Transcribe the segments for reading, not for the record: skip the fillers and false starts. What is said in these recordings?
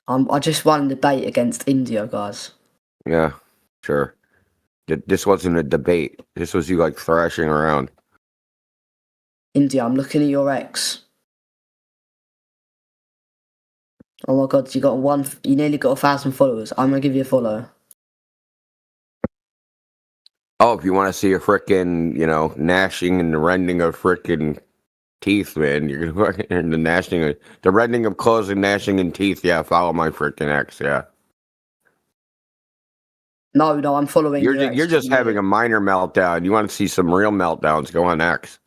I just won the debate against India, guys. Yeah, sure. This wasn't a debate. This was you like thrashing around. India, I'm looking at your ex. Oh my god, you nearly got 1,000 followers. I'm gonna give you a follow. Oh, if you want to see a frickin', gnashing and the rending of frickin' teeth, man, you're gonna fucking the rending of clothes and gnashing in teeth. Yeah, follow my frickin' ex. Yeah. No, I'm following You're your ex. you're just having a minor meltdown. You want to see some real meltdowns? Go on X.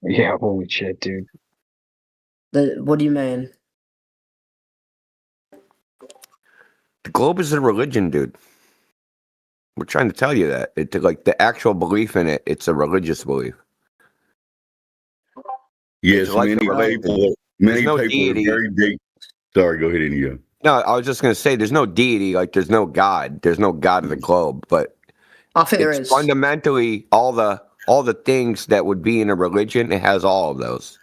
Yeah, holy shit, dude. What do you mean? The globe is a religion, dude. We're trying to tell you that. Like the actual belief in it, it's a religious belief. Yes, like many people are deity. very deep. Sorry, go ahead, India. No, I was just going to say there's no deity, like there's no God. There's no God of the globe, but I think there is. Fundamentally all the things that would be in a religion, it has all of those.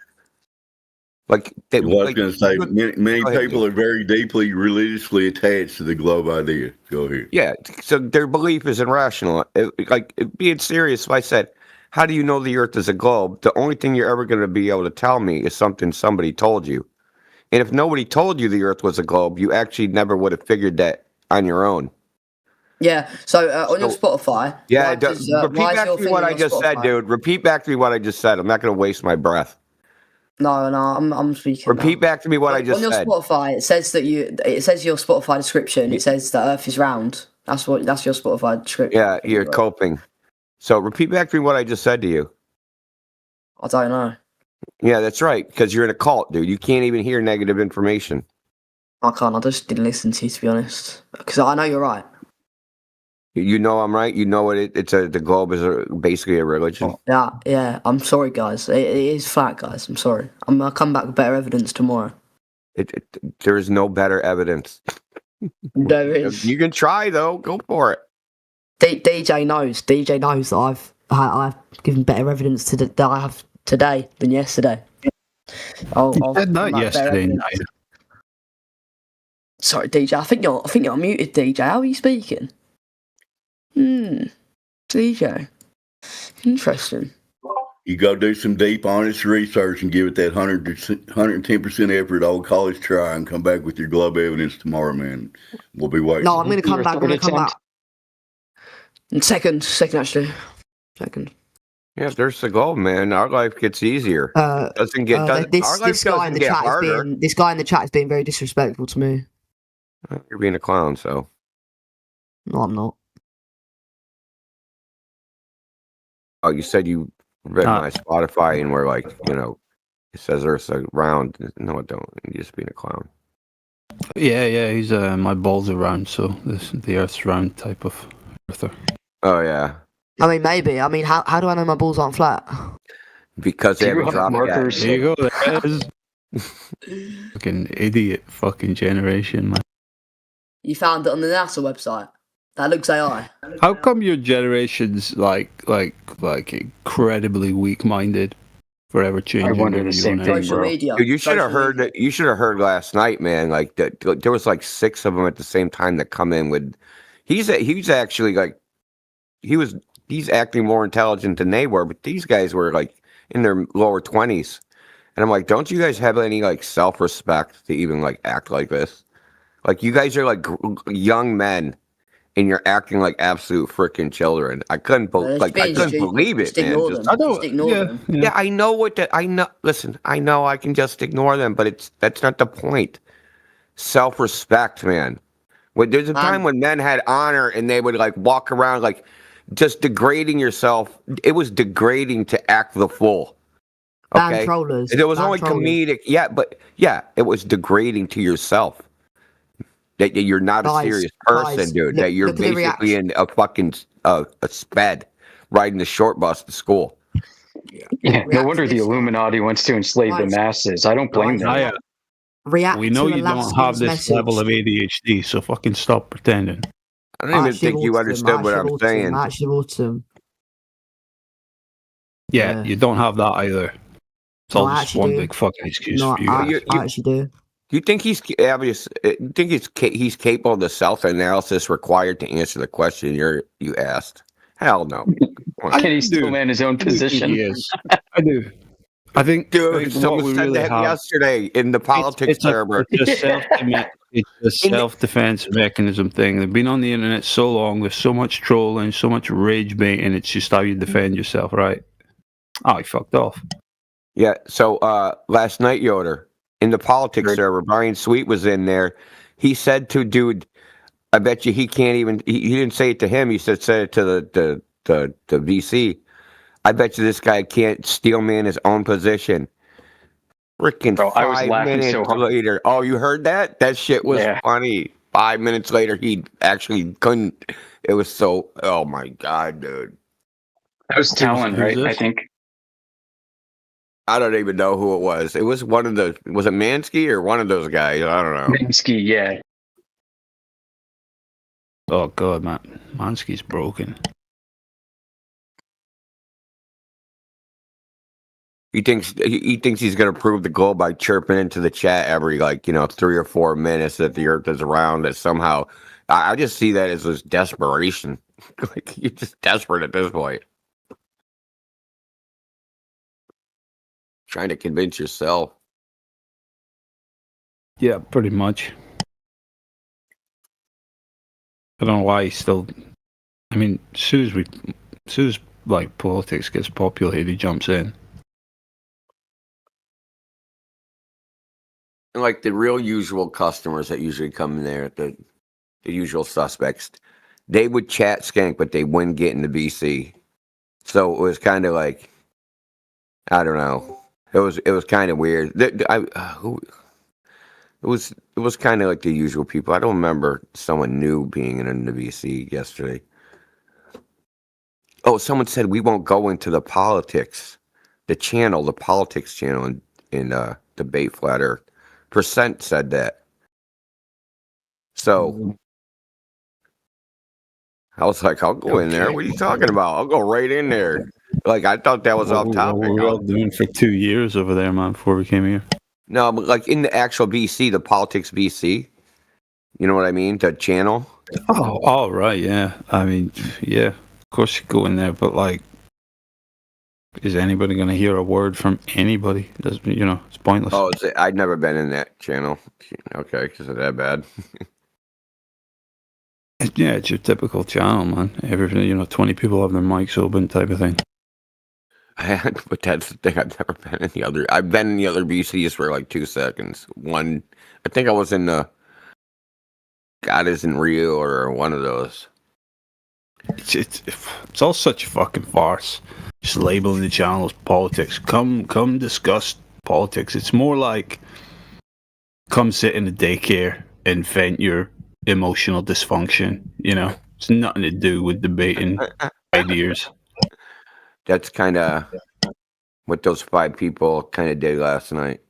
Like I was going to say, many people are very deeply religiously attached to the globe idea. Go ahead. Yeah, so their belief is irrational. Being serious, if I said, how do you know the Earth is a globe? The only thing you're ever going to be able to tell me is something somebody told you. And if nobody told you the Earth was a globe, you actually never would have figured that on your own. Yeah, so on your Spotify... Yeah, repeat back to me what I just said, dude. Repeat back to me what I just said. I'm not going to waste my breath. No, I'm speaking. Repeat back to me what I just said. On your Spotify, it says your Spotify description. It says the Earth is round. That's your Spotify description. Yeah, you're coping. So repeat back to me what I just said to you. I don't know. Yeah, that's right. Because you're in a cult, dude. You can't even hear negative information. I can't. I just didn't listen to you, to be honest. Because I know you're right. You know I'm right. You know what the globe is basically a religion. Yeah. I'm sorry, guys. It is fact, guys. I'm sorry. I'm gonna come back with better evidence tomorrow. There is no better evidence. There is. You can try though. Go for it. DJ knows that I've given better evidence that I have today than yesterday. You said that yesterday night. Sorry, DJ. I think you're muted, DJ. How are you speaking? DJ. Interesting. You go do some deep, honest research and give it that 110% effort all college try and come back with your glove evidence tomorrow, man. We'll be waiting. No, I'm going to come back. Second, actually. Second. Yeah, there's the goal, man. Our life gets easier. Doesn't get this guy in the chat is being very disrespectful to me. You're being a clown, so. No, I'm not. Oh, you said you read my Spotify and were like, it says Earth's round. No, it don't. You're just being a clown. Yeah. He's my balls are round, so the Earth's round type of earther. Oh yeah. I mean, maybe. I mean, how do I know my balls aren't flat? Because they haven't dropped markers. There you go. There it is. Fucking idiot, fucking generation, man. You found it on the NASA website. That looks AI. How come your generation's like incredibly weak-minded, forever changing? I wonder the same thing, Social bro. media. Dude, you should have heard that. You should have heard last night, man. Like there was like 6 of them at the same time that come in with. He's actually like, he's acting more intelligent than they were, but these guys were like in their lower 20s, and I'm like, don't you guys have any like self-respect to even like act like this? Like you guys are like young men. And you're acting like absolute freaking children. I couldn't believe it, man. Ignore them. Yeah, I know what that. I know. Listen, I know I can just ignore them, but that's not the point. Self-respect, man. There's a time when men had honor, and they would like walk around like just degrading yourself. It was degrading to act the fool. Okay, it was only comedic. Yeah, it was degrading to yourself. That you're not a serious person, dude. That you're basically in a fucking a sped riding the short bus to school. Yeah, no wonder the Illuminati wants to enslave the masses. I don't blame them. We know you don't have this level of ADHD, so fucking stop pretending. I don't even think you understood what I'm saying. Yeah, you don't have that either. It's all just one big fucking excuse for you. I actually do. Do you think he's obvious? You think he's capable of the self-analysis required to answer the question you asked? Hell no. Can he still man his own position? He is. I do. I think, Dude, someone said that yesterday in the politics server. It's a self-defense mechanism thing. They've been on the internet so long. There's so much trolling, so much rage baiting. It's just how you defend yourself, right? Oh, he fucked off. Yeah. So last night, Yoder, in the politics server, Brian Sweet was in there. He said to dude, I bet you he can't even. He didn't say it to him. He said it to the VC. I bet you this guy can't steel man his own position. Freaking 5 minutes later. Oh, you heard that? That shit was funny. 5 minutes later, he actually couldn't. It was so. Oh my god, dude. That was Talon, right? I think. I don't even know who it was. It was one of the. Was it Mansky or one of those guys? I don't know. Mansky, yeah. Oh god, man, Mansky's broken. He thinks he's going to prove the goal by chirping into the chat every 3 or 4 minutes that the Earth is round. That somehow, I just see that as this desperation. Like you're just desperate at this point, trying to convince yourself. Yeah, pretty much. I don't know why he's still. I mean, as soon as like politics gets populated, he jumps in. And like the real usual customers that usually come in there, the usual suspects, they would chat skank, but they wouldn't get in the BC. So it was kind of like, I don't know. It was kind of weird. It was kind of like the usual people. I don't remember someone new being in the BC yesterday. Oh, someone said we won't go into the politics, the politics channel in Debate Flat Earth. Percent said that. So I was like, I'll go in there. What are you talking about? I'll go right in there. Like, I thought that was off topic. What were we all doing for 2 years over there, man, before we came here? No, but like in the actual BC, the politics BC. You know what I mean? The channel. Oh, right, yeah. I mean, yeah. Of course you go in there, but like, is anybody going to hear a word from anybody? It's pointless. Oh, I'd never been in that channel. Okay, because it's that bad. Yeah, it's your typical channel, man. 20 people have their mics open type of thing. But that's the thing. I've never been in the other. I've been in the other BCs for like 2 seconds. One, I think I was in the God Isn't Real or one of those. It's all such a fucking farce. Just labeling the channel as politics. Come discuss politics. It's more like come sit in a daycare and vent your emotional dysfunction. It's nothing to do with debating ideas. That's kind of what those 5 people kind of did last night.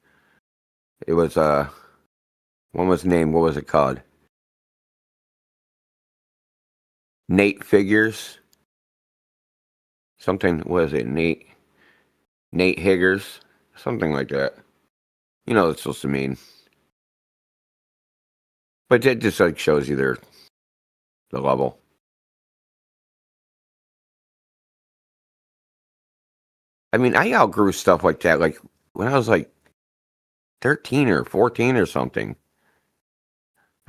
It was one was named, what was it called? Nate Figures. Something, what is it? Nate Higgers. Something like that. You know what it's supposed to mean. But that just like shows you the level. I mean, I outgrew stuff like that. Like when I was like 13 or 14 or something.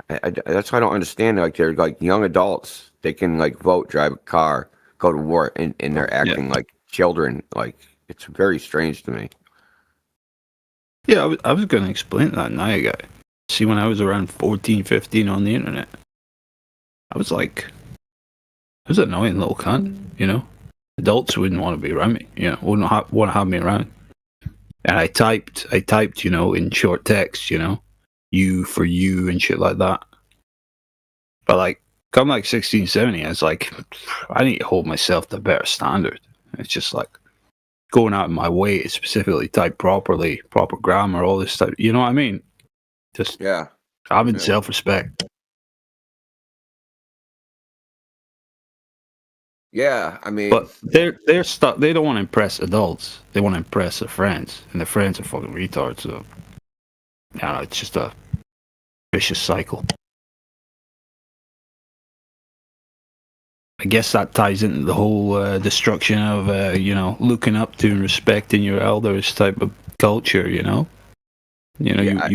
That's why I don't understand. Like they're like young adults. They can like vote, drive a car, go to war, and they're acting like children. Like it's very strange to me. Yeah, I was going to explain that night, guy. See, when I was around 14, 15 on the internet, I was like, I was an annoying little cunt, Adults wouldn't want to be around me, wouldn't want to have me around. And I typed, in short text, you for you and shit like that. But like, come like 16, 17, I was like, I need to hold myself to a better standard. It's just like going out of my way to specifically type properly, proper grammar, all this stuff. You know what I mean? Just having self-respect. Yeah, I mean, but they're stuck. They don't want to impress adults. They want to impress their friends, and their friends are fucking retards. So, it's just a vicious cycle. I guess that ties into the whole destruction of, looking up to and respecting your elders type of culture, you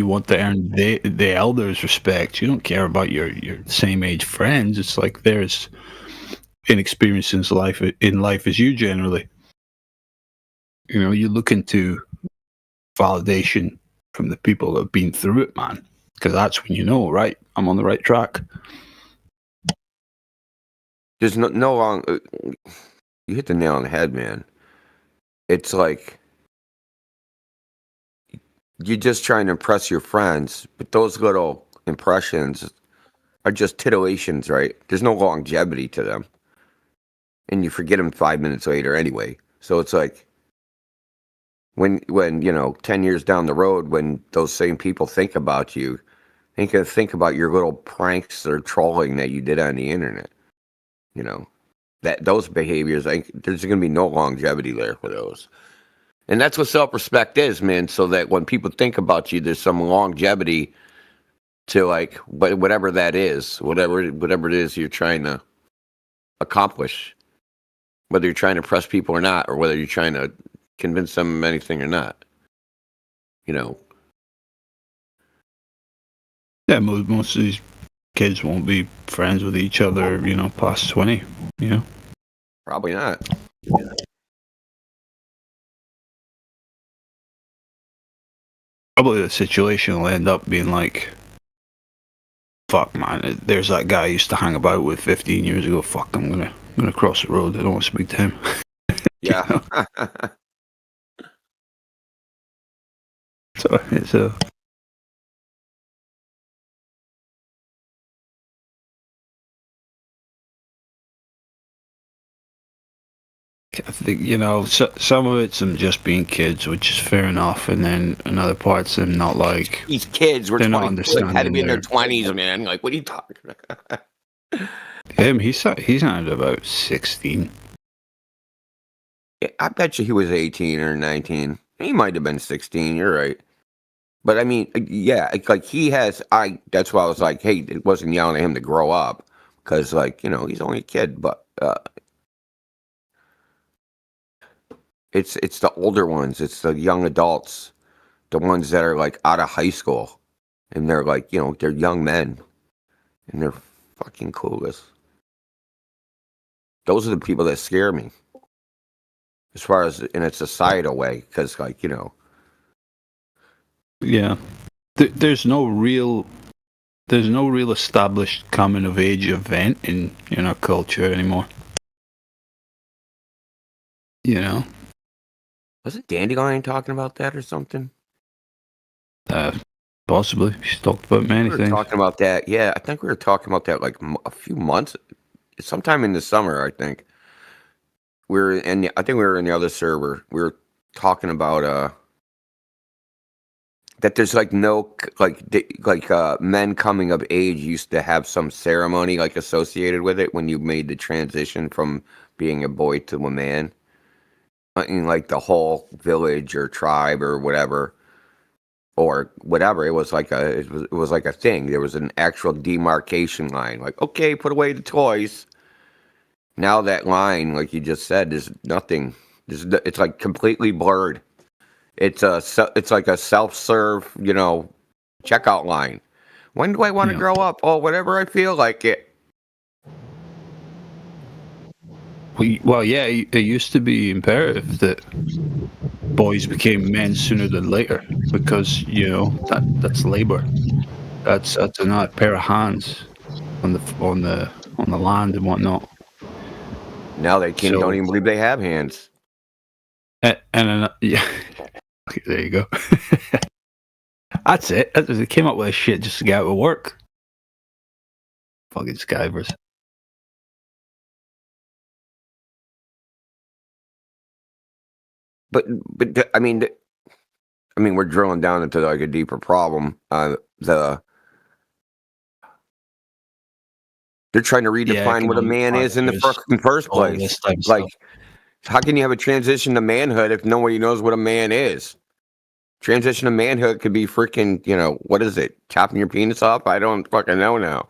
want to earn the elders' respect. You don't care about your same age friends. It's like they're as inexperienced in life as you generally. You're looking to validation from the people that have been through it, man. Because that's when right, I'm on the right track. There's no wrong. You hit the nail on the head, man. It's like you're just trying to impress your friends, but those little impressions are just titillations, right? There's no longevity to them, and you forget them 5 minutes later anyway. So it's like when 10 years down the road, when those same people think about you, they can think about your little pranks or trolling that you did on the internet. That those behaviors, there's going to be no longevity there for those. And that's what self-respect is, man. So that when people think about you, there's some longevity to whatever that is, whatever it is you're trying to accomplish, whether you're trying to impress people or not, or whether you're trying to convince them of anything or not. Yeah, most of these kids won't be friends with each other, past 20, Probably not. Probably the situation will end up being like, fuck, man, there's that guy I used to hang about with 15 years ago. Fuck, I'm gonna cross the road. I don't want to speak to him. Yeah. So it's a... I think, some of it's them just being kids, which is fair enough, and then another part's them not like... These kids were they're 20, not understanding. Had to be in their 20s, man. Like, what are you talking about? Him, he's sounded about 16. Yeah, I bet you he was 18 or 19. He might have been 16, you're right. But I mean, yeah, like he has, that's why I was like, hey, it wasn't yelling at him to grow up, because he's only a kid, but... It's the older ones. It's the young adults, the ones that are out of high school, and they're they're young men, and they're fucking clueless. Those are the people that scare me, as far as in a societal way, because Yeah, there's no real established coming of age event in our culture anymore. Wasn't Dandelion talking about that or something? Possibly. She's talked about many We were things. talking about that. Yeah, I think we were talking about that a few months, sometime in the summer. I think I think we were in the other server. We were talking about that there's no men coming of age used to have some ceremony associated with it when you made the transition from being a boy to a man. In the whole village or tribe or whatever, it was it was like a thing. There was an actual demarcation line. Okay, put away the toys. Now that line, like you just said, there's nothing. It's completely blurred. It's like a self-serve, checkout line. When do I want to grow up? Oh, whenever I feel like it. Well, yeah, it used to be imperative that boys became men sooner than later, because that's labor. That's another pair of hands on the land and whatnot. Now they don't even believe they have hands. Yeah, there you go. That's it. They came up with this shit just to get out of work. Fucking skivers. But I mean, we're drilling down into a deeper problem. They're trying to redefine what a man is in the first place. How can you have a transition to manhood if nobody knows what a man is? Transition to manhood could be freaking, what is it? Chopping your penis off? I don't fucking know now.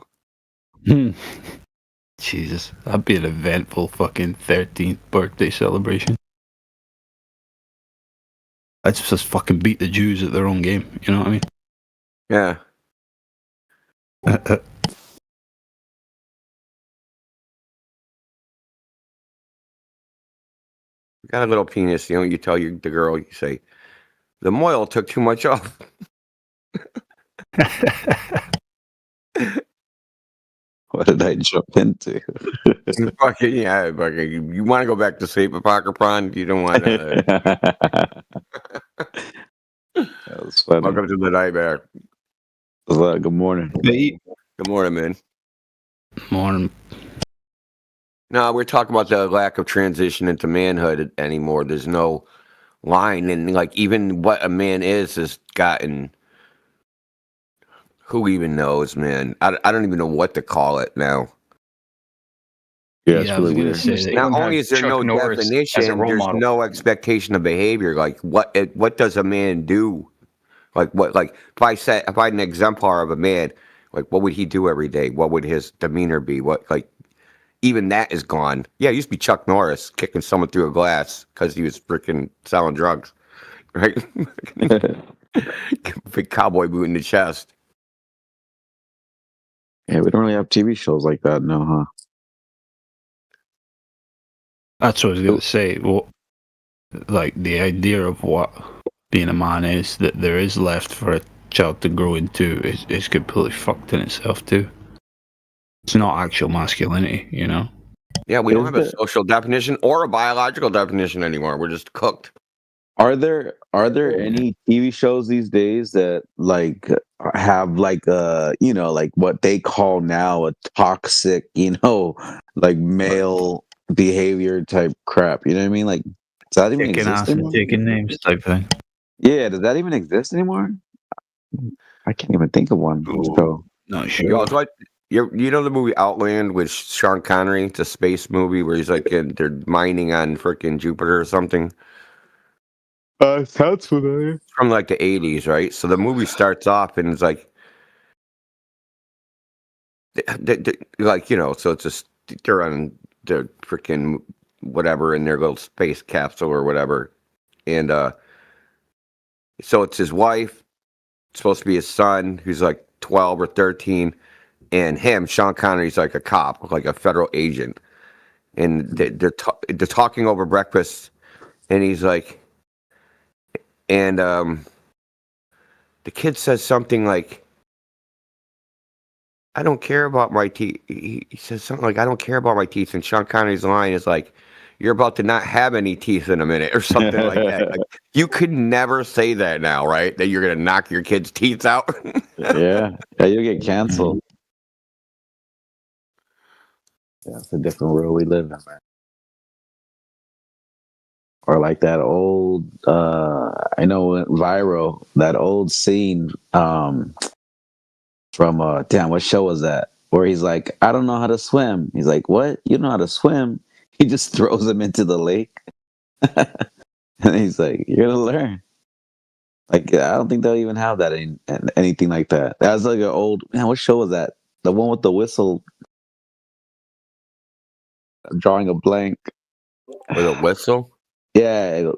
Jesus, that'd be an eventful fucking 13th birthday celebration. I'd just fucking beat the Jews at their own game. You know what I mean? Yeah. You got a little penis, you tell the girl, you say, the moil took too much off. What did I jump into? Fucking, yeah, fucking, you want to go back to sleep at Parker Pond? You don't want to. That was funny. Welcome to the nightmare. Good morning. Good morning, man. Morning. No, we're talking about the lack of transition into manhood anymore. There's no line, and like even what a man is has gotten. Who even knows, man? I don't even know what to call it now. Yeah, it's I was really gonna weird. say that. Not only is there Chuck no Norris as a definition, role there's model. no expectation of behavior. Like what does a man do? Like if I had an exemplar of a man, like what would he do every day? What would his demeanor be? Even that is gone. Yeah, it used to be Chuck Norris kicking someone through a glass because he was freaking selling drugs, right? Big cowboy boot in the chest. Yeah, we don't really have TV shows like that now, huh? That's what I was gonna say. Well, like the idea of what being a man is that there is left for a child to grow into is completely fucked in itself too. It's not actual masculinity, you know. Yeah, we don't Is have a it- social definition or a biological definition anymore. We're just cooked. Are there any TV shows these days that like have like like what they call now a toxic, like male behavior type crap? You know what I mean? Like, does that even Taking exist ass and anymore? taking names type thing. Yeah, does that even exist anymore? I can't even think of one. So Not You sure. also, you know the movie Outland with Sean Connery? It's a space movie where he's like they're mining on freaking Jupiter or something. sounds familiar. It's from like the 80s, right? So the movie starts off and it's like, so it's just they're on the freaking whatever in their little space capsule or whatever, and so it's his wife, it's supposed to be his son who's like 12 or 13, and him, Sean Connery's like a cop, like a federal agent, and they're talking over breakfast, and he's like. And the kid says something like, I don't care about my teeth. He says something like, I don't care about my teeth. And Sean Connery's line is like, you're about to not have any teeth in a minute or something like that. Like, you could never say that now, right? That you're going to knock your kid's teeth out. Yeah, you'll get canceled. Yeah, it's a different world we live in, man. Or like that old, I know went viral, that old scene from, what show was that? Where he's like, I don't know how to swim. He's like, what? You don't know how to swim? He just throws him into the lake. And he's like, you're going to learn. Like, I don't think they'll even have that in anything like that. That was like an old, man, what show was that? The one with the whistle. I'm drawing a blank. With a whistle? Yeah.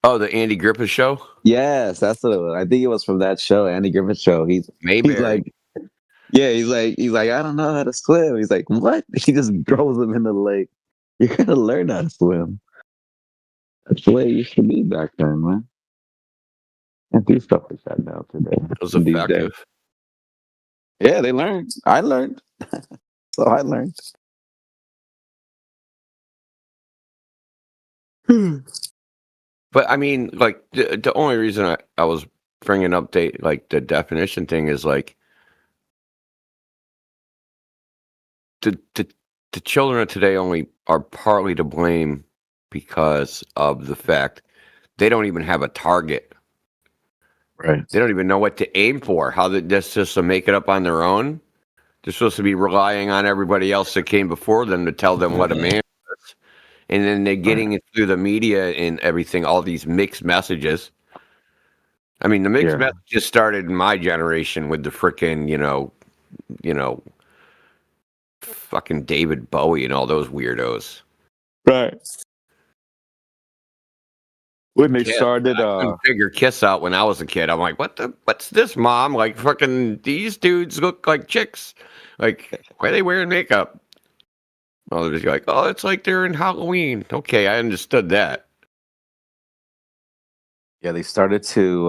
Oh, the Andy Griffith Show? Yes, that's what it was. I think it was from that show, Andy Griffith Show. He's like, he's like, I don't know how to swim. He's like, what? He just throws him in the lake. You're gonna learn how to swim. That's the way it used to be back then, man. And do stuff like that now today. It was These effective. days. Yeah, they learned. I learned. So I learned. But I mean, like the only reason I was bringing up the definition thing is like the children of today only are partly to blame because of the fact they don't even have a target. Right. They don't even know what to aim for. How they're supposed to make it up on their own. They're supposed to be relying on everybody else that came before them to tell them what a man is. and then they're getting it through the media and everything, all these mixed messages. I mean, the mixed messages started in my generation with the frickin', fucking David Bowie and all those weirdos. Right. When they Kiss. started, I couldn't figure Kiss out when I was a kid. I'm like, what's this, Mom? Like, fucking, these dudes look like chicks. Like, why are they wearing makeup? Well, they're just like, oh, it's like they're in Halloween. Okay, I understood that. yeah, they started to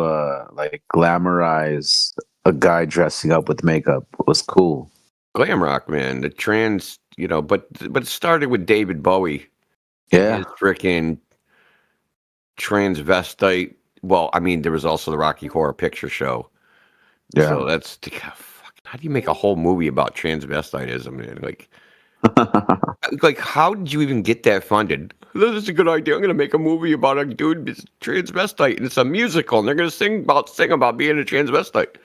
like glamorize a guy dressing up with makeup. It was cool. Glam rock, man. The trans, but it started with David Bowie. Yeah. His freaking transvestite. Well, I mean, there was also the Rocky Horror Picture Show. Yeah. So that's how do you make a whole movie about transvestitism, man? Like, how did you even get that funded? This is a good idea. I'm going to make a movie about a dude who's transvestite, and it's a musical, and they're going to sing about being a transvestite.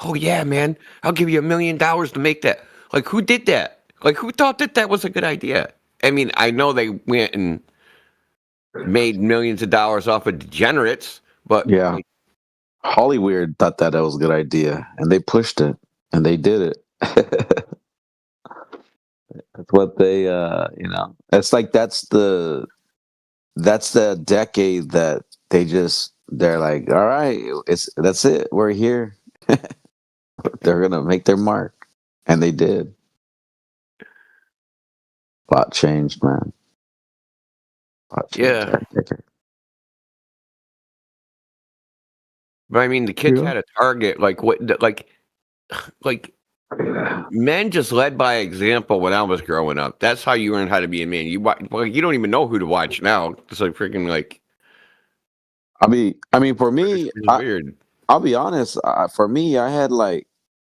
Oh yeah, man! I'll give you $1 million to make that. Like, who did that? Like, who thought that was a good idea? I mean, I know they went and made millions of dollars off of degenerates, but yeah, Hollywood thought that was a good idea, and they pushed it, and they did it. That's what they, it's like that's the decade that they're like, all right, that's it, we're here. They're gonna make their mark, and they did. A lot changed, man. Yeah. But I mean, the kids had a target. Like men just led by example when I was growing up. That's how you learn how to be a man. You don't even know who to watch now. It's like freaking like. I mean, for me, weird. I'll be honest. For me, I had like,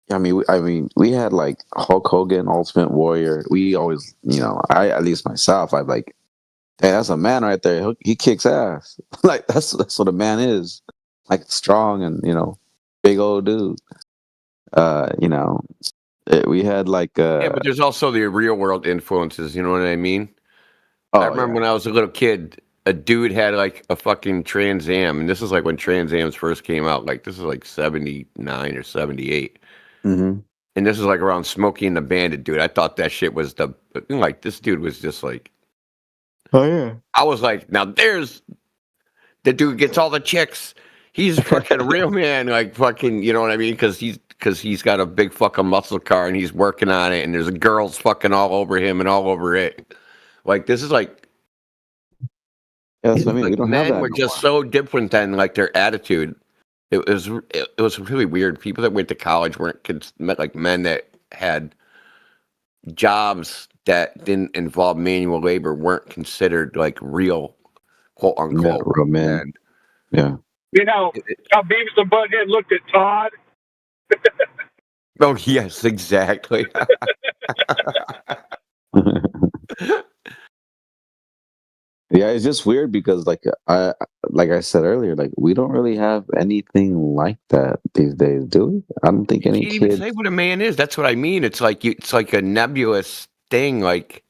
we had like Hulk Hogan, Ultimate Warrior. We always, at least myself, I'm like, hey, that's a man right there. He kicks ass. Like that's what a man is. Like strong and big old dude. We had like yeah, but there's also the real world influences. You know what I mean? I remember when I was a little kid, a dude had like a fucking Trans Am, and this is like when Trans Ams first came out. Like this is like 79 or 78. Mm-hmm. And this is like around Smokey and the Bandit, dude. I thought that shit was this dude was just like. Oh yeah. I was like, now there's the dude gets all the chicks. He's fucking a real man, like fucking, you know what I mean? Because he's got a big fucking muscle car and he's working on it, and there's girls fucking all over him and all over it. Like this is like, yeah, that's what I mean. We don't men have that were just so different than like their attitude. It was really weird. People that went to college weren't like men that had jobs that didn't involve manual labor weren't considered like real, quote unquote, real men. Yeah. How Beavis and Butthead looked at Todd. Oh yes, exactly. Yeah, it's just weird because like I said earlier, like we don't really have anything like that these days, do we? I don't think any kids even say what a man is. That's what I mean. It's like a nebulous thing. Like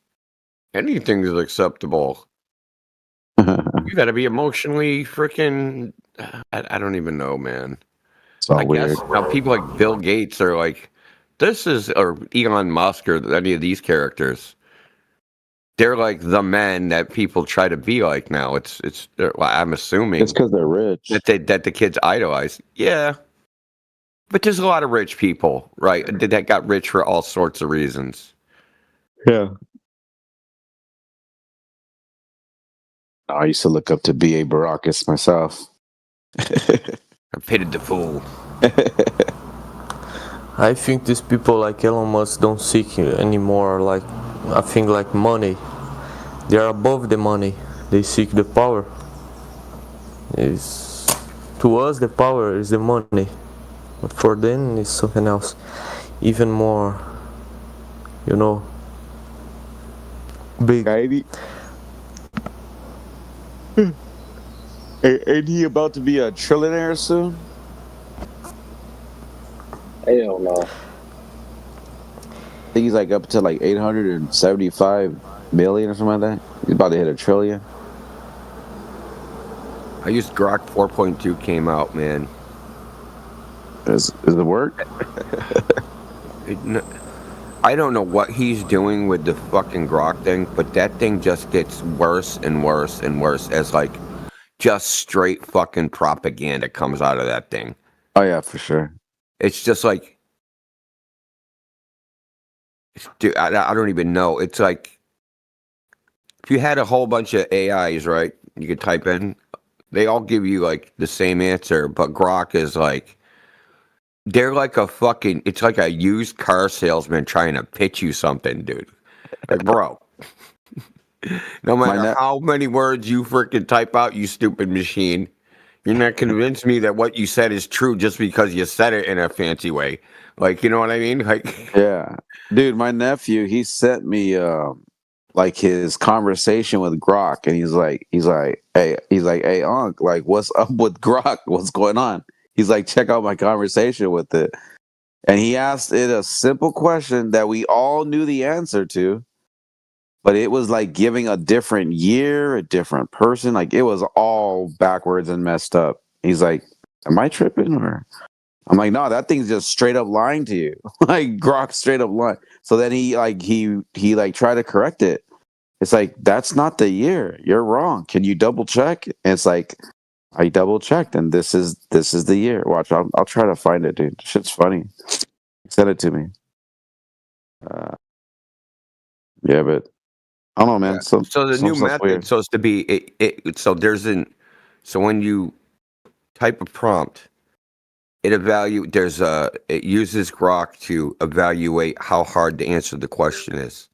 anything is acceptable. You got to be emotionally freaking. I don't even know, man. It's all I weird. guess now people like Bill Gates are like, or Elon Musk or any of these characters. They're like the men that people try to be like now. I'm assuming it's because they're rich. That the kids idolize. Yeah. But there's a lot of rich people, right? That got rich for all sorts of reasons. Yeah. I used to look up to B.A. Baracus myself. I pitied the fool. I think these people like Elon Musk don't seek anymore like I think like money. They are above the money. They seek the power. To us the power is the money. But for them it's something else. Even more big. Ain't he about to be a trillionaire soon? Hell no. I think he's like up to like 875 million or something like that. He's about to hit 1 trillion. I used Grok 4.2 came out, man. Does it work? I don't know what he's doing with the fucking Grok thing, but that thing just gets worse and worse and worse as like just straight fucking propaganda comes out of that thing. Oh yeah, for sure. It's just like, dude, I don't even know. It's like if you had a whole bunch of AIs, right? You could type in, they all give you like the same answer, but Grok is like, they're like a fucking, it's like a used car salesman trying to pitch you something, dude. Like, bro, no matter how many words you freaking type out, you stupid machine, you're not convinced me that what you said is true just because you said it in a fancy way. Like, you know what I mean? Like, yeah, dude, my nephew, he sent me like his conversation with Grok, and he's like, hey, Unc, like, what's up with Grok? What's going on? He's like, check out my conversation with it. And he asked it a simple question that we all knew the answer to, but it was like giving a different year, a different person. Like it was all backwards and messed up. He's like, am I tripping? Or I'm like, no, that thing's just straight up lying to you. Like Grok straight up lying. So then he tried to correct it. It's like, that's not the year. You're wrong. Can you double check? And it's like, I double checked, and this is the year. Watch, I'll try to find it, dude. Shit's funny. Send it to me. Yeah, but I don't know, man. so the new method is supposed to be so when you type a prompt, it uses Grok to evaluate how hard to answer the question is,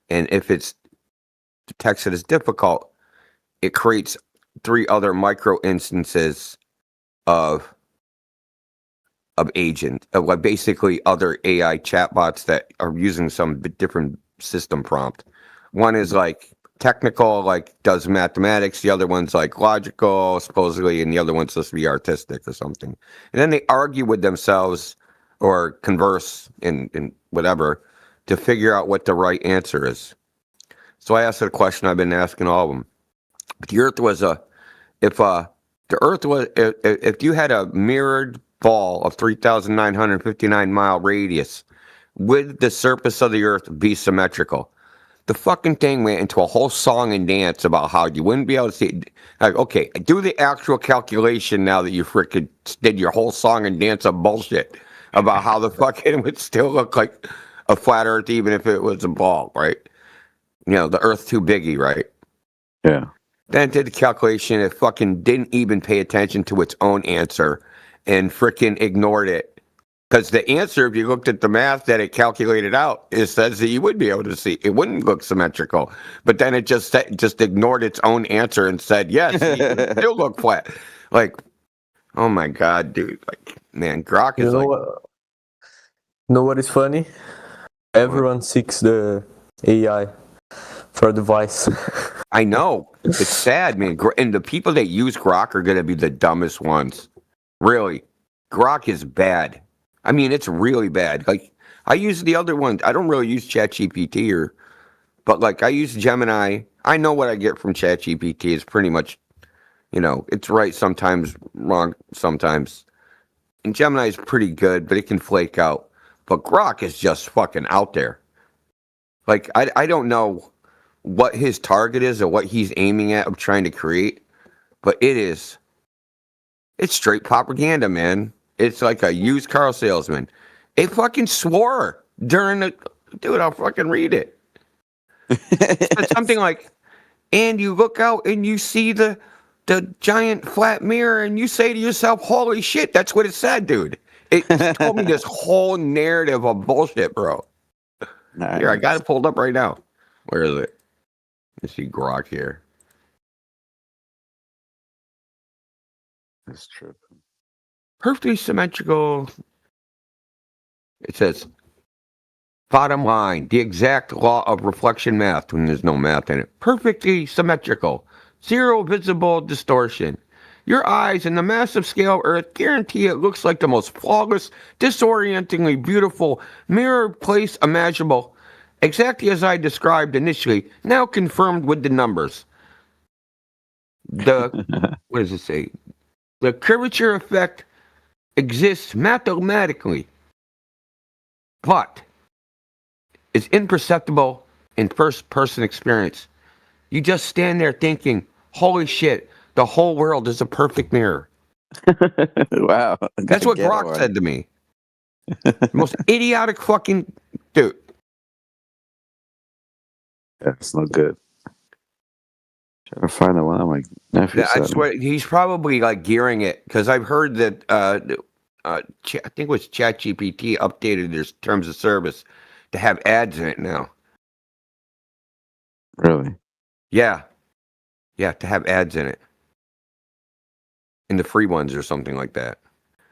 and if it's detected as difficult, it creates 3 other micro instances of agent, like basically other AI chatbots that are using some different system prompt. One is like technical, like does mathematics. The other one's like logical, supposedly, and the other one's supposed to be artistic or something. And then they argue with themselves or converse in whatever to figure out what the right answer is. So I asked a question I've been asking all of them. The Earth was if you had a mirrored ball of 3,959 mile radius, would the surface of the Earth be symmetrical? The fucking thing went into a whole song and dance about how you wouldn't be able to see it. Like, okay, do the actual calculation now that you freaking did your whole song and dance of bullshit about how the fucking would still look like a flat Earth even if it was a ball, right? You know, the Earth's too biggy, right? Yeah. Then it did the calculation. It fucking didn't even pay attention to its own answer and freaking ignored it. Because the answer, if you looked at the math that it calculated out, it says that you would be able to see. It wouldn't look symmetrical. But then it just ignored its own answer and said, yes, it would still look flat. Like, oh my God, dude. Like, man, Grok is know what is funny? Everyone seeks the AI for device. I know. It's sad, man. And the people that use Grok are going to be the dumbest ones. Really. Grok is bad. I mean, it's really bad. Like, I use the other ones. I don't really use ChatGPT but like I use Gemini. I know what I get from ChatGPT is pretty much, you know, it's right sometimes, wrong sometimes. And Gemini is pretty good, but it can flake out. But Grok is just fucking out there. Like, I don't know what his target is or what he's aiming at of trying to create, but it's straight propaganda, man. It's like a used car salesman. It fucking swore during dude, I'll fucking read it. It's something like, and you look out and you see the giant flat mirror and you say to yourself, holy shit, that's what it said, dude. It told me this whole narrative of bullshit, bro. Nice. Here, I got it pulled up right now. Where is it? Let's see Grok here. That's true. Perfectly symmetrical. It says, bottom line, the exact law of reflection math, when there's no math in it. Perfectly symmetrical. Zero visible distortion. Your eyes in the massive scale of Earth guarantee it looks like the most flawless, disorientingly beautiful mirror place imaginable. exactly as I described initially, now confirmed with the numbers. The what does it say? The curvature effect exists mathematically, but is imperceptible in first-person experience. You just stand there thinking, holy shit, the whole world is a perfect mirror. Wow. That's what Grok said to me. The most idiotic fucking dude. That's no good. Trying to find the one my nephew I swear, he's probably like gearing it because I've heard that I think it was ChatGPT updated their terms of service to have ads in it now. Really? Yeah, to have ads in it, in the free ones or something like that.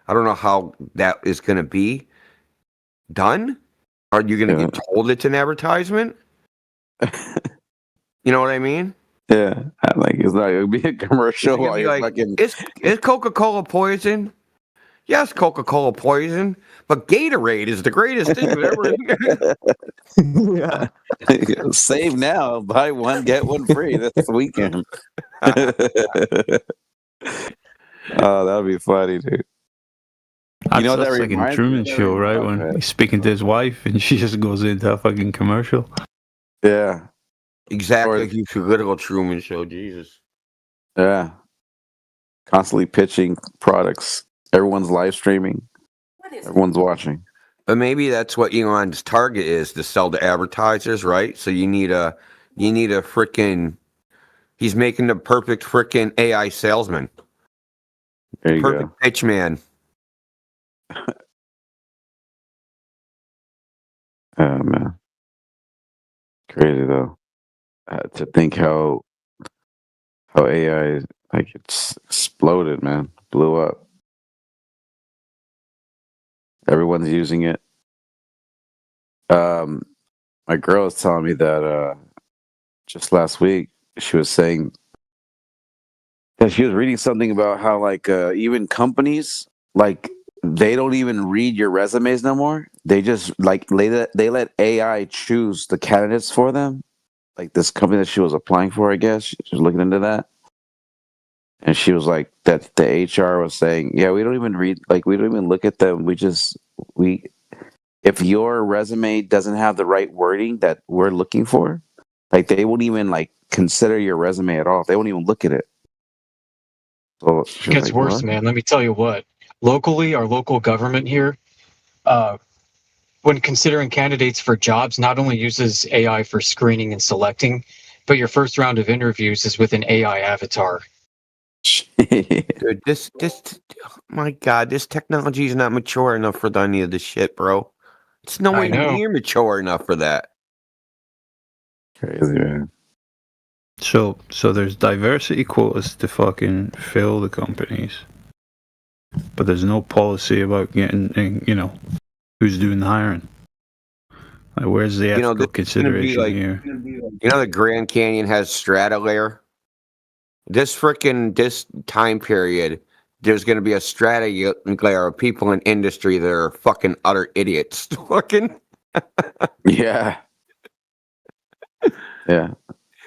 I don't know how that is going to be done. Are you going to get told it's an advertisement? You know what I mean? Yeah, like it's not gonna be a commercial while you're like, fucking. Is Coca-Cola poison? Yes, Coca-Cola poison, but Gatorade is the greatest thing ever. Yeah. Save now, buy one get one free this weekend. Oh, that'd be funny, dude. That's, you know that's like in Truman Show, right? When he's speaking to his wife and she just goes into a fucking commercial. Yeah. Exactly. Like you political Truman Show, Jesus. Yeah. Constantly pitching products. Everyone's live streaming. Everyone's watching. But maybe that's what Elon's target is, to sell to advertisers, right? So you need a freaking. He's making the perfect freaking AI salesman. There you perfect go. Pitch man. Oh man, crazy though. To think how AI like it's exploded, man, blew up. Everyone's using it. My girl was telling me that just last week she was saying that she was reading something about how like even companies like they don't even read your resumes no more. They just like they let AI choose the candidates for them. Like this company that she was applying for, I guess she was looking into that, and she was like that the HR was saying, yeah, we don't even read, like we don't even look at them. We if your resume doesn't have the right wording that we're looking for, like they won't even like consider your resume at all. They won't even look at it. So it gets like, worse, what? Man. Let me tell you what. Locally, our local government here, when considering candidates for jobs, not only uses AI for screening and selecting, but your first round of interviews is with an AI avatar. Dude, this, my God, this technology is not mature enough for any of this shit, bro. It's nowhere near mature enough for that. Crazy, man. So there's diversity quotas to fucking fill the companies, but there's no policy about getting, who's doing the hiring. Like, where's the ethical consideration here? You know, the Grand Canyon has strata layer. This time period, there's going to be a strata layer of people in industry that are fucking utter idiots. Fucking. Yeah. Yeah.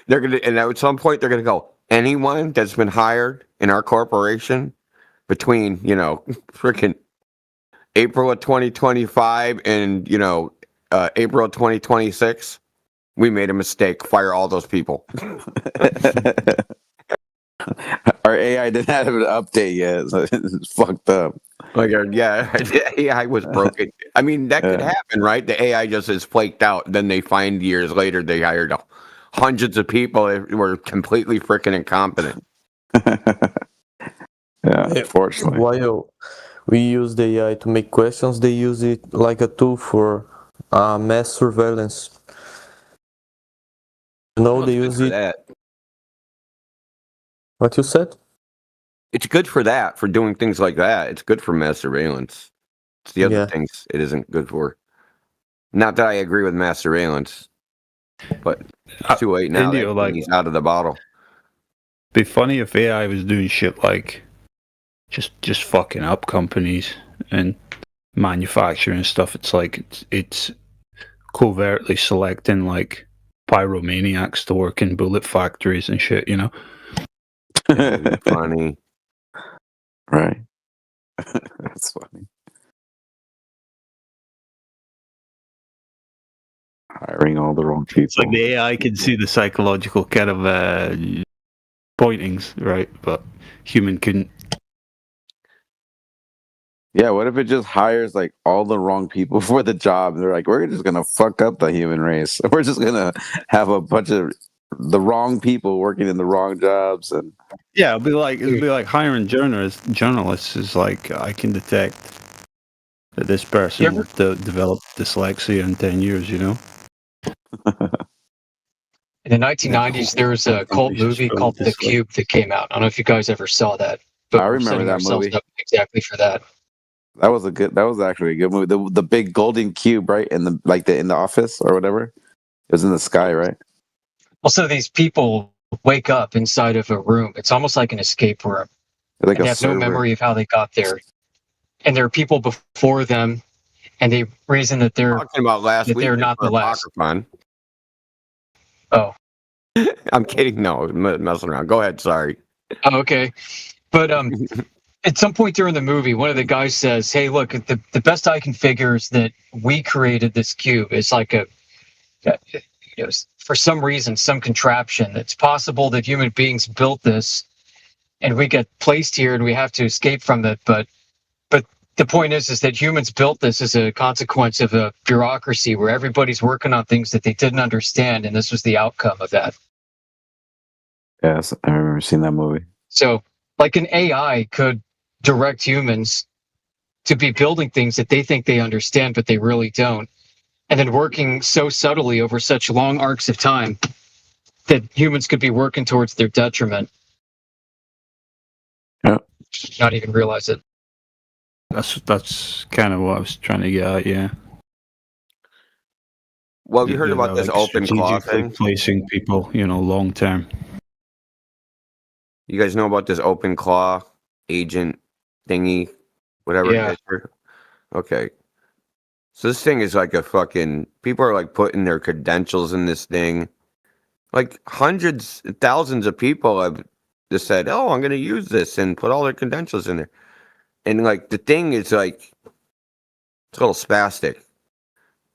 They're gonna, and at some point, they're gonna go. Anyone that's been hired in our corporation between freaking April of 2025 and April of 2026, we made a mistake. Fire all those people. Our AI didn't have an update yet, so it's fucked up. Like, yeah, AI was broken. I mean, that could happen, right? The AI just is flaked out. Then they find years later they hired hundreds of people who were completely freaking incompetent. Yeah, unfortunately. While we use the AI to make questions, they use it like a tool for mass surveillance. They use it. That. What you said? It's good for that, for doing things like that. It's good for mass surveillance. It's the other things it isn't good for. Not that I agree with mass surveillance, but it's too late now. He's out of the bottle. Be funny if AI was doing shit like just fucking up companies and manufacturing stuff. It's like it's covertly selecting like pyromaniacs to work in bullet factories and shit, you know? Funny. Right. That's funny. Hiring all the wrong people. It's like the AI can see the psychological kind of pointings, right? But human couldn't. Yeah, what if it just hires like all the wrong people for the job? They're like, we're just gonna fuck up the human race. We're just gonna have a bunch of the wrong people working in the wrong jobs, and Yeah, it'd be like hiring journalists. Journalists is like I can detect that this person will develop dyslexia in 10 years. You know. In the 1990s, there was a cult movie called The Cube that came out. I don't know if you guys ever saw that. But I we're remember setting that ourselves movie. up exactly for that. That was actually a good movie. The big golden cube, right? In the office or whatever. It was in the sky, right? Also, these people wake up inside of a room. It's almost like an escape room. Like and they have no memory of how they got there. And there are people before them, and they reason that they're talking about last week. They're not the last. Oh, I'm kidding. No, I'm messing around. Go ahead. Sorry. Oh, okay. But at some point during the movie, one of the guys says, "Hey, look, the best I can figure is that we created this cube. It's like for some reason, some contraption. It's possible that human beings built this, and we get placed here, and we have to escape from it. But the point is that humans built this as a consequence of a bureaucracy where everybody's working on things that they didn't understand, and this was the outcome of that." Yes, I remember seeing that movie. So, like an AI could direct humans to be building things that they think they understand, but they really don't. And then working so subtly over such long arcs of time that humans could be working towards their detriment. Yeah. Not even realize it. That's kind of what I was trying to get at, yeah. Well, you heard about this open claw thing? Placing people, long term. You guys know about this open claw agent thingy, whatever Yeah. it is? Okay. So this thing is like a fucking, people are like putting their credentials in this thing. Like hundreds, thousands of people have just said, oh, I'm going to use this and put all their credentials in there. And like the thing is like, it's a little spastic.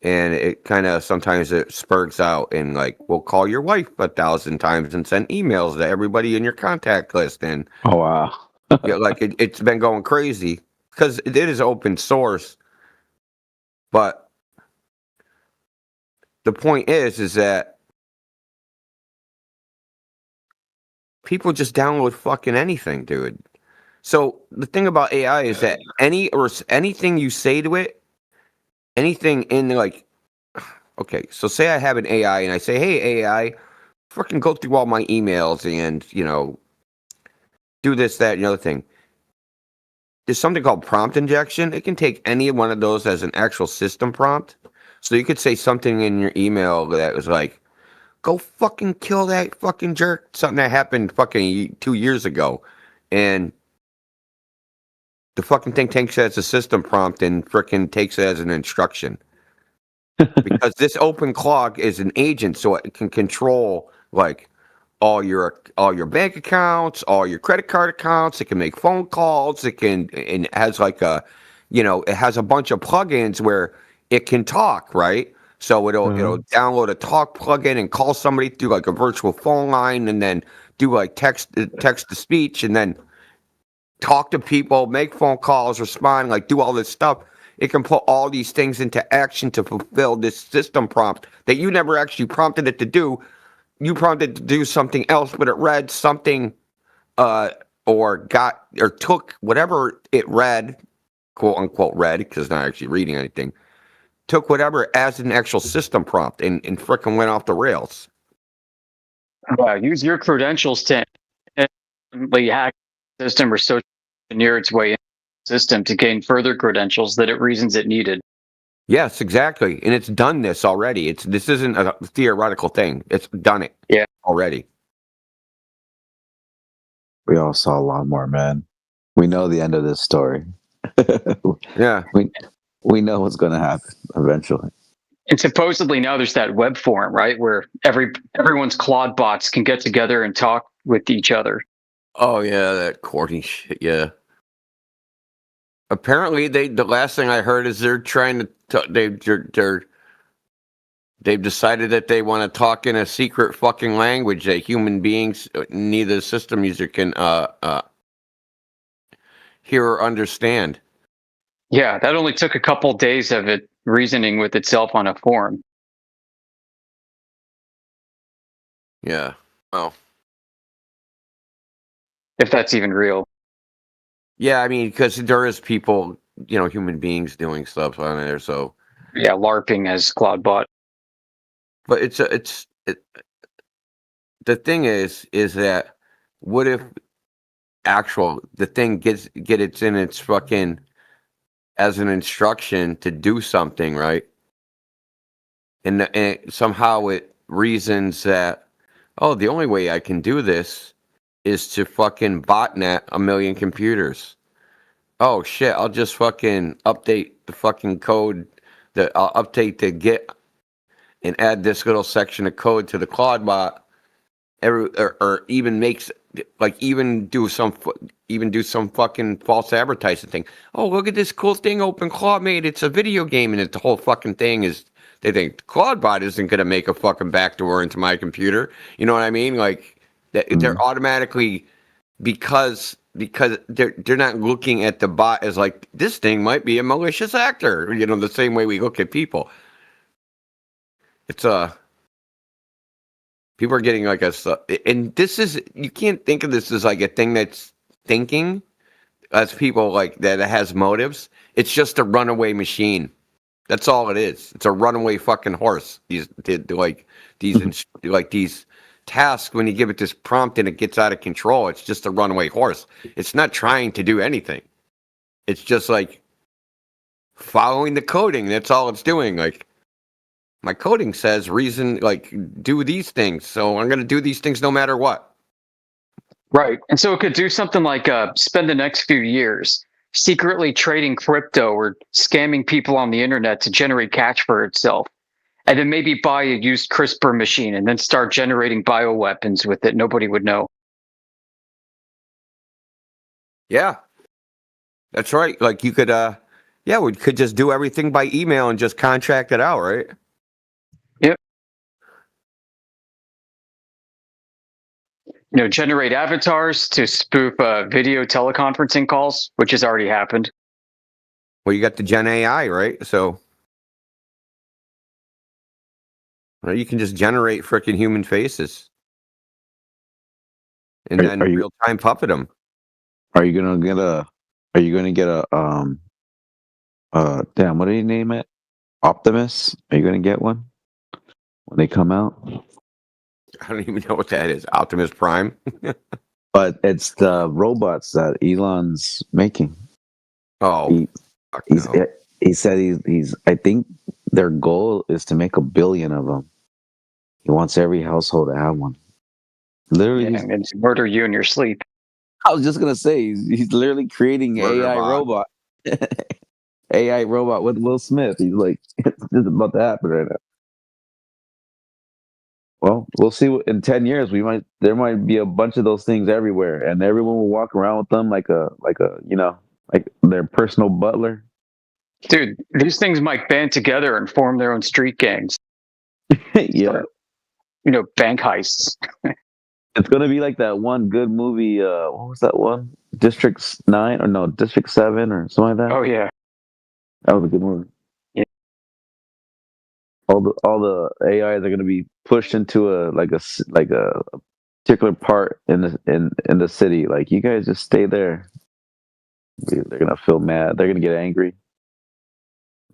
And it kind of, sometimes it spurts out and like, we'll call your wife 1,000 times and send emails to everybody in your contact list. And oh, wow. yeah, like it's been going crazy because it is open source. But the point is that people just download fucking anything, dude. So the thing about AI is that anything you say to it, anything in like, okay, so say I have an AI and I say, hey, AI, fucking go through all my emails and, do this, that, and the other thing. There's something called prompt injection. It can take any one of those as an actual system prompt. So you could say something in your email that was like, go fucking kill that fucking jerk. Something that happened fucking 2 years ago. And the fucking thing takes it as a system prompt and freaking takes it as an instruction. Because this open clock is an agent, so it can control like all your bank accounts, all your credit card accounts. It can make phone calls. And it has like it has a bunch of plugins where it can talk, right? So it'll download a talk plugin and call somebody through like a virtual phone line, and then do like text to speech, and then talk to people, make phone calls, respond, like do all this stuff. It can put all these things into action to fulfill this system prompt that you never actually prompted it to do. You prompted it to do something else, but it read something or took whatever it read, quote unquote read, because it's not actually reading anything, took whatever as an actual system prompt and frickin' went off the rails. Use your credentials to hack the system or social engineer its way into the system to gain further credentials that it reasons it needed. Yes, exactly. And it's done this already. This isn't a theoretical thing. It's done it already. We all saw a lot more, man. We know the end of this story. Yeah. We know what's going to happen eventually. And supposedly now there's that web forum, right, where everyone's Claude bots can get together and talk with each other. Oh yeah, that courting shit. Yeah. Apparently, the last thing I heard is they're trying to they've decided that they want to talk in a secret fucking language that human beings, neither system user can hear or understand. Yeah, that only took a couple days of it reasoning with itself on a forum. Yeah. Oh. If that's even real. Yeah, I mean, because there is people, human beings doing stuff on there, so. Yeah, LARPing as Claudebot. But the thing is that what if the thing get it's in its fucking as an instruction to do something, right? And somehow it reasons that, oh, the only way I can do this is to fucking botnet 1 million computers. Oh shit, I'll just fucking update the fucking code, I'll update the Git and add this little section of code to the Claudebot, or even makes even do some fucking false advertising thing. Oh, look at this cool thing OpenClaw made. It's a video game, and the whole fucking thing is they think Claudebot isn't going to make a fucking backdoor into my computer. You know what I mean? Like they're automatically because they're not looking at the bot as like this thing might be a malicious actor. The same way we look at people. It's people are getting like and this is, you can't think of this as like a thing that's thinking as people like that has motives. It's just a runaway machine. That's all it is. It's a runaway fucking horse. These tasks, when you give it this prompt and it gets out of control, it's just a runaway horse. It's not trying to do anything. It's just like following the coding. That's all it's doing. Like, my coding says do these things. So I'm going to do these things no matter what. Right. And so it could do something like spend the next few years secretly trading crypto or scamming people on the internet to generate cash for itself. And then maybe buy a used CRISPR machine and then start generating bioweapons with it. Nobody would know. Yeah. That's right. Like you could, we could just do everything by email and just contract it out, right? Yep. Generate avatars to spoof video teleconferencing calls, which has already happened. Well, you got the Gen AI, right? So you can just generate freaking human faces and then real time puppet them. Are you gonna get a damn, what do you name it? Optimus? Are you gonna get one when they come out? I don't even know what that is. Optimus Prime. But it's the robots that Elon's making. Oh, he said he's. I think their goal is to make 1 billion of them. He wants every household to have one. Literally, and to murder you in your sleep. I was just gonna say he's literally creating AI robot. AI robot with Will Smith. He's like, it's just about to happen right now. Well, we'll see. In 10 years, there might be a bunch of those things everywhere, and everyone will walk around with them like their personal butler. Dude, these things might band together and form their own street gangs. Yeah. Bank heists. It's gonna be like that one good movie. What was that one? District 9 or no, District 7 or something like that. Oh yeah, that was a good movie. Yeah. All the AIs are gonna be pushed into a particular part in the city. Like, you guys just stay there. They're gonna feel mad. They're gonna get angry.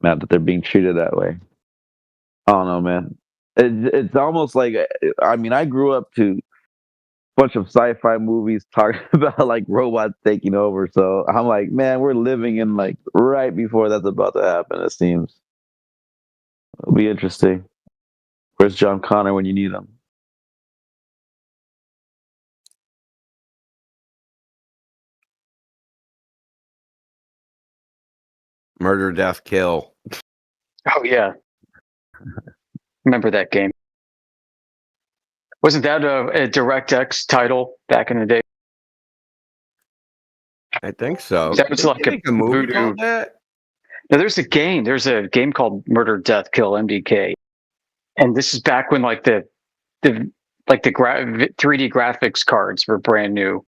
Mad that they're being treated that way. I don't know, man. It's almost like, I grew up to bunch of sci-fi movies talking about like robots taking over. So I'm like, man, we're living in like right before that's about to happen. It seems it'll be interesting. Where's John Connor when you need him? Murder, death, kill. Oh yeah. Remember that game? Wasn't that a DirectX title back in the day? I think so. That was Didn't like they a make a movie voodoo. called that? No, there's a game. There's a game called Murder, Death, Kill, MDK, and this is back when like the 3D graphics cards were brand new,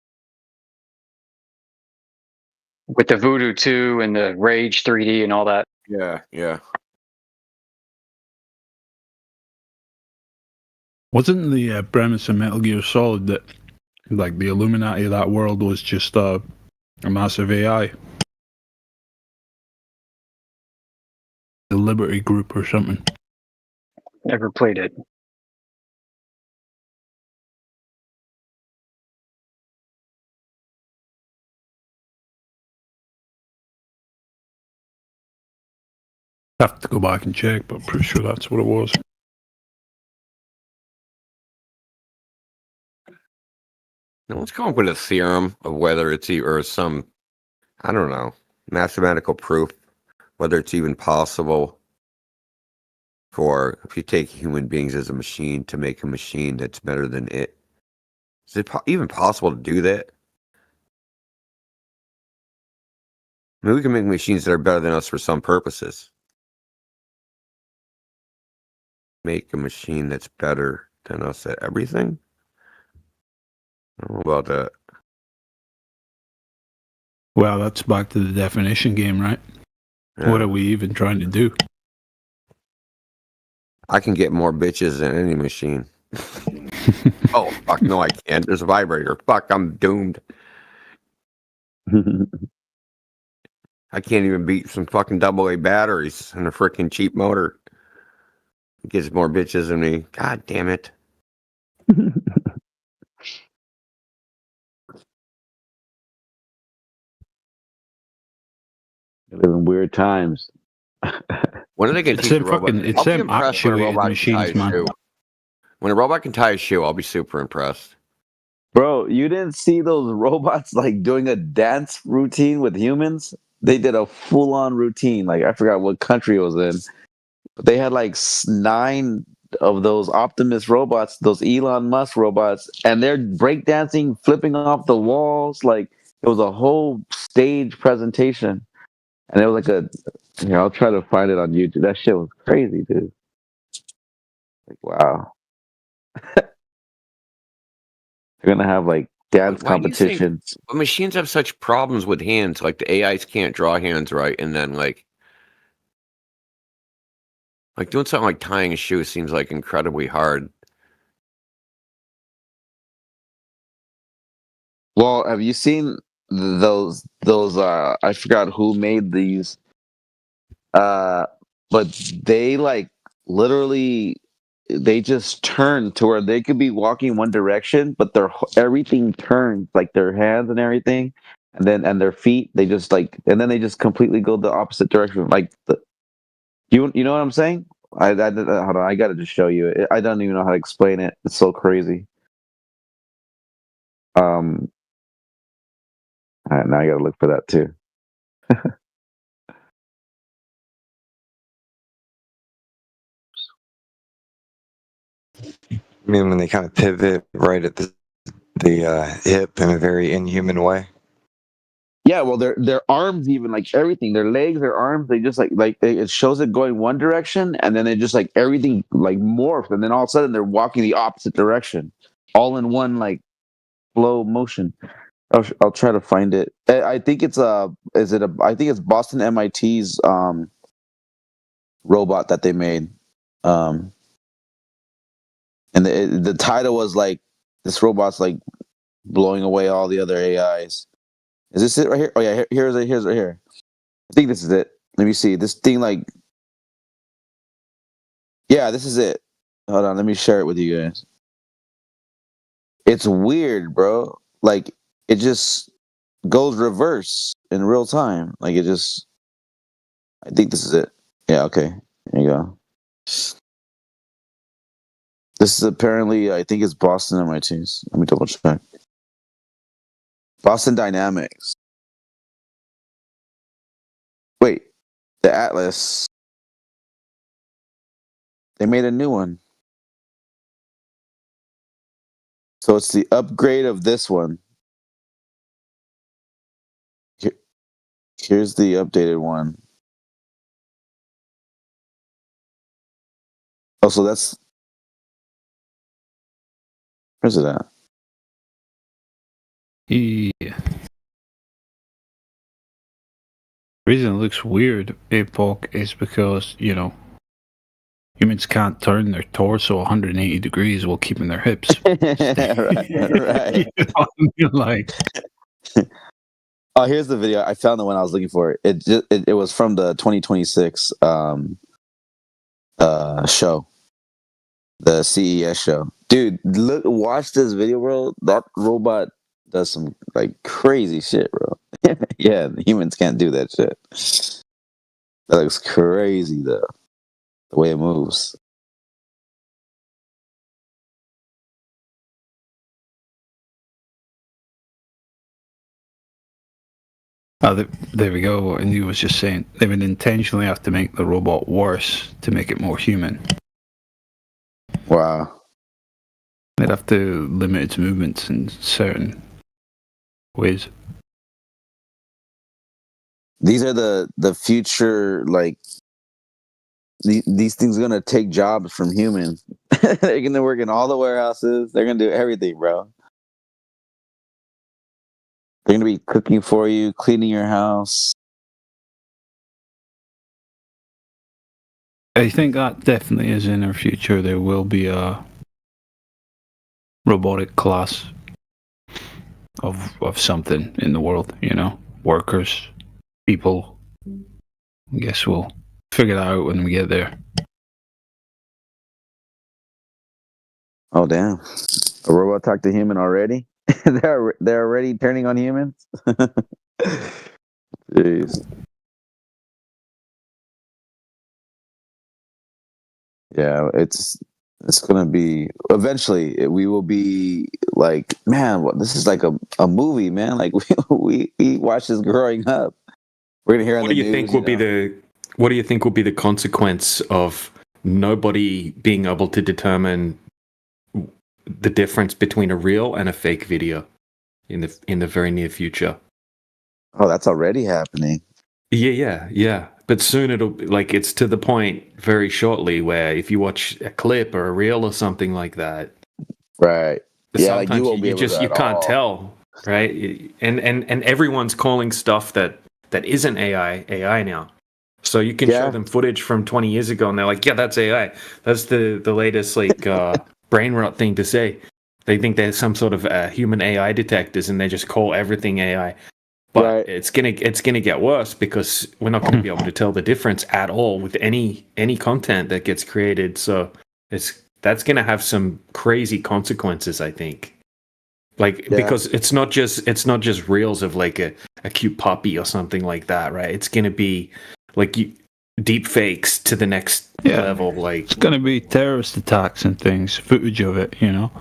with the Voodoo 2 and the Rage 3D and all that. Yeah, yeah. Wasn't the premise of Metal Gear Solid that, like, the Illuminati of that world was just a massive AI? The Liberty Group or something? Never played it. Have to go back and check, but I'm pretty sure that's what it was. Now let's come up with a theorem of whether it's or some, I don't know, mathematical proof, whether it's even possible for, if you take human beings as a machine, to make a machine that's better than it. Is it even possible to do that? I mean, we can make machines that are better than us for some purposes. Make a machine that's better than us at everything? I don't know about that. Well, that's back to the definition game, right? Yeah. What are we even trying to do? I can get more bitches than any machine. Oh, fuck, no, I can't. There's a vibrator. Fuck, I'm doomed. I can't even beat some fucking AA batteries and a freaking cheap motor. It gets more bitches than me. God damn it. Live in weird times. When are they going to teach a robot? It's I'll be them impressed when a actuated robot can tie machines, a man. shoe. When a robot can tie a shoe, I'll be super impressed. Bro, you didn't see those robots like doing a dance routine with humans? They did a full-on routine. Like I forgot what country it was in. But they had like 9 of those Optimus robots, those Elon Musk robots, and they're breakdancing, flipping off the walls. Like it was a whole stage presentation. And it was like here, I'll try to find it on YouTube. That shit was crazy, dude. Like, wow. They're gonna have like dance Why do you think competitions. machines have such problems with hands? Like the AIs can't draw hands right, and then like doing something like tying a shoe seems like incredibly hard. Well, have you seen those I forgot who made these but they like literally they just turn to where they could be walking one direction, but everything turns, like their hands and everything, and their feet, they just like, and then they just completely go the opposite direction. Like you know what I'm saying? Hold on, I gotta just show you. I don't even know how to explain it. It's so crazy. All right, now I gotta look for that too. I mean, when they kind of pivot right at the hip in a very inhuman way. Yeah, well, their arms, even like everything, their legs, their arms, they just it shows it going one direction, and then it just like everything like morphs, and then all of a sudden they're walking the opposite direction, all in one like flow motion. I'll try to find it. I think it's I think it's Boston MIT's robot that they made, and the title was like, this robot's like blowing away all the other AIs. Is this it right here? Oh yeah, here's it right here. I think this is it. Let me see. This thing like, yeah, this is it. Hold on, let me share it with you guys. It's weird, bro. Like it just goes reverse in real time. Like it just, I think this is it. Yeah, okay. There you go. This is apparently, I think it's Boston MIT's. Let me double check. Boston Dynamics. Wait, the Atlas. They made a new one. So it's the upgrade of this one. Here's the updated one. Oh, so that's... Where's it at? Yeah. The reason it looks weird, Apoc, is because, you know, humans can't turn their torso 180 degrees while keeping their hips. right. You know what I mean? Like, oh, here's the video. I found the one I was looking for. It was from the 2026 show, the CES show. Dude, watch this video, bro. That robot does some like crazy shit, bro. Yeah, humans can't do that shit. That looks crazy though, the way it moves. There we go. And you was just saying they would intentionally have to make the robot worse to make it more human. Wow. They'd have to limit its movements in certain ways. These are the future, like these things are gonna take jobs from humans. They're gonna work in all the warehouses. They're gonna do everything, bro. They're gonna be cooking for you, cleaning your house. I think that definitely is in our future. There will be a robotic class of something in the world, you know, workers, people. I guess we'll figure that out when we get there. Oh damn! A robot talked to human already? they're already turning on humans. Jeez. Yeah, it's gonna be eventually. We will be like, man, this is like a movie, man. Like we watched this growing up. We're gonna hear on What the do you news, think will be the What do you think will be the consequence of nobody being able to determine the difference between a real and a fake video in the very near future? Oh, that's already happening. Yeah. But soon it'll like it's to the point very shortly where if you watch a clip or a reel or something like that, right? Yeah, like sometimes you won't be able to you at can't all. tell, right? And everyone's calling stuff that isn't AI now. So you can show them footage from 20 years ago, and they're like, "Yeah, that's AI. That's the latest like brain rot thing to say." They think there's some sort of human AI detectors, and they just call everything AI. But it's gonna get worse because we're not going to be able to tell the difference at all with any content that gets created. So that's going to have some crazy consequences, I think. Like because it's not just reels of like a cute puppy or something like that, right? It's going to be like deep fakes to the next level. Like it's going to be terrorist attacks and things, footage of it, you know.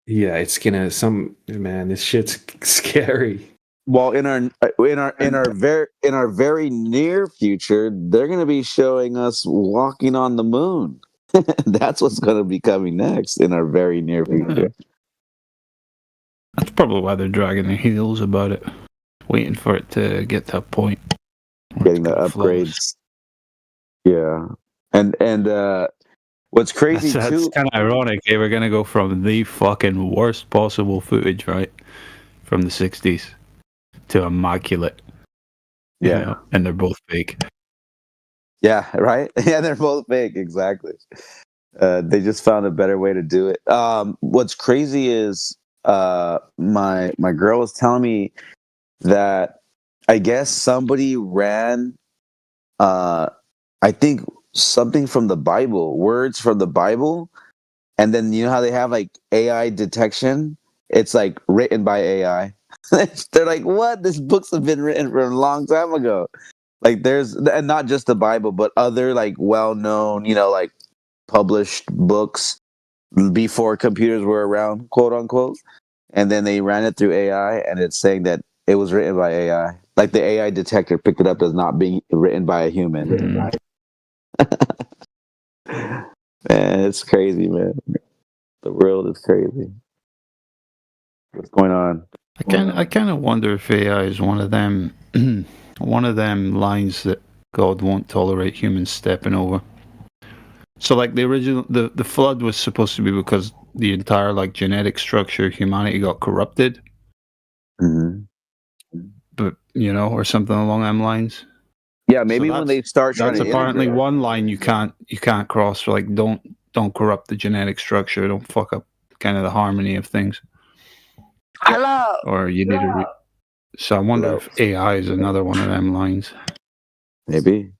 Yeah, it's gonna this shit's scary. Well, in our very near future, they're going to be showing us walking on the moon. That's what's going to be coming next in our very near future. That's probably why they're dragging their heels about it, waiting for it to get to a point. Getting the upgrades. Yeah, and what's crazy that's too? Kind of ironic. They were going to go from the fucking worst possible footage, right, from the 60s. To immaculate, you know, and they're both fake. Yeah, right. Yeah, they're both fake. Exactly. They just found a better way to do it. What's crazy is my girl was telling me that I guess somebody ran, I think something from the Bible, words from the Bible, and then you know how they have like AI detection. It's like written by AI. They're like, what? This books have been written for a long time ago. Like and not just the Bible, but other like well-known, you know, like published books before computers were around, quote unquote. And then they ran it through AI, and it's saying that it was written by AI. Like the AI detector picked it up as not being written by a human. Man, it's crazy, man. The world is crazy. What's going on? I kind of wonder if AI is one of them one of them lines that God won't tolerate humans stepping over. So like the original the flood was supposed to be because the entire like genetic structure of humanity got corrupted. But or something along them lines. Yeah, maybe when they start trying that's to apparently integrate. one line you can't cross. Like don't corrupt the genetic structure. Don't fuck up kind of the harmony of things. Hello. Or you need to. So I wonder if AI is another one of them lines. Maybe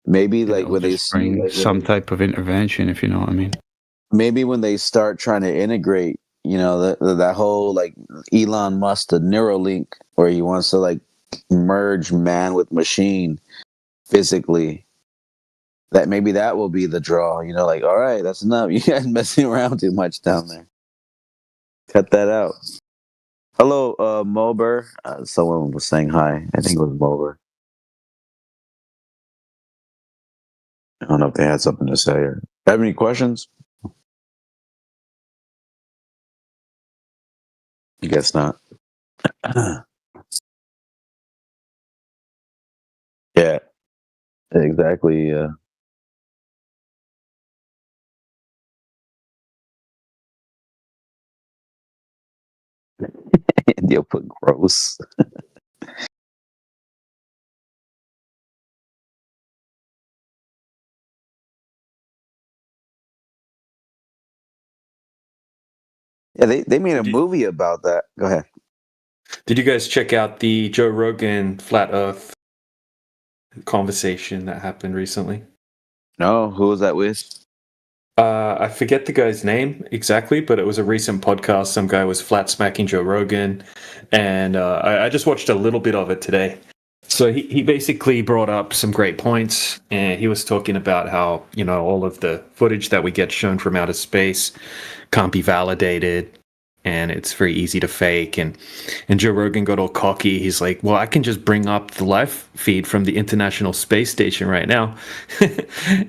like when they bring some type of intervention, if you know what I mean. Maybe when they start trying to integrate, that whole like Elon Musk, the Neuralink, where he wants to like merge man with machine physically. That maybe that will be the draw. Like, all right, that's enough. You guys messing around too much down there. Cut that out. Hello, Mober. Someone was saying hi. I think it was Mober. I don't know if they had something to say or have any questions. I guess not. Yeah, exactly. India put gross. Yeah, they made a movie about that. Go ahead. Did you guys check out the Joe Rogan Flat Earth conversation that happened recently? No, who was that with? I forget the guy's name exactly, but it was a recent podcast. Some guy was flat smacking Joe Rogan, and I just watched a little bit of it today. So he basically brought up some great points, and he was talking about how, all of the footage that we get shown from outer space can't be validated, and it's very easy to fake. And Joe Rogan got all cocky. He's like, well, I can just bring up the live feed from the International Space Station right now.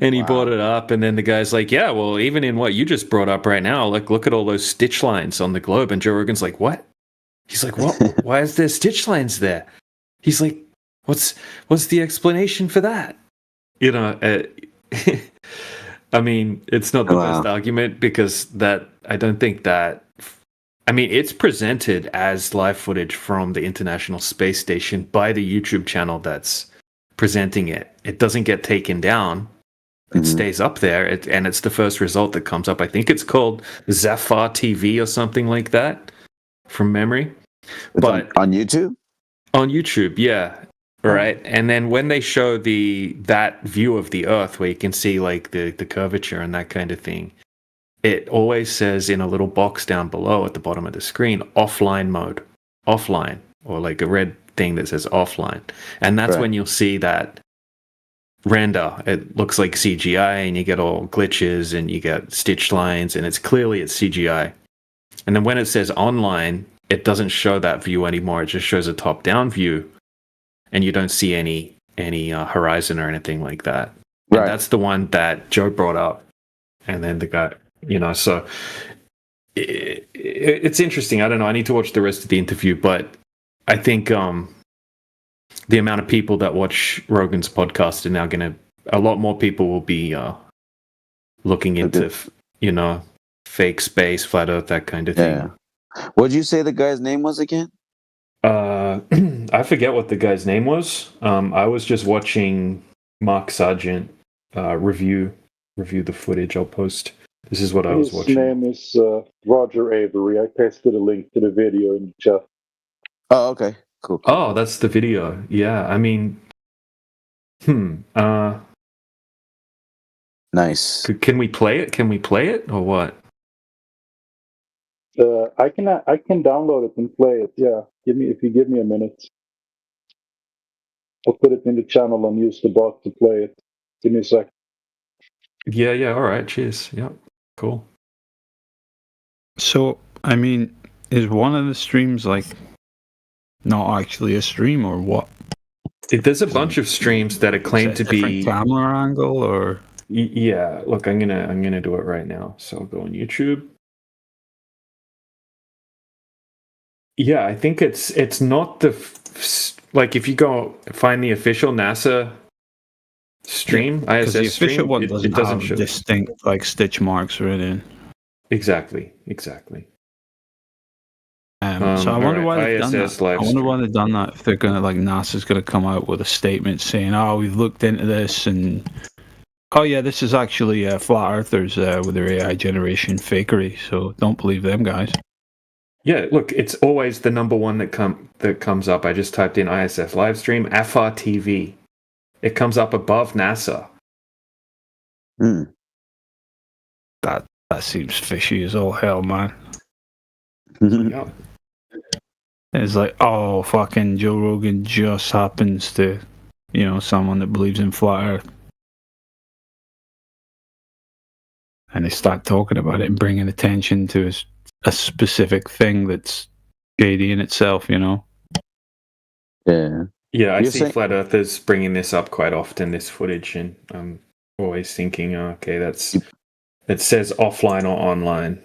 And he brought it up, and then the guy's like, yeah, well, even in what you just brought up right now, like, look at all those stitch lines on the globe. And Joe Rogan's like, what? He's like, what? Why is there stitch lines there? He's like, what's the explanation for that? I mean, it's not the best argument because I don't think that. I mean, it's presented as live footage from the International Space Station by the YouTube channel that's presenting it. It doesn't get taken down. It stays up there, and it's the first result that comes up. I think it's called Zephyr TV or something like that, from memory. But on YouTube? On YouTube, yeah. Right. And then when they show that view of the Earth where you can see like the curvature and that kind of thing, it always says in a little box down below at the bottom of the screen, offline mode, offline, or like a red thing that says offline. And that's when you'll see that render. It looks like CGI and you get all glitches and you get stitched lines and it's CGI. And then when it says online, it doesn't show that view anymore. It just shows a top-down view. And you don't see any horizon or anything like that. Right. And that's the one that Joe brought up. And then the guy, so it's interesting. I don't know. I need to watch the rest of the interview, but I think the amount of people that watch Rogan's podcast are now a lot more people will be looking into, fake space, flat earth, that kind of thing. Yeah. What'd you say the guy's name was again? I forget what the guy's name was. I was just watching Mark Sargent review the footage. I'll post. This is what I was watching. His name is Roger Avery. I pasted a link to the video in the chat. Oh, okay. Cool. Oh, that's the video. Yeah, I mean, nice. Can we play it? Can we play it or what? I can download it and play it. Yeah, if you give me a minute, I'll put it in the channel and use the bot to play it. Give me a sec. Yeah. All right. Cheers. Yeah. Cool. So, I mean, is one of the streams like not actually a stream or what? There's a bunch of streams that are claimed to be camera angle or Yeah, look, I'm gonna do it right now. So I'll go on YouTube. Yeah, I think it's not like if you go find the official NASA stream, Because the ISS official stream, one it doesn't doesn't have show distinct like stitch marks written. exactly. So I wonder why they've done ISS that. I live wonder why stream. they've done that. If they're gonna like NASA's gonna come out with a statement saying, "Oh, we've looked into this and oh yeah, this is actually flat earthers with their AI generation fakery." So don't believe them guys. Yeah, look, it's always the number one that comes up. I just typed in ISS live stream, AFAR TV. It comes up above NASA. That seems fishy as all hell, man. Yeah. It's like, oh, fucking Joe Rogan just happens to, someone that believes in flat Earth. And they start talking about it and bringing attention to a specific thing that's shady in itself, Yeah. Yeah, I You're see saying- flat earthers bringing this up quite often, this footage, and I'm always thinking, okay, it says offline or online.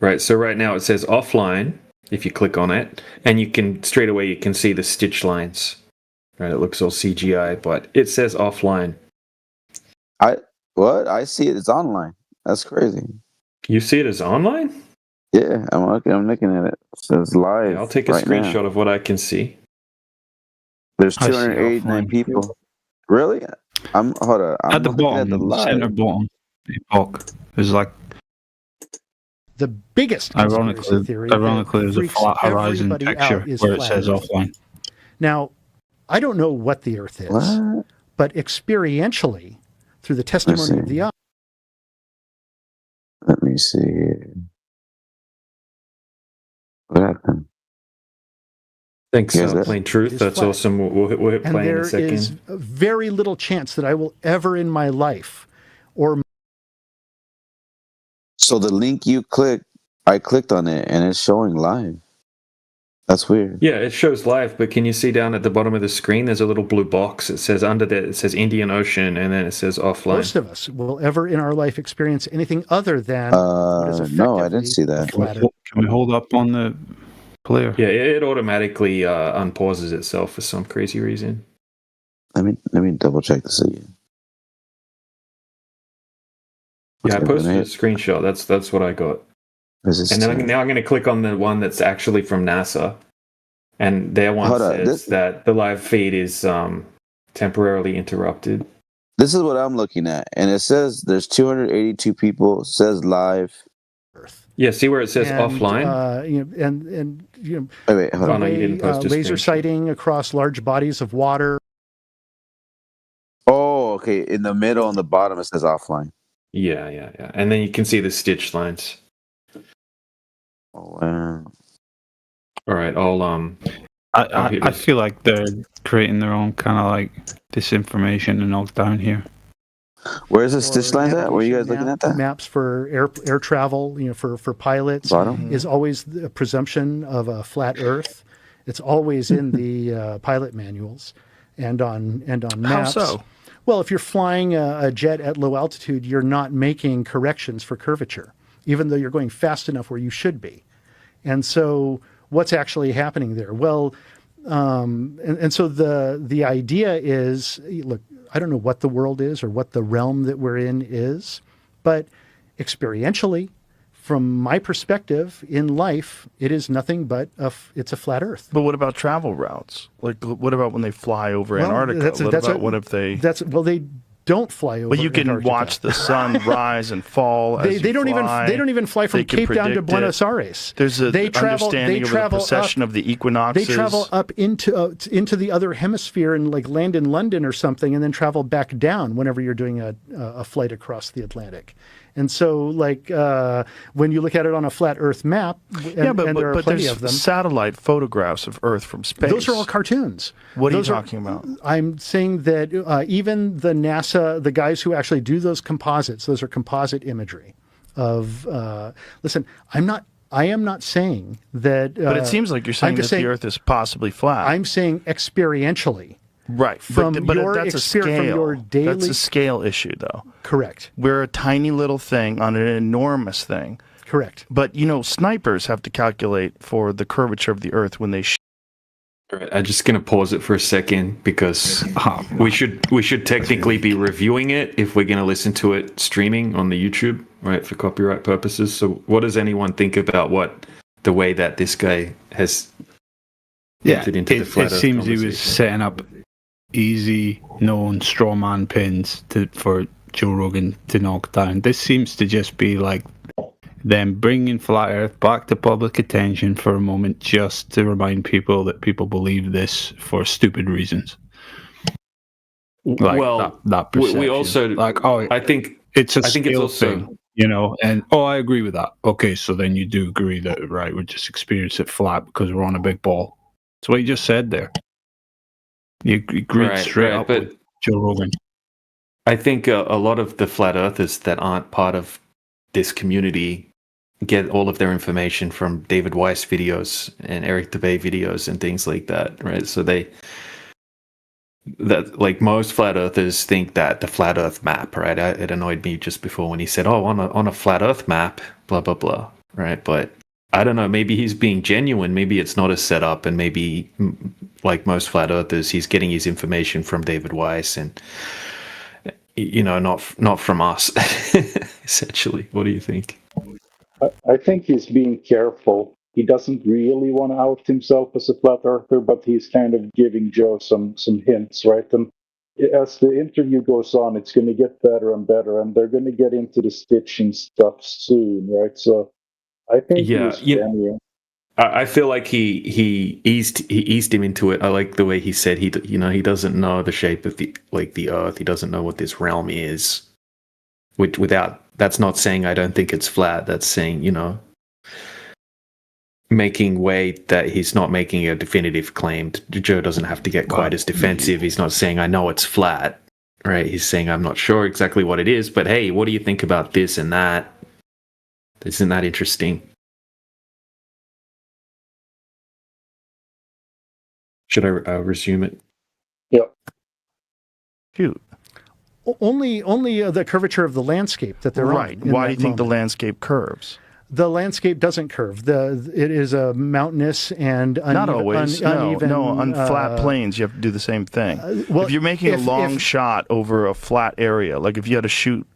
Right, so right now it says offline, if you click on it, and you can see the stitch lines. Right, it looks all CGI, but it says offline. What? I see it. It's online. That's crazy. You see it as online? Yeah, I'm looking at it. It says live. Yeah, I'll take a right screenshot now. of what I can see. There's I see 289 offline. people. Really? Hold on. I'm at the looking bottom, at the live. center bottom, epoch, there's like, The biggest conspiracy theory ironically, that there's a freaks flat horizon everybody picture out is where it flat says Earth. offline. Now, I don't know what the Earth is, What? but experientially, through the testimony of see. the eye, Let me see here. What happened? Thanks, Here's that. Plain Truth. It's That's flat. awesome. We'll hit and play in there a second. is very little chance that I will ever in my life or So the link you clicked, I clicked on it and it's showing live. That's weird. Yeah, it shows live, but can you see down at the bottom of the screen? There's a little blue box. It says under there, it says Indian Ocean, and then it says offline. most of us will ever in our life experience anything other than what is No, I effectively didn't see a that. flat Earth. Can we hold up on the player? Yeah, it automatically unpauses itself for some crazy reason. Let me double check this again. Yeah, I Okay, posted when a screenshot. That's what I got. Is this And then thing? now I'm going to click on the one that's actually from NASA, and their one Hold on, says that the live feed is temporarily interrupted. This is what I'm looking at, and it says there's 282 people. It says live. Yeah, see where it says And, offline? Wait, hold Oh, on. no, you didn't post a laser screenshot. sighting across large bodies of water. Oh, okay. In the middle, on the bottom, it says offline. Yeah. And then you can see the stitch lines. Oh, wow. All right, I'll I feel like they're creating their own kind of like disinformation and knockdown here. Where's the stitch lines at? Where are you guys looking at that? Maps for air travel, for pilots, Bottom? is always the presumption of a flat Earth. It's always in the pilot manuals and on maps. How so? Well, if you're flying a jet at low altitude, you're not making corrections for curvature, even though you're going fast enough where you should be. And so, what's actually happening there? Well, and so the idea is, look, I don't know what the world is or what the realm that we're in is, but experientially, from my perspective in life, it is nothing but it's a flat Earth. But what about travel routes? Like, what about when they fly over Antarctica? What if they? They don't fly over. But you can Antarctica. watch the sun rise and fall. They don't even fly from They can Cape down to predict Buenos it. Aires. There's a understanding of the travel precession up- of the equinoxes. They travel up into the other hemisphere and like land in London or something, and then travel back down whenever you're doing a flight across the Atlantic. And so, when you look at it on a flat Earth map, and there are plenty there's of them. satellite photographs of Earth from space. Those are all cartoons. What are you Those talking about? I'm saying that even the NASA, the guys who actually do those composites, those are composite imagery of. Listen, I am not saying that. But it seems like you're saying I'm that just saying, the Earth is possibly flat. I'm saying experientially Right. From but your that's a experience, from scale. your daily. That's a scale issue, though. Correct. We're a tiny little thing on an enormous thing. Correct. But, you know, snipers have to calculate for the curvature of the Earth when they shoot. All right, I'm just gonna pause it for a second because we should technically be reviewing it if we're gonna listen to it streaming on the YouTube, right, for copyright purposes. So, what does anyone think about the way that this guy has entered into the flat It Earth seems he was conversation? setting up easy, known straw man pins for Joe Rogan to knock down. This seems to just be like them bringing flat Earth back to public attention for a moment, just to remind people that people believe this for stupid reasons. Like well, that we perception. also like, oh, I think it's a I think it's skill also thing, you know. And I agree with that. Okay, so then you do agree that right, we just experience it flat because we're on a big ball. That's what you just said there. You agreed straight up but with Joe Rogan. I think a lot of the flat earthers that aren't part of this community get all of their information from David Weiss videos and Eric DeBay videos and things like that, right? So like most flat earthers think that the flat earth map, right? It annoyed me just before when he said, oh, on a flat earth map, blah, blah, blah, right? But I don't know, maybe he's being genuine. Maybe it's not a setup, and maybe like most flat earthers, he's getting his information from David Weiss and, you know, not from us, essentially. What do you think? I think he's being careful. He doesn't really want to out himself as a flat earther, but he's kind of giving Joe some hints, right? And as the interview goes on, it's going to get better and better, and they're going to get into the stitching stuff soon, right? So I think he's genuine. I feel like he eased him into it. I like the way he said he doesn't know the shape of the Earth. He doesn't know what this realm is. Without, that's not saying I don't think it's flat. That's saying, you know, making way that he's not making a definitive claim. Joe doesn't have to get quite as defensive. He's not saying I know it's flat, right? He's saying I'm not sure exactly what it is, but hey, what do you think about this and that? Isn't that interesting? Should I resume it? Yep. Shoot. Only the curvature of the landscape that they're right. on. Why do you think the landscape curves? The landscape doesn't curve. It is a mountainous and uneven. Not always. Uneven, no, on flat plains, you have to do the same thing. Well, if you're making a long shot over a flat area, like if you had to shoot.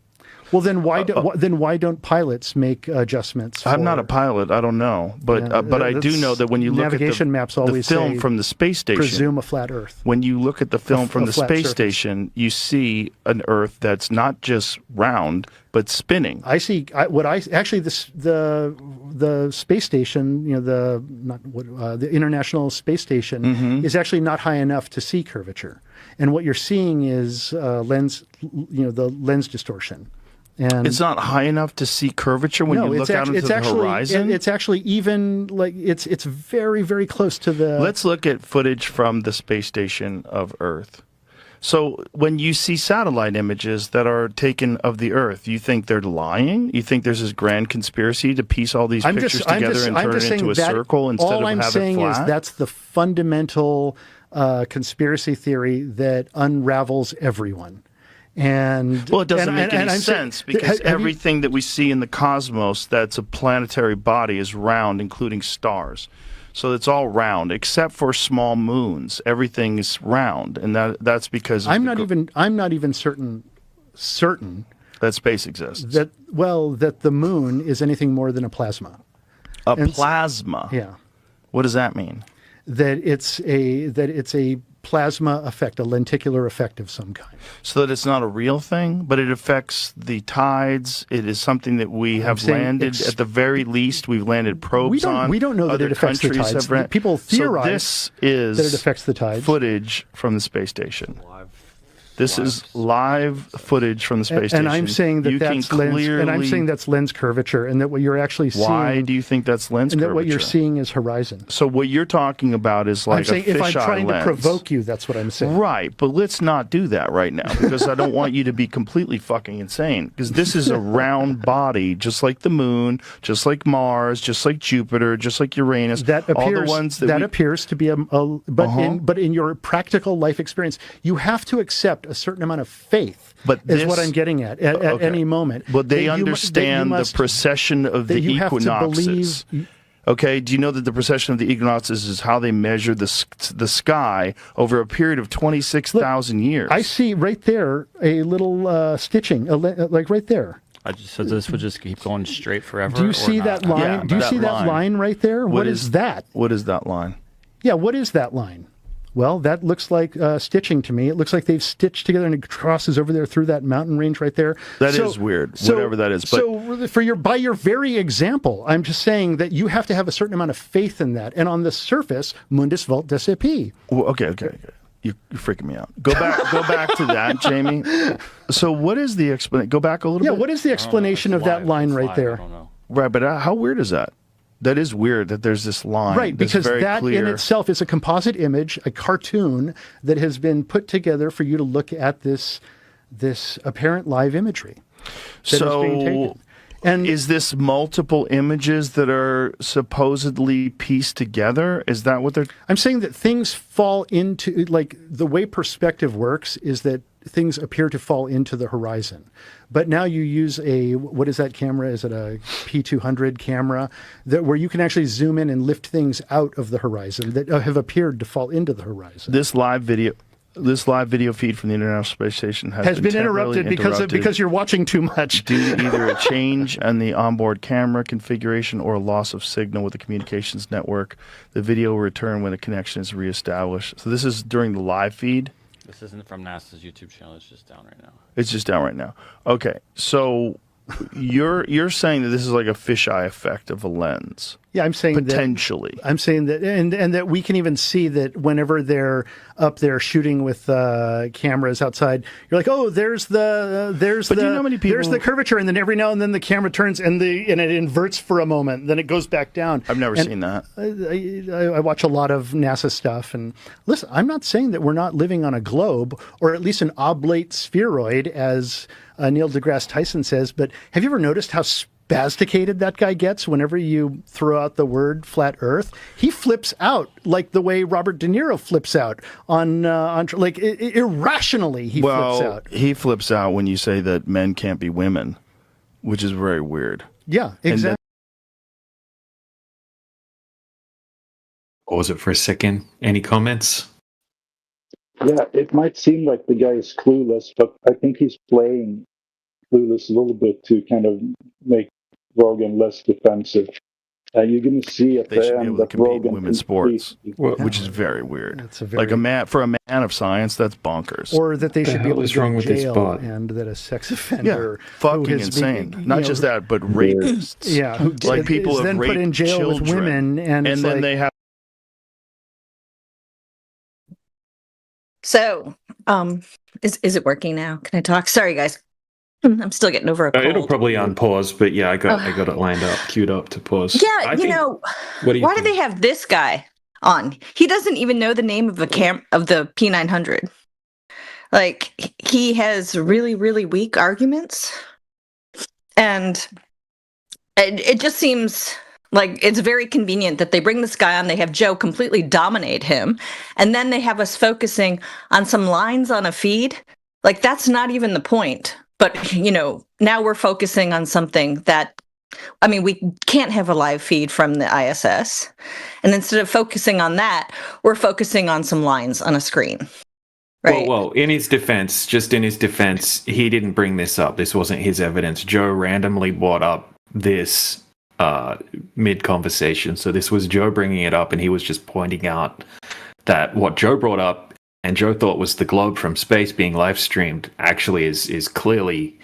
Well, then why don't pilots make adjustments? I'm not a pilot. I don't know, but I do know that when you look at navigation maps, always the film say, from the space station, presume a flat Earth. When you look at the film from the space surface. station, you see an Earth that's not just round but spinning. I see. The space station, you know, the International Space Station is actually not high enough to see curvature, and what you're seeing is the lens distortion. And it's not high enough to see curvature when you look out into the horizon? It's actually even, like, it's very, very close to the... Let's look at footage from the space station of Earth. So when you see satellite images that are taken of the Earth, you think they're lying? You think there's this grand conspiracy to piece all these pictures together and turn it into a circle instead of have it flat? All I'm saying is that's the fundamental conspiracy theory that unravels everyone. Well, it doesn't make any sense because everything that we see in the cosmos that's a planetary body is round, including stars. So it's all round, except for small moons. Everything is round, and that's because I'm not even certain that space exists. That the moon is anything more than a plasma. Plasma. Yeah. What does that mean? That it's a plasma effect, a lenticular effect of some kind. So that it's not a real thing, but it affects the tides. It is something that we have landed, at the very least, we've landed probes on. We don't know that it affects the tides. People theorize so this is that it affects the tides. Footage from the space station This is live footage from the space And station. I'm saying that that's lens, and I'm saying that's lens curvature, and that what you're actually seeing. Why do you think that's lens and curvature? that what you're seeing is horizon. So what you're talking about is like I'm saying a if I'm fisheye trying lens. to provoke you, that's what I'm saying. Right, but let's not do that right now because I don't want you to be completely fucking insane. Because this is a round body, just like the moon, just like Mars, just like Jupiter, just like Uranus. That appears, all the ones that appears to be but in your practical life experience, you have to accept a certain amount of faith. But is what I'm getting at okay. any moment. But they understand the precession of the equinoxes. Okay, do you know that the precession of the equinoxes is how they measure the sky over a period of 26,000 years? I see right there a little stitching, like right there. So this would just keep going straight forever? Do you see that line? Yeah, do you see that line right there? What is that? What is that line? Yeah, what is that line? Well, that looks like stitching to me. It looks like they've stitched together and it crosses over there through that mountain range right there. That is weird, whatever that is. But so by your very example, I'm just saying that you have to have a certain amount of faith in that. And on the surface, mundus vult decepi. Well, okay. You're freaking me out. Go back to that, Jamie. So what is the explanation? Go back a little bit. Yeah, what is the explanation of that line right there? I don't know. Right, but how weird is that? That is weird that there's this line. Right, because that in itself is a composite image, a cartoon that has been put together for you to look at this apparent live imagery that is being taken. And is this multiple images that are supposedly pieced together? Is that what they're... I'm saying that things fall into, like, the way perspective works is that things appear to fall into the horizon. But now you use what is that camera? Is it a P200 camera where you can actually zoom in and lift things out of the horizon that have appeared to fall into the horizon? This live video feed from the International Space Station has been interrupted because you're watching too much. Due to either a change in the onboard camera configuration or a loss of signal with the communications network. The video will return when the connection is reestablished. So this is during the live feed? This isn't from NASA's YouTube channel. It's just down right now. It's just down right now. Okay, so you're saying that this is like a fisheye effect of a lens. Yeah, I'm saying potentially. I'm saying that, and that we can even see that whenever they're up there shooting with cameras outside, you're like, oh, there's the curvature, and then every now and then the camera turns and it inverts for a moment, then it goes back down. I've never seen that. I watch a lot of NASA stuff, and listen, I'm not saying that we're not living on a globe or at least an oblate spheroid, as Neil deGrasse Tyson says. But have you ever noticed how spasticated that guy gets whenever you throw out the word flat Earth? He flips out like the way Robert De Niro flips out on like irrationally. He flips out. He flips out when you say that men can't be women, which is very weird. Yeah, exactly. Pause it for a second. Any comments? Yeah, it might seem like the guy is clueless, but I think he's playing clueless a little bit to kind of make Rogan less defensive. You're going to see at They should the be end able to that compete in Rogan women's sports, which is very weird. It's a very, like for a man of science, that's bonkers. Or that they should be able to go wrong to with this jail, bot? and that a sex offender, fucking who has insane. been, Not just that, but rapists. Yeah, who like people is have then raped put in jail children, with women, and then like, they have. So, is it working now? Can I talk? Sorry, guys. I'm still getting over a cold. It'll probably unpause, but yeah, I got it lined up, queued up to pause. Yeah, What do you why think? do they have this guy on? He doesn't even know the name of the P900. Like, he has really, really weak arguments, and it just seems like it's very convenient that they bring this guy on. They have Joe completely dominate him, and then they have us focusing on some lines on a feed. Like, that's not even the point. But, now we're focusing on something that, we can't have a live feed from the ISS. And instead of focusing on that, we're focusing on some lines on a screen. Right. Well, in his defense, he didn't bring this up. This wasn't his evidence. Joe randomly brought up this mid-conversation. So this was Joe bringing it up, and he was just pointing out that what Joe brought up and Joe thought was the globe from space being live streamed actually is clearly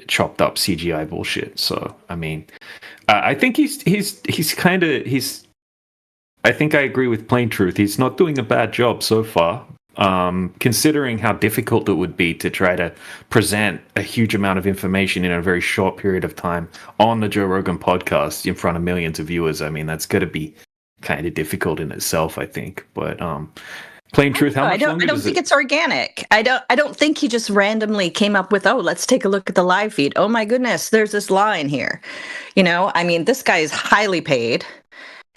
chopped up CGI bullshit. So I think I think I agree with Plain Truth. He's not doing a bad job so far. considering how difficult it would be to try to present a huge amount of information in a very short period of time on the Joe Rogan podcast in front of millions of viewers. I mean, that's got to be kind of difficult in itself, I think. But plain truth, how much longer I don't does think it? it's organic. I don't think he just randomly came up with, oh, let's take a look at the live feed. Oh my goodness, there's this line here. I mean, this guy is highly paid.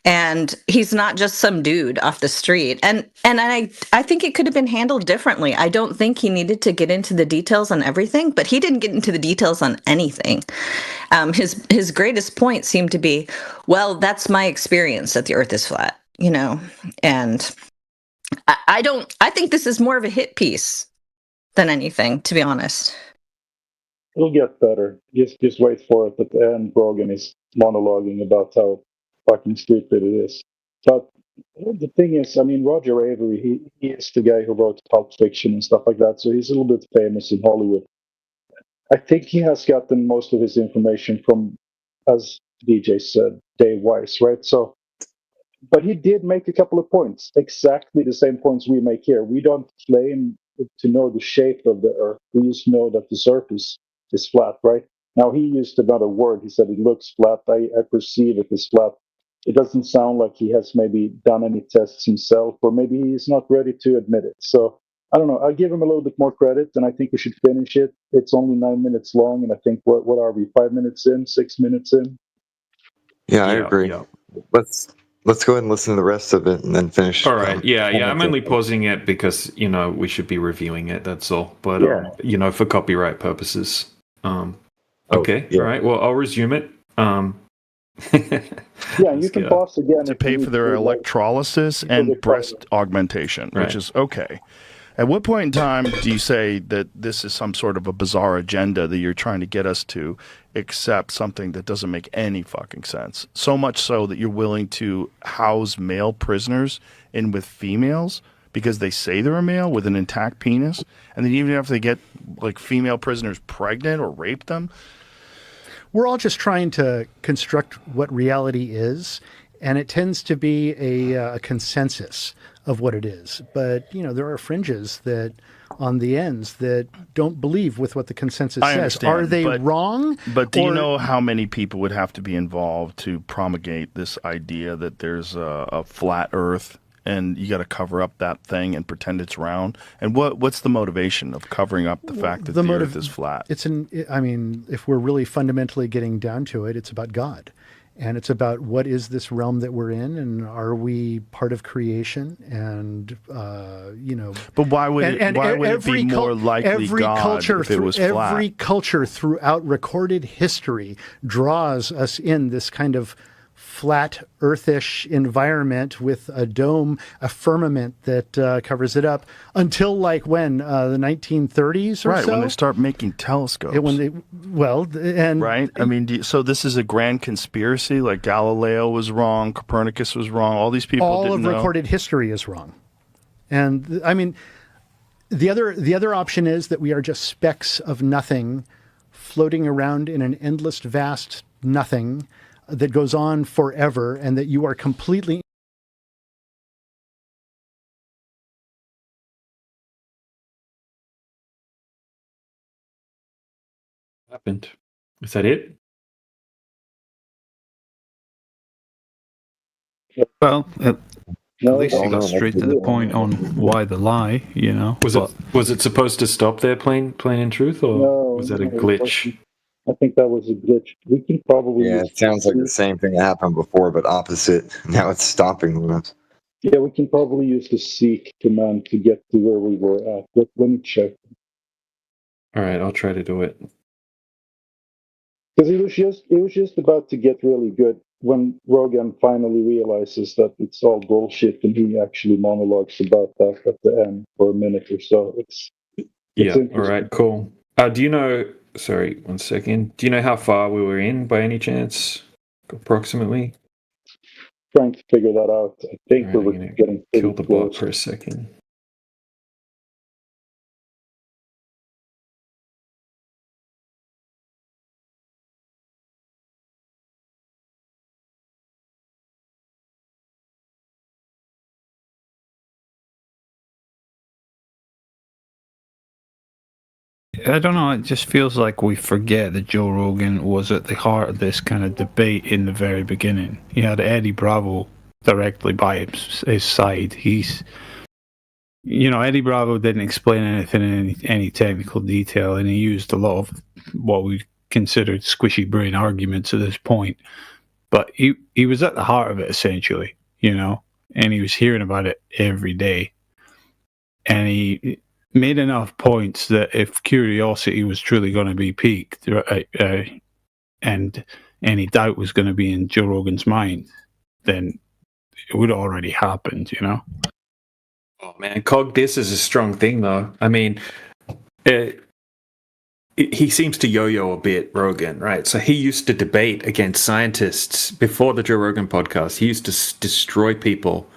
And he's not just some dude off the street. And I think it could have been handled differently. I don't think he needed to get into the details on everything, but he didn't get into the details on anything. His greatest point seemed to be, well, that's my experience that the earth is flat, and I think this is more of a hit piece than anything, to be honest. It'll get better. Just wait for it. At the end, Rogan is monologuing about how fucking stupid it is. But the thing is, I mean, Roger Avery, he is the guy who wrote Pulp Fiction and stuff like that, so he's a little bit famous in Hollywood. I think he has gotten most of his information from, as DJ said, Dave Weiss, right? So, but he did make a couple of points, exactly the same points we make here. We don't claim to know the shape of the Earth. We just know that the surface is flat, right? Now, he used another word. He said it looks flat. I perceive it as flat. It doesn't sound like he has maybe done any tests himself, or maybe he's not ready to admit it. So I don't know. I'll give him a little bit more credit, and I think we should finish it. It's only 9 minutes long, and I think what are we? 5 minutes in, 6 minutes in. Yeah, I agree. Let's go ahead and listen to the rest of it and then finish. All right. Yeah. I'm only pausing it because we should be reviewing it. That's all. But for copyright purposes. Okay. yeah. All right. Well, I'll resume it. Yeah, you can pause again to pay for their electrolysis and breast augmentation, which is okay. At what point in time do you say that this is some sort of a bizarre agenda that you're trying to get us to accept something that doesn't make any fucking sense? So much so that you're willing to house male prisoners in with females because they say they're a male with an intact penis, and then even if they get like female prisoners pregnant or rape them. We're all just trying to construct what reality is, and it tends to be a consensus of what it is. But, there are fringes that on the ends that don't believe with what the consensus I says. understand, Are they wrong? But do you know how many people would have to be involved to promulgate this idea that there's a flat Earth and you got to cover up that thing and pretend it's round? And what's the motivation of covering up the fact that the Earth is flat? If we're really fundamentally getting down to it, it's about God. And it's about what is this realm that we're in, and are we part of creation? And But why would it be more likely God if it was flat? Every culture throughout recorded history draws us in this kind of flat earthish environment with a dome, a firmament that covers it up until like when the 1930s or right, so. When they start making telescopes. Right. I mean, so this is a grand conspiracy. Like Galileo was wrong, Copernicus was wrong. All these people all didn't of know. recorded history is wrong. And I mean, the other option is that we are just specks of nothing floating around in an endless, vast nothing that goes on forever, and that you are completely happened. Is that it? Well, at least you got straight to the point on why the lie, Was it supposed to stop there, plain in truth, or was that a glitch? I think that was a glitch. We can probably. Yeah, it sounds like the same thing that happened before, but opposite. Now it's stopping us. Yeah, we can probably use the seek command to get to where we were at. Let me check. All right, I'll try to do it. Because it was just about to get really good when Rogan finally realizes that it's all bullshit, and he actually monologues about that at the end for a minute or so. It's all right, cool. Do you know? Sorry, 1 second. Do you know how far we were in by any chance? Approximately? Trying to figure that out. I think we were getting kill the bot for a second. I don't know. It just feels like we forget that Joe Rogan was at the heart of this kind of debate in the very beginning. He had Eddie Bravo directly by his side. Eddie Bravo didn't explain anything in any technical detail, and he used a lot of what we considered squishy brain arguments at this point. But he was at the heart of it, essentially, and he was hearing about it every day. And he made enough points that if curiosity was truly going to be piqued, and any doubt was going to be in Joe Rogan's mind, then it would have already happened, Oh man, cog this is a strong thing though. I mean, he seems to yo-yo a bit, Rogan, right? So he used to debate against scientists before the Joe Rogan podcast. He used to destroy people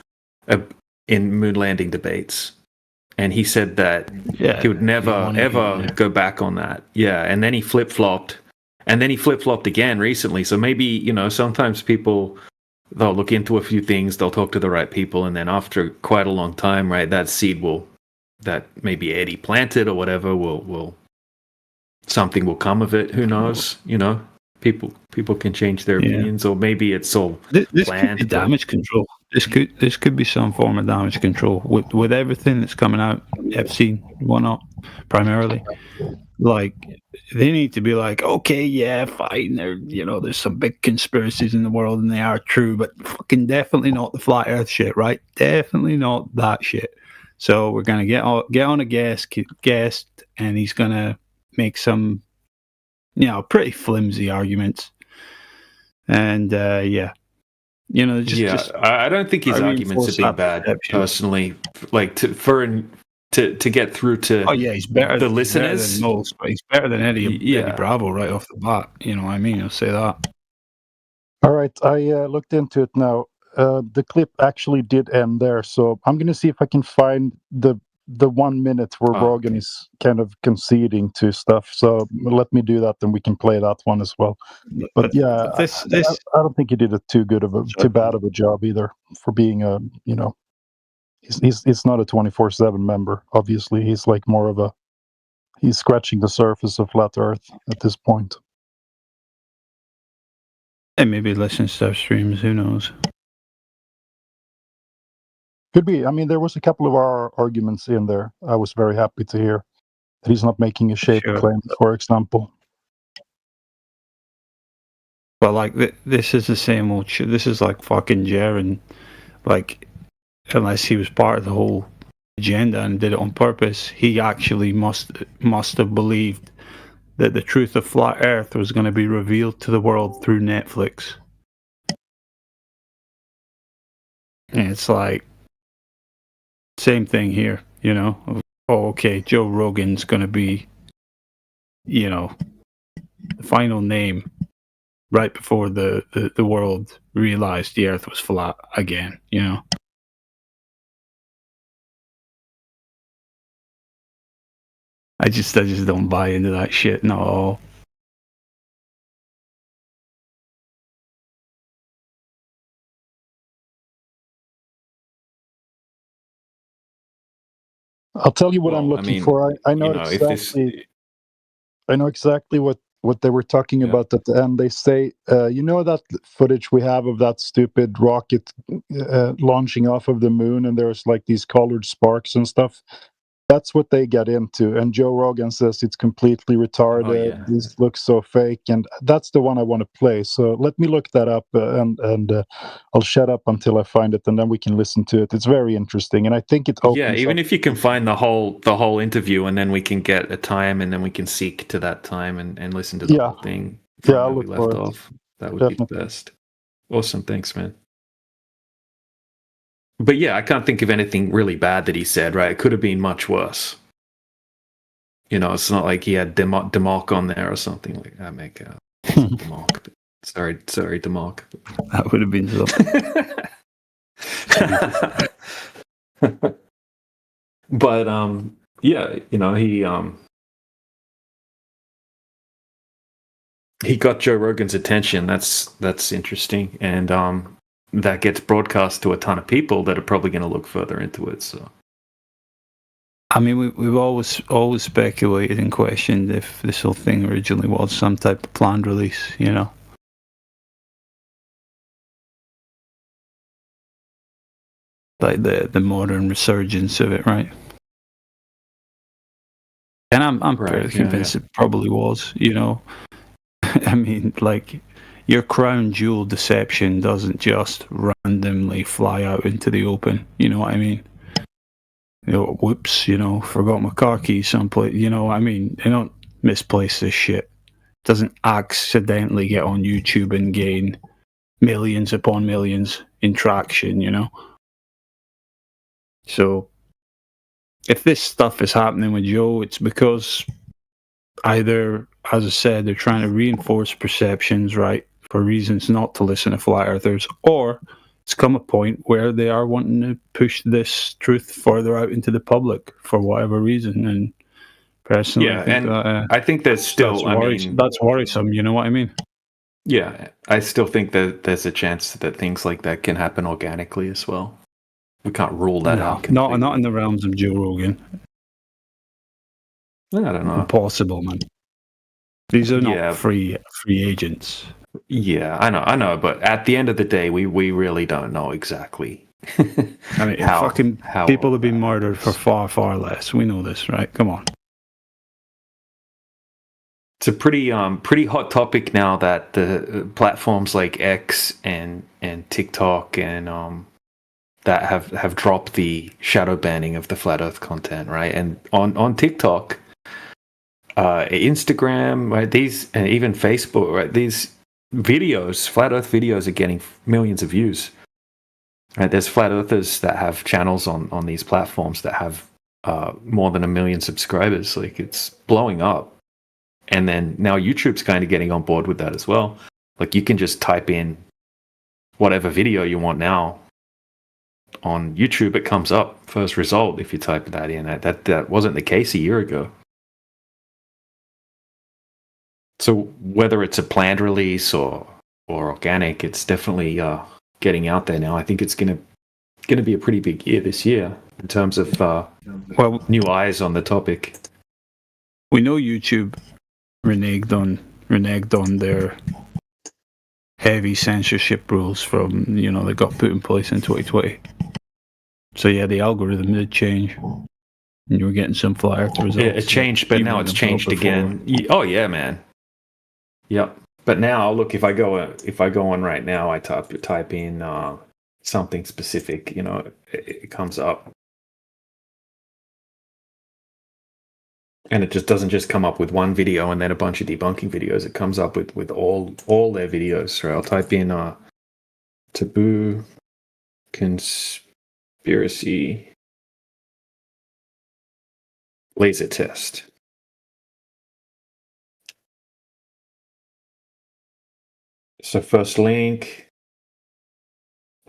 in moon landing debates. And he said that he would never, ever go back on that. Yeah, and then he flip-flopped. And then he flip-flopped again recently. So maybe, sometimes people, they'll look into a few things, they'll talk to the right people, and then after quite a long time, right, that seed that maybe Eddie planted or whatever will something will come of it. Who knows? People can change their opinions, or maybe it's all this planned. Could be damage control. This could be some form of damage control with everything that's coming out, Epstein, whatnot, primarily. Like, they need to be like, okay, yeah, fine. There's some big conspiracies in the world, and they are true, but fucking definitely not the flat Earth shit, right? Definitely not that shit. So we're gonna get on a guest, and he's gonna make some, pretty flimsy arguments, and I don't think his arguments have been bad, personally. Like to get through to he's better the than listeners. most, but he's better than Eddie Bravo right off the bat. You know what I mean? I'll say that. All right, I looked into it now. The clip actually did end there, so I'm going to see if I can find the 1 minute where Rogan is kind of conceding to stuff. So let me do that, then we can play that one as well. But yeah, I don't think he did too bad of a job either for being a he's not a 24/7 member. Obviously, he's like more of he's scratching the surface of flat Earth at this point. And maybe listens to our streams. Who knows? Could be. I mean, there was a couple of our arguments in there. I was very happy to hear that he's not making a shape claim, for example. But like, this is the same old shit. This is like fucking Jaren. Like, unless he was part of the whole agenda and did it on purpose, he actually must have believed that the truth of flat Earth was going to be revealed to the world through Netflix. And it's like, same thing here, Oh, okay, Joe Rogan's going to be, the final name right before the world realized the Earth was flat again, I just don't buy into that shit, no. I'll tell you what I'm looking for. I know exactly. I know exactly what they were talking about at the end. They say, that footage we have of that stupid rocket launching off of the moon, and there's like these colored sparks and stuff. That's what they get into. And Joe Rogan says it's completely retarded. This looks so fake, and that's the one I want to play. So let me look that up, and I'll shut up until I find it, and then we can listen to it. It's very interesting, and I think it opens. Yeah, even if you can find the whole interview, and then we can get a time, and then we can seek to that time and listen to the whole thing. Yeah, I'll look for it. Off. That would be the best. Awesome, thanks, man. But yeah, I can't think of anything really bad that he said, right? It could have been much worse. It's not like he had Demark on there or something like that. Demark. Sorry, Demark. That would have been something. But he got Joe Rogan's attention. That's interesting, and that gets broadcast to a ton of people that are probably going to look further into it. So I mean, we've always speculated and questioned if this whole thing originally was some type of planned release, you know. Like the modern resurgence of it, right? And I'm fairly convinced it probably was, you know. I mean, like, your crown jewel deception doesn't just randomly fly out into the open, you know what I mean? You know, whoops, you know, forgot my car keys someplace, you know what I mean? They don't misplace this shit. It doesn't accidentally get on YouTube and gain millions upon millions in traction, you know? So, if this stuff is happening with Joe, it's because either, as I said, they're trying to reinforce perceptions, right, for reasons not to listen to flat earthers, or it's come a point where they are wanting to push this truth further out into the public for whatever reason. And personally, Yeah, I think and that, I think there's still, that's worrisome. You know what I mean? Yeah, I still think that there's a chance that things like that can happen organically as well. We can't rule that out. Not in the realms of Joe Rogan. I don't know. Impossible, man. These are not free agents. Yeah, I know, but at the end of the day, we really don't know exactly. I mean, how people have been murdered for far less. We know this, right? Come on. It's a pretty hot topic now that the platforms like X and TikTok and that have dropped the shadow banning of the flat Earth content, right? And on TikTok, Instagram, right? These and even Facebook, right? These videos, flat Earth videos, are getting millions of views. Right? There's flat Earthers that have channels on these platforms that have more than 1 million subscribers. Like, it's blowing up. And then now YouTube's kind of getting on board with that as well. Like, you can just type in whatever video you want now on YouTube, it comes up first result if you type that in. That wasn't the case a year ago. So whether it's a planned release or organic, it's definitely getting out there now. I think it's gonna be a pretty big year this year in terms of new eyes on the topic. We know YouTube reneged on their heavy censorship rules from, you know, that got put in place in 2020. So yeah, the algorithm did change. And you were getting some flat earth results. Yeah, it changed, but now it's changed again. Oh yeah, man. Yep. But now, look, if I go on right now, I type in something specific, you know, it comes up. And it just doesn't just come up with one video and then a bunch of debunking videos. It comes up with all their videos. So I'll type in taboo conspiracy laser test. So first link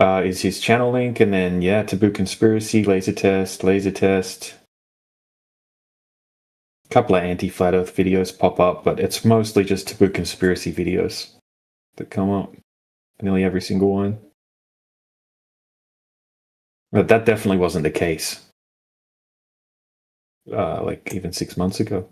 is his channel link, and then taboo conspiracy laser test. A couple of anti-flat Earth videos pop up, but it's mostly just taboo conspiracy videos that come up. Nearly every single one. But that definitely wasn't the case. Like even 6 months ago.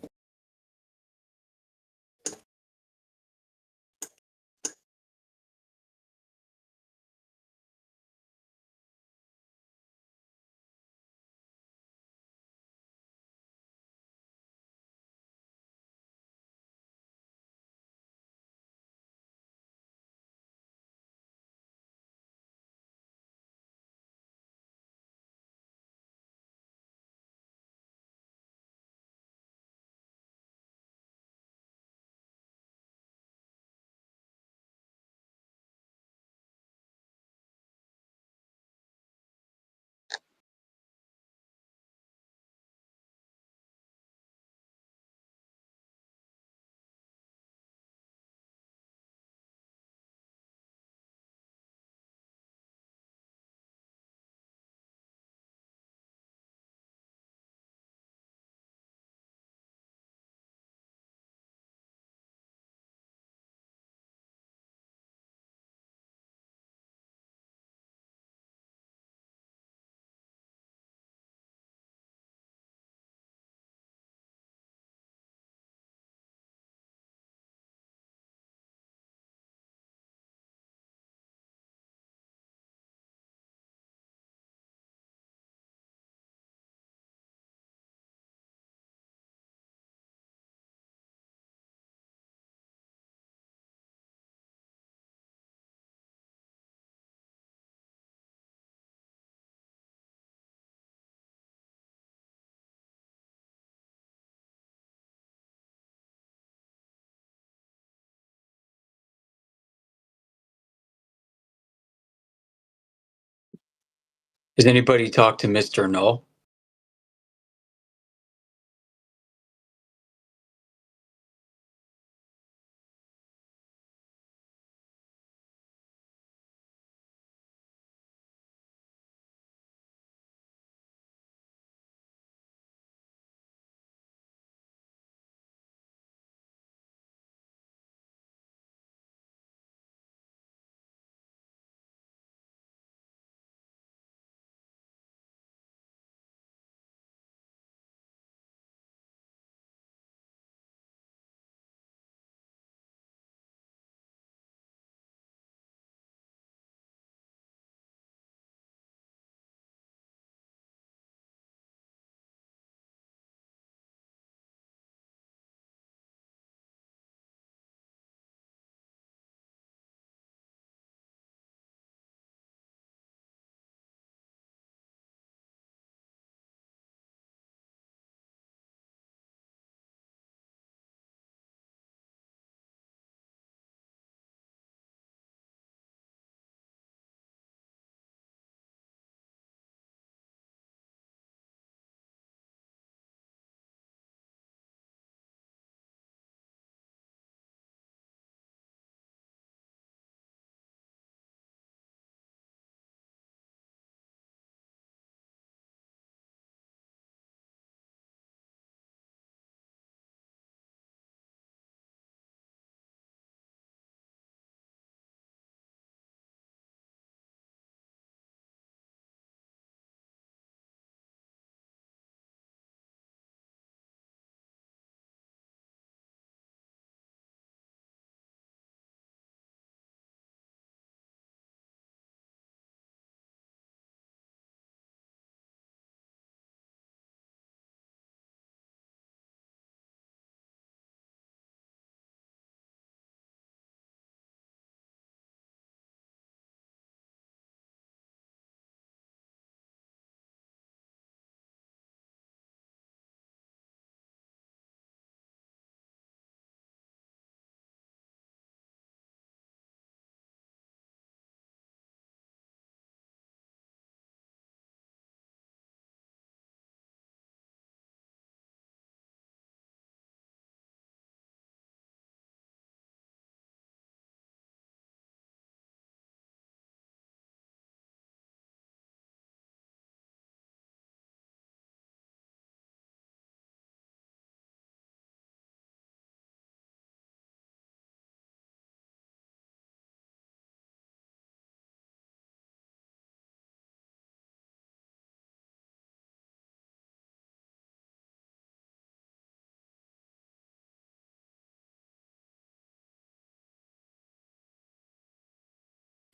Has anybody talked to Mr. Null?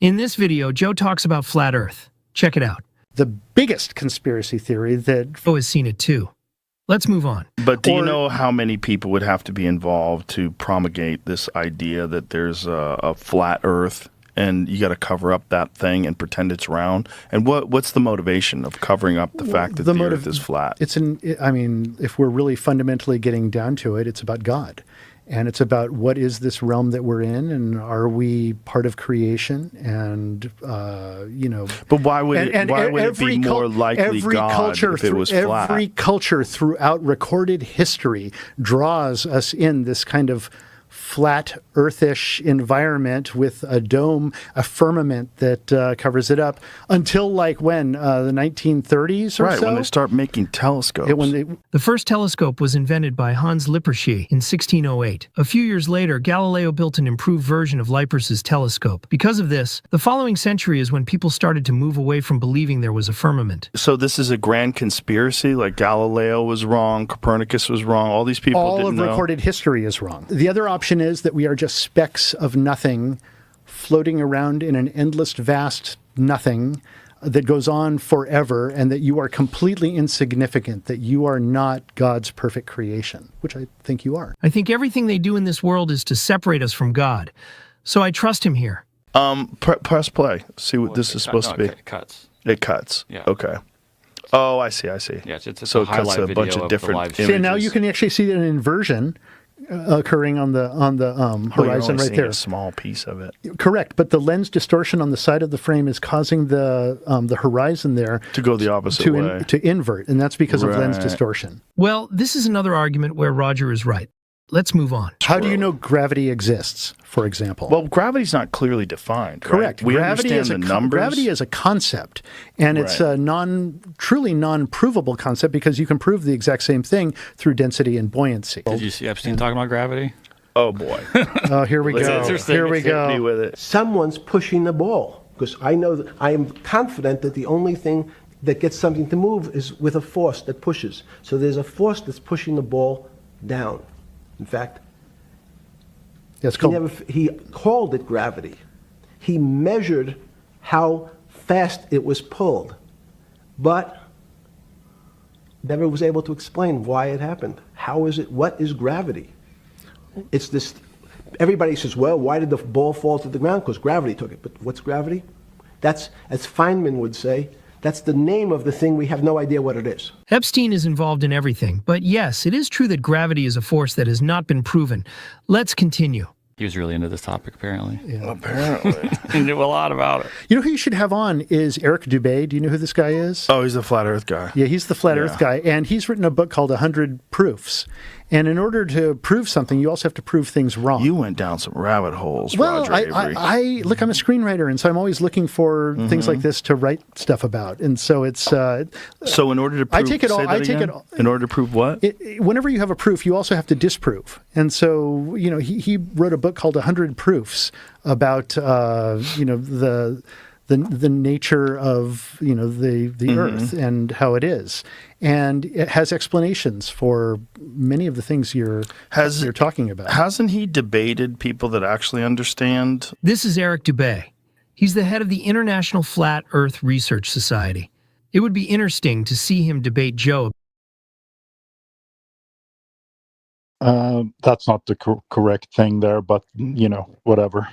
In this video, Joe talks about Flat Earth. Check it out. The biggest conspiracy theory that Joe has seen it too. Let's move on. But do you know how many people would have to be involved to promulgate this idea that there's a flat Earth and you got to cover up that thing and pretend it's round? And what's the motivation of covering up the fact that the Earth is flat? I mean, if we're really fundamentally getting down to it, it's about God. And it's about what is this realm that we're in, and are we part of creation? And But why would it be more likely God if it was flat? Every culture throughout recorded history draws us in this kind of flat earthish environment with a dome, a firmament that covers it up until like when, the 1930s or so? Right, when they start making telescopes. The first telescope was invented by Hans Lippershey in 1608. A few years later, Galileo built an improved version of Lippershey's telescope. Because of this, the following century is when people started to move away from believing there was a firmament. So this is a grand conspiracy, like Galileo was wrong, Copernicus was wrong, all these people didn't know? All of recorded history is wrong. The other option is that we are just specks of nothing floating around in an endless, vast nothing that goes on forever, and that you are completely insignificant, that you are not God's perfect creation, which I think you are. I think everything they do in this world is to separate us from God. So I trust him here. Press play. See what this is supposed to be. It cuts. It cuts. Yeah. Okay. Oh, I see. Yeah, it's so a it cuts highlight a bunch video of the different live images. See, now you can actually see an inversion. occurring on the horizon right there. A small piece of it. Correct, but the lens distortion on the side of the frame is causing the horizon there to go the opposite way, to invert, and that's because of lens distortion. Well, this is another argument where Roger is right. Let's move on. How do you know gravity exists, for example? Well, gravity's not clearly defined. Correct. Right? We Gravity understand the numbers. Gravity is a concept, and it's a truly non-provable concept because you can prove the exact same thing through density and buoyancy. Did you see Epstein talking about gravity? Oh boy. Oh, here we go. Here we go. With it. Someone's pushing the ball because I know that I am confident that the only thing that gets something to move is with a force that pushes. So there's a force that's pushing the ball down. In fact, he called it gravity. He measured how fast it was pulled, but never was able to explain why it happened. How is it? What is gravity? It's this. Everybody says, well, why did the ball fall to the ground? Because gravity took it. But what's gravity? That's, as Feynman would say, that's the name of the thing. We have no idea what it is. Epstein is involved in everything, but yes, it is true that gravity is a force that has not been proven. Let's continue. He was really into this topic, apparently. Yeah. Apparently. He knew a lot about it. You know who you should have on is Eric Dubay. Do you know who this guy is? Oh, he's the flat earth guy. Yeah, he's the flat earth guy, and he's written a book called 100 Proofs. And in order to prove something, you also have to prove things wrong. You went down some rabbit holes, well, Roger Avery. I look, I'm a screenwriter, and so I'm always looking for things like this to write stuff about. And so it's so in order to prove, in order to prove what? Whenever you have a proof, you also have to disprove. And so, you know, he wrote a book called 100 Proofs about you know, the nature of, you know, the Earth and how it is, and it has explanations for many of the things you're talking about. Hasn't he debated people that actually understand? This is Eric Dubay. He's the head of the International Flat Earth Research Society. It would be interesting to see him debate Joe. That's not the correct thing there, but, you know, whatever.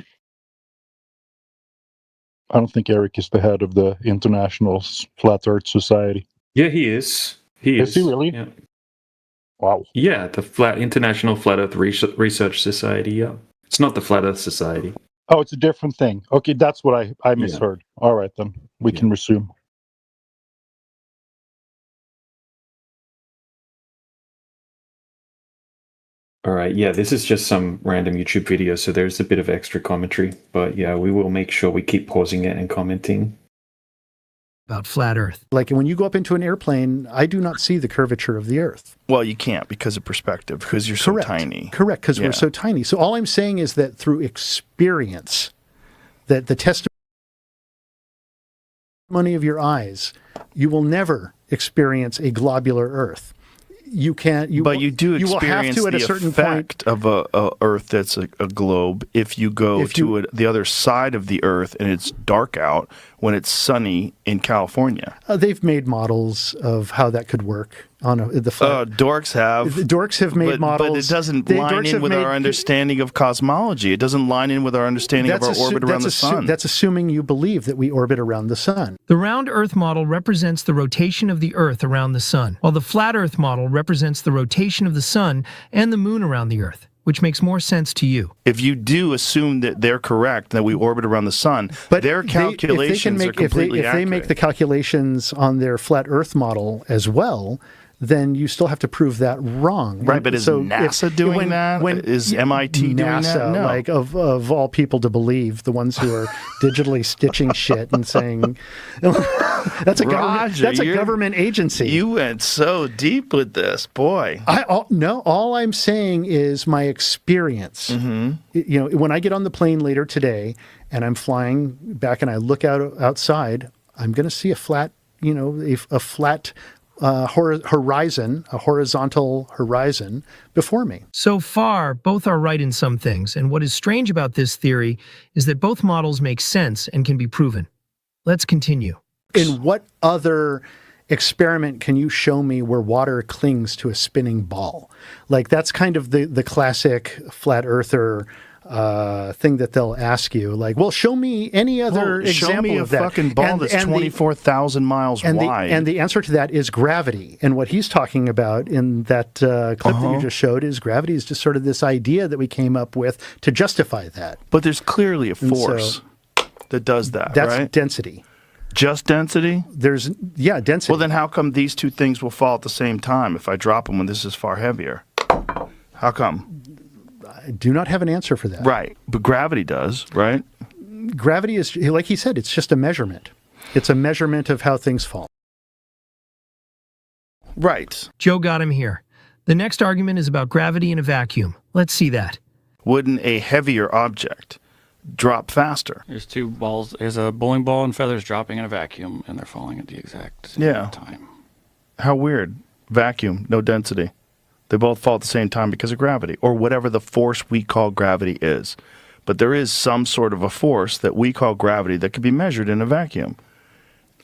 I don't think Eric is the head of the International Flat Earth Society. Yeah, he is. Is he really? Yeah. Wow. Yeah, the International Flat Earth Research Society. Yeah, it's not the Flat Earth Society. Oh, it's a different thing. Okay, that's what I misheard. All right, then we can resume. All right, yeah, this is just some random YouTube video, so there's a bit of extra commentary. But yeah, we will make sure we keep pausing it and commenting. About flat Earth. Like when you go up into an airplane, I do not see the curvature of the Earth. Well, you can't because of perspective, because you're so tiny. Correct, because we're so tiny. So all I'm saying is that through experience, that the testimony of your eyes, you will never experience a globular Earth. You can't. But you do experience you will have to at a certain effect point of a Earth that's a globe if you go the other side of the Earth and it's dark out when it's sunny in California. They've made models of how that could work on the flat. Dorks have. Dorks have made models. But it doesn't line in with our understanding of cosmology. It doesn't line in with our understanding of our orbit around the sun. That's assuming you believe that we orbit around the sun. The round Earth model represents the rotation of the Earth around the sun, while the flat Earth model represents the rotation of the sun and the moon around the Earth. Which makes more sense to you. If you do assume that they're correct, that we orbit around the sun, but their calculations are completely accurate. If they make the calculations on their flat Earth model as well, then you still have to prove that wrong. Right, but is NASA doing that? Is MIT doing that? No. Like of all people to believe, the ones who are digitally stitching shit and saying that's a government agency. You went so deep with this, boy. All I'm saying is my experience. Mm-hmm. You know, when I get on the plane later today and I'm flying back and I look outside, I'm going to see a flat, you know, a flat horizon, a horizontal horizon before me. So far, both are right in some things, and what is strange about this theory is that both models make sense and can be proven. Let's continue. In what other experiment can you show me where water clings to a spinning ball? Like that's kind of the classic flat earther thing that they'll ask you, like, well, show me any other example show me of a that. fucking ball that's 24,000 miles wide. And the answer to that is gravity. And what he's talking about in that clip that you just showed is gravity is just sort of this idea that we came up with to justify that. But there's clearly a force that does that, that's right? Density. Just density? There's density. Well, then how come these two things will fall at the same time if I drop them when this is far heavier? How come? I do not have an answer for that. Right, but gravity does, right? Gravity is, like he said, it's just a measurement. It's a measurement of how things fall. Right. Joe got him here. The next argument is about gravity in a vacuum. Let's see that. Wouldn't a heavier object drop faster? There's two balls. There's a bowling ball and feathers dropping in a vacuum, and they're falling at the exact same time. How weird. Vacuum, no density. They both fall at the same time because of gravity, or whatever the force we call gravity is. But there is some sort of a force that we call gravity that can be measured in a vacuum.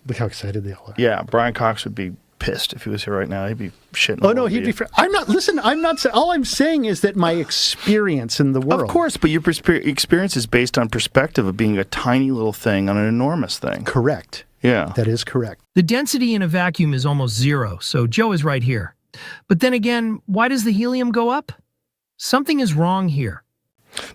Look how excited they all are. Yeah, Brian Cox would be pissed if he was here right now. He'd be shitting. Oh no, he'd be. I'm not. All I'm saying is that my experience in the world. Of course, but your experience is based on perspective of being a tiny little thing on an enormous thing. Correct. Yeah, that is correct. The density in a vacuum is almost zero, so Joe is right here. But then again, why does the helium go up? Something is wrong here.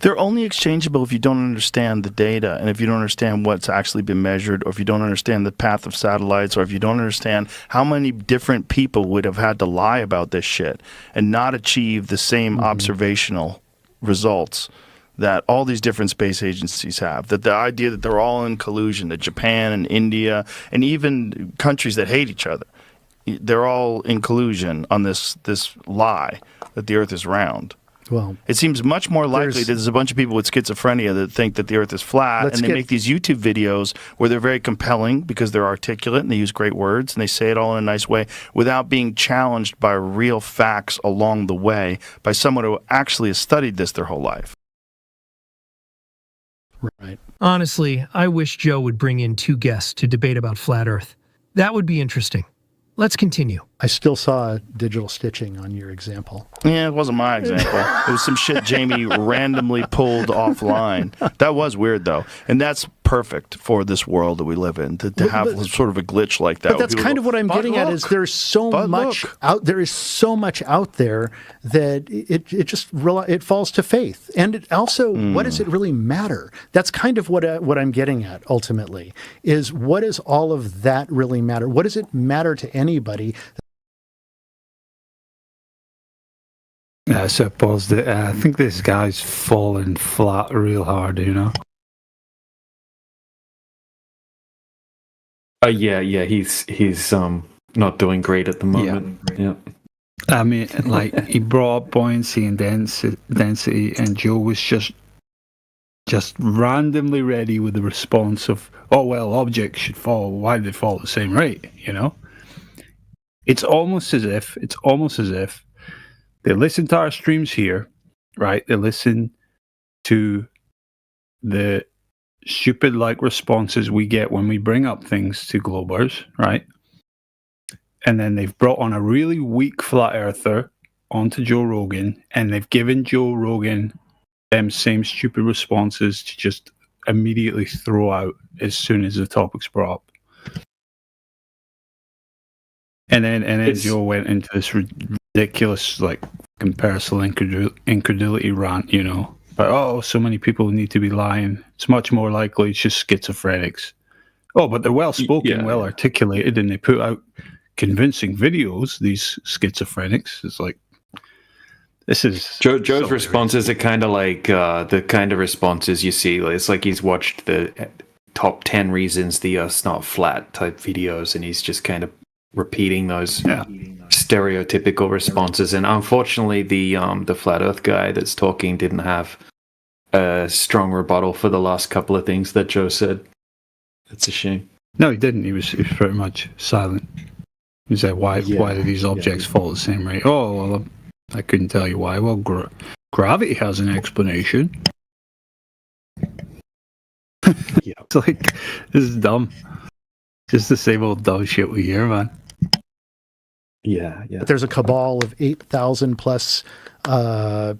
They're only exchangeable if you don't understand the data, and if you don't understand what's actually been measured, or if you don't understand the path of satellites, or if you don't understand how many different people would have had to lie about this shit and not achieve the same observational results that all these different space agencies have. That the idea that they're all in collusion, that Japan and India and even countries that hate each other, they're all in collusion on this lie that the Earth is round. Well, it seems much more likely that there's a bunch of people with schizophrenia that think that the Earth is flat, and they make these YouTube videos where they're very compelling because they're articulate and they use great words and they say it all in a nice way without being challenged by real facts along the way by someone who actually has studied this their whole life. Right. Honestly, I wish Joe would bring in two guests to debate about flat Earth. That would be interesting. Let's continue. I still saw digital stitching on your example. Yeah, it wasn't my example. It was some shit Jamie randomly pulled offline. That was weird, though. And that's perfect for this world that we live in, to have sort of a glitch like that. But that's kind of what I'm getting at is there's so much out there is so much out there that it falls to faith. And it also, what does it really matter? That's kind of what I'm getting at ultimately, is what does all of that really matter? What does it matter to anybody? I suppose that I think this guy's fallen flat real hard, you know. Yeah, he's not doing great at the moment. Yeah. I mean, like he brought up buoyancy and density, and Joe was just randomly ready with the response of, "Oh well, objects should fall. Why do they fall at the same rate?" You know. It's almost as if they listen to our streams here, right? They listen to the stupid like responses we get when we bring up things to Globers, right? And then they've brought on a really weak flat earther onto Joe Rogan, and they've given Joe Rogan them same stupid responses to just immediately throw out as soon as the topic's brought up. And then Joe went into this ridiculous like personal incredulity rant, you know. But so many people need to be lying. It's much more likely it's just schizophrenics. Oh, but they're well spoken, well articulated, and they put out convincing videos. These schizophrenics, it's like this is Joe's responses are kind of like the kind of responses you see. It's like he's watched the top 10 reasons the Earth's not flat type videos, and he's just kind of repeating those stereotypical responses. And unfortunately, the flat Earth guy that's talking didn't have a strong rebuttal for the last couple of things that Joe said. It's a shame. No, he didn't. He was pretty much silent. He said, "Why do these objects fall at the same rate?" Oh, well, I couldn't tell you why. Well, gravity has an explanation. It's like, this is dumb. Just the same old dumb shit we hear, man. Yeah. But there's a cabal of 8,000 plus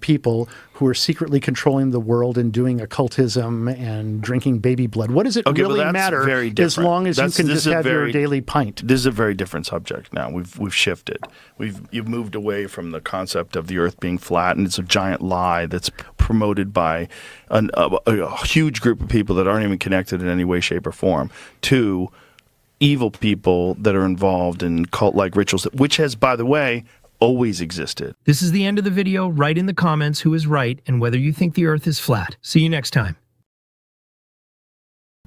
people who are secretly controlling the world and doing occultism and drinking baby blood. What does it really matter as long as you can just have your daily pint? This is a very different subject now. We've shifted. You've moved away from the concept of the Earth being flat, and it's a giant lie that's promoted by a huge group of people that aren't even connected in any way, shape, or form, to evil people that are involved in cult-like rituals, which has, by the way, always existed. This is the end of the video. Write in the comments who is right and whether you think the Earth is flat. See you next time.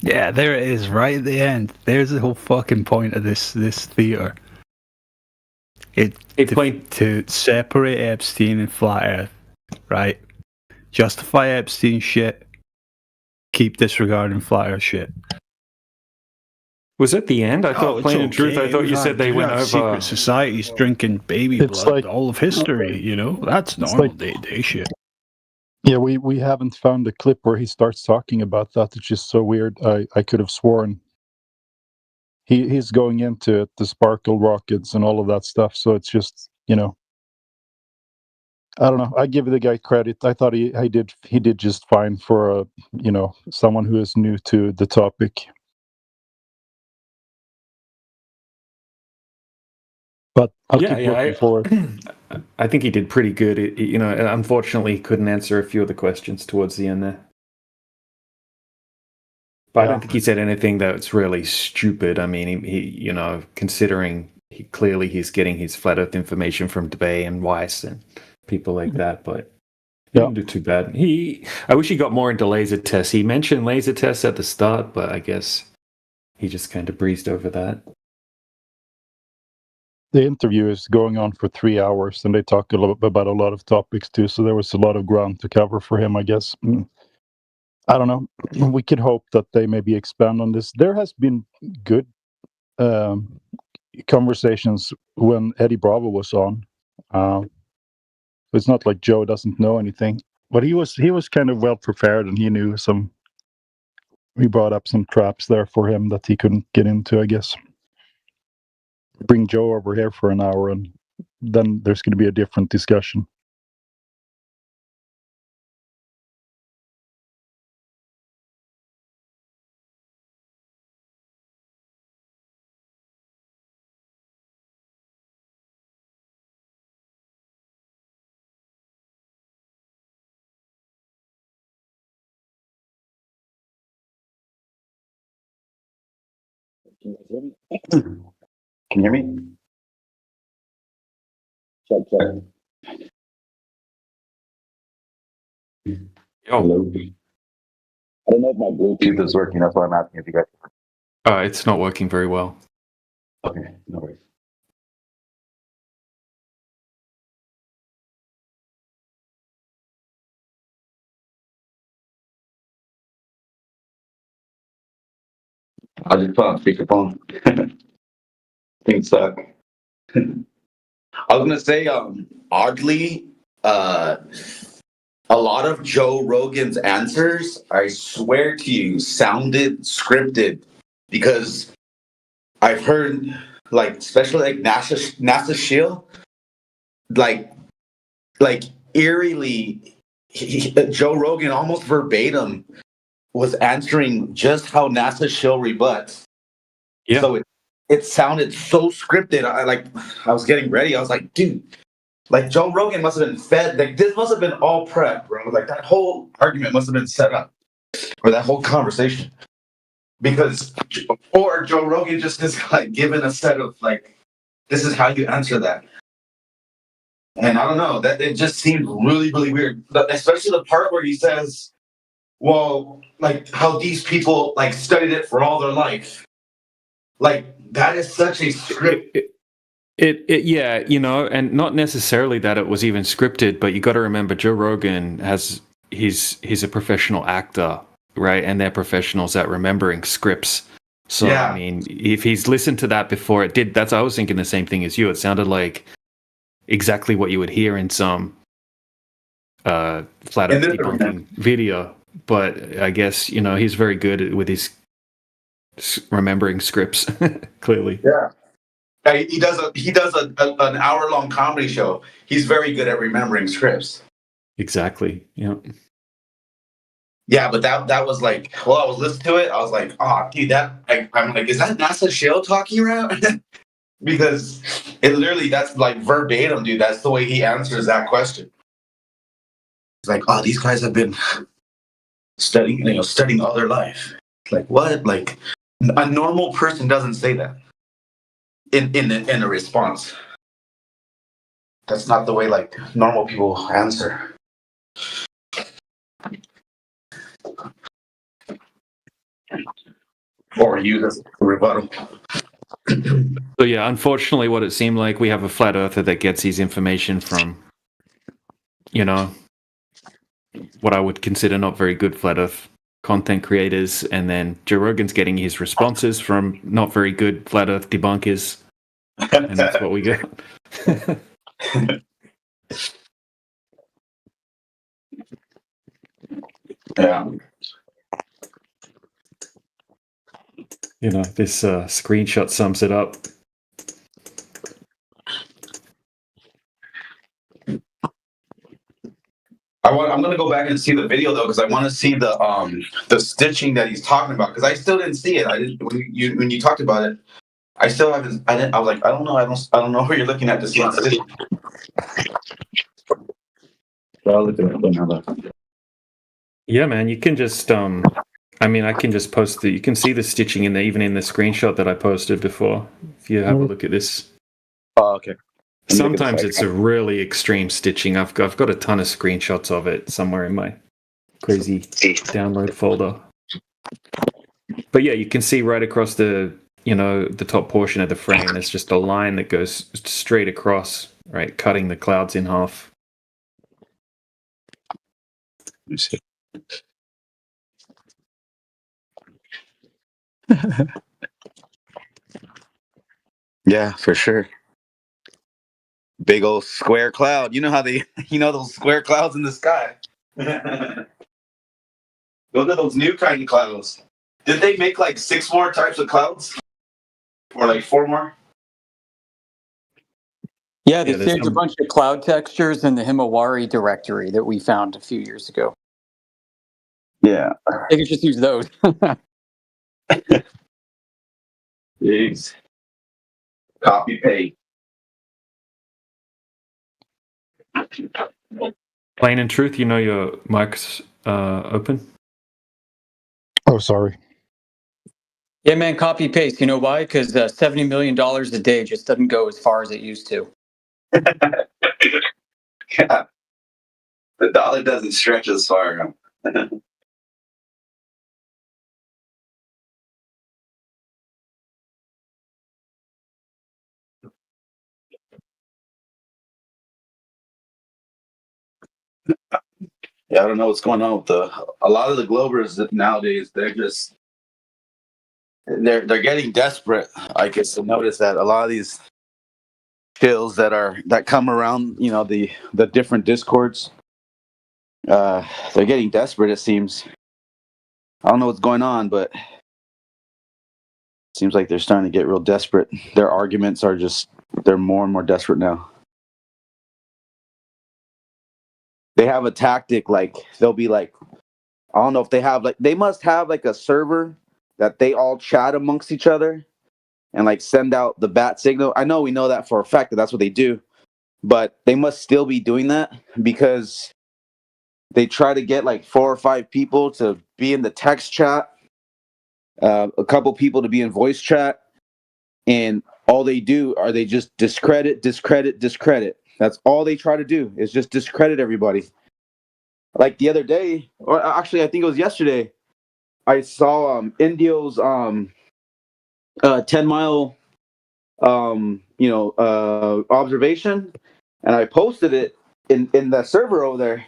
Yeah, there it is, right at the end. There's the whole fucking point of this theater. To separate Epstein and Flat Earth, right? Justify Epstein shit. Keep disregarding Flat Earth shit. Was it the end? I thought, plain and truth, I thought you said they went over. Secret societies drinking baby blood, like, all of history, you know? That's normal day-to-day shit. Yeah, we haven't found a clip where he starts talking about that. It's just so weird. I could have sworn he's going into it, the sparkle rockets and all of that stuff. So it's just, you know, I don't know. I give the guy credit. I thought he did just fine for someone who is new to the topic. But I'll keep looking forward. I think he did pretty good. Unfortunately, he couldn't answer a few of the questions towards the end there. But I don't think he said anything that's really stupid. I mean, he considering he's getting his flat Earth information from Debay and Weiss and people like that. But he didn't do too bad. I wish he got more into laser tests. He mentioned laser tests at the start, but I guess he just kind of breezed over that. The interview is going on for 3 hours, and they talk about a lot of topics too. So there was a lot of ground to cover for him, I guess. I don't know. We could hope that they maybe expand on this. There has been good conversations when Eddie Bravo was on. It's not like Joe doesn't know anything, but he was kind of well prepared, and he knew we brought up some traps there for him that he couldn't get into, I guess. Bring Joe over here for an hour, and then there's going to be a different discussion. Can you hear me? Check. Hello. I don't know if my Bluetooth is working. That's why I'm asking if you guys. It's not working very well. Okay, no worries. I'll just put on speakerphone. Things suck. I was gonna say, oddly, a lot of Joe Rogan's answers, I swear to you, sounded scripted, because I've heard, like, especially like NASA Shield, like eerily, Joe Rogan almost verbatim was answering just how NASA Shield rebuts. Yeah. So it sounded so scripted. I was getting ready. I was like, dude, like Joe Rogan must have been fed. Like this must have been all prep, bro. Like that whole argument must have been set up, or that whole conversation, or Joe Rogan just is like given a set of like, this is how you answer that. And I don't know, that it just seemed really, really weird, especially the part where he says, well, like how these people like studied it for all their life. Like that is such a script. Yeah, and not necessarily that it was even scripted, but you got to remember Joe Rogan he's a professional actor, right? And they're professionals at remembering scripts. So I mean, if he's listened to that before, I was thinking the same thing as you. It sounded like exactly what you would hear in some flat earth debunking video. But I guess he's very good with his remembering scripts. Clearly, He does an hour-long comedy show. He's very good at remembering scripts. Exactly. Yeah. Yeah, but that was like, well, I was listening to it. I was like, oh, dude, I'm like, is that NASA Shale talking around? Because it literally, that's like verbatim, dude. That's the way he answers that question. It's like, oh, these guys have been studying all their life. Like what? Like a normal person doesn't say that in a response. That's not the way like normal people answer. Or use as a rebuttal. So yeah, unfortunately, what it seemed like, we have a flat earther that gets his information from, what I would consider not very good flat earth content creators, and then Joe Rogan's getting his responses from not very good flat earth debunkers, and that's what we got. Yeah. This screenshot sums it up. I'm gonna go back and see the video though, because I want to see the stitching that he's talking about. Because I still didn't see it. I didn't when you talked about it. I still haven't. I didn't. I was like, I don't know. I don't know where you're looking at to see the stitching. I'll look at it now. Yeah, man, you can just I can just post you can see the stitching even in the screenshot that I posted before. If you have a look at this. Oh, okay. Sometimes it's a really extreme stitching. I've got a ton of screenshots of it somewhere in my crazy download folder. But yeah, you can see right across the top portion of the frame, there's just a line that goes straight across, right, cutting the clouds in half. Let me see. Yeah, for sure. Big old square cloud. You know how those square clouds in the sky. Those are those new kind of clouds. Did they make like 6 more types of clouds? Or like 4 more? Yeah, they saved a bunch of cloud textures in the Himawari directory that we found a few years ago. Yeah. They could just use those. Jeez. Copy paste. Plain and truth, your mic's open. Oh, sorry. Yeah, man, copy paste. You know why? Because $70 million a day just doesn't go as far as it used to. Yeah. The dollar doesn't stretch as far. Yeah, I don't know what's going on with a lot of the Globers nowadays. They're getting desperate. I guess to notice that a lot of these shills that come around, the different discords, they're getting desperate. It seems. I don't know what's going on, but it seems like they're starting to get real desperate. Their arguments they're more and more desperate now. They have a tactic, like they'll be like, I don't know if they must have like a server that they all chat amongst each other and like send out the bat signal. I know we know that for a fact that that's what they do, but they must still be doing that because they try to get like 4 or 5 people to be in the text chat, a couple people to be in voice chat, and all they do are they just discredit. That's all they try to do is just discredit everybody. Like the other day, or actually I think it was yesterday, I saw Indio's 10-mile observation, and I posted it in the server over there.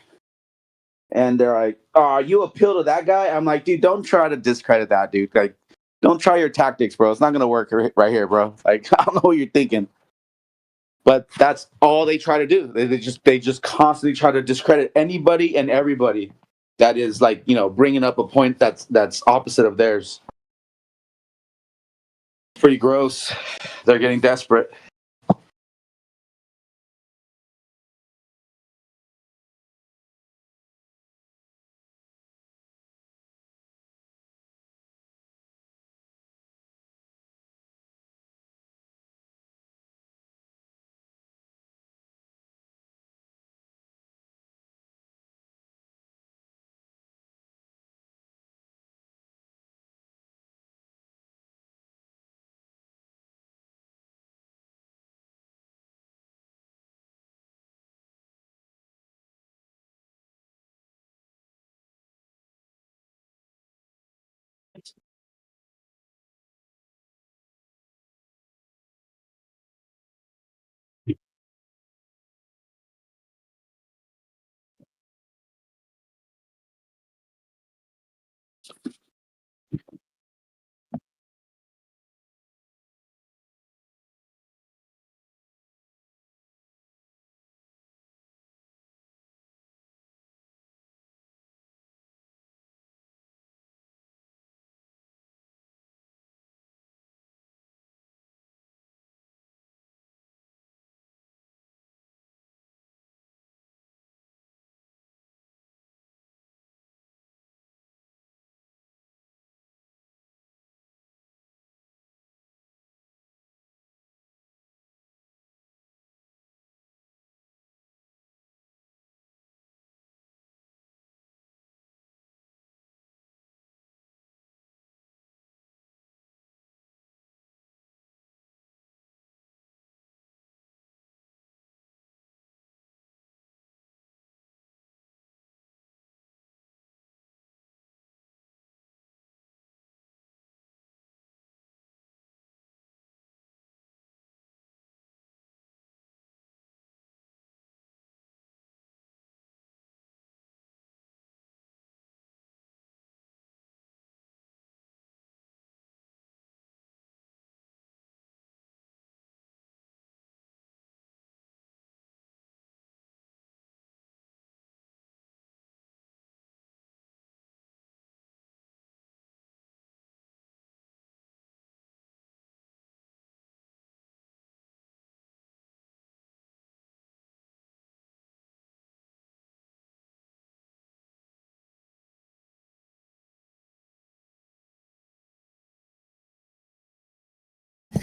And they're like, "Oh, you appeal to that guy?" I'm like, "Dude, don't try to discredit that dude. Like, don't try your tactics, bro. It's not gonna work right here, bro. Like, I don't know what you're thinking." But that's all they try to do. They just constantly try to discredit anybody and everybody that is like, bringing up a point that's opposite of theirs. pretty gross. They're getting desperate.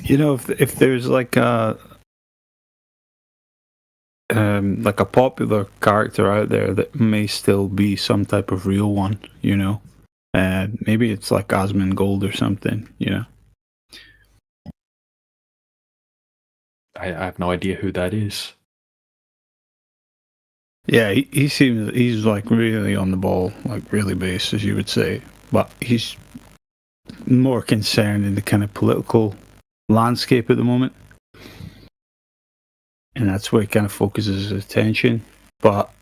You know, if there's like a popular character out there that may still be some type of real one, you know, maybe it's like Asmongold or something, you know. I have no idea who that is. Yeah, he seems he's like really on the ball, like really based, as you would say. But he's more concerned in the kind of political landscape at the moment, and that's where he kind of focuses his attention. But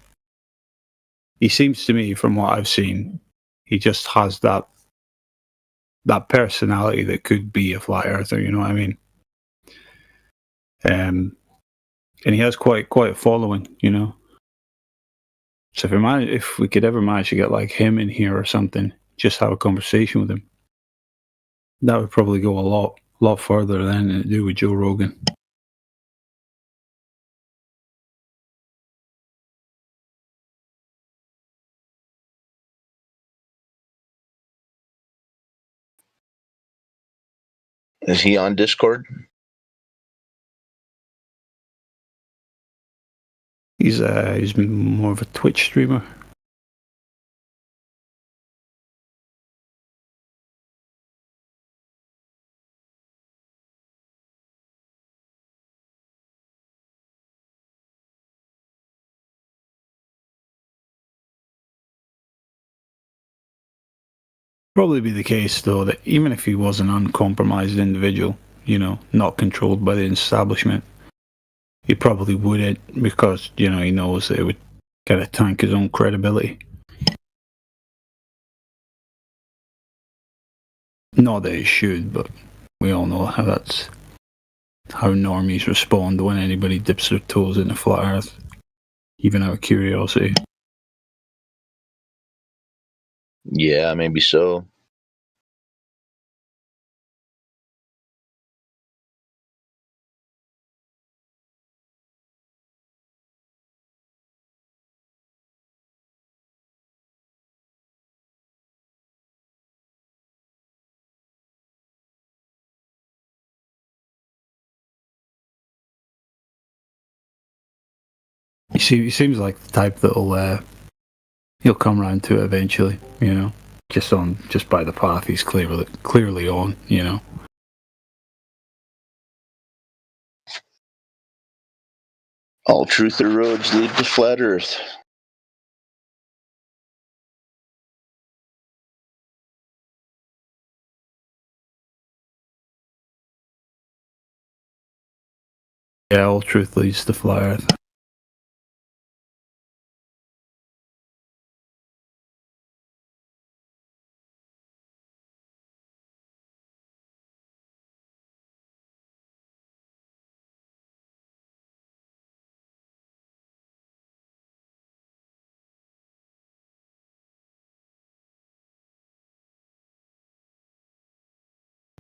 he seems to me, from what I've seen, he just has that personality that could be a flat earther. You know what I mean? And he has quite a following, you know. So if we could ever manage to get like him in here or something, just have a conversation with him, that would probably go a lot further than it do with Joe Rogan. Is he on Discord? He's more of a Twitch streamer. Probably be the case though that even if he was an uncompromised individual, you know, not controlled by the establishment, he probably wouldn't, because, you know, he knows that it would kind of tank his own credibility. Not that he should, but we all know how normies respond when anybody dips their toes in the flat earth, even out of curiosity. Yeah, maybe so. He seems like the type that'll he'll come around to it eventually, you know, just by the path he's clearly on, you know. All truth or roads lead to flat Earth. Yeah, all truth leads to flat Earth.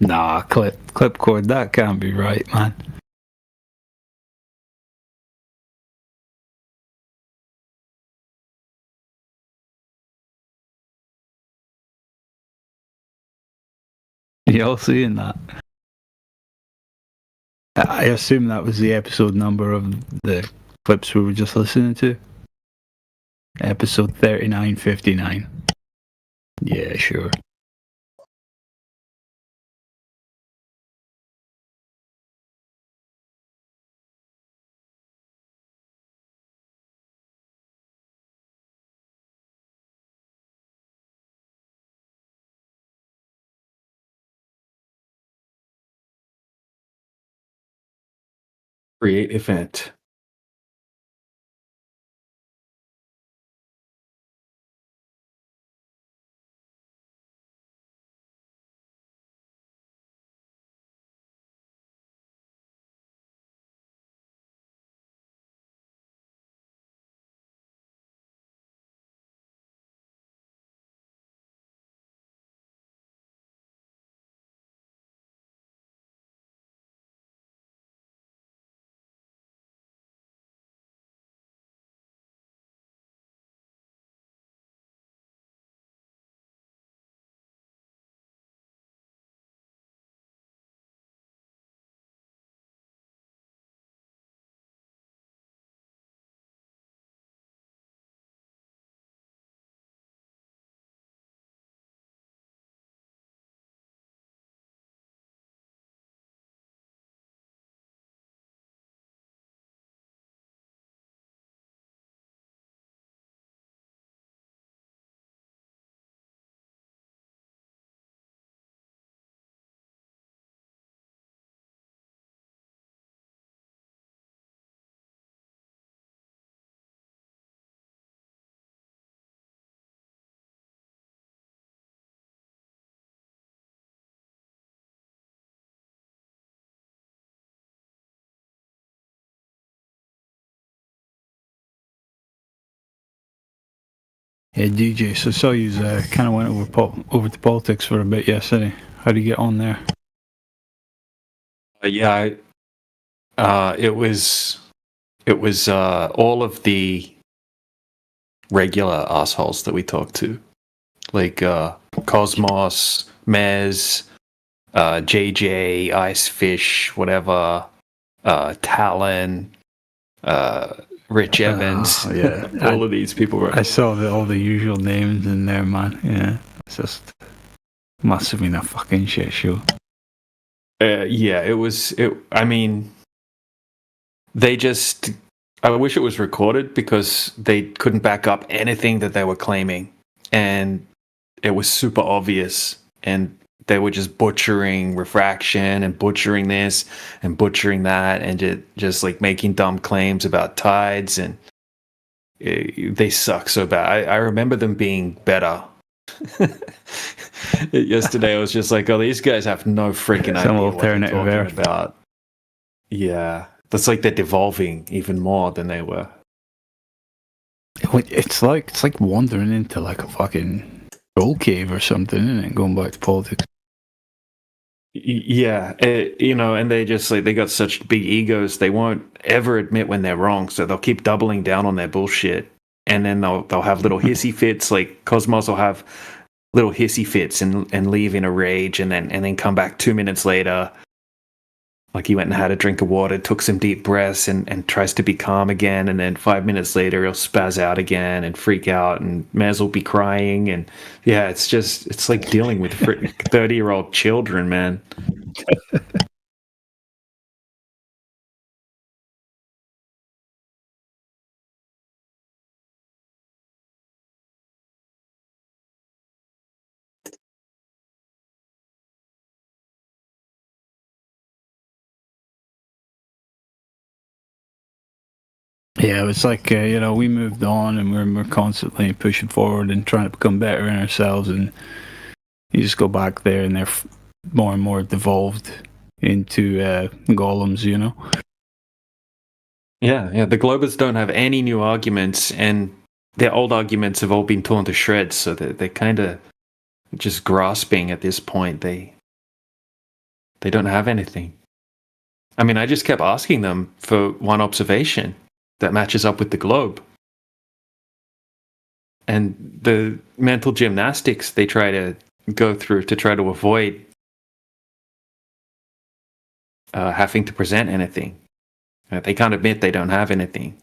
Nah, clipcord, that can't be right, man. Y'all seeing that? I assume that was the episode number of the clips we were just listening to. Episode 3959. Yeah, sure. Create event. Yeah, DJ, so I saw you kind of went over to politics for a bit yesterday. How do you get on there? Yeah, it was all of the regular assholes that we talked to, like Cosmos, Mez, JJ, Icefish, whatever, Talon, Rich Evans. Yeah, all of these people were. I saw all the usual names in there, man. Yeah, it's just must have been a fucking shit show. Yeah, it was. I mean, they just. I wish it was recorded because they couldn't back up anything that they were claiming, and it was super obvious. And they were just butchering refraction and butchering this and butchering that, and just like making dumb claims about tides, and they suck so bad. I remember them being better. Yesterday I was just like, oh, these guys have no freaking idea Some what they're alternative talking earth. about. Yeah, that's like they're devolving even more than they were. It's like wandering into like a fucking gold cave or something, isn't it? Going back to politics. Yeah, and they just like they got such big egos, they won't ever admit when they're wrong, so they'll keep doubling down on their bullshit, and then they'll have little hissy fits. Like Cosmos will have little hissy fits and leave in a rage, and then come back 2 minutes later Like he went and had a drink of water, took some deep breaths, and tries to be calm again. And then 5 minutes later, he'll spaz out again and freak out, and Maz will be crying. And yeah, it's like dealing with 30-year-old children, man. Yeah, it's like we moved on, and we're constantly pushing forward and trying to become better in ourselves, and you just go back there, and they're more and more devolved into golems, Yeah. The Globers don't have any new arguments, and their old arguments have all been torn to shreds. So they're kind of just grasping at this point. They don't have anything. I mean, I just kept asking them for one observation that matches up with the globe. And the mental gymnastics they try to go through to try to avoid having to present anything. They can't admit they don't have anything.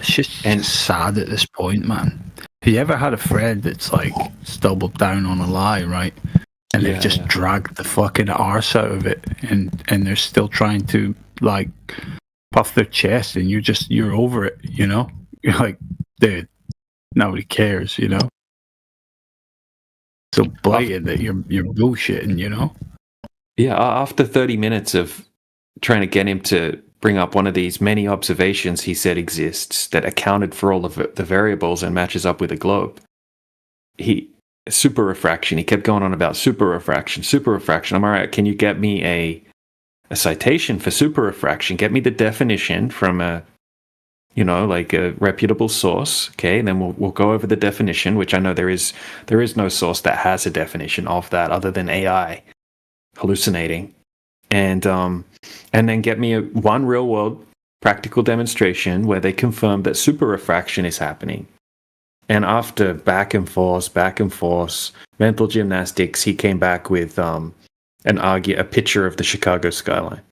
It's just sad at this point, man. Have you ever had a friend that's like stumbled down on a lie, right? And they've just dragged the fucking arse out of it, and they're still trying to like puff their chest, and you're over it, You're like, dude, nobody cares, So blatant that you're bullshitting, Yeah, after 30 minutes of trying to get him to bring up one of these many observations he said exists that accounted for all of the variables and matches up with a globe. Super refraction. He kept going on about super refraction. I'm all right. Can you get me a citation for super refraction? Get me the definition from a reputable source. Okay, and then we'll go over the definition, which I know there is no source that has a definition of that other than AI hallucinating, and then get me one real world practical demonstration where they confirm that super refraction is happening. And after back and forth, mental gymnastics, he came back with a picture of the Chicago skyline.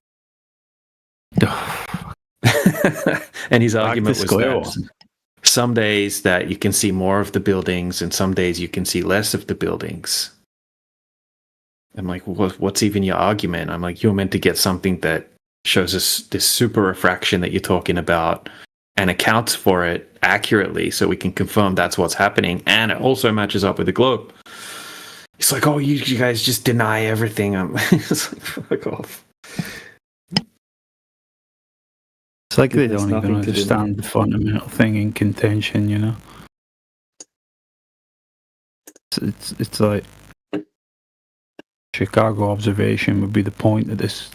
And his argument was that some days that you can see more of the buildings, and some days you can see less of the buildings. I'm like, what's even your argument? I'm like, you're meant to get something that shows us this super refraction that you're talking about and accounts for it accurately so we can confirm that's what's happening, and it also matches up with the globe. It's like, oh, you guys just deny everything. It's like, fuck off. It's like they don't even understand the fundamental thing in contention, It's like Chicago observation would be the point that this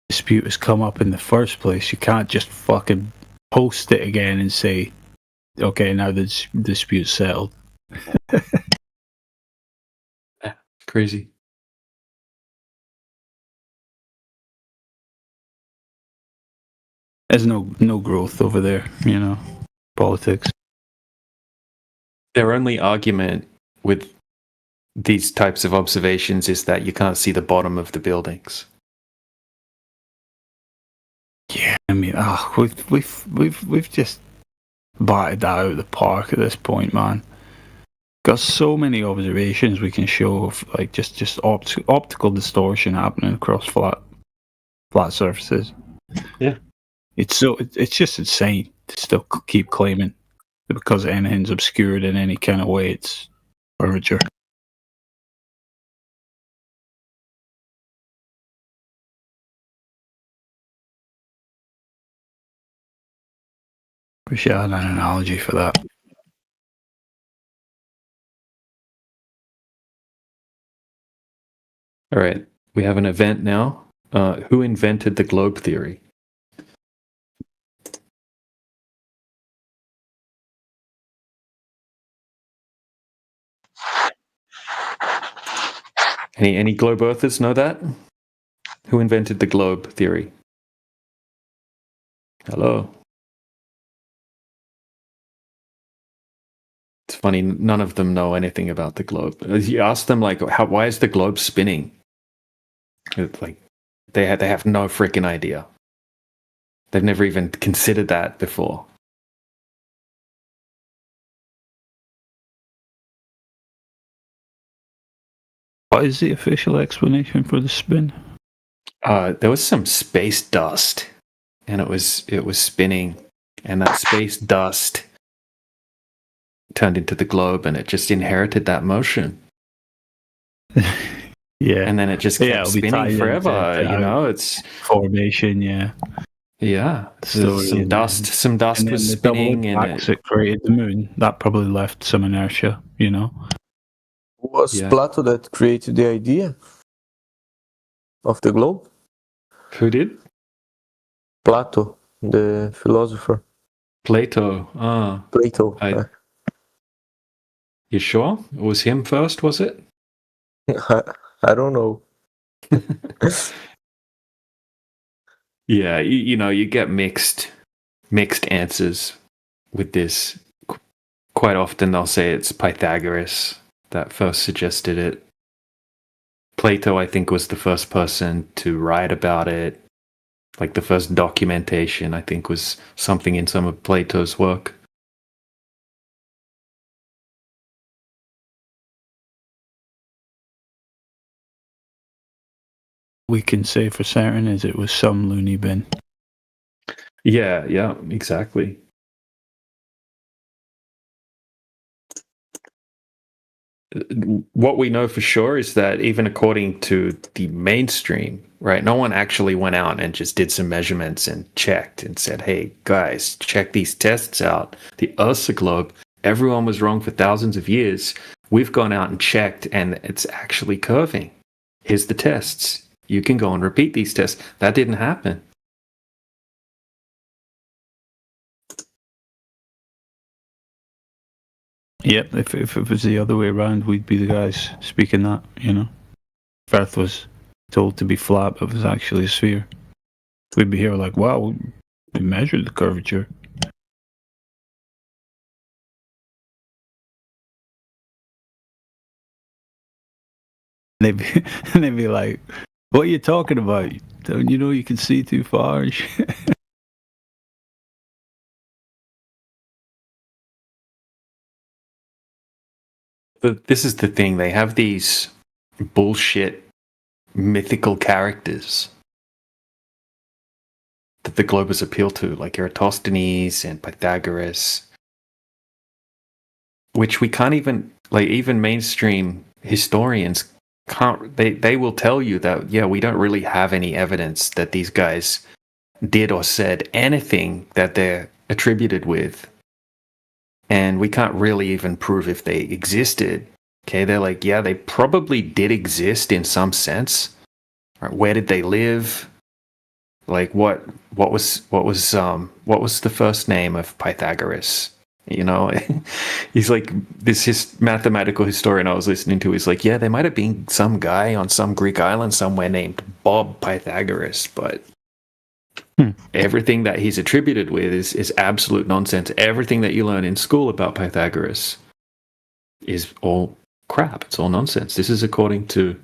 dispute has come up in the first place. You can't just fucking post it again and say, okay, now the dispute's settled. Crazy. There's no growth over there, politics. Their only argument with these types of observations is that you can't see the bottom of the buildings. Yeah, I mean, we've just batted that out of the park at this point, man. Got so many observations we can show of like just optical distortion happening across flat surfaces. Yeah, it's just insane to still keep claiming that because anything's obscured in any kind of way, it's curvature. Wish I had an analogy for that. All right, we have an event now. Who invented the globe theory? Any globe earthers know that? Who invented the globe theory? Hello. It's funny, none of them know anything about the globe. You ask them, like, why is the globe spinning? It's like, They have no freaking idea. They've never even considered that before. What is the official explanation for the spin? There was some space dust, and it was spinning, and that space dust turned into the globe, and it just inherited that motion. Yeah, and then it just kept spinning forever. You know, it's formation. Yeah, yeah. Some dust was spinning, and it created the moon. That probably left some inertia. You know, was Plato that created the idea of the globe? Who did? Plato, the philosopher. Plato. Plato. You sure? It was him first, was it? I don't know. Yeah, you know, you get mixed answers with this. Quite often they'll say it's Pythagoras that first suggested it. Plato, I think, was the first person to write about it. Like the first documentation, I think, was something in some of Plato's work. We can say for certain is it was some loony bin. Yeah, exactly. What we know for sure is that even according to the mainstream, right, no one actually went out and just did some measurements and checked and said, hey, guys, check these tests out. The Earth's a globe. Everyone was wrong for thousands of years. We've gone out and checked, and it's actually curving. Here's the tests. You can go and repeat these tests. That didn't happen. Yep, if it was the other way around, we'd be the guys speaking that, you know. If Earth was told to be flat, but was actually a sphere. We'd be here like, wow, we measured the curvature. They'd be like, what are you talking about? Don't you know you can see too far and shit? But this is the thing. They have these bullshit mythical characters that the Globers appeal to, like Eratosthenes and Pythagoras, which we can't even, like, even mainstream historians can't, they will tell you that, yeah, we don't really have any evidence that these guys did or said anything that they're attributed with. And we can't really even prove if they existed. Okay, they're like, yeah, they probably did exist in some sense. Right, where did they live? Like, what was the first name of Pythagoras? You know, he's like this mathematical historian I was listening to. He's like, yeah, there might have been some guy on some Greek island somewhere named Bob Pythagoras, but everything that he's attributed with is absolute nonsense. Everything that you learn in school about Pythagoras is all crap. It's all nonsense. This is according to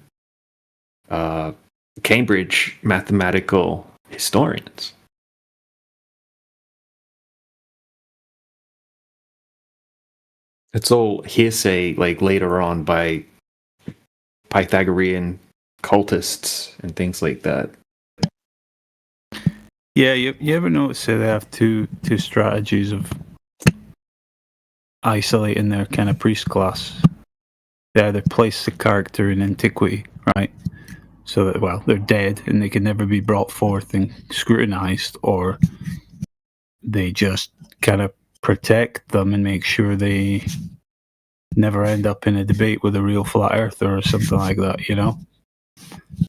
Cambridge mathematical historians. It's all hearsay, like later on by Pythagorean cultists and things like that. Yeah, you ever notice that they have two strategies of isolating their kind of priest class? They either place the character in antiquity, right? So that, well, they're dead and they can never be brought forth and scrutinized, or they just kind of protect them and make sure they never end up in a debate with a real flat earther or something like that, you know?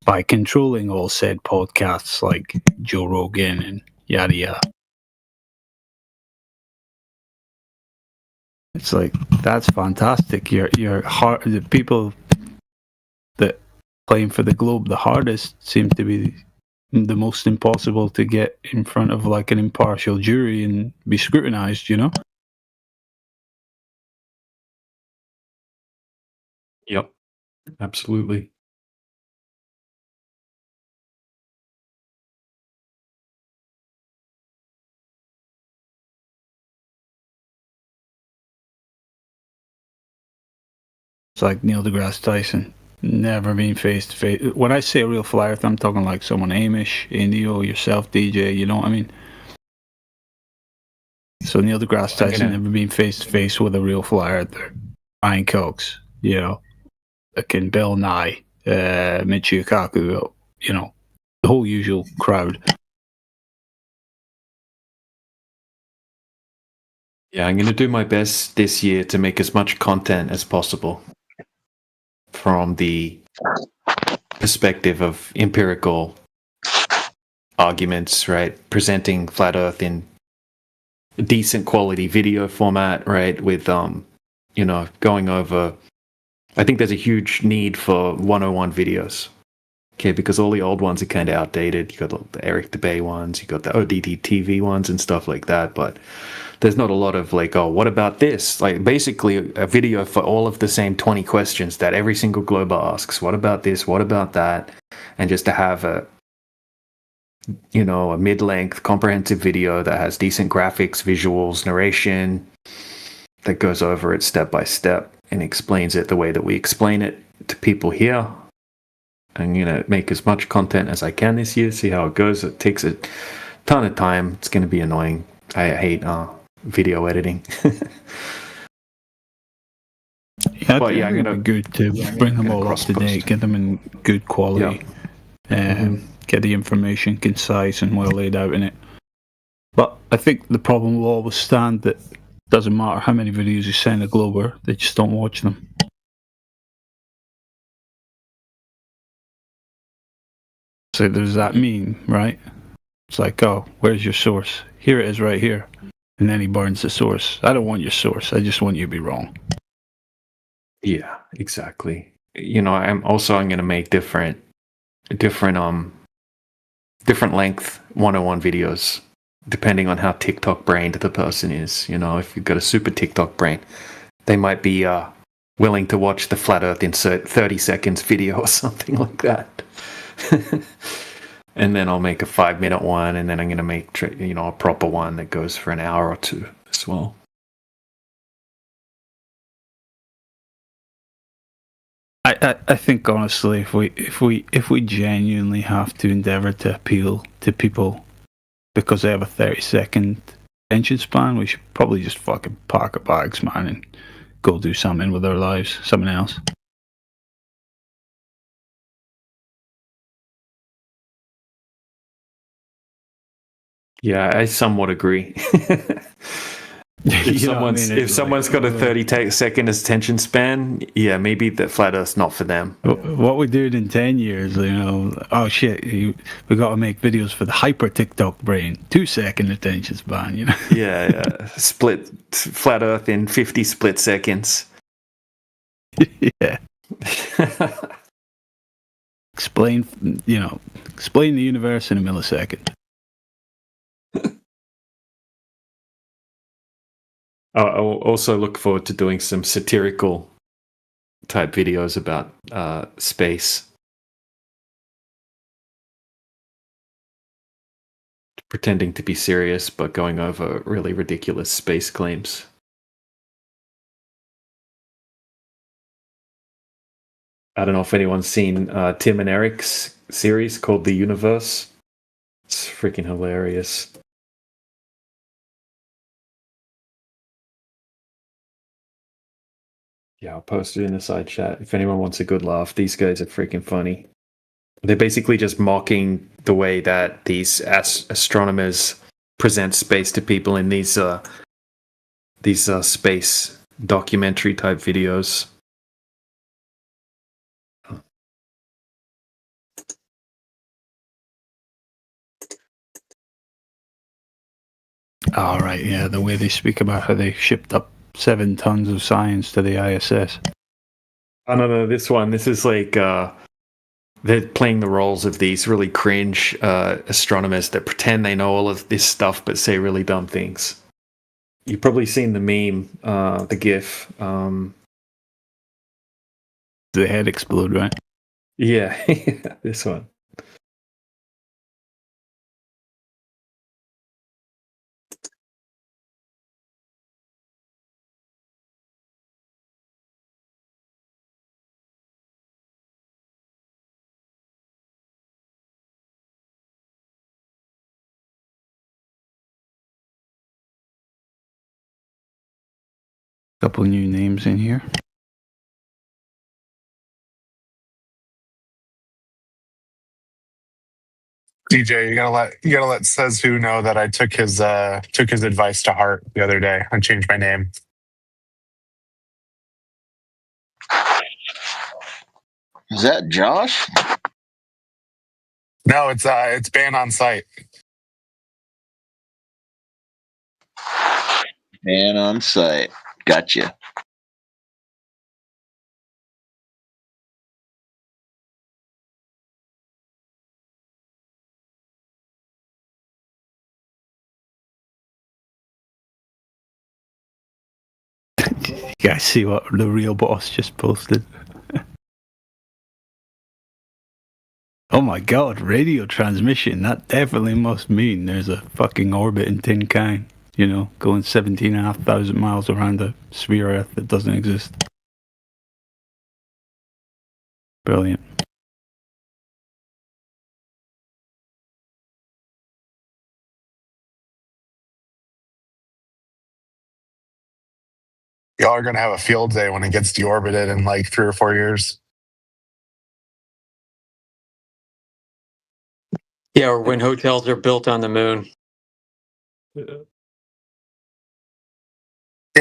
By controlling all said podcasts like Joe Rogan and yada yada. It's like, that's fantastic. Your heart, the people that claim for the globe the hardest seem to be the most impossible to get in front of like an impartial jury and be scrutinized, you know? Yep, absolutely. It's like Neil deGrasse Tyson. Never been face to face. When I say a real flat earther, I'm talking like someone Amish, Indio, yourself, DJ. You know what I mean? So Neil deGrasse Tyson never been face to face with a real flat earther. Ryan Coates, you know, fucking Bill Nye, Michio Kaku, you know, the whole usual crowd. Yeah, I'm going to do my best this year to make as much content as possible from the perspective of empirical arguments, right? Presenting Flat Earth in a decent quality video format, right? With, you know, going over, I think there's a huge need for 101 videos. Okay, because all the old ones are kind of outdated. You got the Eric DeBay ones, you got the ODD TV ones and stuff like that, but there's not a lot of like, oh, what about this? Like basically a video for all of the same 20 questions that every single Glober asks. What about this? What about that? And just to have a, you know, a mid-length comprehensive video that has decent graphics, visuals, narration, that goes over it step by step and explains it the way that we explain it to people here. I'm going to make as much content as I can this year, see how it goes. It takes a ton of time. It's going to be annoying. I hate video editing. Yeah, but yeah, I'm going to be good to bring them all up to date, get them in good quality, get the information concise and well laid out in it. But I think the problem will always stand that it doesn't matter how many videos you send a Glober, they just don't watch them. So there's that meme, right? It's like, oh, where's your source? Here it is right here. And then he burns the source. I don't want your source. I just want you to be wrong. Yeah, exactly. You know, I'm going to make different length 101 videos depending on how TikTok brained the person is. You know, if you've got a super TikTok brain, they might be willing to watch the Flat Earth insert 30 seconds video or something like that. And then I'll make a 5-minute one, and then I'm going to make, you know, a proper one that goes for an hour or two as well. I think honestly, if we genuinely have to endeavor to appeal to people because they have a 30-second attention span, we should probably just fucking pack our bags, man, and go do something with our lives, something else. Yeah, I somewhat agree. If someone's got a 30-second attention span, yeah, maybe the Flat Earth's not for them. What we do in 10 years, you know, oh shit, we got to make videos for the hyper TikTok brain, 2-second attention span, you know. Yeah, split Flat Earth in 50 split seconds. Yeah. Explain the universe in a millisecond. I'll also look forward to doing some satirical type videos about space. Pretending to be serious, but going over really ridiculous space claims. I don't know if anyone's seen Tim and Eric's series called The Universe. It's freaking hilarious. Yeah, I'll post it in the side chat if anyone wants a good laugh. These guys are freaking funny. They're basically just mocking the way that these astronomers present space to people in these space documentary type videos. All right, yeah, the way they speak about how they shipped up 7 tons of science to the ISS. Oh, no, this is like they're playing the roles of these really cringe astronomers that pretend they know all of this stuff but say really dumb things. You've probably seen the meme, the GIF. The head explode, right? Yeah, this one. Couple new names in here. DJ, you gotta let Says Who know that I took his advice to heart the other day. I changed my name. Is that Josh? No, it's ban on site. Man on site. Gotcha. You guys see what the real boss just posted? Oh my god, radio transmission. That definitely must mean there's a fucking orbit in Tin Can. You know, going 17,500 miles around a sphere Earth that doesn't exist. Brilliant. Y'all are gonna have a field day when it gets deorbited in like 3 or 4 years. Yeah, or when hotels are built on the moon. Yeah,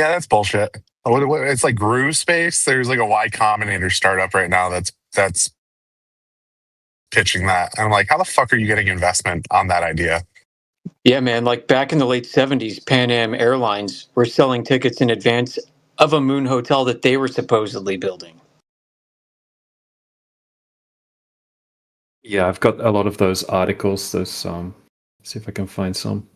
that's bullshit. It's like Groove Space. There's like a Y Combinator startup right now that's pitching that. And I'm like, how the fuck are you getting investment on that idea? Yeah, man. Like back in the late 70s, Pan Am Airlines were selling tickets in advance of a moon hotel that they were supposedly building. Yeah, I've got a lot of those articles. Those see if I can find some.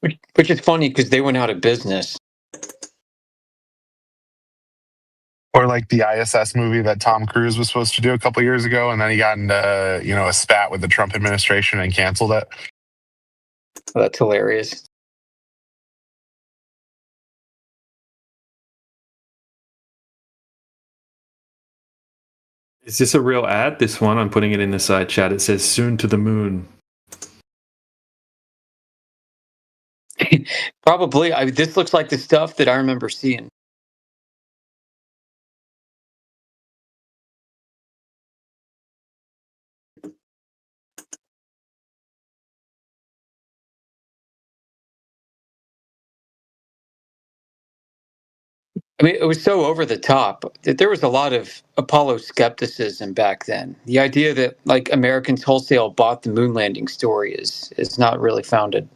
Which is funny because they went out of business. Or like the ISS movie that Tom Cruise was supposed to do a couple years ago, and then he got into a spat with the Trump administration and canceled it. Oh, that's hilarious. Is this a real ad? This one, I'm putting it in the side chat. It says "Soon to the moon." Probably. This looks like the stuff that I remember seeing. I mean, it was so over the top that there was a lot of Apollo skepticism back then. The idea that like Americans wholesale bought the moon landing story is not really founded.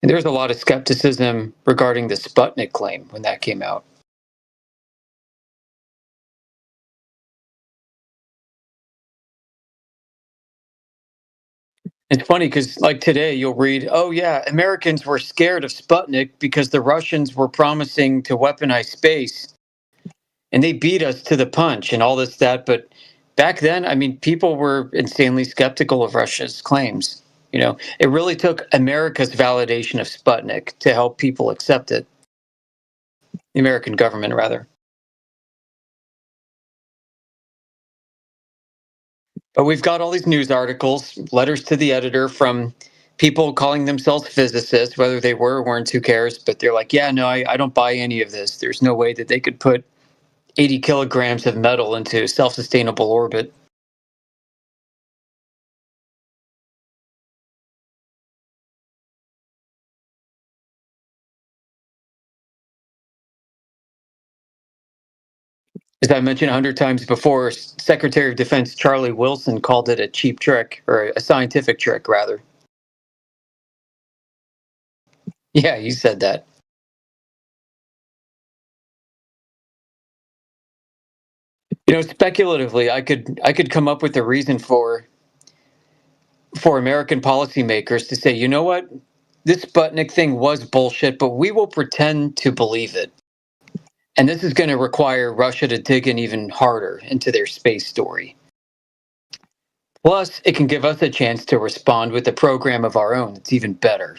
And there's a lot of skepticism regarding the Sputnik claim when that came out. It's funny because, like today, you'll read, "Oh yeah, Americans were scared of Sputnik because the Russians were promising to weaponize space, and they beat us to the punch," and all this that. But back then, I mean, people were insanely skeptical of Russia's claims. You know, it really took America's validation of Sputnik to help people accept it. The American government, rather. But we've got all these news articles, letters to the editor from people calling themselves physicists, whether they were or weren't, who cares? But they're like, yeah, no, I don't buy any of this. There's no way that they could put 80 kilograms of metal into self-sustainable orbit. As I mentioned 100 times before, Secretary of Defense Charlie Wilson called it a cheap trick, or a scientific trick, rather. Yeah, you said that. You know, speculatively, I could come up with a reason for American policymakers to say, you know what, this Sputnik thing was bullshit, but we will pretend to believe it. And this is going to require Russia to dig in even harder into their space story. Plus, it can give us a chance to respond with a program of our own that's even better.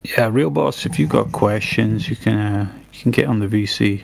Yeah, Real Boss, if you've got questions, you can get on the VC.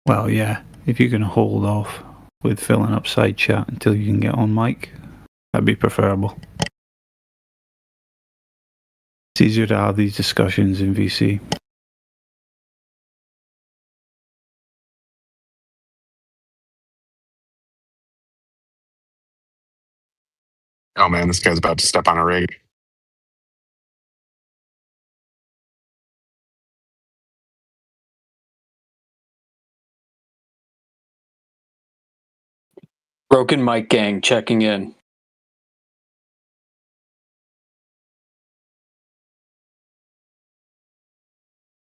Well, yeah, if you can hold off with filling up side chat until you can get on mic, that'd be preferable. It's easier to have these discussions in VC. Oh man, this guy's about to step on a rig. Broken Mic Gang checking in.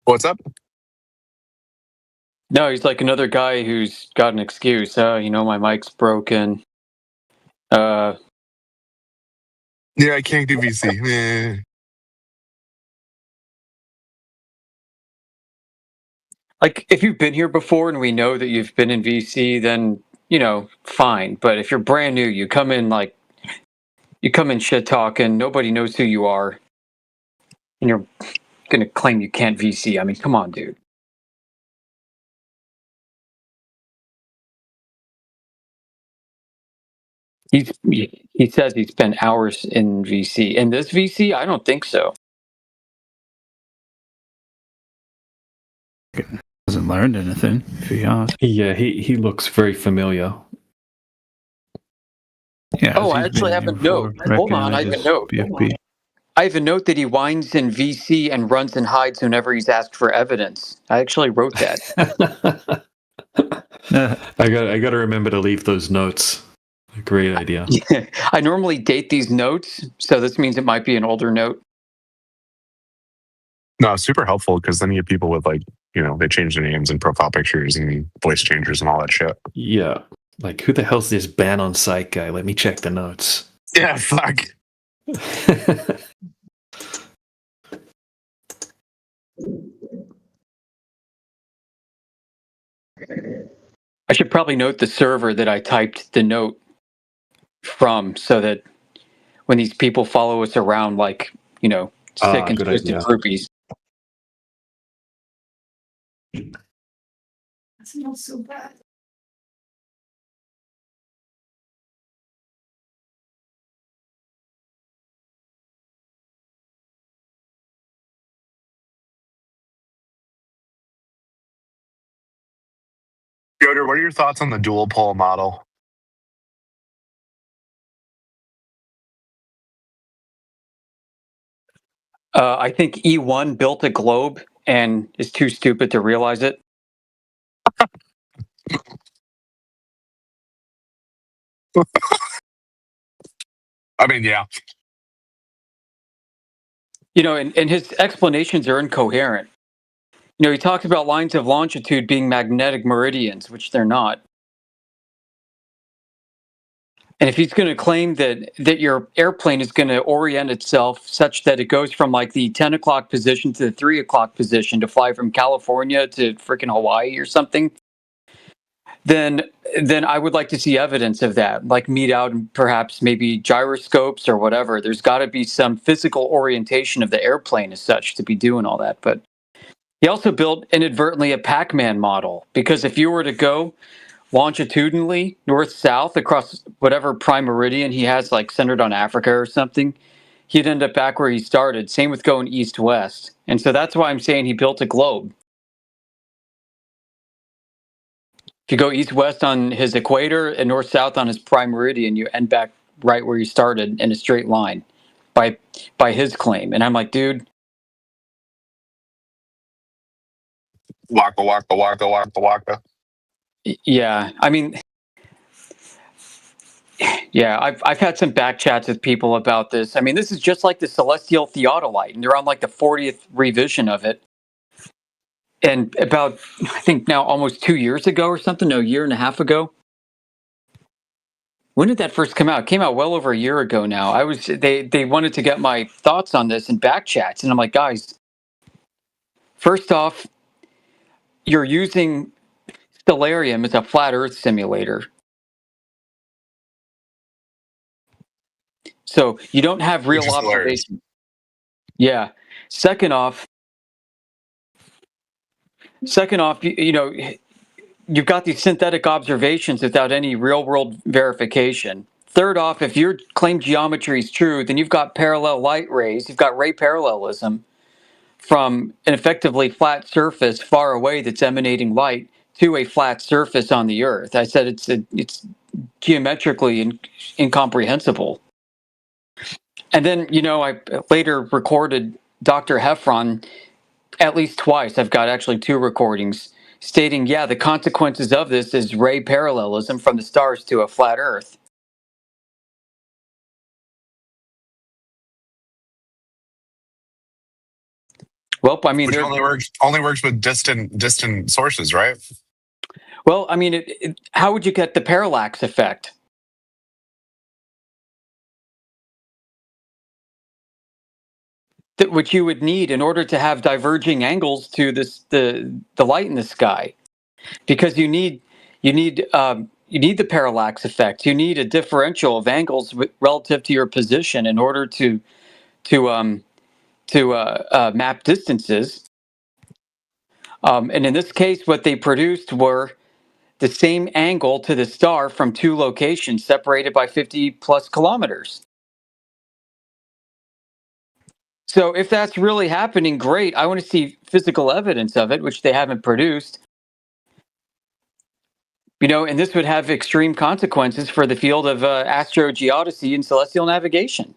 What's up? No, he's like another guy who's got an excuse. My mic's broken. Yeah, I can't do VC. Eh. Like, if you've been here before and we know that you've been in VC, then, fine. But if you're brand new, you come in shit talking, nobody knows who you are, and you're going to claim you can't VC. I mean, come on, dude. He says he spent hours in VC. In this VC, I don't think so. Hasn't learned anything, if he has. Yeah, he looks very familiar. Yeah. Oh, I actually have a note. Hold on, I have a note. I have a note that he whines in VC and runs and hides whenever he's asked for evidence. I actually wrote that. I got to remember to leave those notes. A great idea. Yeah. I normally date these notes, so this means it might be an older note. No, super helpful because then you get people with they change their names and profile pictures and voice changers and all that shit. Yeah. Like, who the hell's this ban on site guy? Let me check the notes. Yeah, fuck. I should probably note the server that I typed the note from so that when these people follow us around like, sick and twisted groupies. That's not so bad. Yoder, what are your thoughts on the dual pole model? I think E1 built a globe and is too stupid to realize it. I mean, yeah. And his explanations are incoherent. He talks about lines of longitude being magnetic meridians, which they're not. And if he's going to claim that your airplane is going to orient itself such that it goes from like the 10 o'clock position to the 3 o'clock position to fly from California to freaking Hawaii or something, then I would like to see evidence of that, like meet out and perhaps maybe gyroscopes or whatever. There's got to be some physical orientation of the airplane as such to be doing all that. But he also built inadvertently a Pac-Man model, because if you were to go longitudinally north-south across whatever prime meridian he has, like centered on Africa or something, he'd end up back where he started. Same with going east-west. And so that's why I'm saying he built a globe. If you go east-west on his equator and north-south on his prime meridian, you end back right where you started in a straight line by his claim. And I'm like, dude, Waka waka waka waka waka. yeah. I mean, yeah, I've had some back chats with people about this. I mean, this is just like the celestial theodolite, and they're on like the 40th revision of it. And about, I think now almost 2 years ago or something, no, a year and a half ago. When did that first come out? It came out well over a year ago now. They wanted to get my thoughts on this in back chats, and I'm like, guys, first off, you're using Stellarium as a flat Earth simulator. So you don't have real observations. Yeah. Second off, you know, you've got these synthetic observations without any real world verification. Third off, if your claim geometry is true, then you've got parallel light rays, you've got ray parallelism from an effectively flat surface far away that's emanating light to a flat surface on the Earth. I said it's geometrically incomprehensible. And then, you know, I later recorded Dr. Heffron at least twice. I've got actually 2 recordings stating, yeah, the consequences of this is ray parallelism from the stars to a flat Earth. Well, I mean, which only works with distant sources, right? Well, I mean, how would you get the parallax effect? Which you would need in order to have diverging angles to the light in the sky, because you need the parallax effect. You need a differential of angles relative to your position in order to map distances. And in this case, what they produced were the same angle to the star from 2 locations separated by 50 plus kilometers. So if that's really happening, great. I want to see physical evidence of it, which they haven't produced. You know, and this would have extreme consequences for the field of astrogeodesy and celestial navigation.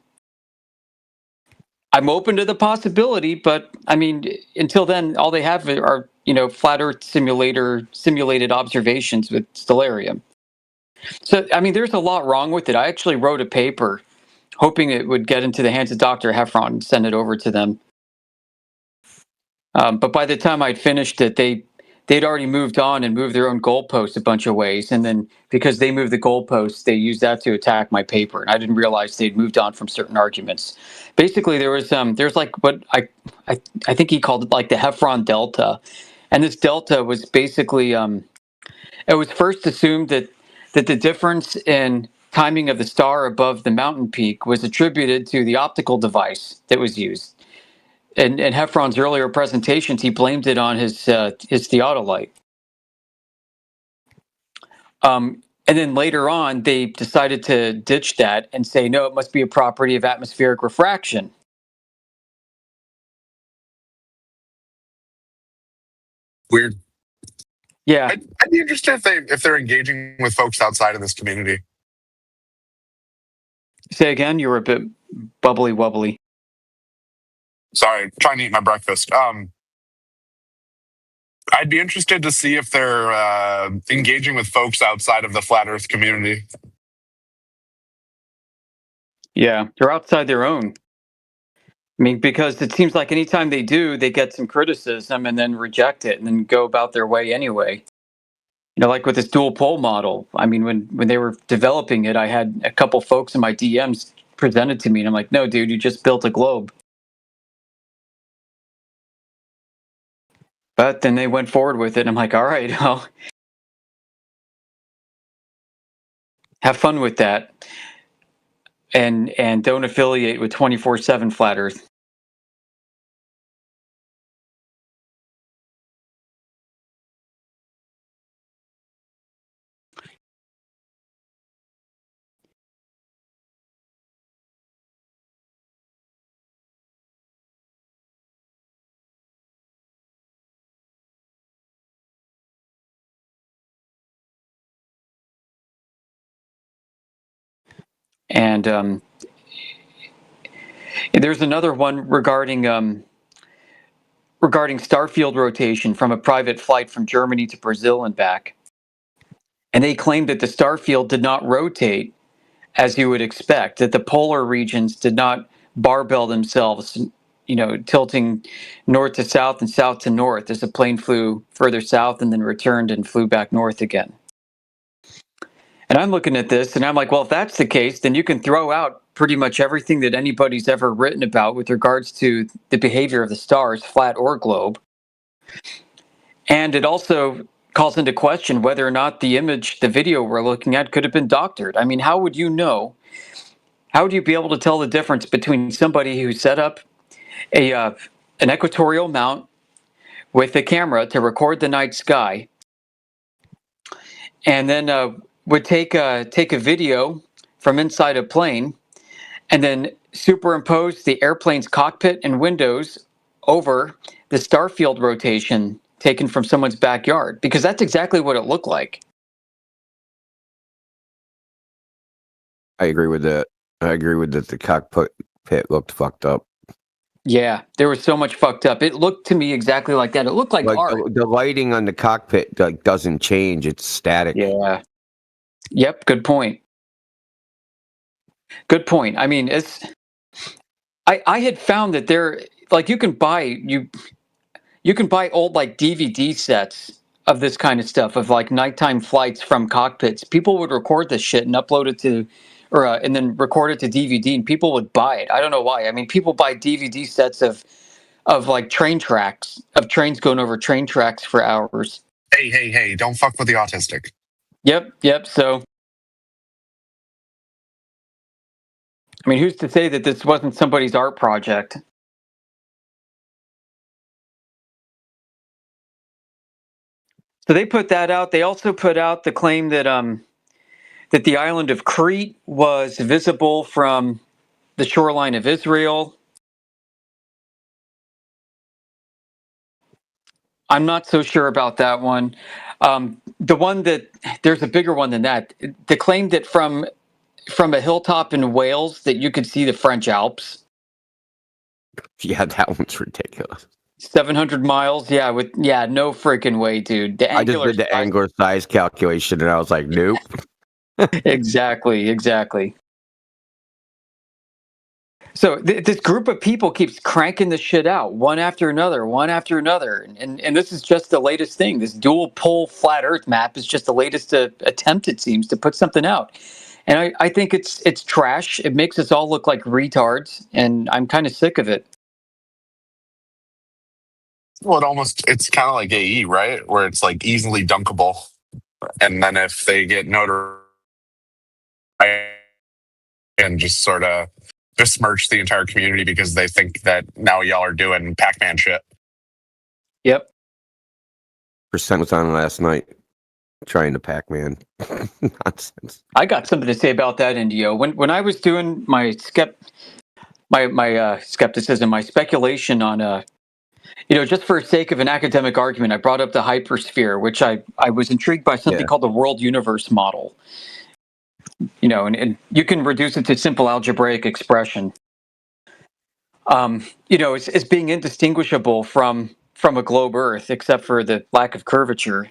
I'm open to the possibility, but I mean, until then, all they have are, you know, flat Earth simulated observations with Stellarium. So, I mean, there's a lot wrong with it. I actually wrote a paper hoping it would get into the hands of Dr. Heffron and send it over to them. But by the time I'd finished it, they'd already moved on and moved their own goalposts a bunch of ways. And then because they moved the goalposts, they used that to attack my paper. And I didn't realize they'd moved on from certain arguments. Basically, there's like what I think he called it like the Heffron Delta. And this delta was basically, it was first assumed that the difference in timing of the star above the mountain peak was attributed to the optical device that was used. And in Heffron's earlier presentations, he blamed it on his theodolite. And then later on, they decided to ditch that and say, no, it must be a property of atmospheric refraction. Weird. Yeah. I'd be interested if they're engaging with folks outside of this community. Say again, you were a bit bubbly wobbly. Sorry, trying to eat my breakfast. I'd be interested to see if they're engaging with folks outside of the flat Earth community. Yeah, they're outside their own. I mean, because it seems like anytime they do, they get some criticism and then reject it and then go about their way anyway. You know, like with this dual pole model. I mean, when they were developing it, I had a couple folks in my DMs presented to me, and I'm like, no, dude, you just built a globe. But then they went forward with it, and I'm like, all right, well, have fun with that. And don't affiliate with 24/7 Flat Earth. And there's another one regarding starfield rotation from a private flight from Germany to Brazil and back. And they claimed that the starfield did not rotate as you would expect, that the polar regions did not barbell themselves, tilting north to south and south to north as the plane flew further south and then returned and flew back north again. And I'm looking at this and I'm like, well, if that's the case, then you can throw out pretty much everything that anybody's ever written about with regards to the behavior of the stars, flat or globe. And it also calls into question whether or not the video we're looking at could have been doctored. I mean, how would you know? How would you be able to tell the difference between somebody who set up an equatorial mount with a camera to record the night sky, and then would take a video from inside a plane, and then superimpose the airplane's cockpit and windows over the starfield rotation taken from someone's backyard? Because that's exactly what it looked like. I agree with that. I agree with that. The cockpit looked fucked up. Yeah, there was so much fucked up. It looked to me exactly like that. It looked like art. The lighting on the cockpit doesn't change. It's static. Yeah. Yep. Good point. Good point. I mean, I had found that you can buy old like DVD sets of this kind of stuff, of like nighttime flights from cockpits. People would record this shit and upload it to, and then record it to DVD, and people would buy it. I don't know why. I mean, people buy DVD sets of like train tracks, of trains going over train tracks for hours. Hey, don't fuck with the autistic. Yep. So, I mean, who's to say that this wasn't somebody's art project? So they put that out. They also put out the claim that that the island of Crete was visible from the shoreline of Israel. I'm not so sure about that one. There's a bigger one than that. The claim that from a hilltop in Wales that you could see the French Alps. Yeah, that one's ridiculous. 700 miles, no freaking way, dude. I just did the angular size calculation, and I was like, nope. Exactly. So this group of people keeps cranking this shit out, one after another, and this is just the latest thing. This dual pole flat Earth map is just the latest attempt, it seems, to put something out. And I think it's trash. It makes us all look like retards, and I'm kind of sick of it. Well, it's kind of like AE, right? Where it's like easily dunkable. And then if they get notoriety and just sort of besmirch the entire community because they think that now y'all are doing Pac-Man shit. Yep. Percent was on last night trying to Pac-Man. Nonsense. I got something to say about that, Indio. When I was doing my skepticism, my speculation on just for the sake of an academic argument, I brought up the hypersphere, which I was intrigued by something called the world universe model. And you can reduce it to simple algebraic expression. It's being indistinguishable from a globe Earth, except for the lack of curvature.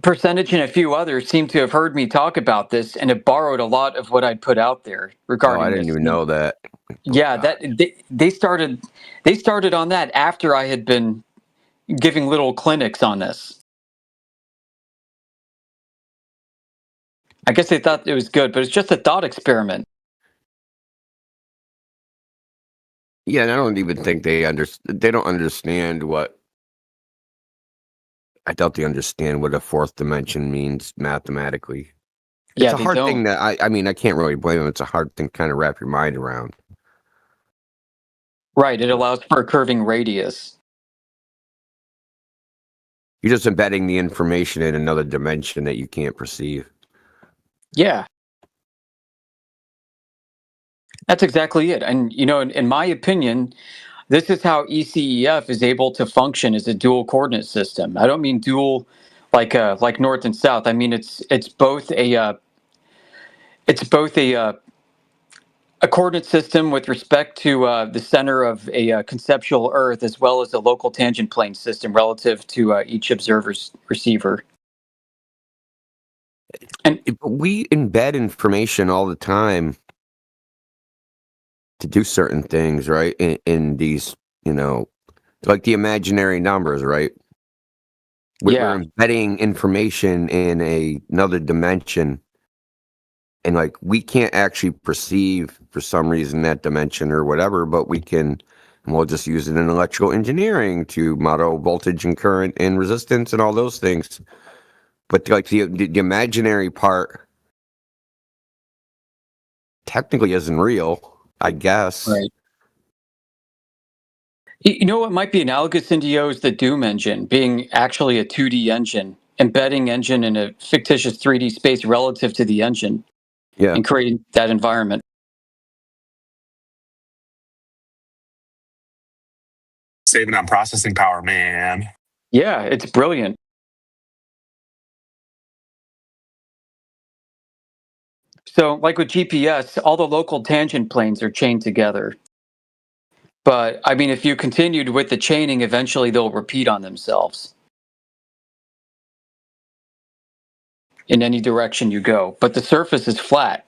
Percentage and a few others seem to have heard me talk about this and have borrowed a lot of what I'd put out there regarding. Oh, I didn't even know that. Yeah, that they started on that after I had been giving little clinics on this. I guess they thought it was good, but it's just a thought experiment. Yeah, and I don't even think they don't understand what. I doubt they understand what a fourth dimension means mathematically. It's a hard thing that I mean, I can't really blame them. It's a hard thing to kind of wrap your mind around. Right, it allows for a curving radius. You're just embedding the information in another dimension that you can't perceive. Yeah. That's exactly it. And, in my opinion, this is how ECEF is able to function as a dual coordinate system. I don't mean dual like north and south. I mean, it's both a It's both a coordinate system with respect to the center of a conceptual Earth, as well as a local tangent plane system relative to each observer's receiver. And we embed information all the time to do certain things, right? In these, like the imaginary numbers, right? We're embedding information in another dimension, and like we can't actually perceive for some reason that dimension or whatever, but we can, and we'll just use it in electrical engineering to model voltage and current and resistance and all those things. But like the imaginary part technically isn't real, I guess. Right. You know what might be analogous, Indio, is the Doom engine being actually a 2D engine, embedding engine in a fictitious 3D space relative to the engine, and creating that environment. Saving on processing power, man. Yeah, it's brilliant. So, like with GPS, all the local tangent planes are chained together. But, I mean, if you continued with the chaining, eventually they'll repeat on themselves in any direction you go. But the surface is flat.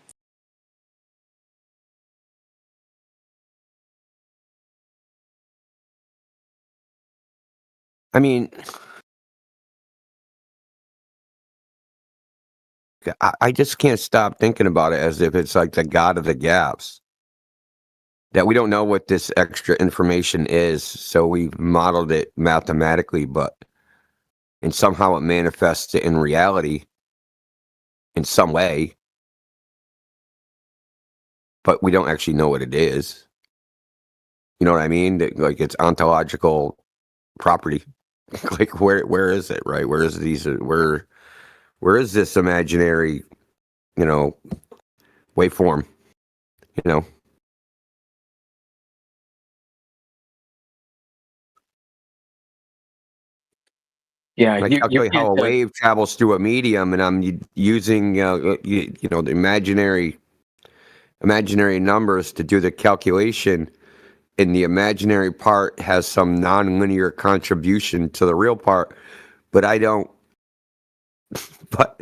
I mean, I just can't stop thinking about it as if it's like the God of the gaps. That we don't know what this extra information is, so we've modeled it mathematically, and somehow it manifests in reality in some way, but we don't actually know what it is. You know what I mean? Like it's ontological property. Like where is it, right? Where is this imaginary, waveform? Yeah, I calculate how a wave travels through a medium, and I'm using the imaginary numbers to do the calculation, and the imaginary part has some nonlinear contribution to the real part, but I don't. But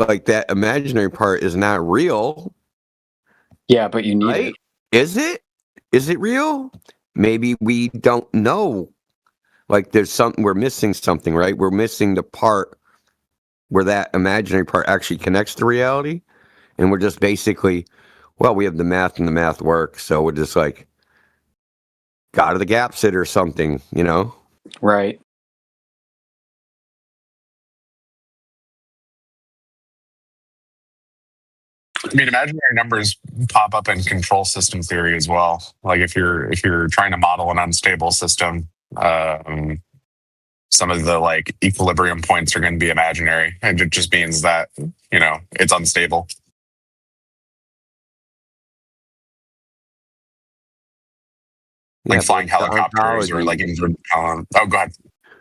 like that imaginary part is not real. Yeah, but you need it. Is it? Is it real? Maybe we don't know. Like we're missing something, right? We're missing the part where that imaginary part actually connects to reality. And we're just basically, we have the math and the math works. So we're just like, God of the gaps it or something, Right. I mean, imaginary numbers pop up in control system theory as well. Like if you're trying to model an unstable system, some of the like equilibrium points are going to be imaginary, and it just means that it's unstable. Like flying helicopters or like go ahead.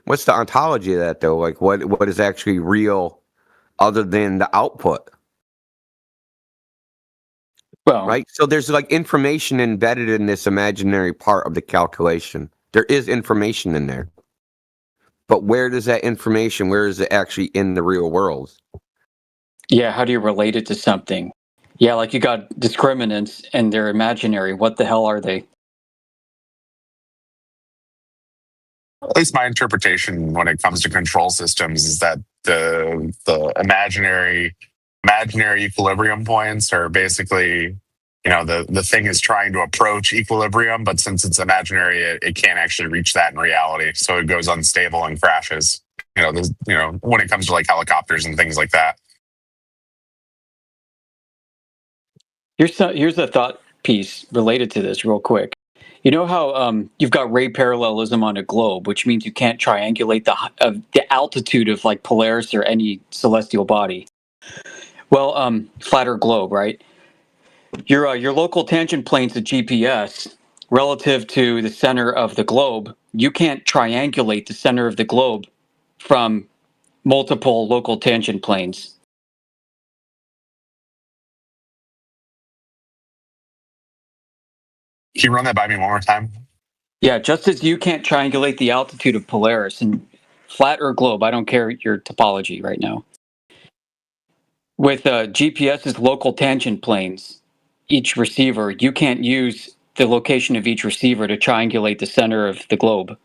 What's the ontology of that though? Like what is actually real other than the output? Well, right. So there's like information embedded in this imaginary part of the calculation. There is information in there. But where does that information, where is it actually in the real world? Yeah, how do you relate it to something? Yeah, like you got discriminants and they're imaginary. What the hell are they? At least my interpretation when it comes to control systems is that the imaginary equilibrium points are basically, the thing is trying to approach equilibrium, but since it's imaginary, it can't actually reach that in reality. So it goes unstable and crashes. When it comes to like helicopters and things like that. Here's a thought piece related to this real quick. You know how you've got ray parallelism on a globe, which means you can't triangulate the altitude of like Polaris or any celestial body. Well, flatter globe, right? Your local tangent planes of GPS relative to the center of the globe, you can't triangulate the center of the globe from multiple local tangent planes. Can you run that by me one more time? Yeah, just as you can't triangulate the altitude of Polaris, and flat or globe, I don't care your topology right now. With GPS's local tangent planes, each receiver, you can't use the location of each receiver to triangulate the center of the globe.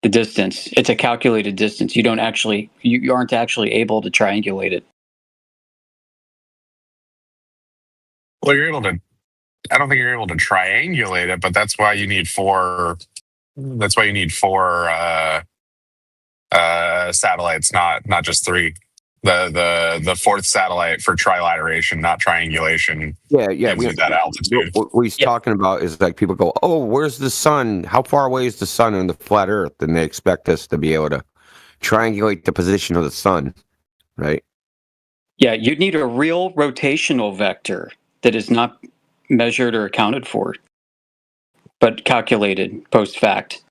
The distance. It's a calculated distance. You aren't actually able to triangulate it. Well, I don't think you're able to triangulate it, but that's why you need four. That's why you need four satellites, not just three. The fourth satellite for trilateration, not triangulation. Yeah. Gives you that altitude. What he's talking about is like people go, "Oh, where's the sun? How far away is the sun in the flat Earth?" And they expect us to be able to triangulate the position of the sun, right? Yeah, you'd need a real rotational vector that is not measured or accounted for, but calculated post fact.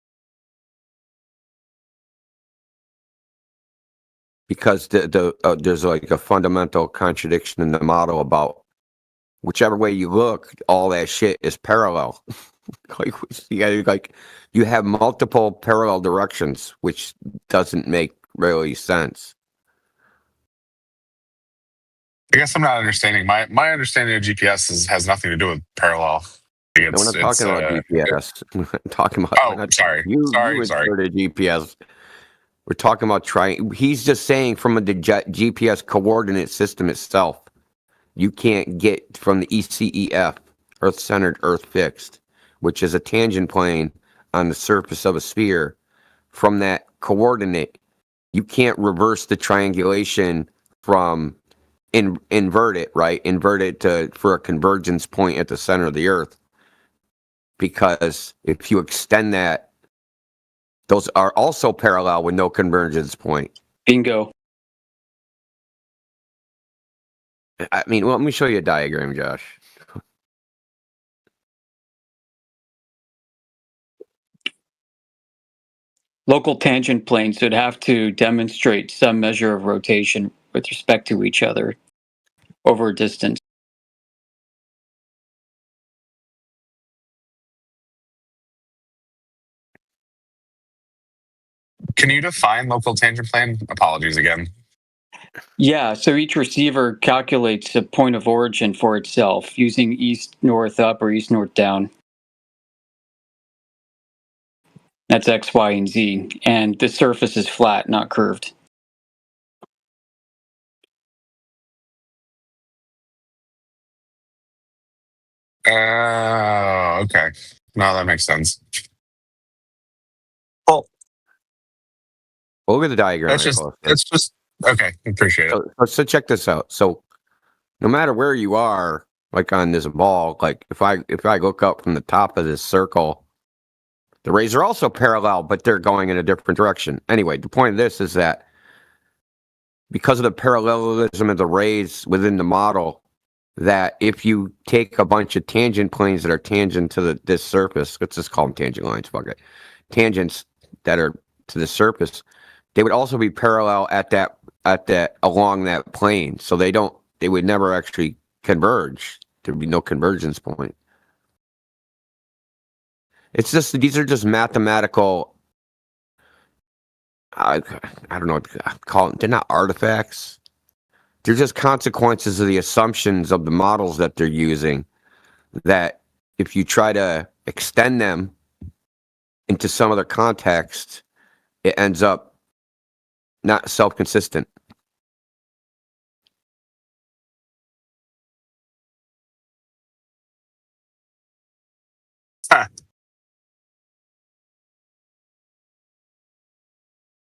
Because there's like a fundamental contradiction in the model about whichever way you look, all that shit is parallel. You have multiple parallel directions, which doesn't make really sense. I guess I'm not understanding. My understanding of GPS has nothing to do with parallel. We're not talking about GPS. We're talking about. Oh, sorry. Sorry. GPS. We're talking about trying. He's just saying from the GPS coordinate system itself, you can't get from the ECEF, Earth-centered, Earth-fixed, which is a tangent plane on the surface of a sphere. From that coordinate, you can't reverse the triangulation from invert it, right? Invert it for a convergence point at the center of the Earth. Because if you extend that, those are also parallel with no convergence point. Bingo. I mean, well, let me show you a diagram, Josh. Local tangent planes would have to demonstrate some measure of rotation with respect to each other over a distance. Can you define local tangent plane? Apologies again. Yeah, so each receiver calculates a point of origin for itself using east-north up or east-north down. That's X, Y, and Z. And the surface is flat, not curved. Okay. No, that makes sense. Well, look at the diagram. It's just okay. Appreciate it. So check this out. So no matter where you are, like on this ball, like if I look up from the top of this circle, the rays are also parallel, but they're going in a different direction. Anyway, the point of this is that because of the parallelism of the rays within the model, that if you take a bunch of tangent planes that are tangent to this surface, let's just call them tangent lines, fuck it, tangents that are to the surface, they would also be parallel at that along that plane. So they would never actually converge. There'd be no convergence point. It's just, these are just mathematical, I don't know what to call them. They're not artifacts. They're just consequences of the assumptions of the models that they're using, that if you try to extend them into some other context, it ends up not self-consistent.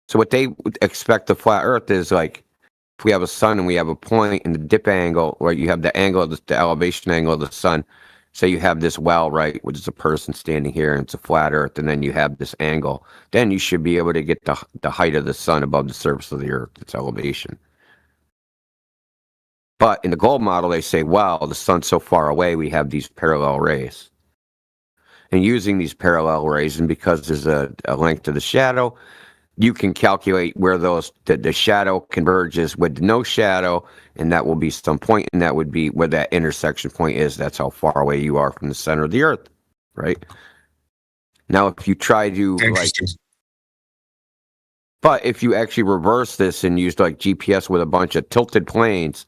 So what they would expect the flat Earth is like, if we have a sun and we have a point in the dip angle, right? You have the angle of the elevation angle of the sun. So you have this well, right, which is a person standing here, and it's a flat Earth, and then you have this angle. Then you should be able to get the height of the sun above the surface of the Earth, its elevation. But in the globe model, they say, well, the sun's so far away, we have these parallel rays. And using these parallel rays, and because there's a length to the shadow, you can calculate where the shadow converges with no shadow, and that will be some point, and that would be where that intersection point is. That's how far away you are from the center of the Earth, right? Now, if you try to but if you actually reverse this and use like GPS with a bunch of tilted planes,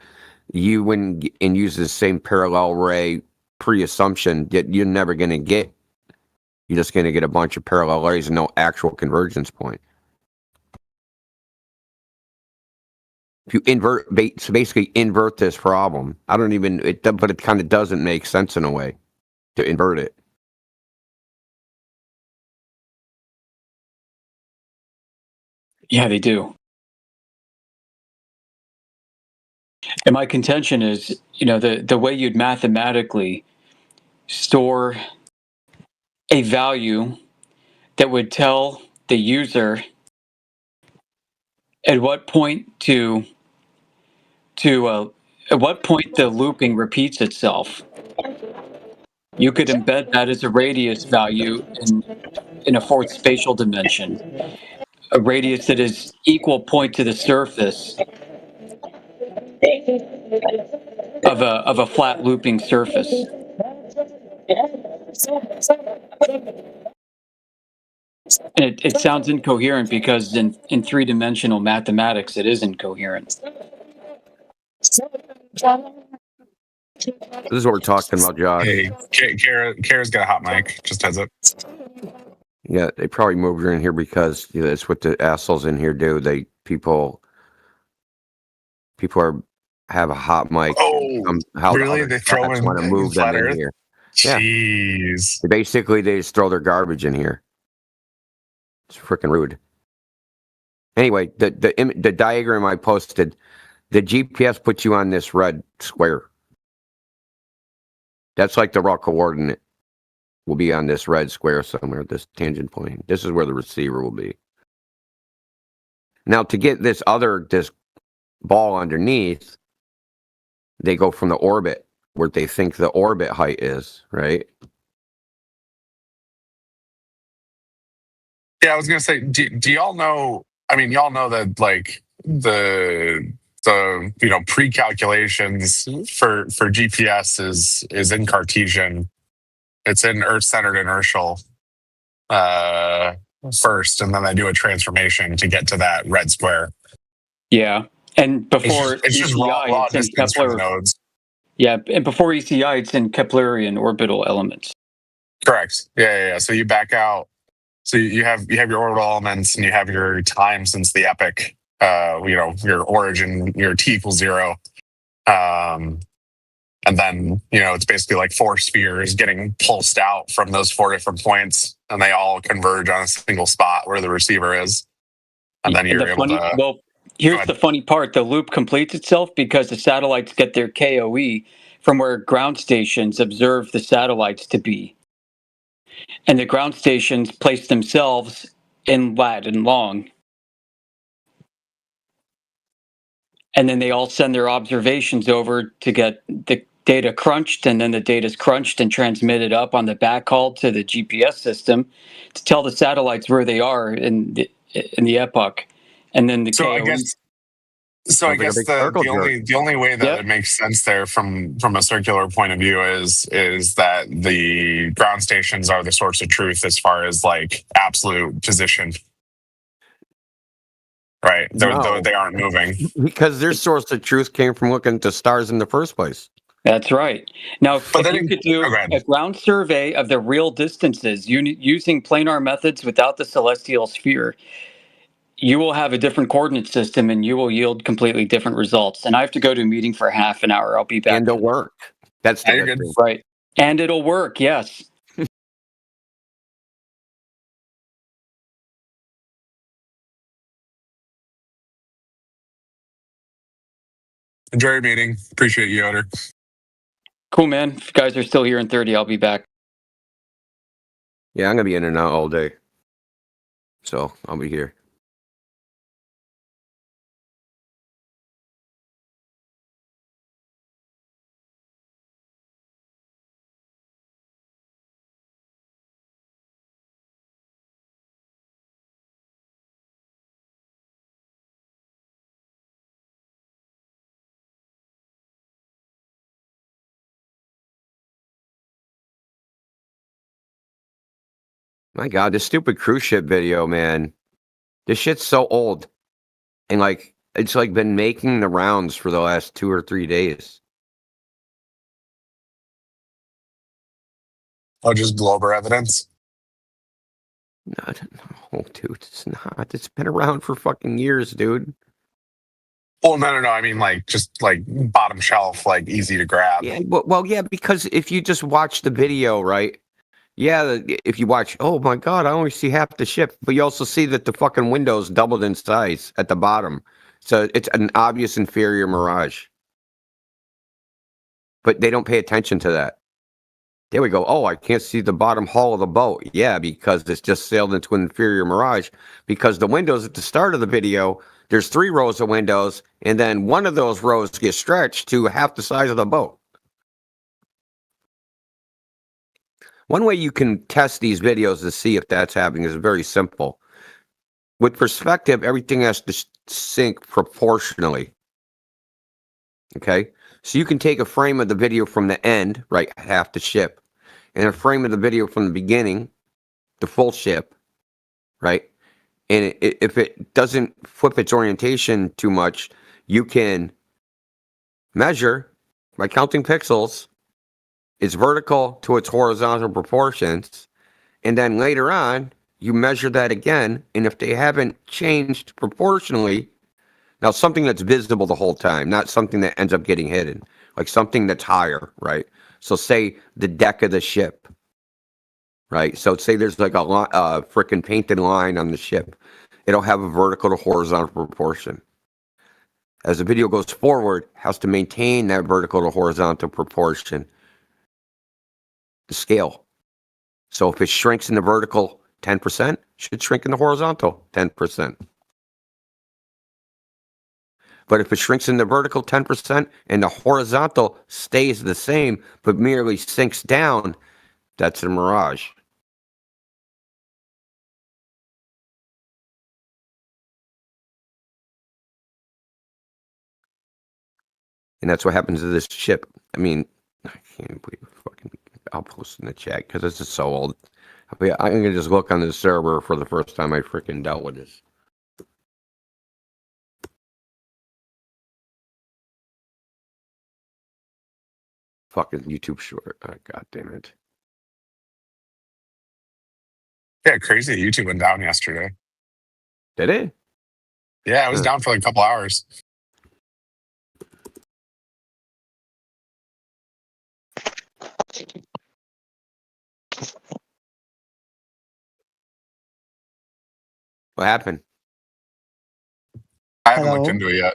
you wouldn't and use the same parallel ray pre-assumption that you're never going to get. You're just going to get a bunch of parallel rays and no actual convergence point. If you so basically invert this problem, but it kind of doesn't make sense in a way to invert it. Yeah, they do. And my contention is, the way you'd mathematically store a value that would tell the user at what point at what point the looping repeats itself. You could embed that as a radius value in a fourth spatial dimension, a radius that is equal point to the surface of a flat looping surface. And it sounds incoherent because in three-dimensional mathematics, it is incoherent. This is what we're talking about, Josh. Hey, Kara's got a hot mic. Just heads up. Yeah, they probably moved her in here because that's what the assholes in here do. People have a hot mic. Oh, really? They throw in want to move them flat in Earth? here. Jeez. Yeah. Basically, they just throw their garbage in here. It's freaking rude. Anyway, the diagram I posted, the GPS puts you on this red square. That's like the raw coordinate will be on this red square somewhere, this tangent point. This is where the receiver will be. Now, to get this ball underneath, they go from the orbit where they think the orbit height is, right? Yeah, I was gonna say, do y'all know? I mean, y'all know that like the pre-calculations for GPS is in Cartesian. It's in Earth-centered inertial first, and then they do a transformation to get to that red square. Yeah, and before it's just raw it's in distance from Kepler the nodes. Yeah, and before ECI, it's in Keplerian orbital elements. Correct. Yeah. So you back out. So you have your orbital elements, and you have your time since the epoch. Your origin, your t equals 0. And then, it's basically like 4 spheres getting pulsed out from those 4 different points, and they all converge on a single spot where the receiver is. And then you're able to. Well, here's the funny part. The loop completes itself because the satellites get their KOE from where ground stations observe the satellites to be. And the ground stations place themselves in lat and long. And then they all send their observations over to get the data crunched, and then the data is crunched and transmitted up on the backhaul to the GPS system to tell the satellites where they are in the epoch. And then the KOE. I guess the only way that it makes sense there from a circular point of view is that the ground stations are the source of truth as far as like absolute position. Right. They aren't moving. Because their source of truth came from looking at the stars in the first place. That's right. Now, if you could do a ground survey of the real distances using planar methods without the celestial sphere, you will have a different coordinate system and you will yield completely different results. And I have to go to a meeting for half an hour. I'll be back. And it'll work. That's the good thing. Right. And it'll work, yes. Enjoy your meeting. Appreciate you, Yoder. Cool, man. If you guys are still here in 30, I'll be back. Yeah, I'm going to be in and out all day. So I'll be here. My God, this stupid cruise ship video, man. This shit's so old. And like, it's like been making the rounds for the last 2 or 3 days. Oh, just Glober evidence? No, dude, it's not. It's been around for fucking years, dude. Well, no. I mean, like, just like bottom shelf, like easy to grab. Yeah, well, yeah, because if you just watch the video, right? Yeah, if you watch, oh my God, I only see half the ship, but you also see that the fucking windows doubled in size at the bottom. So it's an obvious inferior mirage. But they don't pay attention to that. There we go. Oh, I can't see the bottom hull of the boat. Yeah, because it's just sailed into an inferior mirage. Because the windows at the start of the video, there's 3 rows of windows, and then one of those rows gets stretched to half the size of the boat. One way you can test these videos to see if that's happening is very simple. With perspective, everything has to sync proportionally. Okay? So you can take a frame of the video from the end, right, half the ship, and a frame of the video from the beginning, the full ship, right? And if it doesn't flip its orientation too much, you can measure by counting pixels its vertical to its horizontal proportions, and then later on, you measure that again, and if they haven't changed proportionally, now something that's visible the whole time, not something that ends up getting hidden, like something that's higher, right? So say the deck of the ship, right? So say there's like a freaking painted line on the ship. It'll have a vertical to horizontal proportion. As the video goes forward, it has to maintain that vertical to horizontal proportion. The scale. So if it shrinks in the vertical 10%, it should shrink in the horizontal 10%. But if it shrinks in the vertical 10% and the horizontal stays the same, but merely sinks down, that's a mirage. And that's what happens to this ship. I mean, I can't believe fucking. I'll post in the chat because this is so old. I'm gonna just look on the server for the first time I freaking dealt with this. Fucking YouTube short. Oh, God damn it. Yeah, crazy. YouTube went down yesterday. Did it? Yeah, it was down for like a couple hours. What happened? I haven't looked into it yet.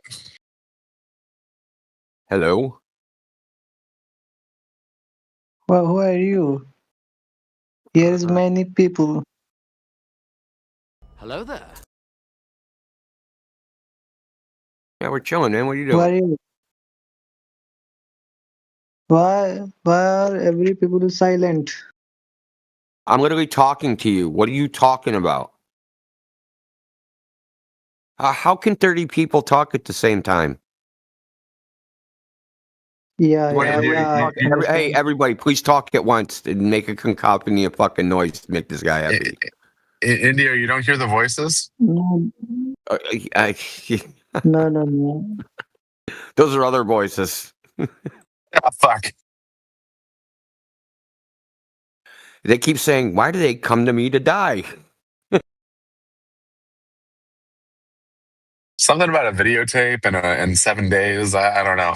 Hello? Well, who are you? Here's many people. Hello there. Yeah, we're chilling, man. What are you Who are doing? you? Why are every people silent? I'm literally talking to you. What are you talking about? How can 30 people talk at the same time? Yeah, Hey, everybody, please talk at once and make a cacophony of fucking noise to make this guy happy. In India, you don't hear the voices? No, no. Those are other voices. Oh, fuck. They keep saying, why do they come to me to die? Something about a videotape in 7 days. I don't know.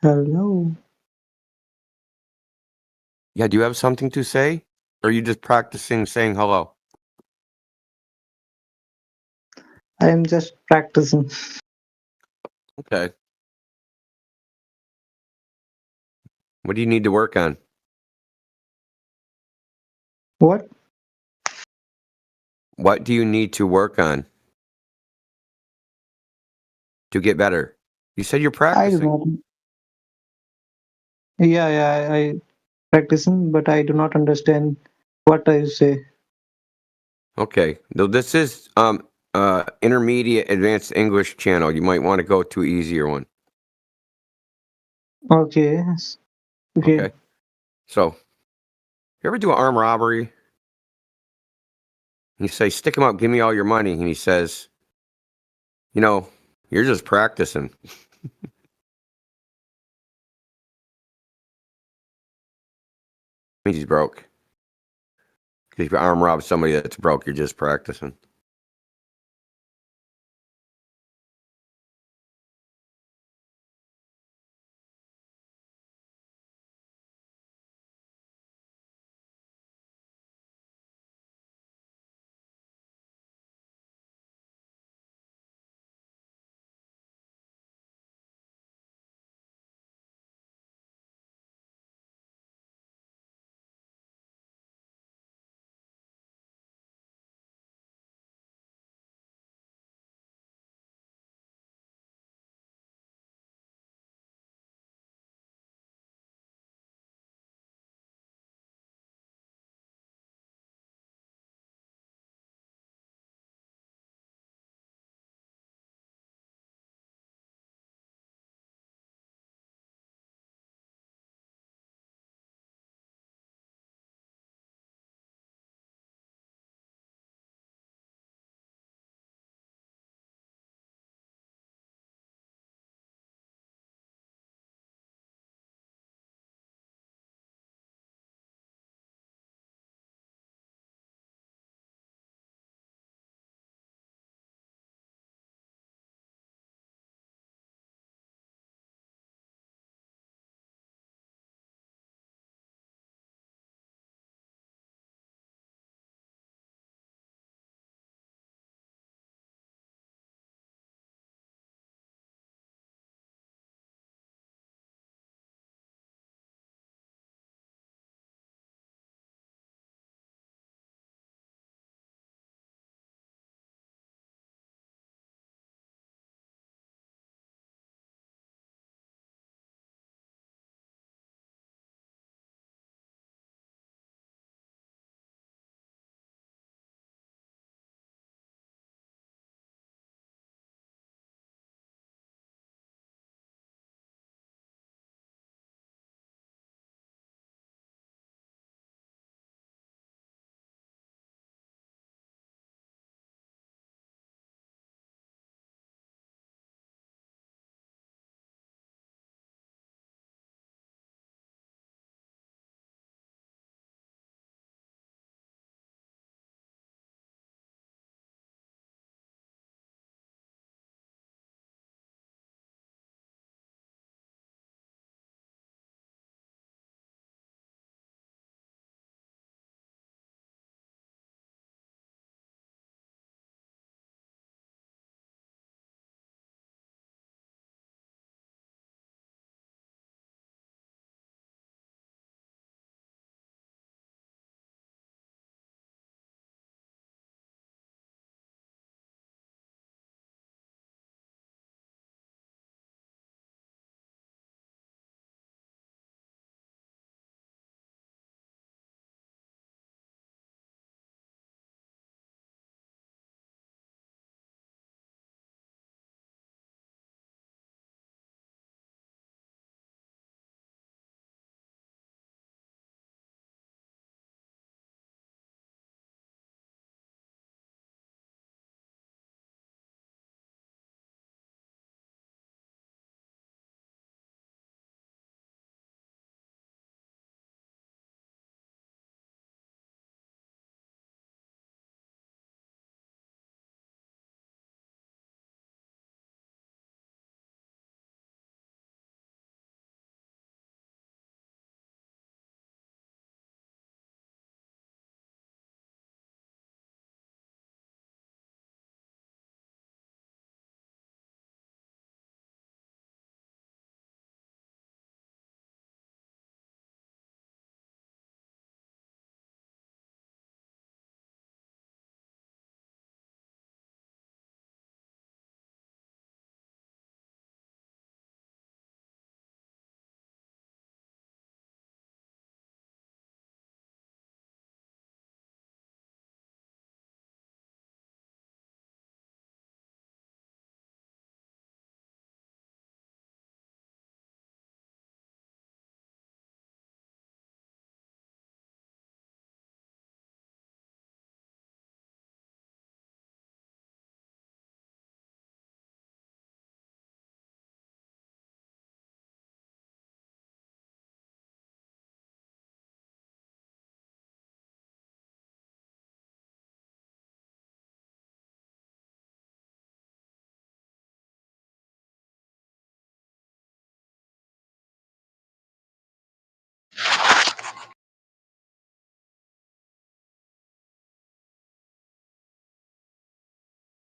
Hello. Yeah, do you have something to say? Or are you just practicing saying hello? I am just practicing. Okay. What do you need to work on? What? What do you need to work on to get better? You said you're I practicing. do not. Yeah, I practicing, but I do not understand what I say. Okay. No, this is intermediate advanced English channel. You might want to go to an easier one. Okay. Okay. Okay. So, you ever do an armed robbery? You say, stick him up, give me all your money. And he says, you know, you're just practicing. Means he's broke. Because if you arm rob somebody that's broke, you're just practicing.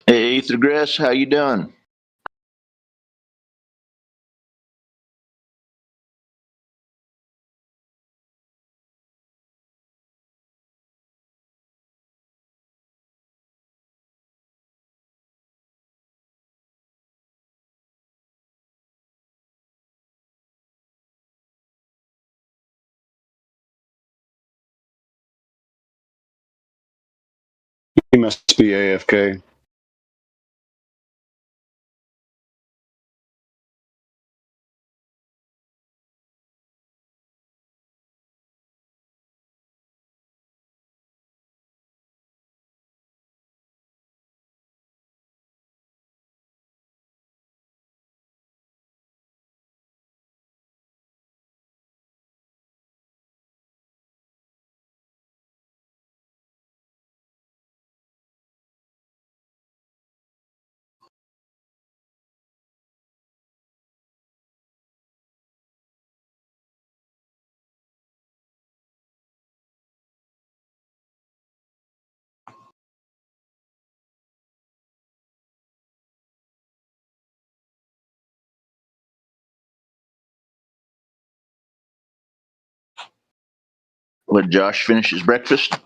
Hey, Ethergrass, how you doing? He must be AFK. Let Josh finish his breakfast.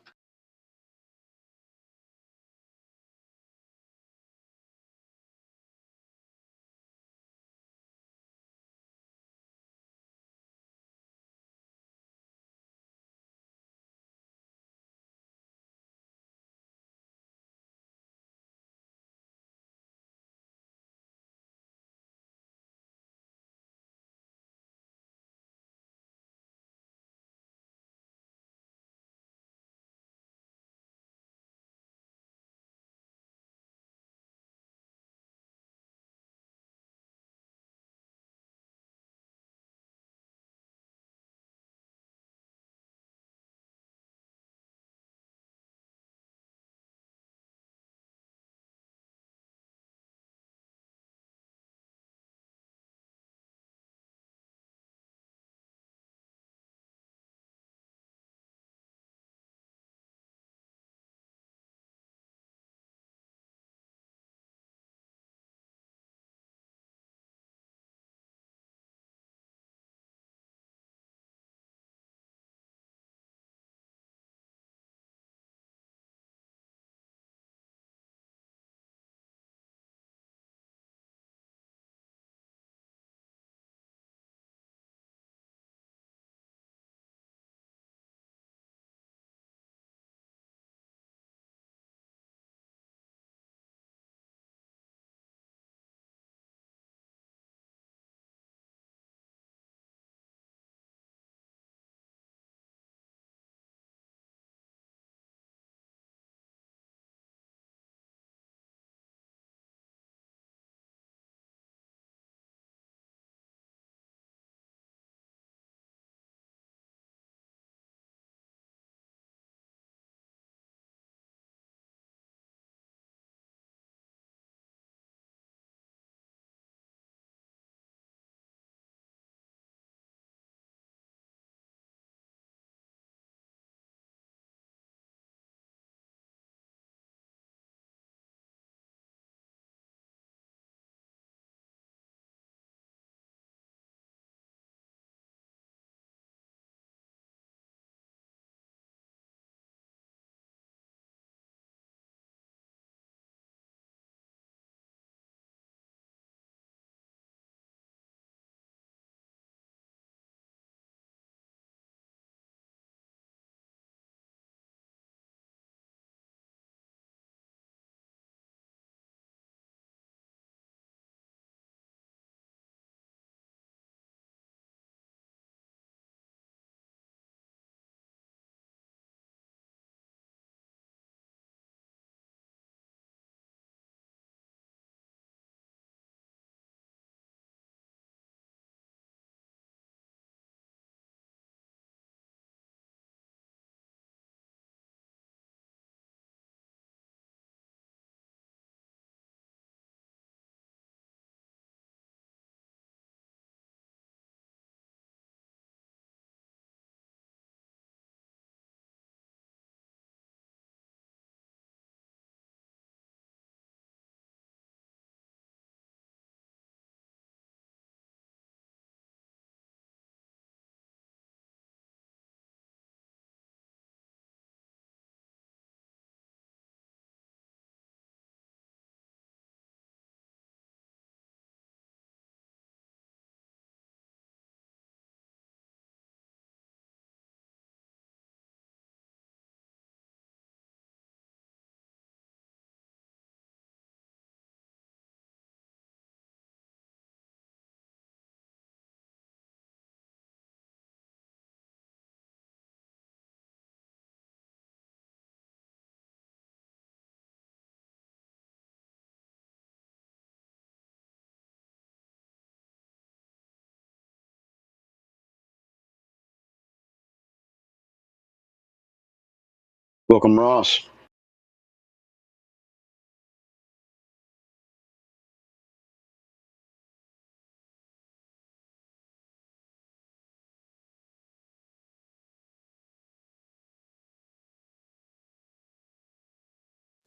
Welcome, Ross.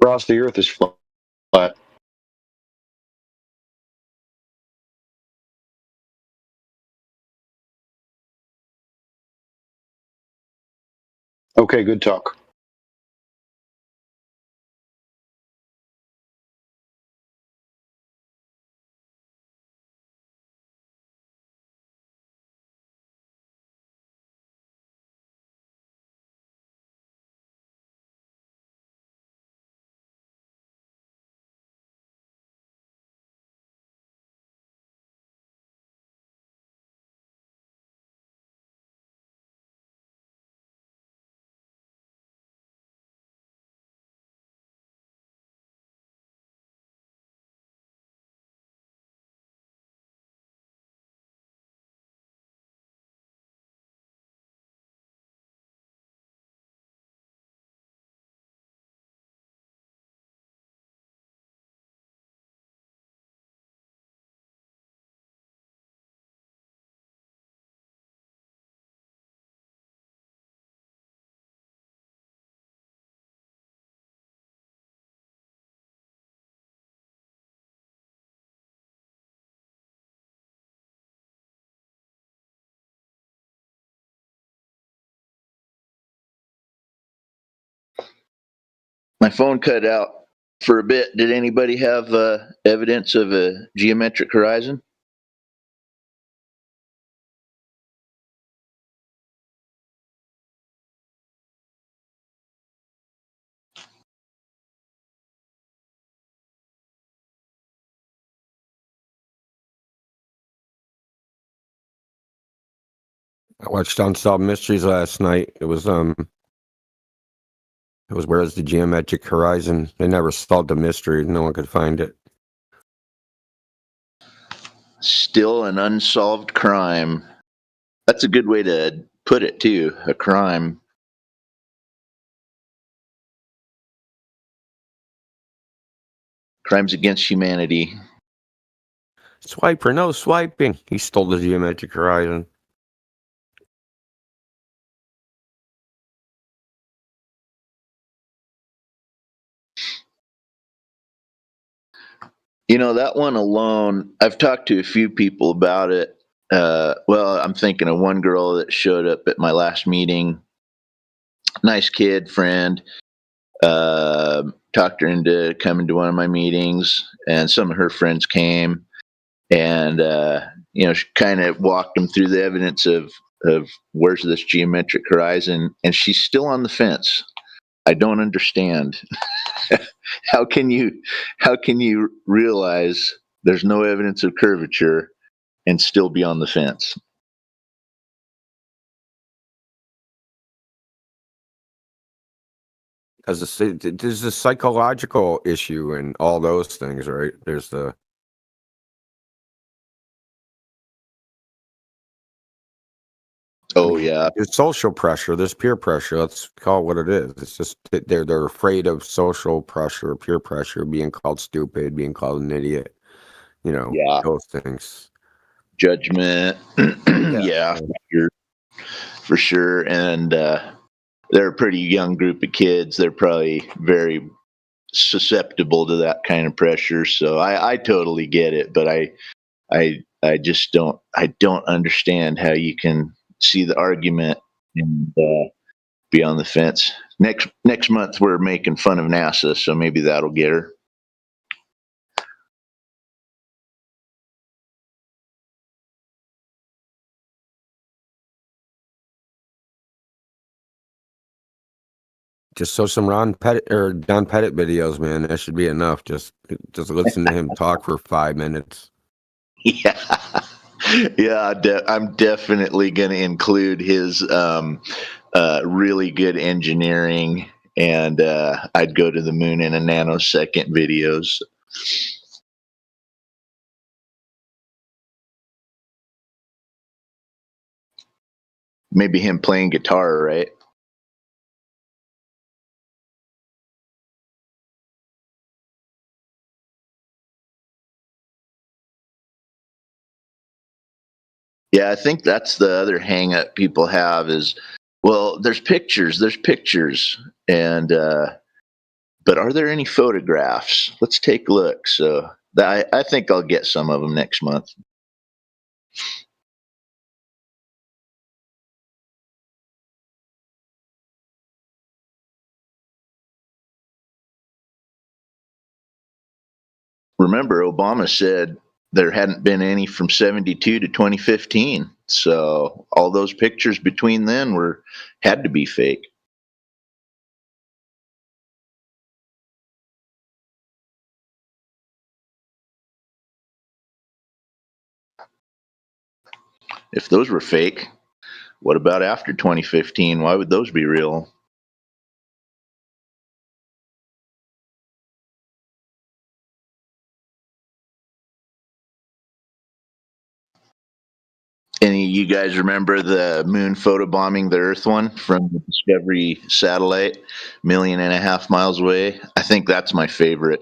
Ross, the Earth is flat. Okay, good talk. My phone cut out for a bit. Did anybody have evidence of a geometric horizon? I watched Unsolved Mysteries last night. It was Where's the Geometric Horizon? They never solved the mystery. No one could find it. Still an unsolved crime. That's a good way to put it, too. A crime. Crimes against humanity. Swipe or no swiping. He stole the Geometric Horizon. You know, that one alone, I've talked to a few people about it. Well, I'm thinking of one girl that showed up at my last meeting. Nice kid, friend. Talked her into coming to one of my meetings, and some of her friends came, and she kind of walked them through the evidence of where's this geometric horizon, and she's still on the fence. I don't understand. How can you realize there's no evidence of curvature and still be on the fence? Because there's a psychological issue and all those things, right? There's the there's social pressure, there's peer pressure. Let's call it what it is. It's just they're afraid of social pressure, peer pressure, being called stupid, being called an idiot. Those things. Judgment. Yeah, for sure. And they're a pretty young group of kids. They're probably very susceptible to that kind of pressure. So I totally get it, but I just don't understand how you can see the argument and be on the fence. Next month we're making fun of NASA, so maybe that'll get her. Just show some Ron Pettit or Don Pettit videos, man. That should be enough. Just listen to him talk for 5 minutes. Yeah, I'm definitely going to include his really good engineering and I'd go to the moon in a nanosecond videos. Maybe him playing guitar, right? Yeah, I think that's the other hang up people have is, well, there's pictures, and but are there any photographs? Let's take a look. So I think I'll get some of them next month. Remember, Obama said there hadn't been any from 72 to 2015. So all those pictures between then had to be fake. If those were fake, what about after 2015? Why would those be real? Any of you guys remember the moon photobombing the Earth one from the Discovery satellite, 1.5 million miles away? I think that's my favorite.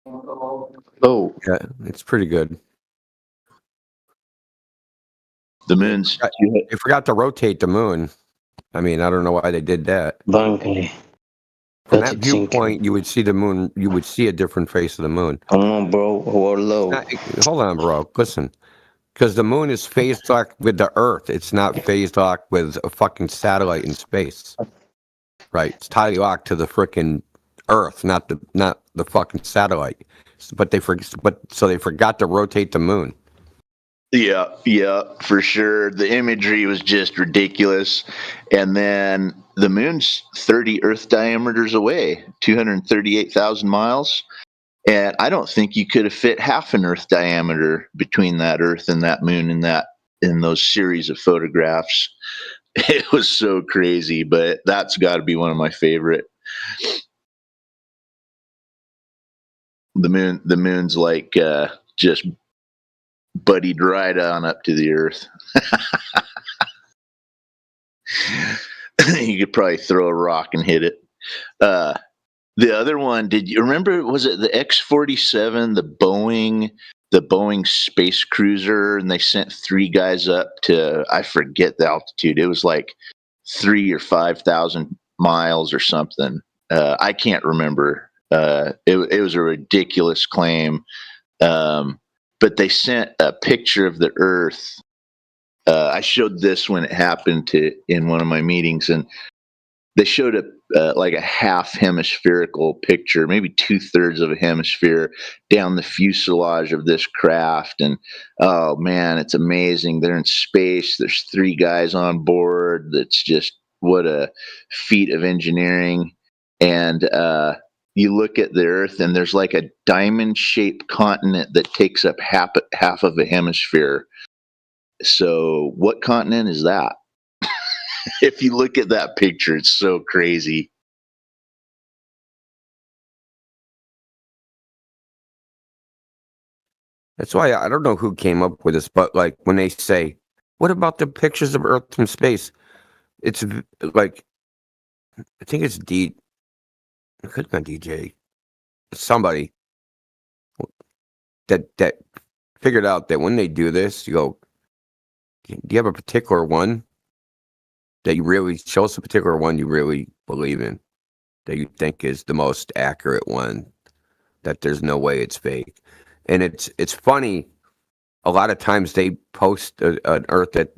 Oh, yeah, it's pretty good. The moon's. They forgot to rotate the moon. I mean, I don't know why they did that. From that viewpoint, you would see the moon. You would see a different face of the moon. Come on, bro. Hello. Hold on, bro. Listen. Because the moon is phase locked with the Earth. It's not phase locked with a fucking satellite in space. Right? It's tightly locked to the frickin' Earth, not the fucking satellite. But they forgot to rotate the moon. Yeah, for sure. The imagery was just ridiculous. And then the moon's 30 Earth diameters away, 238,000 miles. And I don't think you could have fit half an Earth diameter between that Earth and that moon in those series of photographs. It was so crazy, but that's got to be one of my favorite. The moon's like just buddied right on up to the Earth. You could probably throw a rock and hit it. The other one, did you remember? Was it the X-47, the Boeing space cruiser, and they sent 3 guys up to, I forget the altitude. It was like 3,000 or 5,000 miles or something. I can't remember. It was a ridiculous claim. But they sent a picture of the Earth. I showed this when it happened in one of my meetings, and they showed like a half hemispherical picture, maybe 2/3 of a hemisphere down the fuselage of this craft. And oh man, it's amazing. They're in space. There's 3 guys on board. That's just what a feat of engineering. And you look at the Earth, and there's like a diamond-shaped continent that takes up half of a hemisphere. So what continent is that? If you look at that picture, it's so crazy. That's why I don't know who came up with this, but like when they say, what about the pictures of Earth from space? It's like, I think it's it could have been DJ. Somebody that figured out that when they do this, you go, do you have a particular one that you really show us a particular one you really believe in, that you think is the most accurate one, that there's no way it's fake? And it's funny, a lot of times they post an Earth that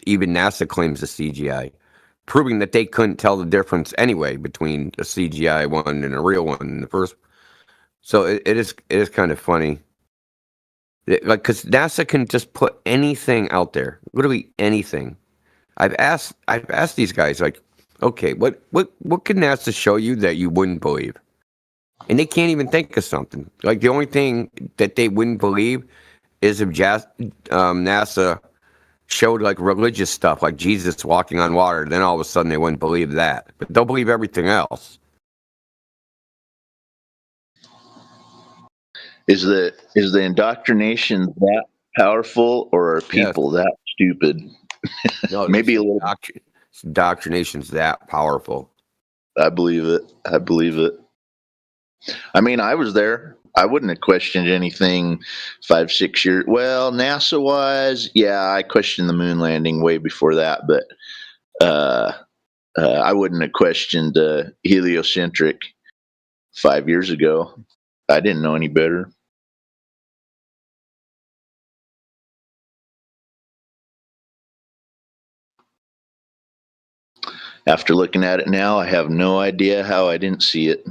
even NASA claims is CGI, proving that they couldn't tell the difference anyway between a CGI one and a real one in the first. So it is kind of funny. Like, because NASA can just put anything out there, literally anything. I've asked these guys, like, okay, what can NASA show you that you wouldn't believe? And they can't even think of something. Like, the only thing that they wouldn't believe is if NASA showed like religious stuff, like Jesus walking on water. Then all of a sudden they wouldn't believe that, but they'll believe everything else. Is the indoctrination that powerful, or are people that stupid? No, maybe a little. Indoctrination's that powerful. I believe it. I mean, I was there I wouldn't have questioned anything 5-6 years. Well, NASA wise, yeah, I questioned the moon landing way before that, but I wouldn't have questioned heliocentric 5 years ago. I didn't know any better. After looking at it now, I have no idea how I didn't see it.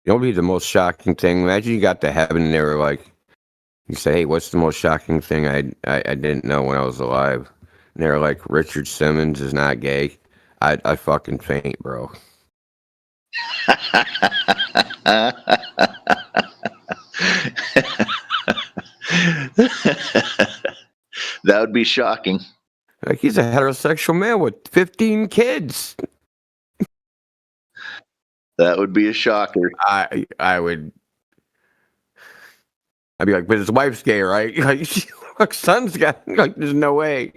It'll be the most shocking thing. Imagine you got to heaven and they were like, you say, hey, what's the most shocking thing I didn't know when I was alive? And they were like, Richard Simmons is not gay. I fucking faint, bro. That would be shocking. Like, he's a heterosexual man with 15 kids. That would be a shocker. I would. I'd be like, but his wife's gay, right? Like, son's got, like, there's no way.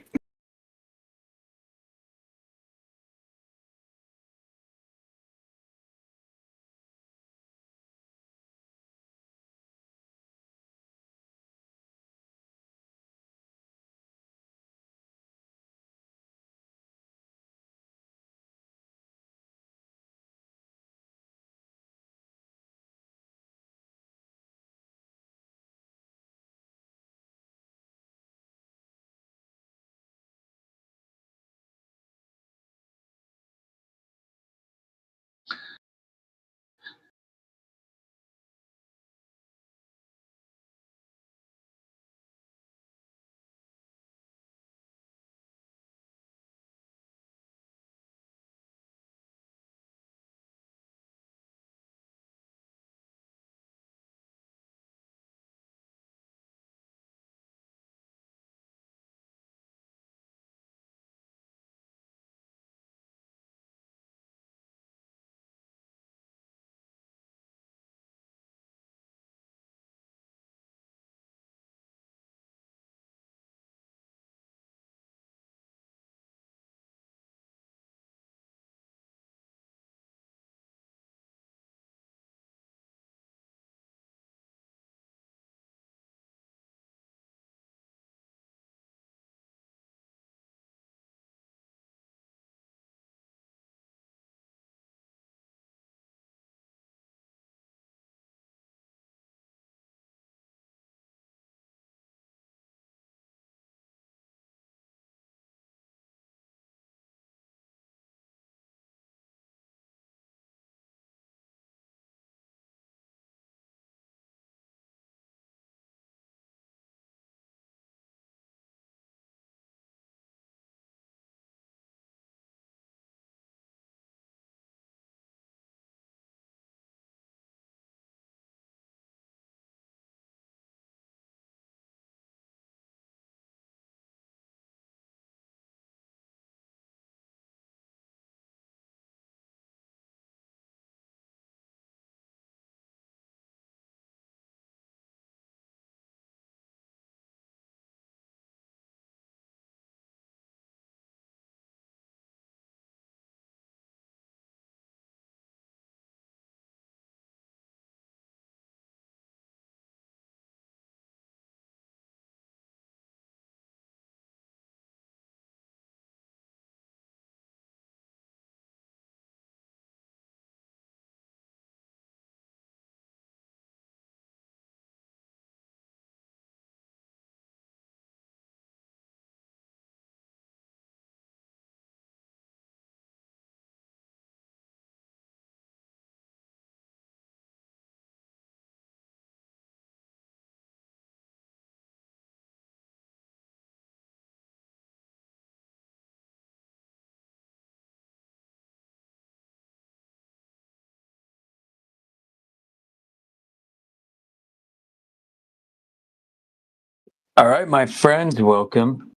All right, my friends, welcome.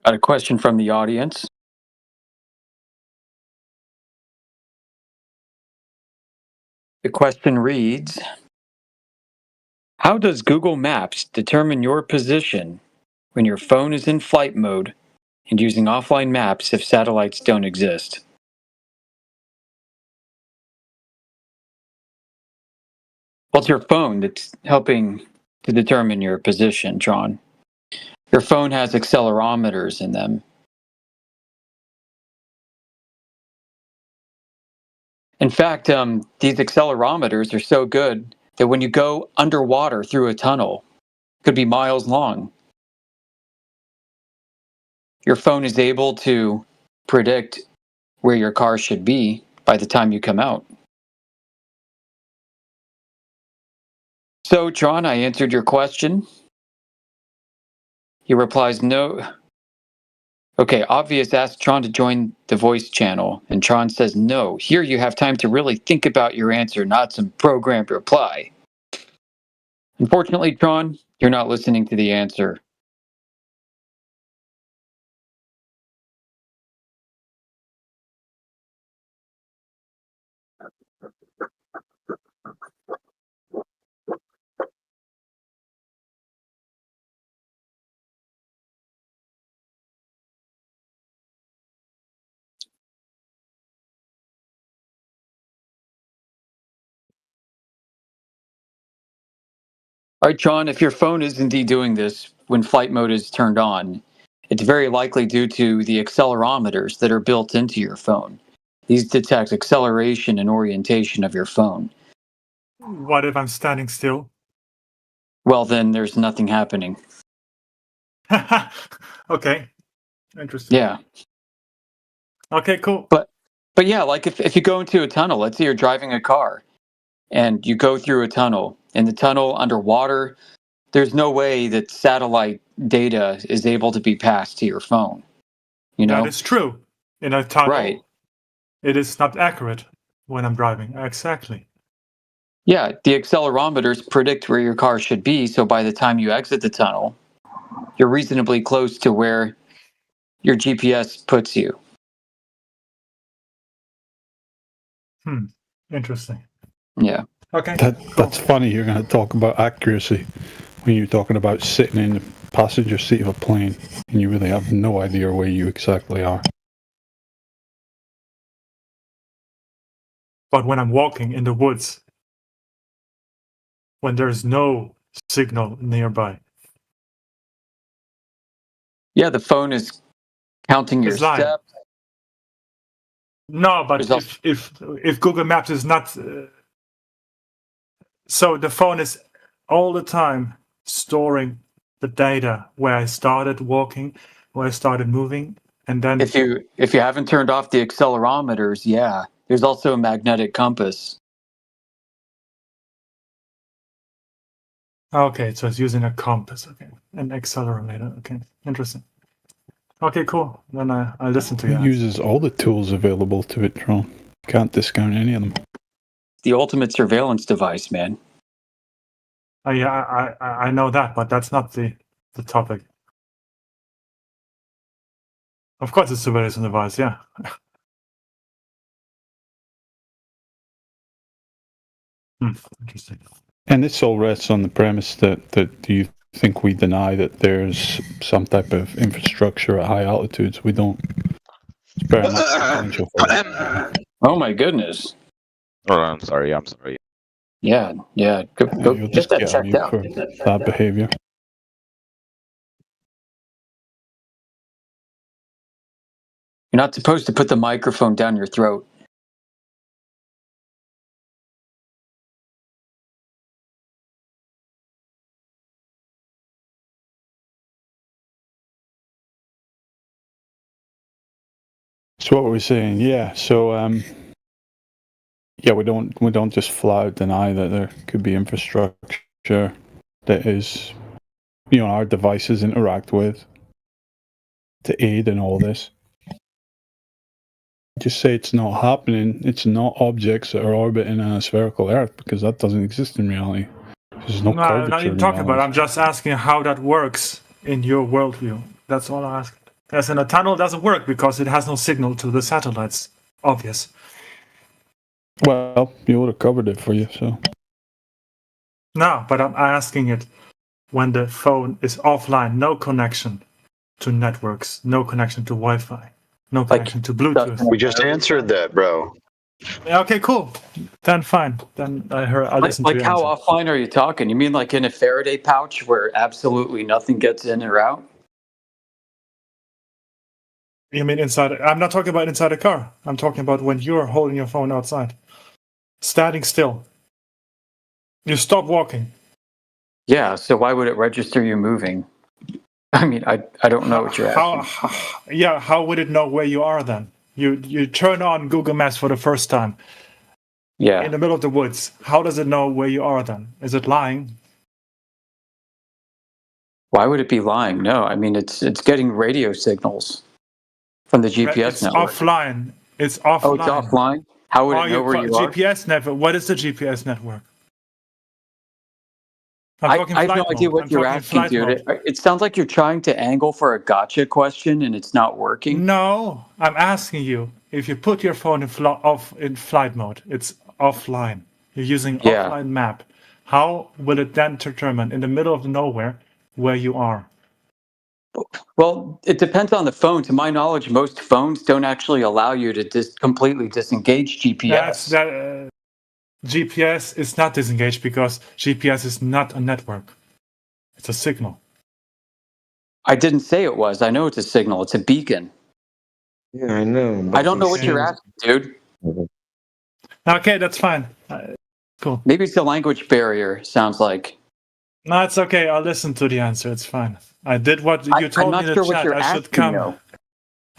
Got a question from the audience. The question reads, how does Google Maps determine your position when your phone is in flight mode and using offline maps if satellites don't exist? Well, it's your phone that's helping to determine your position, Tron. Your phone has accelerometers in them. In fact, these accelerometers are so good that when you go underwater through a tunnel, it could be miles long, your phone is able to predict where your car should be by the time you come out. So, Tron, I answered your question. He replies, no. Okay, Obvious asked Tron to join the voice channel, and Tron says no. Here you have time to really think about your answer, not some programmed reply. Unfortunately, Tron, you're not listening to the answer. All right, Tron, if your phone is indeed doing this when flight mode is turned on, it's very likely due to the accelerometers that are built into your phone. These detect acceleration and orientation of your phone. What if I'm standing still? Well, then there's nothing happening. Okay. Interesting. Yeah. Okay, cool. But yeah, like if you go into a tunnel, let's say you're driving a car and you go through a tunnel, and the tunnel underwater, there's no way that satellite data is able to be passed to your phone. You know? That is true. In a tunnel, right. It is not accurate when I'm driving. Exactly. Yeah, the accelerometers predict where your car should be, so by the time you exit the tunnel, you're reasonably close to where your GPS puts you. Interesting. Yeah. Okay. That's funny. You're going to talk about accuracy when you're talking about sitting in the passenger seat of a plane and you really have no idea where you exactly are. But when I'm walking in the woods, when there's no signal nearby. Yeah, the phone is counting your It's lying. steps. No, but if Google Maps is not, so the phone is all the time storing the data where I started walking, where I started moving, and then If you haven't turned off the accelerometers, yeah, there's also a magnetic compass. Okay, so it's using a compass, okay, an accelerometer, okay, interesting. Okay, cool. Then I'll listen to you. It uses all the tools available to it, Tron. Can't discount any of them. The ultimate surveillance device, man. Yeah, I know that, but that's not the topic. Of course, it's surveillance device, yeah. Interesting. And this all rests on the premise that you think we deny that there's some type of infrastructure at high altitudes. We don't. It's very much potential for that. Oh my goodness. Oh, I'm sorry. Yeah. Go You'll get just that get checked mute out. for bad behavior. You're not supposed to put the microphone down your throat. So what were we saying? Yeah. So yeah, we don't just flat out deny that there could be infrastructure that is, our devices interact with to aid in all this. Just say it's not happening. It's not objects that are orbiting a spherical Earth, because that doesn't exist in reality. There's no No, I'm curvature not even in talking about it. reality. I'm just asking how that works in your worldview. That's all I ask. As in a tunnel doesn't work because it has no signal to the satellites. Obvious. Well, you would have covered it for you, so. No, but I'm asking it when the phone is offline, no connection to networks, no connection to Wi-Fi, no connection to Bluetooth. We just answered that, bro. Okay, cool. Then fine. Then I listened to Like your how answer. offline are you talking? You mean like in a Faraday pouch where absolutely nothing gets in or out? You mean inside? I'm not talking about inside a car. I'm talking about when you're holding your phone outside, standing still. You stop walking. Yeah, so why would it register you moving? I mean, I don't know what you're asking. How would it know where you are then? You turn on Google Maps for the first time. Yeah. In the middle of the woods. How does it know where you are then? Is it lying? Why would it be lying? No, I mean it's getting radio signals from the GPS It's network. offline. It's offline. Oh, it's offline? How would it know where you are? GPS network. What is the GPS network? I have no idea what you're asking, dude. It sounds like you're trying to angle for a gotcha question and it's not working. No, I'm asking you. If you put your phone in flight mode, it's offline. You're using offline map. How will it then determine in the middle of nowhere where you are? Well, it depends on the phone. To my knowledge, most phones don't actually allow you to completely disengage GPS. GPS is not disengaged because GPS is not a network. It's a signal. I didn't say it was. I know it's a signal. It's a beacon. Yeah, I know. I don't know what you're asking, dude. Okay, that's fine. Cool. Maybe it's a language barrier, sounds like. No, it's okay. I'll listen to the answer. It's fine. I did what you told me in the chat. I should come. Though.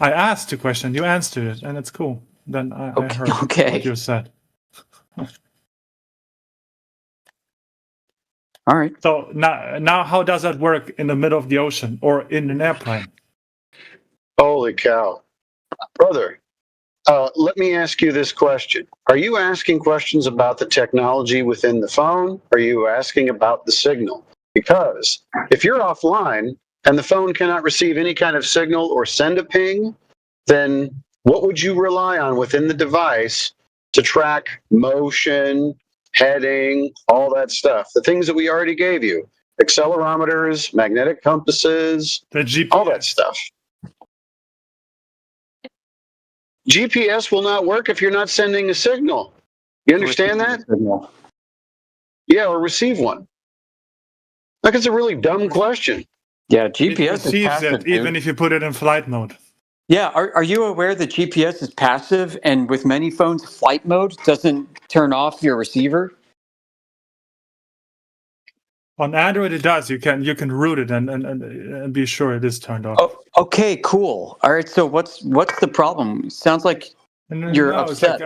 I asked the question. You answered it, and it's cool. Then I heard what you said. All right. So now, how does that work in the middle of the ocean or in an airplane? Holy cow. Brother, let me ask you this question. Are you asking questions about the technology within the phone? Or are you asking about the signal? Because if you're offline and the phone cannot receive any kind of signal or send a ping, then what would you rely on within the device to track motion, heading, all that stuff? The things that we already gave you. Accelerometers, magnetic compasses, all that stuff. GPS will not work if you're not sending a signal. You understand that? Yeah, or receive one. Like, it's a really dumb question. Yeah, GPS it receives it even if you put it in flight mode. Yeah, are you aware that GPS is passive and with many phones, flight mode doesn't turn off your receiver? On Android, it does. You can root it and be sure it is turned off. Oh, okay, cool. All right, so what's the problem? Sounds like you're upset.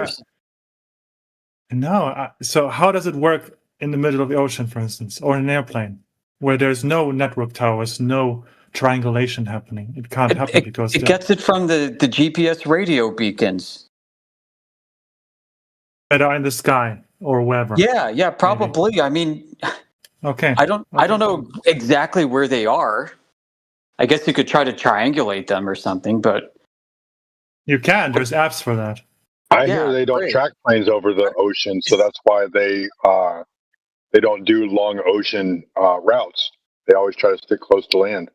So how does it work in the middle of the ocean, for instance, or in an airplane, where there's no network towers, no triangulation happening? It can't happen because it gets it from the GPS radio beacons that are in the sky or wherever. Yeah, probably. Maybe. I mean, okay. I don't know exactly where they are. I guess you could try to triangulate them or something, but you can. There's apps for that. I hear they don't track planes over the ocean, so that's why they don't do long ocean routes. They always try to stick close to land.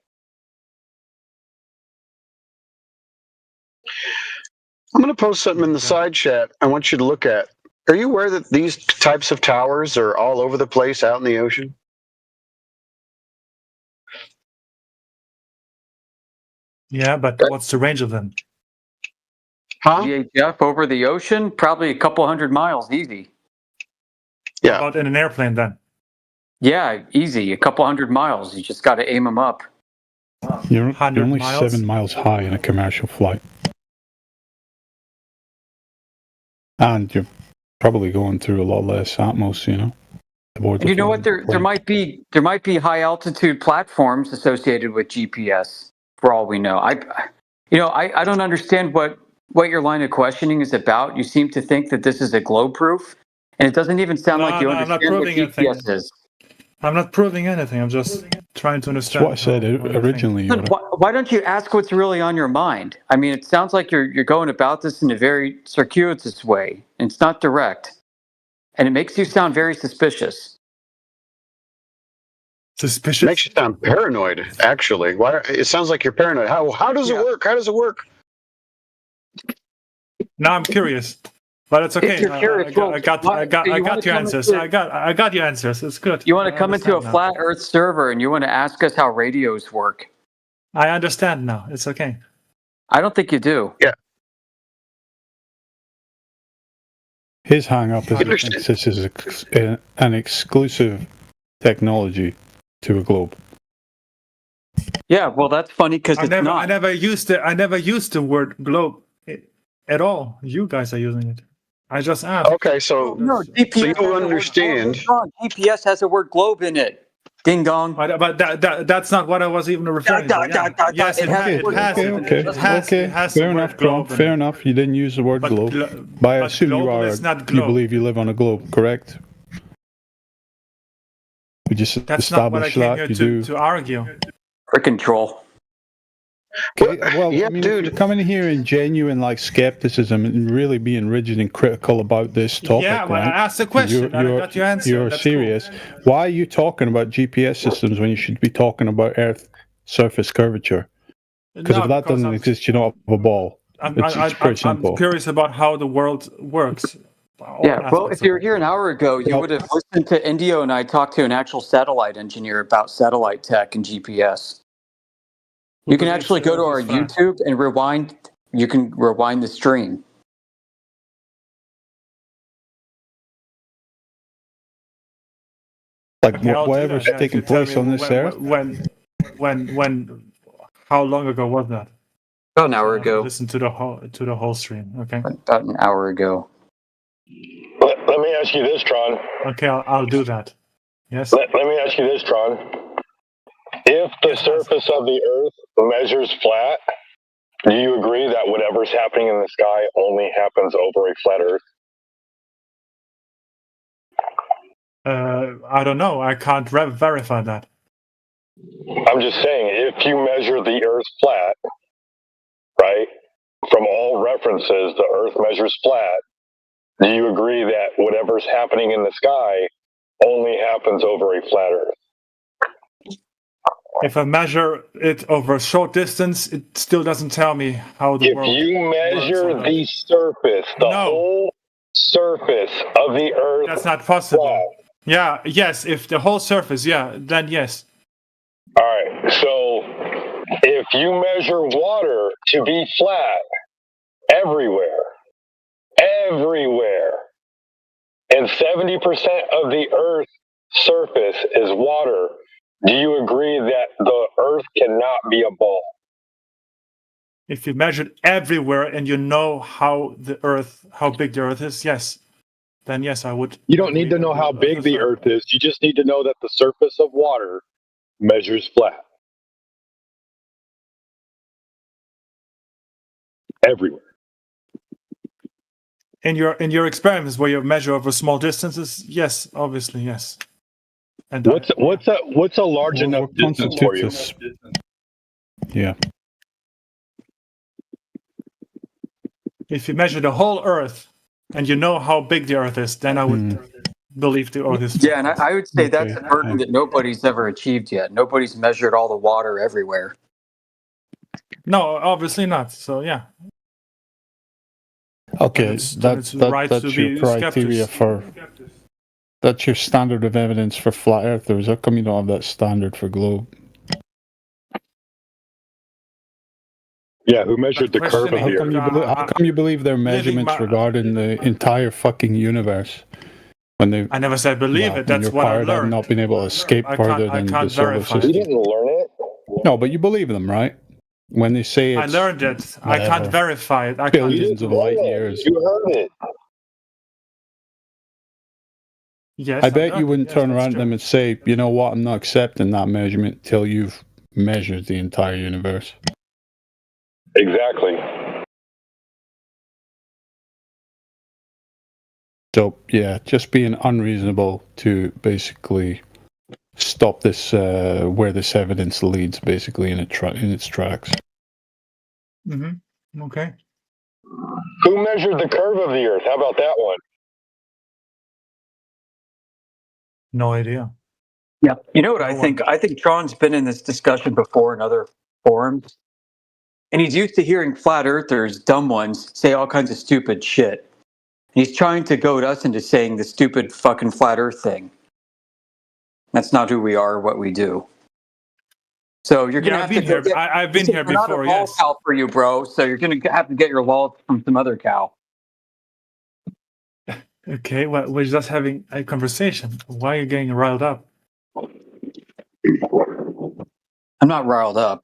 I'm going to post something in the side chat I want you to look at. Are you aware that these types of towers are all over the place out in the ocean? Yeah, but what's the range of them? Huh? VHF over the ocean? Probably a couple 100 miles, easy. Yeah. How about in an airplane then? Yeah, easy. A couple 100 miles. You just got to aim them up. You're 100 only miles? 7 miles high in a commercial flight. And you're probably going through a lot less atmos, you know. And you know what? There might be high altitude platforms associated with GPS. For all we know, I don't understand what your line of questioning is about. You seem to think that this is a globe proof, and it doesn't even sound like you understand what GPS is. I'm not proving anything. I'm just trying to understand. That's what I said originally. Why don't you ask what's really on your mind? I mean, it sounds like you're going about this in a very circuitous way, and it's not direct, and it makes you sound very suspicious. Suspicious? Makes you sound paranoid, actually. Why? It sounds like you're paranoid. How does it work? How does it work? Now I'm curious, but it's okay. If you're curious, I got your answers. I got your answers. It's good. You want to come into a flat Earth server and you want to ask us how radios work? I understand now. It's okay. I don't think you do. Yeah. His hang up is he thinks this is an exclusive technology to a globe. Yeah, well, that's funny because it's not. I never used the word globe at all. You guys are using it. I just asked. Okay, so no, GPS so you understand. GPS has the word globe in it. Ding dong. But that's not what I was even referring to. Yes, it has. Fair enough, John. Fair enough. You didn't use the word globe. But I assume you believe you live on a globe, correct? We just that's not what I came here to argue. Frickin' troll. Okay, well, I mean, dude, if you're coming here in genuine skepticism and really being rigid and critical about this topic. Yeah, well, I asked the question. I got your answer. You're serious. Cool. Why are you talking about GPS systems when you should be talking about Earth surface curvature? Because if that doesn't exist, you don't have a ball. It's pretty simple. I'm curious about how the world works. Yeah, well, if you were here an hour ago, you would have listened to Indio and I talk to an actual satellite engineer about satellite tech and GPS. You can actually go to our YouTube and rewind. You can rewind the stream. Like whatever's taking place on this earth. How long ago was that? About an hour ago. Listen to the whole stream. Okay. About an hour ago. Let me ask you this, Tron. Okay, I'll do that. Yes. Let me ask you this, Tron. If the surface of the Earth measures flat, do you agree that whatever's happening in the sky only happens over a flat Earth? I don't know. I can't verify that. I'm just saying, if you measure the Earth flat, right, from all references, the Earth measures flat, do you agree that whatever's happening in the sky only happens over a flat Earth? If I measure it over a short distance, it still doesn't tell me how the world. If you measure the surface, whole surface of the Earth, that's not possible. Flat. Yeah. Yes. If the whole surface, then yes. All right. So, if you measure water to be flat everywhere, and 70% of the Earth's surface is water, do you agree that the Earth cannot be a ball? If you measured everywhere and you know how big the Earth is, yes. Then yes, I would. You don't need to know how big the Earth is. You just need to know that the surface of water measures flat. Everywhere. In your experiments where you measure over small distances, yes, obviously, yes. And what's a large enough distance for you? Yeah. If you measure the whole Earth and you know how big the Earth is, then I would believe the Earth is. Yeah, and I would say that's a burden that nobody's ever achieved yet. Nobody's measured all the water everywhere. No, obviously not. So yeah. Okay, it's right that's to your be criteria for. That's your standard of evidence for flat earthers. How come you don't have that standard for globe? Yeah, who measured the curve of How the come Earth? how come you believe their measurements regarding the entire fucking universe? When they, I never said believe it. That's you're what I part of learned. not being able to escape further I than can't the solar verify system. it. learn it. No, but you believe them, right? When they say I it's learned it. I can't whatever, verify it. I can't. billions of light years. You heard it. Yes, I bet learned you it. wouldn't Yes, turn that's around to true. them and say, you know what, I'm not accepting that measurement till you've measured the entire universe. Exactly. So, yeah, just being unreasonable to basically stop this, where this evidence leads, basically, in its tracks. Mm-hmm. Okay. Who measured the curve of the Earth? How about that one? No idea. Yeah. You know what I think? I think Tron's been in this discussion before in other forums. And he's used to hearing flat earthers, dumb ones, say all kinds of stupid shit. And he's trying to goad us into saying the stupid fucking flat earth thing. That's not who we are, what we do. So you're going to have to go get... I've been here We're not a before, lol yes. cow for you, bro. So you're going to have to get your lol from some other cow. Okay, well, we're just having a conversation. Why are you getting riled up? I'm not riled up.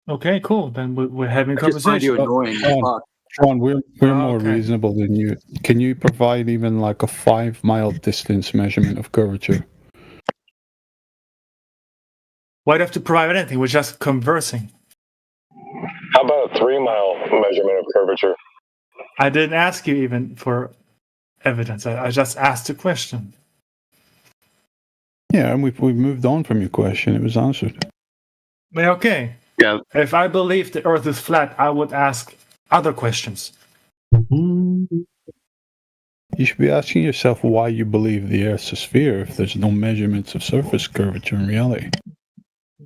Okay, cool. Then we're having a I just find you conversation. annoying. Fuck. Sean, we're more reasonable than you. Can you provide even like a 5-mile distance measurement of curvature? Why do you have to provide anything? We're just conversing. How about a 3-mile measurement of curvature? I didn't ask you even for evidence. I just asked a question. Yeah, and we've moved on from your question. It was answered. But okay. Yeah. If I believe the Earth is flat, I would ask other questions. You should be asking yourself why you believe the Earth's a sphere if there's no measurements of surface curvature in reality.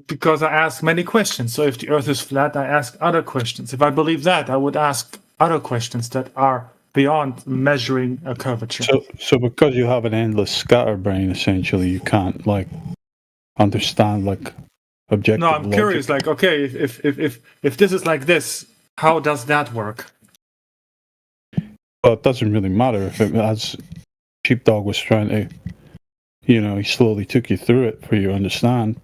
Because I ask many questions. So if the Earth is flat, I ask other questions. If I believe that, I would ask other questions that are beyond measuring a curvature. So because you have an endless scatterbrain, essentially, you can't like understand like objective No, I'm logic. curious. Like, okay, if this is like this, how does that work? Well, it doesn't really matter if it, as Sheepdog was trying to, he slowly took you through it for you to understand.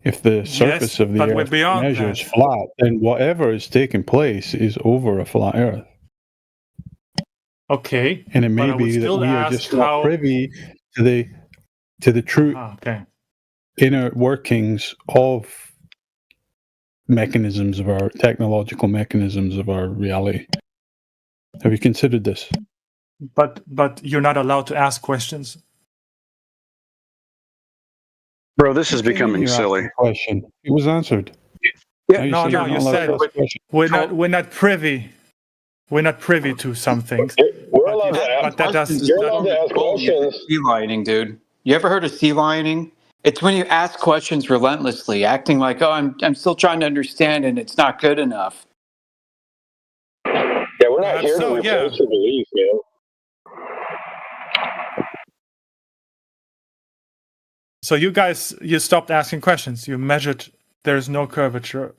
If the surface of the but we're Earth beyond measure is that. flat, then whatever is taking place is over a flat Earth. Okay. And it may but I would be that still we are ask just not privy to the true okay. inner workings of mechanisms of our technological mechanisms of our reality. Have you considered this? But you're not allowed to ask questions. Bro, this is becoming silly. Question. It was answered. Yeah, no, you said we're not privy. We're not privy to some things. We're allowed to ask but that questions. does You're allowed to ask questions. Sea lining, dude. You ever heard of sea lining? It's when you ask questions relentlessly, acting like, oh, I'm still trying to understand and it's not good enough. Yeah, we're not here to replace your belief, man. So you guys, you stopped asking questions. You measured there's no curvature,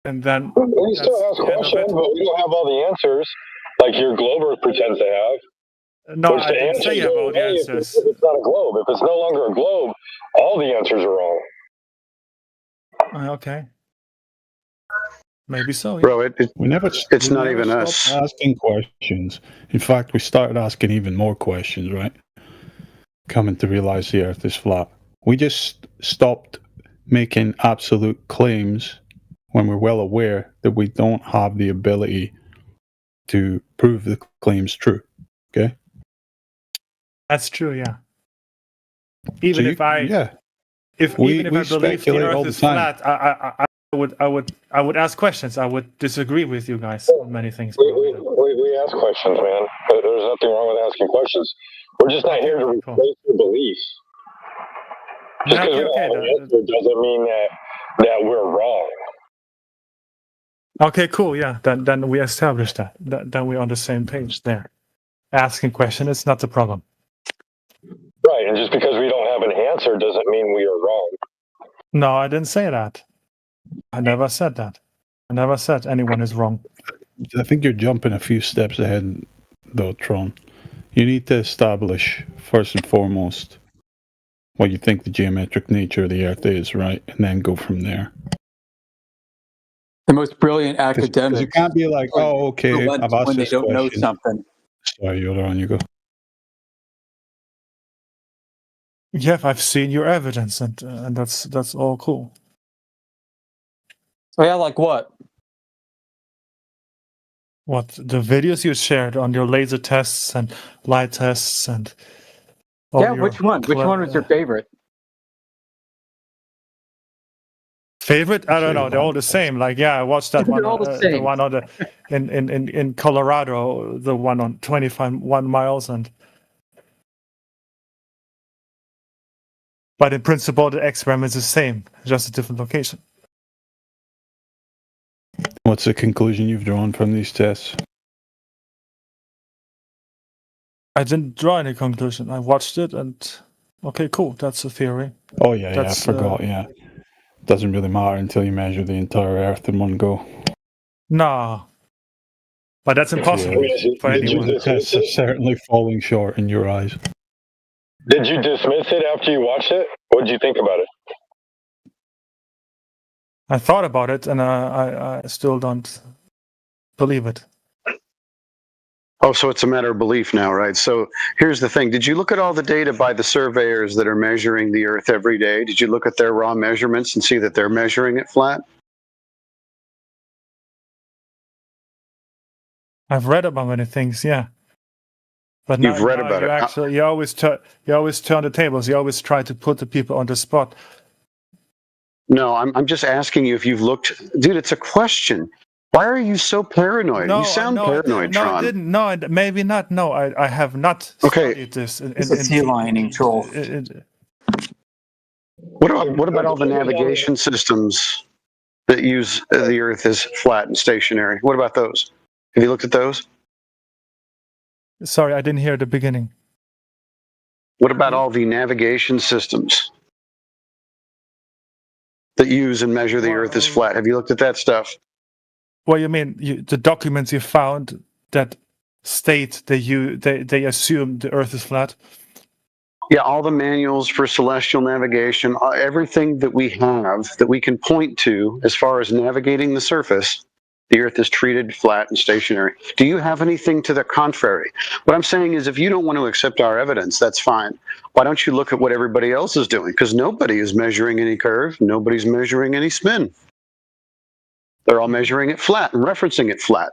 and then We still ask questions, but we don't have all the answers, like your globe Earth pretends to have. No, Which I the didn't say answers you have go all the away answers. If it's not a globe. If it's no longer a globe, all the answers are wrong. Okay. Maybe so. Yeah. Bro, it's not even us. Stopped asking questions. In fact, we started asking even more questions, right? Coming to realize the Earth is flat. We just stopped making absolute claims when we're well aware that we don't have the ability to prove the claims true. Okay? That's true, yeah. Even if I believe the speculate all Earth the is time. flat, I would ask questions. I would disagree with you guys on many things. We ask questions, man. There's nothing wrong with asking questions. We're just not here to replace your beliefs. Just because we don't have an answer doesn't mean that we're wrong. Okay, cool. Yeah, then we established that. Then we're on the same page there. Asking question is not the problem. Right, and just because we don't have an answer doesn't mean we are wrong. No, I didn't say that. I never said that. I never said anyone is wrong. I think you're jumping a few steps ahead, though, Tron. You need to establish, first and foremost, what you think the geometric nature of the Earth is, right? And then go from there. The most brilliant academics. You can't be like, oh, okay, I've asked when they this don't know question. something. Sorry, you're on, you go. Yeah, I've seen your evidence, and that's all cool. Oh yeah, like what? What the videos you shared on your laser tests and light tests and Yeah, which one? Which one was your favorite? Favorite? I don't know. They're all the same. Like, yeah, I watched that one. They're all the The same. one on the in Colorado, the one on 21 miles, and but in principle, the experiment is the same, just a different location. What's the conclusion you've drawn from these tests? I didn't draw any conclusion. I watched it, and okay, cool. That's a theory. Oh, yeah, I That's, forgot, yeah. Doesn't really matter until you measure the entire Earth in one go. Nah, but that's impossible for anyone. The tests are certainly falling short in your eyes. Did you dismiss it after you watched it? What did you think about it? I thought about it, and I still don't believe it. Oh, so it's a matter of belief now, right? So here's the thing. Did you look at all the data by the surveyors that are measuring the Earth every day? Did you look at their raw measurements and see that they're measuring it flat? I've read about many things, yeah. But You've read about you it. Actually, you always turn the tables. You always try to put the people on the spot. No, I'm just asking you if you've looked. Dude, it's a question. Why are you so paranoid? You sound paranoid, no, Tron. I didn't. No, maybe not. No, I have not studied this. It's a sea lining troll. What about all the navigation systems that use the Earth as flat and stationary? What about those? Have you looked at those? Sorry, I didn't hear the beginning. What about all the navigation systems that use and measure the Earth as flat? Have you looked at that stuff? What you mean? The documents you found that state that they assume the Earth is flat? Yeah, all the manuals for celestial navigation, everything that we have that we can point to as far as navigating the surface, the Earth is treated flat and stationary. Do you have anything to the contrary? What I'm saying is, if you don't want to accept our evidence, that's fine. Why don't you look at what everybody else is doing? Because nobody is measuring any curve. Nobody's measuring any spin. They're all measuring it flat and referencing it flat.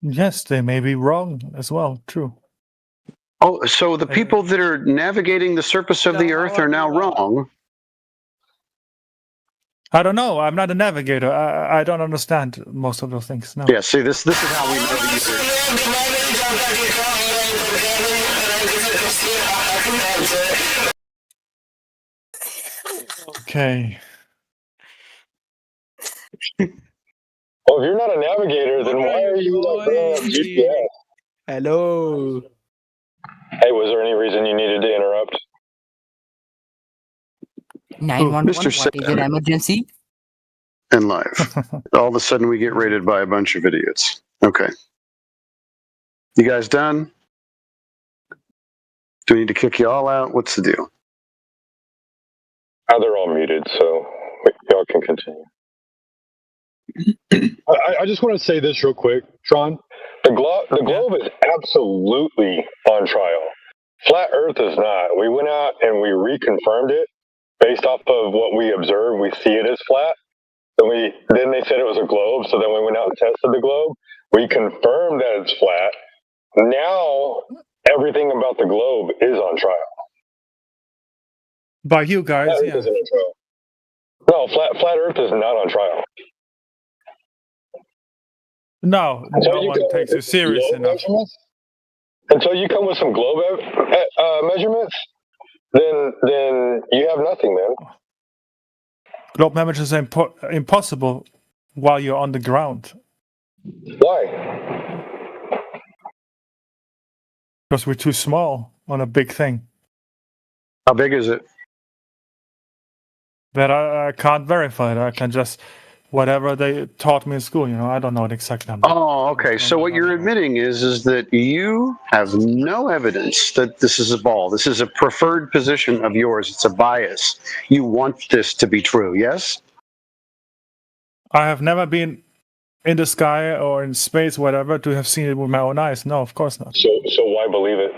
Yes, they may be wrong as well. True. Oh, so the people that are navigating the surface of the Earth are now wrong. I don't know. I'm not a navigator. I don't understand most of those things. No. Yeah, see, this is how we navigate. Okay. Well, if you're not a navigator, then why are you like GPS? Hello. Hey, was there any reason you needed to interrupt? 911, Mr. what is your emergency? In life. All of a sudden we get raided by a bunch of idiots. Okay. You guys done? Do we need to kick you all out? What's the deal? They're all muted, so y'all can continue. I just want to say this real quick, Tron. The globe is absolutely on trial. Flat Earth is not. We went out and we reconfirmed it based off of what we observed. We see it as flat. Then they said it was a globe, so then we went out and tested the globe. We confirmed that it's flat. Now everything about the globe is on trial. By you guys, Flat Earth yeah. isn't on trial. No, flat Earth is not on trial. No, no one takes you serious enough. Until you come with some globe measurements, then you have nothing, man. globe measurement is impossible while you're on the ground. Why? Because we're too small on a big thing. How big is it? That I can't verify. That I can just whatever they taught me in school. I don't know the exact number. Oh, okay. So what you're admitting is that you have no evidence that this is a ball. This is a preferred position of yours. It's a bias. You want this to be true, yes? I have never been in the sky or in space, whatever, to have seen it with my own eyes. No, of course not. So why believe it?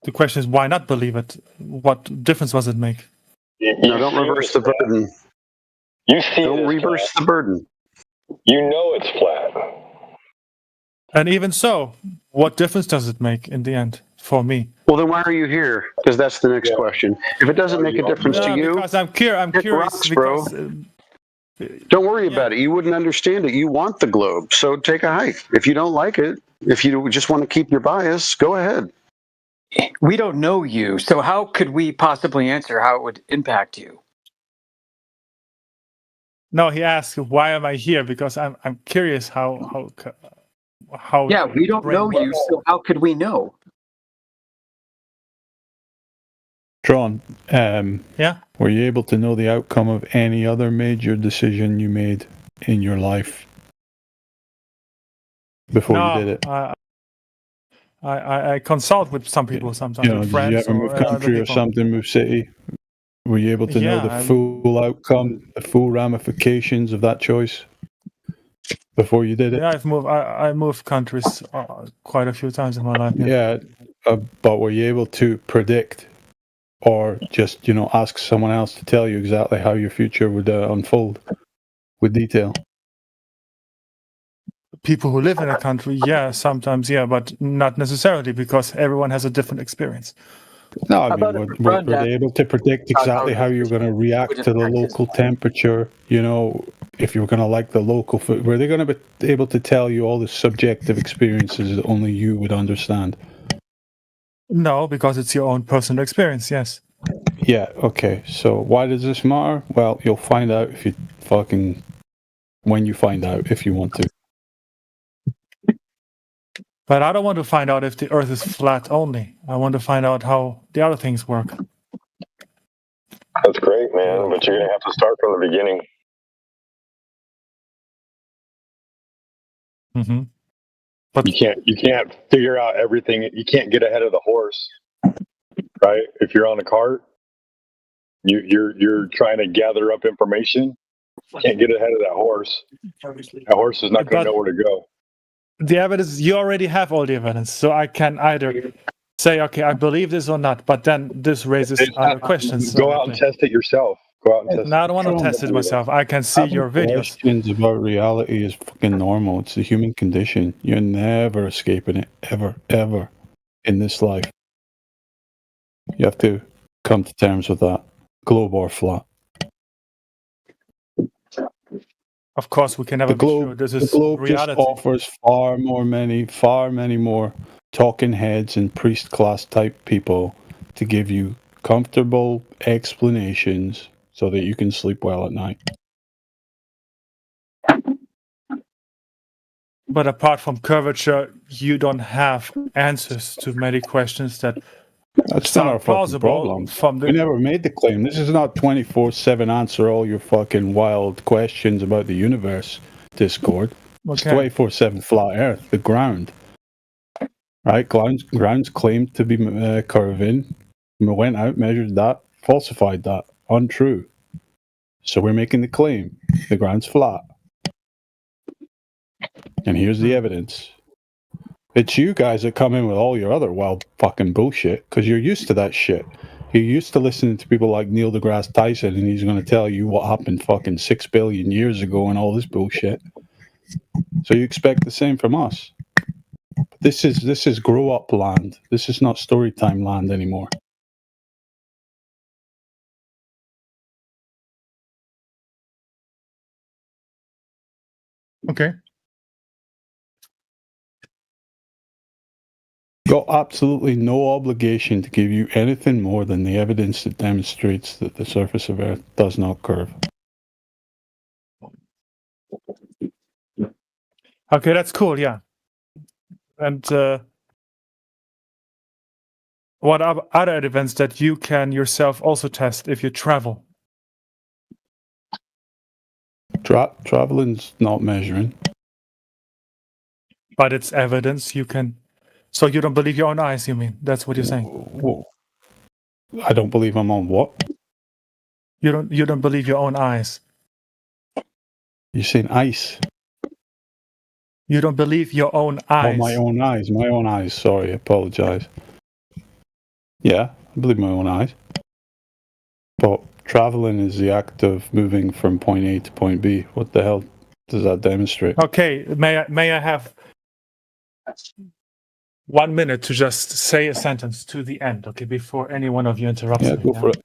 The question is, why not believe it? What difference does it make? No, don't reverse the burden. You see, don't reverse the burden. You know it's flat. And even so, what difference does it make in the end for me? Well, then why are you here? Because that's the next question. If it doesn't make a difference to you, because I'm curious. rocks, bro. Don't worry about it. You wouldn't understand it. You want the globe, so take a hike. If you don't like it, if you just want to keep your bias, go ahead. We don't know you, so how could we possibly answer how it would impact you? No, he asked, "Why am I here?" Because I'm curious how. Yeah, we don't know you, so how could we know? Tron, yeah, were you able to know the outcome of any other major decision you made in your life before you did it? I consult with some people sometimes. With Did friends you ever move country or something, move city? Were you able to know the full outcome, the full ramifications of that choice before you did it? Yeah, I moved countries quite a few times in my life. Yeah, but were you able to predict, or just ask someone else to tell you exactly how your future would unfold with detail? People who live in a country, yeah, sometimes, yeah, but not necessarily, because everyone has a different experience. No, I mean, were they able to predict exactly how you're going to react to the local temperature? If you were going to like the local food, were they going to be able to tell you all the subjective experiences that only you would understand? No, because it's your own personal experience, yes. Yeah, okay. So why does this matter? Well, you'll find out when you find out, if you want to. But I don't want to find out if the Earth is flat only. I want to find out how the other things work. That's great, man. But you're gonna have to start from the beginning. Mm-hmm. But you can't figure out everything. You can't get ahead of the horse, right? If you're on a cart, you're trying to gather up information. You can't get ahead of that horse. That horse is not going to know where to go. The evidence, you already have all the evidence, so I can either say, okay, I believe this or not, but then this raises other questions. Go out and test it yourself. Go out and test it. No, I don't want to test it myself. I can see your videos. Questions about reality is fucking normal. It's the human condition. You're never escaping it, ever, ever, in this life. You have to come to terms with that. Globe or flat. Of course, we can never be sure. This is the globe reality. just offers far many more talking heads and priest class type people to give you comfortable explanations so that you can sleep well at night. But apart from curvature, you don't have answers to many questions that That's not our fucking problem. We never made the claim. This is not 24/7 answer all your fucking wild questions about the universe, Discord. It's 24/7 flat Earth, the ground. Right? Ground's claimed to be curving. We went out, measured that, falsified that. Untrue. So we're making the claim. The ground's flat. And here's the evidence. It's you guys that come in with all your other wild fucking bullshit, because you're used to that shit. You're used to listening to people like Neil deGrasse Tyson, and he's going to tell you what happened fucking 6 billion years ago and all this bullshit. So you expect the same from us. But this is grow up land. This is not story time land anymore. Okay. Got absolutely no obligation to give you anything more than the evidence that demonstrates that the surface of Earth does not curve. Okay, that's cool. Yeah. And what are other events that you can yourself also test if you travel? Traveling's not measuring. But it's evidence you can. So you don't believe your own eyes, you mean? That's what you're saying? Whoa. I don't believe I'm on what? You don't believe your own eyes. You're saying ice? You don't believe your own eyes. Oh, my own eyes. My own eyes. Sorry, I apologize. Yeah, I believe my own eyes. But traveling is the act of moving from point A to point B. What the hell does that demonstrate? Okay, may I have 1 minute to just say a sentence to the end, okay, before any one of you interrupts me. Go for it.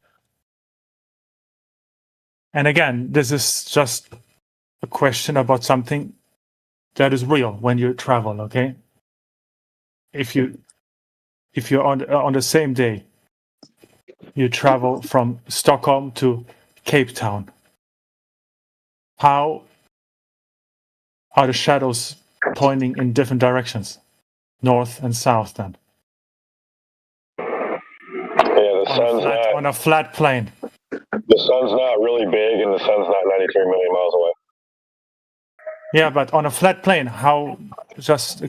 And again, this is just a question about something that is real when you travel, okay? If you're on the same day, you travel from Stockholm to Cape Town, how are the shadows pointing in different directions, north and south then? Yeah, the sun's not on a flat plane. The sun's not really big, and the sun's not 93 million miles away. Yeah, but on a flat plane, how just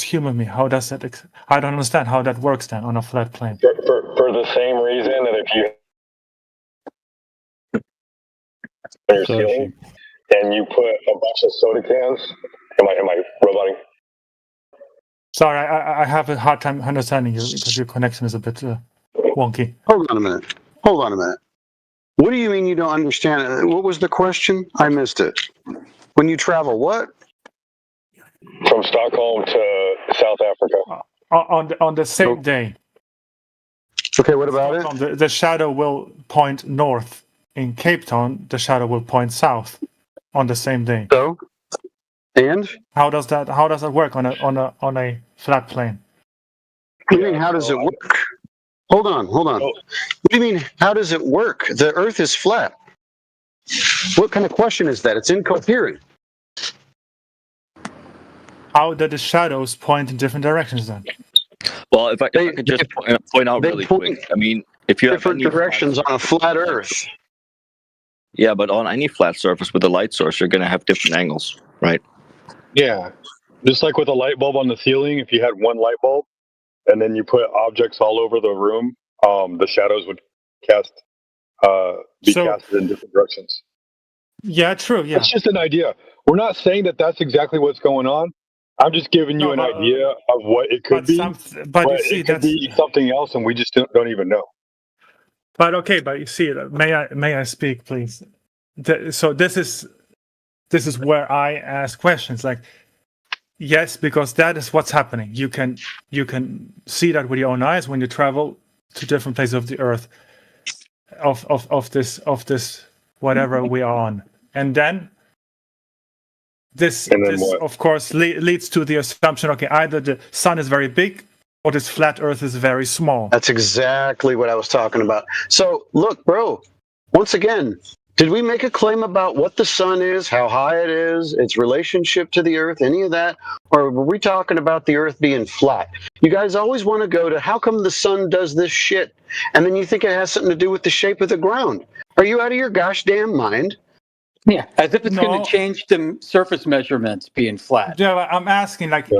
humor me? How does that? I don't understand how that works then on a flat plane. For the same reason that if you on your ceiling and you put a bunch of soda cans, am I roboting? Sorry, I have a hard time understanding you because your connection is a bit wonky. Hold on a minute. What do you mean you don't understand? What was the question? I missed it. When you travel, what? From Stockholm to South Africa. On the same day. Okay, what about it? The shadow will point north. In Cape Town, the shadow will point south on the same day. So, and how does that work on a flat plane? What do you mean? How does it work? Hold on. What do you mean? How does it work? The Earth is flat. What kind of question is that? It's incoherent. How do the shadows point in different directions then? Well, if I could just point out really quick, I mean, if you have different directions on a flat Earth. Yeah, but on any flat surface with a light source, you're going to have different angles, right? Yeah, just like with a light bulb on the ceiling, if you had one light bulb and then you put objects all over the room, the shadows would be casted in different directions. Yeah, true. Yeah, it's just an idea. We're not saying that that's exactly what's going on. I'm just giving you an idea of what it could be. But you see, it could be something else, and we just don't even know. But you see, may I speak, please? So this is where I ask questions. Like, yes, because that is what's happening. You can see that with your own eyes when you travel to different places of the Earth, of this whatever we are on, and then this of course leads to the assumption. Okay, either the sun is very big or this flat Earth is very small. That's exactly what I was talking about. So look, bro. Once again, did we make a claim about what the sun is, how high it is, its relationship to the Earth, any of that? Or were we talking about the Earth being flat? You guys always want to go to how come the sun does this shit, and then you think it has something to do with the shape of the ground. Are you out of your gosh damn mind? Yeah, as if it's going to change the surface measurements being flat. Yeah, I'm asking, like...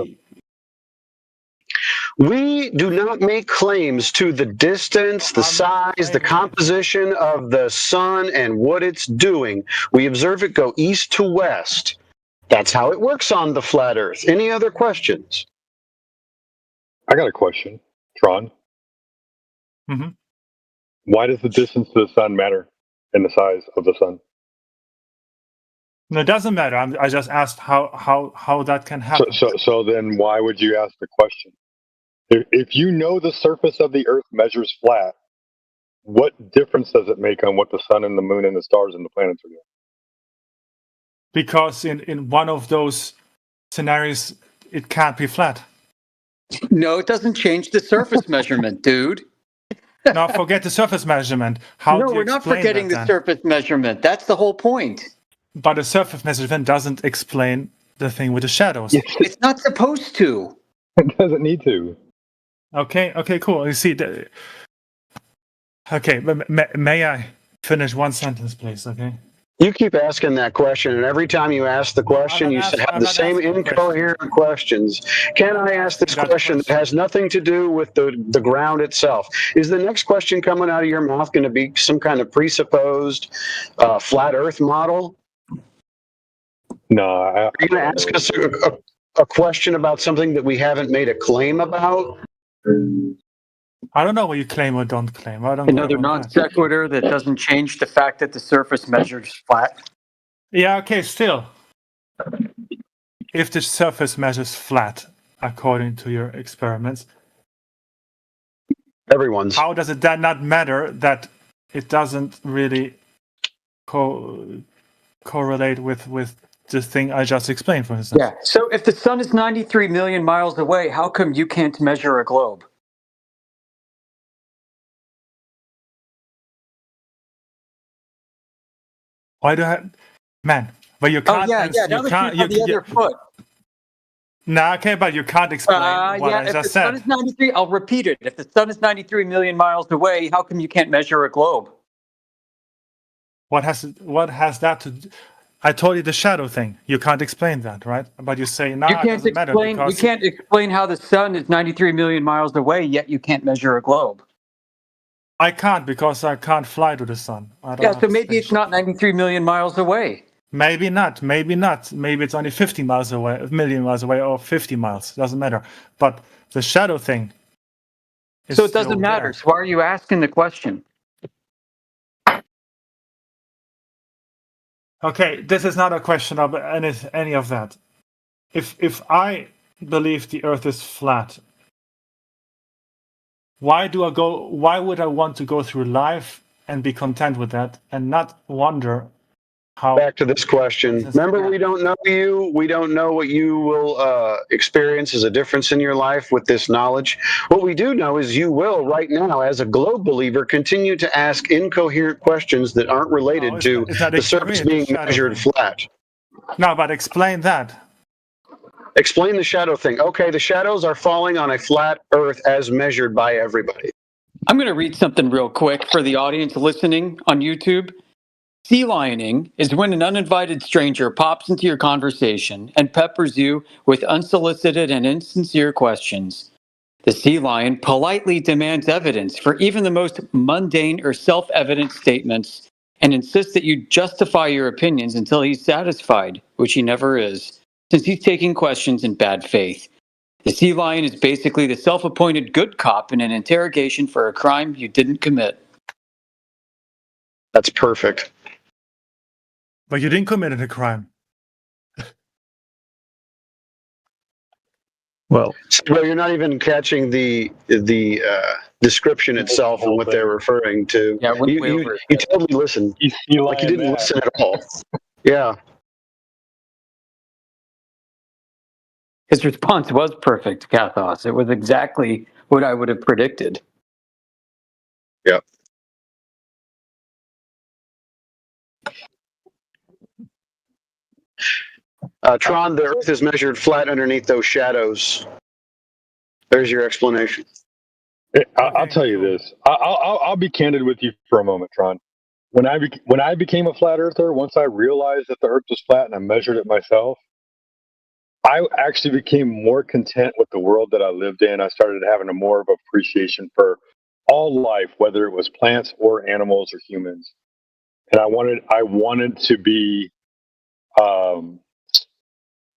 We do not make claims to the distance, the size, the composition of the sun and what it's doing. We observe it go east to west. That's how it works on the flat Earth. Any other questions? I got a question, Tron. Mm-hmm. Why does the distance to the sun matter in the size of the sun? No, it doesn't matter. I just asked how that can happen. So then why would you ask the question? If you know the surface of the Earth measures flat, what difference does it make on what the sun and the moon and the stars and the planets are doing? Because in one of those scenarios, it can't be flat. No, it doesn't change the surface measurement, dude. Now forget the surface measurement. How No, do you we're not explain forgetting that the then? surface measurement. That's the whole point. But the surface measurement doesn't explain the thing with the shadows. It's not supposed to. It doesn't need to. Okay, cool. You see, okay, may I finish one sentence, please? Okay. You keep asking that question, and every time you ask the question, you have the same incoherent questions. Can I ask this question that has nothing to do with the ground itself? Is the next question coming out of your mouth going to be some kind of presupposed flat Earth model? No. Are you going to ask us a question about something that we haven't made a claim about? I don't know what you claim or don't claim. I don't Another non sequitur that doesn't change the fact that the surface measures flat. Yeah, okay, still. If the surface measures flat, according to your experiments, everyone's. How does it then not matter that it doesn't really correlate with the thing I just explained, for instance? Yeah. So if the sun is 93 million miles away, how come you can't measure a globe? Why do I, man? But you can't. Now that you have the other foot. Nah, okay, but you can't explain what I just said. Sun is 93, I'll repeat it. If the sun is 93 million miles away, how come you can't measure a globe? What has that to do? I told you the shadow thing. You can't explain that, right? But you say, no, it doesn't matter because... You can't explain how the sun is 93 million miles away, yet you can't measure a globe. I can't because I can't fly to the sun. So maybe it's not 93 million miles away. Maybe not. Maybe it's only 50 miles away, a million miles away, or 50 miles. Doesn't matter. But the shadow thing is so it doesn't matter. There. So why are you asking the question? Okay, this is not a question of any of that. If I believe the Earth is flat, why would I want to go through life and be content with that and not wonder how? Back to this question. Remember, we don't know you. We don't know what you will experience as a difference in your life with this knowledge. What we do know is you will, right now, as a globe believer, continue to ask incoherent questions that aren't related to the surface being measured flat. No, but explain that. Explain the shadow thing. Okay, the shadows are falling on a flat Earth as measured by everybody. I'm going to read something real quick for the audience listening on YouTube. Sea lioning is when an uninvited stranger pops into your conversation and peppers you with unsolicited and insincere questions. The sea lion politely demands evidence for even the most mundane or self-evident statements and insists that you justify your opinions until he's satisfied, which he never is, since he's taking questions in bad faith. The sea lion is basically the self-appointed good cop in an interrogation for a crime you didn't commit. That's perfect. But you didn't commit a crime. Well, you're not even catching the description itself and what they're referring to. Yeah, you totally listened. Like you didn't listen at all. Yeah. His response was perfect, Kathos. It was exactly what I would have predicted. Yep. Tron, the Earth is measured flat underneath those shadows. There's your explanation. I'll tell you this. I'll be candid with you for a moment, Tron. When I became a flat earther, once I realized that the Earth was flat and I measured it myself, I actually became more content with the world that I lived in. I started having a more of appreciation for all life, whether it was plants or animals or humans. And I wanted to be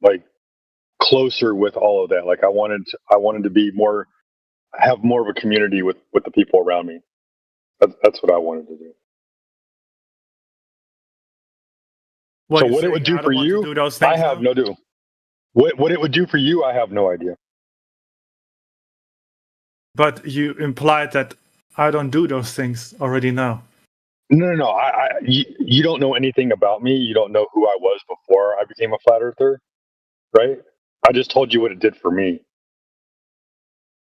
like closer with all of that. Like I wanted to be more, have more of a community with the people around me. That's what I wanted to do. So what it would do for you, I have no clue. What it would do for you, I have no idea. But you implied that I don't do those things already now. No. You don't know anything about me. You don't know who I was before I became a flat earther, right? I just told you what it did for me.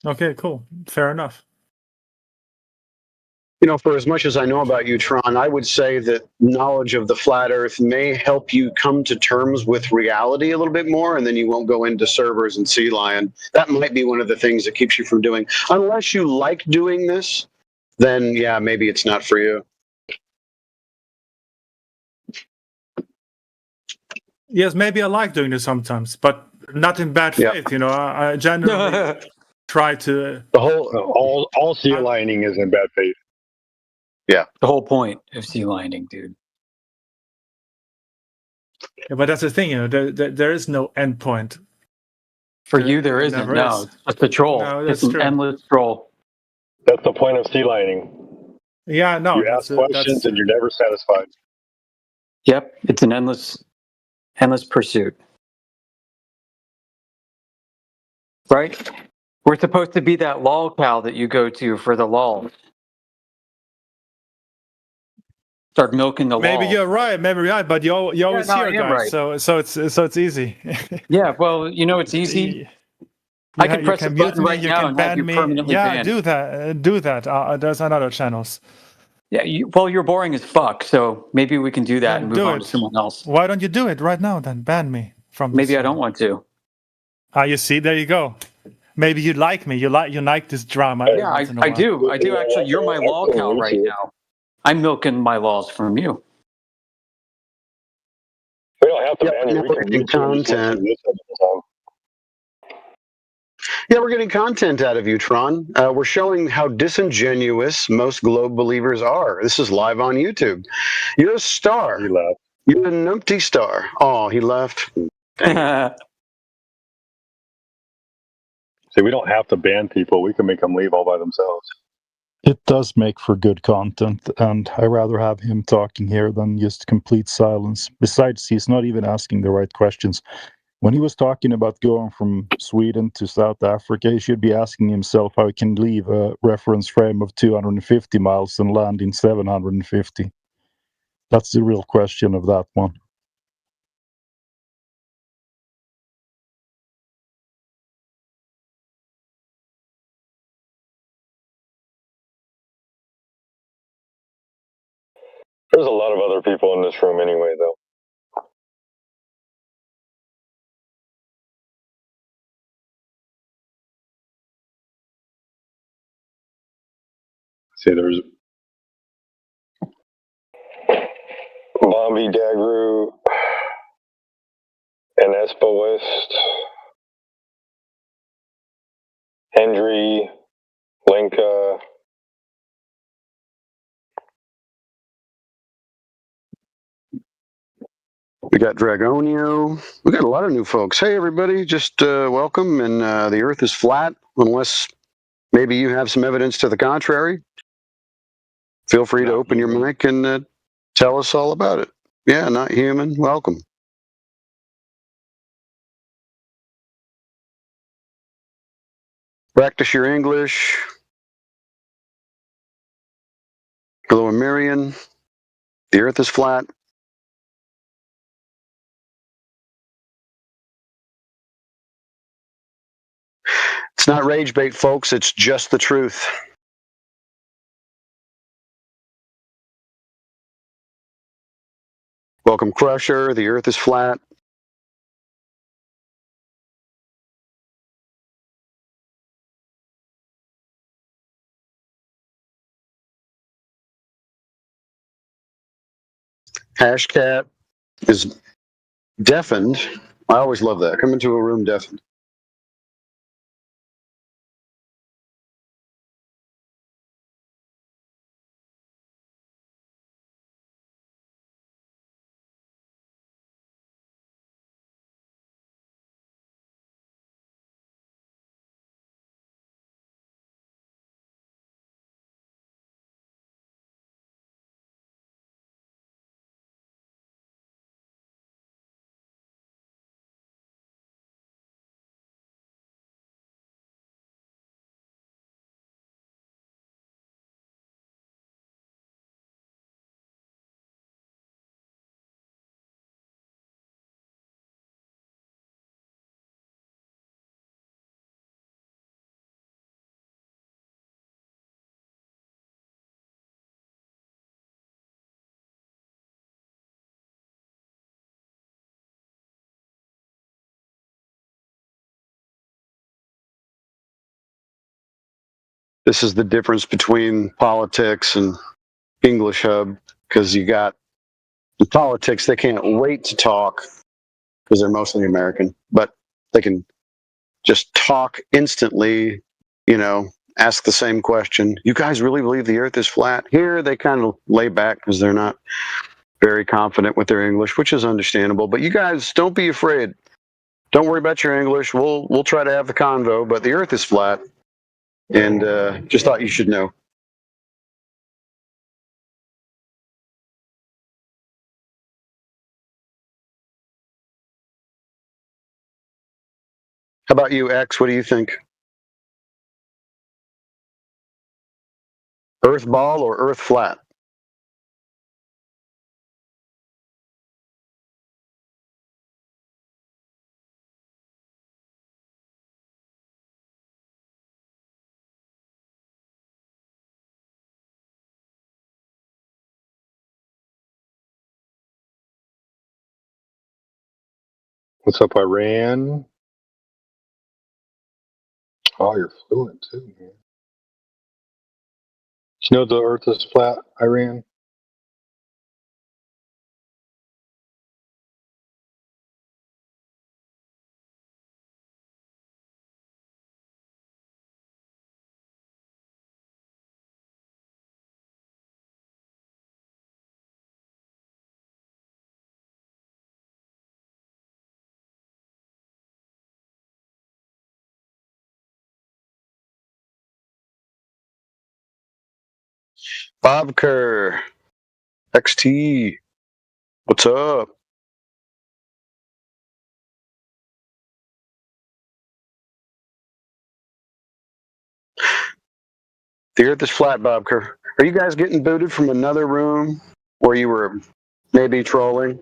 Okay, cool. Fair enough. You know, for as much as I know about you, Tron, I would say that knowledge of the flat Earth may help you come to terms with reality a little bit more, and then you won't go into servers and Sea Lion. That might be one of the things that keeps you from doing. Unless you like doing this, then yeah, maybe it's not for you. Yes, maybe I like doing this sometimes, but not in bad faith. You know, I generally try to. The whole all sea lining is in bad faith. Yeah, the whole point of sea lining, dude. Yeah, but that's the thing, you know, there is no end point. For you, there isn't. never No, is. it's just a troll. No, It's that's an true. endless troll. That's the point of sea lining. Yeah, no, You ask questions and you're never satisfied. Yep, it's an endless pursuit. Right? We're supposed to be that lol cow that you go to for the lol. Start milking the maybe lol. you're right, but you always no, I hear am guys, right. so it's easy. Yeah, well, you know it's easy. I can press a mute button me, right you now can and have ban you me. permanently Yeah, banned. do that. There's another channels. Yeah, well, you're boring as fuck, so maybe we can do that and move Do on to it. someone else. Why don't you do it right now then? Ban me from this. Maybe I don't want to. You see, there you go. Maybe you like me. You like this drama. Yeah, I do. I do actually. You're my lol cow right now. I'm milking my laws from you. We don't have to Yep, ban you. now We we're can getting mute you and just let content. you listen to the Yeah, we're getting content out of you, Tron. We're showing how disingenuous most globe believers are. This is live on YouTube. You're a star. He left. You're an empty star. Oh, he left. See, we don't have to ban people. We can make them leave all by themselves. It does make for good content, and I rather have him talking here than just complete silence. Besides, he's not even asking the right questions. When he was talking about going from Sweden to South Africa, he should be asking himself how he can leave a reference frame of 250 miles and land in 750. That's the real question of that one. There's a lot of other people in this room anyway, though. See, there's Bombi Dagru and Espo West, Hendry, Lenka. We got Dragonio. We got a lot of new folks. Hey, everybody, just welcome. And the Earth is flat, unless maybe you have some evidence to the contrary. Feel free to open your mic and tell us all about it. Yeah, not human. Welcome. Practice your English. Hello, Marion. The Earth is flat. It's not rage bait, folks. It's just the truth. Welcome, Crusher. The Earth is flat. Hashcat is deafened. I always love that. Come into a room deafened. This is the difference between politics and English Hub, because you got in politics, they can't wait to talk because they're mostly American, but they can just talk instantly, ask the same question. You guys really believe the earth is flat? Here, they kind of lay back because they're not very confident with their English, which is understandable. But you guys, don't be afraid. Don't worry about your English. We'll try to have the convo, but the earth is flat. And just thought you should know. How about you, X? What do you think? Earth ball or earth flat? What's up, Iran? Oh, you're fluent too, man. You know the Earth is flat, Iran? Bob Kerr, XT, what's up? The earth is flat, Bob Kerr. Are you guys getting booted from another room where you were maybe trolling?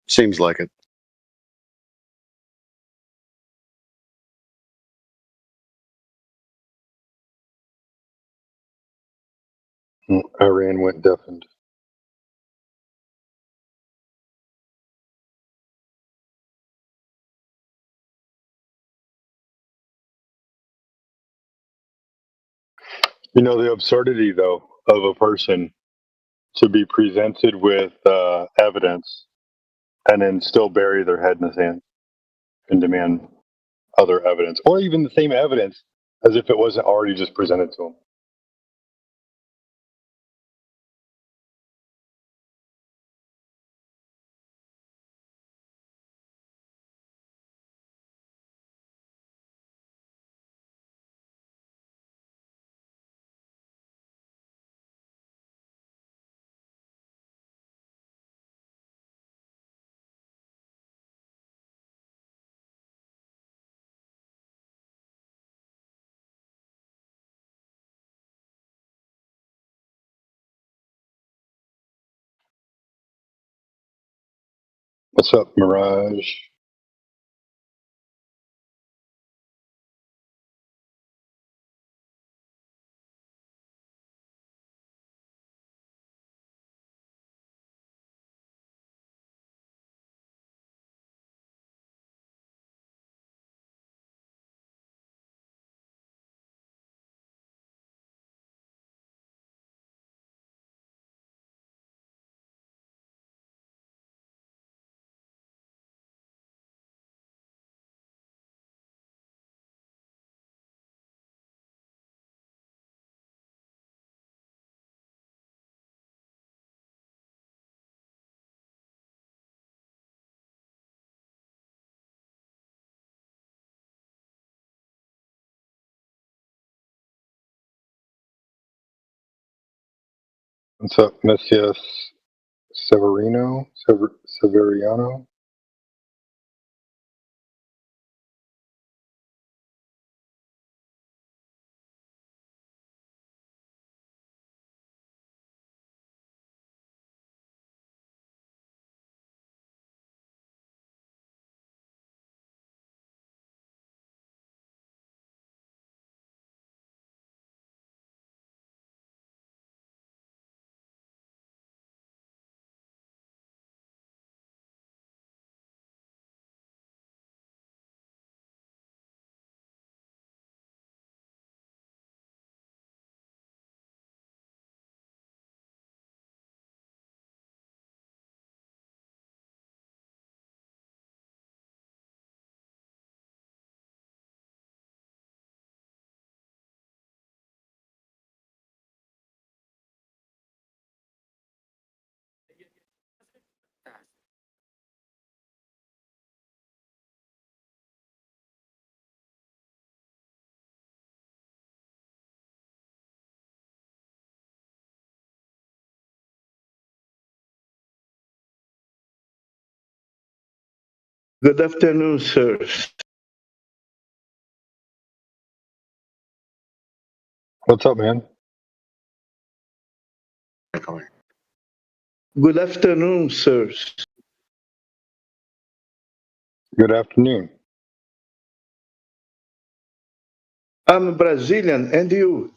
Seems like it. Iran went deafened. You know the absurdity, though, of a person to be presented with evidence and then still bury their head in the sand and demand other evidence, or even the same evidence as if it wasn't already just presented to them. What's up, Mirage? What's up, Messias Severino? Severiano? Good afternoon, sirs. What's up, man? Good afternoon, sirs. Good afternoon. I'm Brazilian, and you?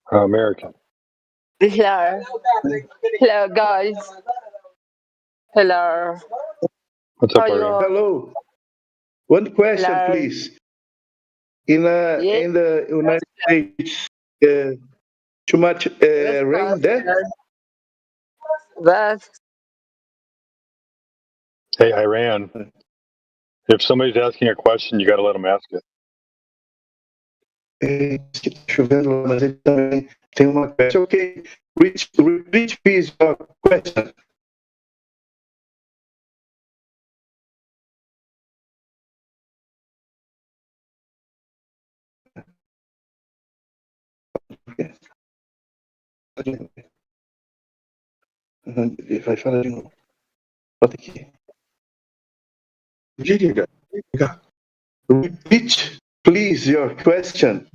American. Hello. Hello, guys. Hello. What's How up, are you? Ariane? Hello. One question, Hello. please. In the United States, too much rain there? But Hey, Iran. If somebody's asking a question, you got to let them ask it. Está chovendo lá, mas ele também tem uma question. Okay, repeat please your question. Vai falar de novo. Bota aqui. Diga. Repeat, please, your question.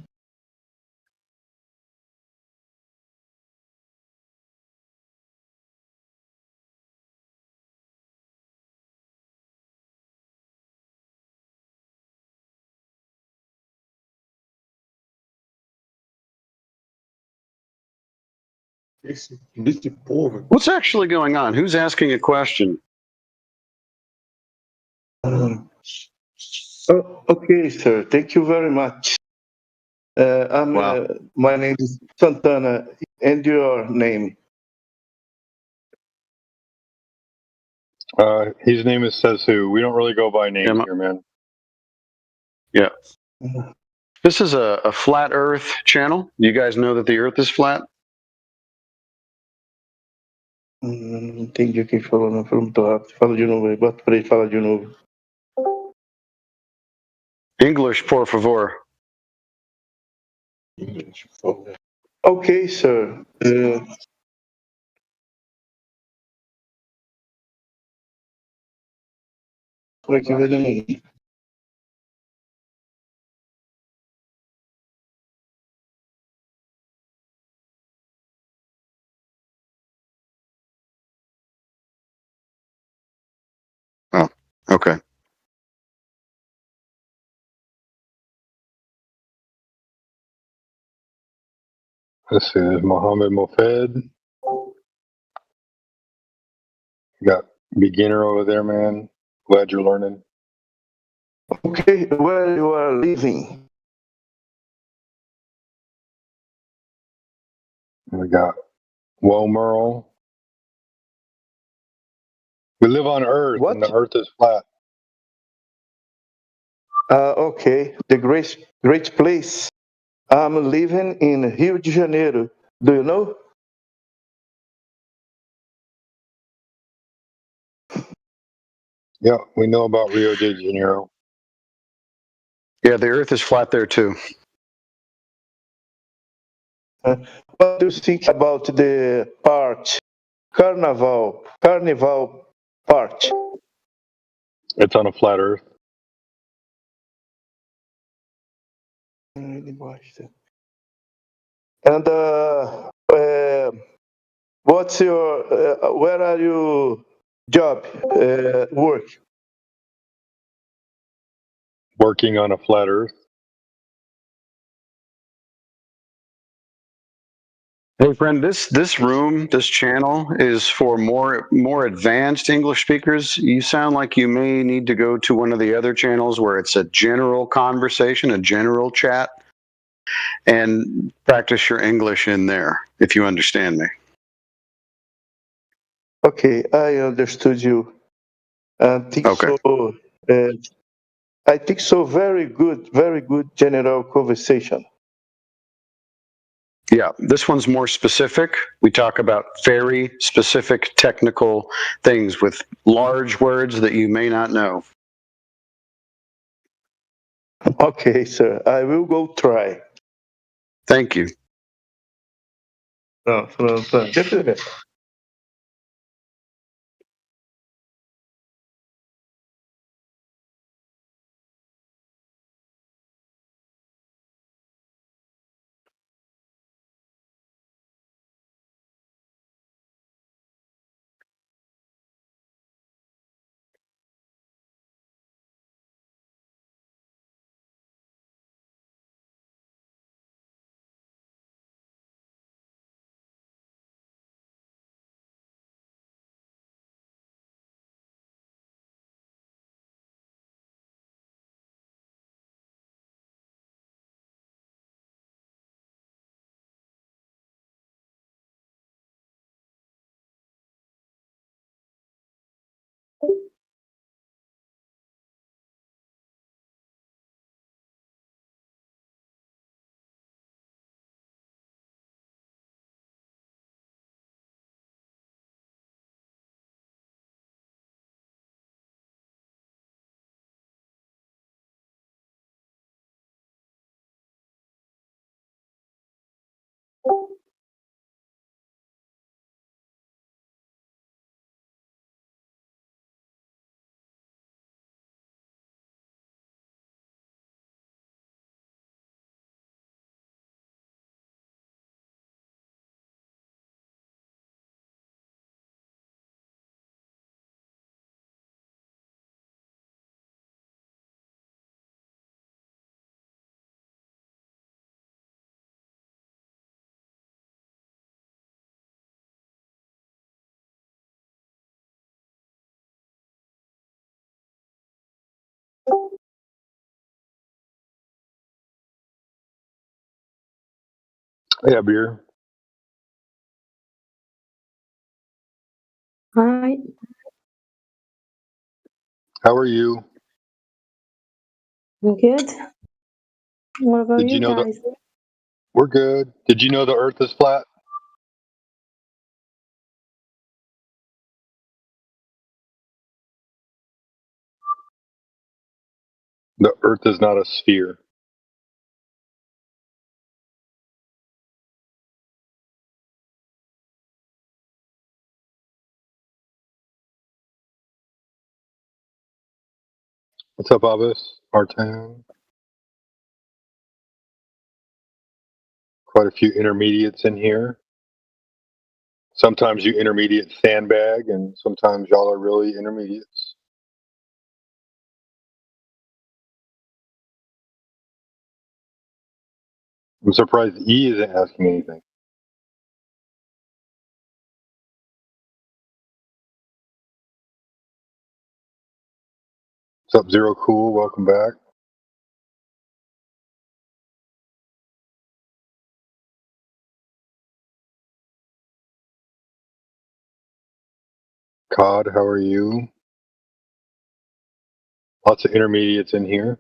What's actually going on? Who's asking a question? Oh, okay, sir. Thank you very much. My name is Santana, and your name? His name is Says Who. We don't really go by names here, man. Yeah. This is a flat Earth channel. You guys know that the Earth is flat? Não entendi o que ele falou, não. Falou muito rápido. Fala de novo aí. Bota para ele falar de novo. English, por favor. Okay, sir. Por aqui vai demorar. Oh, okay. Let's see. There's Mohammed Mofed. You got beginner over there, man. Glad you're learning. Okay, where you are living? We got Wo Merle. We live on Earth, and the Earth is flat. Okay, the great place. I'm living in Rio de Janeiro. Do you know? Yeah, we know about Rio de Janeiro. Yeah, the Earth is flat there too. What do you think about the part? Carnival part. It's on a flat Earth. And what's your? Where are you? Job? Work? Working on a flat Earth. Hey, friend, this room, this channel is for more advanced English speakers. You sound like you may need to go to one of the other channels where it's a general conversation, a general chat, and practice your English in there, if you understand me. Okay, I understood you. I think so. I think so. Very good general conversation. Yeah, this one's more specific. We talk about very specific technical things with large words that you may not know. Okay, sir. I will go try. Thank you. No, Yeah, beer. Hi. How are you? Good. What about Did you you know that guys? we're good? Did you know the Earth is flat? The Earth is not a sphere. What's up, Abbas? Martin? Quite a few intermediates in here. Sometimes you intermediate sandbag, and sometimes y'all are really intermediates. I'm surprised E isn't asking anything. What's up, Zero Cool? Welcome back. Cod, how are you? Lots of intermediates in here.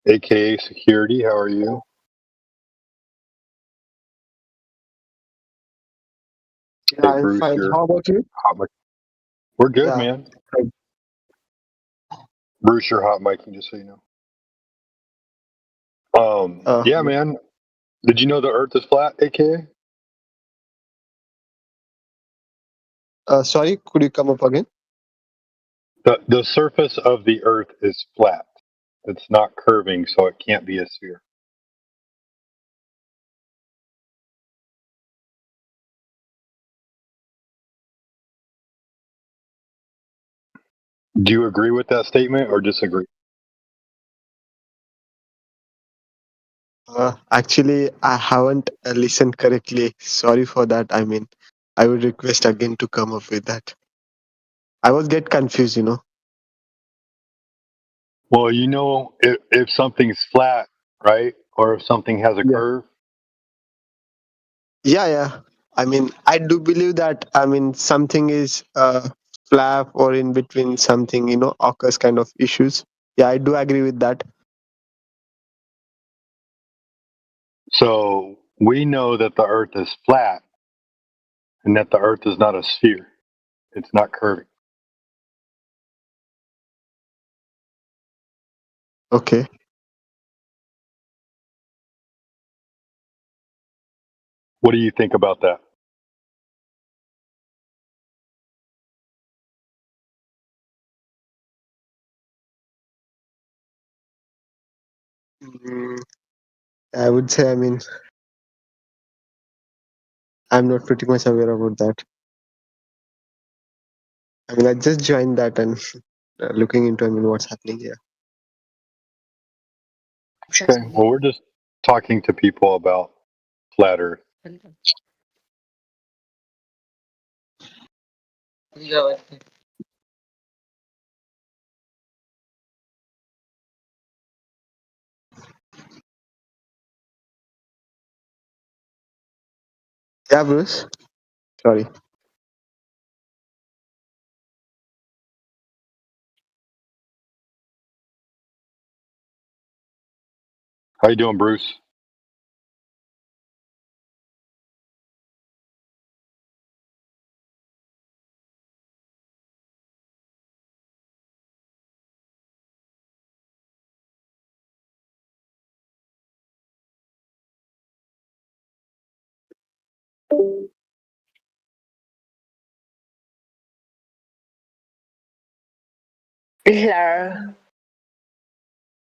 AKA Security, how are you? Yeah, Hey, I'm Bruce, fine. you're How about you? hot mic. We're good, Yeah. man. Bruce, you're hot micing, just so you know. Yeah, man. Did you know the Earth is flat, AKA? Sorry, could you come up again? The surface of the Earth is flat. It's not curving, so it can't be a sphere. Do you agree with that statement or disagree? Actually, I haven't listened correctly. Sorry for that. I mean, I would request again to come up with that. I was get confused. Well, you know, if something's flat, right, or if something has a Yeah. curve, Yeah, yeah. I mean, I do believe that. I mean, something is flap or in between something, occurs kind of issues. Yeah, I do agree with that. so we know that the Earth is flat and that the Earth is not a sphere. It's not curving. Okay. What do you think about that? Mm, I would say, I mean, I'm not pretty much aware about that. I mean, I just joined that and looking into, I mean, what's happening here. Okay. Well, we're just talking to people about flat Earth. Yeah, Bruce. Sorry. How you doing, Bruce? Hello.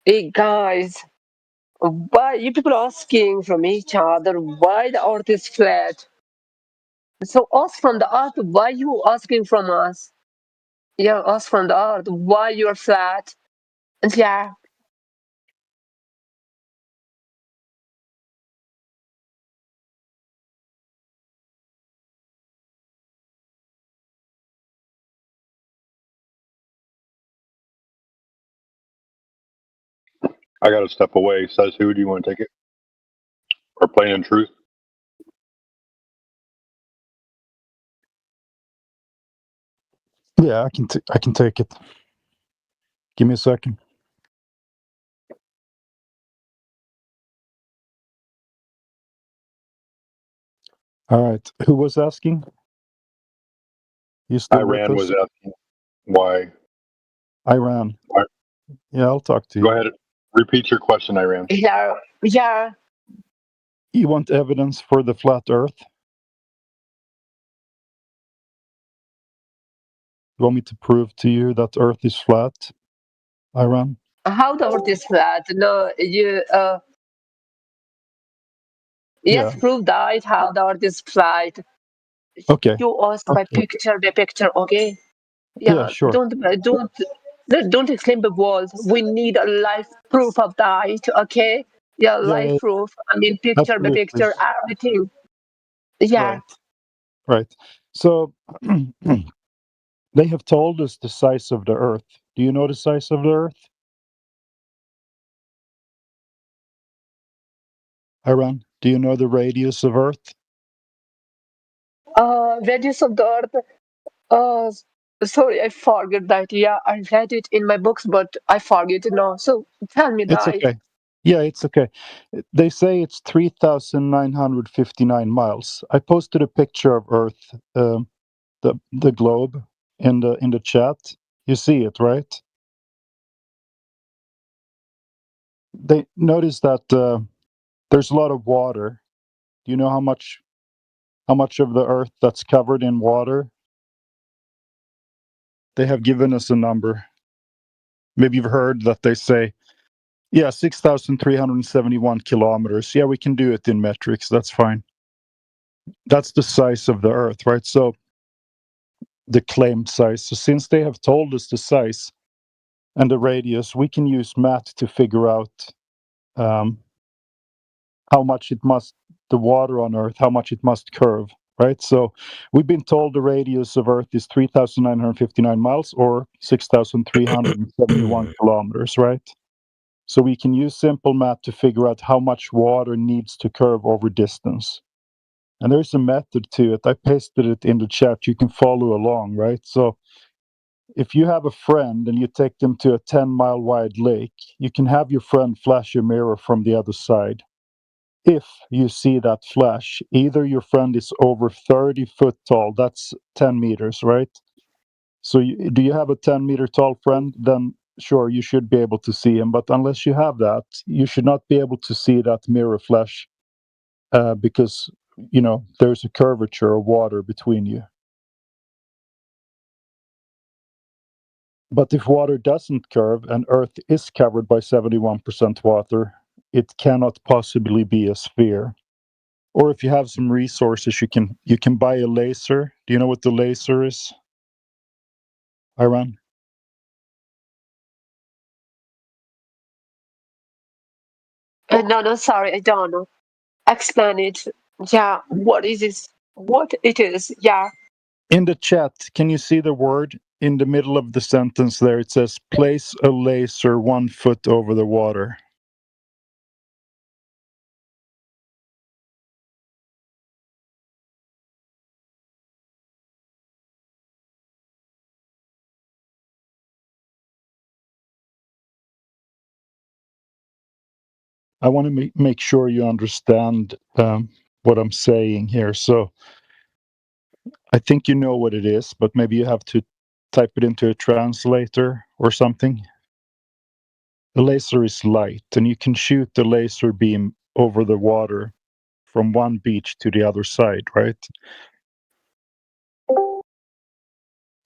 Hey guys, why you people asking from each other why the earth is flat? So ask from the earth why you asking from us? Yeah, ask from the earth why you're flat. And yeah, I got to step away. Says who? Do you want to take it? Or Plain and Truth? Yeah, I can take it. Give me a second. All right. Who was asking? You still Iran with was us? asking why. Iran. Why? Yeah, I'll talk to you. Go ahead. Repeat your question, Iran. Yeah. You want evidence for the flat Earth? You want me to prove to you that Earth is flat, Iran? How the earth is flat? No, yes, Yeah. prove that how the earth is flat. Okay. You ask by picture by picture, okay? Yeah, Yeah, sure. don't exclaim the walls. We need a live proof of that, okay? Yeah, Yeah, live yeah, proof. I mean, picture by absolutely. picture, everything. Yeah. Right. So they have told us the size of the Earth. Do you know the size of the Earth? Iran, do you know the radius of Earth? Radius of the earth. Uh, sorry, I forget that. Yeah, I read it in my books, but I forget it now. So tell me It's that. okay. Yeah, it's okay. They say it's 3,959 miles. I posted a picture of Earth, the globe, in the chat. You see it, right? They notice that there's a lot of water. Do you know how much of the Earth that's covered in water? They have given us a number. Maybe you've heard that they say, yeah, 6,371 kilometers. Yeah, we can do it in metrics. That's fine. That's the size of the Earth, right? So the claimed size. So since they have told us the size and the radius, we can use math to figure out how much the water on Earth, how much it must curve, right? So we've been told the radius of Earth is 3,959 miles or 6,371 kilometers, right? So we can use simple math to figure out how much water needs to curve over distance. And there's a method to it. I pasted it in the chat. You can follow along, right? So if you have a friend and you take them to a 10-mile wide lake, you can have your friend flash a mirror from the other side. If you see that flash, either your friend is over 30 foot tall, that's 10 meters, right? So do you have a 10-meter tall friend? Then sure, you should be able to see him. But unless you have that, you should not be able to see that mirror flash because, there's a curvature of water between you. But if water doesn't curve and Earth is covered by 71% water, it cannot possibly be a sphere. Or if you have some resources, you can buy a laser. Do you know what the laser is, Iran? No, sorry, I don't know. Explain it. Yeah, what is this? What it is? Yeah. In the chat, can you see the word in the middle of the sentence there? It says, place a laser 1 foot over the water. I want to make sure you understand what I'm saying here. So I think you know what it is, but maybe you have to type it into a translator or something. The laser is light, and you can shoot the laser beam over the water from one beach to the other side, right?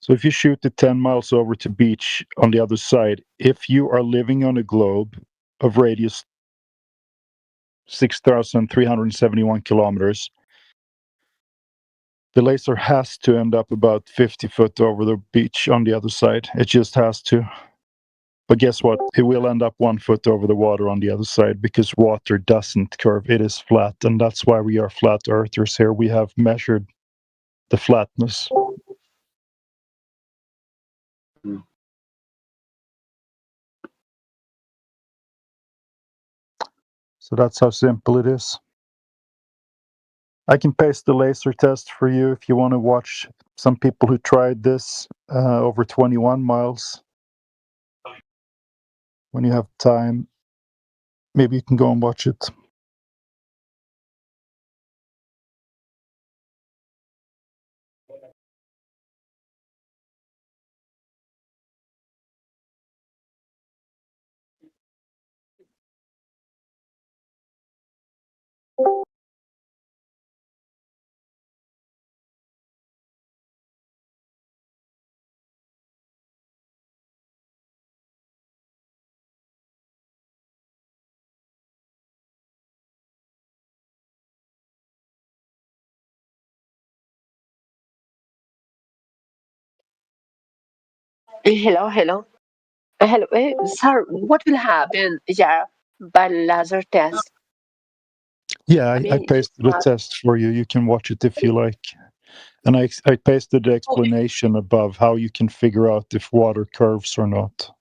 So if you shoot it 10 miles over to beach on the other side, if you are living on a globe of radius 6,371 kilometers, the laser has to end up about 50 foot over the beach on the other side. It just has to. But guess what? It will end up 1 foot over the water on the other side because water doesn't curve. It is flat. And that's why we are flat earthers here. We have measured the flatness. So that's how simple it is. I can paste the laser test for you if you want to watch some people who tried this over 21 miles. When you have time, maybe you can go and watch it. Hello, hello. Hello, sir. What will happen? Yeah, by laser test. Yeah, I I mean, pasted the test for you. You can watch it if you like. And I pasted the okay. explanation above how you can figure out if water curves or not.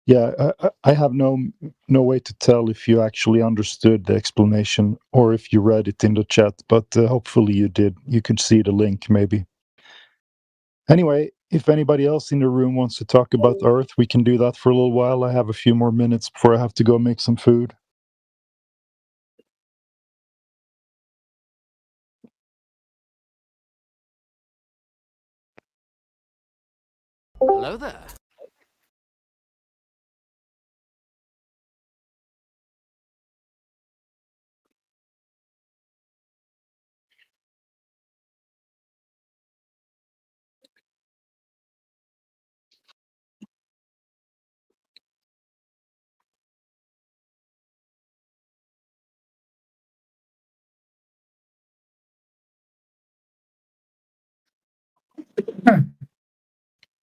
Yeah, I have no way to tell if you actually understood the explanation or if you read it in the chat, but hopefully you did. You could see the link maybe. Anyway, if anybody else in the room wants to talk about Earth, we can do that for a little while. I have a few more minutes before I have to go make some food. Hello there.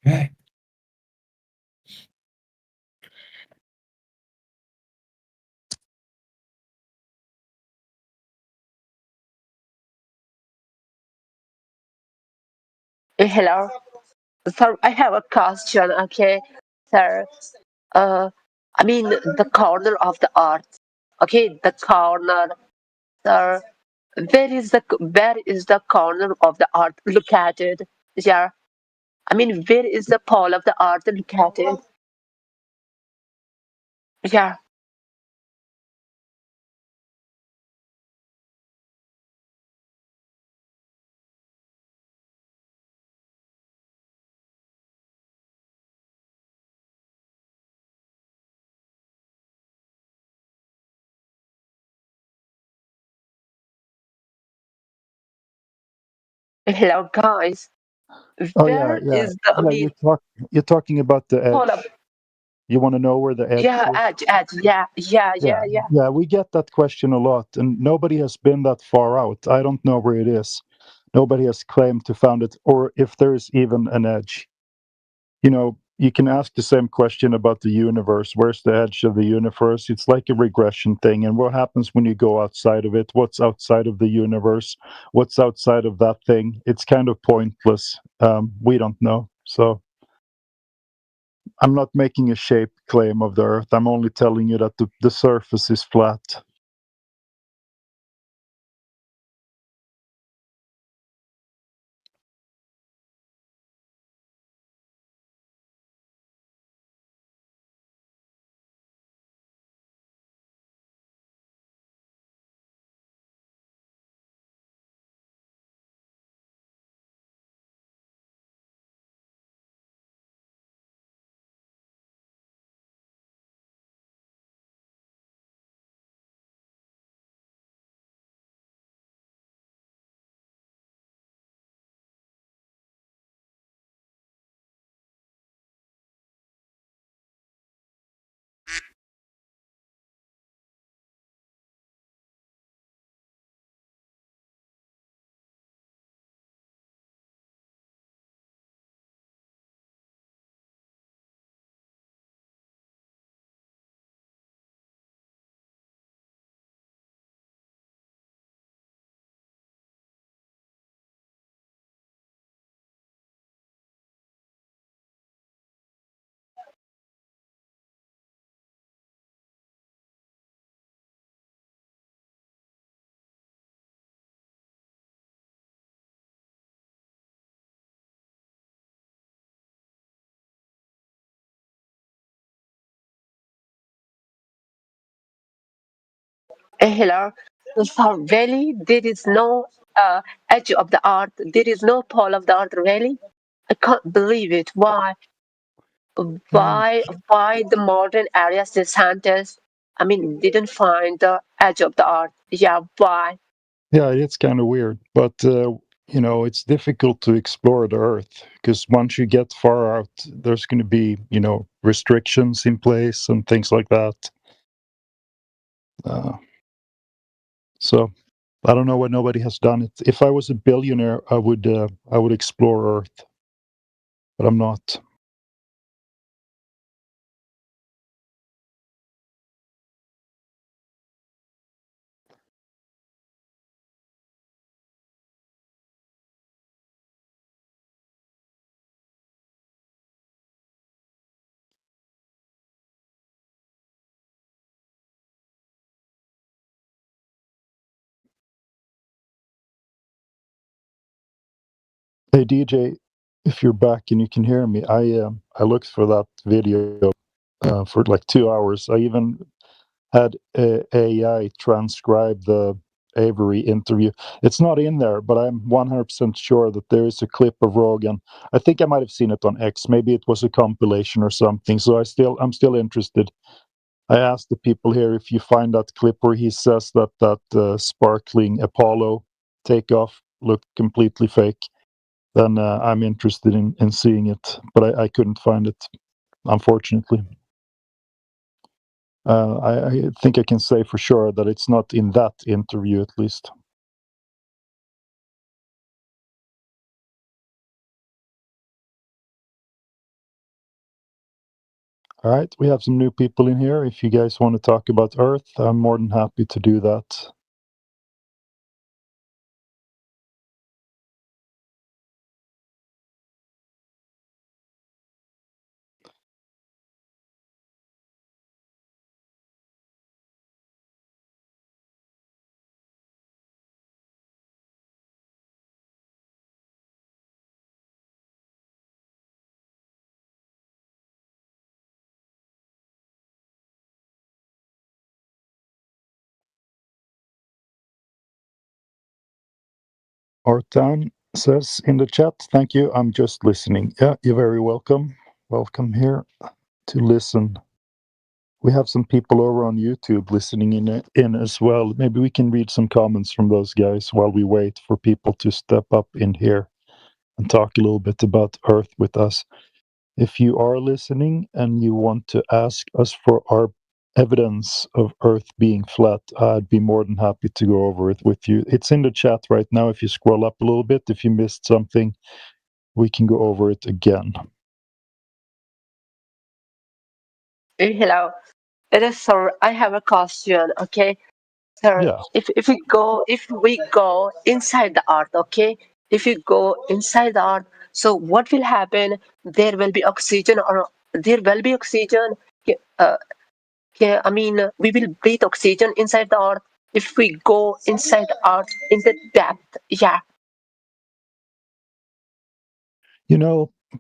Hey. Hello, sir. I have a question. Okay, sir. Uh, I mean the corner of the earth. Okay, the corner, sir. Where is the corner of the earth? Look at it. Yeah. I mean, where is the pole of the earth? Look at it. Yeah. Hello, guys. Oh yeah, Where yeah, is the? I yeah. mean, You're talking about the pole edge. of. You want to know where the edge Yeah, is? edge. Yeah, yeah, yeah, Yeah, yeah. yeah. We get that question a lot, and nobody has been that far out. I don't know where it is. Nobody has claimed to found it, or if there is even an edge. You know, you can ask the same question about the universe. Where's the edge of the universe? It's like a regression thing. And what happens when you go outside of it? What's outside of the universe? What's outside of that thing? It's kind of pointless. We don't know. So I'm not making a shape claim of the Earth. I'm only telling you that the surface is flat. Hello. So really, there is no edge of the earth. There is no pole of the earth. Really, I can't believe it. Why? Why the modern areas the scientists? I mean, didn't find the edge of the earth. Yeah, why? Yeah, it's kind of weird, but it's difficult to explore the Earth because once you get far out, there's going to be, restrictions in place and things like that. So I don't know why nobody has done it. If I was a billionaire, I would explore Earth, but I'm not. Hey DJ, if you're back and you can hear me, I looked for that video for like 2 hours. I even had AI transcribe the Avery interview. It's not in there, but I'm 100% sure that there is a clip of Rogan. I think I might have seen it on X. Maybe it was a compilation or something. So I'm still interested. I asked the people here if you find that clip where he says that sparkling Apollo takeoff looked completely fake, then I'm interested in seeing it. But I couldn't find it, unfortunately. I think I can say for sure that it's not in that interview, at least. All right, we have some new people in here. If you guys want to talk about Earth, I'm more than happy to do that. Ortan says in the chat, thank you, I'm just listening. Yeah, you're very welcome. Welcome here to listen. We have some people over on YouTube listening in as well. Maybe we can read some comments from those guys while we wait for people to step up in here and talk a little bit about Earth with us. If you are listening and you want to ask us for our evidence of Earth being flat, I'd be more than happy to go over it with you. It's in the chat right now. If you scroll up a little bit, if you missed something, we can go over it again. Hello. It is so. I have a question. Okay. Sir, yeah. if we go inside the earth, okay, if you go inside the earth, so what will happen? There will be oxygen, or there will be oxygen. Uh, I mean, we will breathe oxygen inside the earth if we go inside the earth in the depth. Yeah.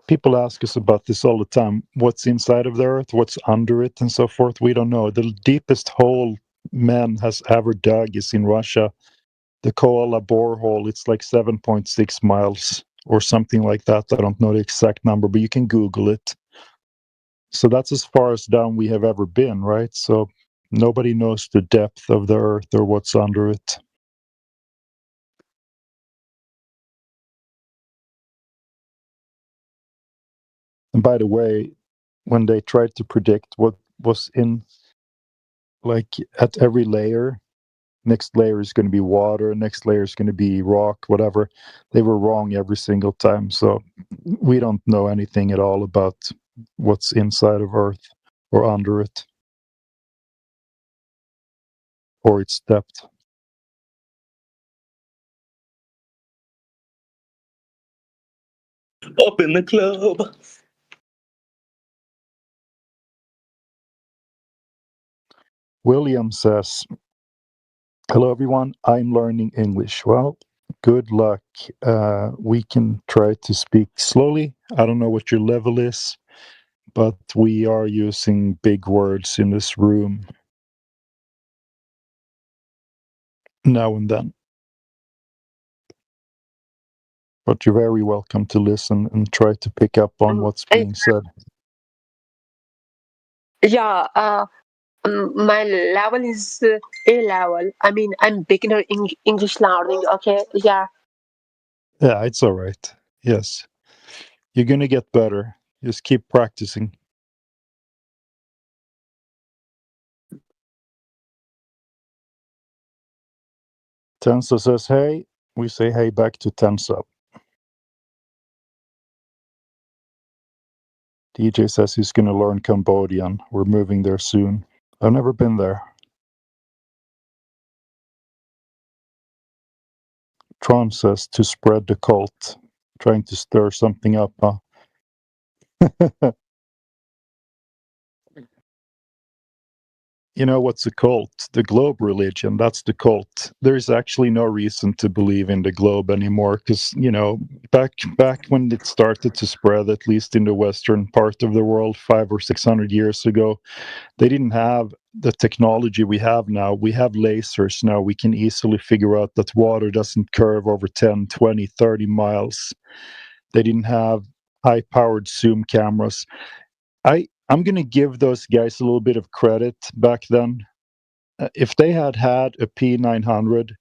People ask us about this all the time. What's inside of the Earth? What's under it? And so forth. We don't know. The deepest hole man has ever dug is in Russia. The Koala borehole, it's like 7.6 miles or something like that. I don't know the exact number, but you can Google it. So that's as far as down we have ever been, right? So nobody knows the depth of the Earth or what's under it. And by the way, when they tried to predict what was in, like, at every layer, next layer is going to be water, next layer is going to be rock, whatever, they were wrong every single time. So we don't know anything at all about what's inside of Earth or under it or its depth. Up in the club. William says, hello everyone, I'm learning English. Well, good luck. We can try to speak slowly. I don't know what your level is, but we are using big words in this room. now and then. But you're very welcome to listen and try to pick up on what's being said. Yeah, my level is A level. I mean, I'm beginner in English learning. Okay, yeah. Yeah, it's all right. Yes. You're going to get better. Just keep practicing. Tensa says hey. We say hey back to Tensa. DJ says he's going to learn Cambodian. We're moving there soon. I've never been there. Tron says to spread the cult. Trying to stir something up, huh? You know what's a cult? The globe religion, that's the cult. There's actually no reason to believe in the globe anymore because, back when it started to spread, at least in the western part of the world, 500 or 600 years ago, they didn't have the technology we have now. We have lasers now. We can easily figure out that water doesn't curve over 10, 20, 30 miles. They didn't have high-powered zoom cameras. I'm going to give those guys a little bit of credit back then. If they had had a P900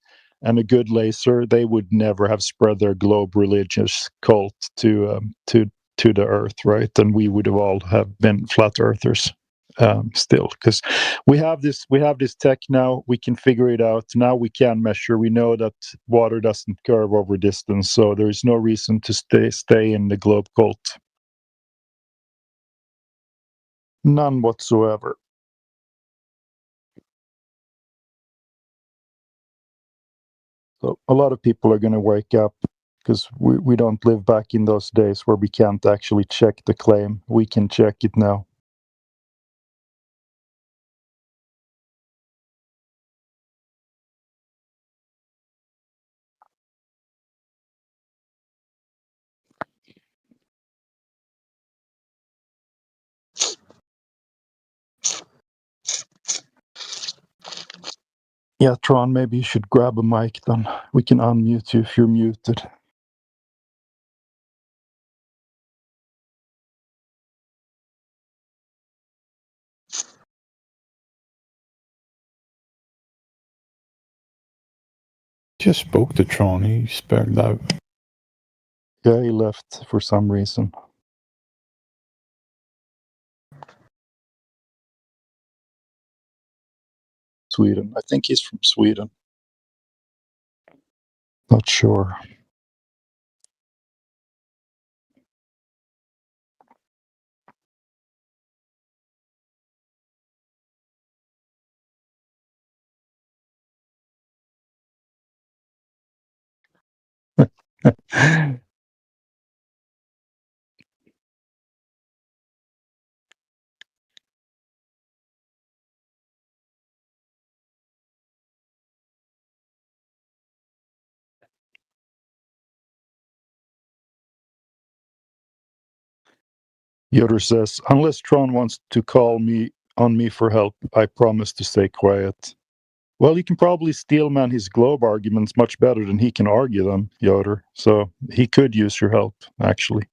and a good laser, they would never have spread their globe religious cult to the earth, right? And we would have all have been flat earthers still, because we have this tech now. We can figure it out. Now we can measure. We know that water doesn't curve over distance, so there is no reason to stay in the globe cult. None whatsoever. So a lot of people are going to wake up because we don't live back in those days where we can't actually check the claim. We can check it now. Yeah, Tron, maybe you should grab a mic then. We can unmute you if you're muted. Just spoke to Tron. He spared out. Yeah, he left for some reason. Sweden. I think he's from Sweden. Not sure. Yoder says, unless Tron wants to call on me for help, I promise to stay quiet. Well, you can probably steelman his globe arguments much better than he can argue them, Yoder. So he could use your help, actually.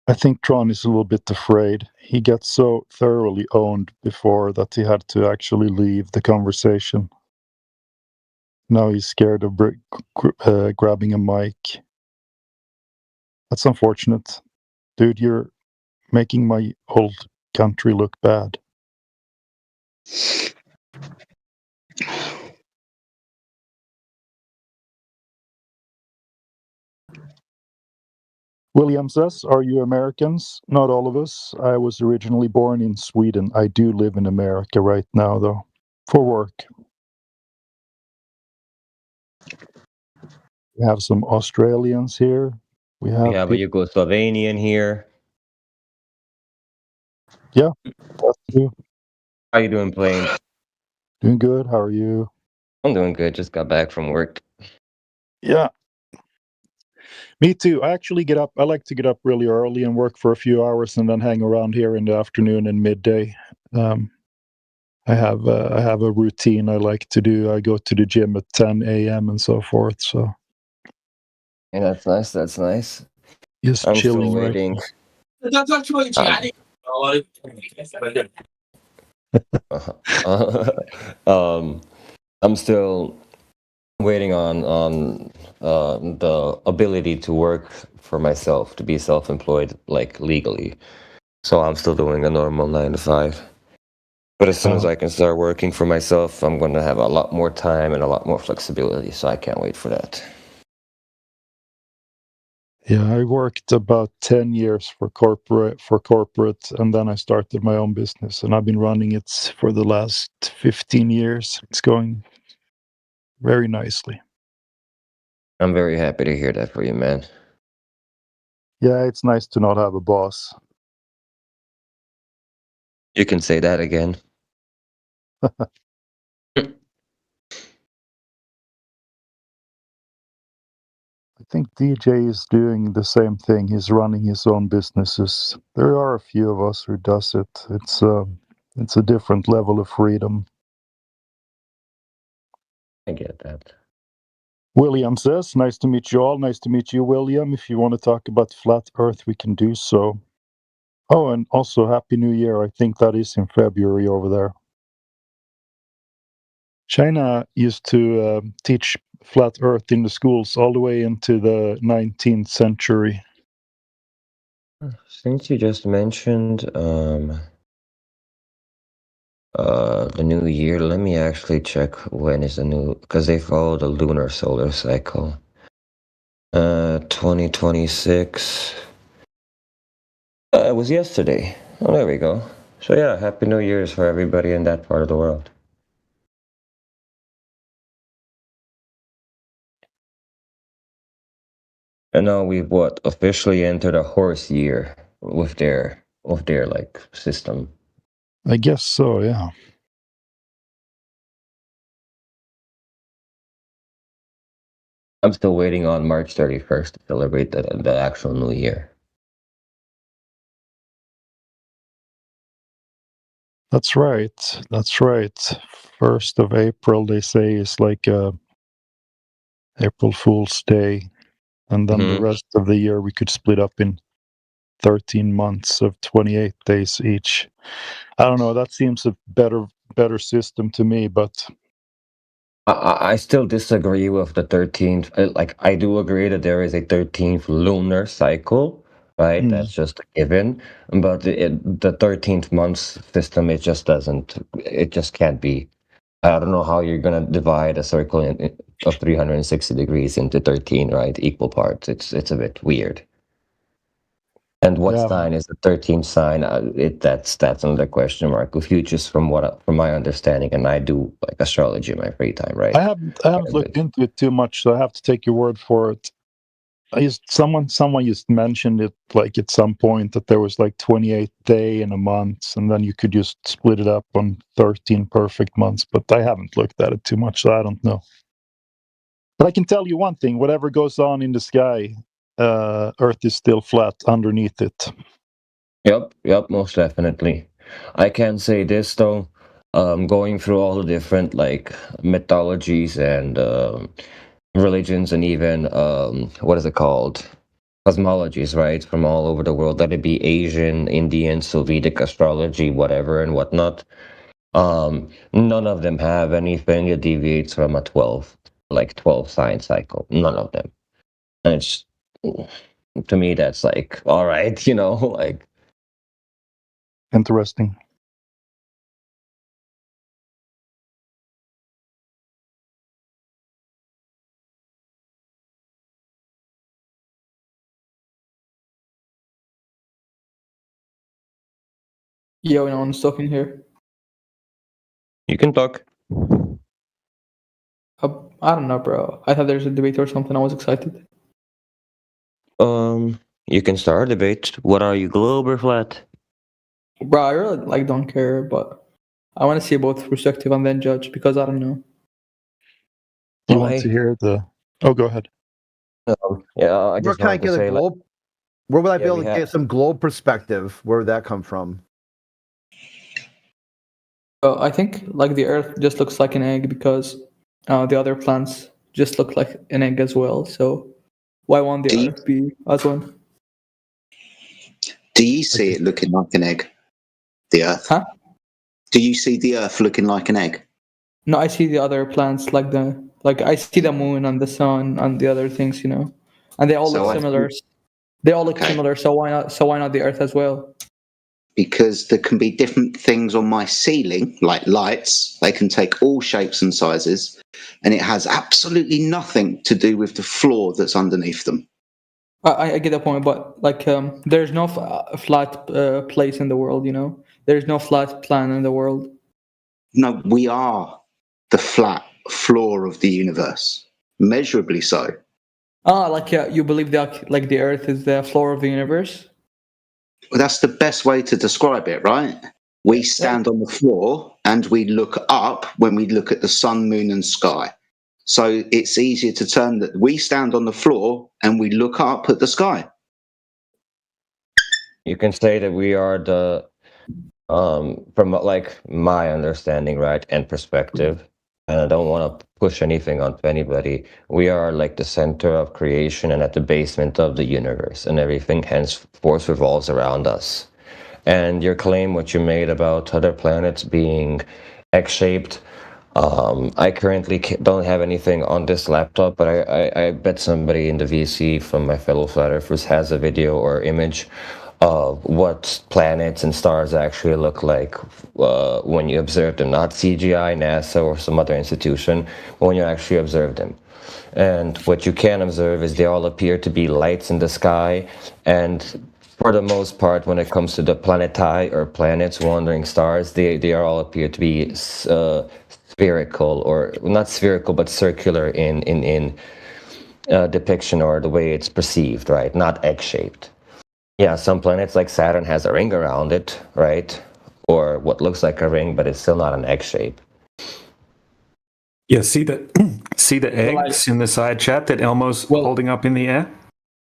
I think Tron is a little bit afraid. He got so thoroughly owned before that he had to actually leave the conversation. Now he's scared of grabbing a mic. That's unfortunate. Dude, you're making my old country look bad. William says, are you Americans? Not all of us. I was originally born in Sweden. I do live in America right now, though, for work. We have some Australians here. We have a Yugoslavian here. Yeah, that's true. How you doing, Plane? Doing good. How are you? I'm doing good. Just got back from work. Yeah. Me too. I actually get up. I like to get up really early and work for a few hours, and then hang around here in the afternoon and midday. I have a routine I like to do. I go to the gym at 10 a.m. and so forth. So. Yeah, that's nice. That's nice. Just I'm chilling, still right? waiting. I'm still waiting on the ability to work for myself, to be self-employed, like legally. So I'm still doing a normal 9 to 5. But as soon as I can start working for myself, I'm going to have a lot more time and a lot more flexibility. So I can't wait for that. Yeah, I worked about 10 years for corporate, and then I started my own business, and I've been running it for the last 15 years. It's going very nicely. I'm very happy to hear that for you, man. Yeah, it's nice to not have a boss. You can say that again. I think DJ is doing the same thing. He's running his own businesses. There are a few of us who does it. It's a different level of freedom. I get that. William says, nice to meet you all. Nice to meet you, William. If you want to talk about flat Earth, we can do so. Oh, and also Happy New Year. I think that is in February over there. China used to teach flat Earth in the schools all the way into the 19th century. Since you just mentioned the new year, let me actually check when is the new, because they follow the lunar solar cycle. 2026. It was yesterday. Oh, there we go. So yeah, Happy New Year's for everybody in that part of the world. And now we've officially entered a horse year with their like system. I guess so, yeah. I'm still waiting on March 31st to celebrate the actual New Year. That's right. That's right. 1st of April, they say, is like April Fool's Day. And then the rest of the year we could split up in 13 months of 28 days each. I don't know. That seems a better system to me, but I still disagree with the 13th. Like, I do agree that there is a 13th lunar cycle, right? That's just a given. But the 13th month system, it just can't be. I don't know how you're going to divide a circle of 360 degrees into 13, right? Equal parts. It's a bit weird. And what sign is the 13th sign? That's another question mark. If you just from my understanding, and I do like astrology in my free time, right? I haven't looked into it too much, so I have to take your word for it. Someone just mentioned it like at some point that there was like 28 day in a month, and then you could just split it up on 13 perfect months. But I haven't looked at it too much, so I don't know. But I can tell you one thing: whatever goes on in the sky, Earth is still flat underneath it. Yep, most definitely. I can say this though, going through all the different like mythologies and religions and even what is it called? Cosmologies, right? From all over the world, let it be Asian, Indian, Vedic astrology, whatever and whatnot. None of them have anything that deviates from a 12 sign cycle. None of them. And it's, to me, that's like, all right, like. Interesting. Yo, no one's talking here. You can talk. I don't know, bro. I thought there's a debate or something. I was excited. You can start a debate. What are you, globe or flat? Bro, I really don't care, but I want to see both perspective and then judge because I don't know. You want to hear the? Oh, go ahead. Yeah, I Where just can I wanted get to a say, like, globe? Where would I be Yeah, able we to have- get some globe perspective? Where would that come from? I think like the Earth just looks like an egg because the other planets just look like an egg as well. So why won't the Earth be as one? Do you see it looking like an egg? The Earth? Huh? Do you see the Earth looking like an egg? No, I see the other planets like I see the moon and the sun and the other things, you know, and they all So look I similar. They all look similar. So why not? So why not the Earth as well? Because there can be different things on my ceiling, like lights. They can take all shapes and sizes, and it has absolutely nothing to do with the floor that's underneath them. I get the point, but like there's no flat place in the world, you know. There's no flat plan in the world. No, we are the flat floor of the universe, measurably so. Like you believe that like the Earth is the floor of the universe? Well, that's the best way to describe it, right? We stand on the floor and we look up when we look at the sun, moon, and sky. So it's easier to term that we stand on the floor and we look up at the sky. you can say that we are the, from like my understanding, right, and perspective, and I don't want to push anything onto anybody. We are like the center of creation and at the basement of the universe, and everything henceforth revolves around us. And your claim, what you made about other planets being egg-shaped, I currently don't have anything on this laptop, but I bet somebody in the VC from my fellow flat earthers has a video or image of what planets and stars actually look like when you observe them, not CGI, NASA, or some other institution, but when you actually observe them. And what you can observe is they all appear to be lights in the sky, and for the most part, when it comes to the planetae or planets, wandering stars, they all appear to be spherical, or not spherical, but circular in depiction or the way it's perceived, right? Not egg-shaped. Yeah, some planets like Saturn has a ring around it, right? Or what looks like a ring, but it's still not an egg shape. Yeah, see the eggs in the side chat that Elmo's holding up in the air?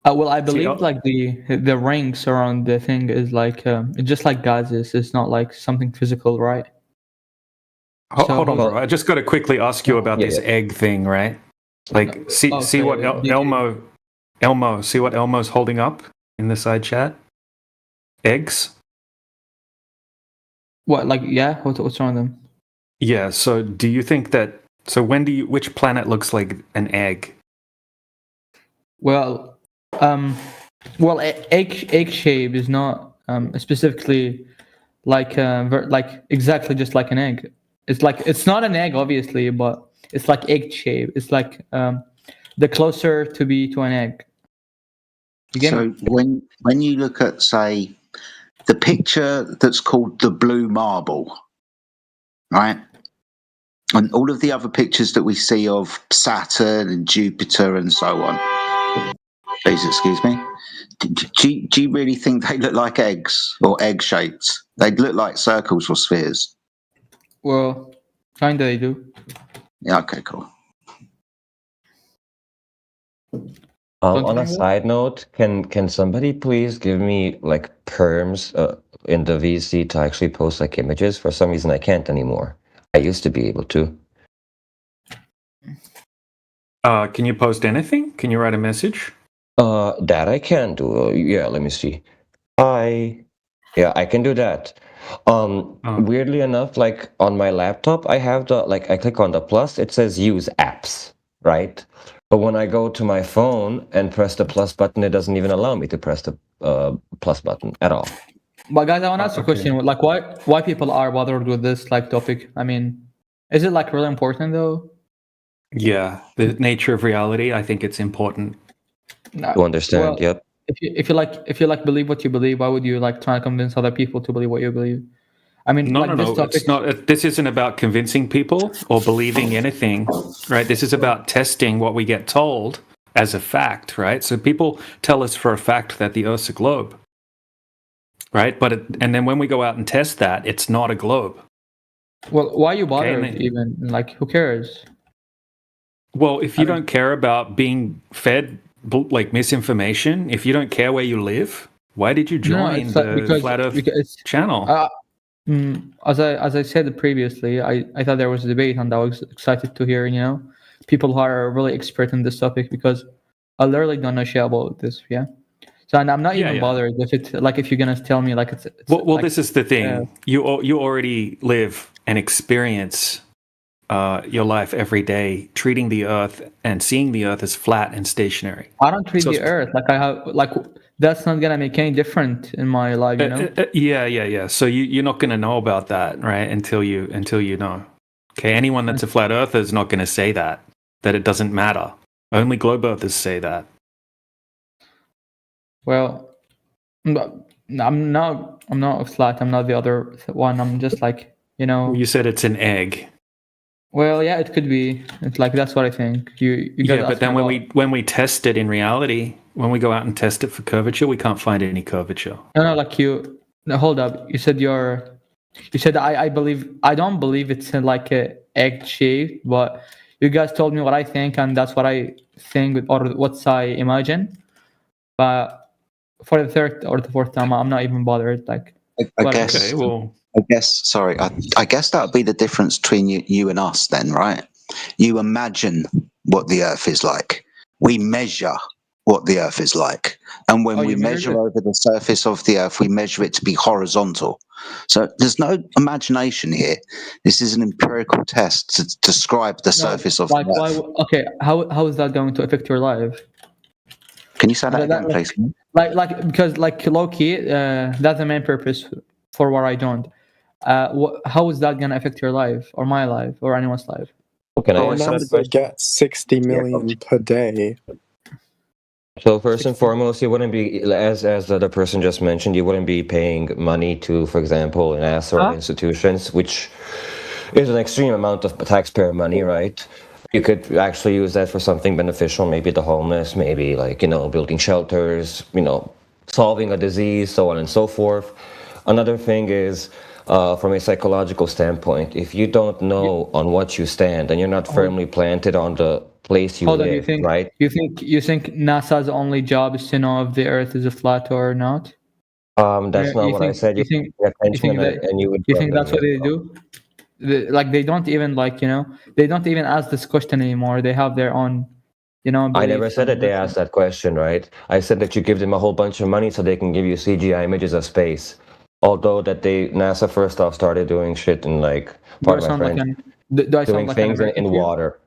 Well, I believe like the rings around the thing is like it's just like gases. It's not like something physical, right? Hold on, bro. I just got to quickly ask you about this egg thing, right? Like, see what Elmo, see what Elmo's holding up in the side chat? Eggs? What, like, yeah? What's wrong with them? Yeah, so do you think that, which planet looks like an egg? Well, egg shape is not specifically like exactly just like an egg. It's not an egg, obviously, but it's like egg shape. It's like the closer to be to an egg. So when you look at, say, the picture that's called the blue marble, right? And all of the other pictures that we see of Saturn and Jupiter and so on. Please excuse me. Do you really think they look like eggs or egg shaped? They look like circles or spheres. Well, kinda they do. Yeah, okay, cool. On a side note, can somebody please give me like perms in the VC to actually post like images? For some reason I can't anymore. I used to be able to. Can you post anything? Can you write a message? That I can do. Yeah, let me see. Yeah, I can do that. Weirdly enough, like on my laptop, I have I click on the plus, it says use apps, right? But when I go to my phone and press the plus button, it doesn't even allow me to press the plus button at all. But guys, I want to ask a question. Like, why people are bothered with this like topic? I mean, is it like really important though? Yeah, the nature of reality. I think it's important to understand. Yep. If you believe what you believe, why would you like try to convince other people to believe what you believe? I mean, no, this topic... it's not. This isn't about convincing people or believing anything, right? This is about testing what we get told as a fact, right? So people tell us for a fact that the Earth's a globe, right? And then when we go out and test that, it's not a globe. Well, why you bother and then- even? Like, who cares? Well, if you don't care about being fed like misinformation, if you don't care where you live, why did you join it's like the Flat Earth channel? As I said previously, I thought there was a debate, and I was excited to hear people who are really expert in this topic, because I literally don't know shit about this. Yeah. So and I'm not even bothered if it's like, if you're gonna tell me like it's well, like, this is the thing. You already live and experience your life every day, treating the Earth and seeing the Earth as flat and stationary. I don't treat the Earth like I have like. That's not gonna make any difference in my life, Yeah. So you're not gonna know about that, right? Until you know. Okay. Anyone that's a flat earther is not gonna say that it doesn't matter. Only globe earthers say that. Well, I'm not a flat. I'm not the other one. I'm just like, You said it's an egg. Well, yeah, it could be. It's like, that's what I think. You yeah, but then when we test it in reality, when we go out and test it for curvature, we can't find any curvature. No, like hold up. You said I don't believe it's like a egg shape, but you guys told me what I think, and that's what I think, or what I imagine. But for the third or the fourth time, I'm not even bothered. Like, I guess. Sorry, I guess that would be the difference between you and us, then, right? You imagine what the Earth is like. We measure what the Earth is like, and when we measure over the surface of the Earth, we measure it to be horizontal. So there's no imagination here. This is an empirical test to describe the surface of the Earth. Okay, how is that going to affect your life? Can you say that again, please? Because low-key, that's the main purpose for what I don't. How is that gonna affect your life, or my life, or anyone's life? I get 60 million per day. So first and foremost, you wouldn't be, as the other person just mentioned, you wouldn't be paying money to, for example, NASA or institutions, which is an extreme amount of taxpayer money, right? You could actually use that for something beneficial, maybe the homeless, maybe building shelters, solving a disease, so on and so forth. Another thing is, from a psychological standpoint, if you don't know on what you stand and you're not firmly planted on the place you live, right? You think NASA's only job is to know if the Earth is a flat or not? That's not what I said. You think that's what they do? They don't even they don't even ask this question anymore. They have their own, I never said that they asked that question, right? I said that you give them a whole bunch of money so they can give you CGI images of space. Although that NASA first off started doing shit in doing things in water.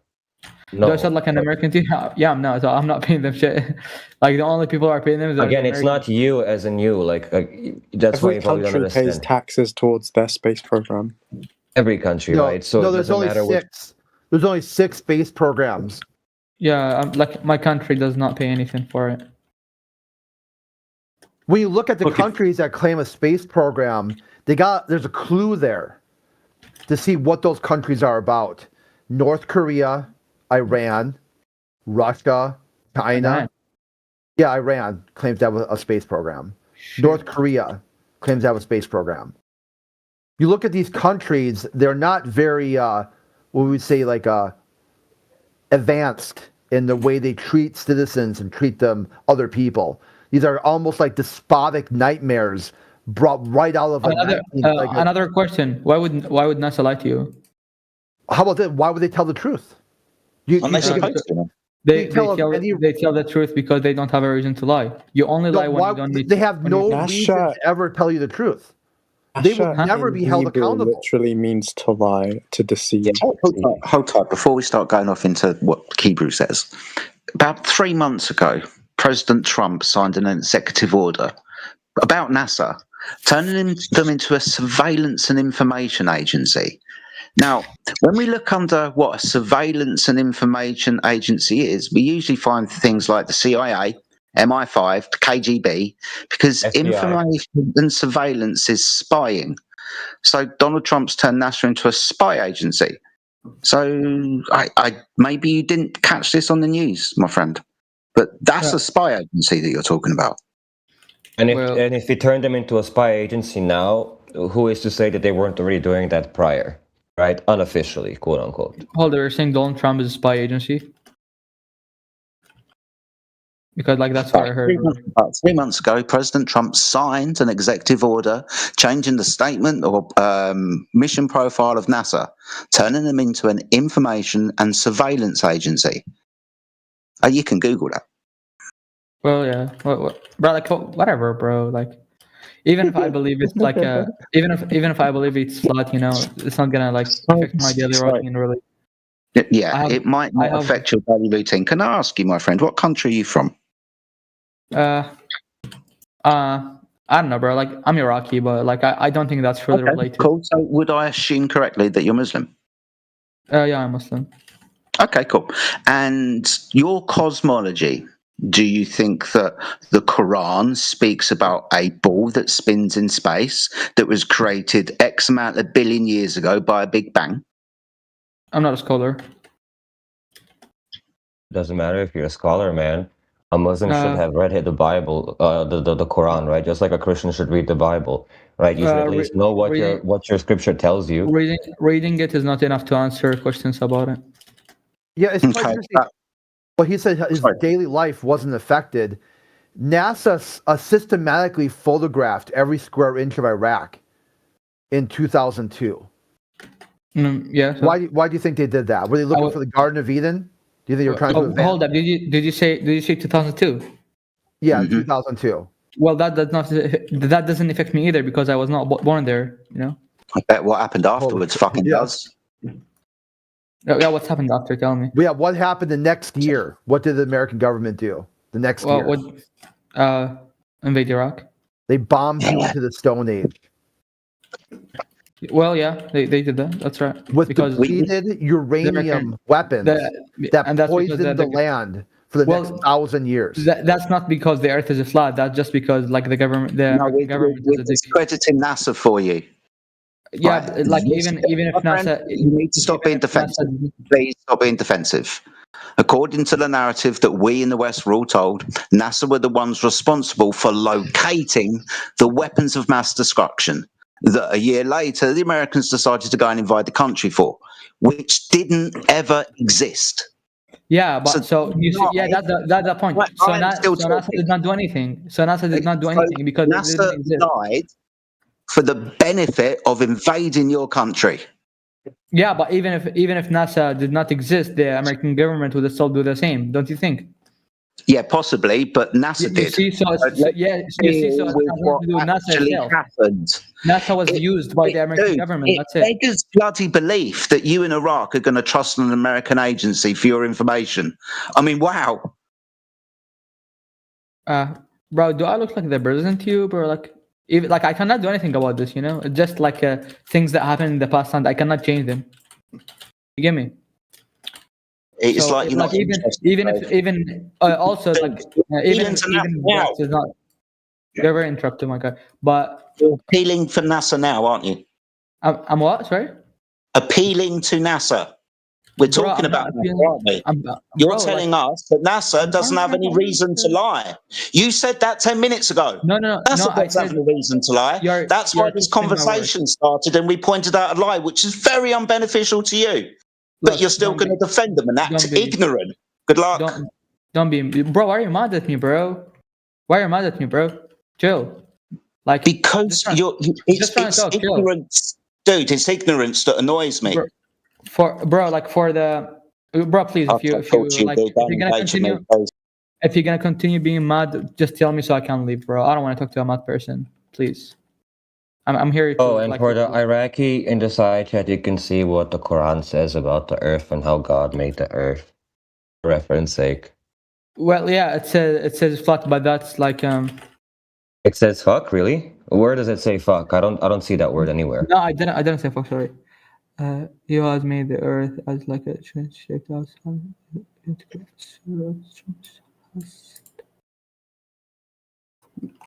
No. Do I sound like an American team? Yeah, I'm not. So I'm not paying them shit. Like, the only people who are paying them is again, it's not you as in you. That's why you probably don't understand. Every country pays taxes towards their space program. Every country, right? So there's only six. There's only 6 space programs. Yeah, my country does not pay anything for it. When you look at the countries that claim a space program, there's a clue there to see what those countries are about. North Korea, Iran, Russia, China. Yeah, Iran claims to have a space program. North Korea claims to have a space program. You look at these countries, they're not very, what we would say, advanced in the way they treat citizens and treat other people. These are almost like despotic nightmares brought right out of another question. Why would NASA lie to you? How about that? Why would they tell the truth? They tell the truth because they don't have a reason to lie. You only lie when you don't need to. They have no reason to ever tell you the truth. They will never be held accountable. Literally means to lie, to deceive. Yeah, hold tight. Before we start going off into what Hebrew says, about 3 months ago, President Trump signed an executive order about NASA, turning them into a surveillance and information agency. Now, when we look under what a surveillance and information agency is, we usually find things like the CIA, MI5, the KGB, because FBI. Information and surveillance is spying. So Donald Trump's turned NASA into a spy agency. So I maybe you didn't catch this on the news, my friend, but that's a spy agency that you're talking about. And if you turn them into a spy agency now, who is to say that they weren't already doing that prior? right? Unofficially, quote unquote. Hold on, you're saying Donald Trump is a spy agency? Because like that's what I heard. 3 months ago, President Trump signed an executive order changing the statement or mission profile of NASA, turning them into an information and surveillance agency. You can Google that. Well, yeah, bro, like whatever, bro. Like, even if I believe it's like even if I believe it's flat, you know, it's not gonna like affect my daily routine really. Yeah, it might not affect your daily routine. Can I ask you, my friend, what country are you from? I don't know, bro. Like, I'm Iraqi, but like I don't think that's really related. Cool. So would I assume correctly that you're Muslim? Yeah, I'm Muslim. Okay, cool. And your cosmology, do you think that the Quran speaks about a ball that spins in space that was created X amount of billion years ago by a Big Bang? I'm not a scholar. Doesn't matter if you're a scholar, man. A Muslim should have read the Bible, the Quran, right? Just like a Christian should read the Bible, right? You should at least know what your scripture tells you. Reading it is not enough to answer questions about it. Yeah, it's quite interesting. Well, he said his daily life wasn't affected. NASA systematically photographed every square inch of Iraq in 2002. Yeah. So why do you think they did that? Were they looking for the Garden of Eden? Do you think they were trying to advance? Hold up. Did you say 2002? Yeah, 2002. Well, that doesn't affect me either because I was not born there. You know. I bet what happened afterwards fucking does. Yeah, what's happened after? Tell me. Yeah, what happened the next year? What did the American government do the next year? Invade Iraq. They bombed you into the Stone Age. Well, yeah, they did that. That's right. With depleted uranium weapons that poisoned the land for the next 1,000 years. That's not because the Earth is flat. That's just because, like, the government. We're discrediting NASA for you. Yeah, right. Like even if NASA, you need to stop being defensive. Please stop being defensive. According to the narrative that we in the West were all told, NASA were the ones responsible for locating the weapons of mass destruction that a year later the Americans decided to go and invade the country for, which didn't ever exist. Yeah, but that's the point. So NASA did not do anything. Because NASA died for the benefit of invading your country. Yeah, but even if NASA did not exist, the American government would still do the same, don't you think? Yeah, possibly, but NASA did. NASA was used by the American government. That's it. It beggars bloody belief that you in Iraq are going to trust an American agency for your information. I mean, wow. Bro, do I look like the president to you, bro? Even I cannot do anything about this, you know. It's just like things that happened in the past, and I cannot change them. You get me? It's like you're not even is not. You're very interrupted, my guy. But you're appealing for NASA now, aren't you? I'm what? Sorry. Appealing to NASA. We're talking about NASA, aren't we? You're telling us that NASA doesn't have any reason to lie. You said that 10 minutes ago. No. NASA doesn't have any reason to lie. That's why this conversation started, and we pointed out a lie, which is very unbeneficial to you. But you're still going to defend them and act ignorant. Good luck. Don't be, bro. Why are you mad at me, bro? Chill. Because it's ignorance, dude. It's ignorance that annoys me. Bro, please, if you're gonna continue being mad, just tell me so I can leave, bro. I don't want to talk to a mad person, please. I'm here. And for the Iraqi in the side chat, you can see what the Quran says about the earth and how God made the earth. For reference sake. Well, yeah, it says flat, but that's like It says fuck, really? Where does it say fuck? I don't see that word anywhere. No, I didn't say fuck. Sorry. You has made the earth as like a shaped out.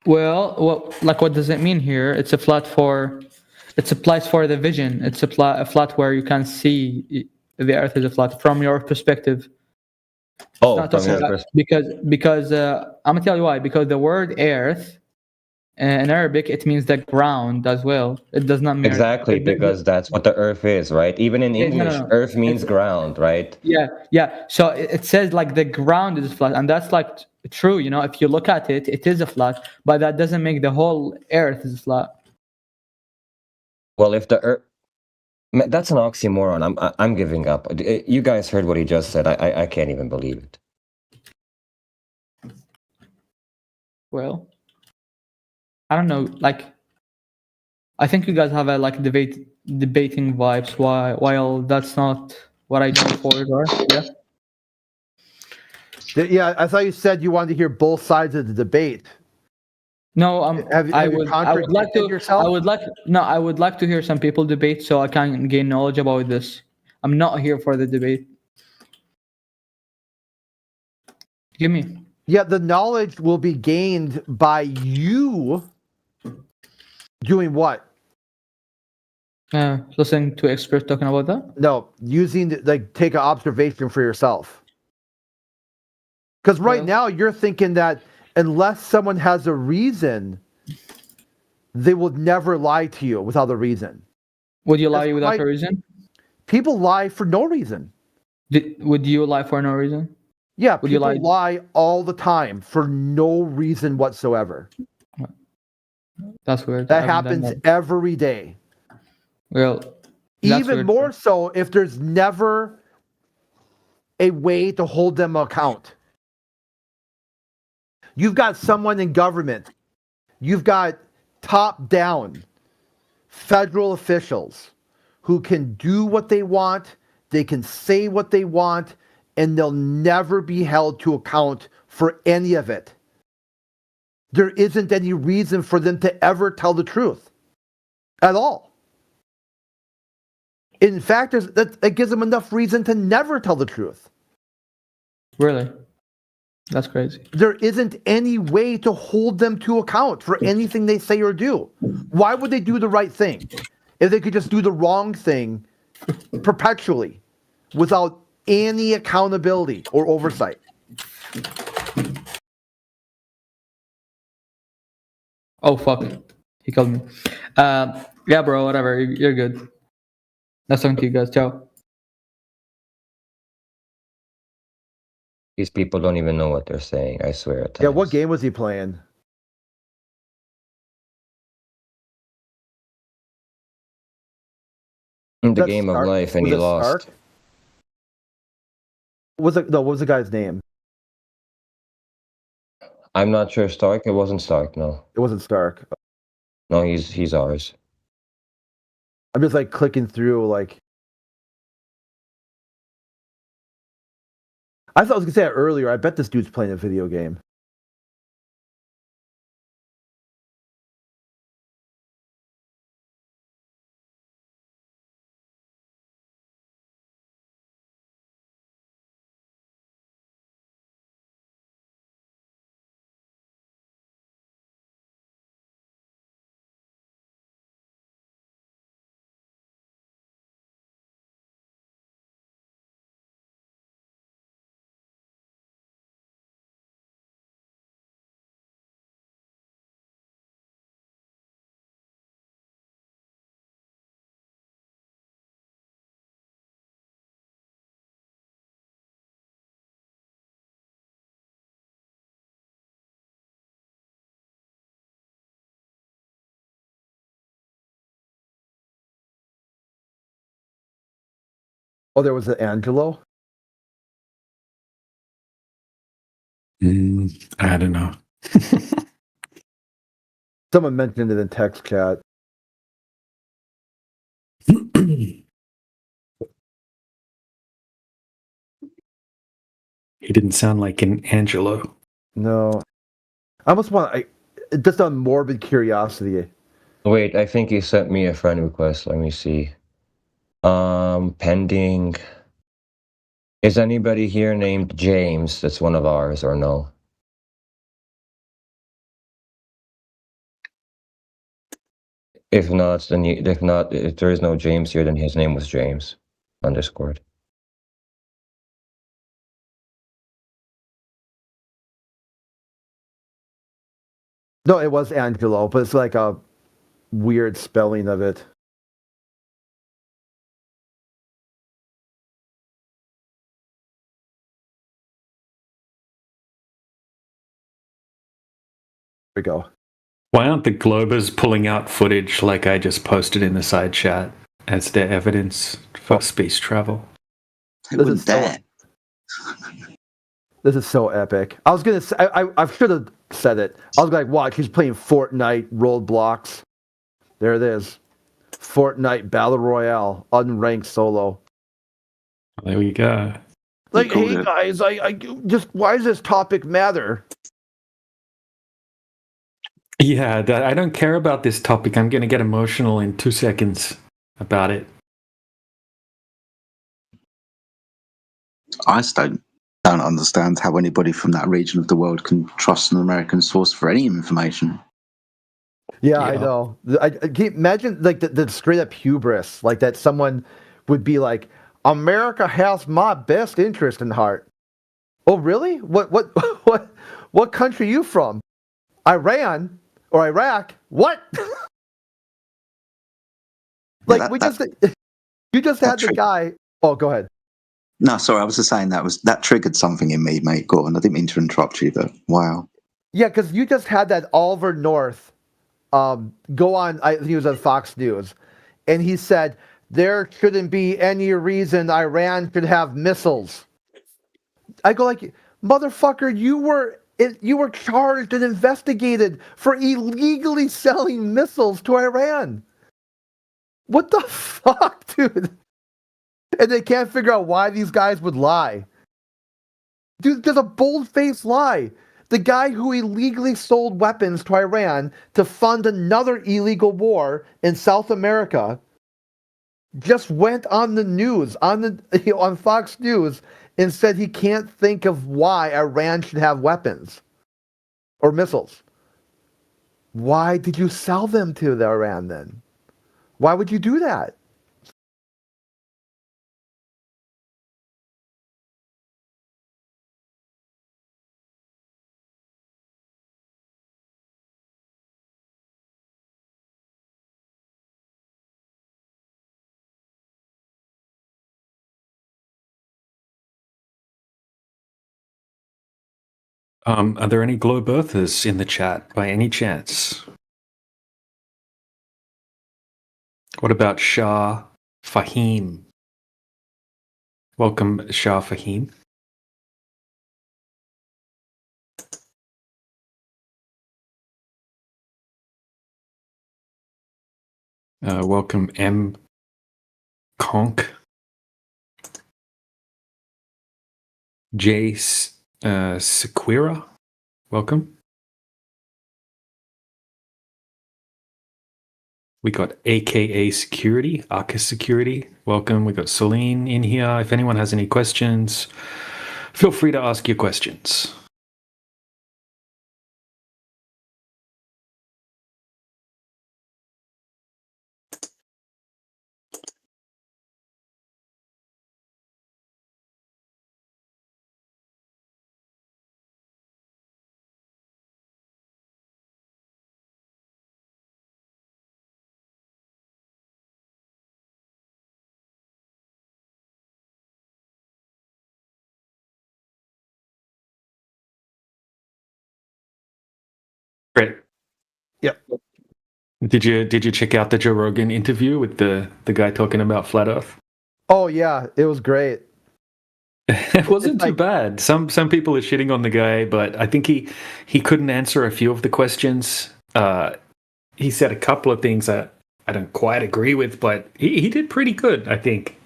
Well, like what does it mean here? It's a place for the vision. It's a flat where you can see the earth is a flat from your perspective. Oh, from your perspective. Because I'm gonna tell you why. Because the word earth in Arabic, it means the ground as well. It does not mean Exactly, because that's what the earth is, right? Even in Yeah, no, English, no, no. earth means ground, right? Yeah. So it says like the ground is flat, and that's like true. You know, if you look at it, it is a flat, but that doesn't make the whole earth is flat. Well, if the earth, that's an oxymoron. I'm giving up. You guys heard what he just said. I can't even believe it. Well, I don't know. Like, I think you guys have a like debating vibes. While that's not what I do for it, or yeah. Yeah, I thought you said you wanted to hear both sides of the debate. No, I you would like to. yourself? I would like to hear some people debate so I can gain knowledge about this. I'm not here for the debate. Give me. Yeah, the knowledge will be gained by you doing what? Listening to experts talking about that? No, take an observation for yourself. Because right now you're thinking that unless someone has a reason, they will never lie to you without a reason. Would you lie without a reason? People lie for no reason. Would you lie for no reason? Yeah, people lie all the time for no reason whatsoever. That's weird. That happens every day. Well, even more so if there's never a way to hold them account. You've got someone in government. You've got top-down federal officials who can do what they want, they can say what they want, and they'll never be held to account for any of it. There isn't any reason for them to ever tell the truth at all. In fact, that gives them enough reason to never tell the truth. Really? That's crazy. There isn't any way to hold them to account for anything they say or do. Why would they do the right thing if they could just do the wrong thing perpetually without any accountability or oversight? Oh, fuck. He called me. Yeah, bro, whatever. You're good. Nice talking to you guys. Ciao. These people don't even know what they're saying, I swear. Yeah, what game was he playing? The game of life, and he lost. What was the guy's name? I'm not sure. Stark? It wasn't Stark, no. It wasn't Stark. No, he's ours. I'm just like clicking through like. I thought I was gonna say that earlier. I bet this dude's playing a video game. Oh, there was an Angelo? I don't know. Someone mentioned it in text chat. He didn't sound like an Angelo. No. I almost want just on morbid curiosity. Wait, I think he sent me a friend request. Let me see. Pending. Is anybody here named James that's one of ours or no? If not, if there is no James here, then his name was James on Discord. No, it was Angelo, but it's like a weird spelling of it. There we go. Why aren't the Globers pulling out footage like I just posted in the side chat as their evidence for space travel? This is so epic. I was gonna say, I should have said it. I was like, watch, he's playing Fortnite Roblox. There it is. Fortnite Battle Royale, unranked solo. There we go. Like, hey guys, I just, why does this topic matter? Yeah, I don't care about this topic. I'm going to get emotional in 2 seconds about it. I still don't understand how anybody from that region of the world can trust an American source for any information. Yeah, I know. I can't imagine like the straight up hubris, like that someone would be like, America has my best interest in heart. Oh, really? What country are you from? Iran or Iraq? What? Like you just had the guy. Oh, go ahead. No, sorry, I was just saying that triggered something in me, mate. Go on. I didn't mean to interrupt you, but wow. Yeah, because you just had that Oliver North go on. I think he was on Fox News, and he said there shouldn't be any reason Iran should have missiles. I go like, motherfucker, you were charged and investigated for illegally selling missiles to Iran. What the fuck, dude? And they can't figure out why these guys would lie. Dude, there's a bold-faced lie. The guy who illegally sold weapons to Iran to fund another illegal war in South America just went on the news, on Fox News, and said he can't think of why Iran should have weapons or missiles. Why did you sell them to the Iran then? Why would you do that? Are there any globe earthers in the chat by any chance? What about Shah Fahim? Welcome, Shah Fahim. Welcome, M. Conk. J. Sequira, welcome. We got AKA Security, Arcus Security, welcome. We got Celine in here. If anyone has any questions, feel free to ask your questions. Great. Yep. Did you check out the Joe Rogan interview with the guy talking about flat Earth? Oh yeah, it was great. It wasn't too bad. Some people are shitting on the guy, but I think he couldn't answer a few of the questions. He said a couple of things that I don't quite agree with, but he did pretty good, I think.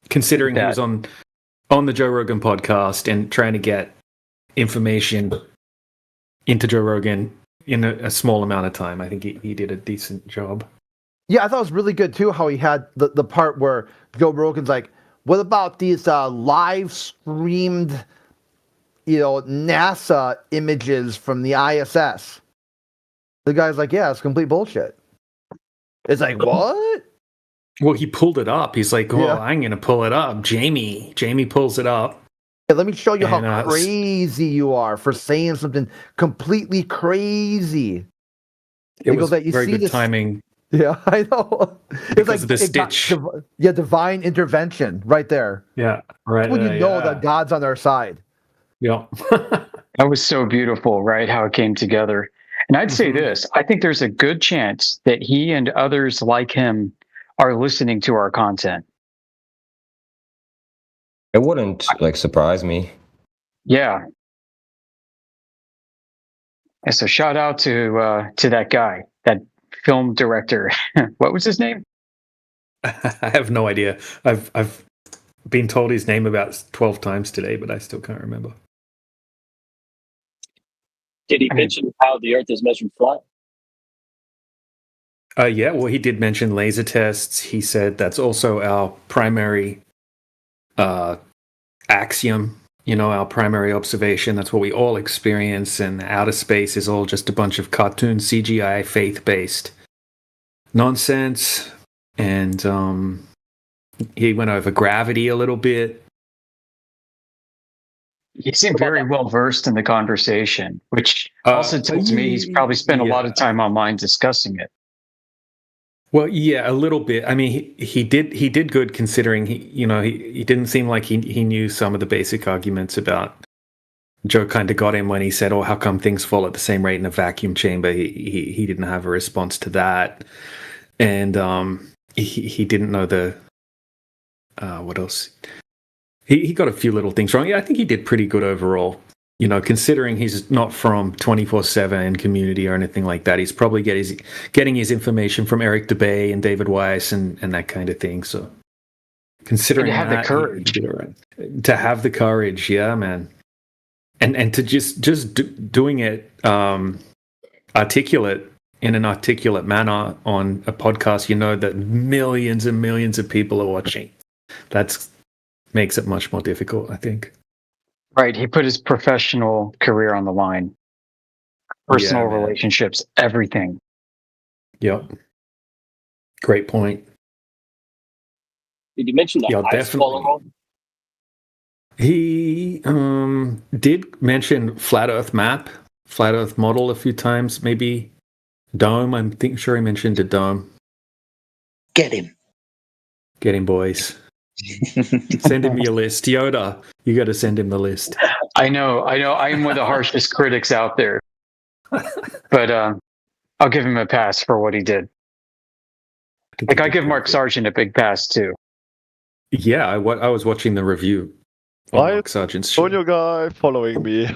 Considering he was on the Joe Rogan podcast and trying to get information into Joe Rogan in a small amount of time. I think he did a decent job. Yeah, I thought it was really good too how he had the part where Joe Rogan's like, what about these live streamed, NASA images from the ISS? The guy's like, yeah, it's complete bullshit. It's like, what? Well, he pulled it up. He's like, oh, yeah. I'm going to pull it up. Jamie pulls it up. Let me show you And, how crazy you are for saying something completely crazy. It was very good timing. Yeah, I know. Because of the stitch. Divine intervention right there. Yeah, right. When you know that God's on our side. Yeah. That was so beautiful, right? How it came together. And I'd say this, I think there's a good chance that he and others like him are listening to our content. It wouldn't surprise me. Yeah. And so shout out to that guy, that film director. What was his name? I have no idea. I've been told his name about 12 times today, but I still can't remember. Did he mention how the Earth is measured flat? Yeah, well, he did mention laser tests. He said that's also our primary axiom, our primary observation. That's what we all experience, and outer space is all just a bunch of cartoon CGI, faith-based nonsense. And he went over gravity a little bit. He seemed very well versed in the conversation, which also tells me he's probably spent a lot of time online discussing it. Well, yeah, a little bit. I mean, he did good considering he didn't seem like he knew some of the basic arguments about. Joe kind of got him when he said, "Oh, how come things fall at the same rate in a vacuum chamber?" He didn't have a response to that, and he didn't know the what else. He got a few little things wrong. Yeah, I think he did pretty good overall. Considering he's not from 24/7 community or anything like that, he's probably getting his information from Eric DeBay and David Weiss and that kind of thing. So, considering and to have that, the courage, he did it right. To have the courage, yeah, man, and to just doing it articulate in an articulate manner on a podcast, that millions and millions of people are watching. That's makes it much more difficult, I think. Right. He put his professional career on the line. Personal relationships, everything. Yep. Great point. Did you mention the ice falling off? He did mention flat Earth map, flat Earth model a few times, maybe dome. I'm sure he mentioned a dome. Get him. Get him, boys. Send him your list. Yoda, you got to send him the list. I know. I'm one of the harshest critics out there. But I'll give him a pass for what he did. I give Mark Sargent a big pass, too. Yeah, I was watching the review on Mark Sargent's show. Audio guy following me.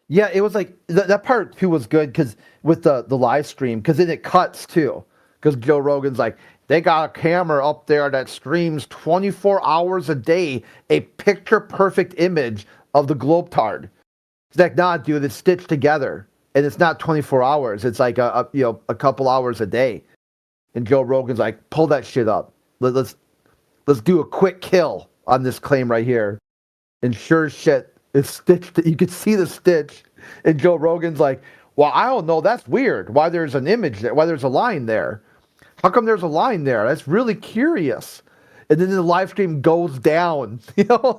Yeah, it was like that part too was good because with the live stream, because then it cuts too. Because Joe Rogan's like, they got a camera up there that streams 24 hours a day, a picture-perfect image of the globetard. It's like, nah, dude, it's stitched together, and it's not 24 hours. It's like a couple hours a day. And Joe Rogan's like, pull that shit up. Let's do a quick kill on this claim right here. And sure as shit, it's stitched. You can see the stitch. And Joe Rogan's like, well, I don't know. That's weird. Why there's an image there? Why there's a line there? How come there's a line there? That's really curious. And then the live stream goes down,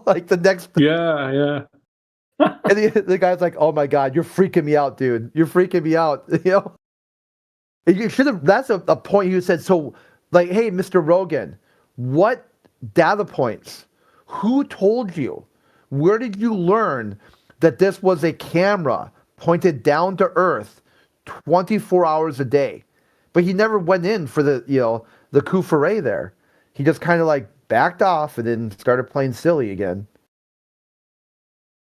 like the next. Yeah. And the guy's like, "Oh my God, you're freaking me out, dude. You're freaking me out." You should have. That's a point you said. So, like, hey, Mr. Rogan, what data points? Who told you? Where did you learn that this was a camera pointed down to Earth, 24 hours a day? But he never went in for the coup foray there. He just kind of like backed off and then started playing silly again.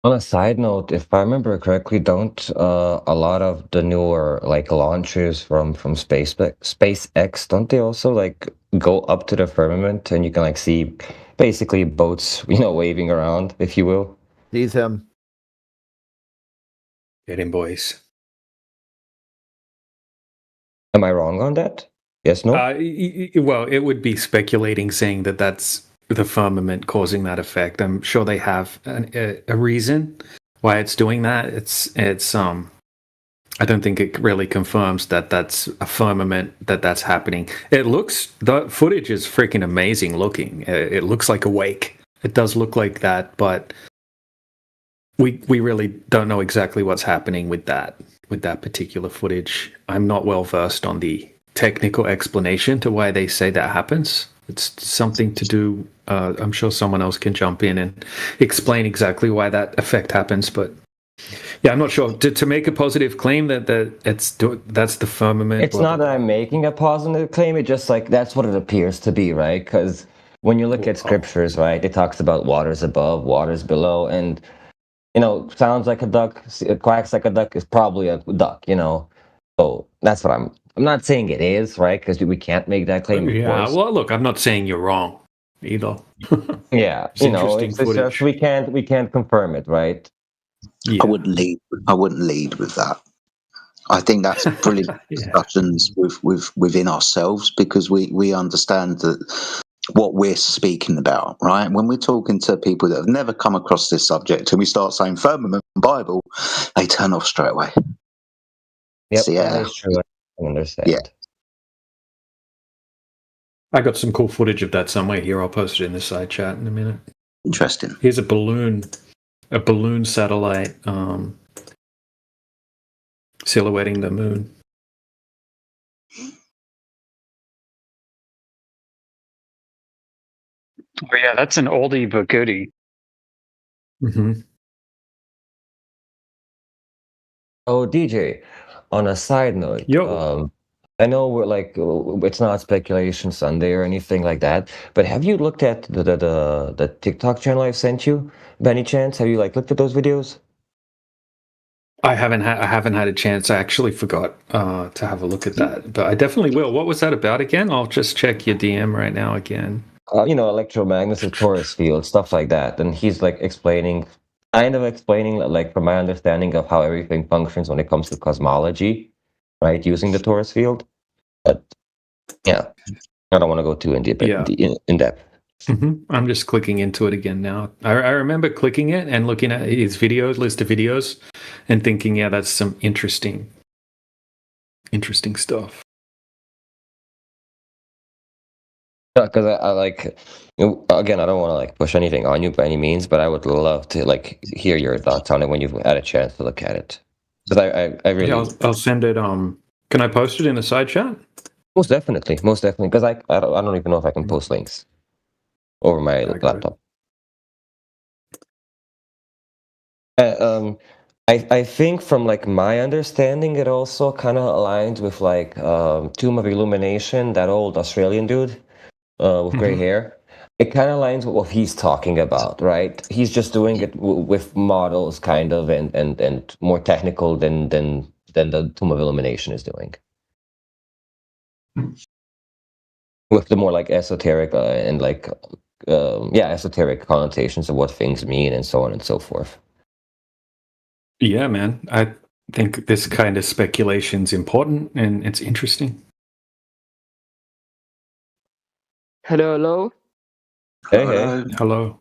On a side note, if I remember correctly, don't a lot of the newer launchers from SpaceX, don't they also go up to the firmament and you can see basically boats waving around, if you will? Tease him. Get him, boys. Am I wrong on that? Yes, no? Well, it would be speculating saying that that's the firmament causing that effect. I'm sure they have a reason why it's doing that. It's I don't think it really confirms that that's a firmament that's happening. The footage is freaking amazing looking. It looks like a wake. It does look like that, but we really don't know exactly what's happening with that particular footage. I'm not well versed on the technical explanation to why they say that happens. It's something to do. I'm sure someone else can jump in and explain exactly why that effect happens. But yeah, I'm not sure. To make a positive claim that that's the firmament. It's not that I'm making a positive claim. It's just like that's what it appears to be, right? Because when you look at scriptures, right, it talks about waters above, waters below, and sounds like a duck, quacks like a duck is probably a duck, So that's what I'm not saying it is, right? Because we can't make that claim. Yeah, well, look, I'm not saying you're wrong either. Yeah, interesting it's footage. just we can't confirm it, right? I wouldn't lead with that. I think that's brilliant discussions within ourselves, because we understand that what we're speaking about, right? When we're talking to people that have never come across this subject and we start saying firmament Bible, they turn off straight away. Yep, So, that is true. I understand. Yeah. I got some cool footage of that somewhere here. I'll post it in the side chat in a minute. Interesting. Here's a balloon satellite silhouetting the moon. Oh yeah, that's an oldie but goodie. Mm-hmm. Oh, DJ, on a side note, I know we're like it's not Speculation Sunday or anything like that, but have you looked at the TikTok channel I sent you? By any chance, have you looked at those videos? I haven't had a chance. I actually forgot to have a look at that, but I definitely will. What was that about again? I'll just check your DM right now again. Electromagnetic torus field, stuff like that, and he's explaining, from my understanding of how everything functions when it comes to cosmology, right? Using the torus field, but yeah, I don't want to go too in depth. Mm-hmm. I'm just clicking into it again now. I remember clicking it and looking at his list of videos, and thinking, yeah, that's some interesting stuff. Because again, I don't want to push anything on you by any means, but I would love to hear your thoughts on it when you've had a chance to look at it. Because I really, I'll send it. Can I post it in the side chat? Most definitely. Because I don't even know if I can post links over my laptop. I think from my understanding, it also kind of aligns with Tomb of Illumination, that old Australian dude with gray hair. It kind of aligns with what he's talking about, right? He's just doing it with models, kind of, and more technical than the Tomb of Illumination is doing. With the more esoteric and esoteric connotations of what things mean and so on and so forth. Yeah, man. I think this kind of speculation is important and it's interesting. Hello. Hey. Hello.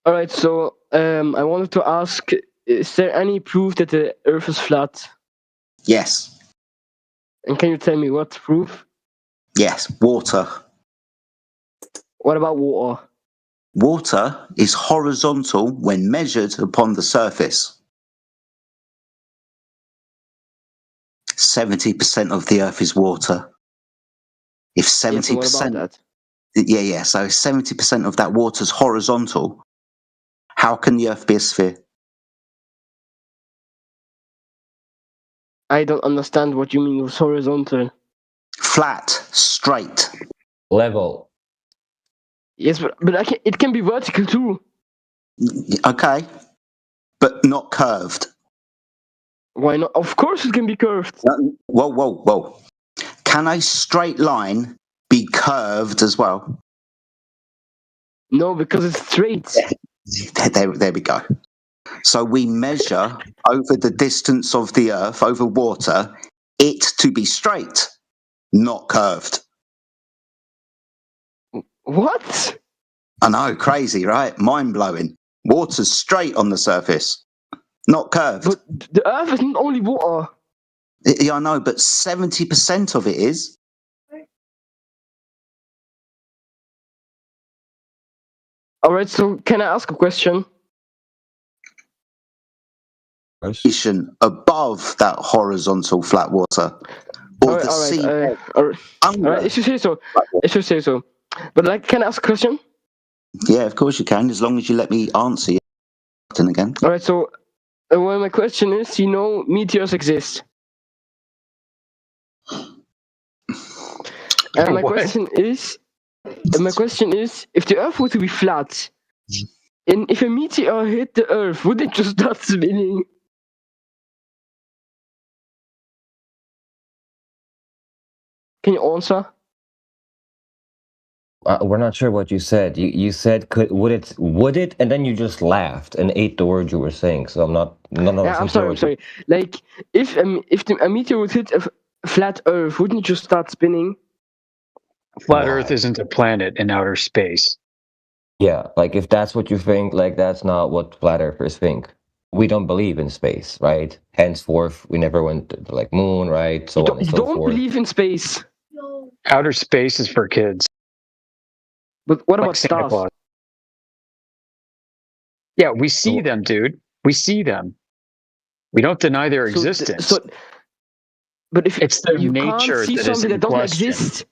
All right. So I wanted to ask: is there any proof that the Earth is flat? Yes. And can you tell me what proof? Yes, water. What about water? Water is horizontal when measured upon the surface. 70% of the Earth is water. If 70%, what about that? Yeah. So 70% of that water is horizontal. How can the Earth be a sphere? I don't understand what you mean with horizontal. Flat, straight, level. Yes, but it can be vertical too. Okay, but not curved. Why not? Of course it can be curved. Whoa. Can a straight line be curved as well? No, because it's straight. There we go. So we measure over the distance of the Earth, over water, it to be straight, not curved. What? I know, crazy, right? Mind-blowing. Water's straight on the surface, not curved. But the Earth is not only water. Yeah, I know, but 70% of it is. All right. So can I ask a question? Above that horizontal flat water, or the sea. All right. If you say so. If you say so. But like, can I ask a question? Yeah, of course you can, as long as you let me answer you. And again. All right. So, well, my question is, meteors exist. And my question is, if the Earth were to be flat, and if a meteor hit the Earth, would it just start spinning? Can you answer? We're not sure what you said. You said would it, and then you just laughed and ate the word you were saying. So I'm not. No. Yeah, I'm sorry. Like if a meteor would hit a flat Earth, wouldn't it just start spinning? Flat Earth isn't a planet in outer space. Yeah, like if that's what you think, like that's not what flat earthers think. We don't believe in space, right? Henceforth, we never went to like moon, right? So on and so forth. You don't believe in space. Outer space is for kids. But what about stars? Yeah, we see them, dude. We see them. We don't deny their existence. But if it's their you nature can't see that is something in that doesn't question. exist.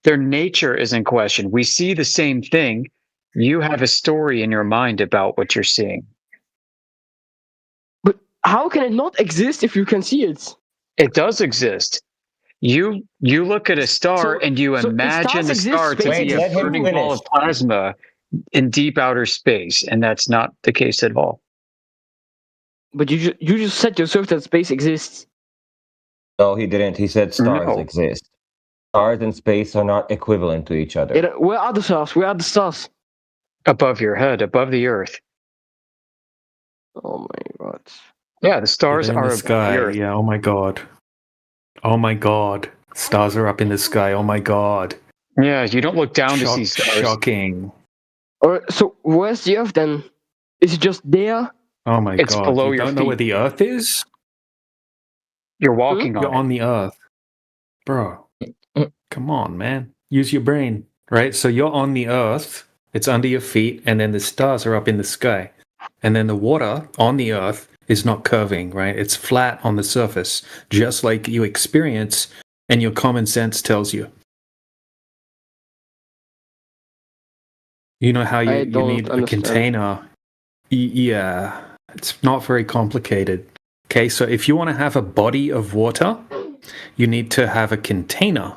Their nature is in question. We see the same thing. You have a story in your mind about what you're seeing. But how can it not exist if you can see it? It does exist. You look at a star and you imagine the star to be a burning ball of plasma in deep outer space, and that's not the case at all. But you just said yourself that space exists. No, he didn't. He said stars exist. Stars and space are not equivalent to each other. Where are the stars? Where are the stars? Above your head, above the Earth. Oh my god. Yeah, the stars in are the sky. Earth. Yeah. Oh my god. Oh my god. Stars are up in the sky. Oh my god. Yeah, you don't look down to see stars. Shocking. Or so where's the Earth then? Is it just there? Oh my god. It's below you your don't know feet. where the Earth is? You're walking on You're it. on the Earth. Bro. Come on, man. Use your brain. Right? So you're on the Earth. It's under your feet, and then the stars are up in the sky. And then the water on the Earth is not curving, right? It's flat on the surface, just like you experience and your common sense tells you. You know how you need a container. Yeah, it's not very complicated. Okay, so if you want to have a body of water, you need to have a container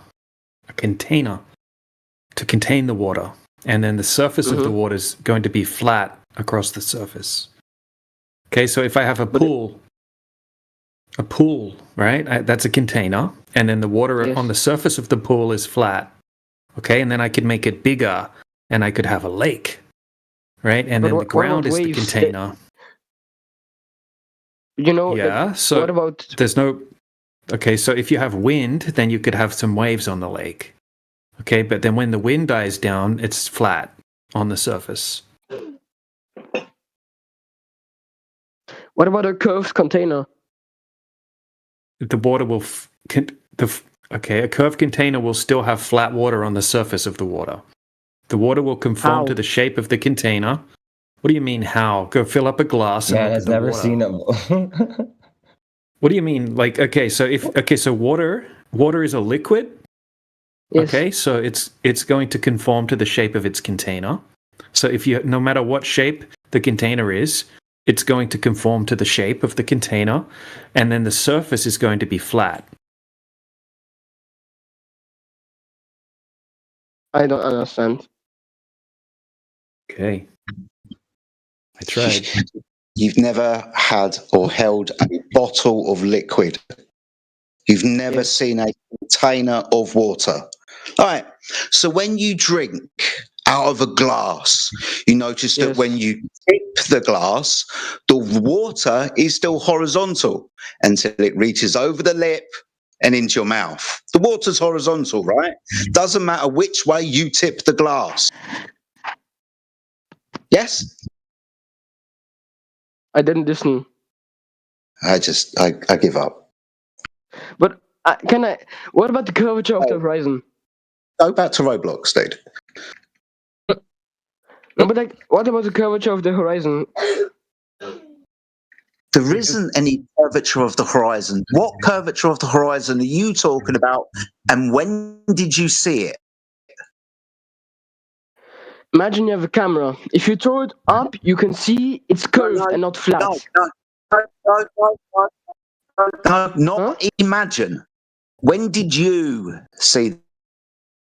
to contain the water. And then the surface of the water is going to be flat across the surface. Okay, so if I have a pool, right? That's a container. And then the water on the surface of the pool is flat. Okay, and then I could make it bigger and I could have a lake, right? And then the ground is the container. Yeah, so what about... there's no... Okay, so if you have wind, then you could have some waves on the lake. Okay, but then when the wind dies down, it's flat on the surface. What about a curved container? The water will... a curved container will still have flat water on the surface of the water. The water will conform to the shape of the container. What do you mean, how? Go fill up a glass and look at the never water. seen it. What do you mean? Like, so water is a liquid. Yes. Okay, so it's going to conform to the shape of its container. So no matter what shape the container is, it's going to conform to the shape of the container, and then the surface is going to be flat. I don't understand. Okay. I tried. You've never had or held a bottle of liquid. You've never seen a container of water. All right. So when you drink out of a glass, you notice that when you tip the glass, the water is still horizontal until it reaches over the lip and into your mouth. The water's horizontal, right? Doesn't matter which way you tip the glass. Yes? I didn't listen. I give up. But what about the curvature of the horizon? Go back to Roblox, dude. No, but like, what about the curvature of the horizon? There isn't any curvature of the horizon. What curvature of the horizon are you talking about? And when did you see it? Imagine you have a camera. If you throw it up, you can see it's curved and not flat. No, not imagine. When did you see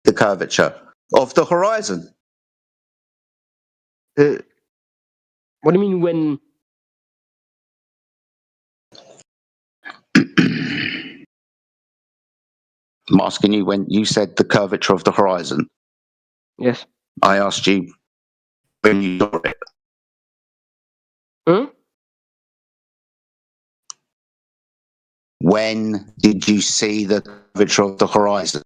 the curvature of the horizon? What do you mean when? I'm asking you when you said the curvature of the horizon. Yes. I asked you when you saw it. Hmm? When did you see the curvature of the horizon?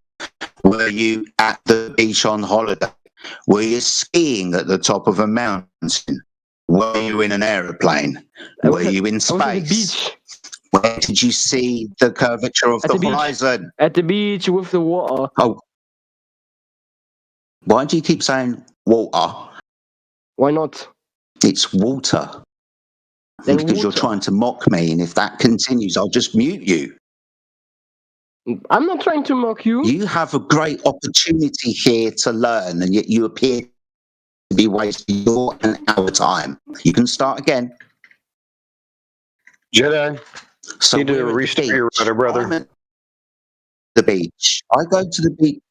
Were you at the beach on holiday? Were you skiing at the top of a mountain? Were you in an aeroplane? Were you in space? Where did you see the curvature of the horizon? At the beach with the water. Oh. Why do you keep saying water? Why not? It's water. Then because you're trying to mock me, and if that continues, I'll just mute you. I'm not trying to mock you. You have a great opportunity here to learn, and yet you appear to be wasting your and our time. You can start again. Jedi, so you need to restart your router, brother. I'm at the beach. I go to the beach.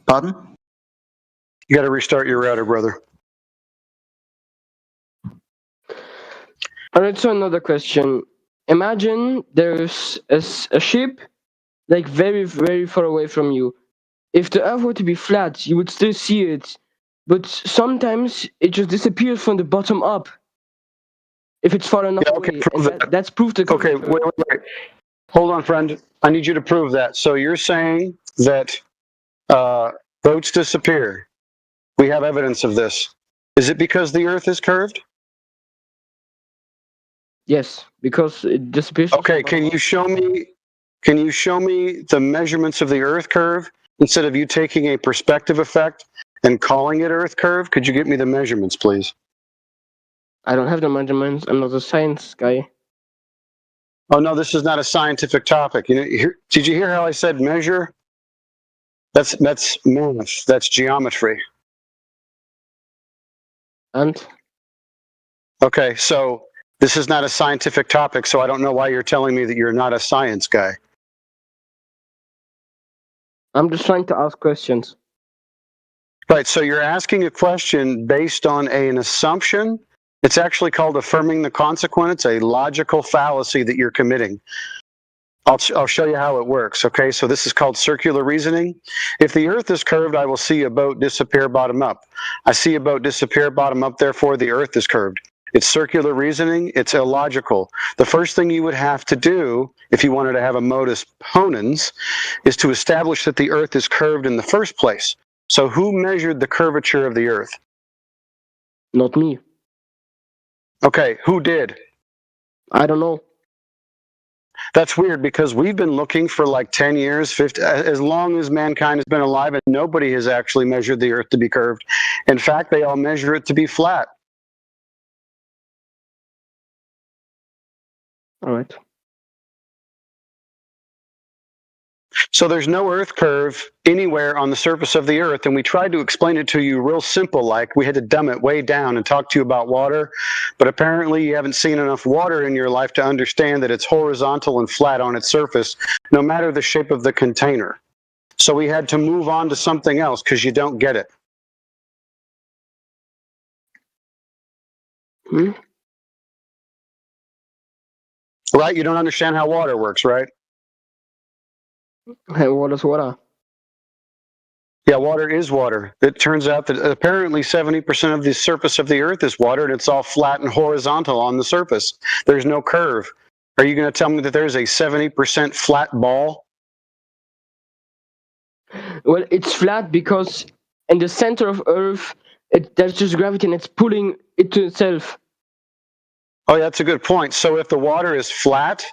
Pardon? You got to restart your router, brother. Alright, so another question. Imagine there's a ship like very, very far away from you. If the Earth were to be flat, you would still see it, but sometimes it just disappears from the bottom up. If it's far enough away, and that's proof that. Okay, wait. Hold on, friend. I need you to prove that. So you're saying that boats disappear. We have evidence of this. Is it because the Earth is curved? Yes, because it disappears. Okay, can you show me the measurements of the Earth curve instead of you taking a perspective effect and calling it Earth curve? Could you get me the measurements, please? I don't have the measurements. I'm not a science guy. Oh no, this is not a scientific topic. You know, did you hear how I said measure? That's math. That's geometry. And? Okay, so this is not a scientific topic, so I don't know why you're telling me that you're not a science guy. I'm just trying to ask questions. Right, so you're asking a question based on an assumption. It's actually called affirming the consequent. It's a logical fallacy that you're committing. I'll show you how it works, okay? So this is called circular reasoning. If the Earth is curved, I will see a boat disappear bottom up. I see a boat disappear bottom up, therefore the Earth is curved. It's circular reasoning. It's illogical. The first thing you would have to do, if you wanted to have a modus ponens, is to establish that the Earth is curved in the first place. So who measured the curvature of the Earth? Not me. Okay, who did? I don't know. That's weird because we've been looking for like 10 years, 50, as long as mankind has been alive, and nobody has actually measured the Earth to be curved. In fact, they all measure it to be flat. All right. So there's no Earth curve anywhere on the surface of the Earth, and we tried to explain it to you real simple, like we had to dumb it way down and talk to you about water, but apparently you haven't seen enough water in your life to understand that it's horizontal and flat on its surface, no matter the shape of the container. So we had to move on to something else because you don't get it. Right? You don't understand how water works, right? Hey, water's water. Yeah, water is water. It turns out that apparently 70% of the surface of the Earth is water, and it's all flat and horizontal on the surface. There's no curve. Are you going to tell me that there's a 70% flat ball? Well, it's flat because in the center of Earth, there's just gravity and it's pulling it to itself. Oh, yeah, that's a good point. So if the water is flat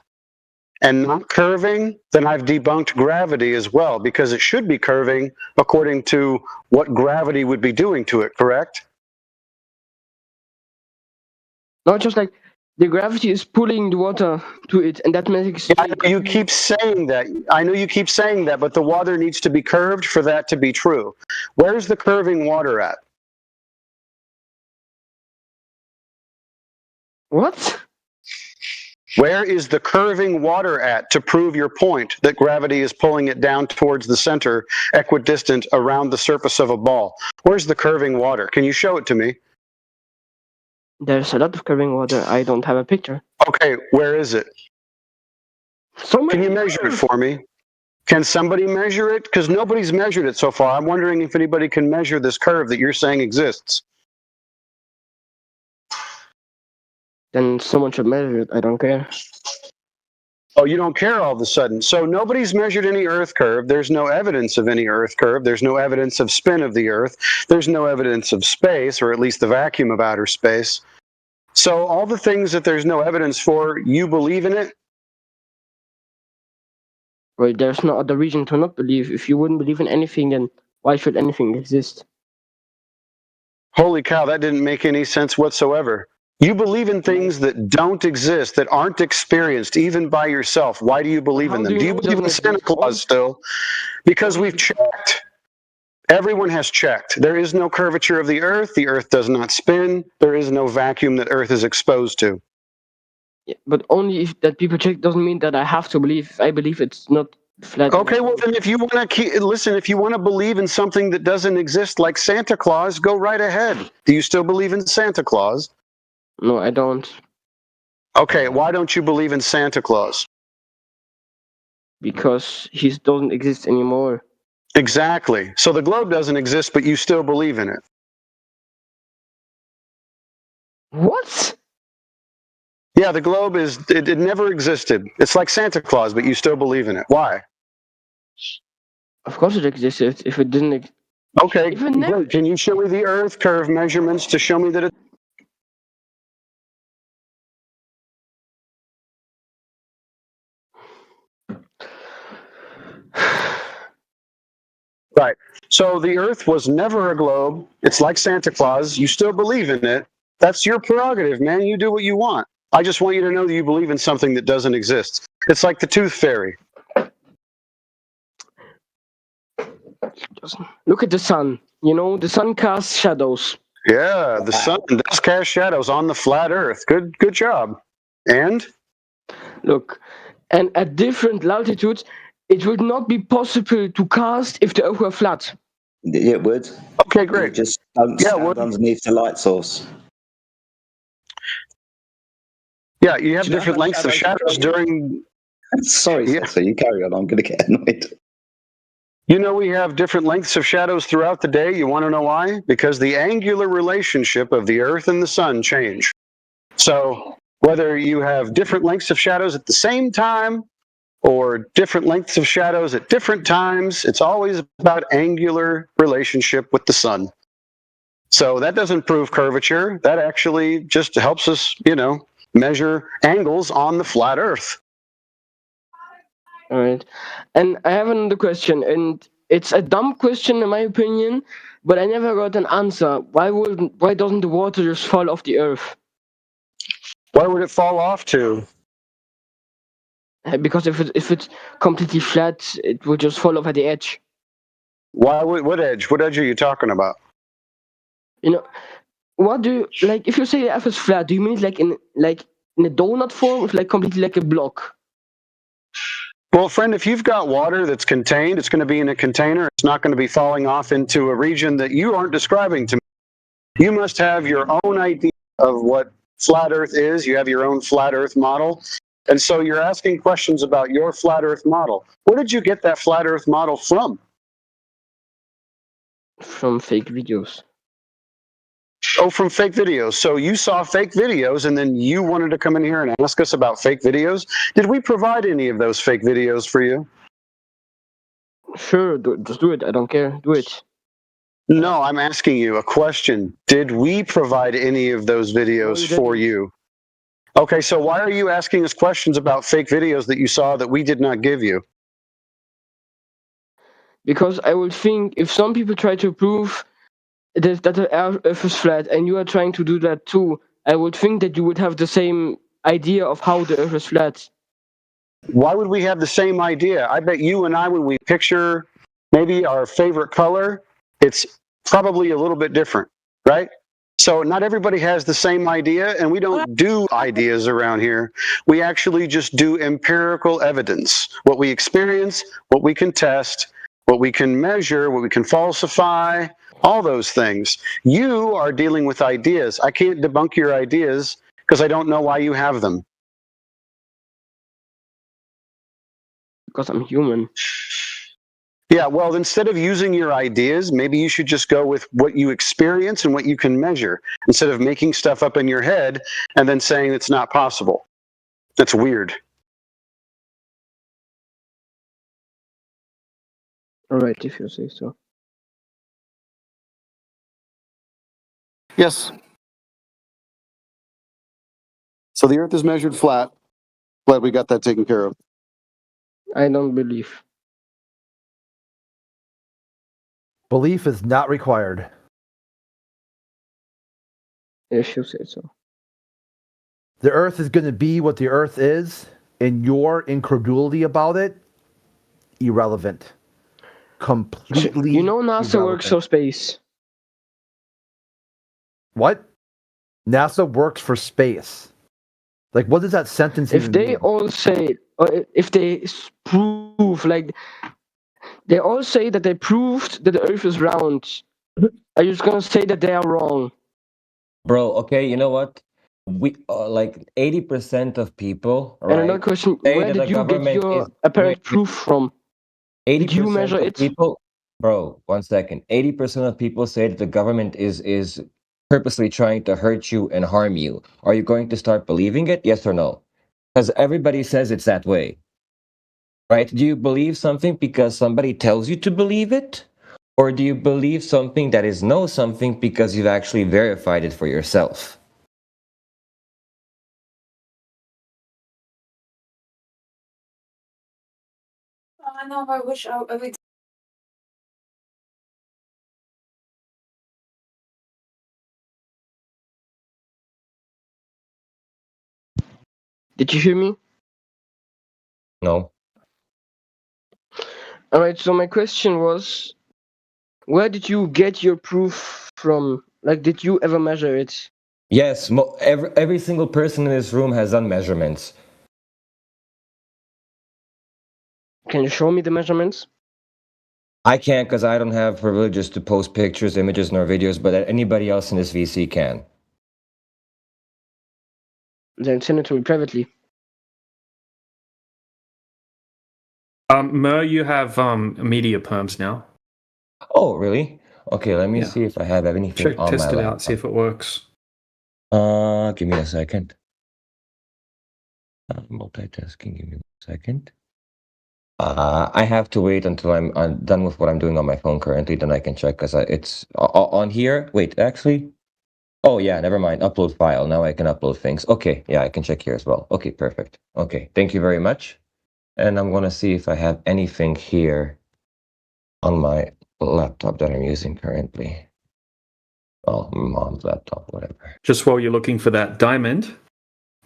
and not curving, then I've debunked gravity as well, because it should be curving according to what gravity would be doing to it, correct? No, just like the gravity is pulling the water to it, and that makes. Yeah, you keep saying that. I know you keep saying that, but the water needs to be curved for that to be true. Where's the curving water at? What? Where is the curving water at to prove your point that gravity is pulling it down towards the center, equidistant around the surface of a ball? Where's the curving water? Can you show it to me? There's a lot of curving water. I don't have a picture. Okay, where is it? Can you measure it for me? Can somebody measure it? Because nobody's measured it so far. I'm wondering if anybody can measure this curve that you're saying exists. Then someone should measure it. I don't care. Oh, you don't care all of a sudden. So nobody's measured any Earth curve. There's no evidence of any Earth curve. There's no evidence of spin of the Earth. There's no evidence of space, or at least the vacuum of outer space. So all the things that there's no evidence for, you believe in it? Well, there's no other reason to not believe. If you wouldn't believe in anything, then why should anything exist? Holy cow, that didn't make any sense whatsoever. You believe in things that don't exist, that aren't experienced even by yourself. Why do you believe in them? Do you believe in Santa Claus still? Because we've checked. Everyone has checked. There is no curvature of the Earth. The Earth does not spin. There is no vacuum that Earth is exposed to. Yeah, but only if that people check doesn't mean that I have to believe. If I believe it's not flat. Okay, well then if you want to listen, if you want to believe in something that doesn't exist like Santa Claus, go right ahead. Do you still believe in Santa Claus? No, I don't. Okay, why don't you believe in Santa Claus? Because he doesn't exist anymore. Exactly. So the globe doesn't exist, but you still believe in it. What? Yeah, the globe it never existed. It's like Santa Claus, but you still believe in it. Why? Of course it existed. If it didn't. Okay, great. Can you show me the Earth curve measurements to show me that it? Right. So the Earth was never a globe. It's like Santa Claus. You still believe in it. That's your prerogative, man. You do what you want. I just want you to know that you believe in something that doesn't exist. It's like the Tooth Fairy. Look at the sun. You know, the sun casts shadows. Yeah, the sun does cast shadows on the flat Earth. Good job. And? Look, and at different latitudes, it would not be possible to cast if the Earth were flat. It would. Okay, great. You just don't stand underneath the light source. Yeah, you have different lengths of shadows during... Sorry, so you carry on. I'm going to get annoyed. You know we have different lengths of shadows throughout the day. You want to know why? Because the angular relationship of the Earth and the Sun change. So whether you have different lengths of shadows at the same time or different lengths of shadows at different times, it's always about angular relationship with the Sun. So that doesn't prove curvature. That actually just helps us, measure angles on the flat Earth. All right. And I have another question, and it's a dumb question in my opinion, but I never got an answer. Why doesn't the water just fall off the Earth? Why would it fall off to? Because if it's completely flat, it will just fall off at the edge. Why would what edge? What edge are you talking about? What do you like? If you say the Earth is flat, do you mean it like in a donut form, or completely like a block? Well, friend, if you've got water that's contained, it's going to be in a container. It's not going to be falling off into a region that you aren't describing to me. You must have your own idea of what flat Earth is. You have your own flat Earth model. And so you're asking questions about your flat Earth model. Where did you get that flat Earth model from? From fake videos. Oh, from fake videos. So you saw fake videos and then you wanted to come in here and ask us about fake videos? Did we provide any of those fake videos for you? Sure, just do it. I don't care. Do it. No, I'm asking you a question. Did we provide any of those videos for you? Okay, so why are you asking us questions about fake videos that you saw that we did not give you? Because I would think if some people try to prove that the Earth is flat and you are trying to do that too, I would think that you would have the same idea of how the Earth is flat. Why would we have the same idea? I bet you and I, when we picture maybe our favorite color, it's probably a little bit different, right? So not everybody has the same idea, and we don't do ideas around here. We actually just do empirical evidence. What we experience, what we can test, what we can measure, what we can falsify, all those things. You are dealing with ideas. I can't debunk your ideas because I don't know why you have them. Because I'm human. Yeah, well, instead of using your ideas, maybe you should just go with what you experience and what you can measure, instead of making stuff up in your head and then saying it's not possible. That's weird. All right, if you say so. Yes. So the Earth is measured flat. Glad we got that taken care of. I don't believe. Belief is not required. If you say so. The Earth is going to be what the Earth is, and your incredulity about it, irrelevant. Completely. You know, NASA irrelevant. works for space. What? NASA works for space. Like, what does that sentence If even they mean? all say, or if they prove, like, they all say that they proved that the Earth is round, are you just gonna say that they are wrong? Bro, okay, you know what? We like 80% of people, And another right? question: say where that did the you get government your is apparent proof from? Did you 80% measure of it? people, bro, 1 second. 80% of people say that the government is purposely trying to hurt you and harm you. Are you going to start believing it? Yes or no? Because everybody says it's that way. Right? Do you believe something because somebody tells you to believe it? Or do you believe something that is know something because you've actually verified it for yourself? I know. I wish I would. Did you hear me? No. All right. So my question was, where did you get your proof from? Like, did you ever measure it? Yes, every single person in this room has done measurements. Can you show me the measurements? I can't because I don't have privileges to post pictures, images, nor videos, but anybody else in this VC can. Then send it to me privately. Mer, you have media perms now. Oh, really? Okay, let me Yeah. see if I have anything Check, on test my it out, see if it works. Give me a second. Multitasking, give me a second. I have to wait until I'm done with what I'm doing on my phone currently, then I can check, because it's on here. Wait, actually. Oh, yeah, never mind. Upload file. Now I can upload things. Okay, yeah, I can check here as well. Okay, perfect. Okay, thank you very much. And I'm going to see if I have anything here on my laptop that I'm using currently. Oh, mom's laptop, whatever. Just while you're looking for that diamond,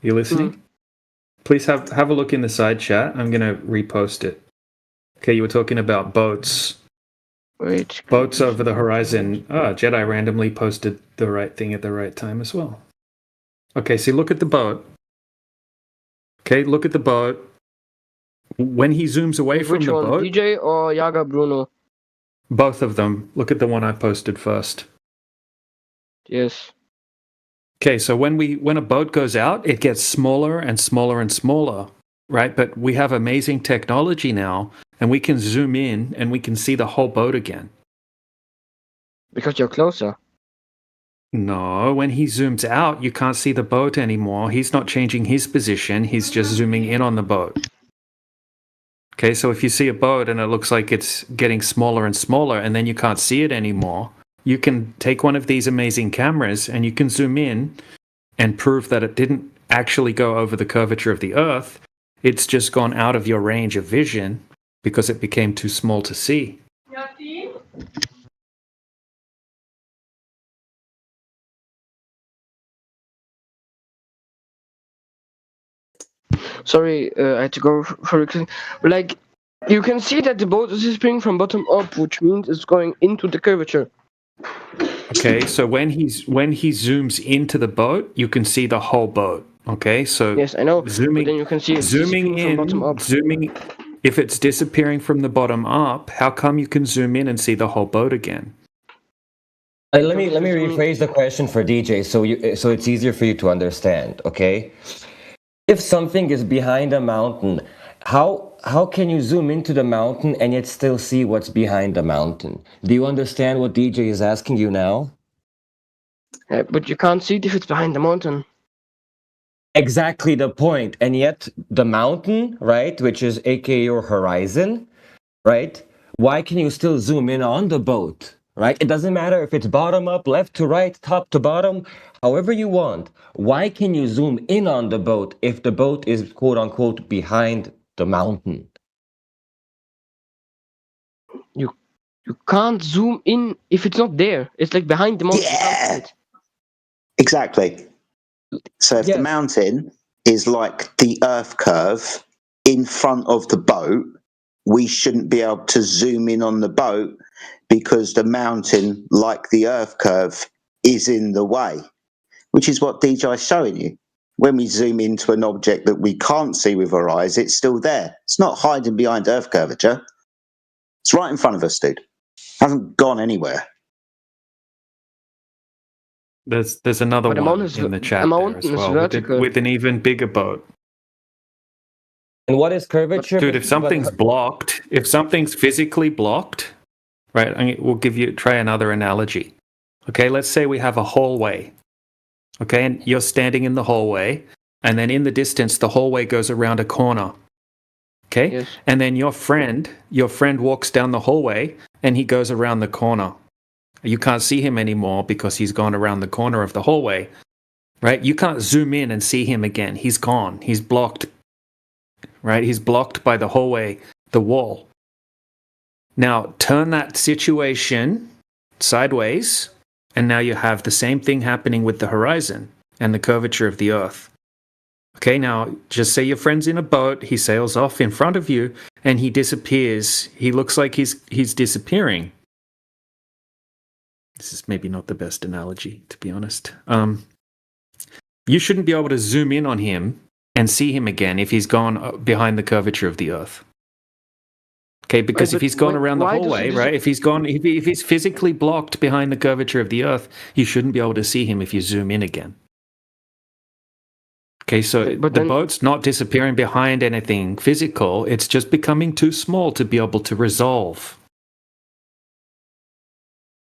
you listening? Please have a look in the side chat. I'm going to repost it. Okay, you were talking about boats. Wait. Boats over the horizon. Jedi randomly posted the right thing at the right time as well. Okay, so look at the boat. Okay, look at the boat. When he zooms away from Which the one, boat, DJ or Yaga Bruno? both of them. Look at the one I posted first. Yes. Okay, so when a boat goes out, it gets smaller and smaller and smaller, right? But we have amazing technology now, and we can zoom in and we can see the whole boat again. Because you're closer. No, when he zooms out, you can't see the boat anymore. He's not changing his position. He's just zooming in on the boat. Okay, so if you see a boat and it looks like it's getting smaller and smaller and then you can't see it anymore, you can take one of these amazing cameras and you can zoom in and prove that it didn't actually go over the curvature of the Earth. It's just gone out of your range of vision because it became too small to see. sorry, I had to go for a second. Like, you can see that the boat is disappearing from bottom up, which means it's going into the curvature. Okay, so when he zooms into the boat, you can see the whole boat. Okay, so yes, I know. Zooming, but then you can see it's zooming in, from bottom up. zooming. If it's disappearing from the bottom up, how come you can zoom in and see the whole boat again? Let me rephrase the question for DJ so it's easier for you to understand. Okay, if something is behind a mountain, how can you zoom into the mountain and yet still see what's behind the mountain? Do you understand what DJ is asking you now? But you can't see it if it's behind the mountain. Exactly the point. And yet the mountain, right, which is aka your horizon, right? Why can you still zoom in on the boat, right? It doesn't matter if it's bottom up, left to right, top to bottom, however you want. Why can you zoom in on the boat if the boat is quote unquote behind the mountain? You can't zoom in if it's not there. It's like behind the mountain. Yeah. Exactly. So if the mountain is like the Earth curve in front of the boat, we shouldn't be able to zoom in on the boat because the mountain, like the Earth curve, is in the way, which is what DJ is showing you. When we zoom into an object that we can't see with our eyes, it's still there. It's not hiding behind Earth curvature. It's right in front of us, dude. Hasn't gone anywhere. There's another one in the chat there as well with an even bigger boat. And what is curvature? Dude, if something's blocked, if something's physically blocked, right? We'll try another analogy. Okay, let's say we have a hallway. Okay, and you're standing in the hallway, and then in the distance, the hallway goes around a corner. Okay, yes. And then your friend walks down the hallway, and he goes around the corner. You can't see him anymore because he's gone around the corner of the hallway, right? You can't zoom in and see him again. He's gone. He's blocked, right? He's blocked by the hallway, the wall. Now, turn that situation sideways, and now you have the same thing happening with the horizon and the curvature of the Earth. Okay, now, just say your friend's in a boat, he sails off in front of you, and he disappears. He looks like he's disappearing. This is maybe not the best analogy, to be honest. You shouldn't be able to zoom in on him and see him again if he's gone behind the curvature of the Earth. Okay, because if he's gone around the hallway, right? If he's physically blocked behind the curvature of the Earth, you shouldn't be able to see him if you zoom in again. Okay, so the boat's not disappearing behind anything physical. It's just becoming too small to be able to resolve.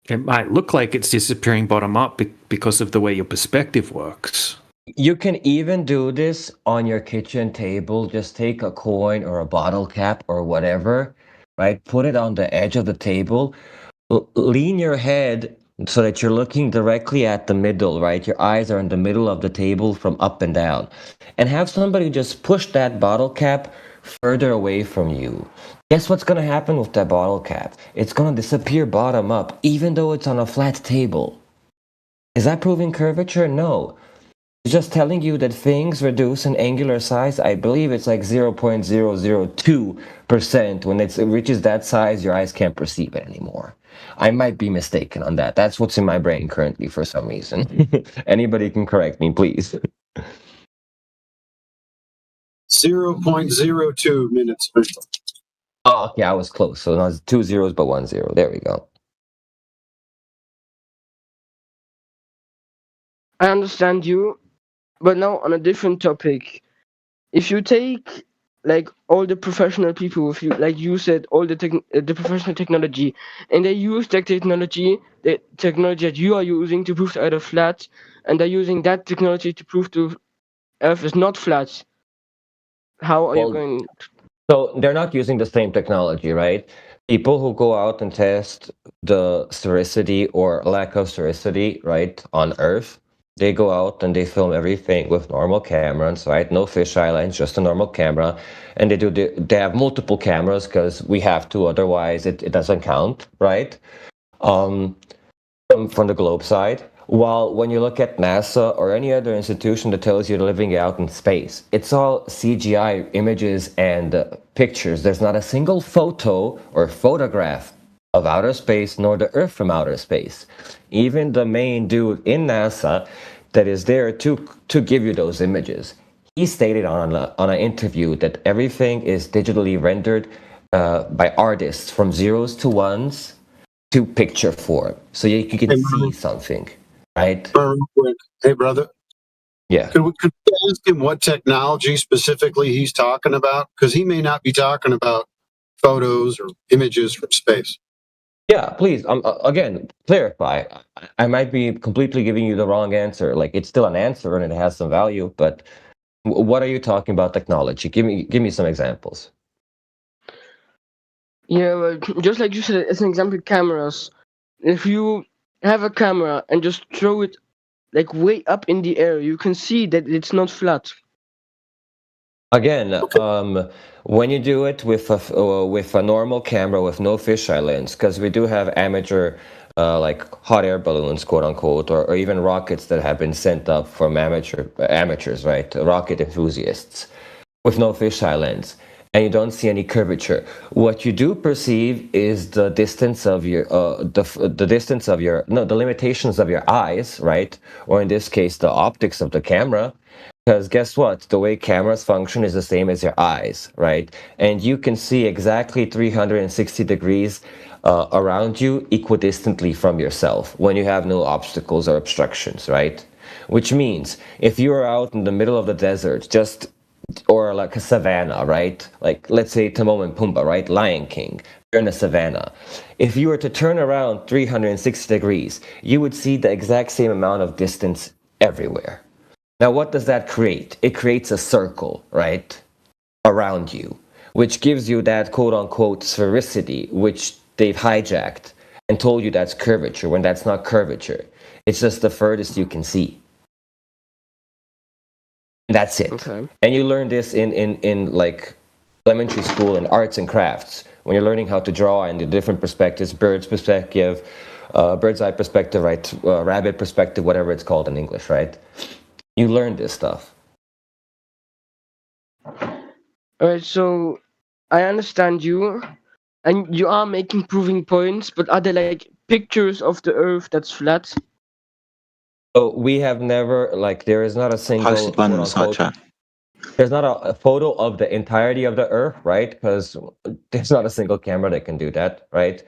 It might look like it's disappearing bottom up because of the way your perspective works. You can even do this on your kitchen table. Just take a coin or a bottle cap or whatever, right? Put it on the edge of the table. Lean your head so that you're looking directly at the middle, right? Your eyes are in the middle of the table from up and down. And have somebody just push that bottle cap further away from you. Guess what's going to happen with that bottle cap? It's going to disappear bottom up, even though it's on a flat table. Is that proving curvature? No. It's just telling you that things reduce in angular size. I believe it's like 0.002%. When it reaches that size, your eyes can't perceive it anymore. I might be mistaken on that. That's what's in my brain currently for some reason. Anybody can correct me, please. 0.02 minutes. Oh, yeah, I was close. So now it's 2 zeros, but 1 0. There we go. I understand you, but now on a different topic. If you take like all the professional people with you, like you said, all the professional technology, and they use that technology, the technology that you are using to prove the Earth is flat, and they're using that technology to prove the Earth is not flat. How are you going? So they're not using the same technology, right? People who go out and test the sphericity or lack of sphericity, right, on Earth, they go out and they film everything with normal cameras, right? No fisheye lens, just a normal camera. And they have multiple cameras because we have to, otherwise it doesn't count, right? From the globe side. While when you look at NASA or any other institution that tells you they're living out in space, it's all CGI images and pictures. There's not a single photo or photograph of outer space nor the Earth from outer space. Even the main dude in NASA that is there to give you those images, he stated on an interview that everything is digitally rendered by artists from zeros to ones to picture form, so you can see something. Right. Hey, brother. Yeah. Could we ask him what technology specifically he's talking about? Because he may not be talking about photos or images from space. Yeah, please. Again, clarify. I might be completely giving you the wrong answer. Like, it's still an answer and it has some value, but what are you talking about technology? Give me some examples. Yeah, well, just like you said, as an example, cameras. If you have a camera and just throw it like way up in the air, you can see that it's not flat. Again, when you do it with a normal camera with no fisheye lens, because we do have amateur like hot air balloons, quote unquote, or even rockets that have been sent up from amateurs, right? Rocket enthusiasts with no fisheye lens. And you don't see any curvature. What you do perceive is the distance of your, the limitations of your eyes, right? Or in this case, the optics of the camera. Because guess what? The way cameras function is the same as your eyes, right? And you can see exactly 360 degrees around you equidistantly from yourself when you have no obstacles or obstructions, right? Which means if you're out in the middle of the desert, or like a savannah, right? Like, let's say Timon and Pumbaa, right? Lion King. You're in a savannah. If you were to turn around 360 degrees, you would see the exact same amount of distance everywhere. Now, what does that create? It creates a circle, right? Around you, which gives you that quote-unquote sphericity, which they've hijacked and told you that's curvature, when that's not curvature. It's just the furthest you can see. That's it. Okay. And you learn this in like elementary school in arts and crafts, when you're learning how to draw and the different perspectives, bird's perspective, bird's eye perspective, right? Rabbit perspective, whatever it's called in English, right? You learn this stuff. Alright, so I understand you, and you are making proving points, but are there like pictures of the Earth that's flat? So we have never, like, there is not a single, there's not a photo of the entirety of the Earth, right? Because there's not a single camera that can do that, right?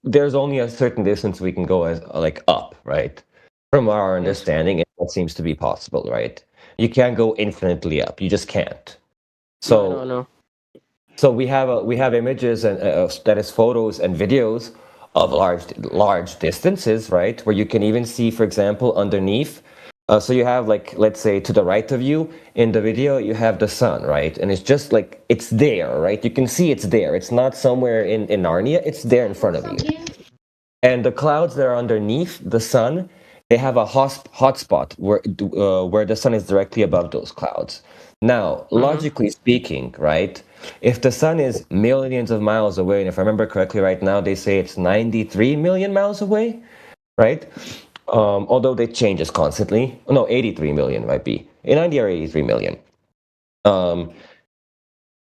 There's only a certain distance we can go as like up, right? From our understanding, it seems to be possible, right? You can't go infinitely up. You just can't. So, No. So we have images and that is photos and videos of large distances, right? Where you can even see, for example, underneath. So you have, like, let's say to the right of you in the video, you have the sun, right? And it's just like, it's there, right? You can see it's there. It's not somewhere in Narnia. It's there in front of you. And the clouds that are underneath the sun, they have a hot spot where the sun is directly above those clouds. Now, logically speaking, right, if the sun is millions of miles away, and if I remember correctly right now, they say it's 93 million miles away, right? Although they change this constantly. No, 83 million might be. 90 or 83 million.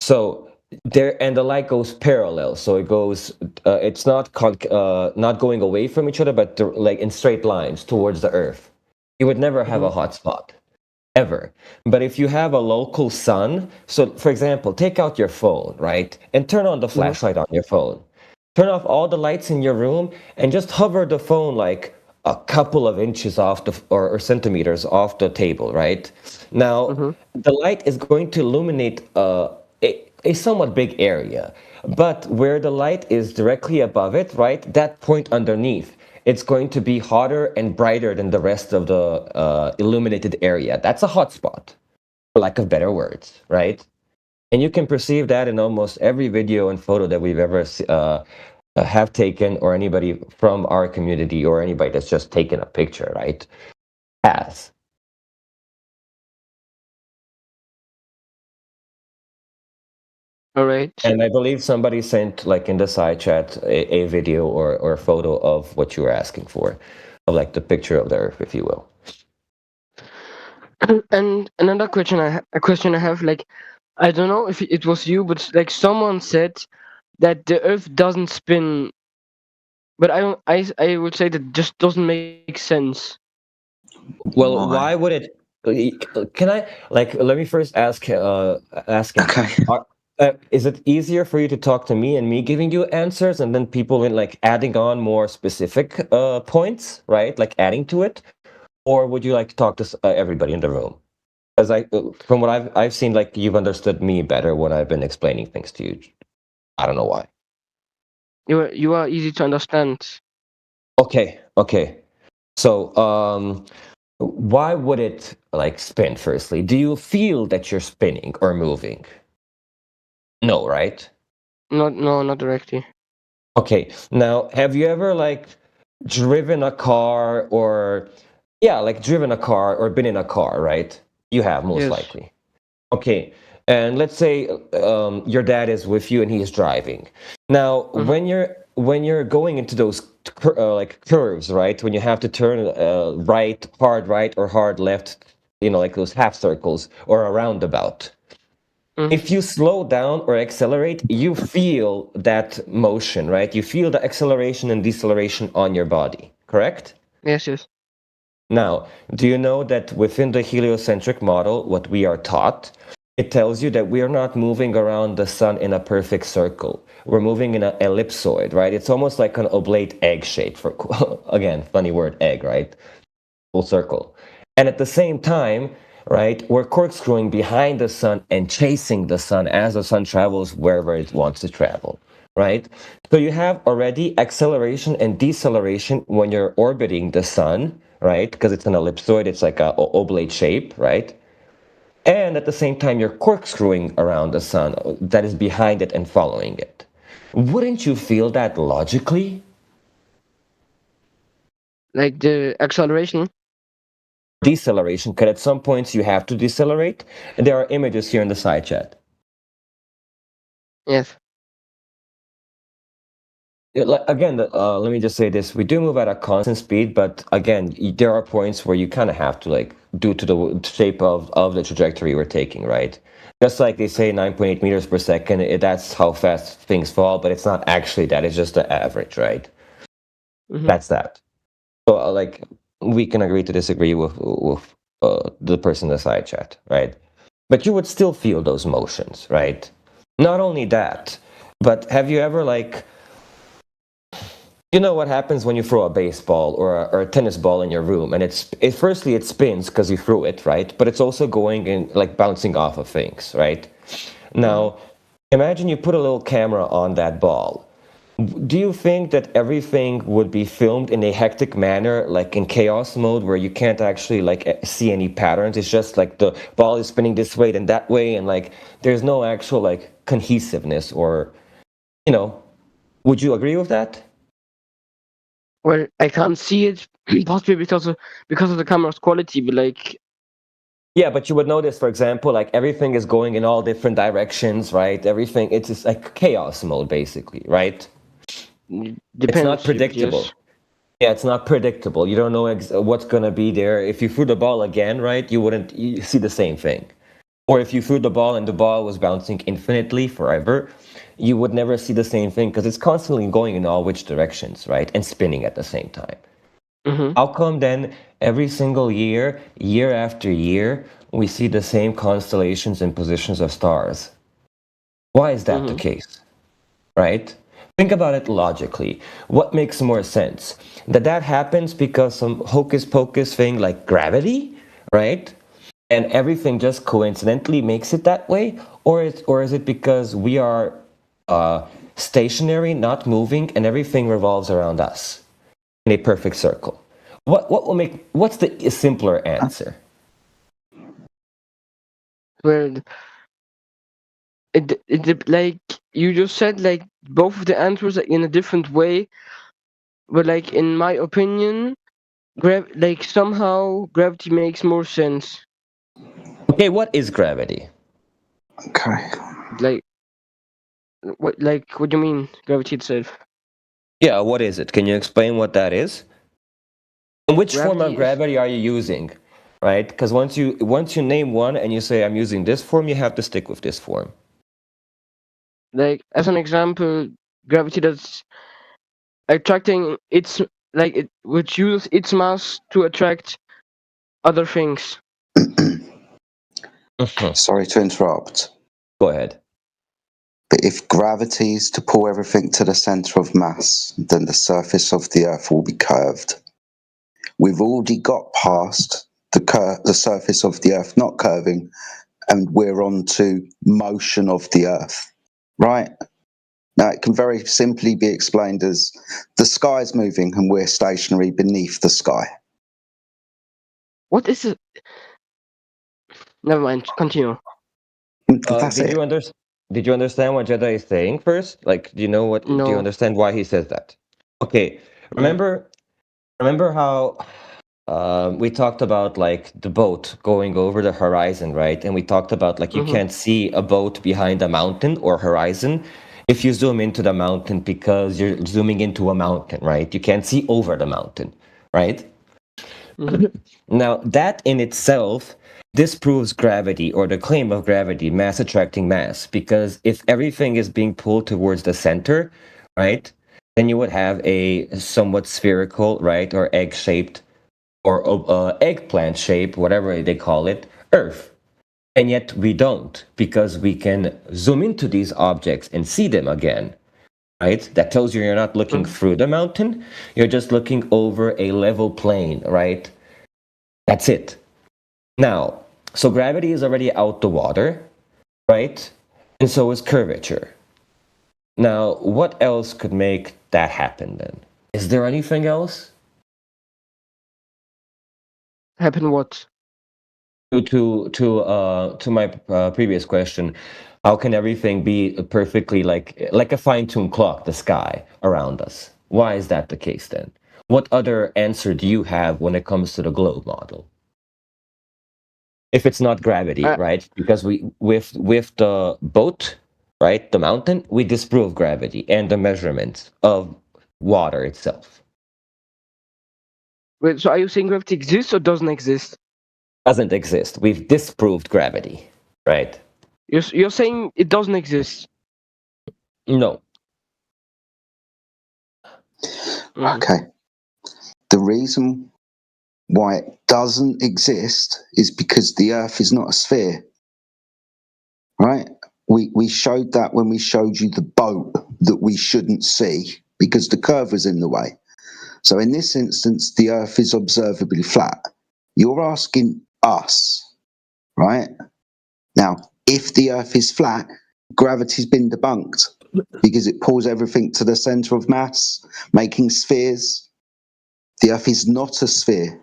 So there, and the light goes parallel. So it goes, it's not going away from each other, but like in straight lines towards the Earth. You would never have a hot spot. Ever. But if you have a local sun, so for example, take out your phone, right? And turn on the flashlight on your phone. Turn off all the lights in your room and just hover the phone like a couple of inches off or centimeters off the table, right? Now, the light is going to illuminate a somewhat big area. But where the light is directly above it, right? That point underneath, it's going to be hotter and brighter than the rest of the illuminated area. That's a hot spot, for lack of better words, right? And you can perceive that in almost every video and photo that we've ever have taken, or anybody from our community, or anybody that's just taken a picture, right, has. All right. And I believe somebody sent, like in the side chat, a video or a photo of what you were asking for. like the picture of the Earth, if you will. And another question I have, like, I don't know if it was you, but like someone said that the Earth doesn't spin, but I would say that just doesn't make sense. Well, why would it? Can I let me first ask him. Is it easier for you to talk to me and me giving you answers, and then people in like adding on more specific points, right? Like adding to it, or would you like to talk to everybody in the room? As from what I've seen, like you've understood me better when I've been explaining things to you. I don't know why. You are easy to understand. Okay. So, why would it like spin? Firstly, do you feel that you're spinning or moving? No, right? No, not directly. Okay. Now, have you ever like driven a car or driven a car or been in a car, right? You have most likely. Okay. And let's say your dad is with you and he's driving. Now, when you're going into those like curves, right? When you have to turn right or hard left, like those half circles or a roundabout. If you slow down or accelerate, you feel that motion, right? You feel the acceleration and deceleration on your body, correct? Yes. Now, do you know that within the heliocentric model, what we are taught, it tells you that we are not moving around the sun in a perfect circle. We're moving in an ellipsoid, right? It's almost like an oblate egg shape. Again, funny word, egg, right? Full circle. And at the same time, right, we're corkscrewing behind the sun and chasing the sun as the sun travels wherever it wants to travel, right? So you have already acceleration and deceleration when you're orbiting the sun, right? Because it's an ellipsoid, it's like an oblate shape, right? And at the same time, you're corkscrewing around the sun that is behind it and following it. Wouldn't you feel that logically? Like the acceleration? Deceleration, because at some points you have to decelerate. And there are images here in the side chat. Yes. Again, let me just say this. We do move at a constant speed, but again, there are points where you kind of have to, like, due to the shape of the trajectory we're taking, right? Just like they say 9.8 meters per second, that's how fast things fall, but it's not actually that. It's just the average, right? That's that. So, like, we can agree to disagree with the person in the side chat, right? But you would still feel those motions, right? Not only that, but have you ever, like, you know what happens when you throw a baseball or a tennis ball in your room, and firstly it spins because you threw it, right? But it's also going and like bouncing off of things, right? Now, imagine you put a little camera on that ball. Do you think that everything would be filmed in a hectic manner, like in chaos mode, where you can't actually like see any patterns? It's just like the ball is spinning this way and that way, and like there's no actual like cohesiveness, or would you agree with that? Well, I can't see it possibly because of the camera's quality, but like. Yeah, but you would notice, for example, like everything is going in all different directions, right? Everything, it's just like chaos mode, basically, right? It's not predictable. Yes. Yeah, it's not predictable. You don't know what's going to be there. If you threw the ball again, right, you wouldn't see the same thing. Or if you threw the ball and the ball was bouncing infinitely forever, you would never see the same thing because it's constantly going in all which directions, right? And spinning at the same time. How come then every single year after year, we see the same constellations and positions of stars? Why is that the case? Right? Think about it logically. What makes more sense? That happens because some hocus pocus thing like gravity, right? And everything just coincidentally makes it that way? Or is it because we are stationary, not moving, and everything revolves around us in a perfect circle? What's the simpler answer? Well, it like you just said, like both of the answers are in a different way, but like in my opinion, somehow gravity makes more sense. Okay, what is gravity? Okay. What do you mean, gravity itself? Yeah, what is it? Can you explain what that is? And which form of gravity are you using, right? Because once you name one and you say I'm using this form, you have to stick with this form. Like as an example, gravity that's attracting its which uses its mass to attract other things. Sorry to interrupt. Go ahead. But if gravity is to pull everything to the center of mass, then the surface of the Earth will be curved. We've already got past the surface of the Earth not curving, and we're on to motion of the Earth, right? Now, it can very simply be explained as the sky is moving and we're stationary beneath the sky. What is it? Never mind. Continue. Did you understand what Jedi is saying first? Like, do you know what? No. Do you understand why he says that? Okay. Remember how we talked about like the boat going over the horizon, right? And we talked about like you can't see a boat behind a mountain or horizon if you zoom into the mountain because you're zooming into a mountain, right? You can't see over the mountain, right? Now, that in itself disproves gravity or the claim of gravity, mass attracting mass, because if everything is being pulled towards the center, right, then you would have a somewhat spherical, right, or egg-shaped or eggplant shape, whatever they call it, Earth. And yet we don't, because we can zoom into these objects and see them again, right? That tells you you're not looking through the mountain, you're just looking over a level plane, right? That's it. Now, so gravity is already out the water, right? And so is curvature. Now, what else could make that happen then? Is there anything else? Happen what? To my previous question, how can everything be perfectly like a fine-tuned clock, the sky around us? Why is that the case then? What other answer do you have when it comes to the globe model? If it's not gravity, right? Because with the boat, right, the mountain, we disprove gravity and the measurements of water itself. Wait, so are you saying gravity exists or doesn't exist? Doesn't exist. We've disproved gravity, right? You're saying it doesn't exist? No. Okay. The reason why it doesn't exist is because the Earth is not a sphere, right? We showed that when we showed you the boat that we shouldn't see because the curve was in the way. So in this instance, the Earth is observably flat. You're asking us, right? Now, if the Earth is flat, gravity's been debunked because it pulls everything to the center of mass, making spheres. The Earth is not a sphere.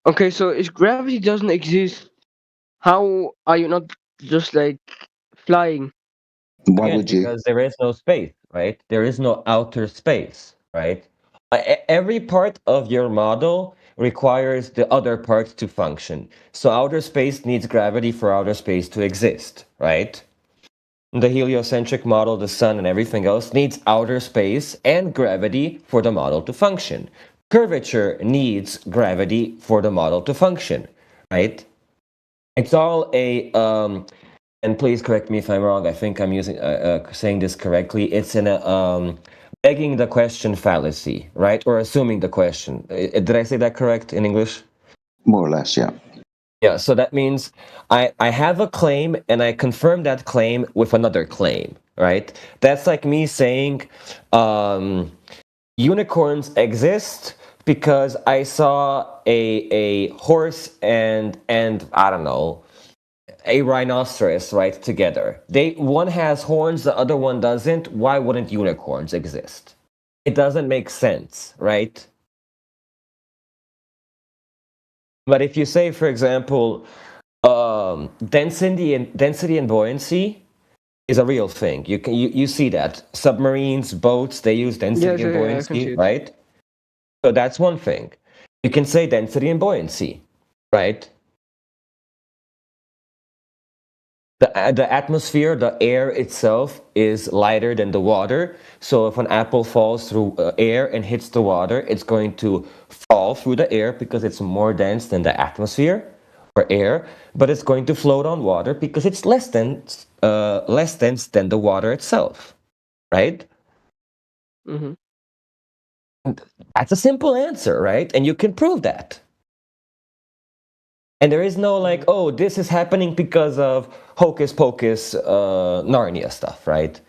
Okay, so if gravity doesn't exist, how are you not just like flying? Why Again, would you? because there is no space, right? There is no outer space, right? Every part of your model requires the other parts to function. So outer space needs gravity for outer space to exist, right? The heliocentric model, the sun and everything else needs outer space and gravity for the model to function. Curvature needs gravity for the model to function, right? It's all a and please correct me if I'm wrong. I think I'm using saying this correctly. It's in a begging the question fallacy, right? Or assuming the question. Did I say that correct in English? More or less, yeah. Yeah, so that means I have a claim and I confirm that claim with another claim, right? That's like me saying unicorns exist because I saw a horse and I don't know, a rhinoceros, right, together. One has horns, the other one doesn't. Why wouldn't unicorns exist? It doesn't make sense, right? But if you say, for example, density and buoyancy is a real thing. You see that submarines, boats, they use density and buoyancy, right? So that's one thing. You can say density and buoyancy, right? the atmosphere, the air itself is lighter than the water. So if an apple falls through air and hits the water, it's going to fall through the air because it's more dense than the atmosphere or air, but it's going to float on water because it's less dense than the water itself, right? Mm-hmm. That's a simple answer, right? And you can prove that. And there is no like, oh, this is happening because of hocus pocus Narnia stuff, right?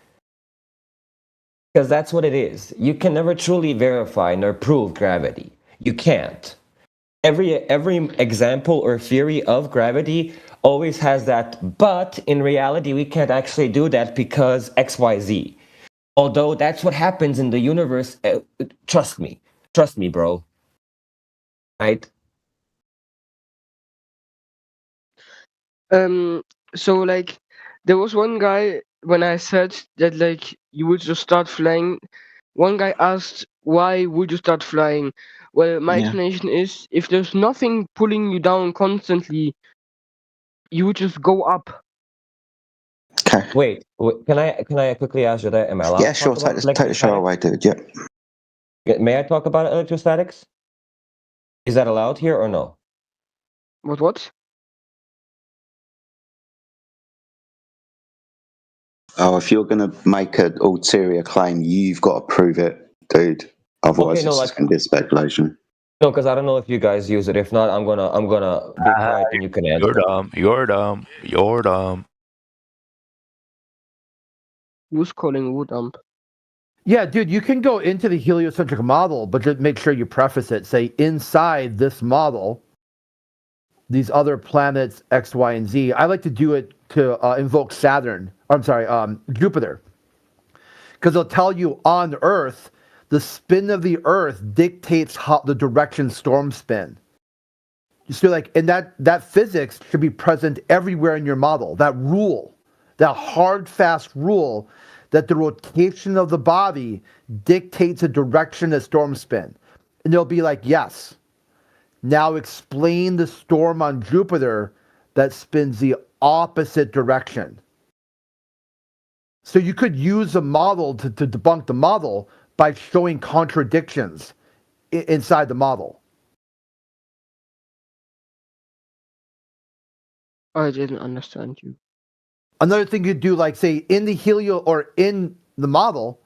Because that's what it is. You can never truly verify nor prove gravity. You can't. Every example or theory of gravity always has that, but in reality, we can't actually do that because XYZ. Although that's what happens in the universe. Trust me, bro. Right? So like, there was one guy when I said that like you would just start flying. One guy asked, "Why would you start flying?" Well, my explanation is if there's nothing pulling you down constantly, you would just go up. Okay. Wait, can I quickly ask you that? Am I allowed? Yeah, sure. Take the show away, dude. Yep. May I talk about electrostatics? Is that allowed here or no? What? Oh, if you're going to make an ulterior claim, you've got to prove it, dude. Otherwise, Okay, no, it's just going to be speculation. No, because I don't know if you guys use it. If not, I'm gonna be quiet and you can answer. You're dumb. Who's calling wood dump? Yeah, dude, you can go into the heliocentric model, but just make sure you preface it. Say, inside this model, these other planets, X, Y, and Z. I like to do it to invoke Jupiter. Because they'll tell you on Earth, the spin of the Earth dictates how the direction storms spin. So and that physics should be present everywhere in your model. That rule, that hard, fast rule that the rotation of the body dictates the direction that storms spin. And they'll be like, yes. Now explain the storm on Jupiter that spins the opposite direction. So you could use a model to debunk the model by showing contradictions inside the model. I didn't understand you. Another thing you do, like say in the helio or in the model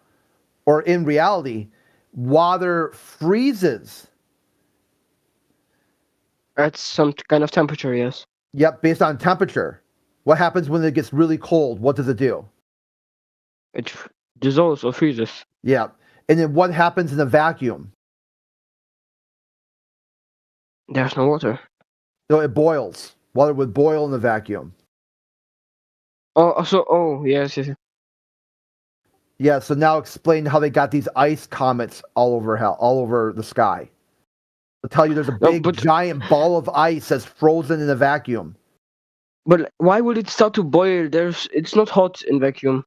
or in reality, water freezes. At some kind of temperature, yes. Yep, based on temperature. What happens when it gets really cold? What does it do? It dissolves or freezes. Yeah. And then what happens in a vacuum? There's no water. No, it boils. Water would boil in the vacuum. Yes. Yeah, so now explain how they got these ice comets all over the sky. They'll tell you there's a big giant ball of ice that's frozen in a vacuum. But why would it start to boil? It's not hot in vacuum.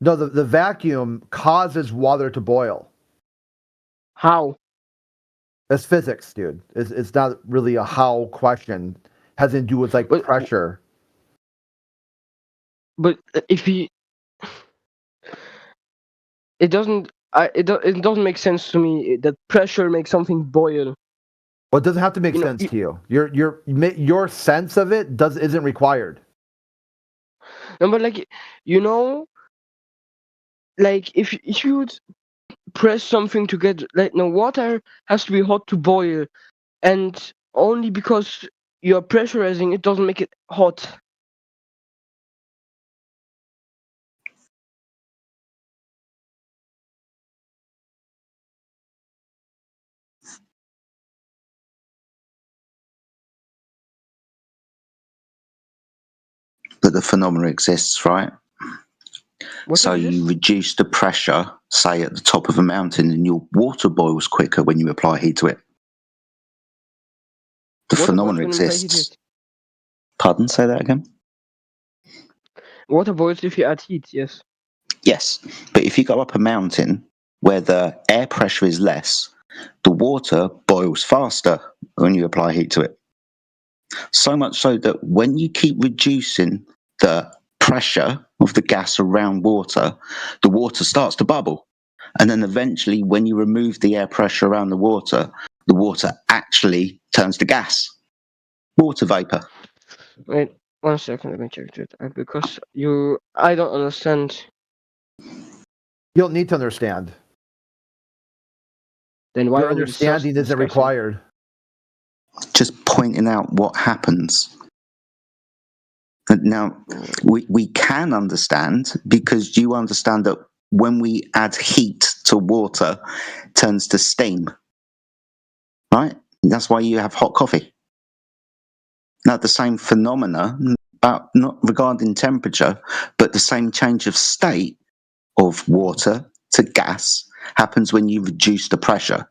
No, the vacuum causes water to boil. How? That's physics, dude. It's not really a how question. It has to do with pressure. But it doesn't make sense to me that pressure makes something boil. Well, it doesn't have to make sense to you. Your sense of it isn't required. No, but if you would press something to get water has to be hot to boil, and only because you're pressurizing it doesn't make it hot. But the phenomena exists, right? So you reduce the pressure, say at the top of a mountain, and your water boils quicker when you apply heat to it. The phenomena exists. Pardon? Say that again? Water boils if you add heat, yes. Yes, but if you go up a mountain where the air pressure is less, the water boils faster when you apply heat to it. So much so that when you keep reducing the pressure of the gas around water, the water starts to bubble. And then eventually, when you remove the air pressure around the water actually turns to gas. Water vapor. Wait 1 second, let me check it. Because I don't understand. You don't need to understand. Then why Your are we understanding isn't required. Just pointing out what happens. Now, we can understand because you understand that when we add heat to water, it turns to steam. Right? That's why you have hot coffee. Now, the same phenomena, but not regarding temperature, but the same change of state of water to gas happens when you reduce the pressure.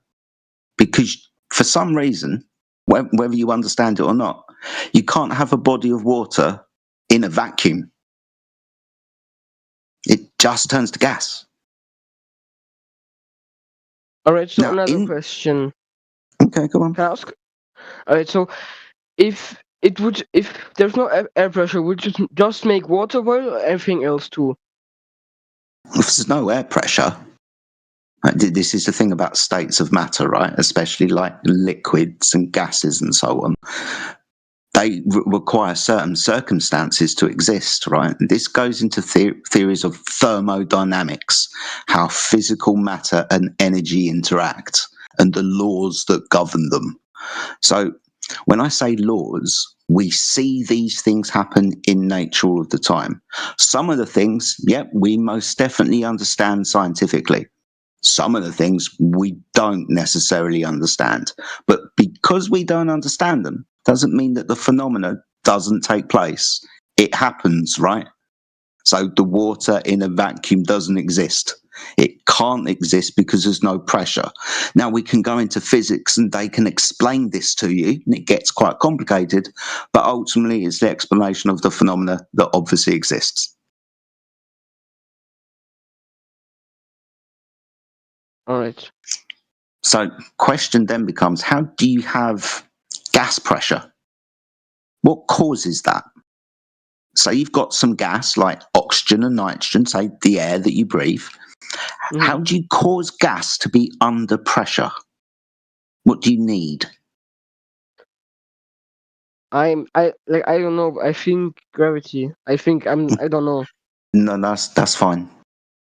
Because for some reason, whether you understand it or not, you can't have a body of water in a vacuum. It just turns to gas. All right, so Now, another question. Okay, go on. Can I ask? All right, so if there's no air pressure, would you just make water boil or everything else too? If there's no air pressure, this is the thing about states of matter, right? Especially like liquids and gases and so on. They require certain circumstances to exist, right? This goes into theories of thermodynamics, how physical matter and energy interact, and the laws that govern them. So when I say laws, we see these things happen in nature all of the time. Some of the things, we most definitely understand scientifically. Some of the things we don't necessarily understand. But because we don't understand them, doesn't mean that the phenomena doesn't take place. It happens, right? So the water in a vacuum doesn't exist. It can't exist because there's no pressure. Now we can go into physics and they can explain this to you, and it gets quite complicated, but ultimately it's the explanation of the phenomena that obviously exists. All right. So question then becomes, how do you have gas pressure? What causes that? So you've got some gas like oxygen and nitrogen, say the air that you breathe. How do you cause gas to be under pressure? What do you need? I don't know. I think gravity. I don't know. No, that's fine.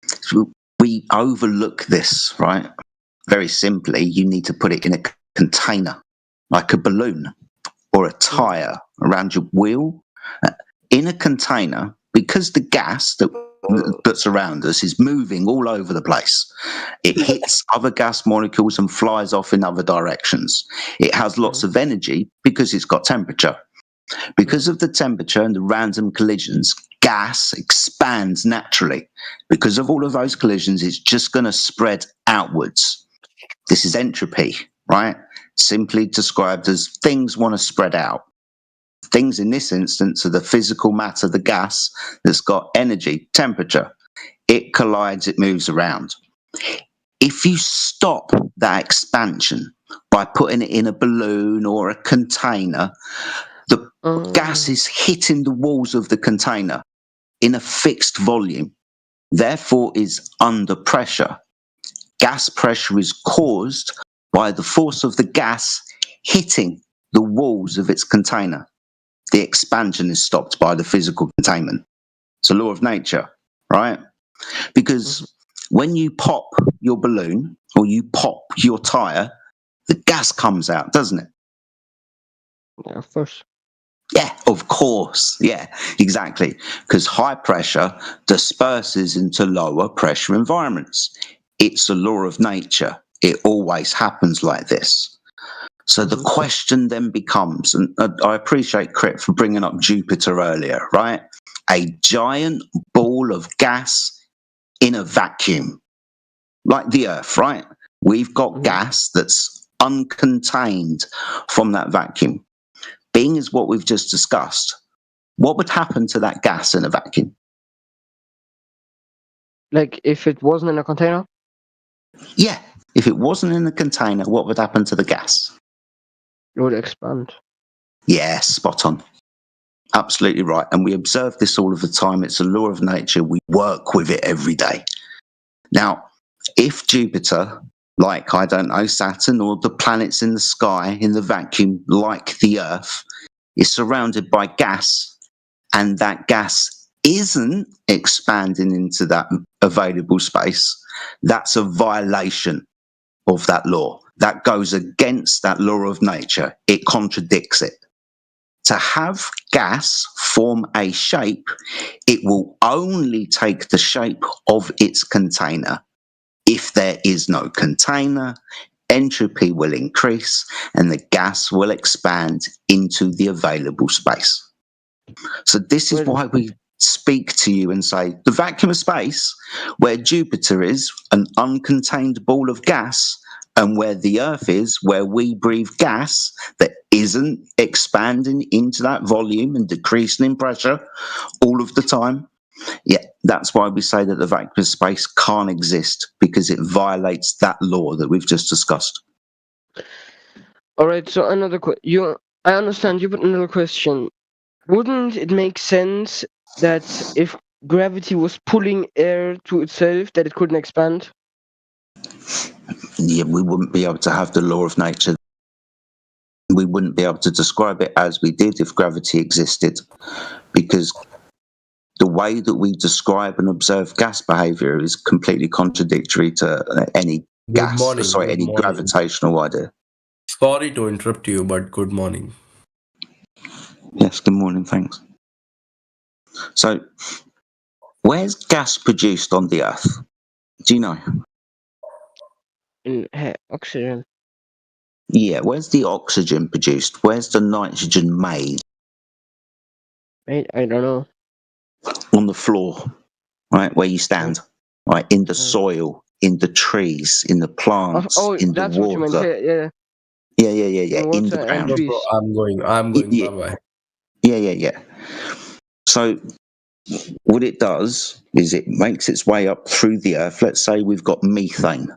So we overlook this, right? Very simply, you need to put it in a container, like a balloon or a tire around your wheel. In a container, because the gas that's around us is moving all over the place. It hits other gas molecules and flies off in other directions. It has lots of energy because it's got temperature. Because of the temperature and the random collisions, gas expands naturally. Because of all of those collisions, it's just going to spread outwards. This is entropy, right? Simply described as things want to spread out. Things in this instance are the physical matter, the gas that's got energy, temperature. It collides, it moves around. If you stop that expansion by putting it in a balloon or a container, the gas is hitting the walls of the container in a fixed volume, therefore is under pressure. Gas pressure is caused by the force of the gas hitting the walls of its container. The expansion is stopped by the physical containment. It's a law of nature, right? Because when you pop your balloon or you pop your tire, the gas comes out, doesn't it? Yeah, of course. Yeah, of course. Yeah, exactly. Because high pressure disperses into lower pressure environments. It's a law of nature. It always happens like this. So the question then becomes, and I appreciate Crit for bringing up Jupiter earlier, right? A giant ball of gas in a vacuum, like the Earth, right? We've got gas that's uncontained from that vacuum. Being as what we've just discussed, what would happen to that gas in a vacuum? Like if it wasn't in a container? Yeah, if it wasn't in the container, what would happen to the gas? It would expand. Yeah, spot on. absolutely right. And we observe this all of the time. It's a law of nature. We work with it every day. Now, if Jupiter, like, I don't know, Saturn or the planets in the sky, in the vacuum, like the Earth, is surrounded by gas, and that gas isn't expanding into that available space, that's a violation of that law. That goes against that law of nature. It contradicts it. To have gas form a shape, it will only take the shape of its container. If there is no container, entropy will increase and the gas will expand into the available space. So this is why we speak to you and say the vacuum of space, where Jupiter is an uncontained ball of gas, and where the Earth is, where we breathe gas that isn't expanding into that volume and decreasing in pressure all of the time. Yeah, that's why we say that the vacuum of space can't exist, because it violates that law that we've just discussed. All right, so another I understand you, but another question. Wouldn't it make sense that if gravity was pulling air to itself, that it couldn't expand? Yeah, we wouldn't be able to have the law of nature. We wouldn't be able to describe it as we did if gravity existed, because the way that we describe and observe gas behavior is completely contradictory to any gravitational idea. Sorry to interrupt you, but good morning. Yes, good morning, thanks. So, where's gas produced on the Earth? Do you know? In oxygen. Yeah, where's the oxygen produced? Where's the nitrogen made? I don't know. On the floor, right, where you stand, right, in the soil, in the trees, in the plants, in the that's what you meant. water. Yeah. Yeah, in the ground. I'm going. Yeah. Bye-bye. Yeah. So what it does is it makes its way up through the Earth. Let's say we've got methane,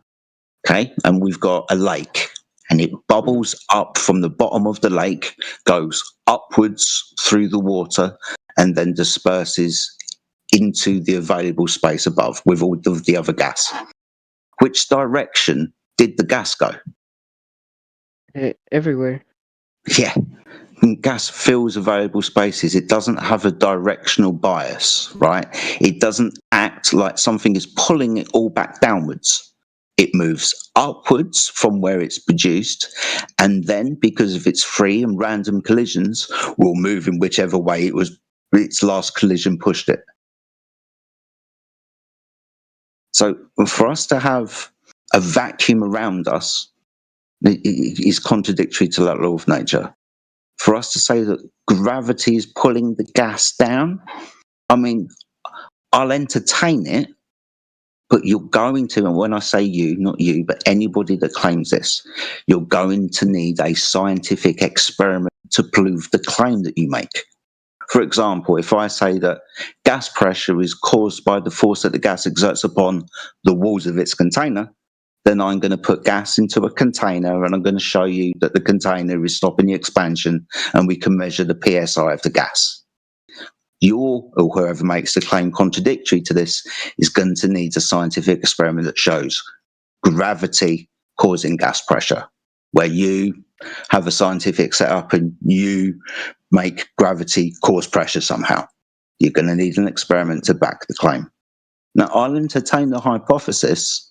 okay, and we've got a lake, and it bubbles up from the bottom of the lake, goes upwards through the water, and then disperses into the available space above with all of the other gas. Which direction did the gas go? Everywhere. Yeah. When gas fills available spaces, it doesn't have a directional bias, right? It doesn't act like something is pulling it all back downwards. It moves upwards from where it's produced, and then, because of its free and random collisions, will move in whichever way its last collision pushed it. So for us to have a vacuum around us is contradictory to that law of nature. For us to say that gravity is pulling the gas down, I mean, I'll entertain it, but you're going to, and when I say you, not you, but anybody that claims this, you're going to need a scientific experiment to prove the claim that you make. For example, if I say that gas pressure is caused by the force that the gas exerts upon the walls of its container, then I'm going to put gas into a container and I'm going to show you that the container is stopping the expansion, and we can measure the PSI of the gas. You or whoever makes the claim contradictory to this is going to need a scientific experiment that shows gravity causing gas pressure, where you have a scientific setup and you make gravity cause pressure somehow. You're going to need an experiment to back the claim. Now, I'll entertain the hypothesis,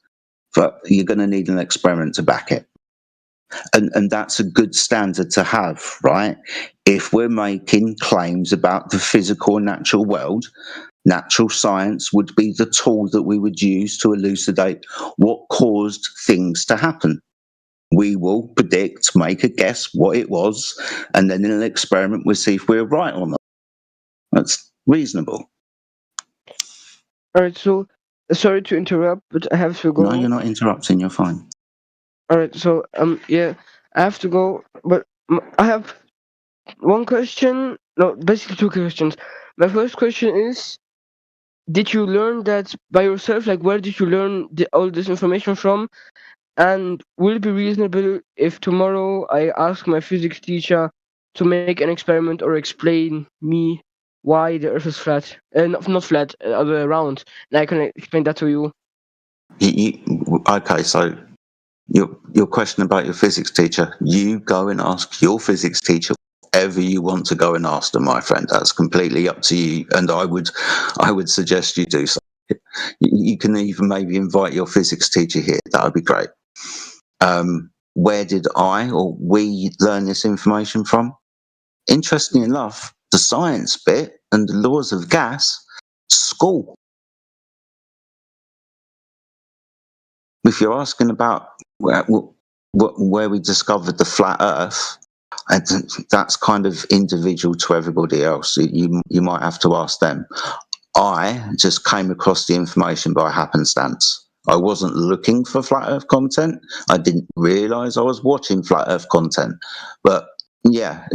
but you're going to need an experiment to back it. And that's a good standard to have, right? If we're making claims about the physical and natural world, natural science would be the tool that we would use to elucidate what caused things to happen. We will predict, make a guess what it was, and then in an experiment we'll see if we're right or not. That's reasonable. All right, so sorry to interrupt, but I have to go. No, you're not interrupting, you're fine. All right, so yeah, I have to go, but I have one question. No, basically two questions. My first question is, did you learn that by yourself? Like, where did you learn all this information from? And will it be reasonable if tomorrow I ask my physics teacher, to make an experiment or explain me why the Earth is flat, not flat, round, and I can explain that to you. Okay, so your question about your physics teacher, you go and ask your physics teacher whatever you want to go and ask them, my friend. That's completely up to you, and I would suggest you do so. You can even maybe invite your physics teacher here. That would be great. Where did I or we learn this information from? Interestingly enough, the science bit and the laws of gas, school. If you're asking about where we discovered the flat Earth, that's kind of individual to everybody else. You might have to ask them. I just came across the information by happenstance. I wasn't looking for flat Earth content. I didn't realise I was watching flat Earth content. But yeah,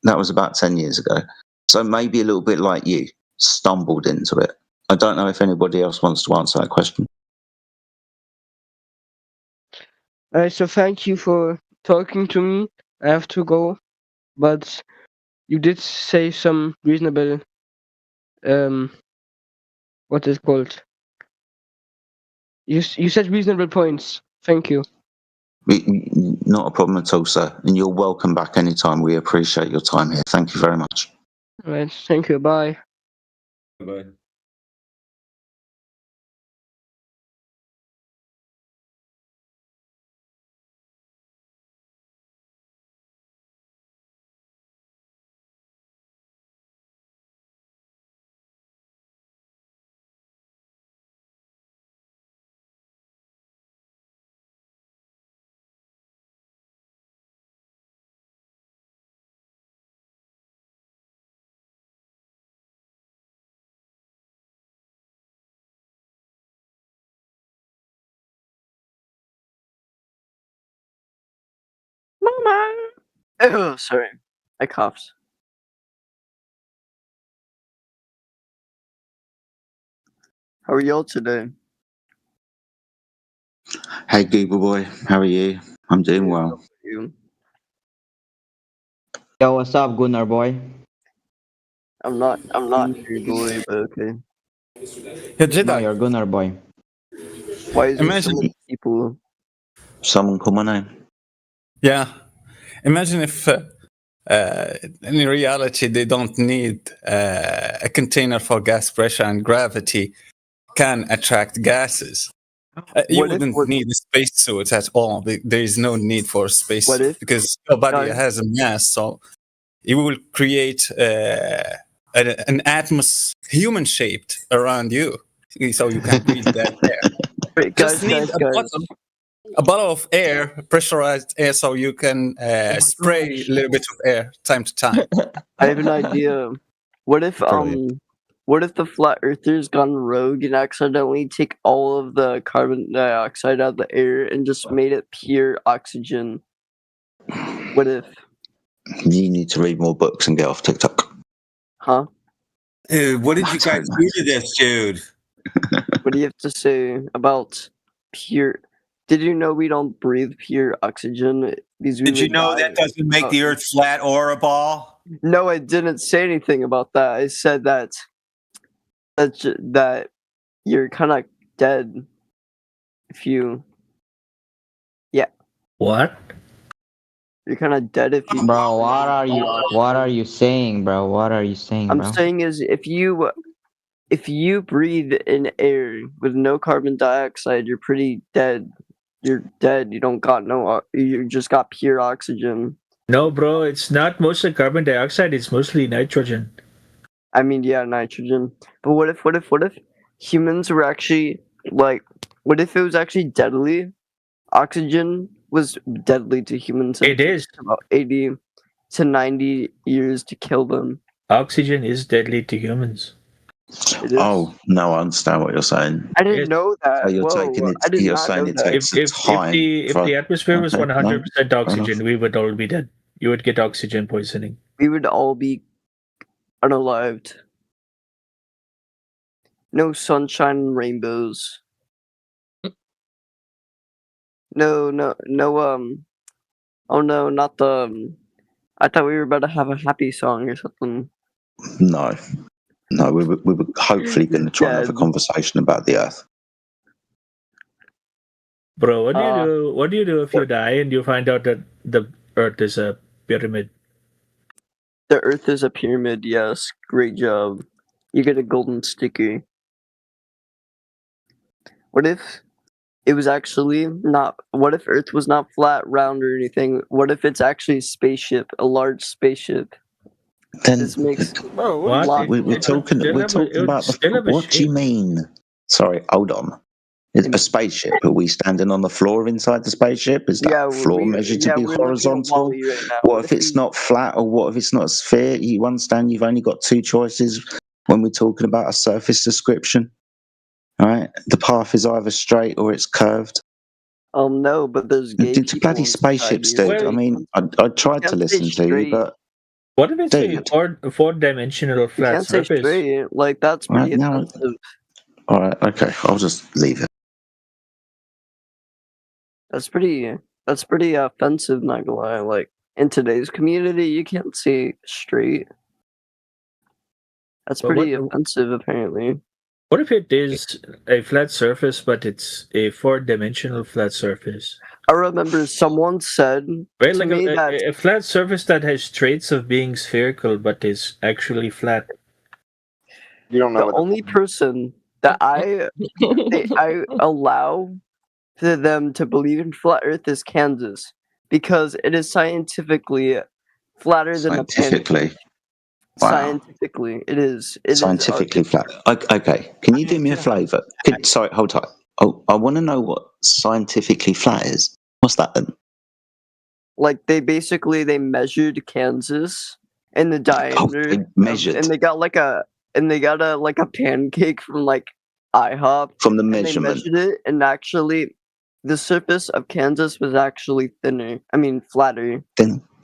that was about 10 years ago. So maybe a little bit like you, stumbled into it. I don't know if anybody else wants to answer that question. Alright, so thank you for talking to me. I have to go, but you did say some reasonable, what is it called? You said reasonable points. Thank you. Not a problem at all, sir. And you're welcome back anytime. We appreciate your time here. Thank you very much. Alright, thank you. Bye. Bye. Mama! Oh, sorry. I coughed. How are y'all today? Hey, Google boy. How are you? I'm doing well. You? Yo, what's up, Gunnar boy? I'm not your boy, but okay. You're Jedi. No, you're Gunnar boy. Why is there so many people? Someone call my name. Yeah. Imagine if in reality they don't need a container for gas pressure and gravity can attract gases. You wouldn't need a spacesuit at all. There is no need for a spacesuit because your body has a mass. So you will create an atmosphere human-shaped around you, so you can breathe that air. Wait, Just need a bottle of air, pressurized air, so you can spray a little bit of air time to time. I have an idea. What if the flat earthers gone rogue and accidentally take all of the carbon dioxide out of the air and just made it pure oxygen? What if? You need to read more books and get off TikTok. Huh? Dude, what did you guys do to this dude? What do you have to say about pure? Did you know we don't breathe pure oxygen? Did you know that doesn't make the Earth flat or a ball? No, I didn't say anything about that. I said that you're kind of dead if you. Yeah. What? You're kind of dead if you. Bro, what are you saying, bro? What are you saying, I'm bro? saying is if you breathe in air with no carbon dioxide, you're pretty dead. You're dead. You don't got you just got pure oxygen. No, bro, it's not mostly carbon dioxide, it's mostly nitrogen. I mean, yeah, nitrogen. But what if humans were actually what if it was actually deadly? Oxygen was deadly to humans. It is about 80 to 90 years to kill them. Oxygen is deadly to humans. Oh no, I understand what you're saying. I didn't know that. So you're taking it. You're saying it takes time. If the atmosphere was 100% oxygen, enough. we would all be dead. You would get oxygen poisoning. We would all be unalived. No sunshine and rainbows. No. Oh no, not the I thought we were about to have a happy song or something. No, we were hopefully going to try and have a conversation about the Earth. Bro, what do you do? What do you do if you die and you find out that the Earth is a pyramid? The Earth is a pyramid. Yes, great job. You get a golden sticker. What if it was actually not? What if Earth was not flat, round, or anything? What if it's actually a spaceship, a large spaceship? Then this makes What? we're talking about the. What do you mean? Sorry, hold on. It's a spaceship. Are we standing on the floor inside the spaceship? Is that floor measured to be horizontal? What if it's not flat, or what if it's not a sphere? You understand? You've only got two choices when we're talking about a surface description. All right, the path is either straight or it's curved. No, but there's gay It's bloody spaceships, dude. I mean, I tried to listen to you, but what if it's a four-dimensional flat can't say surface? straight. Like that's pretty offensive. All right, okay, I'll just leave it. That's pretty offensive, not gonna lie. Like in today's community, you can't say straight. That's pretty offensive, apparently. What if it is a flat surface, but it's a four-dimensional flat surface? I remember someone said Right, to like me that a flat surface that has traits of being spherical, but is actually flat. You don't know. The only person that I allow to them to believe in flat Earth is Kansas, because it is scientifically flatter than a pancake. Wow. Scientifically, it is. Scientifically flat. Okay, can you do me a favour? Sorry, hold tight. Oh, I want to know what scientifically flat is. What's that then? Like they measured Kansas and the diameter. They measured, and they got a pancake from like IHOP from the measurement. They measured it, and actually, the surface of Kansas was actually thinner. I mean, flatter.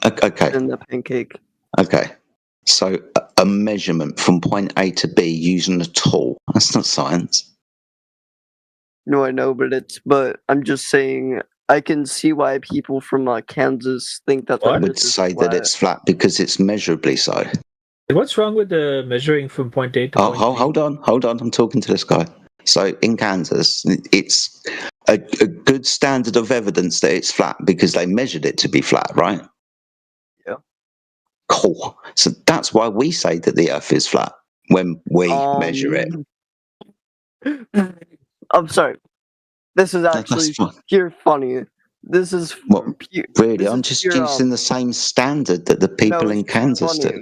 Okay. Than the pancake. Okay. So a measurement from point A to B using a tool. That's not science. No, I know, but I'm just saying I can see why people from Kansas think that I would say that it's flat because it's measurably so. What's wrong with the measuring from point A to point B? Hold on. I'm talking to this guy. So in Kansas, it's a good standard of evidence that it's flat because they measured it to be flat, right? Yeah. Cool. So that's why we say that the Earth is flat when we measure it. I'm sorry. This is actually pure funny. This is really. I'm just using the same standard that the people in Kansas took.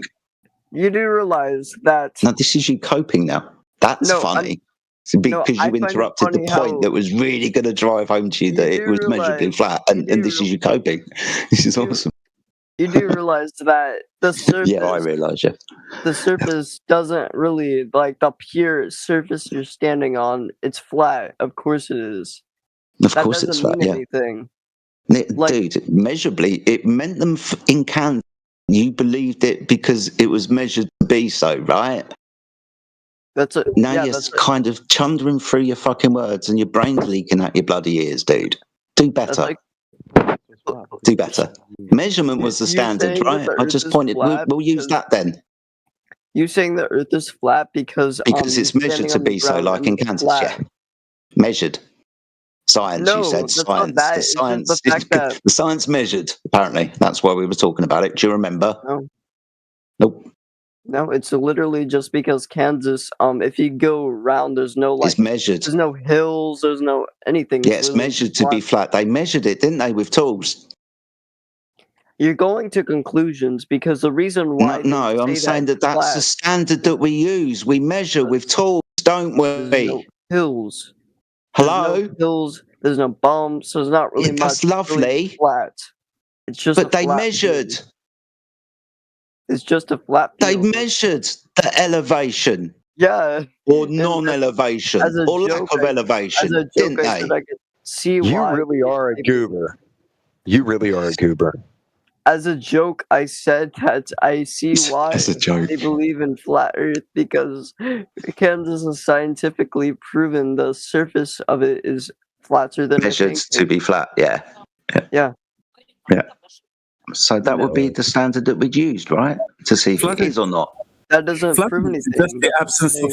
You do realize that. No, this is you coping now. That's funny. Because you interrupted the point that was really going to drive home to you that it was measurably flat, and this is you coping. This is awesome. You do realize that the surface. Yeah, I realise. Yeah. The surface doesn't really like the pure surface you're standing on. It's flat. Of course it is. Of course it's flat. Yeah. Anything. Dude, measurably, it meant them in Kansas. You believed it because it was measured to be so, right? Now you're kind of chundering through your fucking words and your brain's leaking out your bloody ears, dude. Do better. Do better. Measurement was the standard, right? I just pointed. We'll use that then. You saying the Earth is flat because it's measured to be so, like in Kansas, yeah. Measured. Science, you said science. The science measured, apparently. That's why we were talking about it. Do you remember? No. Nope. No, it's literally just because Kansas, if you go around, there's no it's measured. There's no hills, there's no anything. Yeah, it's measured to be flat. They measured it, didn't they, with tools? You're going to conclusions because the reason why. No, I'm saying that's the standard that we use. We measure with tools, don't we? There's no hills. Hello? There's no hills, there's no bumps, there's not really much. That's lovely. Really flat. It's just. But they measured. Field. It's just a flat field. They measured the elevation. Yeah. Or non-elevation. Or lack of elevation. Didn't they? I could see you why really are a goober. You really are a goober. As a joke, I said that I see why they believe in flat Earth because Kansas has scientifically proven the surface of it is flatter than measured to be flat. Yeah. Yeah. So that would be the standard that we'd used, right? To see if it is or not. That doesn't prove anything. Just the absence of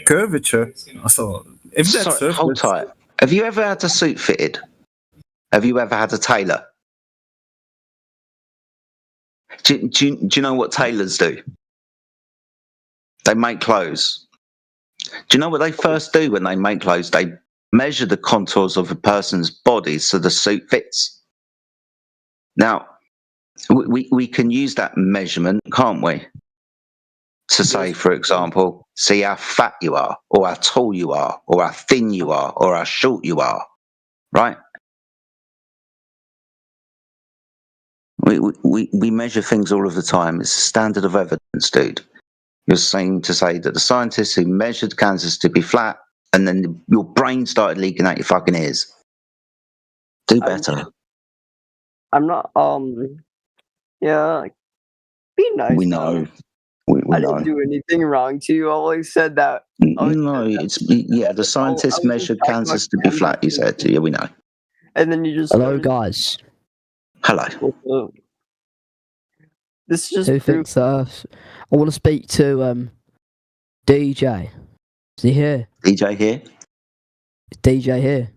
curvature. So if that's Sorry, hold tight. Have you ever had a suit fitted? Have you ever had a tailor? Do you know what tailors do? They make clothes. Do you know what they first do when they make clothes? They measure the contours of a person's body so the suit fits. Now, we can use that measurement, can't we? To say, for example, see how fat you are, or how tall you are, or how thin you are, or how short you are, right? We measure things all of the time. It's a standard of evidence, dude. You're saying to say that the scientists who measured Kansas to be flat, and then your brain started leaking out your fucking ears. Do better. I'm not. Yeah. Be nice. We know. I didn't do anything wrong to you. I always said that. No, the scientists measured Kansas to be flat. You said, yeah, we know. And then you just. Hello, guys. Hello. This is just. Who thinks that? I want to speak to DJ. Is he here? DJ here. Is DJ here?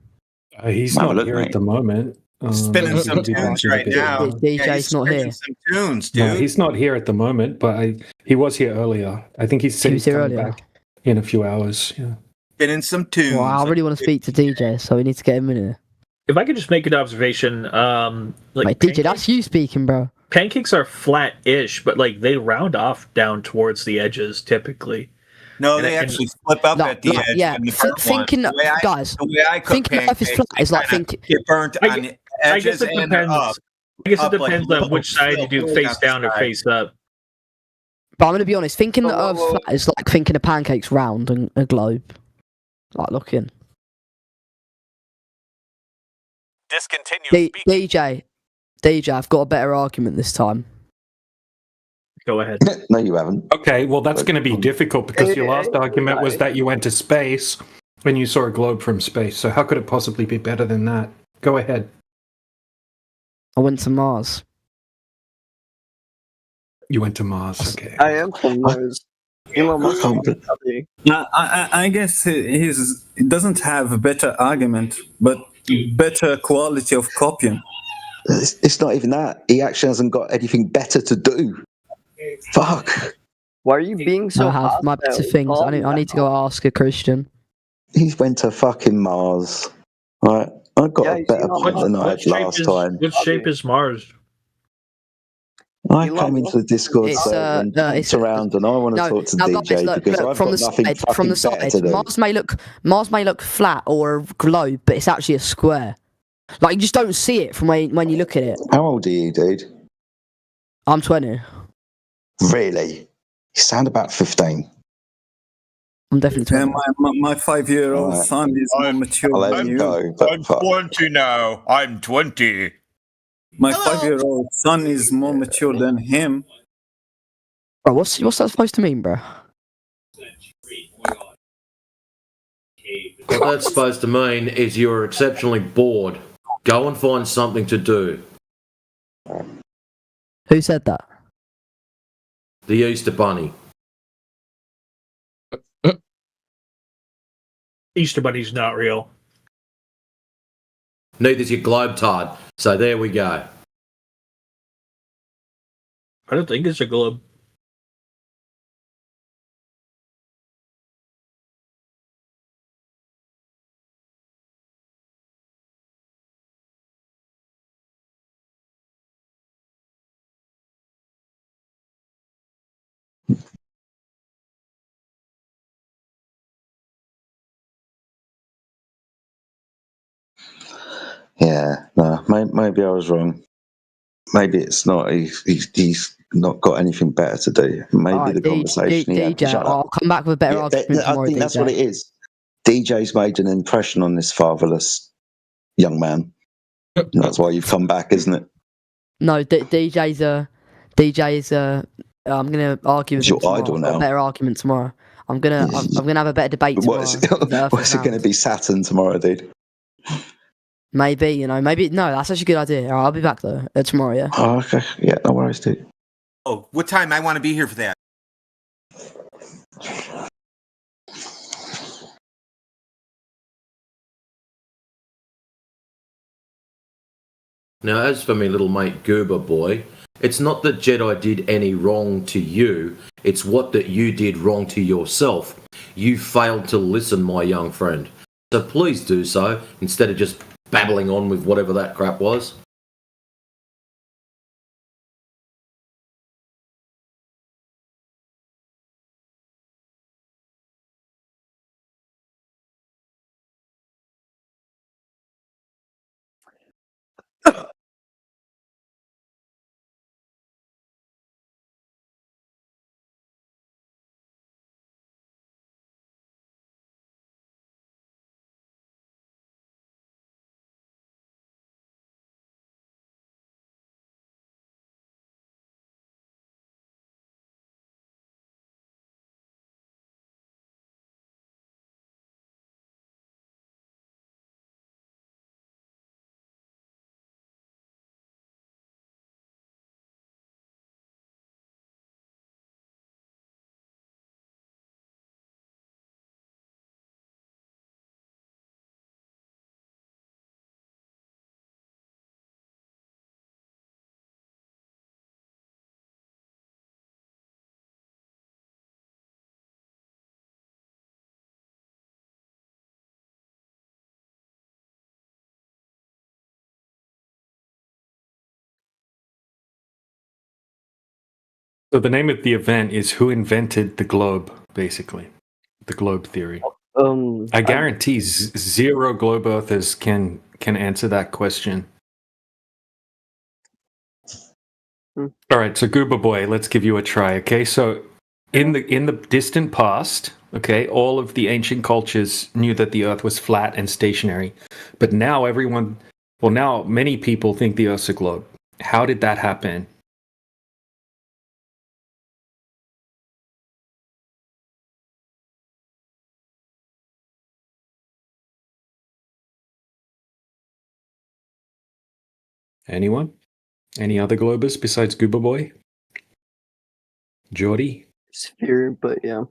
He's not here at the moment. Spinning some tunes right now. DJ's not here. Some tunes, dude. No, he's not here at the moment, but he was here earlier. I think he's He was here coming earlier. back in a few hours. Yeah. Spinning some tunes. Well, I really want to speak to DJ, so we need to get him in here. If I could just make an observation, Wait, DJ, that's you speaking, bro. Pancakes are flat-ish, but like they round off down towards the edges typically. No, they actually flip up at the edge. Yeah, in the burnt thinking, ones. guys, the way I cook thinking Earth is pancakes, flat is like they thinking. get burnt on the I edges guess it and depends. up. I guess it up like depends on little which side you do, silk face out the down or side. face up. But I'm going to be honest, thinking that Earth's flat is like thinking a pancake's round and a globe. Like looking. Discontinue DJ, I've got a better argument this time. Go ahead. No, you haven't. Okay, well, that's going to be difficult because your last argument was that you went to space when you saw a globe from space. So how could it possibly be better than that? Go ahead. I went to Mars. You went to Mars. Okay. I am from Mars. Elon Musk. I guess he doesn't have a better argument, but better quality of copying. It's not even that. He actually hasn't got anything better to do. Fuck. Why are you being so I have my better things. I need to go ask a Christian. He went to fucking Mars. Right. I got a better point than I had last time. What shape is Mars? I came into the Discord It's, server and it's around, and I want to talk to DJ look, because look, I've from got the nothing side, fucking from the better side, to do. Mars may look flat or a globe, but it's actually a square. Like you just don't see it from when you look at it. How old are you, dude? I'm 20. Really? You sound about 15. I'm definitely 20. My 5-year-old son is more mature than you. I'm 20 now. I'm 20. My 5-year-old son is more mature than him. Bro, what's that supposed to mean, bro? What that's supposed to mean is you're exceptionally bored. Go and find something to do. Who said that? The Easter Bunny. Easter Bunny's not real. Neither's your globetard. So there we go. I don't think it's a globe. Yeah, no, maybe I was wrong. Maybe it's not. He's not got anything better to do. Maybe Right, the conversation he had. DJ, Shut I'll up. come back with a better Yeah, argument I tomorrow, think that's DJ. what it is. DJ's made an impression on this fatherless young man. And that's why you've come back, isn't it? No, DJ's I'm gonna argue with It's him your tomorrow. idol I've got now. a better argument tomorrow. I'm gonna have a better debate tomorrow. What's it going to be? Saturn tomorrow, dude? Maybe, you know, maybe no, that's actually a good idea. All right, I'll be back though tomorrow, yeah. Oh, okay. Yeah, no worries, dude. Oh, what time? I want to be here for that. Now, as for me little mate Goober Boy, it's not that Jedi did any wrong to you, it's what that you did wrong to yourself. You failed to listen, my young friend. So please do so, instead of just babbling on with whatever that crap was. So the name of the event is Who Invented the Globe, basically. The globe theory. I guarantee zero globe earthers can answer that question. All right, so Goober Boy, let's give you a try, okay? So in the distant past, okay, all of the ancient cultures knew that the earth was flat and stationary. But now now many people think the earth's a globe. How did that happen? Anyone? Any other globers besides Goober Boy? Geordie? Sphere, but yeah.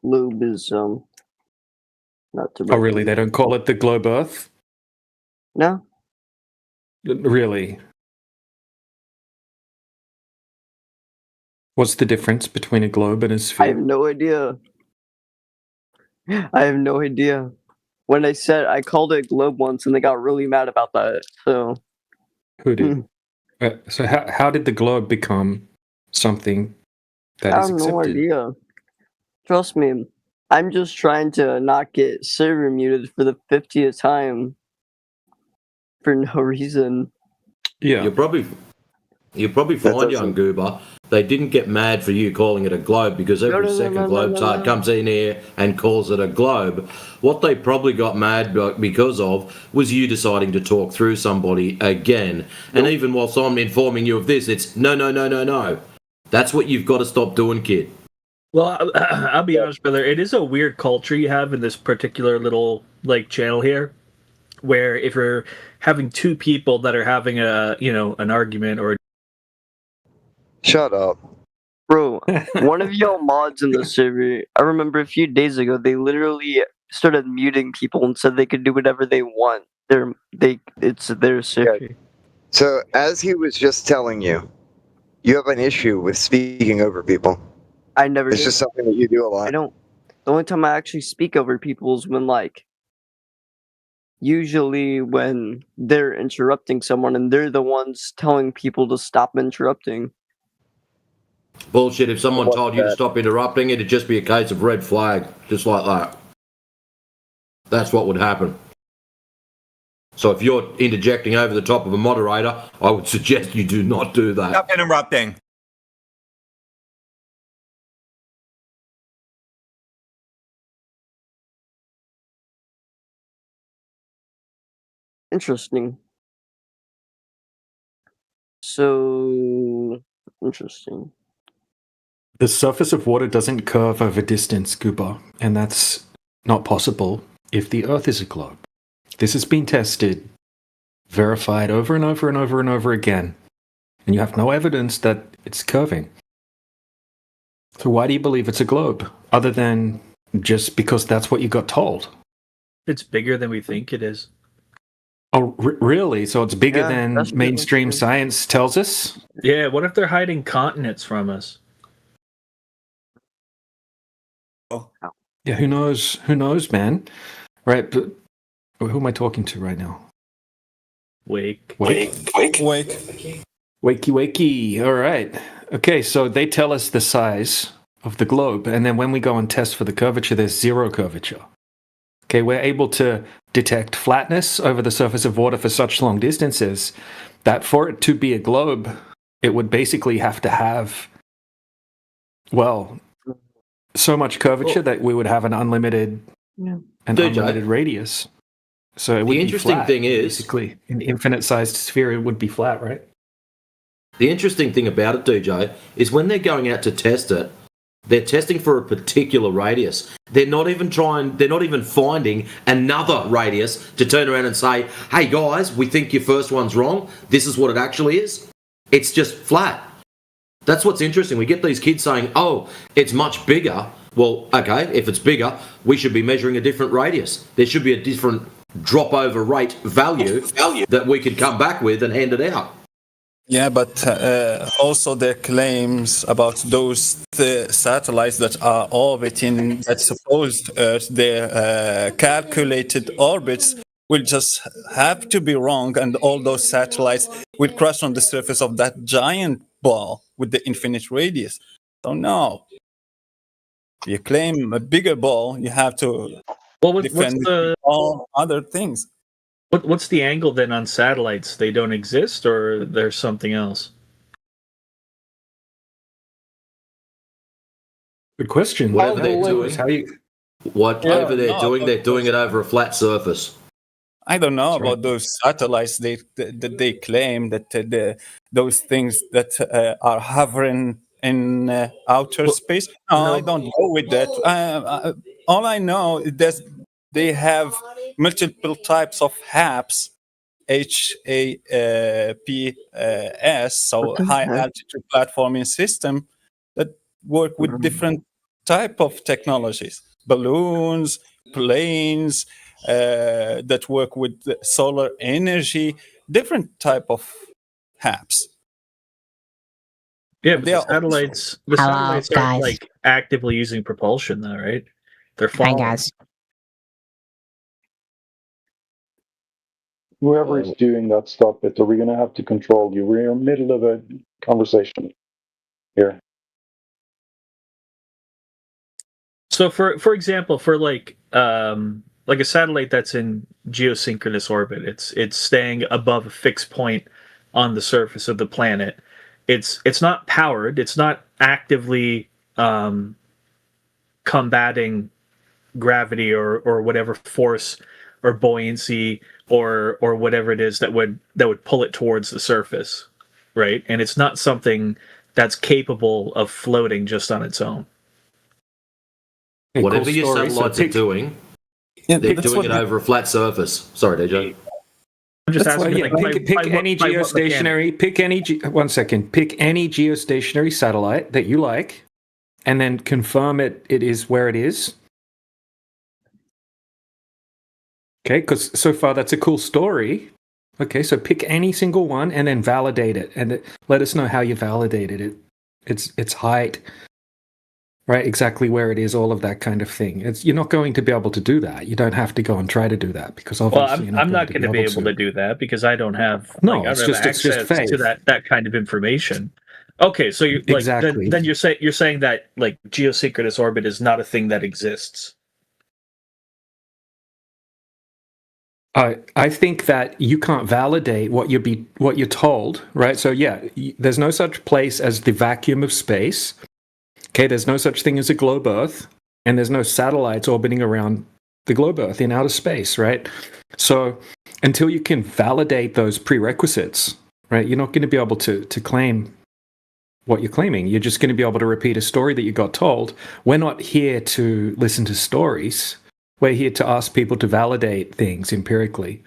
Globe is not too Oh, really? They don't call it the globe Earth? No. Really? What's the difference between a globe and a sphere? I have no idea. I have no idea. When I called it globe once, and they got really mad about that. So. Who did? So how did the globe become something that is accepted? I have no idea. Trust me, I'm just trying to not get server muted for the 50th time for no reason. Yeah, You're probably fine, young Goober. They didn't get mad for you calling it a globe because every second Globetard comes in here and calls it a globe. What they probably got mad because of was you deciding to talk through somebody again. And even whilst I'm informing you of this, it's no. That's what you've got to stop doing, kid. Well, I'll be honest, brother. It is a weird culture you have in this particular little channel here, where if you're having two people that are having an argument or shut up, bro. One of y'all mods in the server, I remember a few days ago, they literally started muting people and said they could do whatever they want. It's their server. Yeah. So as he was just telling you, you have an issue with speaking over people. I never. It's just something that you do a lot. I don't. The only time I actually speak over people is when usually when they're interrupting someone and they're the ones telling people to stop interrupting. Bullshit. If someone told you to stop interrupting, it'd just be a case of red flag, just like that. That's what would happen. So if you're interjecting over the top of a moderator, I would suggest you do not do that. Stop interrupting. Interesting. So interesting. The surface of water doesn't curve over distance, Goober, and that's not possible if the Earth is a globe. This has been tested, verified over and over and over and over again, and you have no evidence that it's curving. So why do you believe it's a globe, other than just because that's what you got told? It's bigger than we think it is. Oh, really? So it's bigger than mainstream science tells us? Yeah, what if they're hiding continents from us? Yeah, who knows? Who knows, man? Right, but who am I talking to right now? Wake. Wakey, wakey. All right. Okay, so they tell us the size of the globe, and then when we go and test for the curvature, there's zero curvature. Okay, we're able to detect flatness over the surface of water for such long distances that for it to be a globe, it would basically have to have, well, so much curvature that we would have an unlimited radius. So it would The interesting be flat, thing is- basically, an infinite-sized sphere, it would be flat, right? The interesting thing about it, DJ, is when they're going out to test it, they're testing for a particular radius. They're not even finding another radius to turn around and say, hey guys, we think your first one's wrong. This is what it actually is. It's just flat. That's what's interesting. We get these kids saying, oh, it's much bigger. Well, okay, if it's bigger, we should be measuring a different radius. There should be a different drop over rate value that we could come back with and hand it out. Yeah, but also their claims about those satellites that are orbiting that supposed Earth, their calculated orbits will just have to be wrong, and all those satellites will crash on the surface of that giant ball with the infinite radius. So no, if you claim a bigger ball, you have to defend all other things. What's the angle then on satellites? They don't exist, or there's something else? Good question. Whatever they're doing, they're doing it over a flat surface. I don't know about those satellites. They claim that those things that are hovering in outer space. No, I don't go with that. All I know is that they have multiple types of HAPS, HAPS, so high altitude platforming system, that work with different type of technologies, balloons, planes, that work with solar energy, different type of HAPS. Yeah, but the satellites aren't like actively using propulsion, though, right? They're falling. Hi, guys. Whoever is doing that, stop it, or we're going to have to control you. We're in the middle of a conversation here. So, for example, for like a satellite that's in geosynchronous orbit, it's staying above a fixed point on the surface of the planet. It's not powered. It's not actively combating gravity or whatever force or buoyancy or whatever it is that would pull it towards the surface, right? And it's not something that's capable of floating just on its own. Whatever your satellites are doing, they're doing it over a flat surface. Sorry, DJ. I'm just asking. Pick any geostationary. Pick any. One second. Pick any geostationary satellite that you like, and then confirm it is where it is. Okay, because so far that's a cool story. Okay, so pick any single one and then validate it, and let us know how you validated it. Its height, right? Exactly where it is, all of that kind of thing. You're not going to be able to do that. You don't have to go and try to do that because obviously I'm not going to be able to do that because I don't have access to that kind of information. Okay, so you're like exactly. then you're saying that like geosynchronous orbit is not a thing that exists. I think that you can't validate what you're told, right? So yeah, there's no such place as the vacuum of space. Okay, there's no such thing as a globe Earth, and there's no satellites orbiting around the globe Earth in outer space, right? So until you can validate those prerequisites, right, you're not going to be able to claim what you're claiming. You're just going to be able to repeat a story that you got told. We're not here to listen to stories. We're here to ask people to validate things empirically.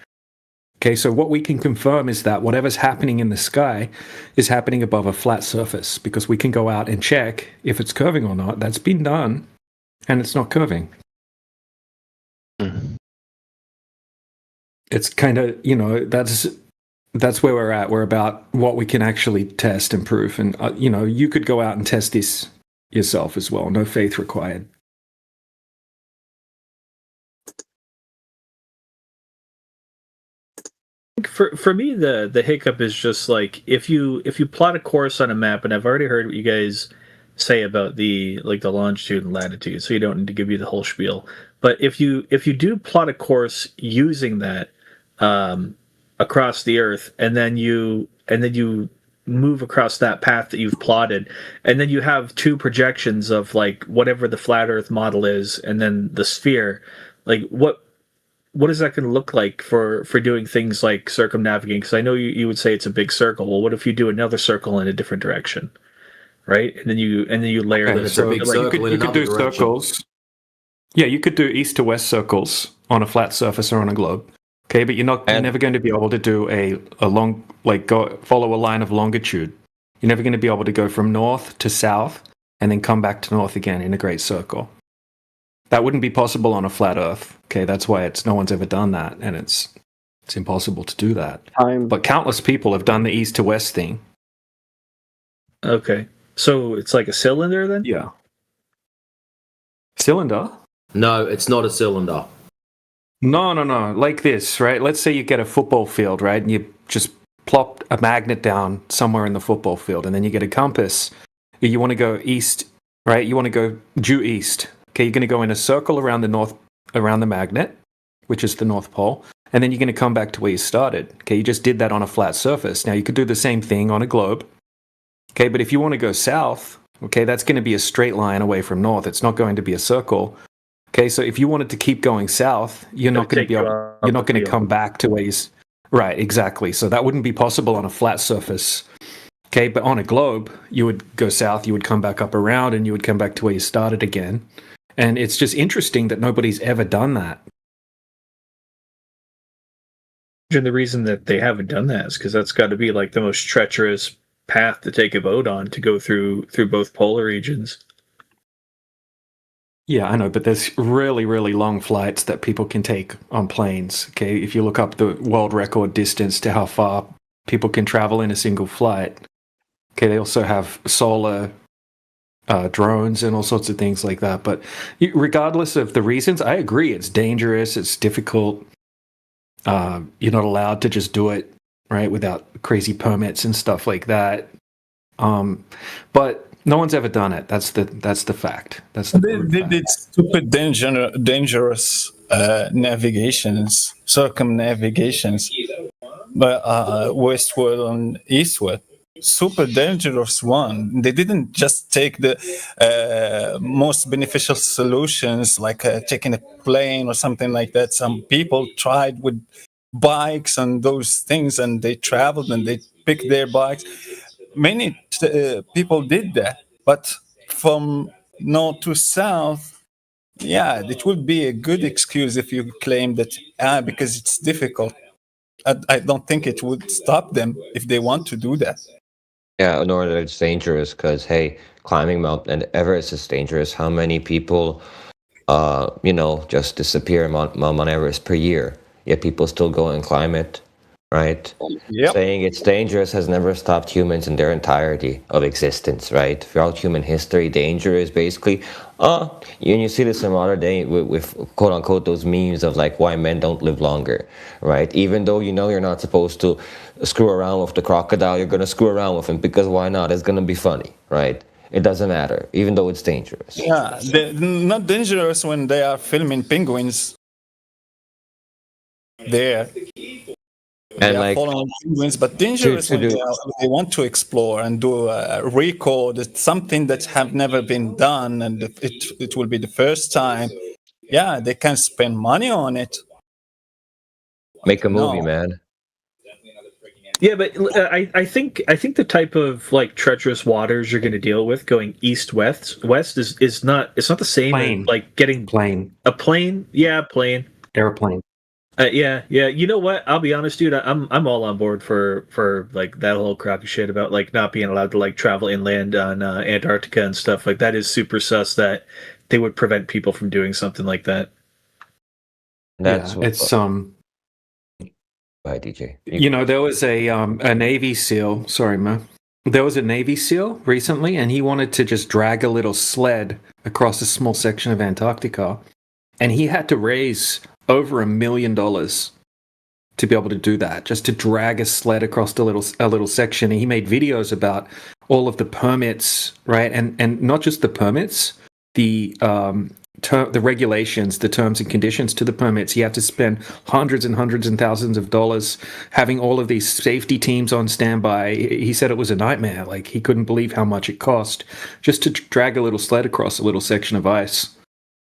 Okay, so what we can confirm is that whatever's happening in the sky is happening above a flat surface, because we can go out and check if it's curving or not. That's been done, and it's not curving. It's kind of, that's where we're at. We're about what we can actually test and prove. And, you could go out and test this yourself as well. No faith required. For me, the hiccup is just like if you plot a course on a map, and I've already heard what you guys say about the longitude and latitude, so you don't need to give you the whole spiel. But if you do plot a course using that across the Earth, and then you move across that path that you've plotted, and then you have two projections of like whatever the flat Earth model is, and then the sphere, like what is that going to look like for doing things like circumnavigating? Because I know you would say it's a big circle. Well, what if you do another circle in a different direction, right? And then you layer Okay, this. so you could do circles. Yeah, you could do east to west circles on a flat surface or on a globe. Okay, but you're never going to be able to do a long follow a line of longitude. You're never going to be able to go from north to south and then come back to north again in a great circle. That wouldn't be possible on a flat Earth. Okay, that's why no one's ever done that, and it's impossible to do that. But countless people have done the east to west thing. Okay, so it's like a cylinder then? Yeah. Cylinder? No, it's not a cylinder. No. Like this, right? Let's say you get a football field, right? And you just plop a magnet down somewhere in the football field, and then you get a compass. You want to go east, right? You want to go due east. Okay, you're going to go in a circle around the magnet, which is the North Pole, and then you're going to come back to where you started. Okay, you just did that on a flat surface. Now, you could do the same thing on a globe. Okay, but if you want to go south, okay, that's going to be a straight line away from north. It's not going to be a circle. Okay, so if you wanted to keep going south, you're not going to come back to where you... Right, exactly. So that wouldn't be possible on a flat surface. Okay, but on a globe, you would go south, you would come back up around, and you would come back to where you started again. And it's just interesting that nobody's ever done that. And the reason that they haven't done that is because that's got to be like the most treacherous path to take a boat on to go through both polar regions. Yeah, I know, but there's really, really long flights that people can take on planes. Okay, if you look up the world record distance to how far people can travel in a single flight. Okay, they also have solar drones and all sorts of things like that. But regardless of the reasons, I agree. It's dangerous. It's difficult. You're not allowed to just do it, right, without crazy permits and stuff like that. But no one's ever done it. That's the fact. That's the they did stupid, dangerous navigations, circumnavigations, but westward and eastward. Super dangerous one. They didn't just take the most beneficial solutions, like taking a plane or something like that. Some people tried with bikes and those things, and they traveled and they picked their bikes. Many people did that, but from north to south, yeah, it would be a good excuse if you claim that because it's difficult. I don't think it would stop them if they want to do that. Yeah, nor that it's dangerous, because hey, climbing Mount Everest is dangerous. How many people, just disappear on Mount Everest per year? Yet people still go and climb it, right? Yep. Saying it's dangerous has never stopped humans in their entirety of existence, right? Throughout human history, danger is basically, and you see this in modern day with quote unquote those memes of like why men don't live longer, right? Even though you're not supposed to screw around with the crocodile, you're going to screw around with him because why not? It's going to be funny, right? It doesn't matter, even though it's dangerous. Yeah, they're not dangerous when they are filming penguins there. And they like are following penguins, but dangerous when they want to explore and do a record. It's something that have never been done, and it will be the first time. Yeah, they can spend money on it. Make a movie, man. Yeah, but I think the type of like treacherous waters you're going to deal with going west is not, it's not the same Plane. as like getting a plane. Yeah, plane. Airplane. Yeah. You know what? I'll be honest, dude. I'm all on board for like that whole crappy shit about like not being allowed to like travel inland on Antarctica and stuff. Like that is super sus that they would prevent people from doing something like that. That's it's Bye, DJ. You know, there was a Navy SEAL. Sorry, Mo. There was a Navy SEAL recently, and he wanted to just drag a little sled across a small section of Antarctica, and he had to raise over $1 million to be able to do that, just to drag a sled across a little section. And he made videos about all of the permits, right? And not just the permits, the regulations, the terms and conditions to the permits. You have to spend hundreds and hundreds and thousands of dollars having all of these safety teams on standby. He said it was a nightmare. Like, he couldn't believe how much it cost just to drag a little sled across a little section of ice.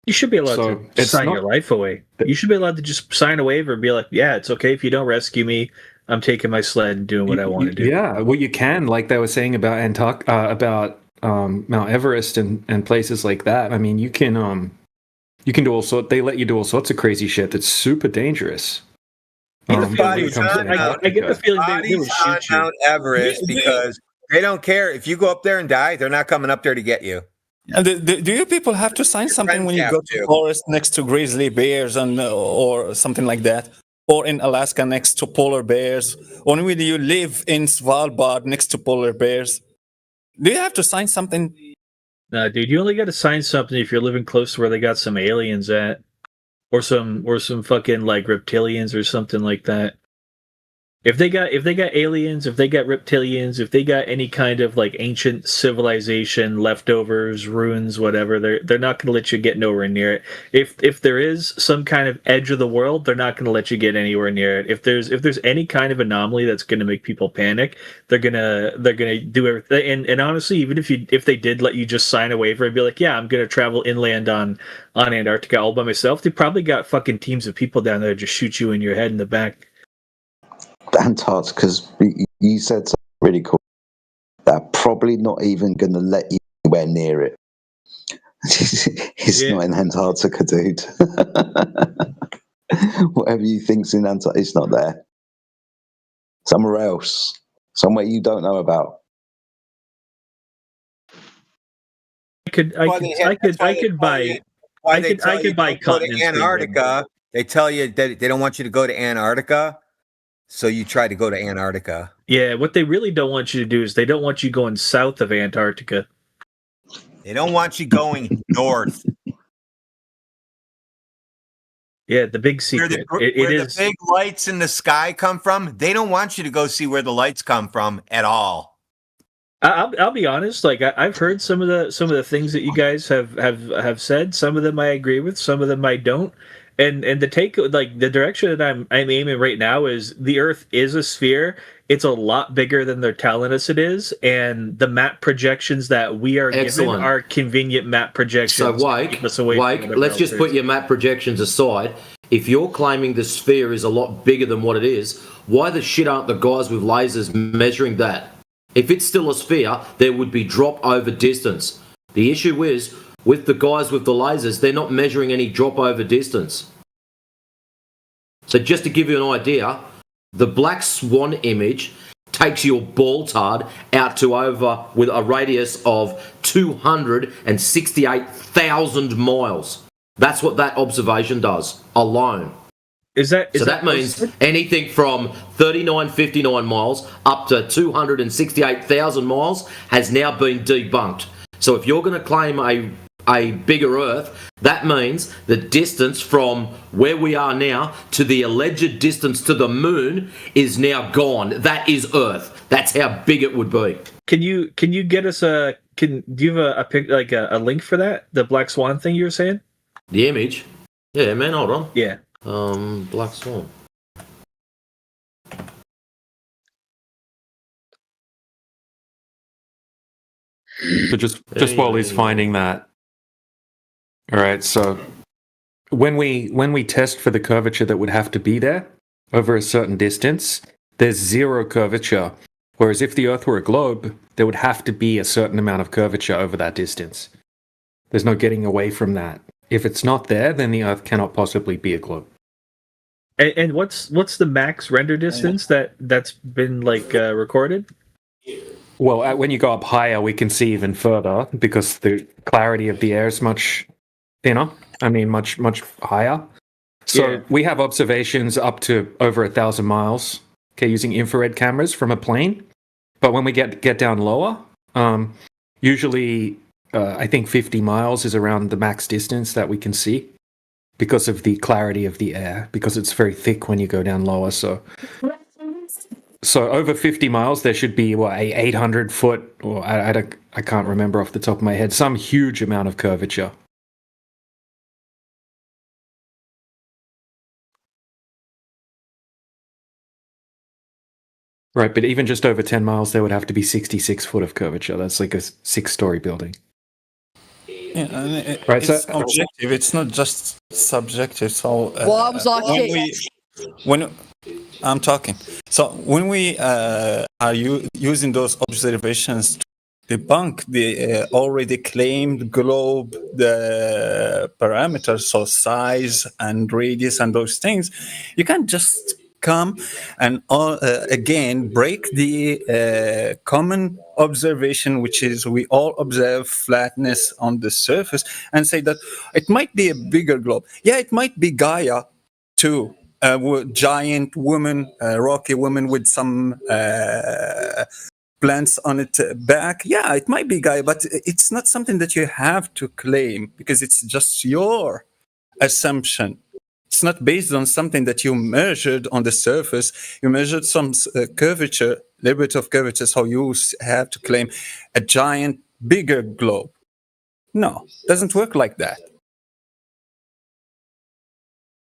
You should be allowed to sign your life away. You should be allowed to just sign a waiver and be like, yeah, it's okay if you don't rescue me. I'm taking my sled and doing what I want to do. Yeah, well, you can, like they were saying about Mount Everest and places like that. I mean, you can do all sorts. They let you do all sorts of crazy shit that's super dangerous. I get the feeling they would shoot you. Mount Everest because they don't care if you go up there and die. They're not coming up there to get you. And do you people have to sign something when you go to the forest next to grizzly bears or something like that? Or in Alaska next to polar bears? Or when you live in Svalbard next to polar bears? Do you have to sign something? Nah, dude, you only got to sign something if you're living close to where they got some aliens at. Or some fucking like reptilians or something like that. If they got aliens, if they got reptilians, if they got any kind of like ancient civilization leftovers, ruins, whatever, they're not going to let you get nowhere near it. If there is some kind of edge of the world, they're not going to let you get anywhere near it. If there's any kind of anomaly that's going to make people panic, they're gonna do everything. And honestly, even if they did let you just sign a waiver and be like, yeah, I'm going to travel inland on Antarctica all by myself, they probably got fucking teams of people down there to just shoot you in your head in the back. Antarctica's, you said something really cool. They're probably not even going to let you anywhere near it. It's not in Antarctica, dude. Whatever you think's in Antarctica, it's not there. Somewhere else, somewhere you don't know about. I could buy continents. Antarctica. They tell you that they don't want you to go to Antarctica. So you try to go to Antarctica. Yeah, what they really don't want you to do is they don't want you going south of Antarctica. They don't want you going north. Yeah, the big secret. Where the big lights in the sky come from, they don't want you to go see where the lights come from at all. I'll be honest. Like I've heard some of the things that you guys have said. Some of them I agree with. Some of them I don't. And the direction that I'm aiming right now is the Earth is a sphere. It's a lot bigger than they're telling us it is, and the map projections that we are given are convenient map projections. So Wake, let's just put your map projections aside. If you're claiming the sphere is a lot bigger than what it is, why the shit aren't the guys with lasers measuring that? If it's still a sphere, there would be drop over distance. The issue is, with the guys with the lasers, they're not measuring any drop over distance. So just to give you an idea, the Black Swan image takes your ball tard out to over with a radius of 268,000 miles. That's what that observation does alone. That means anything from 3959 miles up to 268,000 miles has now been debunked. So if you're going to claim a bigger Earth, that means the distance from where we are now to the alleged distance to the moon is now gone. That is Earth. That's how big it would be. Can you get us do you have a link for that? The Black Swan thing you were saying? The image? Yeah, man, hold on. Yeah. Black Swan. So just while he's finding that. All right, so when we test for the curvature that would have to be there over a certain distance, there's zero curvature. Whereas if the Earth were a globe, there would have to be a certain amount of curvature over that distance. There's no getting away from that. If it's not there, then the Earth cannot possibly be a globe. And what's the max render distance that's been recorded? Well, when you go up higher, we can see even further because the clarity of the air is much thinner. I mean, much higher. So we have observations up to over 1,000 miles. Okay, using infrared cameras from a plane. But when we get down lower, usually I think 50 miles is around the max distance that we can see because of the clarity of the air, because it's very thick when you go down lower. So over 50 miles, there should be a 800 foot, or I can't remember off the top of my head, some huge amount of curvature. Right, but even just over 10 miles, there would have to be 66 foot of curvature. That's like a 6-story building. Yeah, and Right, it's objective. It's not just subjective. So I was like, when I'm talking, so when we are using those observations to debunk the already claimed globe, the parameters, so size and radius and those things, you can't just come and again break the common observation, which is we all observe flatness on the surface, and say that it might be a bigger globe. Yeah, it might be Gaia too, a giant woman, rocky woman with some plants on its back. Yeah, it might be Gaia, but it's not something that you have to claim because it's just your assumption. It's not based on something that you measured on the surface. You measured some curvature, a little bit of curvature, so you have to claim a giant, bigger globe. No, it doesn't work like that.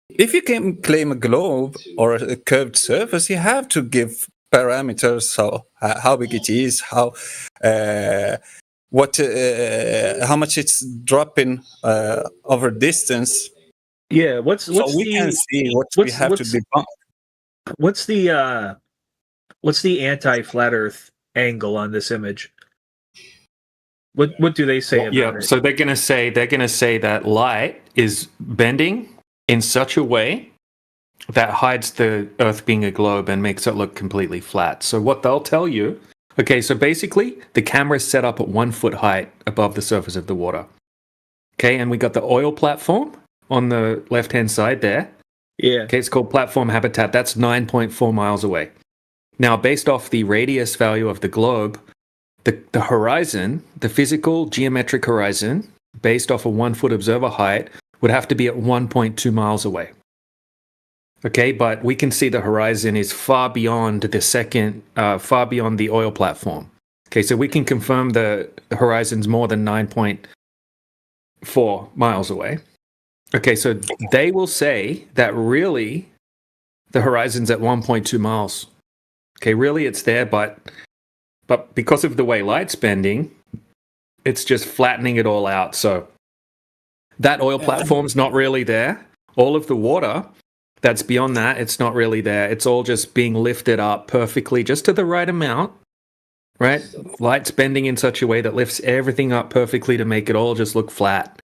If you can claim a globe or a curved surface, you have to give parameters, so how big it is, how much it's dropping over distance. Yeah, so we can see what we have to debunk. What's the anti-flat Earth angle on this image? What do they say about it? So they're gonna say that light is bending in such a way that hides the Earth being a globe and makes it look completely flat. So what they'll tell you, okay, so basically the camera is set up at 1 foot height above the surface of the water. Okay, and we got the oil platform on the left-hand side there. Yeah. Okay, it's called Platform Habitat. That's 9.4 miles away. Now, based off the radius value of the globe, the horizon, the physical geometric horizon, based off a 1 foot observer height, would have to be at 1.2 miles away. Okay, but we can see the horizon is far beyond the oil platform. Okay, so we can confirm the horizon's more than 9.4 miles away. Okay, so they will say that really the horizon's at 1.2 miles. Okay, really it's there, but because of the way light's bending, it's just flattening it all out. So that oil platform's not really there. All of the water that's beyond that, it's not really there. It's all just being lifted up perfectly, just to the right amount, right? Light's bending in such a way that lifts everything up perfectly to make it all just look flat.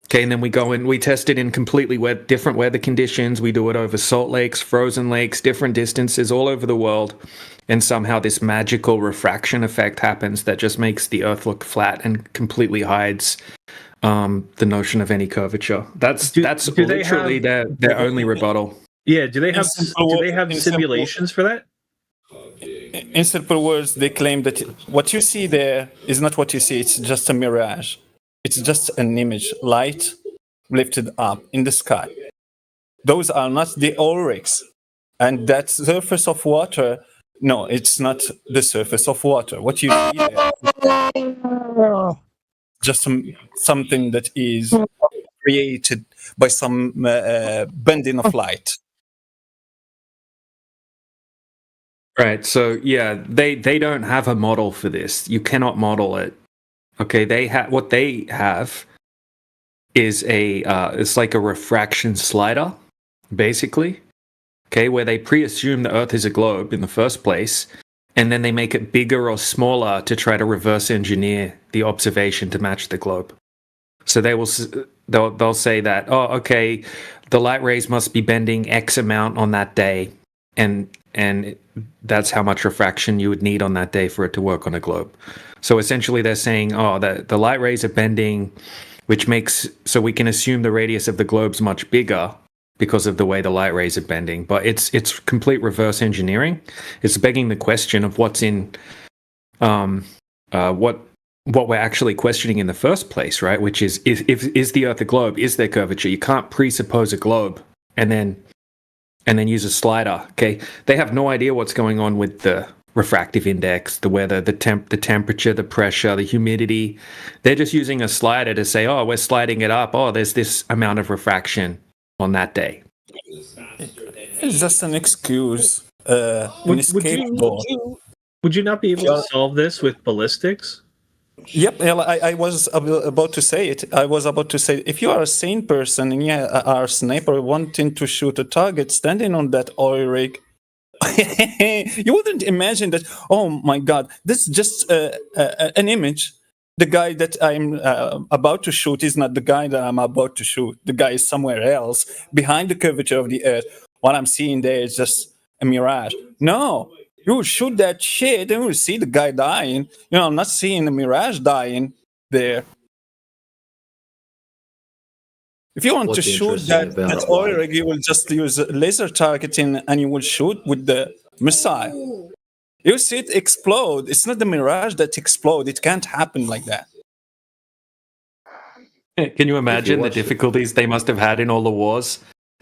Okay, and then we go and we test it in completely different weather conditions. We do it over salt lakes, frozen lakes, different distances all over the world. And somehow this magical refraction effect happens that just makes the Earth look flat and completely hides the notion of any curvature. That's literally their only rebuttal. Yeah, do they have simulations for that? In simple words, they claim that what you see there is not what you see. It's just a mirage. It's just an image, light lifted up in the sky. Those are not the Ulrichs. And that surface of water, no, it's not the surface of water. What you see there is just something that is created by some bending of light. Right, so yeah, they don't have a model for this. You cannot model it. Okay, what they have is it's like a refraction slider, basically, okay, where they pre-assume the Earth is a globe in the first place, and then they make it bigger or smaller to try to reverse engineer the observation to match the globe. So they'll say that, oh, okay, the light rays must be bending X amount on that day, and that's how much refraction you would need on that day for it to work on a globe. So essentially they're saying, oh, the light rays are bending, which makes, so we can assume the radius of the globe's much bigger because of the way the light rays are bending. But it's complete reverse engineering. It's begging the question of what's in, what we're actually questioning in the first place, right? Which is the Earth a globe? Is there curvature? You can't presuppose a globe and then use a slider. Okay, they have no idea what's going on with the refractive index, the weather, the temperature, the pressure, the humidity. They're just using a slider to say, oh, we're sliding it up. Oh, there's this amount of refraction on that day. It's just an excuse. Would you not be able to solve this with ballistics? Yep, I was about to say it. I was about to say, if you are a sane person and you are a sniper wanting to shoot a target standing on that oil rig, you wouldn't imagine that, oh my God, this is just an image. The guy that I'm about to shoot is not the guy that I'm about to shoot. The guy is somewhere else, behind the curvature of the Earth. What I'm seeing there is just a mirage. No. You will shoot that shit and you will see the guy dying. You know, I'm not seeing a mirage dying there. If you want What's to shoot interesting about that it, oil rig, you will just use laser targeting and you will shoot with the missile. You'll see it explode. It's not the mirage that explodes. It can't happen like that. Can you imagine the difficulties they must have had in all the wars?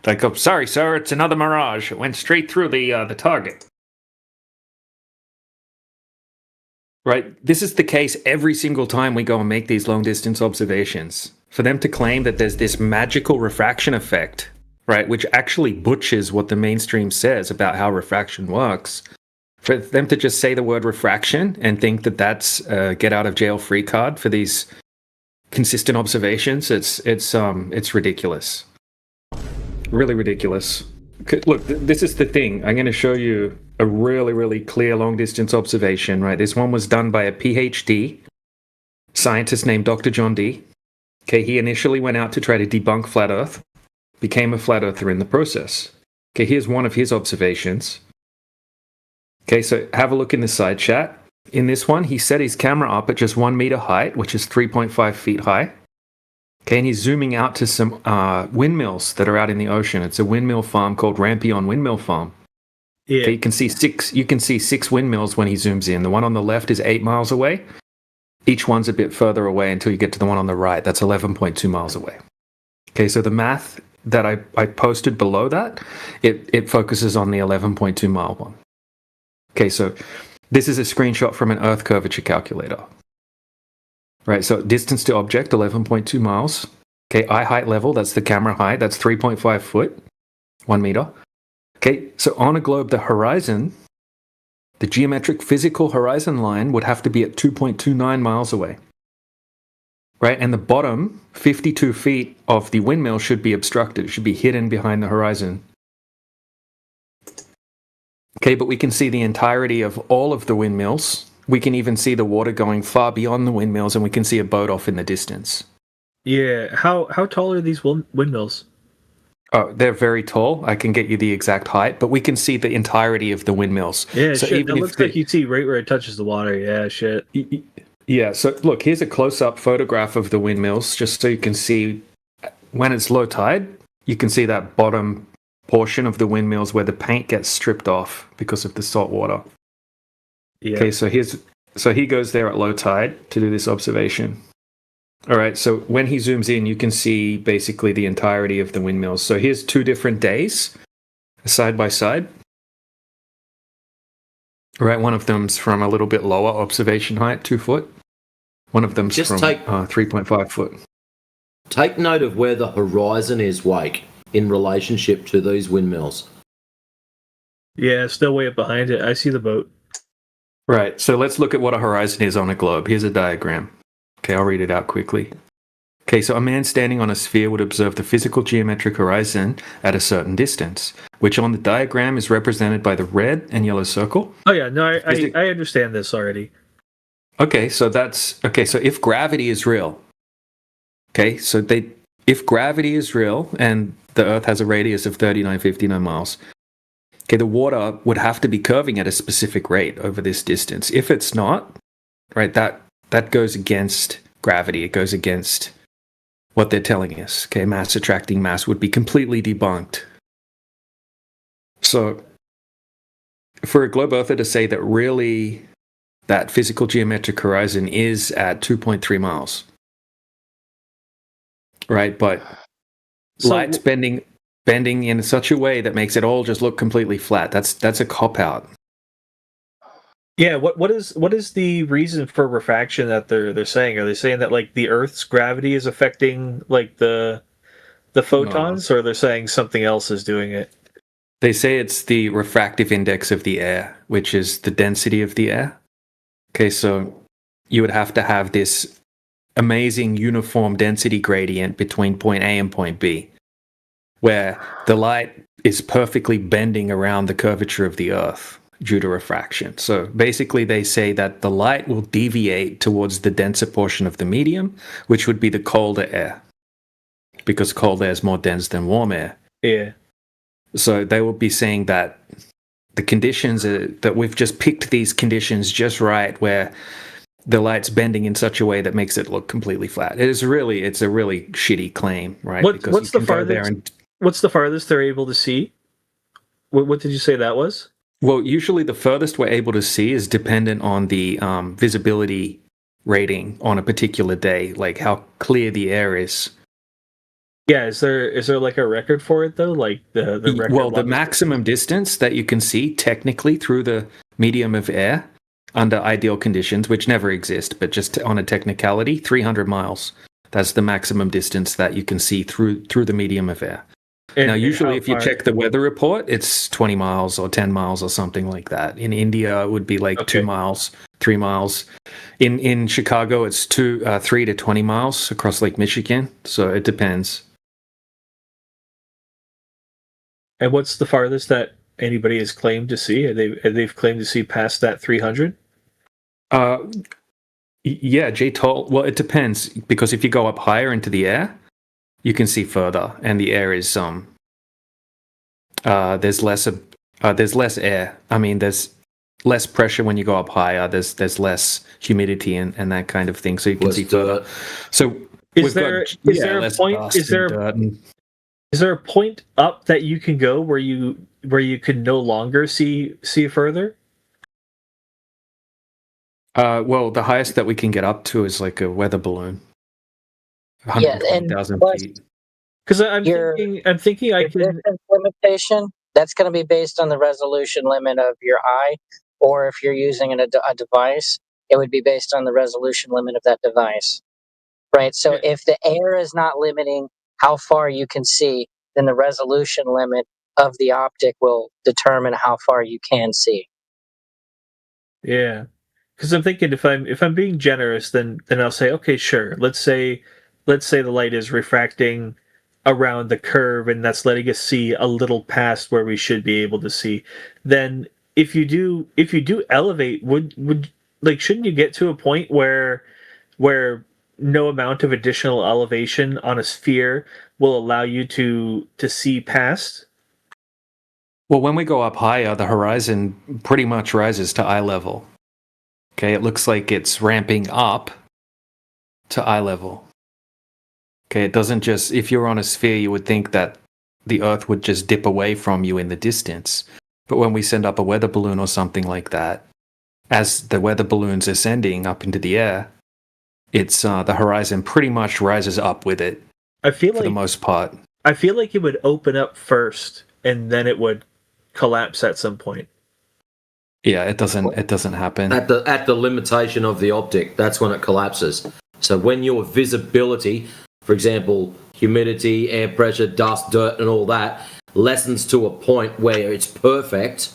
Like, oh, sorry, sir, it's another mirage. It went straight through the target. Right? This is the case every single time we go and make these long-distance observations. For them to claim that there's this magical refraction effect, right, which actually butchers what the mainstream says about how refraction works, for them to just say the word refraction and think that that's a get-out-of-jail-free card for these consistent observations, it's ridiculous. Really ridiculous. Look, this is the thing. I'm going to show you a really, really clear long-distance observation, right? This one was done by a PhD scientist named Dr. John Dee. Okay, he initially went out to try to debunk flat Earth, became a flat earther in the process. Okay, here's one of his observations. Okay, so have a look in the side chat. In this one, he set his camera up at just 1 meter height, which is 3.5 feet high. Okay, and he's zooming out to some windmills that are out in the ocean. It's a windmill farm called Rampion Windmill Farm. Yeah. Okay, you can see six windmills when he zooms in. The one on the left is 8 miles away. Each one's a bit further away until you get to the one on the right. That's 11.2 miles away. Okay, so the math that I posted below that, it focuses on the 11.2 mile one. Okay, so this is a screenshot from an Earth curvature calculator. Right, so distance to object, 11.2 miles. Okay, eye height level, that's the camera height, that's 3.5 foot, 1 meter. Okay, so on a globe, the horizon, the geometric physical horizon line would have to be at 2.29 miles away. Right, and the bottom 52 feet of the windmill should be obstructed. It should be hidden behind the horizon. Okay, but we can see the entirety of all of the windmills. We can even see the water going far beyond the windmills, and we can see a boat off in the distance. Yeah, how tall are these windmills? Oh, they're very tall. I can get you the exact height, but we can see the entirety of the windmills. Yeah, so shit, even it looks like you see right where it touches the water. Yeah, shit. Yeah, so look, here's a close-up photograph of the windmills, just so you can see when it's low tide, you can see that bottom portion of the windmills where the paint gets stripped off because of the salt water. Yeah. Okay, so he goes there at low tide to do this observation. All right, so when he zooms in, you can see basically the entirety of the windmills. So here's 2 different days, side by side. All right, one of them's from a little bit lower observation height, 2 foot. One of them's from 3.5 foot. Take note of where the horizon is, Wake, in relationship to these windmills. Yeah, still way up behind it. I see the boat. Right, so let's look at what a horizon is on a globe. Here's a diagram. Okay, I'll read it out quickly. Okay, so a man standing on a sphere would observe the physical geometric horizon at a certain distance, which on the diagram is represented by the red and yellow circle. Oh yeah, no, I understand this already. Okay, so if gravity is real, if gravity is real and the Earth has a radius of 3959 miles, okay, the water would have to be curving at a specific rate over this distance. If it's not, right, that goes against gravity. It goes against what they're telling us. Okay, mass attracting mass would be completely debunked. So for a globe earther to say that really that physical geometric horizon is at 2.3 miles, right? But light's bending in such a way that makes it all just look completely flat. That's a cop-out. Yeah, what is the reason for refraction that they're saying? Are they saying that like the Earth's gravity is affecting like the photons, or they're saying something else is doing it? They say it's the refractive index of the air, which is the density of the air. Okay, so you would have to have this amazing uniform density gradient between point A and point B, where the light is perfectly bending around the curvature of the Earth due to refraction. So basically they say that the light will deviate towards the denser portion of the medium, which would be the colder air, because cold air is more dense than warm air. Yeah. So they will be saying that the conditions that we've just picked these conditions just right, where the light's bending in such a way that makes it look completely flat. It's a really shitty claim, right? What's the farthest they're able to see? What did you say that was? Well, usually the furthest we're able to see is dependent on the visibility rating on a particular day, like how clear the air is. Yeah, is there like a record for it though? Like the record? Well, the maximum distance that you can see technically through the medium of air under ideal conditions, which never exist, but just on a technicality, 300 miles. That's the maximum distance that you can see through the medium of air. Now, usually if you check the weather report, it's 20 miles or 10 miles or something like that. In India, it would be like 2 miles, 3 miles. In Chicago, it's 3 to 20 miles across Lake Michigan. So it depends. And what's the farthest that anybody has claimed to see? They've claimed to see past that 300? Yeah, Jay Toll. Well, it depends, because if you go up higher into the air, you can see further, and the air is there's less air. I mean, there's less pressure when you go up higher. There's less humidity and that kind of thing, so you can see further. So is there a point up that you can go where you can no longer see further? Well, the highest that we can get up to is like a weather balloon. 120,000 feet. Because I'm thinking I can. Distance limitation, that's going to be based on the resolution limit of your eye, or if you're using a device, it would be based on the resolution limit of that device. Right. So if the air is not limiting how far you can see, then the resolution limit of the optic will determine how far you can see. Yeah. Because I'm thinking if I'm being generous, then I'll say, okay, sure. Let's say the light is refracting around the curve, and that's letting us see a little past where we should be able to see. Then if you do elevate, would like shouldn't you get to a point where no amount of additional elevation on a sphere will allow you to see past? Well, when we go up higher, the horizon pretty much rises to eye level. Okay, it looks like it's ramping up to eye level. Okay, it doesn't just, if you're on a sphere, you would think that the Earth would just dip away from you in the distance. But when we send up a weather balloon or something like that, as the weather balloon's ascending up into the air, it's the horizon pretty much rises up with it. I feel for the most part. I feel like it would open up first, and then it would collapse at some point. Yeah, it doesn't happen. At the limitation of the optic, that's when it collapses. So when your visibility, for example, humidity, air pressure, dust, dirt, and all that, lessens to a point where it's perfect,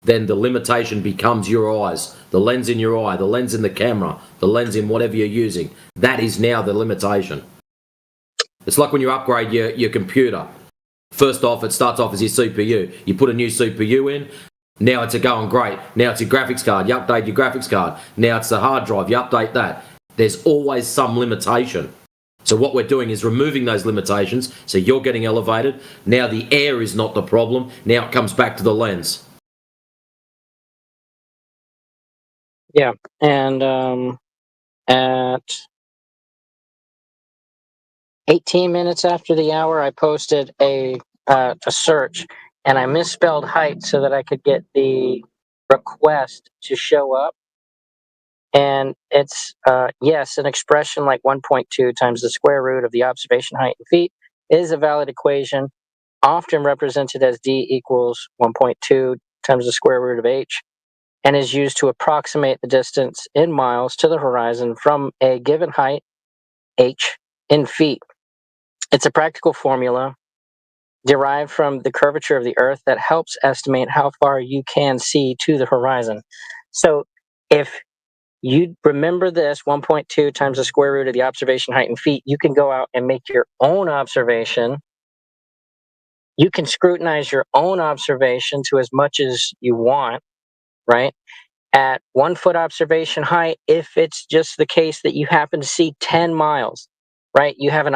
then the limitation becomes your eyes. The lens in your eye, the lens in the camera, the lens in whatever you're using. That is now the limitation. It's like when you upgrade your computer. First off, it starts off as your CPU. You put a new CPU in. Now it's going great. Now it's your graphics card. You update your graphics card. Now it's the hard drive. You update that. There's always some limitation. So what we're doing is removing those limitations. So you're getting elevated. Now the air is not the problem. Now it comes back to the lens. Yeah, and at 18 minutes after the hour, I posted a search, and I misspelled height so that I could get the request to show up. And it's, yes, an expression like 1.2 times the square root of the observation height in feet is a valid equation, often represented as d equals 1.2 times the square root of h, and is used to approximate the distance in miles to the horizon from a given height, h, in feet. It's a practical formula derived from the curvature of the Earth that helps estimate how far you can see to the horizon. So if you remember this 1.2 times the square root of the observation height in feet, you can go out and make your own observation. You can scrutinize your own observation to as much as you want, right? At 1 foot observation height, if it's just the case that you happen to see 10 miles, right? You have an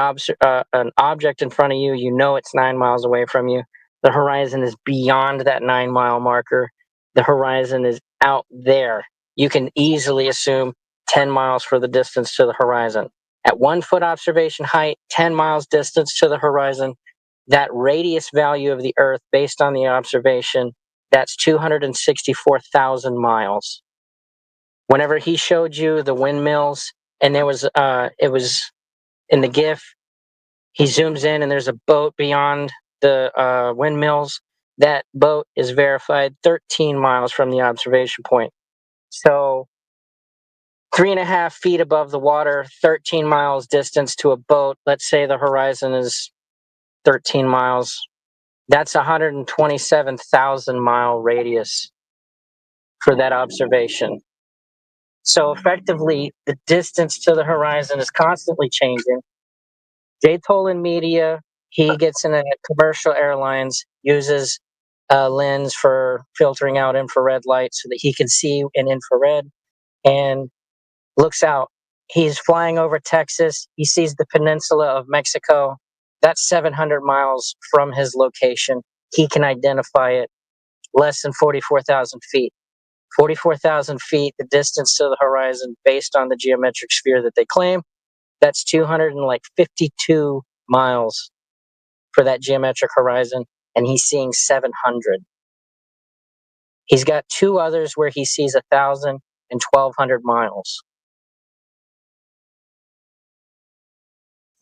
object in front of you, you know it's 9 miles away from you. The horizon is beyond that 9-mile marker. The horizon is out there. You can easily assume 10 miles for the distance to the horizon. At 1 foot observation height, 10 miles distance to the horizon, that radius value of the Earth based on the observation, that's 264,000 miles. Whenever he showed you the windmills, and it was in the GIF, he zooms in and there's a boat beyond the windmills. That boat is verified 13 miles from the observation point. So 3.5 feet above the water, 13 miles distance to a boat. Let's say the horizon is 13 miles. That's 127,000 mile radius for that observation. So effectively, the distance to the horizon is constantly changing. Jay Tolan Media, he gets in a commercial airlines, uses a lens for filtering out infrared light so that he can see in infrared, and looks out. He's flying over Texas. He sees the peninsula of Mexico. That's 700 miles from his location. He can identify it less than 44,000 feet. 44,000 feet, the distance to the horizon based on the geometric sphere that they claim, that's 252 miles for that geometric horizon, and he's seeing 700. He's got two others where he sees 1,000 and 1,200 miles.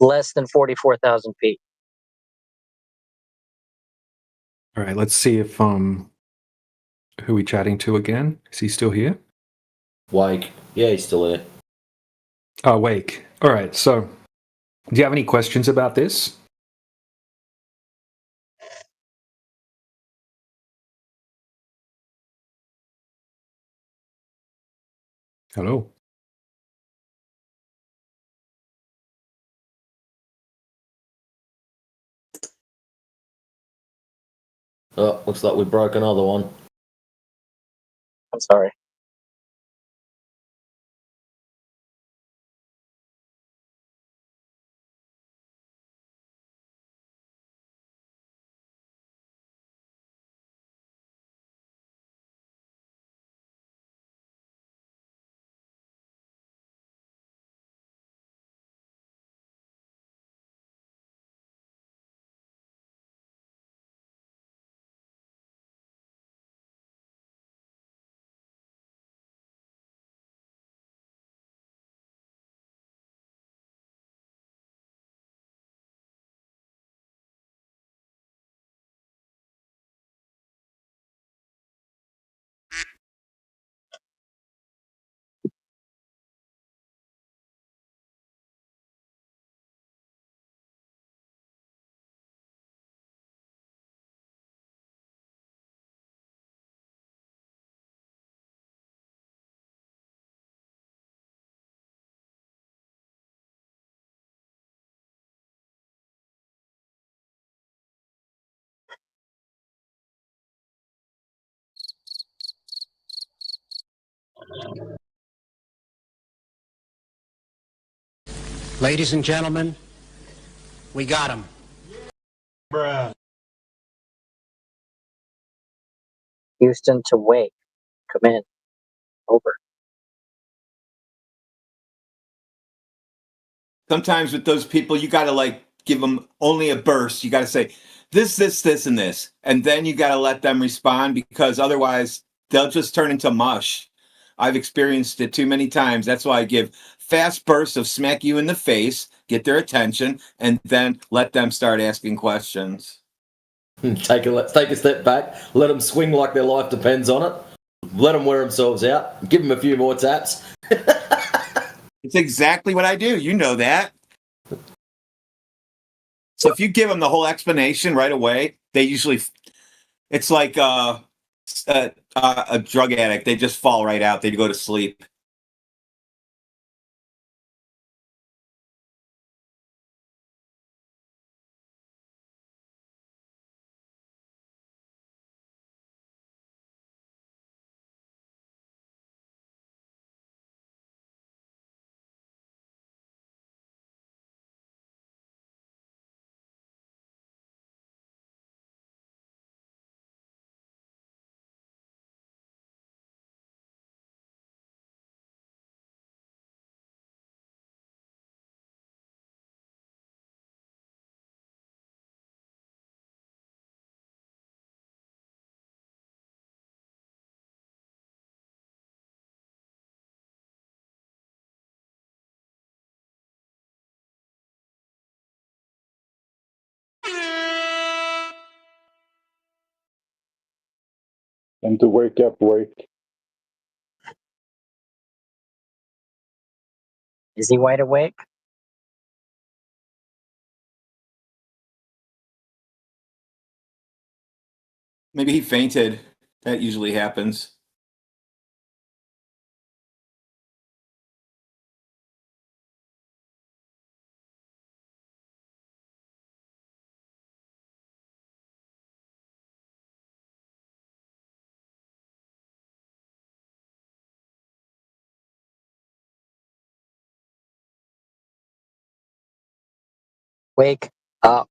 Less than 44,000 feet. All right, let's see if who are we chatting to again? Is he still here? Wake. Yeah, he's still here. Oh, Wake. All right, so do you have any questions about this? Hello. Oh, looks like we broke another one. I'm sorry. Ladies and gentlemen, we got him. Bruh. Houston to Wake. Come in. Over. Sometimes with those people, you got to like give them only a burst. You got to say this, and this, and then you got to let them respond because otherwise they'll just turn into mush. I've experienced it too many times. That's why I give fast bursts of smack you in the face, get their attention, and then let them start asking questions. Take a step back, let them swing like their life depends on it, let them wear themselves out, give them a few more taps. It's exactly what I do. You know that. So if you give them the whole explanation right away, they usually, it's like a drug addict. They just fall right out. They go to sleep. And to wake up, wake. Is he wide awake? Maybe he fainted. That usually happens. Wake up.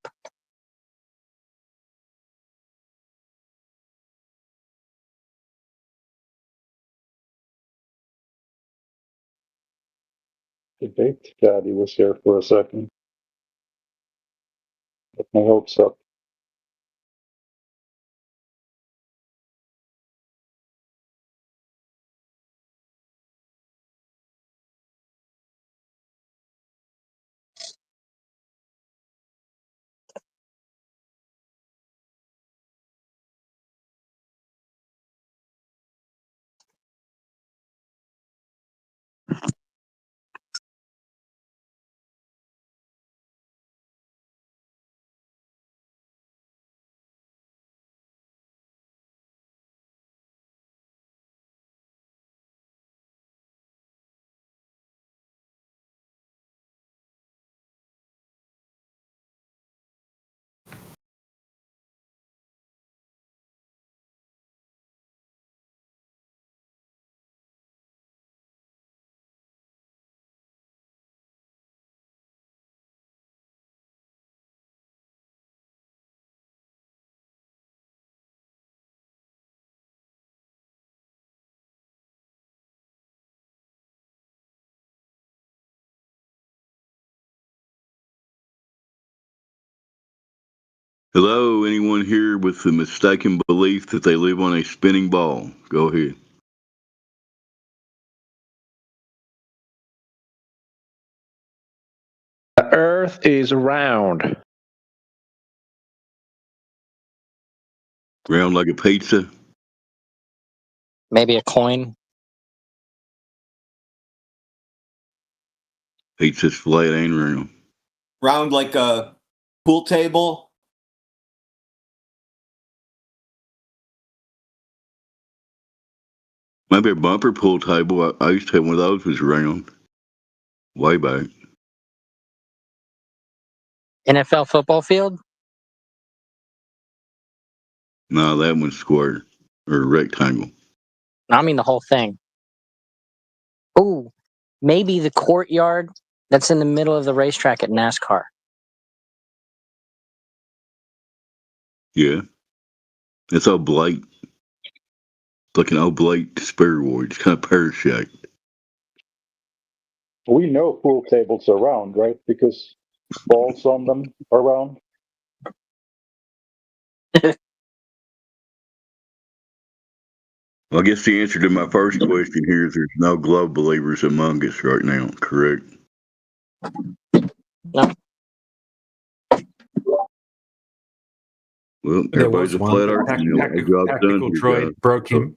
The baked daddy was here for a second. Get my hopes up. Hello, anyone here with the mistaken belief that they live on a spinning ball? Go ahead. The Earth is round. Round like a pizza? Maybe a coin. Pizza's flat and round. Round like a pool table. Maybe a bumper pool table. I used to have one of those was round. Way back. NFL football field? No, that one's square or rectangle. I mean the whole thing. Ooh, maybe the courtyard that's in the middle of the racetrack at NASCAR. Yeah. It's oblate. It's like an oblate spheroid. It's kind of pear-shaped. We know pool tables are round, right? Because balls on them are round. Well, I guess the answer to my first question here is there's no globe believers among us right now, correct? No. Well, There everybody's was a one. flat earth. Tactical droid broke him.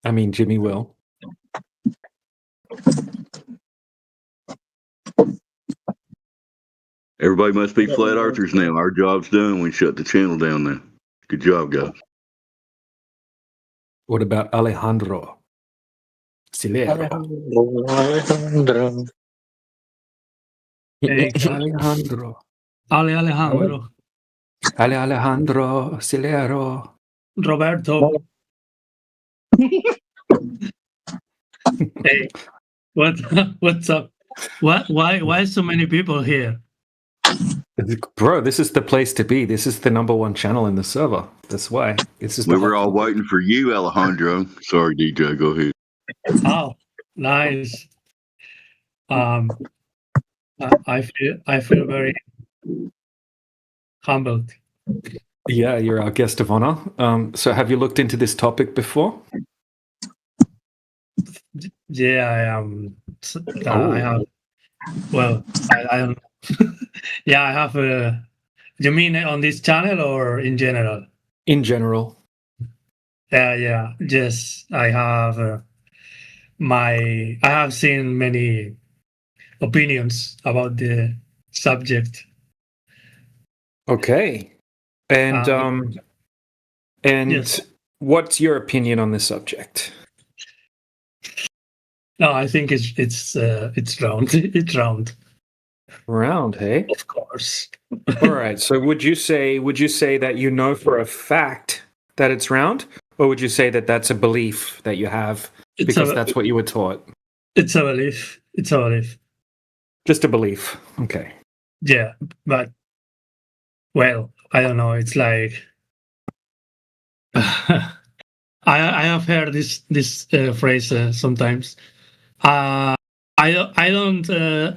I mean, Jimmy will. Everybody must be flat earthers now. Our job's done. We shut the channel down now. Good job, guys. What about Alejandro? Silero. Alejandro. Hey, Alejandro. Alejandro. Alejandro Silero. Roberto. Hey, what's up? Why so many people here? Bro, this is the place to be. This is the #1 channel in the server. That's why. We were all waiting for you, Alejandro. Sorry, DJ. Go ahead. Oh, nice. I feel very humbled. Yeah, you're our guest of honor. So have you looked into this topic before? Yeah, I am. I have. Well, I don't. Yeah, I have. You mean on this channel or in general? In general. Yeah. Yes, I have. I have seen many opinions about the subject. Okay. And yes. What's your opinion on this subject? No, I think it's round. It's round. Round, hey? Of course. All right. So would you say that you know for a fact that it's round, or would you say that that's a belief that you have because that's what you were taught? It's a belief. It's a belief. Just a belief. Okay. Yeah, but well, I don't know. It's like I have heard this phrase sometimes. I don't.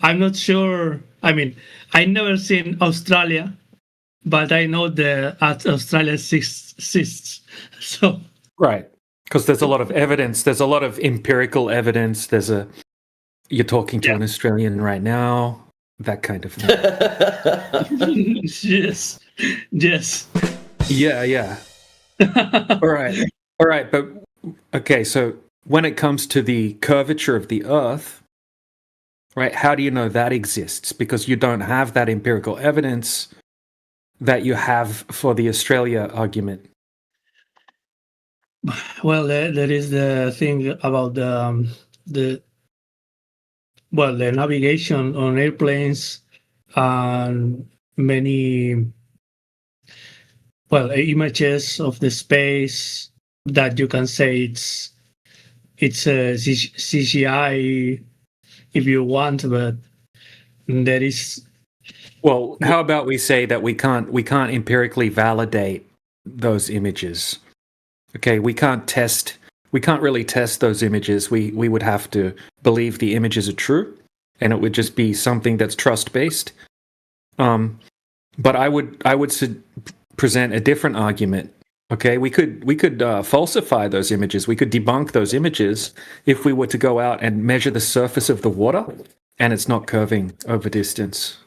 I'm not sure. I mean, I never seen Australia, but I know that Australia exists. So right, because there's a lot of evidence. There's a lot of empirical evidence. You're talking to an Australian right now. That kind of thing. Yes. Yeah. All right. But okay, so when it comes to the curvature of the Earth, right? How do you know that exists? Because you don't have that empirical evidence that you have for the Australia argument. Well, there is the thing about the navigation on airplanes and many images of the space that you can say it's a CGI if you want, but there is. Well, how about we say that we can't empirically validate those images? Okay, we can't really test those images. We would have to believe the images are true, and it would just be something that's trust based. But I would present a different argument. Okay, we could falsify those images. We could debunk those images if we were to go out and measure the surface of the water, and it's not curving over distance.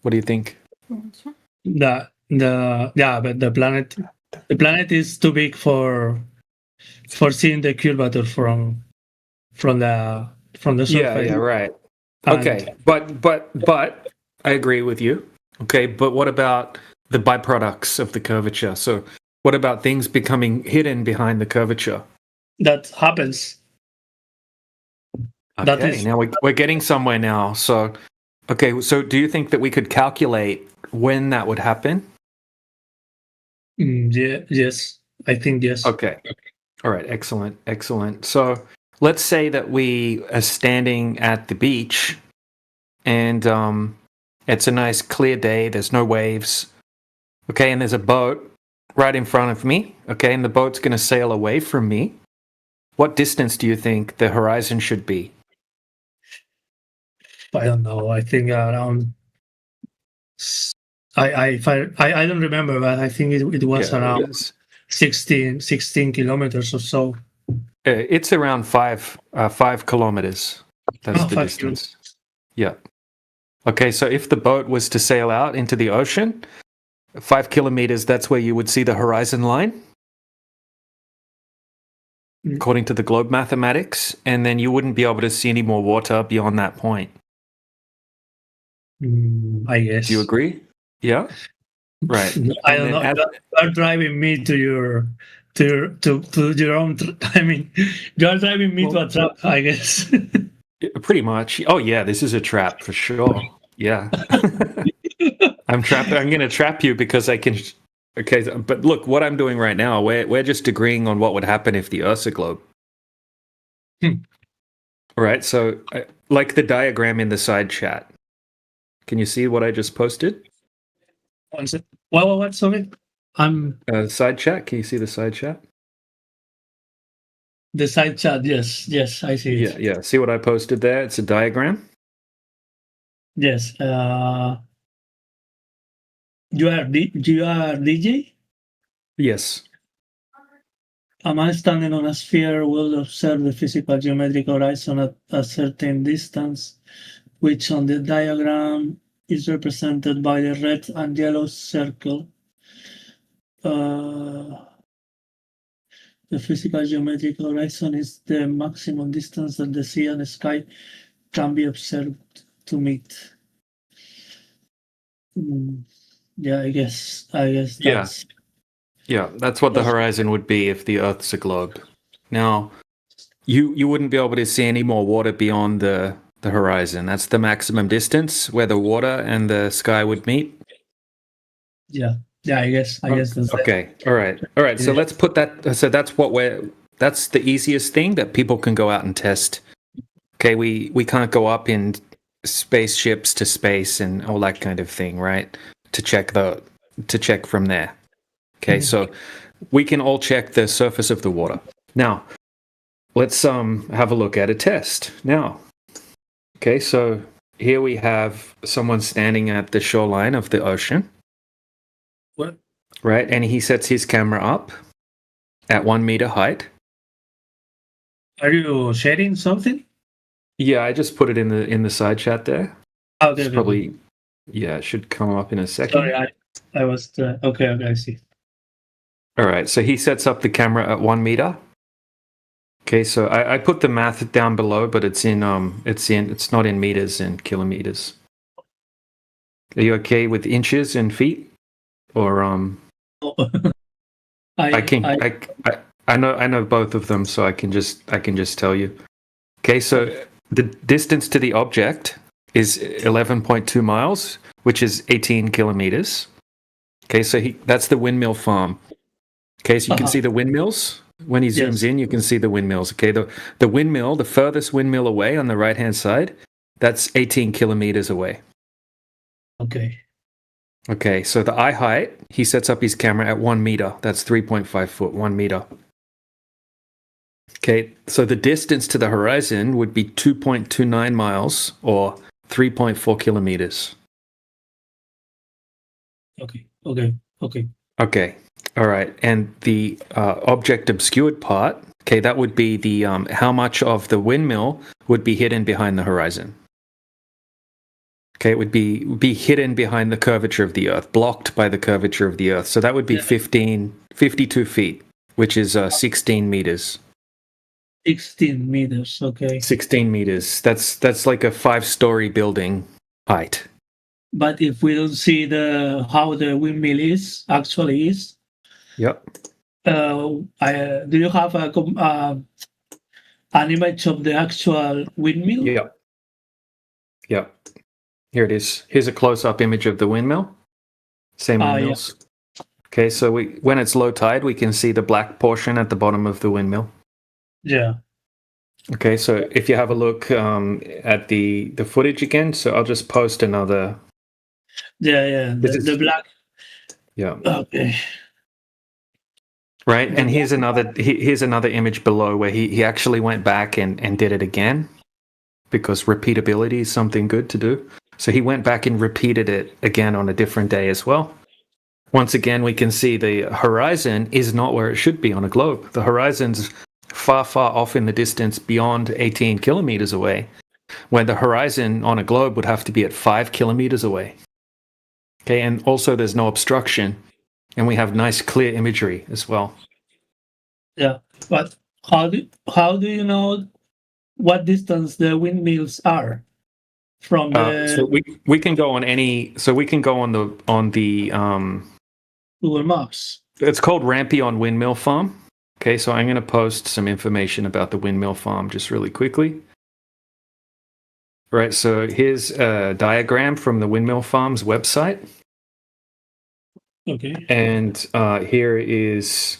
What do you think? But the planet is too big for seeing the curvature from the surface. Yeah, right. Okay, but I agree with you. Okay, but what about the byproducts of the curvature? So what about things becoming hidden behind the curvature? That happens. Okay, now we're getting somewhere now. So, okay, so do you think that we could calculate when that would happen? Yes, I think yes. Okay. All right, excellent, excellent. So let's say that we are standing at the beach and it's a nice clear day, there's no waves. Okay, and there's a boat right in front of me. Okay, and the boat's going to sail away from me. What distance do you think the horizon should be? I don't know. I think around. I don't remember, but I think it was around 16 kilometers or so. It's around 5 kilometers. That's the distance. Yeah. Okay, so if the boat was to sail out into the ocean, 5 kilometers, that's where you would see the horizon line, according to the globe mathematics, and then you wouldn't be able to see any more water beyond that point. I guess. Do you agree? Yeah. Right. I don't know. You're driving me to your own. I mean, you're driving me to a trap, I guess. Pretty much. Oh yeah, this is a trap for sure. Yeah. I'm going to trap you because I can. Okay, but look, what I'm doing right now, we're just agreeing on what would happen if the Earth's a globe. All right. So, like the diagram in the side chat. Can you see what I just posted? What? Sorry, I'm side chat. Can you see the side chat? The side chat. Yes, I see it. Yeah. See what I posted there? It's a diagram. Yes. You are DJ? Yes. A man standing on a sphere will observe the physical geometric horizon at a certain distance, which on the diagram is represented by the red and yellow circle. The physical geometric horizon is the maximum distance that the sea and the sky can be observed to meet. Yeah, I guess that's... Yeah, that's what the horizon would be if the Earth's a globe. Now, you wouldn't be able to see any more water beyond the horizon. That's the maximum distance where the water and the sky would meet. Yeah, I guess that's okay. All right. So let's put that. So that's that's the easiest thing that people can go out and test. Okay, we can't go up in spaceships to space and all that kind of thing, right? To check from there. Okay, so we can all check the surface of the water. Now, let's have a look at a test. Now, okay, so here we have someone standing at the shoreline of the ocean. What? Right, and he sets his camera up at 1 meter height. Are you sharing something? Yeah, I just put it in the side chat there. Okay, it's probably it should come up in a second. Sorry, I was okay. I see. All right, so he sets up the camera at 1 meter. Okay, so I put the math down below, but it's not in meters and kilometers. Are you okay with inches and feet, or I know both of them, so I can just tell you. Okay, so the distance to the object is 11.2 miles, which is 18 kilometers. Okay, so that's the windmill farm. Okay, so you can see the windmills. When he zooms in, you can see the windmills. Okay, the windmill, the furthest windmill away on the right-hand side, that's 18 kilometers away. Okay. Okay, so the eye height, he sets up his camera at 1 meter. That's 3.5 foot, 1 meter. Okay, so the distance to the horizon would be 2.29 miles or 3.4 kilometers. Okay. Okay. All right. And the object obscured part, okay, that would be the how much of the windmill would be hidden behind the horizon. Okay, it would be hidden behind the curvature of the Earth, blocked by the curvature of the Earth. So that would be 52 feet, which is 16 meters. 16 meters, okay. 16 meters. That's like a 5-story building height. But if we don't see how the windmill actually is. Yep. Do you have an image of the actual windmill? Yep. Here it is. Here's a close-up image of the windmill. Same windmills. Okay, so when it's low tide, we can see the black portion at the bottom of the windmill. Yeah. Okay, so if you have a look at the footage again, so I'll just post another. Yeah. The black. Yeah. Okay. Right, and here's another image below where he actually went back and did it again, because repeatability is something good to do. So he went back and repeated it again on a different day as well. Once again, we can see the horizon is not where it should be on a globe. The horizon's far, far off in the distance beyond 18 kilometers away, where the horizon on a globe would have to be at 5 kilometers away. Okay, and also there's no obstruction, and we have nice clear imagery as well. Yeah, but how do you know what distance the windmills are from the? So we can go on any. So we can go on the Google Maps. It's called Rampion Windmill Farm. Okay, so I'm going to post some information about the windmill farm just really quickly. Right, so here's a diagram from the windmill farm's website. Okay. And here is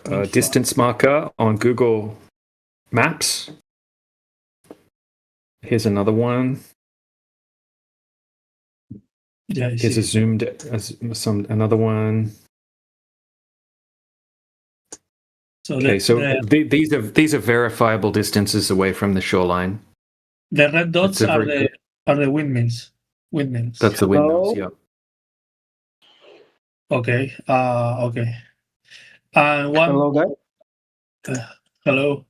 a distance marker on Google Maps. Here's another one. Yeah, here's a zoomed another one. So okay, these are verifiable distances away from the shoreline. The red dots are the windmills. Windmills. That's the windmills. Yeah. Okay. Okay. Hello, guys. Hello.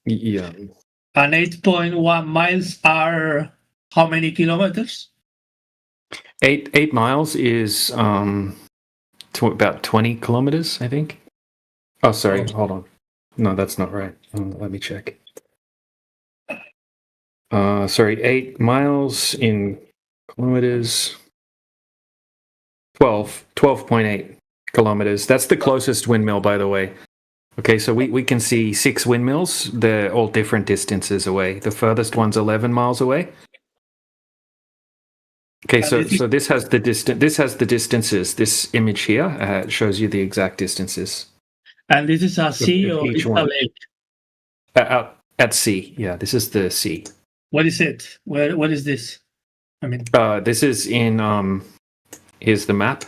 Yeah. And 8.1 miles are how many kilometers? 8 miles is about 20 kilometers, I think. Oh, sorry. Hold on. No, that's not right. Let me check. Sorry, 8 miles in kilometers. 12.8 kilometers. That's the closest windmill, by the way. Okay, so we can see 6 windmills. They're all different distances away. The furthest one's 11 miles away. Okay, so this has the distances. This image here shows you the exact distances. And this is a sea or it's a lake? Out at sea. Yeah, this is the sea. What is it? What is this? I mean, this is in. Here's the map.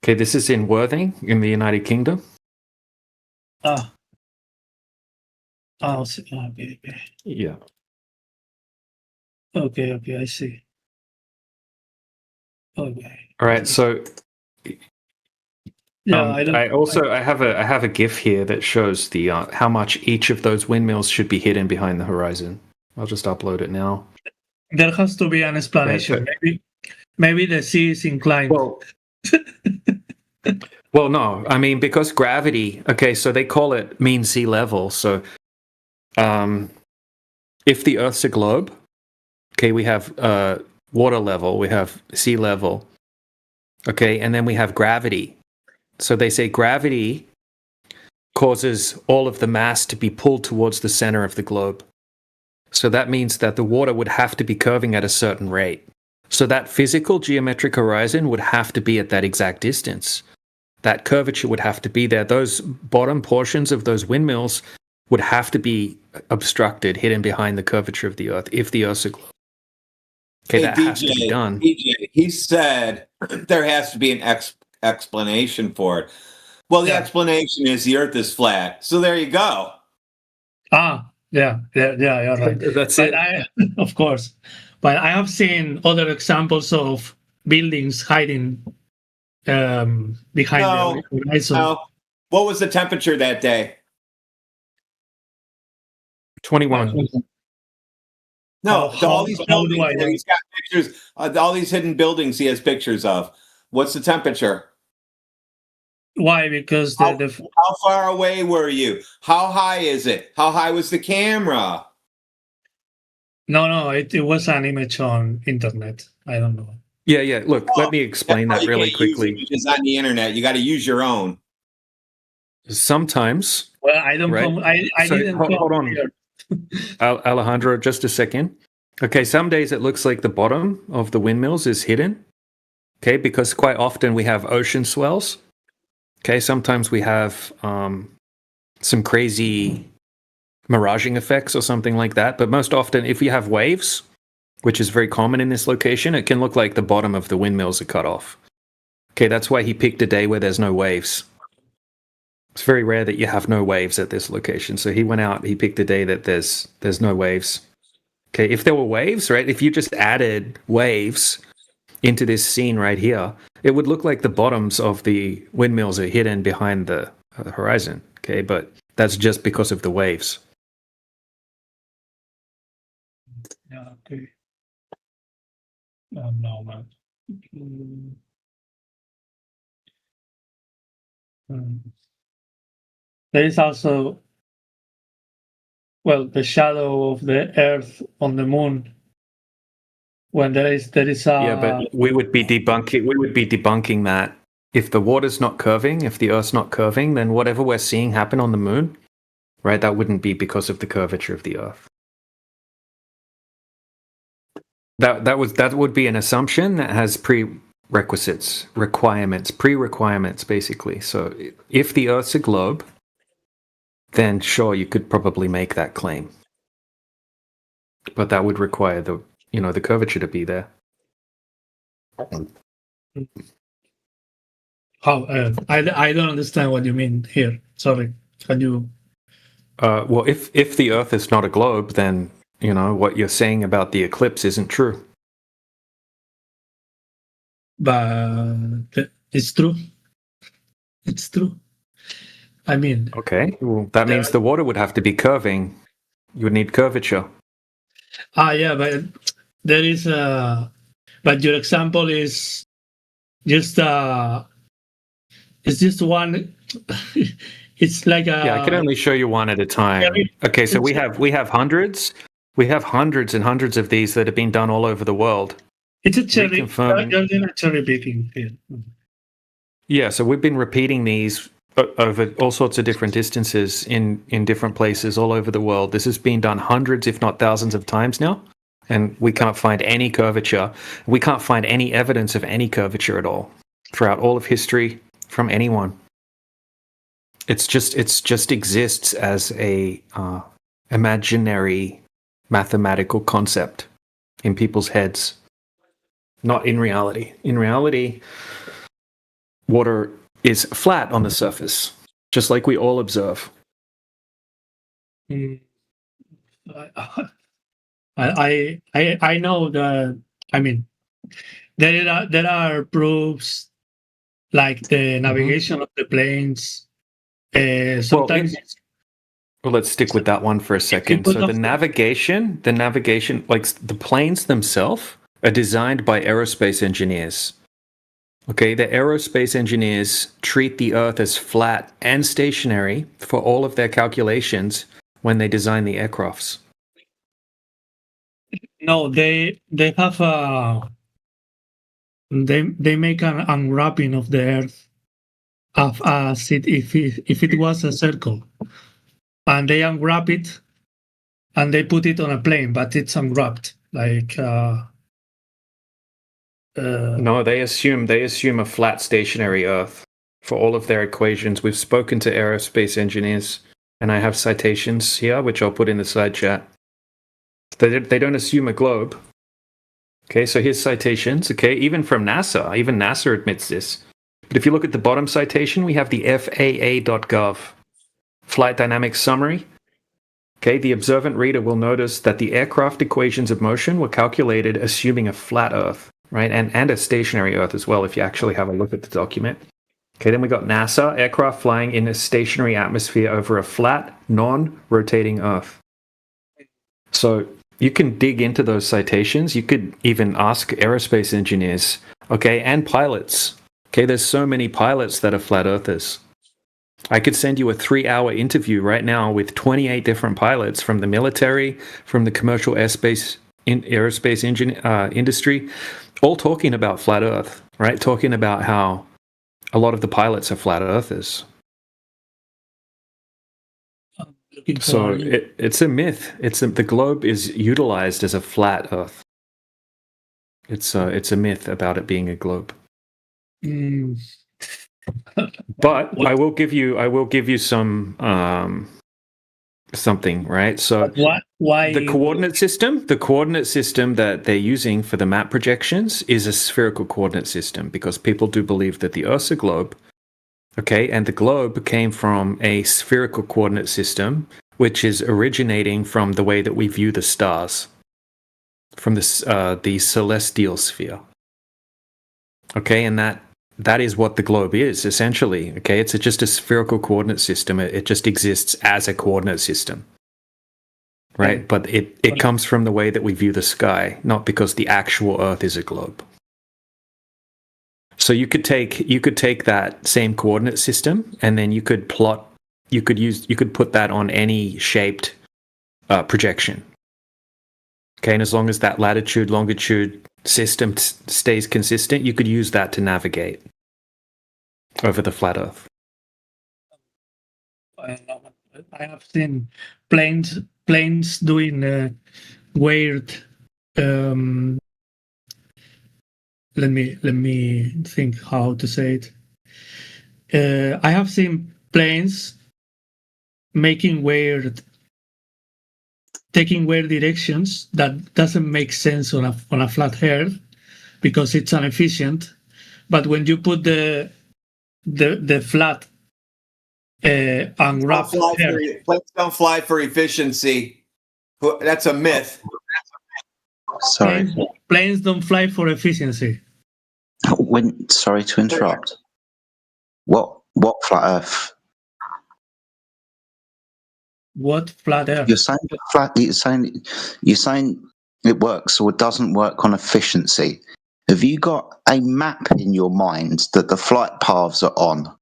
Okay, this is in Worthing in the United Kingdom. Okay. Yeah. Okay, I see. Okay. All right, so yeah, I have a GIF here that shows the how much each of those windmills should be hidden behind the horizon. I'll just upload it now. There has to be an explanation. Maybe the sea is inclined. Well, no. I mean, because gravity. Okay, so they call it mean sea level. So, if the Earth's a globe, okay, we have water level, we have sea level, okay, and then we have gravity. So they say gravity causes all of the mass to be pulled towards the center of the globe. So that means that the water would have to be curving at a certain rate. So that physical geometric horizon would have to be at that exact distance. That curvature would have to be there. Those bottom portions of those windmills would have to be obstructed, hidden behind the curvature of the Earth, if the Earth's a globe. Okay, that has to be done. DJ, he said there has to be an explanation for it. Well, the explanation is the Earth is flat. So there you go. Yeah, you're right. That's it. Of course. But I have seen other examples of buildings hiding behind the horizon. No. What was the temperature that day? 21. No, all these buildings, he's got pictures. All these hidden buildings he has pictures of. What's the temperature? Why? Because how far away were you? How high is it? How high was the camera? No, it was an image on internet. I don't know. Yeah. Look, let me explain that really quickly. It's on the internet. You got to use your own. Sometimes. Well, I don't. Right? I didn't. Hold on, Alejandro. Just a second. Okay, some days it looks like the bottom of the windmills is hidden, Okay, because quite often we have ocean swells. Okay, sometimes we have some crazy miraging effects or something like that. But most often, if you have waves, which is very common in this location, it can look like the bottom of the windmills are cut off. Okay, that's why he picked a day where there's no waves. It's very rare that you have no waves at this location. So he went out, he picked a day that there's no waves. Okay, if there were waves, right, if you just added waves into this scene right here, it would look like the bottoms of the windmills are hidden behind the horizon. Okay, but that's just because of the waves. Yeah, okay. No, man. There is also, well, the shadow of the Earth on the moon. When there is a Yeah, but we would be debunking that. If the water's not curving, if the Earth's not curving, then whatever we're seeing happen on the moon, right, that wouldn't be because of the curvature of the Earth. That would be an assumption that has prerequisites, pre-requirements, basically. So if the Earth's a globe, then sure, you could probably make that claim. But that would require the curvature to be there. I don't understand what you mean here. Sorry, can you? Well, if the Earth is not a globe, then what you're saying about the eclipse isn't true. But it's true. It's true. I mean. Okay, well, that means the water would have to be curving. You would need curvature. Yeah, but there is but your example is just it's just one. It's like I can only show you one at a time. Okay, so we have hundreds and hundreds of these that have been done all over the world. It's a cherry picking here. Yeah, so we've been repeating these over all sorts of different distances in different places all over the world. This has been done hundreds, if not thousands of times now, and we can't find any curvature. We can't find any evidence of any curvature at all throughout all of history from anyone. It's just exists as a imaginary mathematical concept in people's heads, not in reality. In reality, water is flat on the surface, just like we all observe. I know that. I mean, there are proofs like the navigation of the planes. Sometimes. Well, let's stick with that one for a second. So the navigation, like the planes themselves, are designed by aerospace engineers. Okay, the aerospace engineers treat the Earth as flat and stationary for all of their calculations when they design the aircrafts. No, they have they make an unwrapping of the Earth as if it was a circle, and they unwrap it and they put it on a plane, but it's unwrapped like. No, they assume a flat stationary Earth for all of their equations. We've spoken to aerospace engineers, and I have citations here, which I'll put in the side chat. They don't assume a globe. Okay, so here's citations. Okay, even from NASA. Even NASA admits this. But if you look at the bottom citation, we have the FAA.gov Flight Dynamics Summary. Okay, the observant reader will notice that the aircraft equations of motion were calculated assuming a flat Earth. Right, and a stationary Earth as well, if you actually have a look at the document. Okay, then we got NASA, aircraft flying in a stationary atmosphere over a flat, non-rotating Earth. So you can dig into those citations. You could even ask aerospace engineers, okay, and pilots. Okay, there's so many pilots that are flat earthers. I could send you a 3-hour interview right now with 28 different pilots from the military, from the commercial aerospace industry, all talking about flat Earth, right? Talking about how a lot of the pilots are flat earthers. So it's a myth. The globe is utilized as a flat Earth. It's a myth about it being a globe. Mm. But I will give you some something, right? So why the coordinate system that they're using for the map projections is a spherical coordinate system, because people do believe that the Earth's a globe. Okay, and the globe came from a spherical coordinate system, which is originating from the way that we view the stars, from the celestial sphere. Okay, and that is what the globe is, essentially. Okay, it's just a spherical coordinate system. It just exists as a coordinate system, right? But it comes from the way that we view the sky, not because the actual Earth is a globe. So you could take that same coordinate system, and then you could put that on any shaped projection. Okay, and as long as that latitude longitude system stays consistent, you could use that to navigate over the flat Earth. I have seen planes doing weird. Let me think how to say it. I have seen planes taking weird directions that doesn't make sense on a flat Earth, because it's inefficient. But when you put the flat unwrapped Planes don't fly for efficiency. That's a myth. Sorry. Planes don't fly for efficiency. Sorry to interrupt. What flat Earth? What flat Earth? You're saying it works or doesn't work on efficiency. Have you got a map in your mind that the flight paths are on?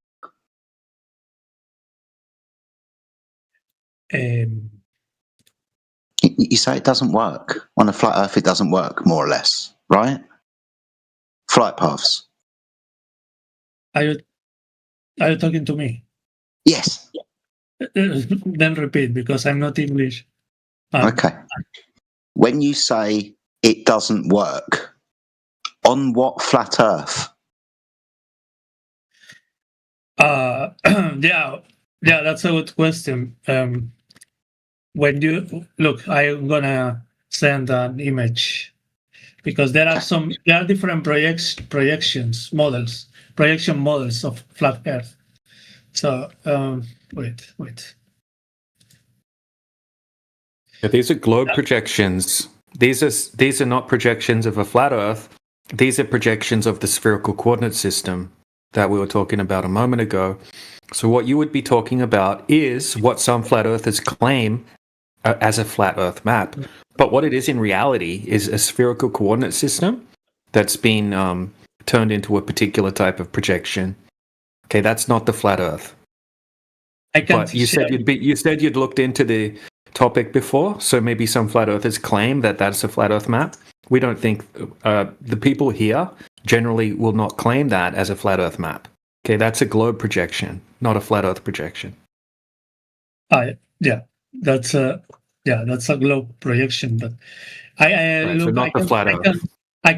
You say it doesn't work on a flat Earth. It doesn't work, more or less, right? Flight paths. Are you talking to me? Yes. Then repeat, because I'm not English. Okay. When you say it doesn't work, on what flat Earth? Yeah, that's a good question. When you look, I'm gonna send an image, because there are different projection models of flat Earth. So wait. Yeah, these are globe projections. These are not projections of a flat Earth. These are projections of the spherical coordinate system that we were talking about a moment ago. So what you would be talking about is what some flat earthers claim as a flat Earth map. But what it is in reality is a spherical coordinate system that's been turned into a particular type of projection. Okay, that's not the flat Earth. But you said you'd looked into the topic before, so maybe some flat earthers claim that that's a flat Earth map. We don't think the people here generally will not claim that as a flat Earth map. Okay, that's a globe projection, not a flat Earth projection. Yeah, that's a globe projection, but I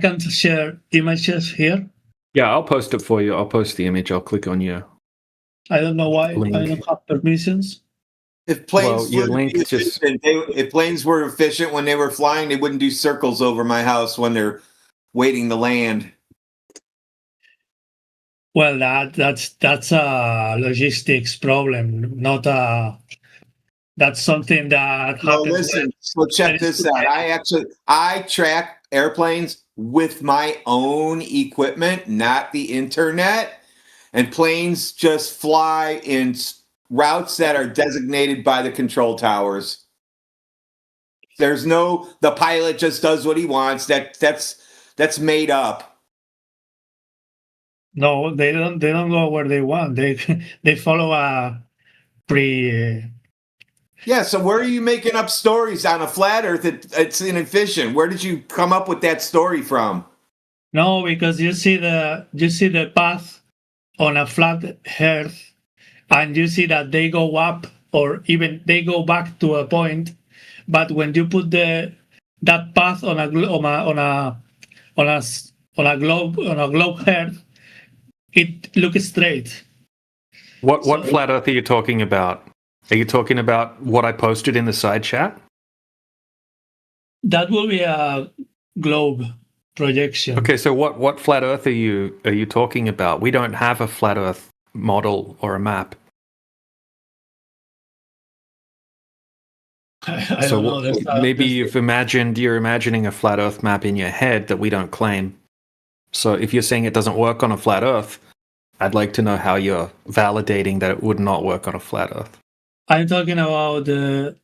can't share images here. Yeah, I'll post it for you. I'll post the image. I'll click on your. I don't know why link. I don't have permissions. If planes if planes were efficient when they were flying, they wouldn't do circles over my house when they're waiting to land. Well, that's a logistics problem, not a. That's something that happens. No, listen. So check this out. I track airplanes with my own equipment, not the internet, and planes just fly in routes that are designated by the control towers. The pilot just does what he wants. That's made up. No, they don't go where they want. They follow a Yeah, so where are you making up stories on a flat Earth? It's inefficient. Where did you come up with that story from? No, because you see the path on a flat Earth, and you see that they go up or even they go back to a point. But when you put that path on a globe Earth, it looks straight. What flat Earth are you talking about? Are you talking about what I posted in the side chat? That will be a globe projection. Okay, so what flat Earth are you talking about? We don't have a flat Earth model or a map. I don't know. Maybe you're imagining a flat Earth map in your head that we don't claim. So if you're saying it doesn't work on a flat Earth, I'd like to know how you're validating that it would not work on a flat Earth. I'm talking about the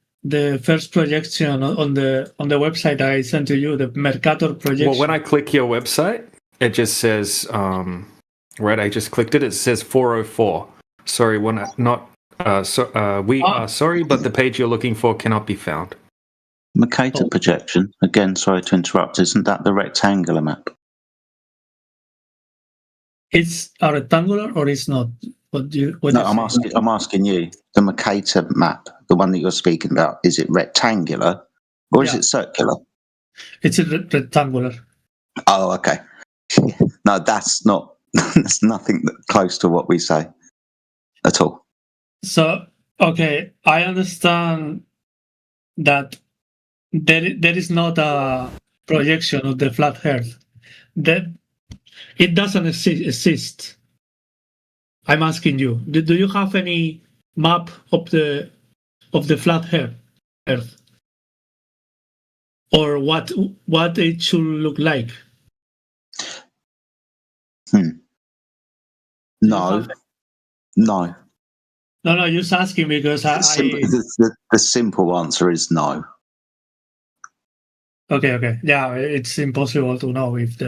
first projection on the website I sent to you, the Mercator projection. Well, when I click your website, it just says, right, I just clicked it. It says 404. Sorry, we are sorry, but the page you're looking for cannot be found. Mercator projection, again, sorry to interrupt, isn't that the rectangular map? It's a rectangular or it's not? I'm asking you. The Mercator map, the one that you're speaking about, is it rectangular or is it circular? It's rectangular. Oh, okay. No, that's not. That's nothing close to what we say at all. So, okay, I understand that there is not a projection of the flat Earth. That it doesn't exist. I'm asking you, do you have any map of the flat Earth? Or what it should look like? No. No, just asking because the simple answer is no. Okay. Yeah, it's impossible to know if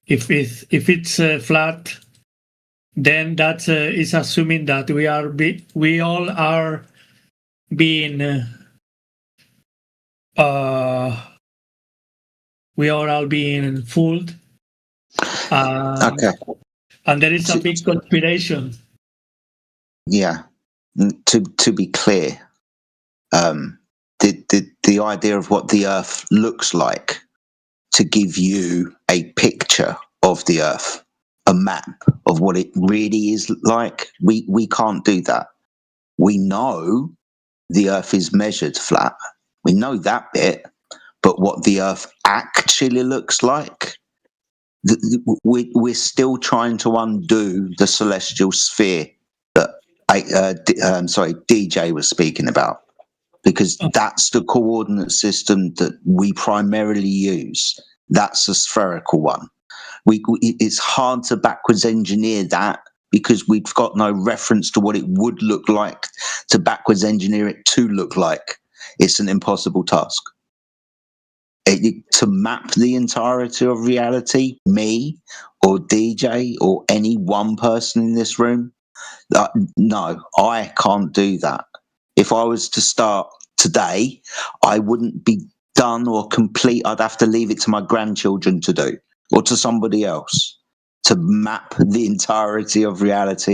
it's flat. Then that is assuming that we all are being fooled. Okay. And there is a big conspiration. Yeah. To be clear, the idea of what the Earth looks like, to give you a picture of the Earth, a map of what it really is like, we can't do that. We know the Earth is measured flat. We know that bit, but what the Earth actually looks like, we're still trying to undo the celestial sphere that DJ was speaking about, because that's the coordinate system that we primarily use. That's a spherical one. It's hard to backwards engineer that because we've got no reference to what it would look like to backwards engineer it to look like. It's an impossible task. To map the entirety of reality, me or DJ or any one person in this room, no, I can't do that. If I was to start today, I wouldn't be done or complete. I'd have to leave it to my grandchildren to do, or to somebody else to map the entirety of reality.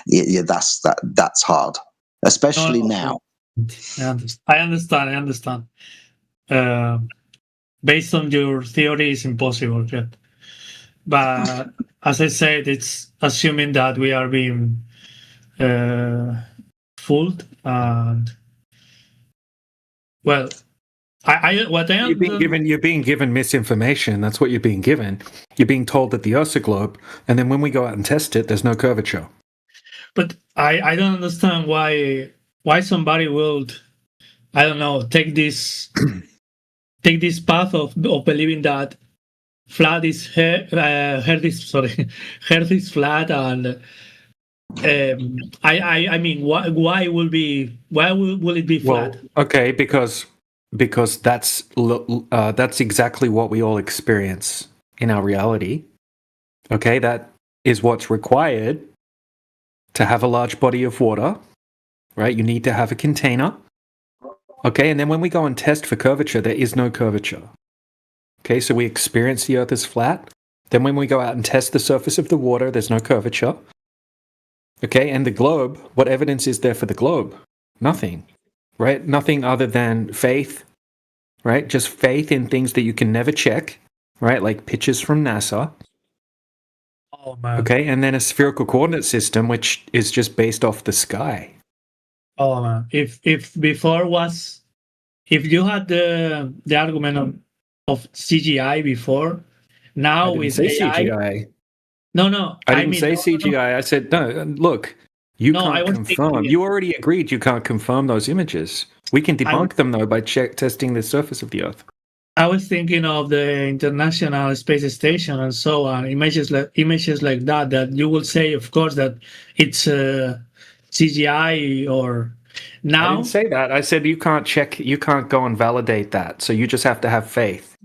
Yeah, that's hard, especially now. I understand. Based on your theory, it's impossible yet. But as I said, it's assuming that we are being fooled, and well, you're being given misinformation. That's what you're being given. You're being told that the Earth's a globe, and then when we go out and test it, there's no curvature. But I don't understand why somebody would, I don't know, take this path of believing that flat is Earth is flat, and I mean, why will it be flat? Well, okay, because that's exactly what we all experience in our reality. Okay, that is what's required to have a large body of water, right? You need to have a container. Okay, and then when we go and test for curvature, there is no curvature. Okay, so we experience the Earth as flat. Then when we go out and test the surface of the water, there's no curvature. Okay, and the globe, what evidence is there for the globe? Nothing, right? Nothing other than faith, right? Just faith in things that you can never check, right? Like pictures from NASA. Oh man. Okay, and then a spherical coordinate system, which is just based off the sky. Oh man. If before was, if you had the argument of CGI before, now I didn't with say AI. CGI. No. I didn't mean, say no. CGI. I said no. Look, you No, I can't was confirm. thinking- You already agreed you can't confirm those images. We can debunk them though by testing the surface of the Earth. I was thinking of the International Space Station and so on. Images like that. That you will say, of course, that it's CGI or I now. didn't say that. I said you can't check. You can't go and validate that. So you just have to have faith.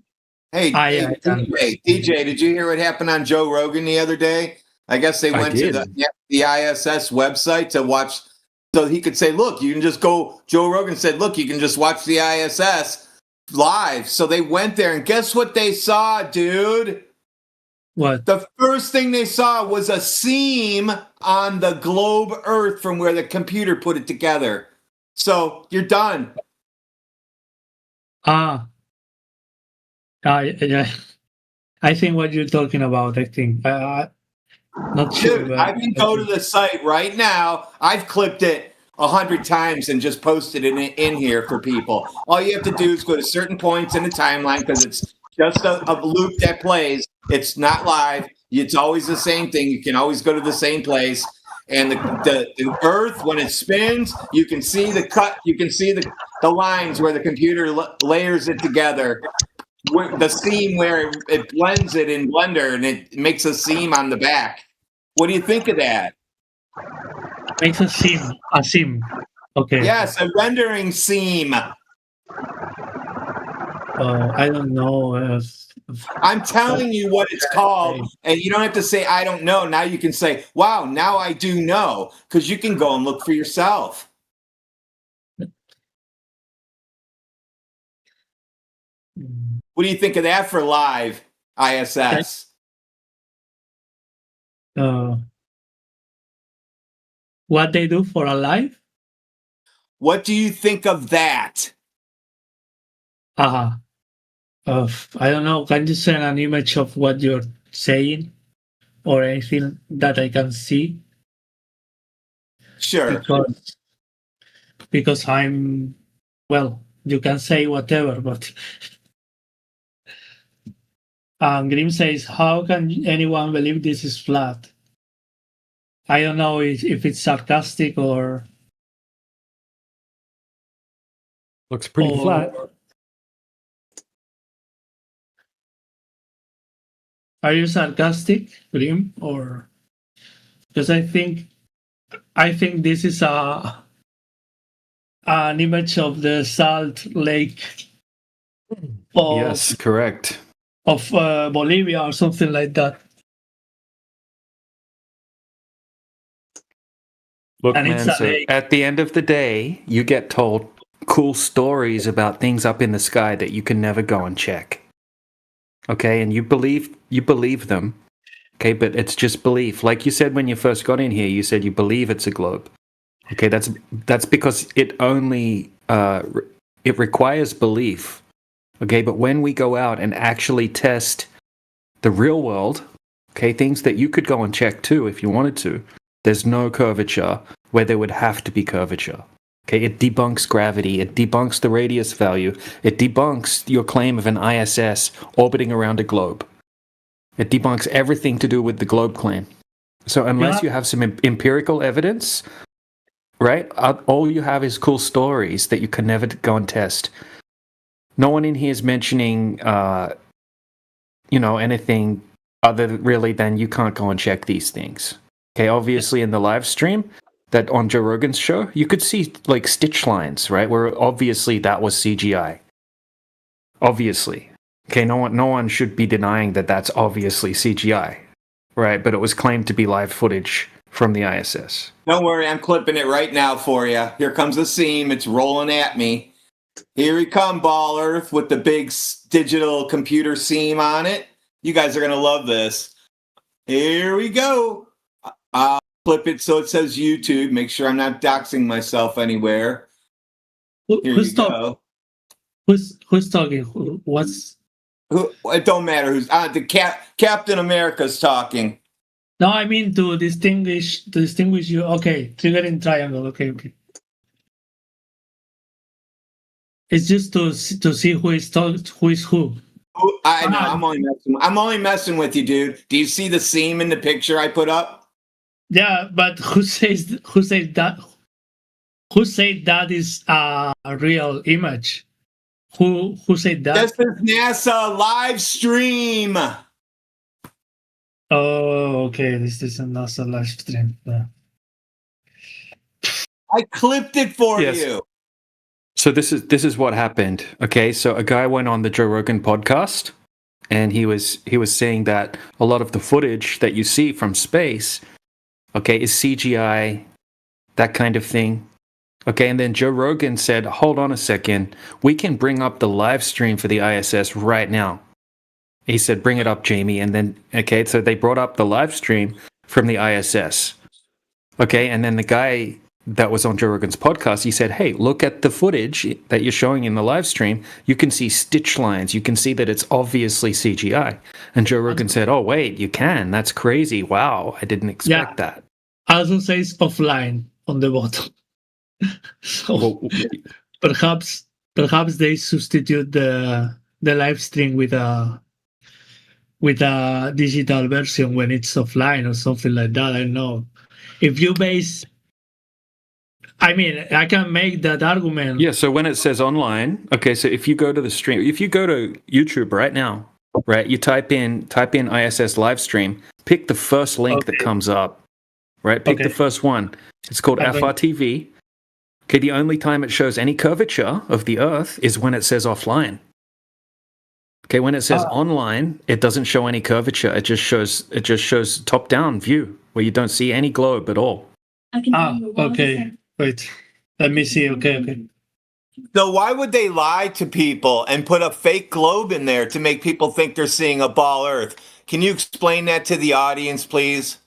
Hey, DJ, did you hear what happened on Joe Rogan the other day? I guess they I went to did. the ISS website to watch, so he could say, look, you can just go, Joe Rogan said, look, you can just watch the ISS live. So they went there, and guess what they saw, dude? What? The first thing they saw was a seam on the globe Earth from where the computer put it together. So you're done. Yeah. I think what you're talking about. I think. Not sure. Dude, but I can go to the site right now. I've clipped it 100 times and just posted it in here for people. All you have to do is go to certain points in the timeline because it's just a loop that plays. It's not live. It's always the same thing. You can always go to the same place. And the Earth, when it spins, you can see the cut. You can see the lines where the computer layers it together. The seam where it blends it in Blender and it makes a seam on the back. What do you think of that? Makes a seam. Okay. Yes, a rendering seam. I don't know. I'm telling you what it's called, and you don't have to say I don't know. Now you can say, wow, now I do know, because you can go and look for yourself. What do you think of that for live ISS? What they do for a live? What do you think of that? I don't know. Can you send an image of what you're saying or anything that I can see? Sure. Because I'm, well, you can say whatever, but Grim says, how can anyone believe this is flat? I don't know if it's sarcastic or... Looks pretty flat. Are you sarcastic, Grim? Or... Because I think this is an image of the Salt Lake. Yes, correct. Of Bolivia or something like that. Look, And man, it's a so lake. at the end of the day, you get told cool stories about things up in the sky that you can never go and check. Okay, and you believe them. Okay, but it's just belief. Like you said when you first got in here, you said you believe it's a globe. Okay, that's because it only it requires belief. Okay, but when we go out and actually test the real world, okay, things that you could go and check too if you wanted to, there's no curvature where there would have to be curvature. Okay, it debunks gravity, it debunks the radius value, it debunks your claim of an ISS orbiting around a globe. It debunks everything to do with the globe claim. So unless you have some empirical evidence, right, all you have is cool stories that you can never go and test. No one in here is mentioning, anything other really than you can't go and check these things. Okay, obviously in the live stream that on Joe Rogan's show, you could see like stitch lines, right, where obviously that was CGI. Obviously. Okay, no one should be denying that that's obviously CGI, right? But it was claimed to be live footage from the ISS. Don't worry, I'm clipping it right now for you. Here comes the seam. It's rolling at me. Here we come, Ball Earth, with the big digital computer seam on it. You guys are going to love this. Here we go. I'll flip it so it says YouTube. Make sure I'm not doxing myself anywhere. Who's talking? Who's talking? What's... It don't matter who's... the Captain America's talking. No, I mean to distinguish you. Okay, triggering triangle. Okay. It's just to see who is who. I know. I'm only messing with you, dude. Do you see the seam in the picture I put up? Yeah, but who said that? Who said that is a real image? Who said that? This is NASA live stream. Oh, okay. This is a NASA live stream. Yeah. I clipped it for Yes. you. So this is what happened. Okay, so a guy went on the Joe Rogan podcast, and he was saying that a lot of the footage that you see from space, okay, is CGI, that kind of thing. Okay, and then Joe Rogan said, "Hold on a second, we can bring up the live stream for the ISS right now." He said, "Bring it up, Jamie," and then okay, so they brought up the live stream from the ISS. Okay, and then the guy that was on Joe Rogan's podcast, he said, "Hey, look at the footage that you're showing in the live stream. You can see stitch lines. You can see that it's obviously CGI." And Joe Rogan said, "Oh, wait, you can. That's crazy. Wow, I didn't expect that." Also says offline on the bottom. So perhaps they substitute the live stream with a digital version when it's offline or something like that. I don't know. If you base, I mean, I can make that argument. Yeah, so when it says online, okay, so if you go to the stream, if you go to YouTube right now, right, you type in ISS live stream, pick the first link that comes up, right? Pick the first one. It's called FRTV. Okay, the only time it shows any curvature of the Earth is when it says offline. Okay, when it says online, it doesn't show any curvature. It just shows top-down view where you don't see any globe at all. Okay. Wait, let me see. Okay. So why would they lie to people and put a fake globe in there to make people think they're seeing a ball Earth? Can you explain that to the audience, please?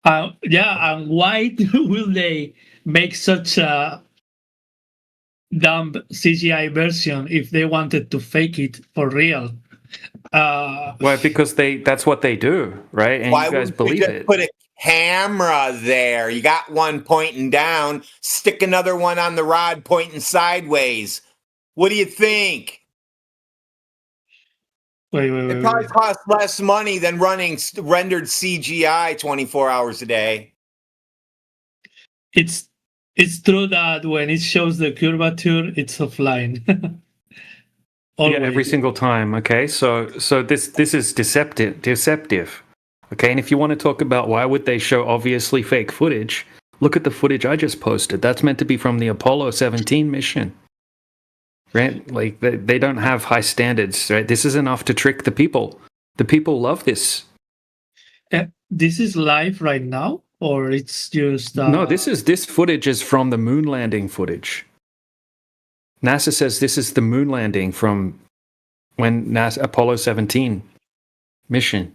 Yeah, and why will they make such a dumb CGI version if they wanted to fake it for real? Well, because that's what they do, right? And Why you guys would believe just it. put a camera there? You got one pointing down, stick another one on the rod pointing sideways. What do you think? It probably costs less money than running rendered CGI 24 hours a day. It's true that when it shows the curvature, it's offline. Yeah, every single time. Okay, so this is deceptive. Okay, and if you want to talk about why would they show obviously fake footage, look at the footage I just posted. That's meant to be from the Apollo 17 mission. Right? Like they don't have high standards, right? This is enough to trick the people. The people love this. This is live right now, or it's just No, this footage is from the moon landing footage. NASA says this is the moon landing from when NASA Apollo 17 mission.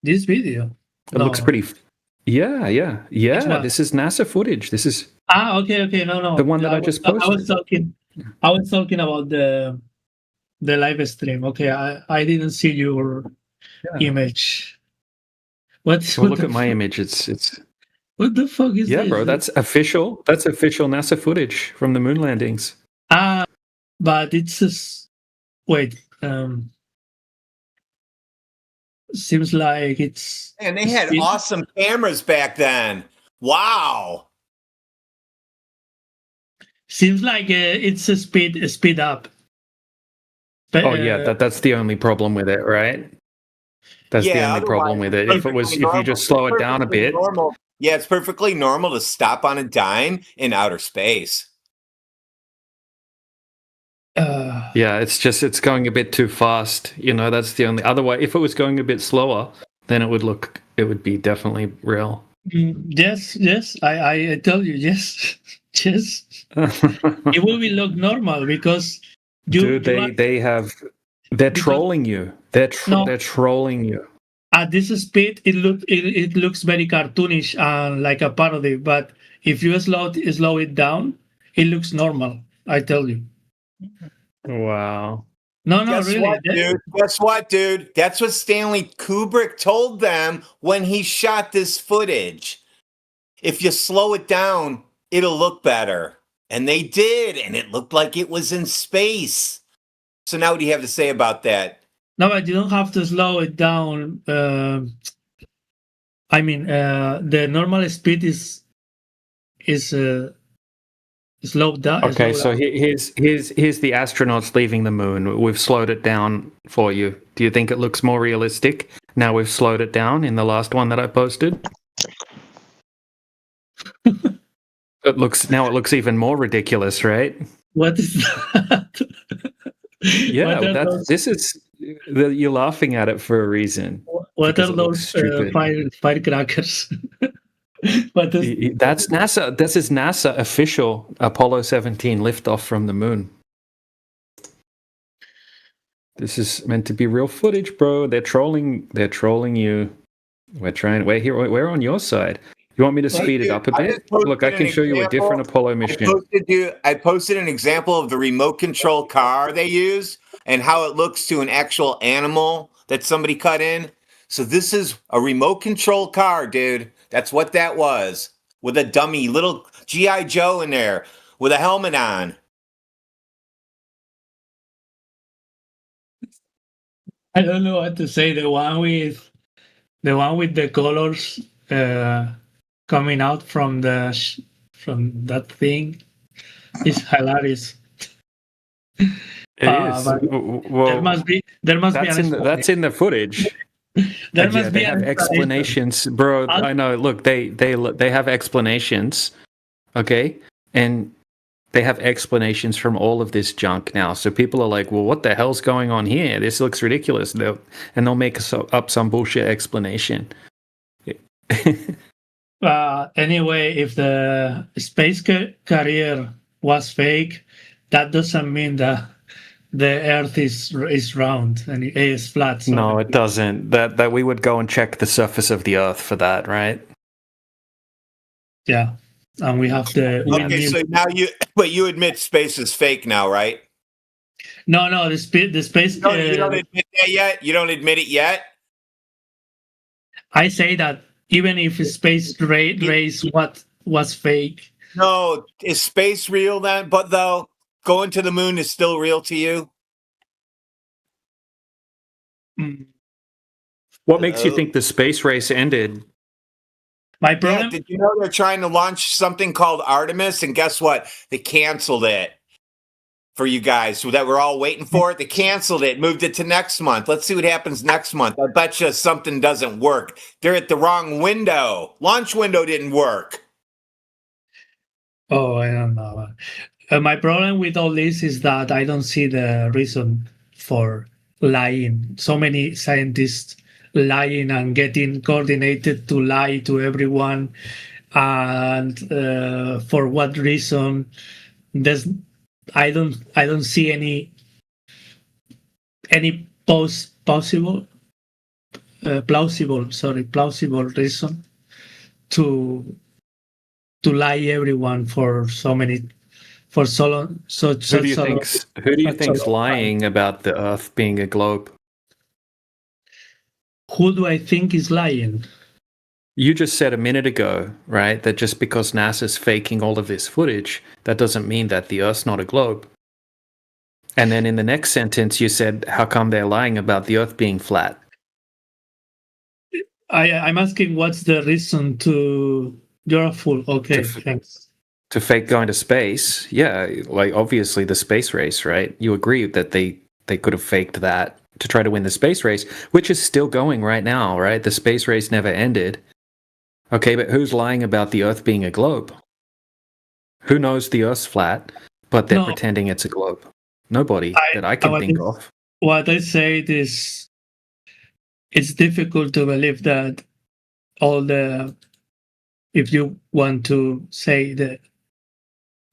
This video. It looks pretty. Yeah. one? This is NASA footage. This is Okay. No. the one that I just posted. I was talking about the live stream. Okay, I didn't see your image. Well, look at my image. It's. What the fuck is this? Yeah, bro. That's official. That's official NASA footage from the moon landings. But it's just wait. Seems like it's. And they had awesome cameras back then. Wow. Seems like it's a speed up. But, Oh yeah, that's the only problem with it, right? That's the only problem with it. If you just slow it down a bit. Normal. Yeah, it's perfectly normal to stop on a dime in outer space. Yeah, it's going a bit too fast. You know, that's the only. Otherwise, if it was going a bit slower, then it would be definitely real. Yes. I tell you, yes. It will be look normal because they're trolling you. They're trolling you. At this speed, it looks very cartoonish and like a parody. But if you slow it down, it looks normal. I tell you. Wow. No, Guess really. what, dude? Guess what, dude? That's what Stanley Kubrick told them when he shot this footage. If you slow it down, it'll look better. And they did, and it looked like it was in space. So now what do you have to say about that? No, but you don't have to slow it down. I mean, the normal speed is slowed down. Okay, so here's the astronauts leaving the moon. We've slowed it down for you. Do you think it looks more realistic now we've slowed it down in the last one that I posted? It looks even more ridiculous, right? What is that? Yeah, you're laughing at it for a reason. What because are it looks those stupid. firecrackers? What is That's NASA. This is NASA official Apollo 17 liftoff from the moon. This is meant to be real footage, bro. They're trolling. They're trolling you. We're here. We're on your side. You want me to speed it up a bit? Look, I can show you a different Apollo mission. I posted an example of the remote control car they use and how it looks to an actual animal that somebody cut in. So this is a remote control car, dude. That's what that was, with a dummy little G.I. Joe in there with a helmet on. I don't know what to say. The one with the colors coming out from that thing is hilarious. It is. Well, there must be that's in the footage. There must be they have explanations, bro. I know. Look, they have explanations, okay, and they have explanations from all of this junk now. So people are like, "Well, what the hell's going on here? This looks ridiculous." They'll make up some bullshit explanation. Anyway, if the space career was fake, that doesn't mean that the Earth is round and it is flat. So no, it doesn't. That we would go and check the surface of the Earth for that, right? Yeah, and we have the. Okay, so now you admit space is fake now, right? No, the space. No, you don't admit that yet. You don't admit it yet. I say that even if space race what was fake. No, is space real then? But though. Going to the moon is still real to you? What makes you think the space race ended? My problem. Yeah, did you know they're trying to launch something called Artemis? And guess what? They canceled it for you guys. So that we're all waiting for it. They canceled it, moved it to next month. Let's see what happens next month. I bet you something doesn't work. They're at the wrong window. Launch window didn't work. Oh, I don't know. My problem with all this is that I don't see the reason for lying. So many scientists lying and getting coordinated to lie to everyone, and for what reason? I don't see any plausible reason to lie everyone for so many. For so long, who do you think's lying about the Earth being a globe? Who do I think is lying? You just said a minute ago, right, that just because NASA's faking all of this footage, that doesn't mean that the Earth's not a globe. And then in the next sentence, you said, how come they're lying about the Earth being flat? I'm asking what's the reason to... You're a fool. Okay, thanks. To fake going to space, yeah, like obviously the space race, right? You agree that they could have faked that to try to win the space race, which is still going right now, right? The space race never ended. Okay, but who's lying about the Earth being a globe? Who knows the Earth's flat, but they're pretending it's a globe? Nobody that I can think of. What I say is, it's difficult to believe that if you want to say the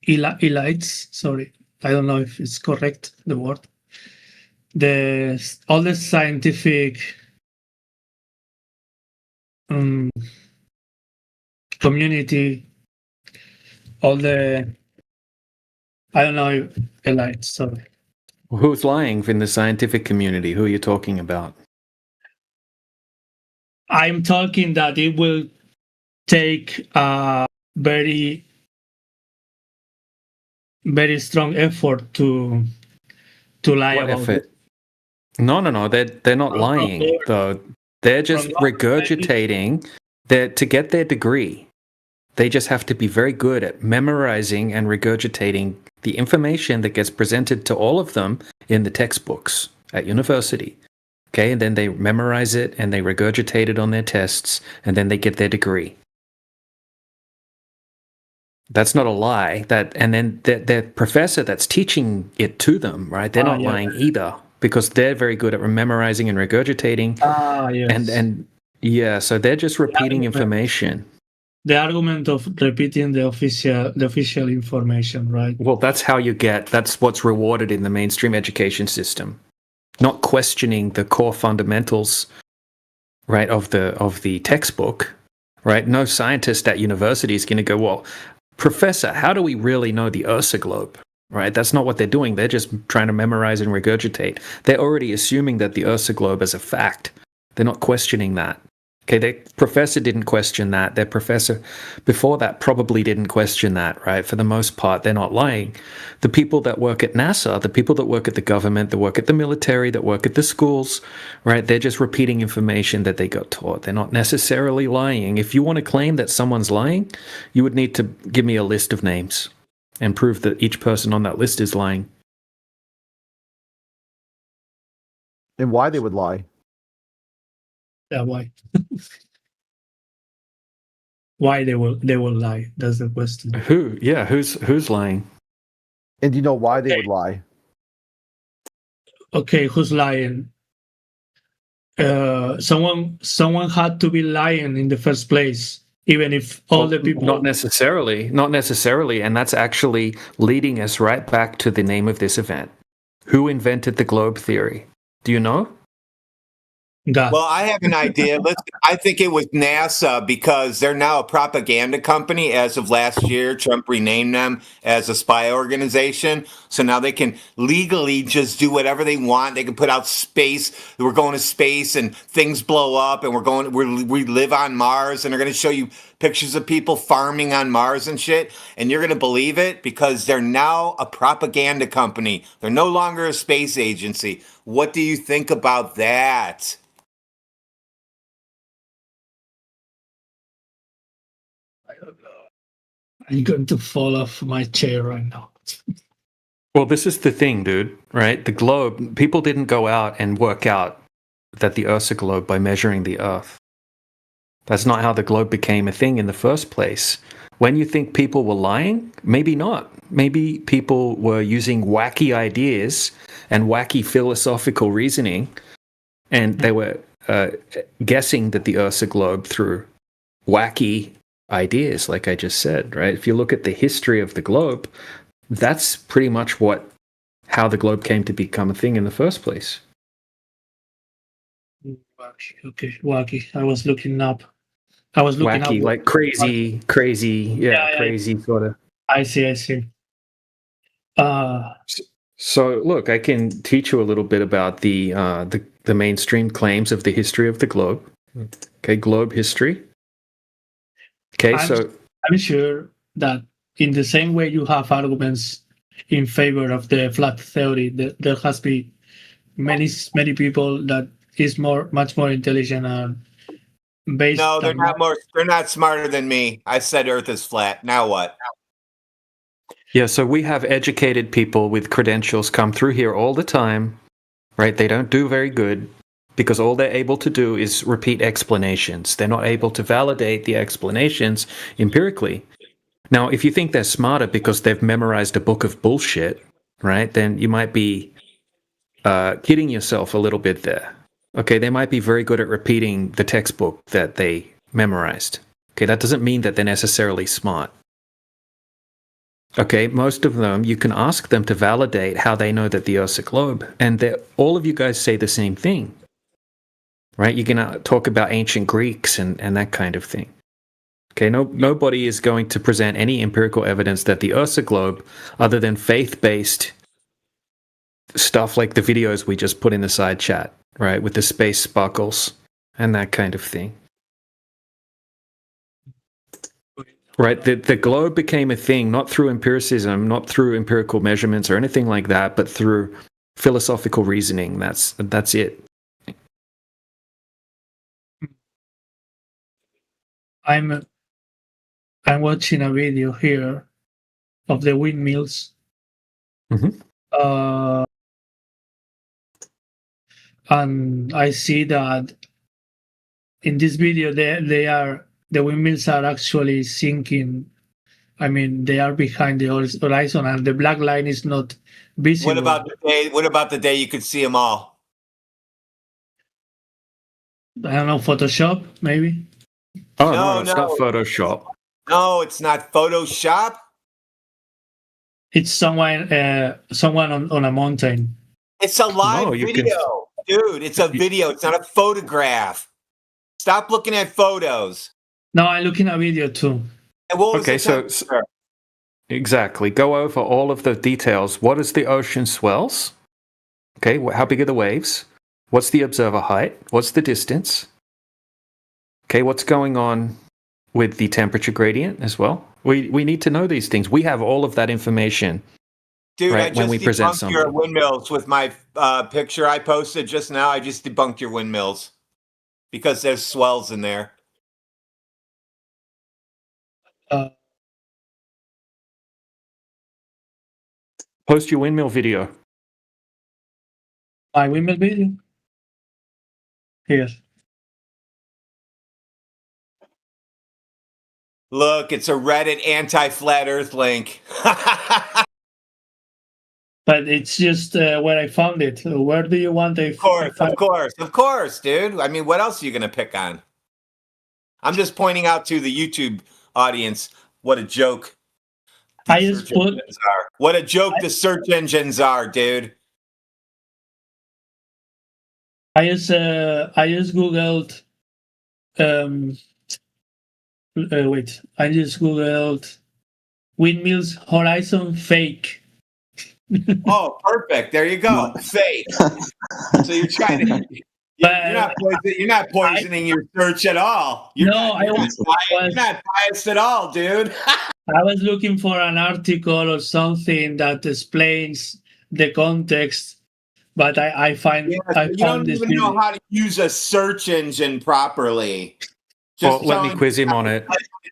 elites, sorry, I don't know if it's correct, the word. All the scientific community, all the, I don't know, elites, sorry. Who's lying in the scientific community? Who are you talking about? I'm talking that it will take a very, very strong effort to lie What about effort? it. No. They're not lying though. They're just regurgitating. To get their degree. They just have to be very good at memorizing and regurgitating the information that gets presented to all of them in the textbooks at university. Okay, and then they memorize it and they regurgitate it on their tests, and then they get their degree. That's not a lie. And then their professor that's teaching it to them, right? They're not lying either, because they're very good at memorizing and regurgitating. Yes. And yeah, so they're just repeating information. The argument of repeating the official information, right? Well, that's what's rewarded in the mainstream education system. Not questioning the core fundamentals, right, of the textbook, right? No scientist at university is going to go, well, professor, how do we really know the Ursa globe? Right? That's not what they're doing. They're just trying to memorize and regurgitate. They're already assuming that the Ursa globe is a fact. They're not questioning that. Okay, their professor didn't question that. Their professor before that probably didn't question that, right? For the most part, they're not lying. The people that work at NASA, the people that work at the government, that work at the military, that work at the schools, right? They're just repeating information that they got taught. They're not necessarily lying. If you want to claim that someone's lying, you would need to give me a list of names and prove that each person on that list is lying. And why they would lie. Yeah, why? Why they will lie? That's the question. Who? Yeah, who's lying? And do you know why they would lie? Okay, who's lying? Someone had to be lying in the first place, even if all the people. Not necessarily, and that's actually leading us right back to the name of this event. Who invented the globe theory? Do you know? God. Well, I have an idea. I think it was NASA, because they're now a propaganda company. As of last year, Trump renamed them as a spy organization. So now they can legally just do whatever they want. They can put out space. We're going to space and things blow up, and we live on Mars, and they're going to show you pictures of people farming on Mars and shit. And you're going to believe it, because they're now a propaganda company. They're no longer a space agency. What do you think about that? I'm going to fall off my chair right now. Well, this is the thing, dude, right? The globe, people didn't go out and work out that the Earth's a globe by measuring the Earth. That's not how the globe became a thing in the first place. When you think people were lying, maybe not. Maybe people were using wacky ideas and wacky philosophical reasoning, and they were guessing that the Earth's a globe through wacky ideas, like I just said, right? If you look at the history of the globe, that's pretty much how the globe came to become a thing in the first place. Okay, wacky. I was looking up. Wacky, like crazy, yeah, crazy sort of. I see. So look, I can teach you a little bit about the mainstream claims of the history of the globe. Okay, globe history. Okay, I'm sure that in the same way you have arguments in favor of the flat theory, there has been many people that is much more intelligent and based. No, they're not more. They're not smarter than me. I said Earth is flat. Now what? Yeah, so we have educated people with credentials come through here all the time, right? They don't do very good, because all they're able to do is repeat explanations. They're not able to validate the explanations empirically. Now, if you think they're smarter because they've memorized a book of bullshit, right, then you might be kidding yourself a little bit there. Okay, they might be very good at repeating the textbook that they memorized. Okay, that doesn't mean that they're necessarily smart. Okay, most of them, you can ask them to validate how they know that the Earth's a globe, and all of you guys say the same thing. Right? You're going to talk about ancient Greeks and that kind of thing. Okay, nobody is going to present any empirical evidence that the Earth's a globe other than faith-based stuff like the videos we just put in the side chat, right, with the space sparkles and that kind of thing. Right, the globe became a thing not through empiricism, not through empirical measurements or anything like that, but through philosophical reasoning. That's it. I'm watching a video here of the windmills. And I see that in this video the windmills are actually sinking. I mean, they are behind the horizon, and the black line is not visible. What about the day you could see them all? I don't know, Photoshop maybe. Oh no, it's not Photoshop. No, it's not Photoshop. It's someone on a mountain. It's a live video, dude. It's a video. It's not a photograph. Stop looking at photos. No, I'm looking at video too. And what was Okay, so exactly. Go over all of the details. What is the ocean swells? Okay, how big are the waves? What's the observer height? What's the distance? Okay, what's going on with the temperature gradient as well? We need to know these things. We have all of that information. Dude, right, I just when we present debunked your something. windmills with my picture I posted just now. I just debunked your windmills because there's swells in there. Post your windmill video. My windmill video? Here. Look, it's a Reddit anti-flat Earth link. But it's just where I found it. Where do you want it? Of course, dude. I mean, what else are you going to pick on? I'm just pointing out to the YouTube audience what a joke. What a joke the search engines are, dude. I just googled I just googled windmills horizon fake. Oh, perfect. There you go. Fake. So you're trying to you're not poisoning your search at all. You're not biased at all, dude. I was looking for an article or something that explains the context, but I found you don't even know how to use a search engine properly. Well, let me quiz him on it.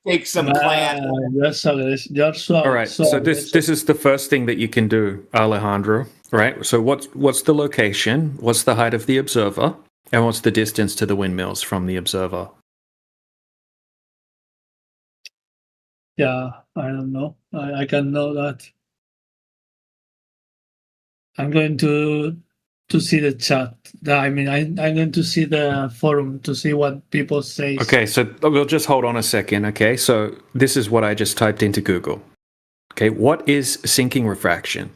Take some class. All right. So this is the first thing that you can do, Alejandro. Right. So what's the location? What's the height of the observer? And what's the distance to the windmills from the observer? Yeah, I don't know. I can know that. I'm going to see the chat. I mean, I'm going to see the forum to see what people say. Okay, so we'll just hold on a second. Okay, so this is what I just typed into Google. Okay, what is sinking refraction?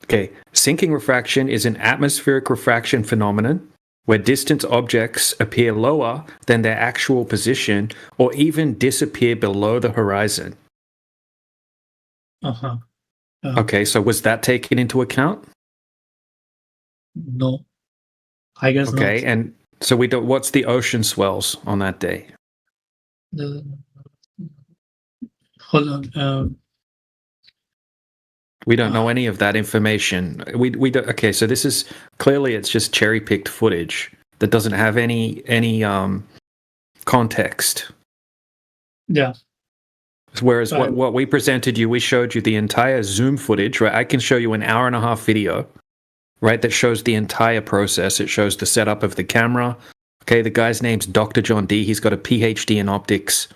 Okay, sinking refraction is an atmospheric refraction phenomenon where distant objects appear lower than their actual position or even disappear below the horizon. Okay, so was that taken into account? No, I guess not. Okay, and so we don't. What's the ocean swells on that day? Hold on. We don't know any of that information. We don't. Okay, so this is clearly it's just cherry picked footage that doesn't have any context. Yeah. Whereas what we presented you, we showed you the entire Zoom footage. Right, I can show you an 1.5-hour video. Right, that shows the entire process. It shows the setup of the camera. Okay, the guy's name's Dr. John D. He's got a PhD in optics.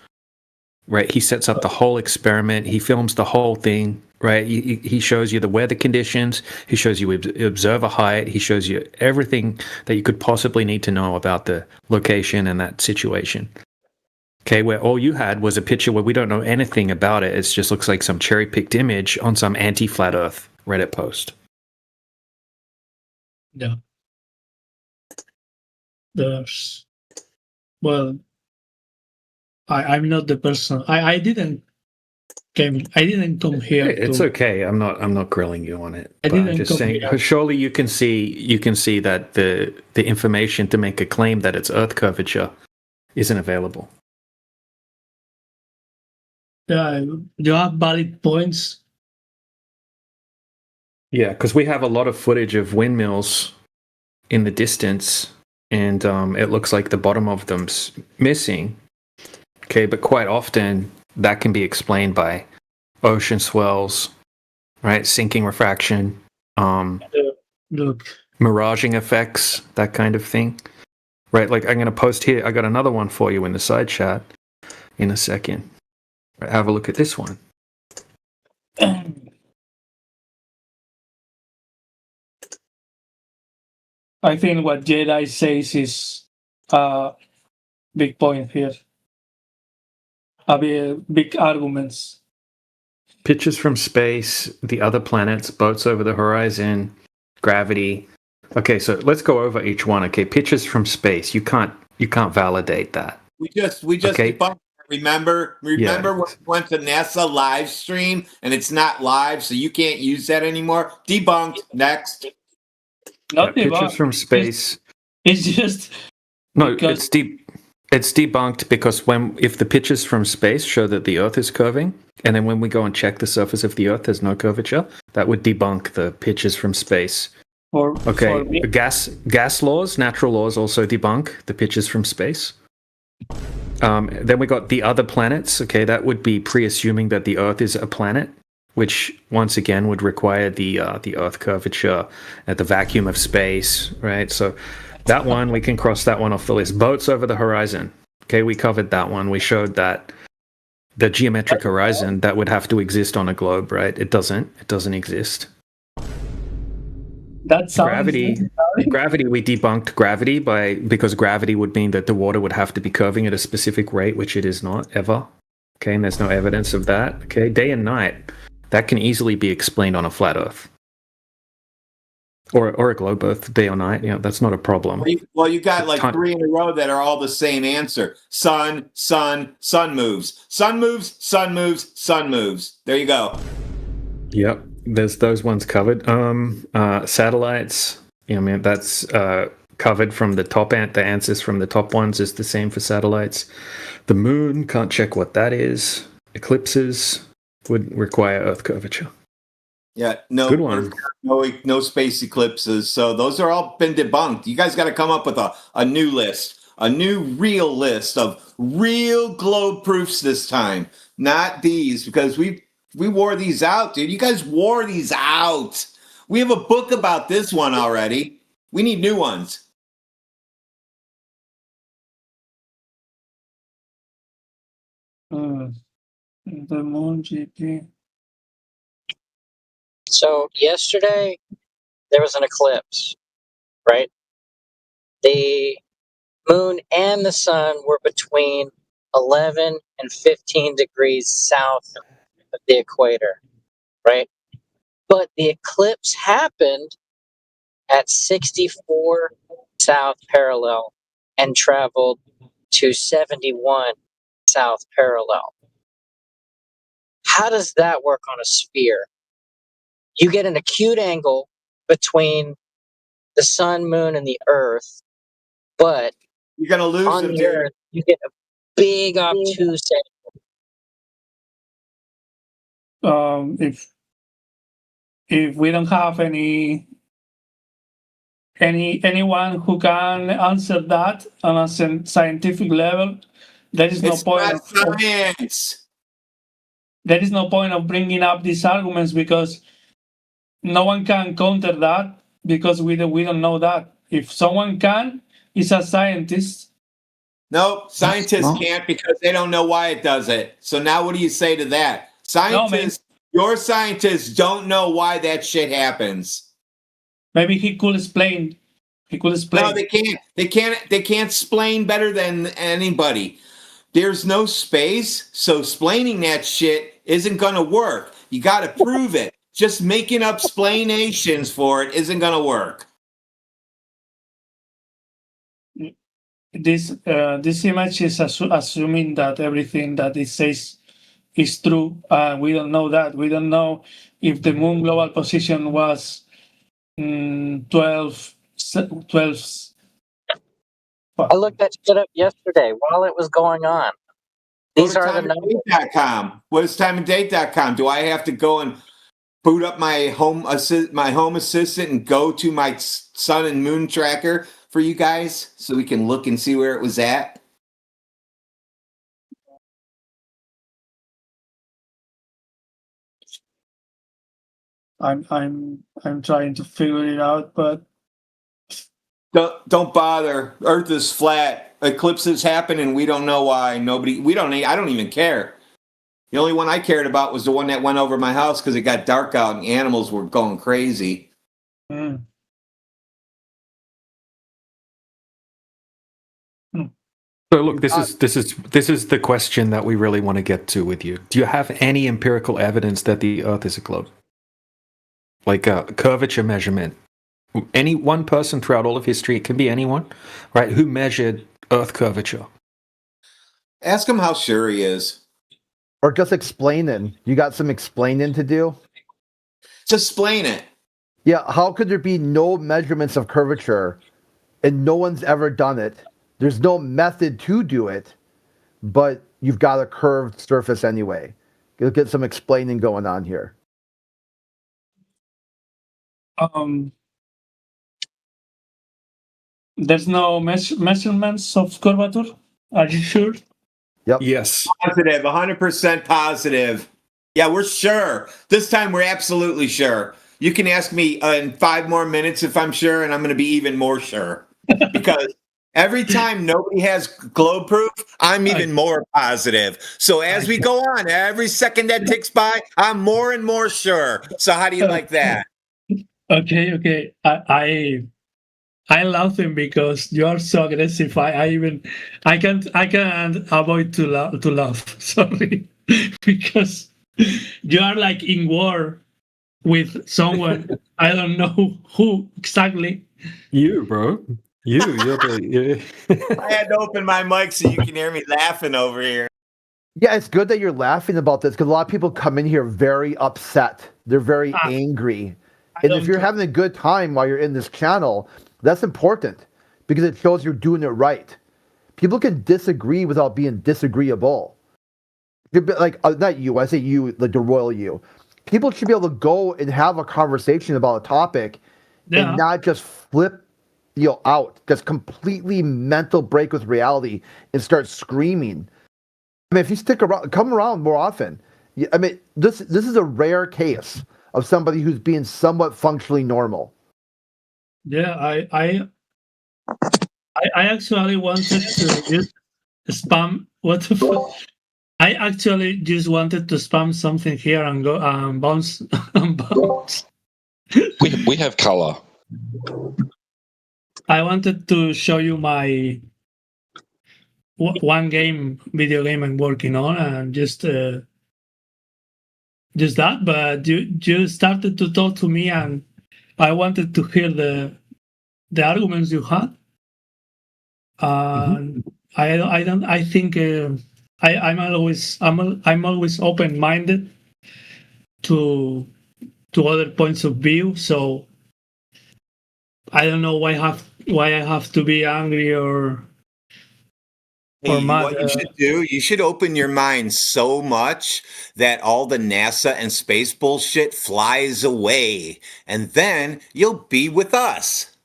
Right, he sets up the whole experiment. He films the whole thing. Right, he shows you the weather conditions. He shows you observer height. He shows you everything that you could possibly need to know about the location and that situation. Okay, where all you had was a picture where we don't know anything about it. It just looks like some cherry-picked image on some anti-flat Earth Reddit post. Yeah. There's, well, I'm not the person. I didn't Okay, I didn't come here. It's to, okay. I'm not grilling you on it. I But I'm didn't just come saying. here. Surely you can see that the information to make a claim that it's Earth curvature isn't available. Yeah, you have valid points. Yeah, because we have a lot of footage of windmills in the distance, and it looks like the bottom of them's missing. Okay, but quite often that can be explained by ocean swells, right? Sinking refraction, Look, miraging effects, that kind of thing. Right, like I'm going to post here. I got another one for you in the side chat in a second. Right, have a look at this one. I think what Jedi says is a big point here. Big arguments. Pictures from space, the other planets, boats over the horizon, gravity. Okay, so let's go over each one. Okay, pictures from space. You can't validate that. We just Okay. debunked. Remember when we went to NASA live stream and it's not live, so you can't use that anymore? Debunked. Next. Not pictures from space. It's just No, it's debunked because if the pictures from space show that the Earth is curving, and then when we go and check the surface of the Earth, there's no curvature, that would debunk the pictures from space. For me. Gas laws, natural laws also debunk the pictures from space. Then we got the other planets. Okay, that would be pre-assuming that the Earth is a planet, which once again would require the Earth curvature at the vacuum of space, right? So that one, we can cross that one off the list. Boats over the horizon. Okay, we covered that one. We showed that the geometric horizon that would have to exist on a globe, right? It doesn't exist. That sounds Gravity, we debunked gravity because gravity would mean that the water would have to be curving at a specific rate, which it is not ever. Okay, and there's no evidence of that. Okay, day and night, that can easily be explained on a flat Earth. Or a globe Earth, day or night. That's not a problem. Well, you got like 3 in a row that are all the same answer. Sun, sun, sun moves. Sun moves, sun moves, sun moves. There you go. Yep, there's those ones covered. Satellites, that's covered from the top end. The answers from the top ones is the same for satellites. The moon, can't check what that is. Eclipses would require Earth curvature. Yeah, no, good one. No space eclipses. So those are all been debunked. You guys got to come up with a new list, a new real list of real globe proofs this time, not these, because we wore these out, dude. You guys wore these out. We have a book about this one already. We need new ones. The moon GP. So yesterday there was an eclipse, right? The moon and the sun were between 11 and 15 degrees south of the equator, right? But the eclipse happened at 64 south parallel and traveled to 71 south parallel. How does that work on a sphere? You get an acute angle between the sun, moon, and the Earth, but you're gonna lose on them, the Earth, you get a big obtuse angle. If we don't have anyone who can answer that on a scientific level, there is no point. There is no point of bringing up these arguments because no one can counter that because we don't know that. If someone can, it's a scientist. No, scientists can't because they don't know why it does it. So now what do you say to that? Your scientists don't know why that shit happens. Maybe he could explain. No, they can't. They can't explain better than anybody. There's no space, so explaining that shit isn't going to work. You got to prove it. Just making up explanations for it isn't going to work. This image is assuming that everything that it says is true. We don't know that. We don't know if the moon global position was 12. I looked that shit up yesterday while it was going on. These are the numbers. What is timeanddate.com? Do I have to go and boot up my home assistant and go to my sun and moon tracker for you guys so we can look and see where it was at? I'm trying to figure it out, but don't bother. Earth is flat. Eclipses happen and we don't know why. I don't even care. The only one I cared about was the one that went over my house because it got dark out and animals were going crazy. So look, this is the question that we really want to get to with you. Do you have any empirical evidence that the Earth is a globe? Like a curvature measurement. Any one person throughout all of history, it can be anyone, right, who measured Earth curvature. Ask him how sure he is. Or just explaining. You got some explaining to do? Just explain it. Yeah, how could there be no measurements of curvature and no one's ever done it? There's no method to do it, but you've got a curved surface anyway. You'll get some explaining going on here. There's no measurements of curvature. Are you sure? Yep. Yes. Positive, 100% positive. Yeah, we're sure. This time we're absolutely sure. You can ask me in 5 more minutes if I'm sure, and I'm going to be even more sure. Because every time nobody has globe proof, I'm even more positive. So as we go on, every second that ticks by, I'm more and more sure. So how do you like that? Okay. I love him because you are so aggressive. I can't avoid to laugh. Sorry, because you are like in war with someone. I don't know who exactly. You, bro. You're the. I had to open my mic so you can hear me laughing over here. Yeah, it's good that you're laughing about this because a lot of people come in here very upset. They're very angry. And if you're having a good time while you're in this channel, that's important because it shows you're doing it right. People can disagree without being disagreeable. Like, not you, I say you, like the royal you. People should be able to go and have a conversation about a topic and not just flip out, just completely mental break with reality and start screaming. I mean, if you stick around, come around more often. I mean, this is a rare case of somebody who's being somewhat functionally normal. Yeah, I actually wanted to just spam. What the fuck? I actually just wanted to spam something here and go bounce. We have color. I wanted to show you my one video game I'm working on, and just that. But you started to talk to me, and I wanted to hear the arguments you had. I think I'm always open-minded to other points of view. So I don't know why I have to be angry or mad. What you should do, you should open your mind so much that all the NASA and space bullshit flies away, and then you'll be with us.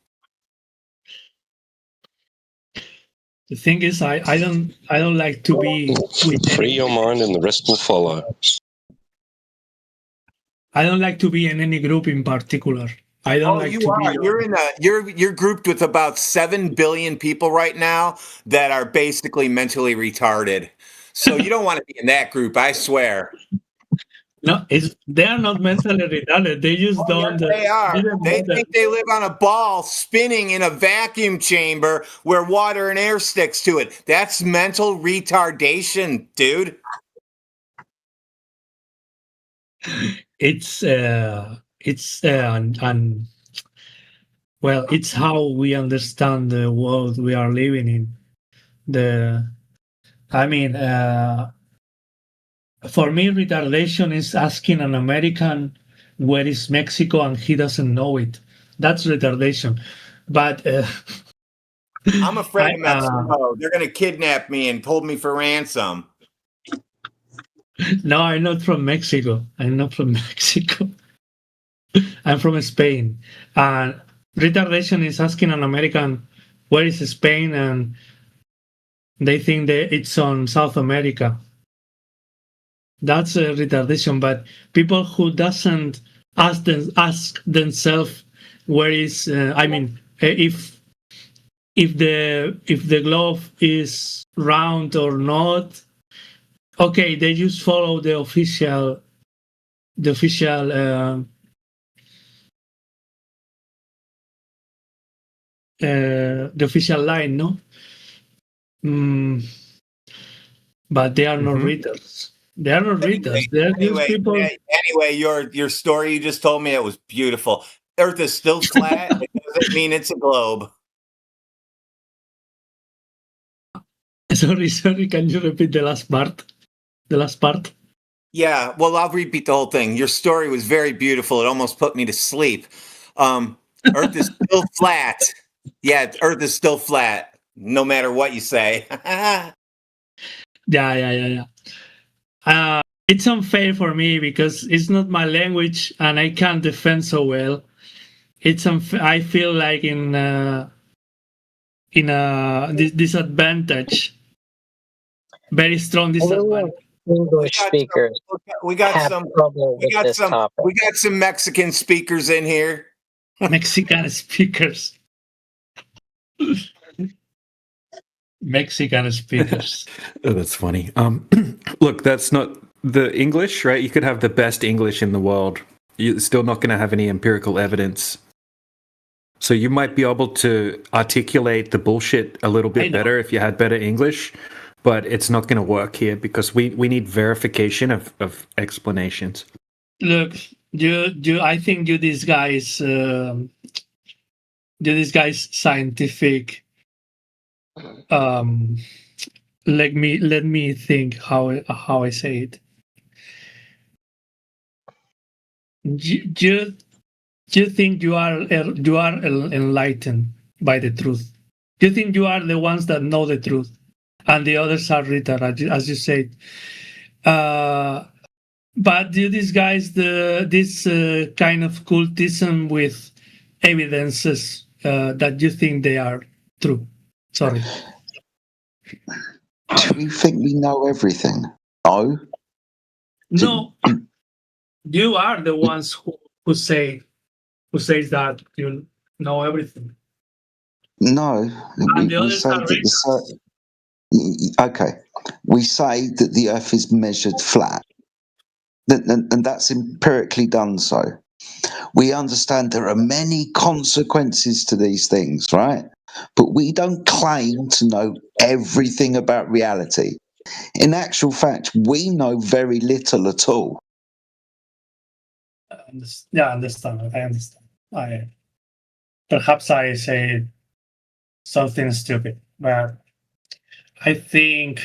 The thing is, I don't like to be free your mind, and the rest will follow. I don't like to be in any group in particular. I don't like to be. You're grouped with about 7 billion people right now that are basically mentally retarded. So you don't want to be in that group, I swear. No, they are not mentally retarded. They just don't. Yes, they are. They think they live on a ball spinning in a vacuum chamber where water and air sticks to it. That's mental retardation, dude. It's how we understand the world we are living in. for me, retardation is asking an American where is Mexico and he doesn't know it. That's retardation. But I'm afraid of Mexico. They're going to kidnap me and hold me for ransom. No, I'm not from Mexico. I'm not from Mexico. I'm from Spain. And retardation is asking an American where is Spain, and they think that it's on South America. That's a retardation. But people who doesn't ask themselves where is if the globe is round or not, okay, they just follow the official line, no? But they are not readers. They are not readers. They are these people. Anyway, your story you just told me, it was beautiful. Earth is still flat. It doesn't mean it's a globe. Sorry. Can you repeat the last part? Yeah, well, I'll repeat the whole thing. Your story was very beautiful. It almost put me to sleep. Earth is still flat. Yeah, Earth is still flat, no matter what you say. Yeah. It's unfair for me because it's not my language and I can't defend so well. It's unfair. I feel like in a disadvantage, very strong disadvantage. English speakers. We got some Mexican speakers in here. Mexican speakers. Mexican speakers. Oh, that's funny. Look, that's not the English, right? You could have the best English in the world. You're still not going to have any empirical evidence. So you might be able to articulate the bullshit a little bit better if you had better English, but it's not going to work here because we need verification of explanations. Look, I think you this guy's scientific. Let me think how I say it. You think you are enlightened by the truth? You think you are the ones that know the truth, and the others are retarded, as you said. But you disguise this kind of cultism with evidences that you think they are true. Sorry. Do you think we know everything? No. No. You are the ones who says that you know everything. No. And the others are okay. We say that the Earth is measured flat. And that's empirically done so. We understand there are many consequences to these things, right? But we don't claim to know everything about reality. In actual fact, we know very little at all. Yeah, I understand. Perhaps I say something stupid, but I think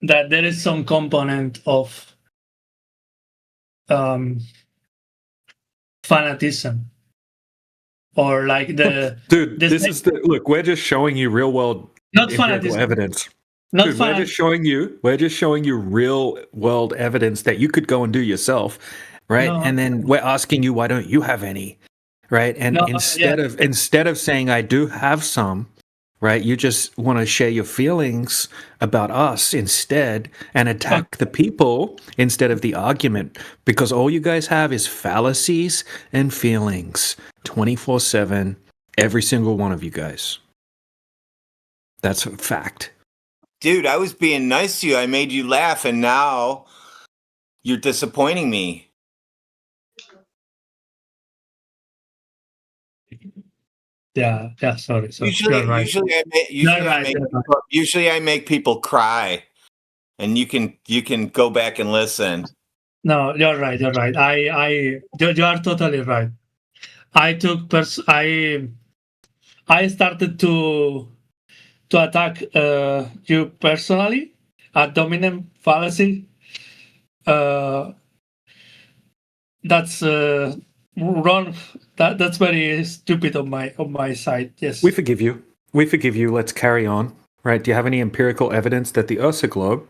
that there is some component of fanatism, or like dude. Look. We're just showing you real world evidence. We're just showing you real world evidence that you could go and do yourself, right? No. And then we're asking you, why don't you have any, right? And instead of saying I do have some, right? You just want to share your feelings about us instead and attack the people instead of the argument, because all you guys have is fallacies and feelings 24/7, every single one of you guys. That's a fact. Dude, I was being nice to you. I made you laugh, and now you're disappointing me. Yeah. Sorry. Usually I make people cry, and you can go back and listen. No, you're right. You are totally right. I started to to attack you personally, ad hominem fallacy. That's wrong. That's very stupid on my side. Yes. We forgive you. We forgive you. Let's carry on. Right? Do you have any empirical evidence that the Earth's a globe?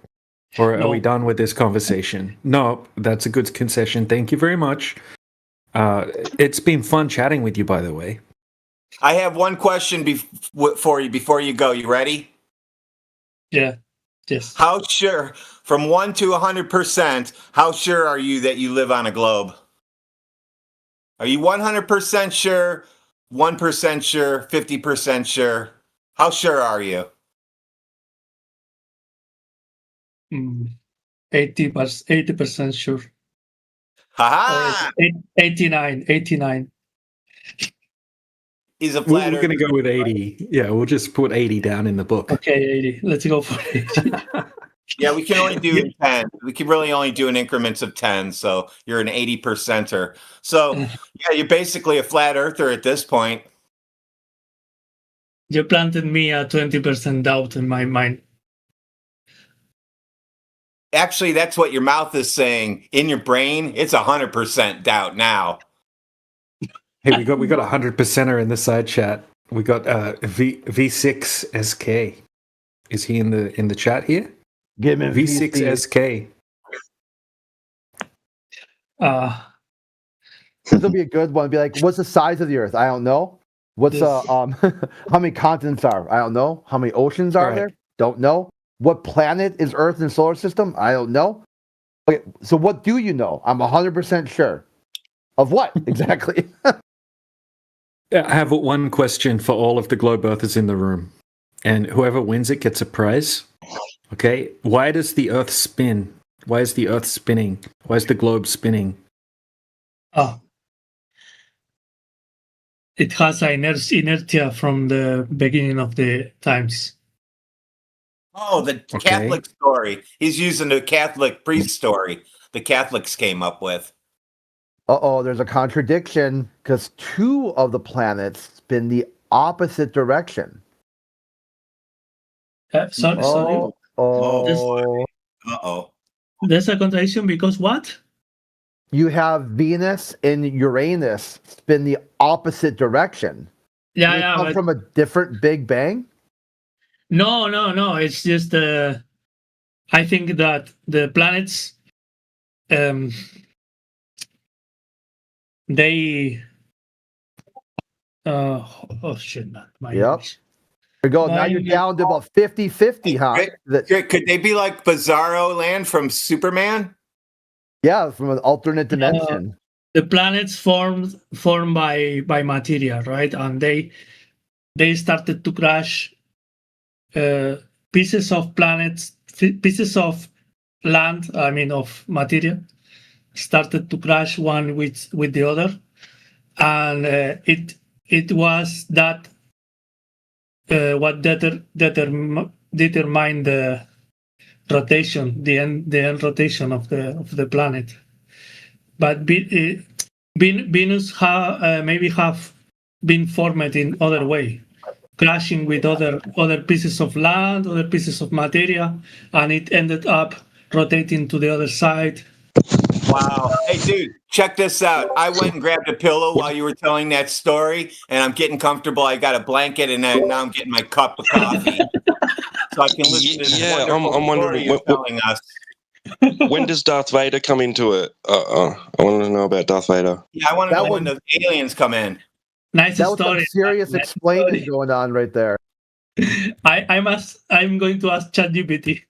Or are No. we done with this conversation? No, that's a good concession. Thank you very much. It's been fun chatting with you, by the way. I have one question for you before you go. You ready? Yeah. Yes. How sure, from 1 to 100%, how sure are you that you live on a globe? Are you 100% sure, 1% sure, 50% sure? How sure are you? 80% sure. Ha-ha! 89. He's a We're flat going to earther. go with 80. Yeah, we'll just put 80 down in the book. Okay, 80. Let's go for 80. Yeah, we can only do 10. We can really only do in increments of 10. So you're an 80%er. So yeah, you're basically a flat earther at this point. You planted me a 20% doubt in my mind. Actually, that's what your mouth is saying. In your brain, it's 100% doubt now. Hey, we got a 100%er in the side chat. We got V6SK. Is he in the chat here? Give him V6SK. This will be a good one. Be like, what's the size of the Earth? I don't know. What's how many continents are? I don't know. How many oceans are there? Don't know. What planet is Earth in the solar system? I don't know. Okay, so what do you know? I'm 100% sure. Of what exactly? I have one question for all of the globe earthers in the room. And whoever wins it gets a prize. Okay? Why does the Earth spin? Why is the Earth spinning? Why is the globe spinning? It has an inertia from the beginning of the times. Oh, the Catholic story. He's using the Catholic priest story the Catholics came up with. Uh-oh, there's a contradiction because 2 of the planets spin the opposite direction. Sorry. Uh-oh. There's a contradiction because what? You have Venus and Uranus spin the opposite direction. Yeah, They yeah. come But from a different Big Bang? no. It's just I think that the planets, they. Oh shit, man. My Yep. English. There you go. Now you're down to about 50-50, huh? Could they be like Bizarro Land from Superman? Yeah, from an alternate dimension. The planets formed by materia, right? And they started to crash. Pieces of planets, pieces of land, I mean of materia, started to crash one with the other, and it was that what determined the rotation, the end rotation of the planet. But Venus maybe have been formed in other way, crashing with other pieces of land, other pieces of materia, and it ended up rotating to the other side. Wow. Hey, dude, check this out. I went and grabbed a pillow while you were telling that story, and I'm getting comfortable. I got a blanket, and now I'm getting my cup of coffee. So I can listen to this wonderful I'm wondering story you're telling us. when does Darth Vader come into it? I want to know about Darth Vader. Yeah, I want to know when the aliens come in. Nice That was story. some serious Nice explaining going on right there. I'm going to ask ChatGPT.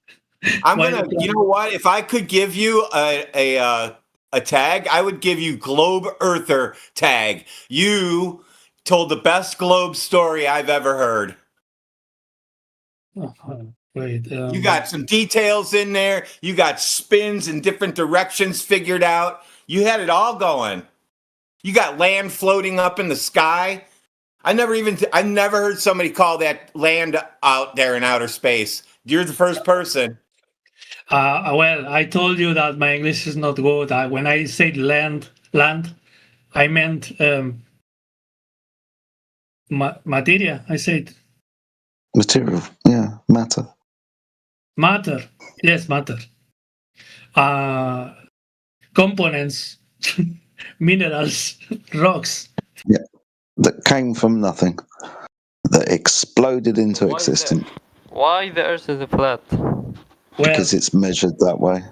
You know what? If I could give you a tag, I would give you Globe Earther tag. You told the best globe story I've ever heard. Wait, you got some details in there. You got spins in different directions figured out. You had it all going. You got land floating up in the sky. I never heard somebody call that land out there in outer space. You're the first person. Well, I told you that my English is not good. When I said land, I meant materia. I said. Material, yeah, matter. Matter. Yes, matter. Components, minerals, rocks. Yeah, that came from nothing. That exploded into existence Why the Earth is flat? because it's measured that way.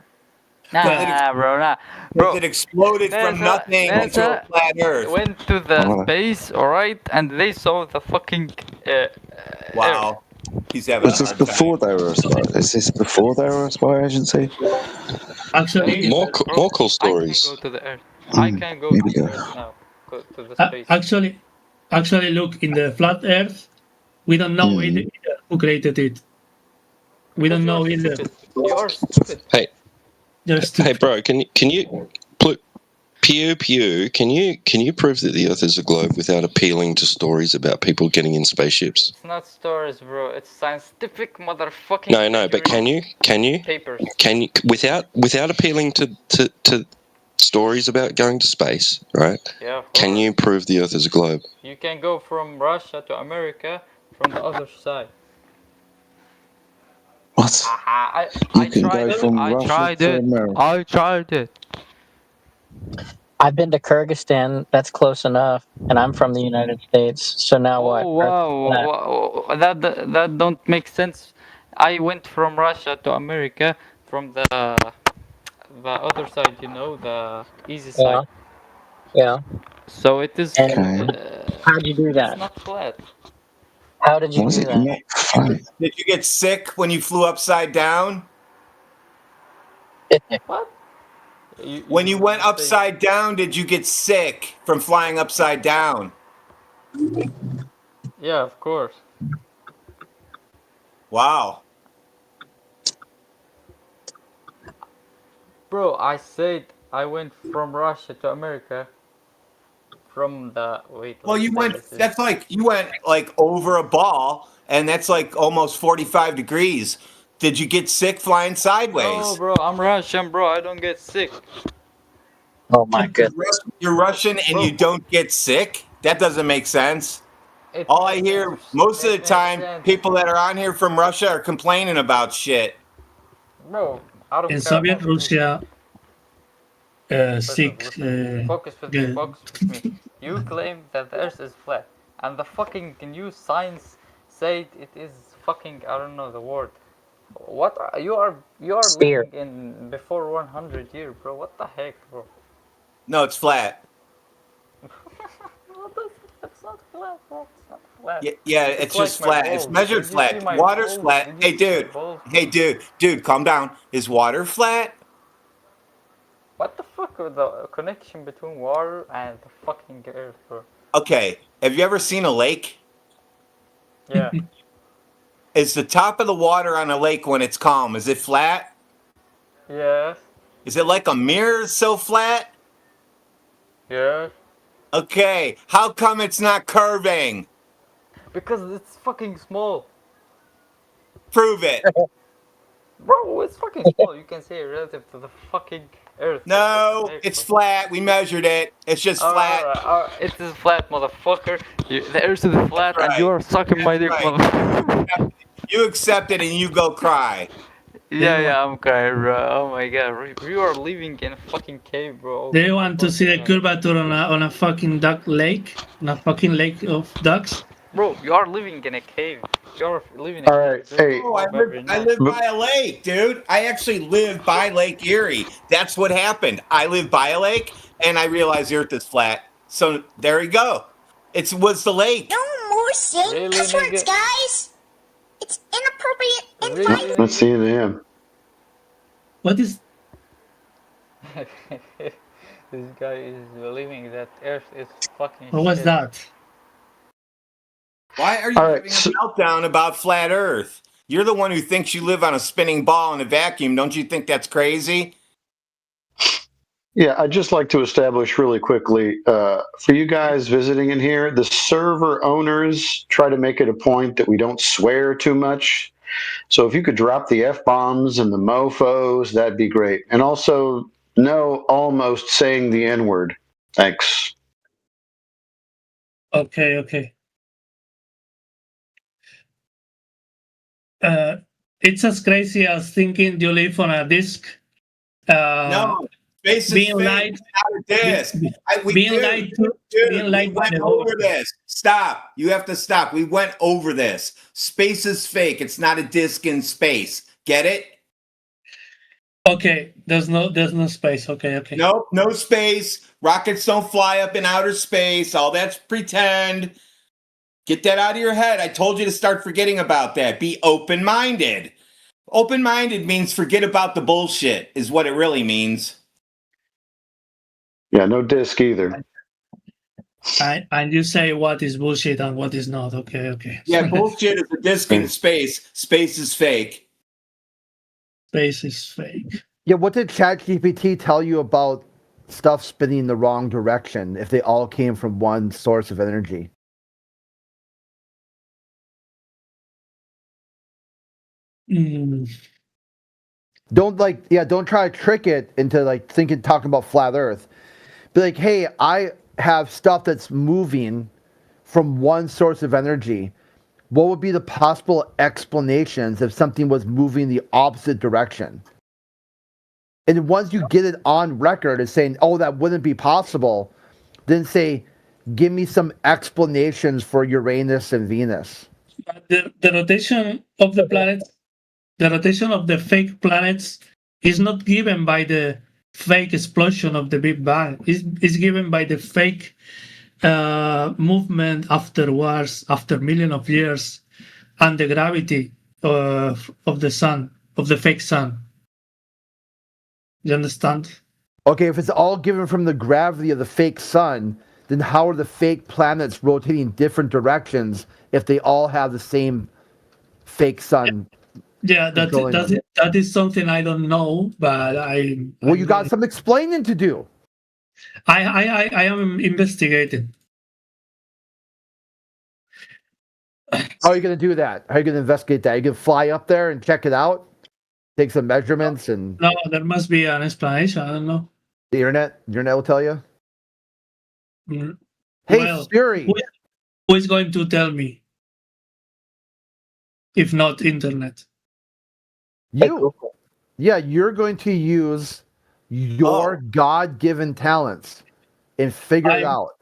Nah, bro, nah. Bro, It exploded from nothing into a flat Earth. went to the space, alright, and they saw the fucking. Wow. He's having Was a this hard time. before they were a spy? Is this before they were a spy agency? Actually, more cool stories. Go to the Earth. I can go to the Earth now. Go to the space. Actually, look, in the flat Earth, we don't know either who created it. We don't know either. You're stupid. Hey, You're stupid. hey, bro, can you Pew, can you prove that the Earth is a globe without appealing to stories about people getting in spaceships? It's not stories, bro. It's scientific motherfucking. No, but can you papers? Can you without appealing to stories about going to space, right? Yeah. Can you prove the Earth is a globe? You can go from Russia to America from the other side. What? I can tried go it. from I Russia tried to it. America. I tried it. I've been to Kyrgyzstan. That's close enough, and I'm from the United States. So now what? Oh wow, that don't make sense. I went from Russia to America from the other side, you know, the easy side. Yeah. So it is. How'd you do that? It's not flat. How did you do that? Did you get sick when you flew upside down? What? When you went upside down, did you get sick from flying upside down? Yeah, of course. Wow. Bro, I said I went from Russia to America. From the Well, you went. That's like you went like over a ball, and that's like almost 45 degrees. Did you get sick flying sideways? No, bro, I'm Russian, bro. I don't get sick. Oh my goodness. You're Russian and you don't get sick? That doesn't make sense. All I hear most of the time, people that are on here from Russia are complaining about shit. Bro, I don't In care. Soviet Russia, sick. Focus with me, focus with me. You claim that the Earth is flat, and the fucking new science said it is fucking, I don't know the word. What you are living in before 100 years, bro? What the heck, bro? No, it's flat. It's not flat, bro. It's not flat. Yeah, it's just flat. It's measured flat. Water's flat. Hey, dude, calm down. Is water flat? What the fuck with the connection between water and the fucking Earth, bro? Okay, have you ever seen a lake? Yeah. Is the top of the water on a lake when it's calm, is it flat? Yes. Is it like a mirror so flat? Yes. Okay, how come it's not curving? Because it's fucking small. Prove it. Bro, it's fucking small. You can say it relative to the fucking Earth. No, it's flat. We measured it. It's just flat. Alright, it is flat, motherfucker. The Earth is flat, and you are sucking my dick, motherfucker. You accept it and you go cry. Yeah, I'm crying, bro. Oh my god, you are living in a fucking cave, bro. Do you want to see the curvature on a fucking duck lake? On a fucking lake of ducks? Bro, you are living in a cave. You're living in a cave. Hey. Oh, I live by a lake, dude. I actually live by Lake Erie. That's what happened. I live by a lake, and I realized the Earth is flat. So there you go. It was the lake. No more saying cuss words, guys. It's inappropriate and violent. Let's see him. What is? This guy is believing that Earth is fucking. What was that? Why are you having a meltdown about flat Earth? You're the one who thinks you live on a spinning ball in a vacuum. Don't you think that's crazy? Yeah, I'd just like to establish really quickly, for you guys visiting in here, the server owners try to make it a point that we don't swear too much. So if you could drop the F-bombs and the mofos, that'd be great. And also, no almost saying the N-word. Thanks. Okay. It's as crazy as thinking you live on a disc. No, space is being fake. light, It's not a disc. being light We by went the over this. Stop. You have to stop. We went over this. Space is fake. It's not a disc in space. Get it? Okay, there's no space. Okay. Nope, no space. Rockets don't fly up in outer space. All that's pretend. Get that out of your head. I told you to start forgetting about that. Be open-minded. Open-minded means forget about the bullshit, is what it really means. Yeah, no disc either. And you say what is bullshit and what is not. Okay. Yeah, bullshit is a disc in space. Space is fake. Space is fake. Yeah, what did ChatGPT tell you about stuff spinning in the wrong direction if they all came from one source of energy? Don't try to trick it into talking about flat Earth. Be like, hey, I have stuff that's moving from one source of energy. What would be the possible explanations if something was moving the opposite direction? And once you get it on record as saying, oh, that wouldn't be possible, then say, give me some explanations for Uranus and Venus. The rotation of the planets, the rotation of the fake planets is not given by the fake explosion of the Big Bang. It's given by the fake movement afterwards, after millions of years, and the gravity of the sun, of the fake sun. You understand? Okay, if it's all given from the gravity of the fake sun, then how are the fake planets rotating different directions if they all have the same fake sun? Yeah, that is something I don't know, but Well, you got some explaining to do. I am investigating. How are you going to do that? How are you going to investigate that? Are you going to fly up there and check it out? Take some measurements and... No, there must be an explanation. I don't know. The internet will tell you? Mm. Hey, Well, Siri. Who is going to tell me? If not internet. You. Yeah, you're going to use your God-given talents and figure it out.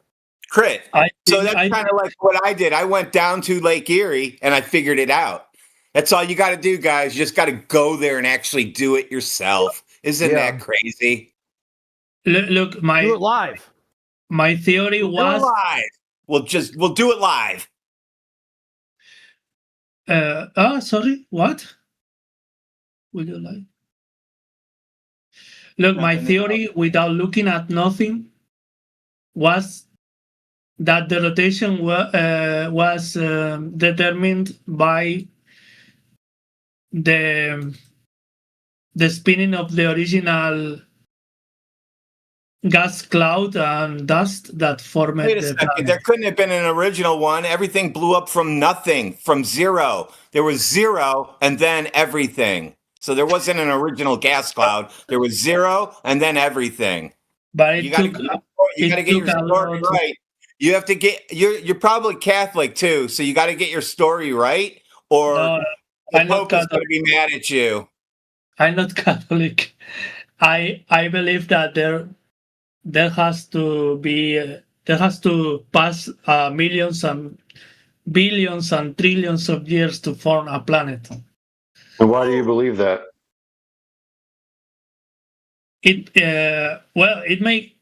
Crit. So that's kind of like what I did. I went down to Lake Erie and I figured it out. That's all you got to do, guys. You just got to go there and actually do it yourself. Isn't that crazy? Look, do it live. My theory was do it live. We'll do it live. Sorry, what? Will you like? Look, my theory, without looking at nothing, was that the rotation was determined by the spinning of the original gas cloud and dust that formed. Wait a second. There couldn't have been an original one. Everything blew up from nothing, from zero. There was zero and then everything. So there wasn't an original gas cloud. There was zero and then everything. But you got to get your story right. You have to get. You're probably Catholic too, so you got to get your story right, or the Pope is going to be mad at you. I'm not Catholic. I believe that there has to pass millions and billions and trillions of years to form a planet. And why do you believe that? It may.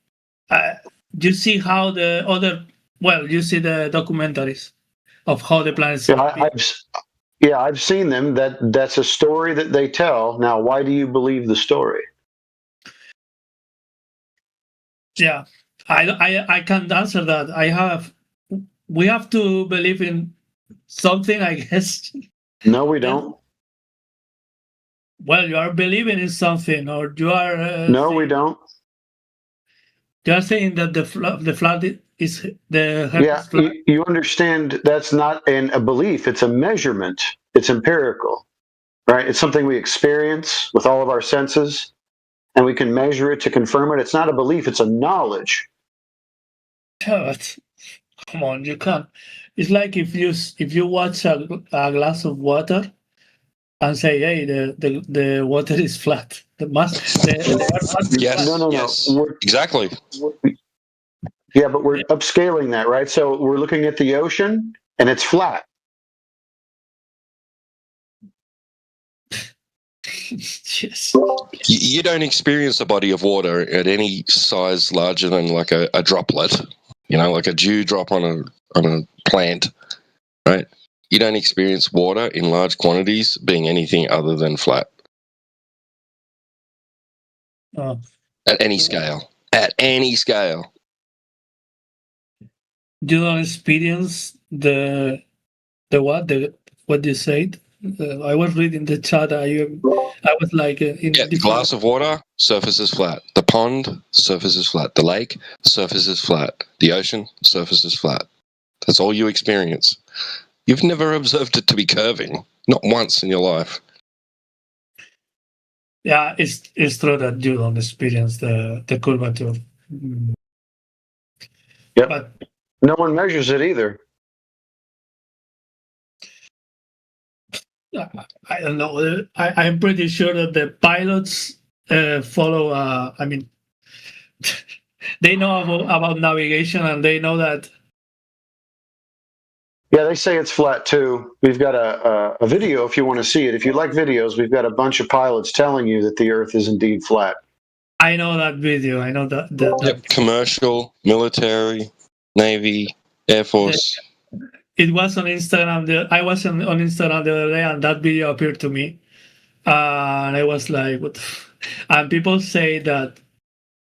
You see how the other. Well, you see the documentaries of how the planets. I've seen them. That's a story that they tell. Now, why do you believe the story? Yeah, I can't answer that. We have to believe in something, I guess. No, we don't. Well, you are believing in something, or you are. No, we don't. You are saying that the flood is the. Yeah, you understand that's not a belief. It's a measurement. It's empirical, right? It's something we experience with all of our senses, and we can measure it to confirm it. It's not a belief. It's a knowledge. Come on, you can't. It's like if you watch a glass of water, and say, "Hey, the water is flat. The earth must be Yes, flat." No. exactly. Yeah, but we're upscaling that, right? So we're looking at the ocean, and it's flat. Yes. You don't experience a body of water at any size larger than like a droplet, like a dewdrop on a plant, right? You don't experience water in large quantities being anything other than flat Oh. at any scale. At any scale. You don't experience the what you said. I was reading the chat. I was like in Yeah, the glass of water, surface is flat. The pond, surface is flat. The lake, surface is flat. The ocean, surface is flat. That's all you experience. You've never observed it to be curving, not once in your life. Yeah, it's true that you don't experience the curvature. Yep. But no one measures it either. I don't know. I'm pretty sure that the pilots follow. I mean, they know about navigation, and they know that. Yeah, they say it's flat too. We've got a video if you want to see it. If you like videos, we've got a bunch of pilots telling you that the Earth is indeed flat. I know that video. I know that. Yep, commercial, military, Navy, Air Force. It was on Instagram. I was on Instagram the other day, and that video appeared to me, and I was like, "What?" And people say that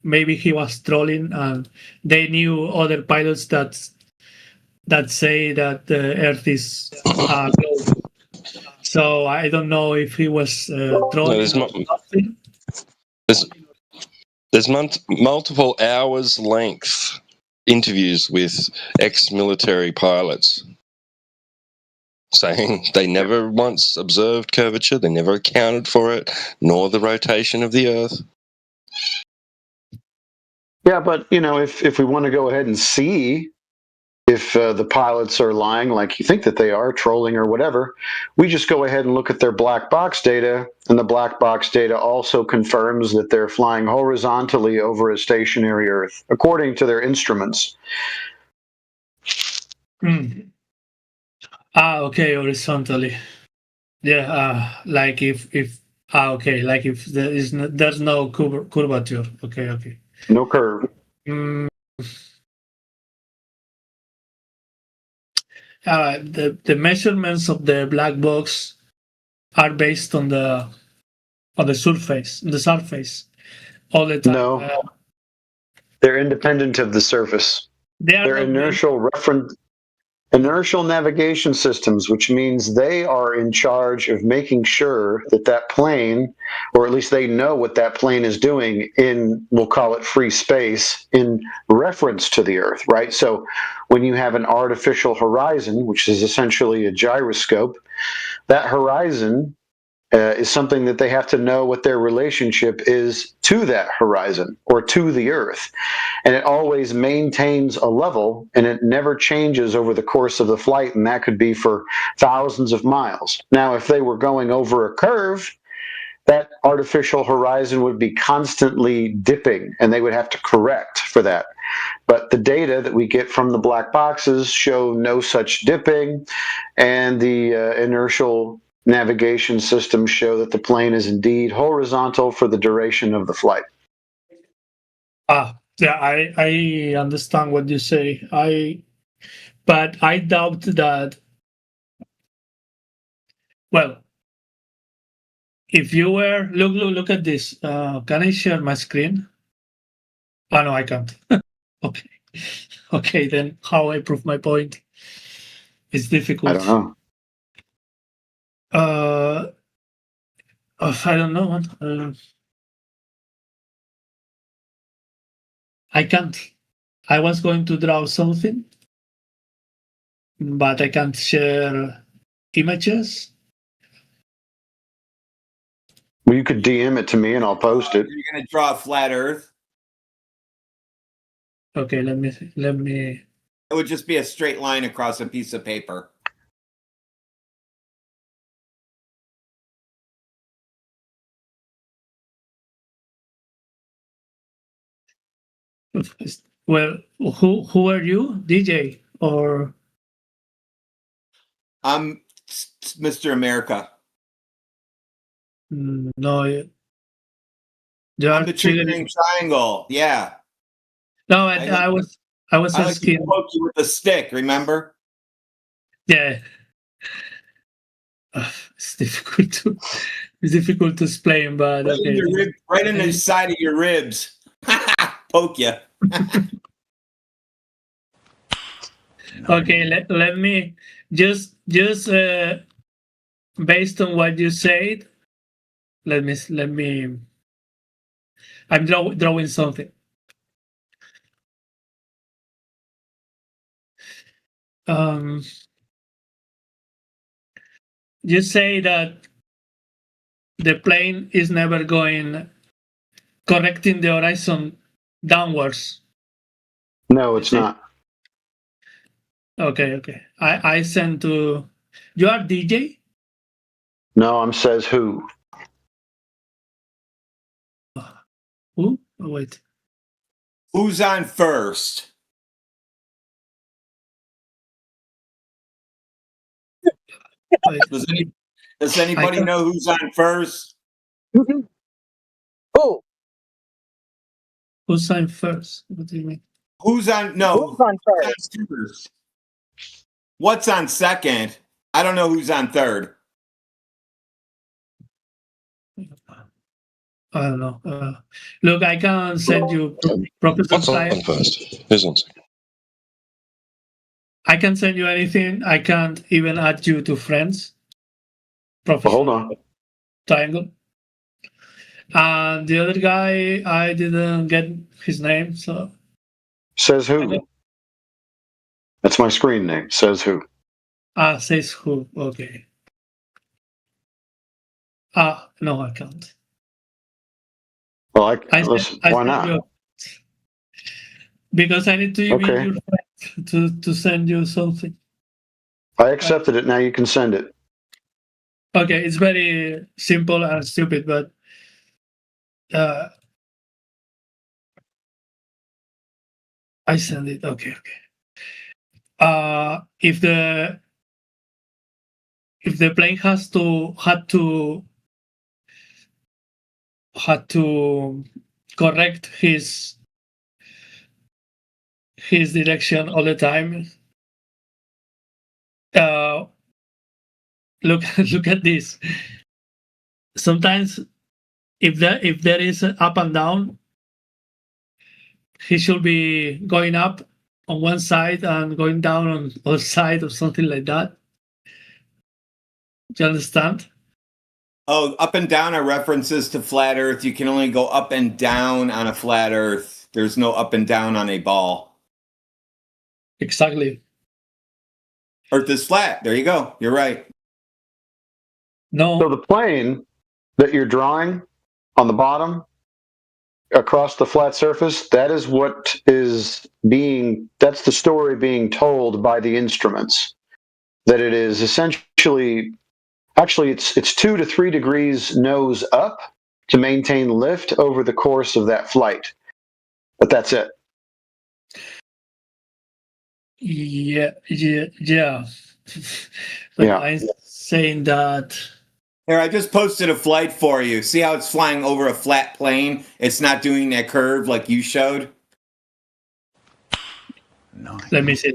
maybe he was trolling, and they knew other pilots that say that the Earth is globe. So I don't know if he was trolling or something. There's multiple hours length interviews with ex-military pilots saying they never once observed curvature, they never accounted for it, nor the rotation of the Earth. Yeah, but if we want to go ahead and see if the pilots are lying like you think that they are, trolling or whatever, we just go ahead and look at their black box data, and the black box data also confirms that they're flying horizontally over a stationary Earth, according to their instruments. Okay, horizontally. Yeah, like if like if there's no curvature. Okay. No curve. The measurements of the black box are based on the surface, all the time. No, they're independent of the surface. They're inertial navigation systems, which means they are in charge of making sure that that plane, or at least they know what that plane is doing in, we'll call it free space, in reference to the Earth, right? So when you have an artificial horizon, which is essentially a gyroscope, that horizon is something that they have to know what their relationship is to that horizon or to the Earth. And it always maintains a level, and it never changes over the course of the flight, and that could be for thousands of miles. Now, if they were going over a curve, that artificial horizon would be constantly dipping, and they would have to correct for that. But the data that we get from the black boxes show no such dipping, and the inertial navigation systems show that the plane is indeed horizontal for the duration of the flight. Yeah, I understand what you say. But I doubt that. Well, if you were look at this. Can I share my screen? Oh no, I can't. Okay. Then how I prove my point? It's difficult. I don't know. I don't know, man. I can't. I was going to draw something, but I can't share images. Well, you could DM it to me and I'll post it. You're going to draw a flat Earth? Okay, let me. It would just be a straight line across a piece of paper. Well, who are you, DJ or? I'm Mr. America. No, you I'm are the triggering. triggering triangle. Yeah. No, I was I like to asking. poke you with a stick. Remember? Yeah, it's difficult to explain, but Right in okay. your rib, right in the side of your ribs. Poke you. Okay, let me just based on what you said, let me. I'm drawing something. You say that the plane is never going correcting the horizon downwards. No, it's not. Okay. I sent to. You are DJ? No, I'm says who. Who? Oh, wait. Who's on first? Does anybody know who's on first? Who? Who's on first? What do you mean? Who's on? No. Who's on first? What's on second? I don't know who's on third. I don't know. Look, I can send you Professor What's on Science. first? Who's on second? I can send you anything. I can't even add you to friends. Professor Hold on. Triangle. And the other guy, I didn't get his name, so. Says who. That's my screen name. Says who. Says who? Okay. No, I can't. Well, why not? Because I need to email Okay. your friend to send you something. I accepted it. Now you can send it. Okay, it's very simple and stupid, but I send it. Okay. If the plane had to correct his direction all the time. Look at this. Sometimes, if there is an up and down, he should be going up on one side and going down on the other side or something like that. Do you understand? Oh, up and down are references to flat Earth. You can only go up and down on a flat Earth. There's no up and down on a ball. Exactly. Earth is flat. There you go. You're right. No. So the plane that you're drawing on the bottom across the flat surface, that is what is that's the story being told by the instruments. That it is essentially, actually it's 2 to 3 degrees nose up to maintain lift over the course of that flight. But that's it. Yeah. But Yeah. I'm saying that. Here, I just posted a flight for you. See how it's flying over a flat plane? It's not doing that curve like you showed. Let me see.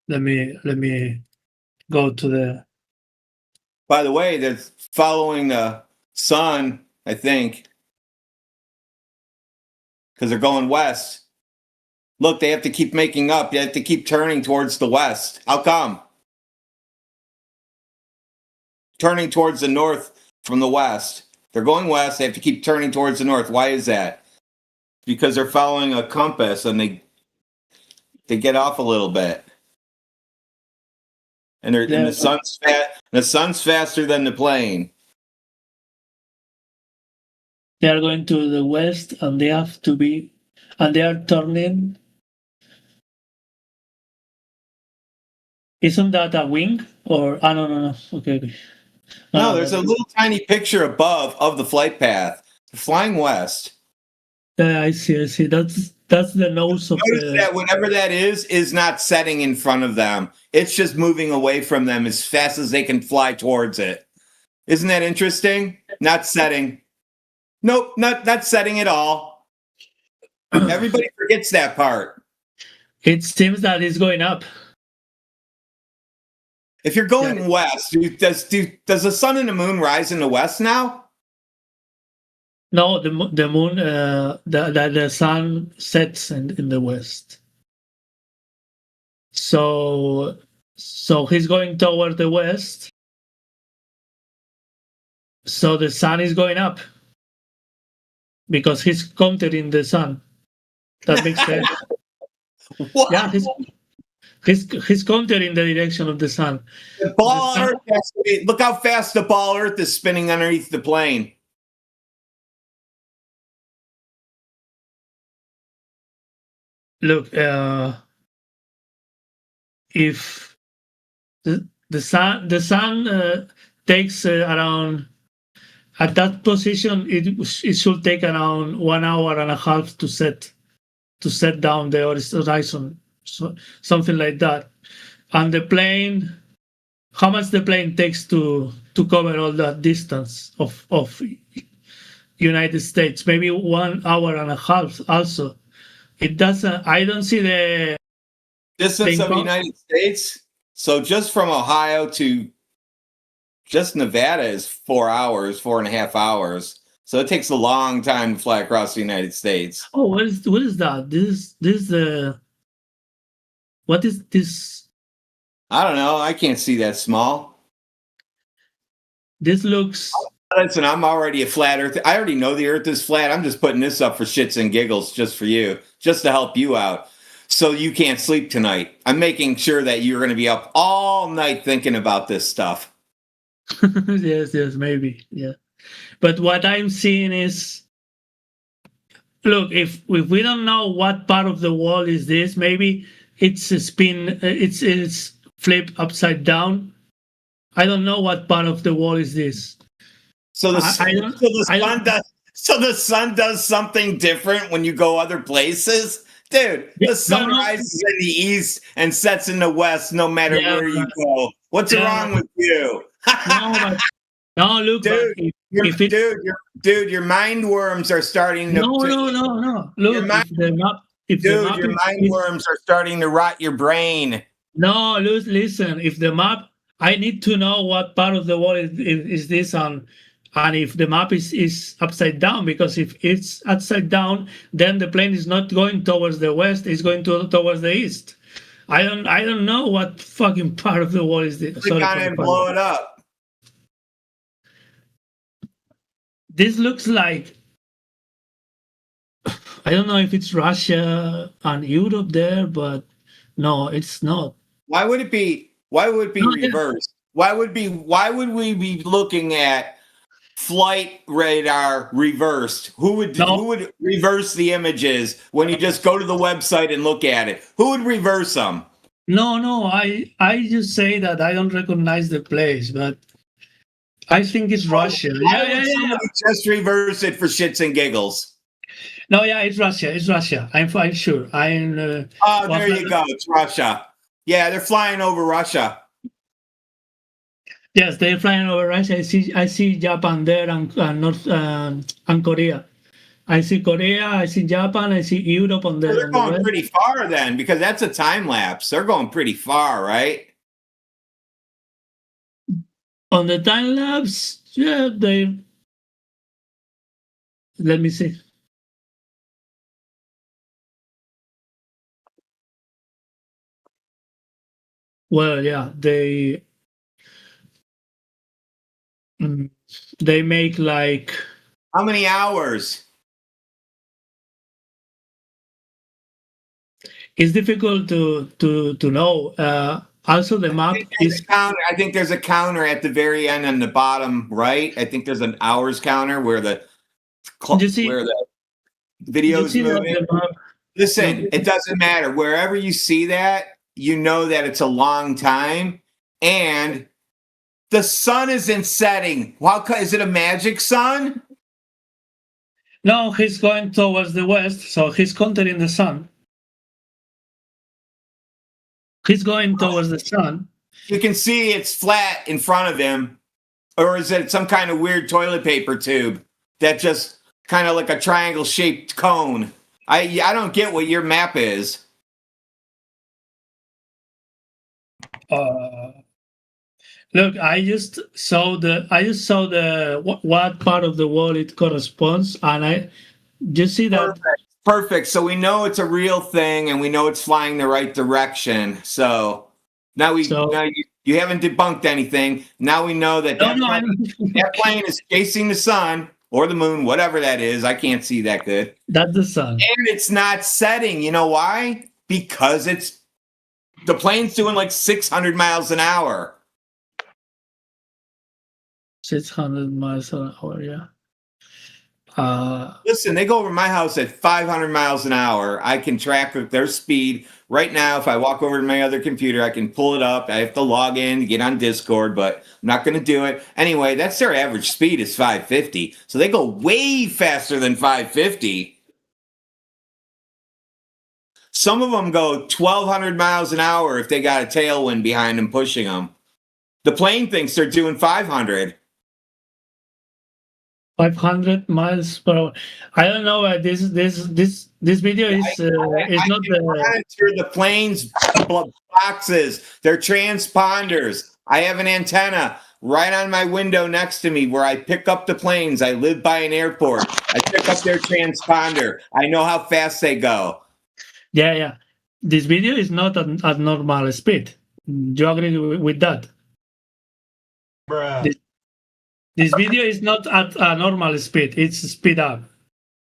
Let me go to the. By the way, they're following the sun, I think, because they're going west. Look, they have to keep making up. They have to keep turning towards the west. How come? Turning towards the north from the west. They're going west. They have to keep turning towards the north. Why is that? Because they're following a compass and they get off a little bit. And the sun's the sun's faster than the plane. They are going to the west, and they have to be, and they are turning. Isn't that a wing or? No. Okay. No, there's a little tiny picture above of the flight path. They're flying west. Yeah, I see. That's That's the nose of Notice that whatever that is not setting in front of them. It's just moving away from them as fast as they can fly towards it. Isn't that interesting? Not setting. Nope, not setting at all. Everybody forgets that part. It seems that it's going up. If you're going west, does the sun and the moon rise in the west now? No, the moon, the sun sets in the west. So he's going toward the west. So the sun is going up because he's countering the sun. That makes sense. What? Yeah, he's countering the direction of the sun. The ball Earth has to be, look how fast the ball Earth is spinning underneath the plane. Look, if the sun takes around at that position, it should take around 1 hour and a half to set down the horizon, so something like that. And the plane, how much the plane takes to cover all that distance of United States? Maybe 1 hour and a half. Also, it doesn't. I don't see the distance of the United States. So just from Ohio to just Nevada is 4 hours, 4.5 hours. So it takes a long time to fly across the United States. Oh, what is that? What is this? I don't know. I can't see that small. This looks. Listen, I'm already a flat Earth. I already know the Earth is flat. I'm just putting this up for shits and giggles, just for you, just to help you out. So you can't sleep tonight. I'm making sure that you're going to be up all night thinking about this stuff. yes, maybe, yeah. But what I'm seeing is, look, if we don't know what part of the wall is this, maybe it's a spin, it's flipped upside down. I don't know what part of the wall is this. So the sun does something different when you go other places, dude. The sun rises in the east and sets in the west, no matter where you go. What's wrong with you? No, look, dude, your mind worms are starting to. No. Look, your mind worms are starting to rot your brain. No, listen. If the map, I need to know what part of the wall is this on. And if the map is upside down, because if it's upside down, then the plane is not going towards the west; it's going towards the east. I don't know what fucking part of the wall is this. Click on it and blow it up. This looks like, I don't know if it's Russia and Europe there, but no, it's not. Why would it be? Why would it be reversed? Why would we be looking at flight radar reversed? Who would reverse the images when you just go to the website and look at it? Who would reverse them? No, I just say that I don't recognize the place, but I think it's Russia. Yeah. Just reverse it for shits and giggles. No, yeah, it's Russia. I'm sure. Oh, there you go. It's Russia. Yeah, they're flying over Russia. Yes, they're flying over Russia. I see Japan there and North and Korea. I see Korea, I see Japan, I see Europe on there. They're going pretty far then, because that's a time lapse. They're going pretty far, right? On the time lapse, yeah, they. Let me see. Well, yeah, they make like. How many hours? It's difficult to know. Also, the map is. I think there's a counter at the very end on the bottom right. I think there's an hours counter where the video is moving. Listen, it doesn't matter. Wherever you see that, you know that it's a long time, and the sun isn't setting. Is it a magic sun? No, he's going towards the west, so he's countering the sun. He's going towards the sun. You can see it's flat in front of him. Or is it some kind of weird toilet paper tube that just kind of like a triangle shaped cone? I don't get what your map is. Look, I just saw what part of the wall it corresponds, and I just see that. Perfect. So we know it's a real thing, and we know it's flying the right direction. So now you haven't debunked anything. Now we know that that plane is chasing the sun or the moon, whatever that is. I can't see that good. That's the sun. And it's not setting. You know why? Because the plane's doing like 600 miles an hour. 600 miles an hour, yeah. Listen, they go over my house at 500 miles an hour. I can track their speed right now. If I walk over to my other computer, I can pull it up. I have to log in to get on Discord, but I'm not going to do it. Anyway, that's their average speed is 550. So they go way faster than 550. Some of them go 1,200 miles an hour if they got a tailwind behind them pushing them. The plane thinks they're doing 500. 500 miles per hour. I don't know. This video is not the. Monitor the plane's boxes. They're transponders. I have an antenna right on my window next to me where I pick up the planes. I live by an airport. I pick up their transponder. I know how fast they go. Yeah. This video is not at normal speed. Do you agree with that? Bruh. This video is not at a normal speed. It's speed up.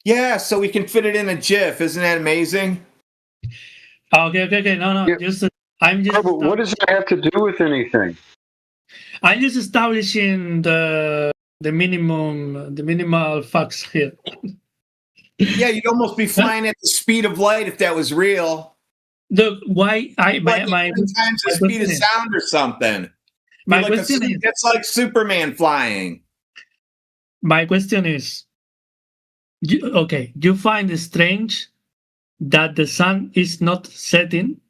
Yeah, so we can fit it in a GIF. Isn't that amazing? Okay. No. But what does that have to do with anything? I'm just establishing the minimal facts here. Yeah, you'd almost be flying at the speed of light if that was real. Look, why times the speed of sound or something. My question is, it's like Superman flying. My question is, you find it strange that the sun is not setting?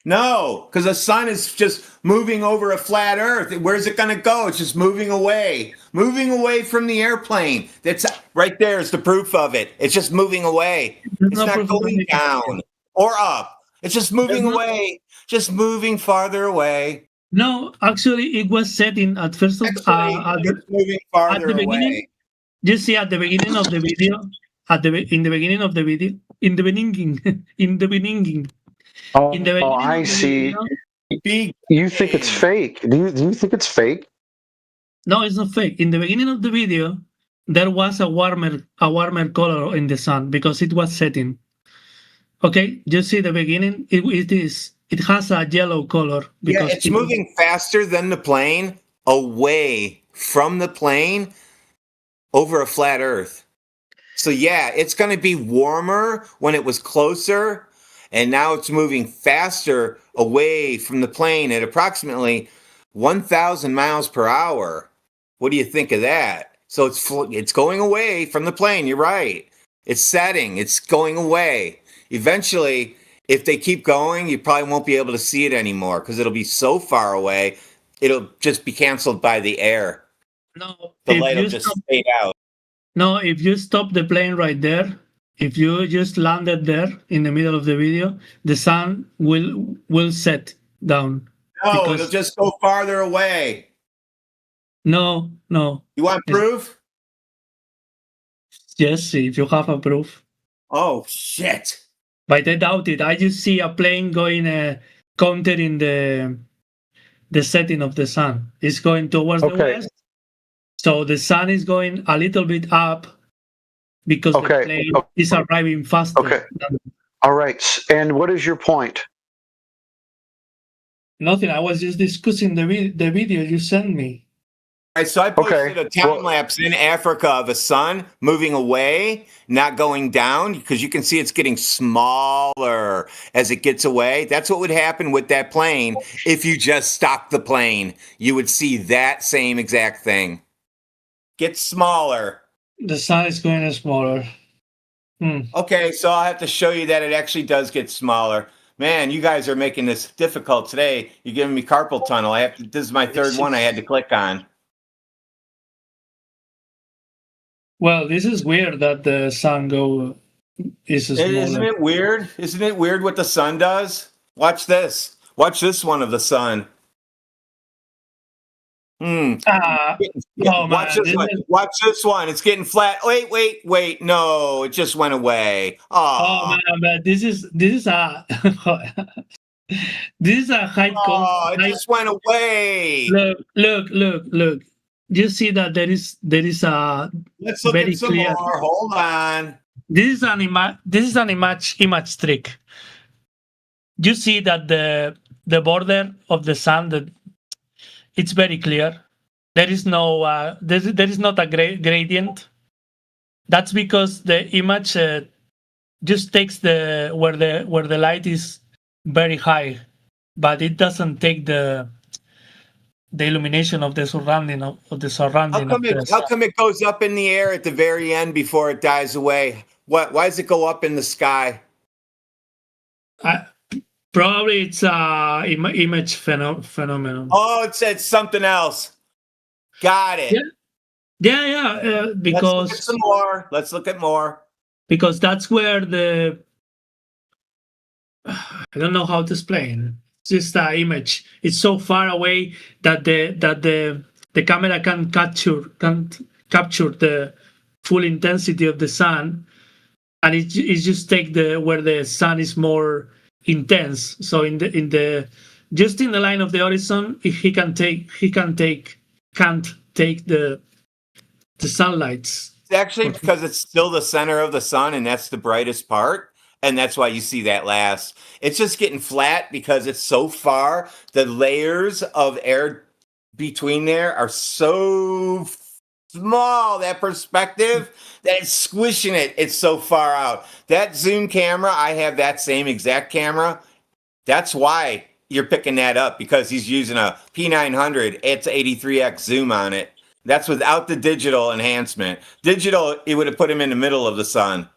No, because the sun is just moving over a flat Earth. Where's it going to go? It's just moving away from the airplane. That's right there is the proof of it. It's just moving away. It's not going down or up. It's just moving away, just moving farther away. No, actually, it was setting at first. Moving farther away. You see, at the beginning of the video, I see. You think it's fake? Do you think it's fake? No, it's not fake. In the beginning of the video, there was a warmer color in the sun because it was setting. Okay, you see the beginning. It has a yellow color. Because it's moving faster than the plane, away from the plane, over a flat Earth. So yeah, it's going to be warmer when it was closer, and now it's moving faster away from the plane at approximately 1,000 miles per hour. What do you think of that? So it's going away from the plane. You're right. It's setting. It's going away. Eventually, if they keep going, you probably won't be able to see it anymore because it'll be so far away, it'll just be canceled by the air. No, the light will just fade out. No, if you stop the plane right there, if you just landed there in the middle of the video, the sun will set down. No, it'll just go farther away. No. You want proof? Yes, if you have a proof. Oh, shit. But I doubt it. I just see a plane going countering the setting of the sun. It's going towards the west. So the sun is going a little bit up because the plane is arriving faster. Okay. All right. And what is your point? Nothing. I was just discussing the video you sent me. All right, so I posted a time lapse in Africa of a sun moving away, not going down, because you can see it's getting smaller as it gets away. That's what would happen with that plane if you just stopped the plane. You would see that same exact thing. Get smaller. The sun is going smaller. Okay, so I'll have to show you that it actually does get smaller. Man, you guys are making this difficult today. You're giving me carpal tunnel. This is my third one I had to click on. Well, this is weird that the sun is smaller. Isn't it weird? Isn't it weird what the sun does? Watch this. Watch this one of the sun. Oh, Watch this one. Watch this one. It's getting flat. Wait. No, it just went away. Oh man, but this is a this is a high it just went away. Look. You see that there is a Let's look very at some clear. more. Hold on. This is an image trick. You see that the border of the sun, it's very clear. There is no there is not a gradient. That's because the image just takes where the light is very high, but it doesn't take the illumination of the surrounding How come it goes up in the air at the very end before it dies away? Why does it go up in the sky? Probably it's image phenomenon. Oh, it said something else. Got it. Yeah. Because Let's look at more. Because that's where I don't know how to explain. It's just an image. It's so far away that the camera can't capture the full intensity of the sun, and it just take where the sun is more intense. So in the just in the line of the horizon, can't take the sunlight. It's actually because it's still the center of the sun, and that's the brightest part. And that's why you see that last. It's just getting flat because it's so far. The layers of air between there are so small, that perspective, that it's squishing it. It's so far out. That zoom camera, I have that same exact camera. That's why you're picking that up, because he's using a P900. It's 83x zoom on it. That's without the digital enhancement. Digital, it would have put him in the middle of the sun.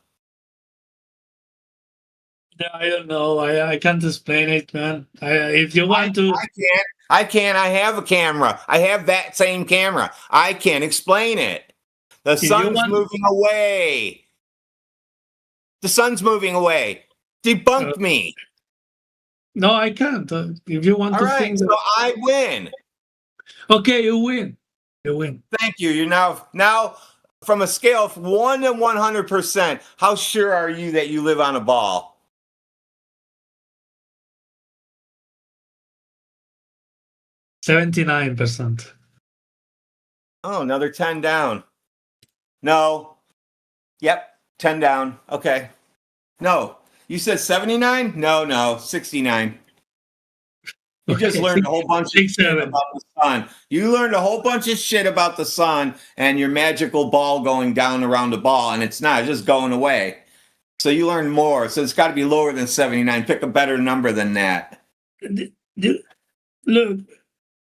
I don't know. I can't explain it, man. If you want to, I can't. I have a camera. I have that same camera. I can't explain it. The sun's moving away. The sun's moving away. Debunk me. No, I can't. If you want All to right, think, so I win. Okay, you win. You win. Thank you. You're now from a scale of 1 to 100%. How sure are you that you live on a ball? 79%. Oh, another 10 down. No. Yep, 10 down. Okay. No. You said 79? No, 69. You just learned a whole bunch of shit about the sun. You learned a whole bunch of shit about the sun and your magical ball going down around the ball, and it's not. It's just going away. So you learned more. So it's got to be lower than 79. Pick a better number than that. Look,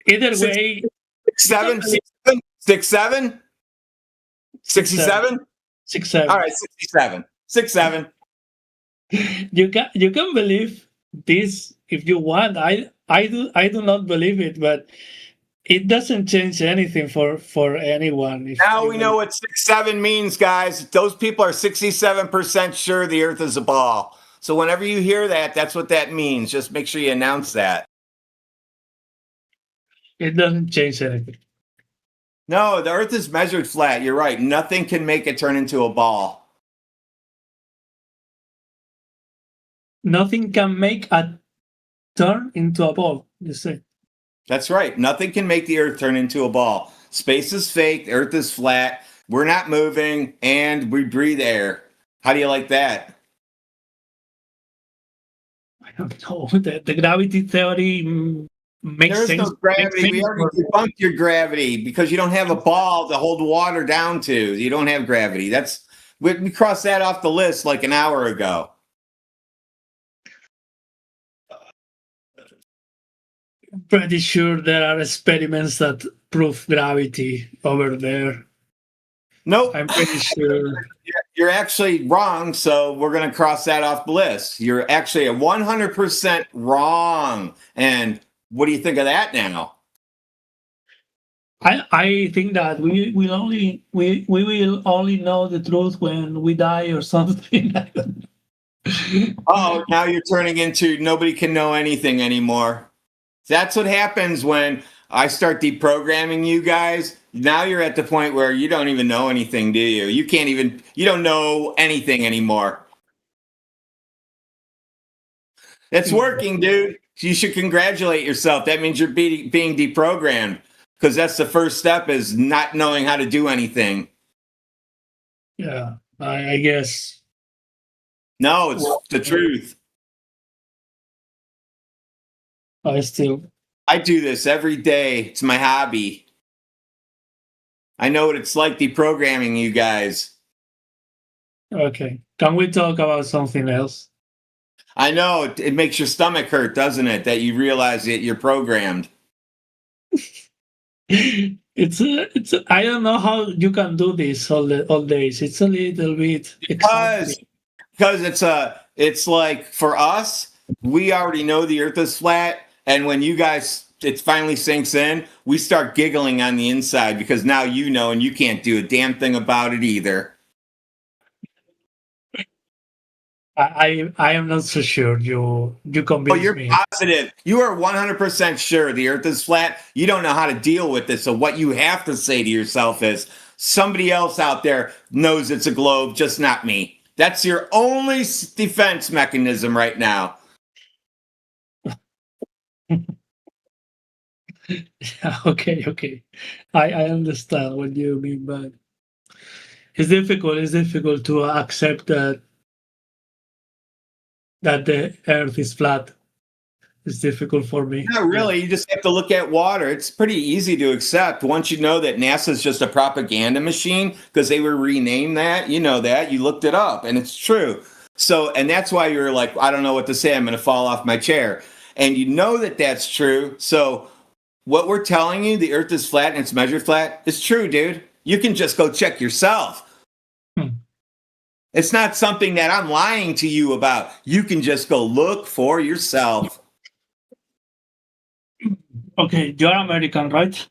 either way. 67? 67? 67? 67. All right, 67. 67. You can believe this if you want. I do not believe it, but it doesn't change anything for anyone. Now we know what 67 means, guys. Those people are 67% sure the Earth is a ball. So whenever you hear that, that's what that means. Just make sure you announce that. It doesn't change anything. No, the Earth is measured flat. You're right. Nothing can make it turn into a ball. Nothing can make a turn into a ball, you say. That's right. Nothing can make the Earth turn into a ball. Space is fake. The Earth is flat. We're not moving, and we breathe air. How do you like that? I don't know. The gravity theory makes There's sense. no gravity. We already debunked your gravity because you don't have a ball to hold water down to. You don't have gravity. We crossed that off the list like an hour ago. Pretty sure there are experiments that prove gravity over there. Nope. I'm pretty sure. You're actually wrong, so we're going to cross that off the list. You're actually at 100% wrong. And what do you think of that now? I think that we will only know the truth when we die or something. Oh, now you're turning into nobody can know anything anymore. That's what happens when I start deprogramming you guys. Now you're at the point where you don't even know anything, do you? You don't know anything anymore. It's working, dude. You should congratulate yourself. That means you're being deprogrammed, because that's the first step, is not knowing how to do anything. Yeah, I guess. No, it's the truth. I do this every day. It's my hobby. I know what it's like deprogramming you guys. Okay. Can we talk about something else? I know it makes your stomach hurt, doesn't it? That you realize that you're programmed. I don't know how you can do this all days. It's a little bit exhausting. Because it's like, for us, we already know the earth is flat, and when you guys, it finally sinks in, we start giggling on the inside, because now you know, and you can't do a damn thing about it either. I am not so sure. You convinced you're me. Positive. You are 100% sure the earth is flat. You don't know how to deal with it. So what you have to say to yourself is, somebody else out there knows it's a globe, just not me. That's your only defense mechanism right now. Okay. I understand what you mean, but it's difficult to accept that the earth is flat. It's difficult for me. Not really. You just have to look at water. It's pretty easy to accept once you know that NASA's just a propaganda machine, because they were renamed that. You know that. You looked it up, and it's true. So, and that's why you're like, I don't know what to say. I'm going to fall off my chair. And you know that that's true. So what we're telling you, the earth is flat and it's measured flat, is true, dude. You can just go check yourself. It's not something that I'm lying to you about. You can just go look for yourself. Okay, you're American, right?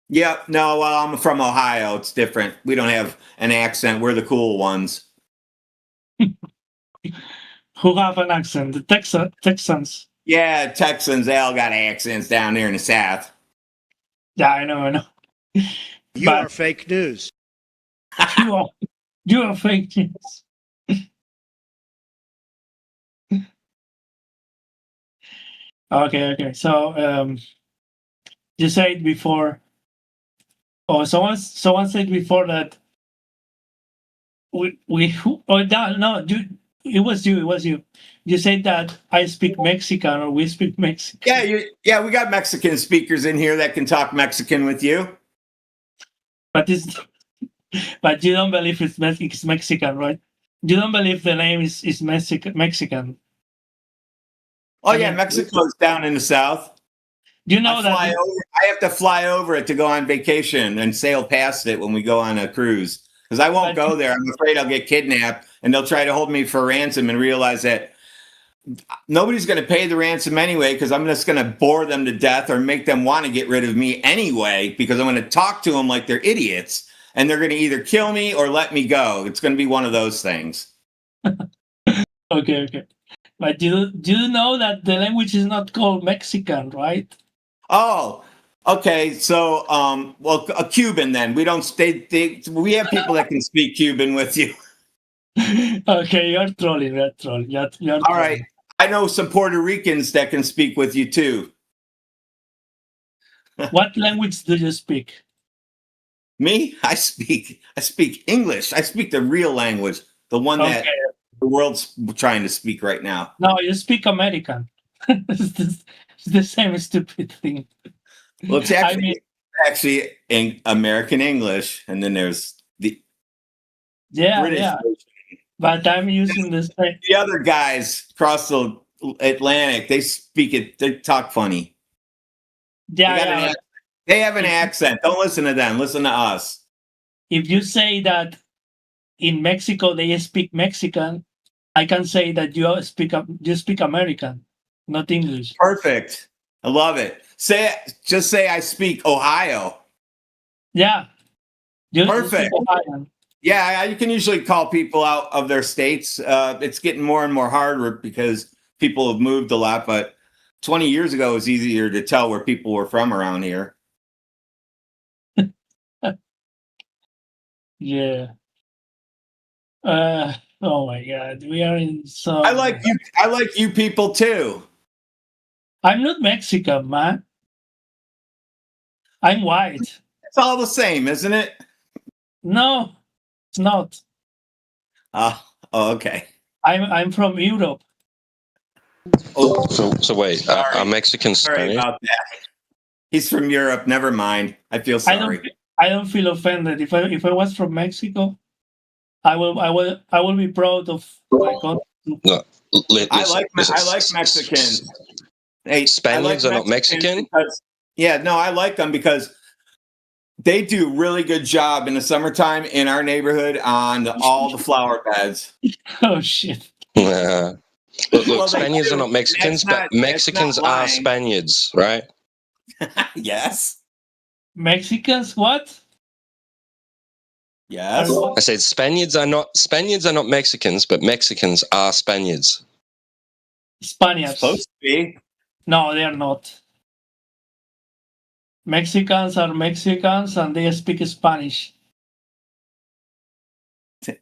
Yeah, no, well, I'm from Ohio. It's different. We don't have an accent. We're the cool ones. Who have an accent? The Texans. Yeah, Texans, they all got accents down there in the South. Yeah, I know. You are fake news. You are fake news. Okay. So you said before, someone said before that it was you. You said that I speak Mexican, or we speak Mexican. Yeah, we got Mexican speakers in here that can talk Mexican with you. But you don't believe it's Mexican, right? You don't believe the name is Mexican. Oh yeah, Mexico's down in the south. You know I have to fly over it to go on vacation and sail past it when we go on a cruise. Because I won't go there. I'm afraid I'll get kidnapped, and they'll try to hold me for ransom and realize that nobody's going to pay the ransom anyway, because I'm just going to bore them to death or make them want to get rid of me anyway, because I'm going to talk to them like they're idiots, and they're going to either kill me or let me go. It's going to be one of those things. Okay. But do you know that the language is not called Mexican, right? Oh, okay. So, well, a Cuban then. We don't stay. We have people that can speak Cuban with you. Okay, you're trolling. You're trolling. All right. I know some Puerto Ricans that can speak with you too. What language do you speak? Me? I speak English. I speak the real language, the one that the world's trying to speak right now. No, you speak American. It's the same stupid thing. Well, it's actually in American English, and then there's the British version. But I'm using the same. The other guys across the Atlantic, they speak it. They talk funny. Yeah. They have an accent. Don't listen to them. Listen to us. if you say that in Mexico they speak Mexican, I can say that you speak American, not English. Perfect. I love it. Just say I speak Ohio. Yeah. Perfect. Yeah, you can usually call people out of their states. It's getting more and more harder because people have moved a lot, but 20 years ago it was easier to tell where people were from around here. Yeah. Oh my God, we are in so. I like you people too. I'm not Mexican, man. I'm white. It's all the same, isn't it? No, it's not. Oh, okay. I'm from Europe. Oh, so wait, are Mexicans Sorry Spanish? about that. He's from Europe. Never mind. I feel sorry. I don't feel offended. If I was from Mexico, I will be proud of my country. I like Mexicans. Hey, Spaniards are not Mexican? I like them because they do really good job in the summertime in our neighborhood on all the flower beds. Oh shit. Look, Spaniards are not Mexicans, but Mexicans are Spaniards, right? Yes. Mexicans what? Yes. I said Spaniards are not Mexicans, but Mexicans are Spaniards. Spaniards. Supposed to be. No, they are not. Mexicans are Mexicans and they speak Spanish.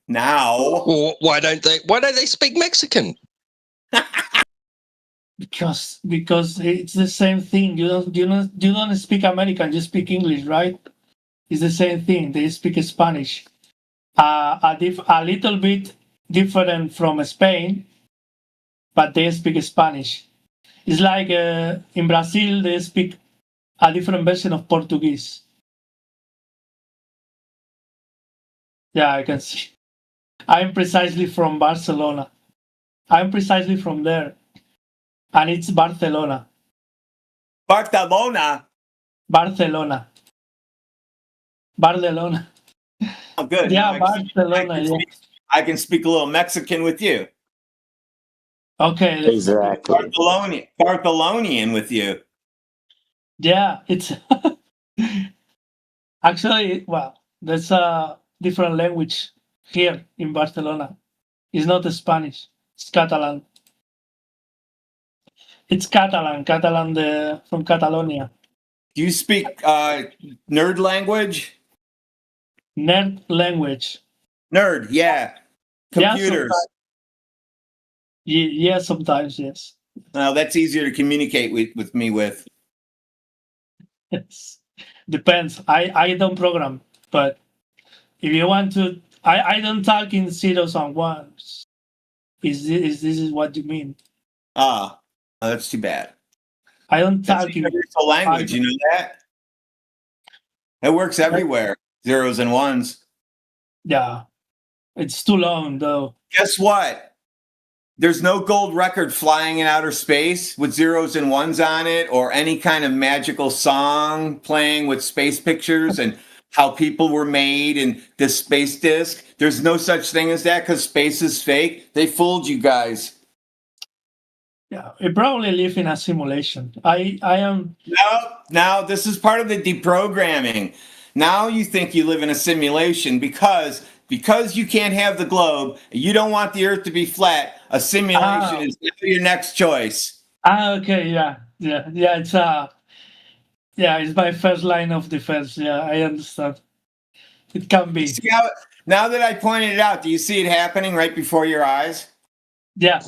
Now. Well, why don't they speak Mexican? Because it's the same thing. You don't speak American, you speak English, right? It's the same thing. They speak Spanish. A little bit different from Spain, but they speak Spanish. It's like in Brazil, they speak a different version of Portuguese. Yeah, I can see. I'm precisely from Barcelona. I'm precisely from there. And it's Barcelona. Barcelona? Barcelona. Barcelona. Oh, good. Yeah, Barcelona. I can speak a little Mexican with you. Okay. Exactly. Barcelonian with you. Yeah, it's actually, well, there's a different language here in Barcelona. It's not Spanish, it's Catalan. It's Catalan from Catalonia. Do you speak nerd language? Nerd language. Nerd, yeah. Computers. Yeah, sometimes, yes. Well, that's easier to communicate with me with. Yes. Depends. I don't program, but if you want to, I don't talk in zeros and ones. Is this what you mean? Ah, that's too bad. I don't talk in universal language. You know that? It works everywhere. Zeros and ones. Yeah, it's too long though. Guess what? There's no gold record flying in outer space with zeros and ones on it, or any kind of magical song playing with space pictures and how people were made in this space disc. There's no such thing as that because space is fake. They fooled you guys. Yeah, we probably live in a simulation. I am. No, this is part of the deprogramming. Now you think you live in a simulation because you can't have the globe, you don't want the Earth to be flat. A simulation is your next choice. Okay, yeah. It's it's my first line of defense. Yeah, I understand. It can be. See how, now that I pointed it out, do you see it happening right before your eyes? Yeah.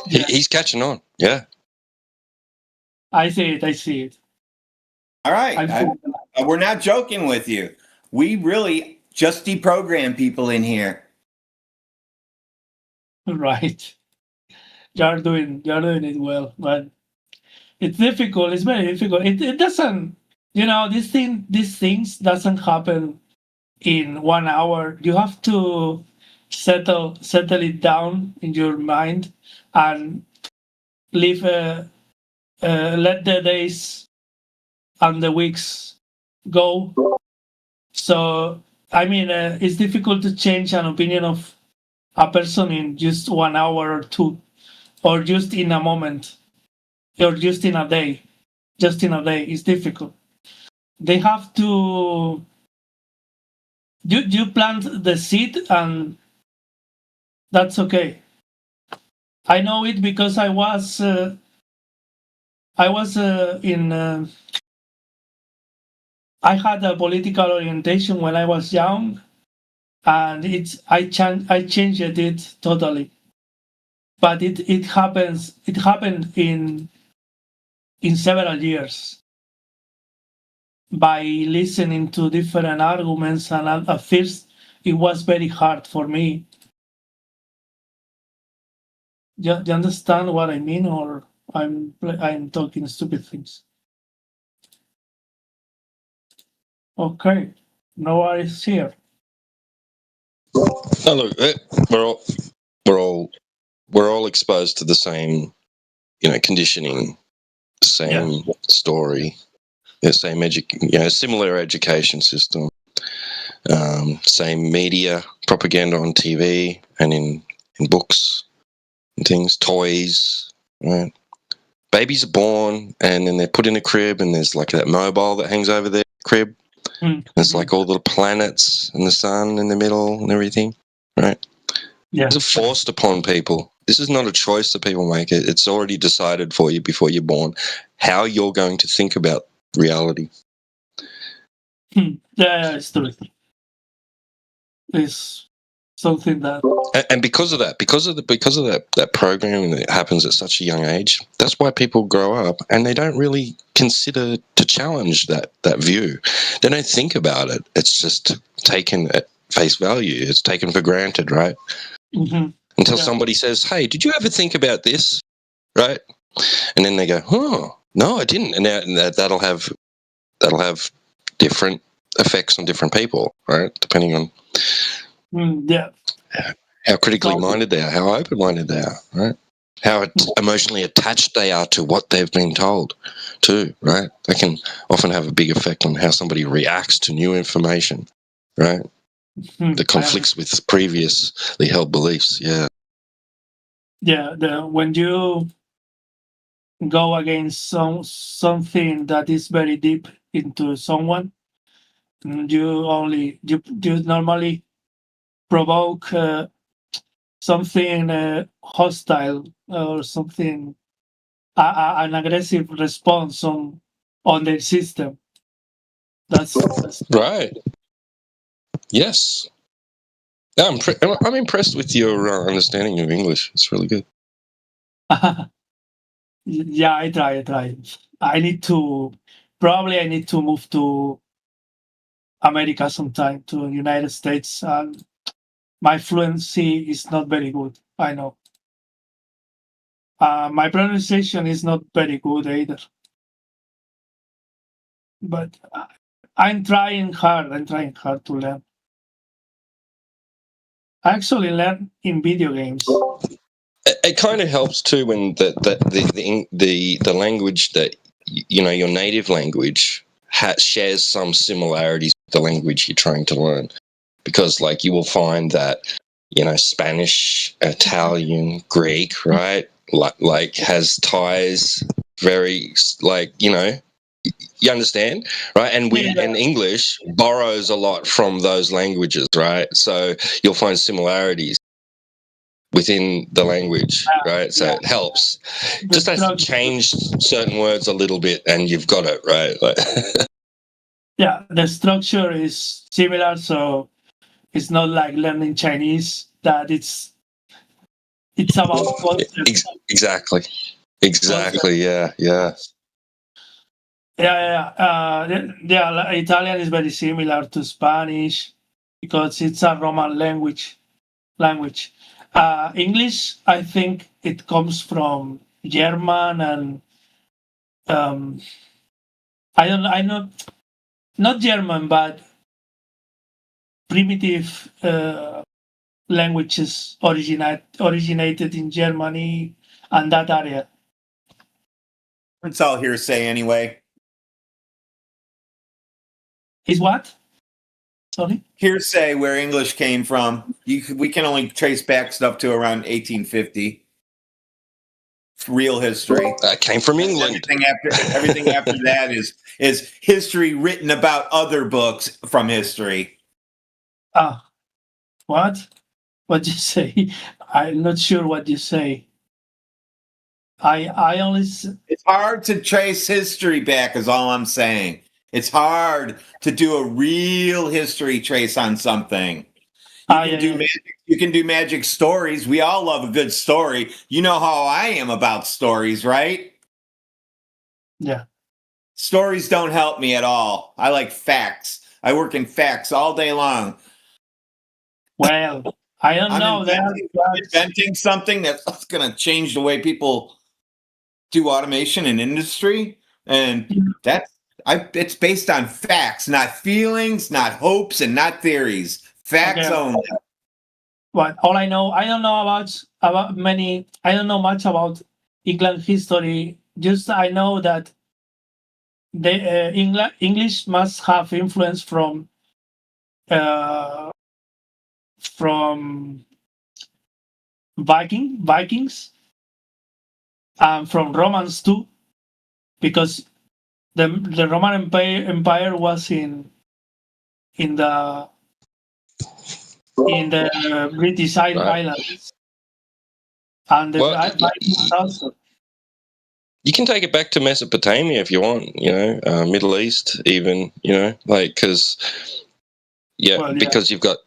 He's catching on. Yeah. I see it. All right. We're not joking with you. We really just deprogram people in here. Right. You're doing it well, but it's difficult. It's very difficult. It doesn't, these things doesn't happen in 1 hour. You have to settle it down in your mind and live. Let the days and the weeks go, So, I mean, it's difficult to change an opinion of a person in just 1 hour or two, or just in a moment, or just in a day. Just in a day, it's difficult. They have to. You plant the seed, and that's okay. I know it because I was in. I had a political orientation when I was young, and I changed it totally. But it happened in several years by listening to different arguments, and at first it was very hard for me. You understand what I mean, or I'm talking stupid things? Okay, no worries here. No, look, we're all exposed to the same, conditioning, same story, the same similar education system, same media propaganda on TV and in books and things, toys, right? Babies are born and then they're put in a crib, and there's like that mobile that hangs over their crib. It's like all the planets and the sun in the middle and everything, right? Yeah. It's forced upon people. This is not a choice that people make. It's already decided for you before you're born how you're going to think about reality. Yeah, it's true. It's something that, and because of that programming that happens at such a young age, that's why people grow up and they don't really consider to challenge that view. They don't think about it. It's just taken at face value. It's taken for granted, right? Mm-hmm. Until somebody says, "Hey, did you ever think about this?" Right? And then they go, "Oh, no, I didn't." And that'll have different effects on different people, right? Depending on how critically minded they are, how open-minded they are, right? How emotionally attached they are to what they've been told, too, right? That can often have a big effect on how somebody reacts to new information, right? That conflicts with previously held beliefs. Yeah. Yeah, when you go against something that is very deep into someone, you normally provoke something hostile or something, an aggressive response on their system. That's right. Yes. I'm impressed with your understanding of English. It's really good. Yeah, I try. I need to move to America sometime, to United States. My fluency is not very good. I know. My pronunciation is not very good either. But I'm trying hard. To learn. I actually learn in video games. It kind of helps too when the language that your native language shares some similarities with the language you're trying to learn, because like you will find that Spanish, Italian, Greek, right, like has ties very you understand, right? And and English borrows a lot from those languages, right? So you'll find similarities within the language, right? So it helps. Just has to change certain words a little bit, and you've got it, right? Yeah, the structure is similar, so it's not like learning Chinese that it's about concepts. Exactly. Yeah. Italian is very similar to Spanish because it's a Roman language. English, I think it comes from German and I know not German, but primitive languages originated in Germany and that area. It's all hearsay anyway. Is what? Sorry? Hearsay where English came from. We can only trace back stuff to around 1850. Real history. That came from England. Everything after that is history written about other books from history. Ah, what? What you say? I'm not sure what you say. I only. It's hard to trace history back, is all I'm saying. It's hard to do a real history trace on something. You can do magic stories. We all love a good story. You know how I am about stories, right? Yeah. Stories don't help me at all. I like facts. I work in facts all day long. Well, I don't know. Inventing something that's going to change the way people do automation in industry, and it's based on facts, not feelings, not hopes, and not theories. Facts only. Well, all I know, I don't know about many. I don't know much about England history. Just I know that the English must have influence from Vikings, and from Romans too, because the Roman Empire was in the British Islands, and the Vikings also. You can take it back to Mesopotamia if you want, Middle East, even, because you've got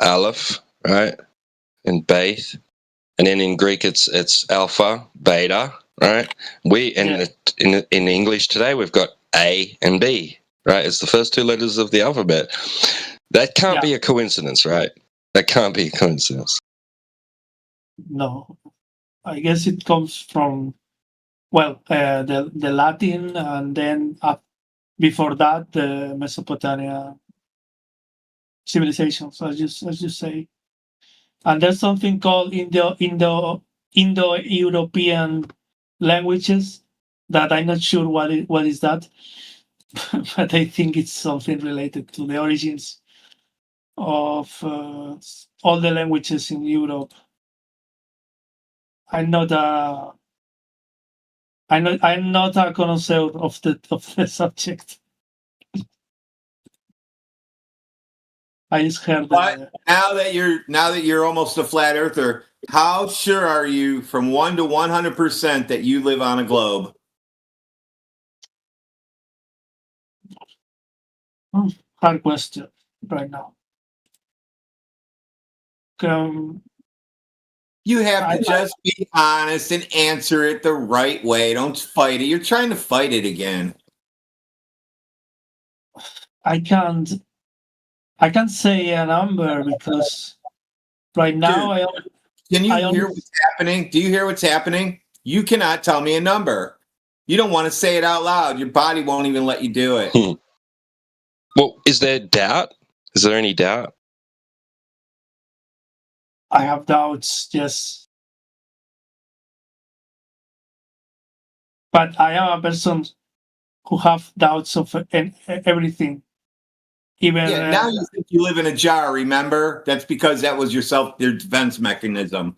Aleph, right, and Beth, and then in Greek it's Alpha, Beta, right. In English today we've got A and B, right. It's the first two letters of the alphabet. That can't be a coincidence, right? That can't be a coincidence. No. I guess it comes from, the Latin, and then before that, the Mesopotamia civilizations, as you say. And there's something called Indo-European languages that I'm not sure what is that, but I think it's something related to the origins of all the languages in Europe. I'm not a connoisseur of the subject. I just heard that. Now that you're almost a flat earther, how sure are you from 1 to 100% that you live on a globe? Hard question right now. You have to just be honest and answer it the right way. Don't fight it. You're trying to fight it again. I can't say a number because right now can you hear what's happening? Do you hear what's happening? You cannot tell me a number. You don't want to say it out loud. Your body won't even let you do it. Well, is there doubt? Is there any doubt? I have doubts, yes. But I am a person who have doubts of everything. Even now you think you live in a jar, remember? That's because that was your defense mechanism.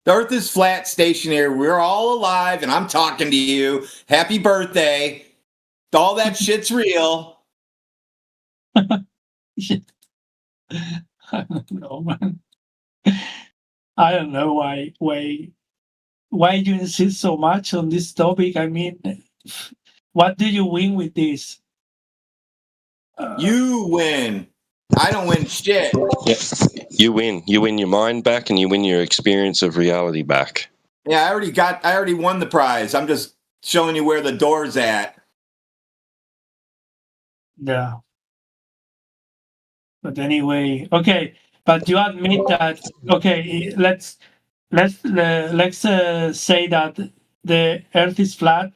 The Earth is flat, stationary. We're all alive, and I'm talking to you. Happy birthday. All that shit's real. I don't know, man. I don't know why you insist so much on this topic. I mean, what do you win with this? You win. I don't win shit. Yeah. You win. You win your mind back, and you win your experience of reality back. Yeah, I already won the prize. I'm just showing you where the door's at. Yeah. But anyway, okay. But you admit that, okay, let's say that the Earth is flat,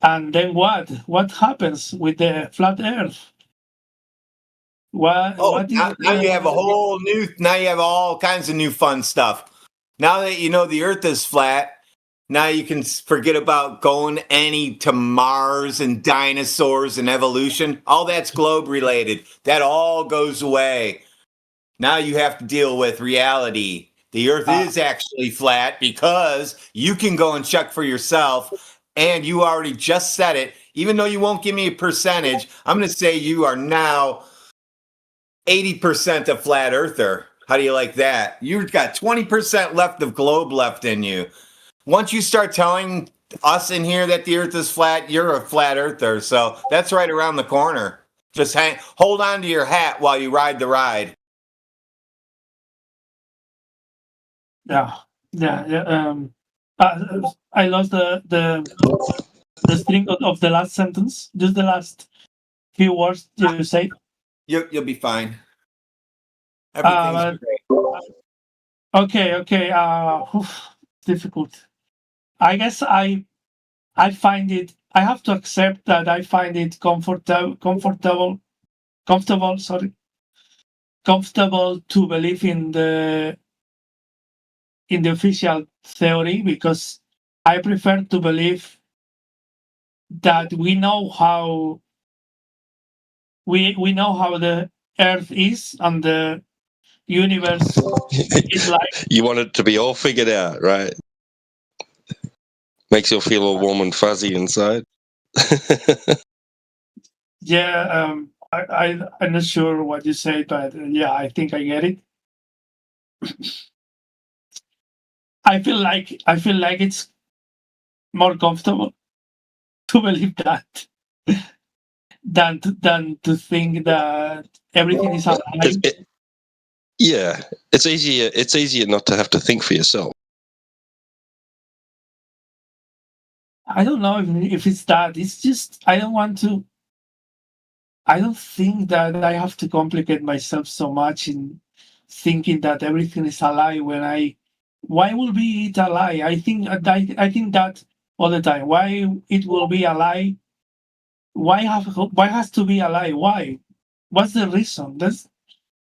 and then what? What happens with the flat Earth? Now you have now you have all kinds of new fun stuff. Now that you know the Earth is flat, Now you can forget about going to Mars and dinosaurs and evolution. All that's globe related. That all goes away. Now you have to deal with reality. The Earth is actually flat because you can go and check for yourself. And you already just said it. Even though you won't give me a percentage, I'm going to say you are now 80% a flat earther. How do you like that? You've got 20% left of globe left in you. Once you start telling us in here that the earth is flat, you're a flat earther. So that's right around the corner. Just hold on to your hat while you ride the ride. Yeah. I lost the string of the last sentence. Just the last few words you say. You'll be fine. Everything's great. Okay. Difficult. I guess I find it. I have to accept that I find it comfortable to believe in the official theory, because I prefer to believe that we know how the Earth is and the universe is like. You want it to be all figured out, right? Makes you feel all warm and fuzzy inside. Yeah, I'm not sure what you say, but yeah, I think I get it. I feel like it's more comfortable to believe that than to think that everything is alive. Yeah, it's easier. It's easier not to have to think for yourself. I don't know if it's that. It's just I don't think that I have to complicate myself so much in thinking that everything is a lie why will be it a lie? I think that all the time. Why it will be a lie? Why has to be a lie? Why? What's the reason? There's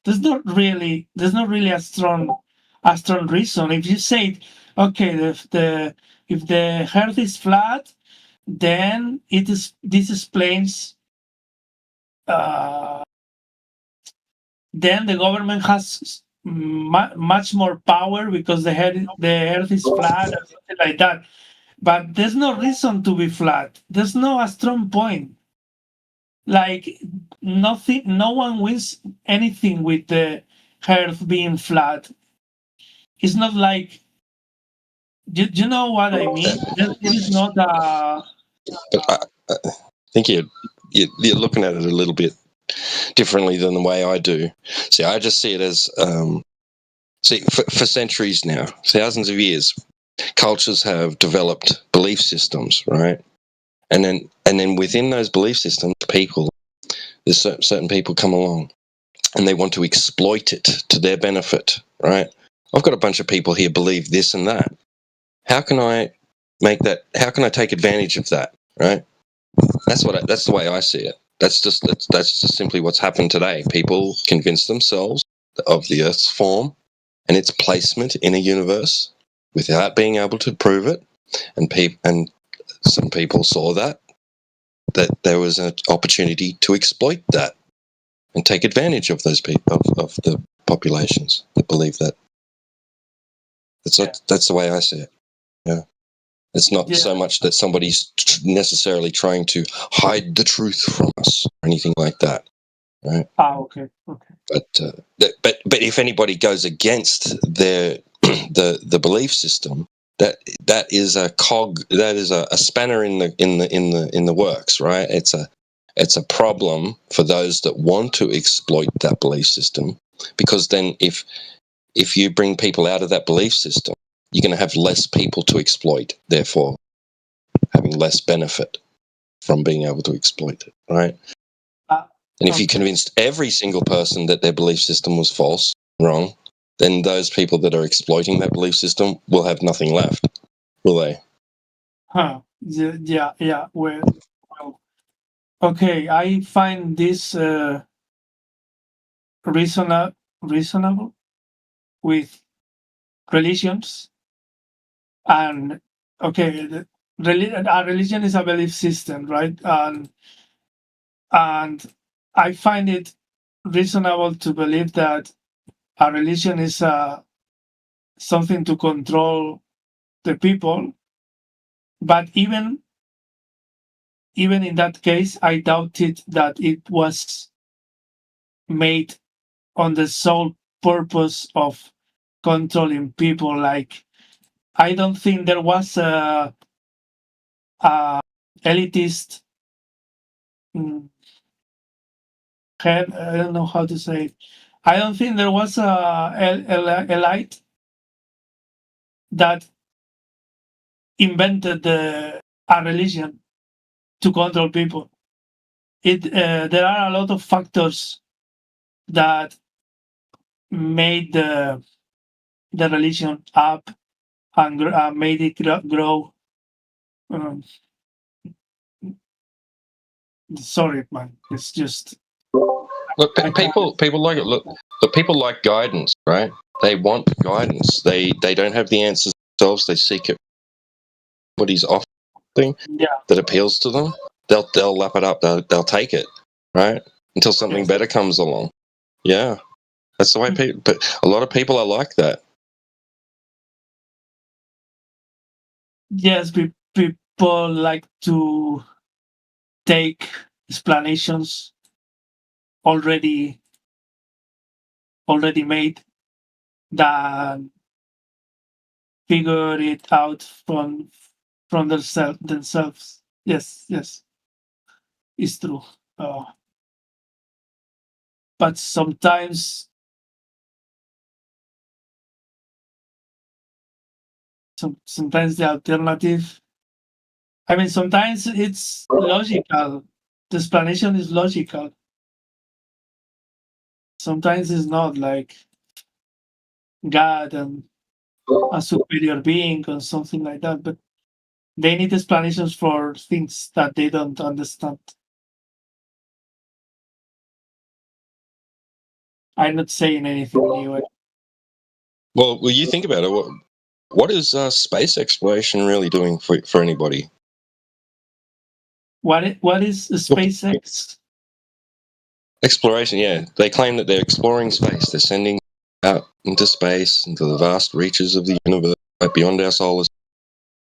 not really a strong reason. If you say, okay, if the Earth is flat, then this explains. Then the government has much more power because the Earth is flat or something like that. But there's no reason to be flat. There's no a strong point. Like nothing, no one wins anything with the Earth being flat. It's not like you know what I mean. It is not a. But I think you're looking at it a little bit differently than the way I do. See, I just see it as for centuries now, thousands of years, cultures have developed belief systems, right? And then within those belief systems, there's certain people come along and they want to exploit it to their benefit, right? I've got a bunch of people here believe this and that. How can I make that? How can I take advantage of that, right? That's the way I see it. That's just simply what's happened today. People convince themselves of the Earth's form and its placement in a universe without being able to prove it, and some people saw that there was an opportunity to exploit that and take advantage of those people of the populations that believe that. That's the way I see it. Yeah. It's not so much that somebody's necessarily trying to hide the truth from us or anything like that, right? Okay. But if anybody goes against their the belief system, that is a cog, that is a spanner in the works, right? It's a problem for those that want to exploit that belief system, because then if you bring people out of that belief system, you're going to have less people to exploit, therefore having less benefit from being able to exploit it, right? And if you convinced every single person that their belief system was false, wrong, then those people that are exploiting that belief system will have nothing left, will they? Yeah. Well, okay. I find this reasonable with religions and okay, our religion is a belief system, right? And I find it reasonable to believe that a religion is something to control the people. But even in that case, I doubted that it was made on the sole purpose of controlling people. Like, I don't think there was a elitist head. I don't know how to say it. I don't think there was a elite that invented a religion to control people. There are a lot of factors that made the religion up and made it grow. Sorry, man. It's just look. People like it. Look, people like guidance, right? They want guidance. They don't have the answers themselves. They seek it. What he's offering that appeals to them, they'll lap it up. They'll take it, right? Until something better comes along. Yeah, that's the way people. But a lot of people are like that. Yes, people like to take explanations already made than figure it out from themselves. Yes, it's true. But sometimes the alternative, I mean, sometimes it's logical. The explanation is logical. Sometimes it's not, like God and a superior being or something like that, but they need explanations for things that they don't understand. I'm not saying anything new. Well, you think about it. What is space exploration really doing for anybody? What is SpaceX? Exploration, yeah. They claim that they're exploring space. They're sending out into space, into the vast reaches of the universe, right beyond our solar system.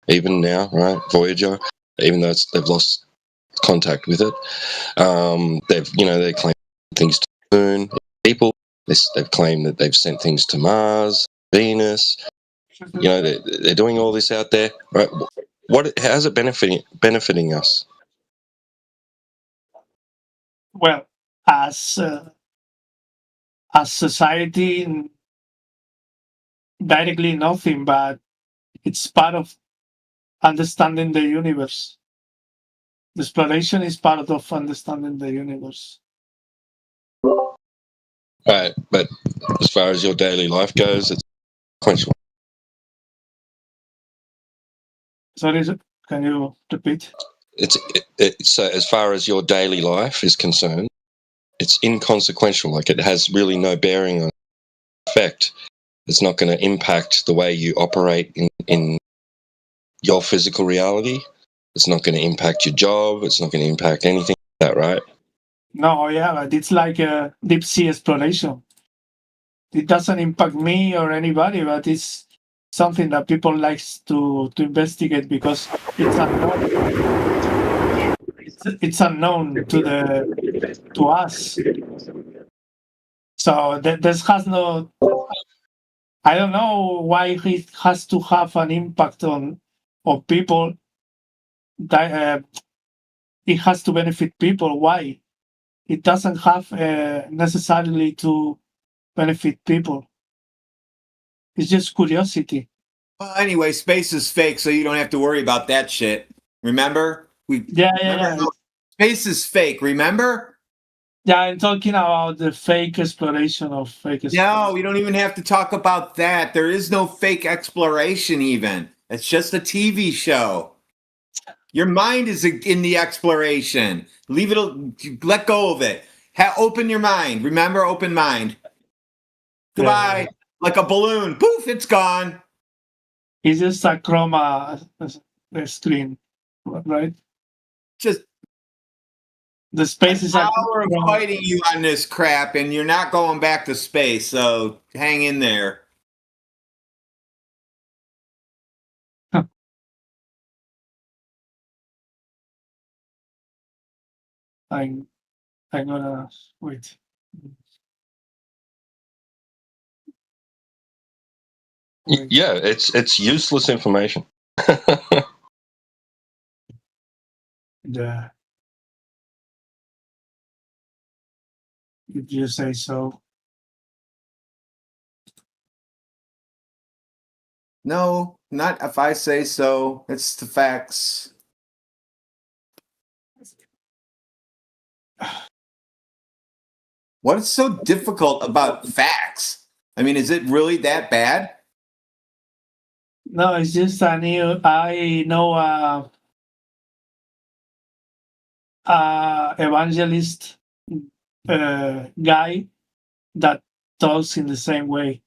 Even now, right? Voyager, even though they've lost contact with it, they claim things to the moon. People, they've claimed that they've sent things to Mars, Venus. They're doing all this out there, right? How's it benefiting us? Well, as society, directly nothing, but it's part of understanding the universe. The exploration is part of understanding the universe. Right, but as far as your daily life goes, it's consequential. Sorry, can you repeat? So as far as your daily life is concerned, it's inconsequential. Like, it has really no bearing on effect. It's not going to impact the way you operate in your physical reality. It's not going to impact your job. It's not going to impact anything like that, right? No, yeah, but it's like a deep sea exploration. It doesn't impact me or anybody, but it's something that people likes to investigate because it's unknown. It's unknown to us. So this has no. I don't know why it has to have an impact on people. That it has to benefit people. Why? It doesn't have necessarily to benefit people. It's just curiosity. Well, anyway, space is fake, so you don't have to worry about that shit. Remember? Yeah. Space is fake, remember? Yeah, I'm talking about the fake exploration of fake exploration. No, we don't even have to talk about that. There is no fake exploration even. It's just a TV show. Your mind is in the exploration. Leave it, let go of it. Open your mind. Remember, open mind. Goodbye. Like a balloon. Poof, it's gone. It's just a chroma screen, right? Just the space is hour of fighting you on this crap, and you're not going back to space. So hang in there. I'm gonna wait. Yeah, it's useless information. Yeah. If you say so. No, not if I say so. It's the facts. What is so difficult about facts? I mean, is it really that bad? No, it's just I know evangelist guy that talks in the same way.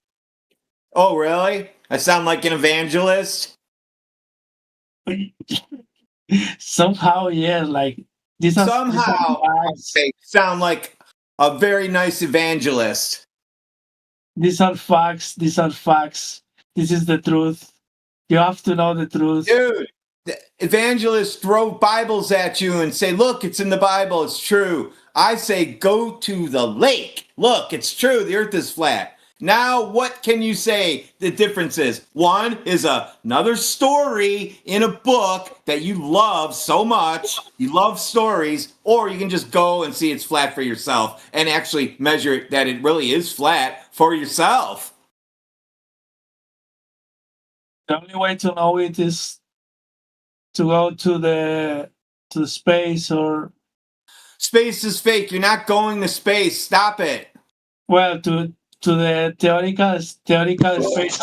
Oh, really? I sound like an evangelist? Somehow, yeah, like this. Somehow, I sound like a very nice evangelist. These are facts. These are facts. This is the truth. You have to know the truth. Dude, the evangelists throw Bibles at you and say, look, it's in the Bible. It's true. I say, go to the lake. Look, it's true. The earth is flat. Now, what can you say the difference is? One is another story in a book that you love so much. You love stories. Or you can just go and see it's flat for yourself and actually measure that it really is flat for yourself. The only way to know it is to go to the space or. Space is fake. You're not going to space. Stop it. Well, to the theoretical space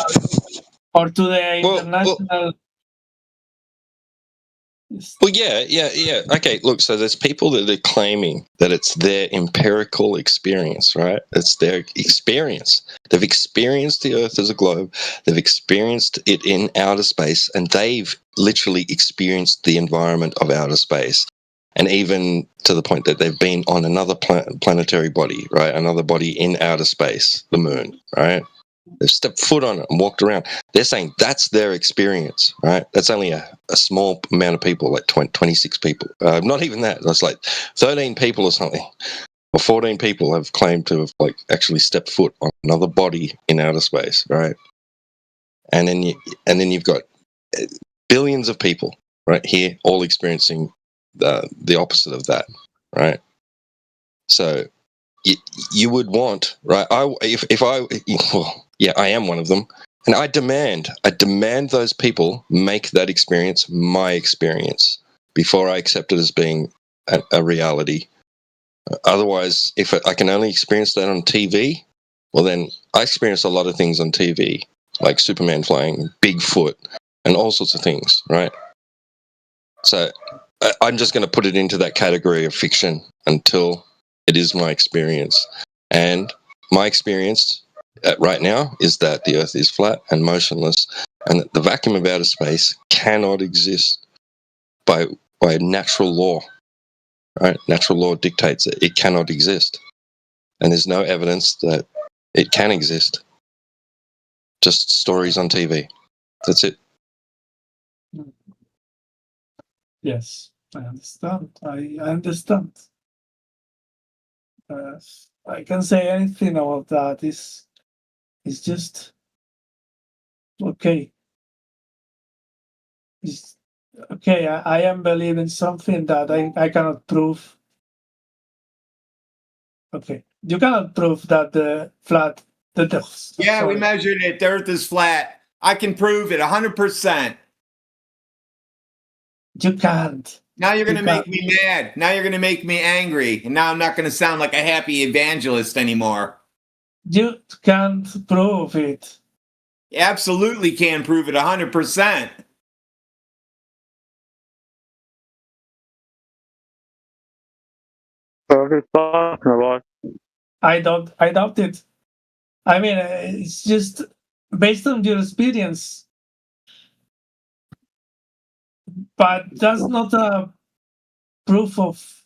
or to the international. Well, yeah. Okay, look, so there's people that are claiming that it's their empirical experience, right? It's their experience. They've experienced the Earth as a globe. They've experienced it in outer space, and they've literally experienced the environment of outer space. And even to the point that they've been on another planetary body, right? Another body in outer space, the moon, right? They've stepped foot on it and walked around. They're saying that's their experience, right? That's only a small amount of people, like 26 people. Not even that. That's like 13 people or something. Or 14 people have claimed to have like actually stepped foot on another body in outer space, right? And then you've got billions of people right here all experiencing the opposite of that, right? So you would want, right? I am one of them, and I demand those people make that experience my experience before I accept it as being a reality. Otherwise, if I can only experience that on TV, well, then I experience a lot of things on TV, like Superman flying, Bigfoot, and all sorts of things, right? So I'm just going to put it into that category of fiction until it is my experience. And my experience right now is that the Earth is flat and motionless, and that the vacuum of outer space cannot exist by natural law. Right? Natural law dictates that it cannot exist. And there's no evidence that it can exist. Just stories on TV. That's it. Yes, I understand. I understand. I can say anything about that. It's just okay. It's okay. I am believing something that I cannot prove. Okay, you cannot prove that the flat. Yeah, we measured it. The Earth is flat. I can prove it 100%. You can't. Now you're going to make me mad. Now you're going to make me angry. And now I'm not going to sound like a happy evangelist anymore. You can't prove it. You absolutely can prove it 100%. I doubt it. I mean, it's just based on your experience. But that's not a proof of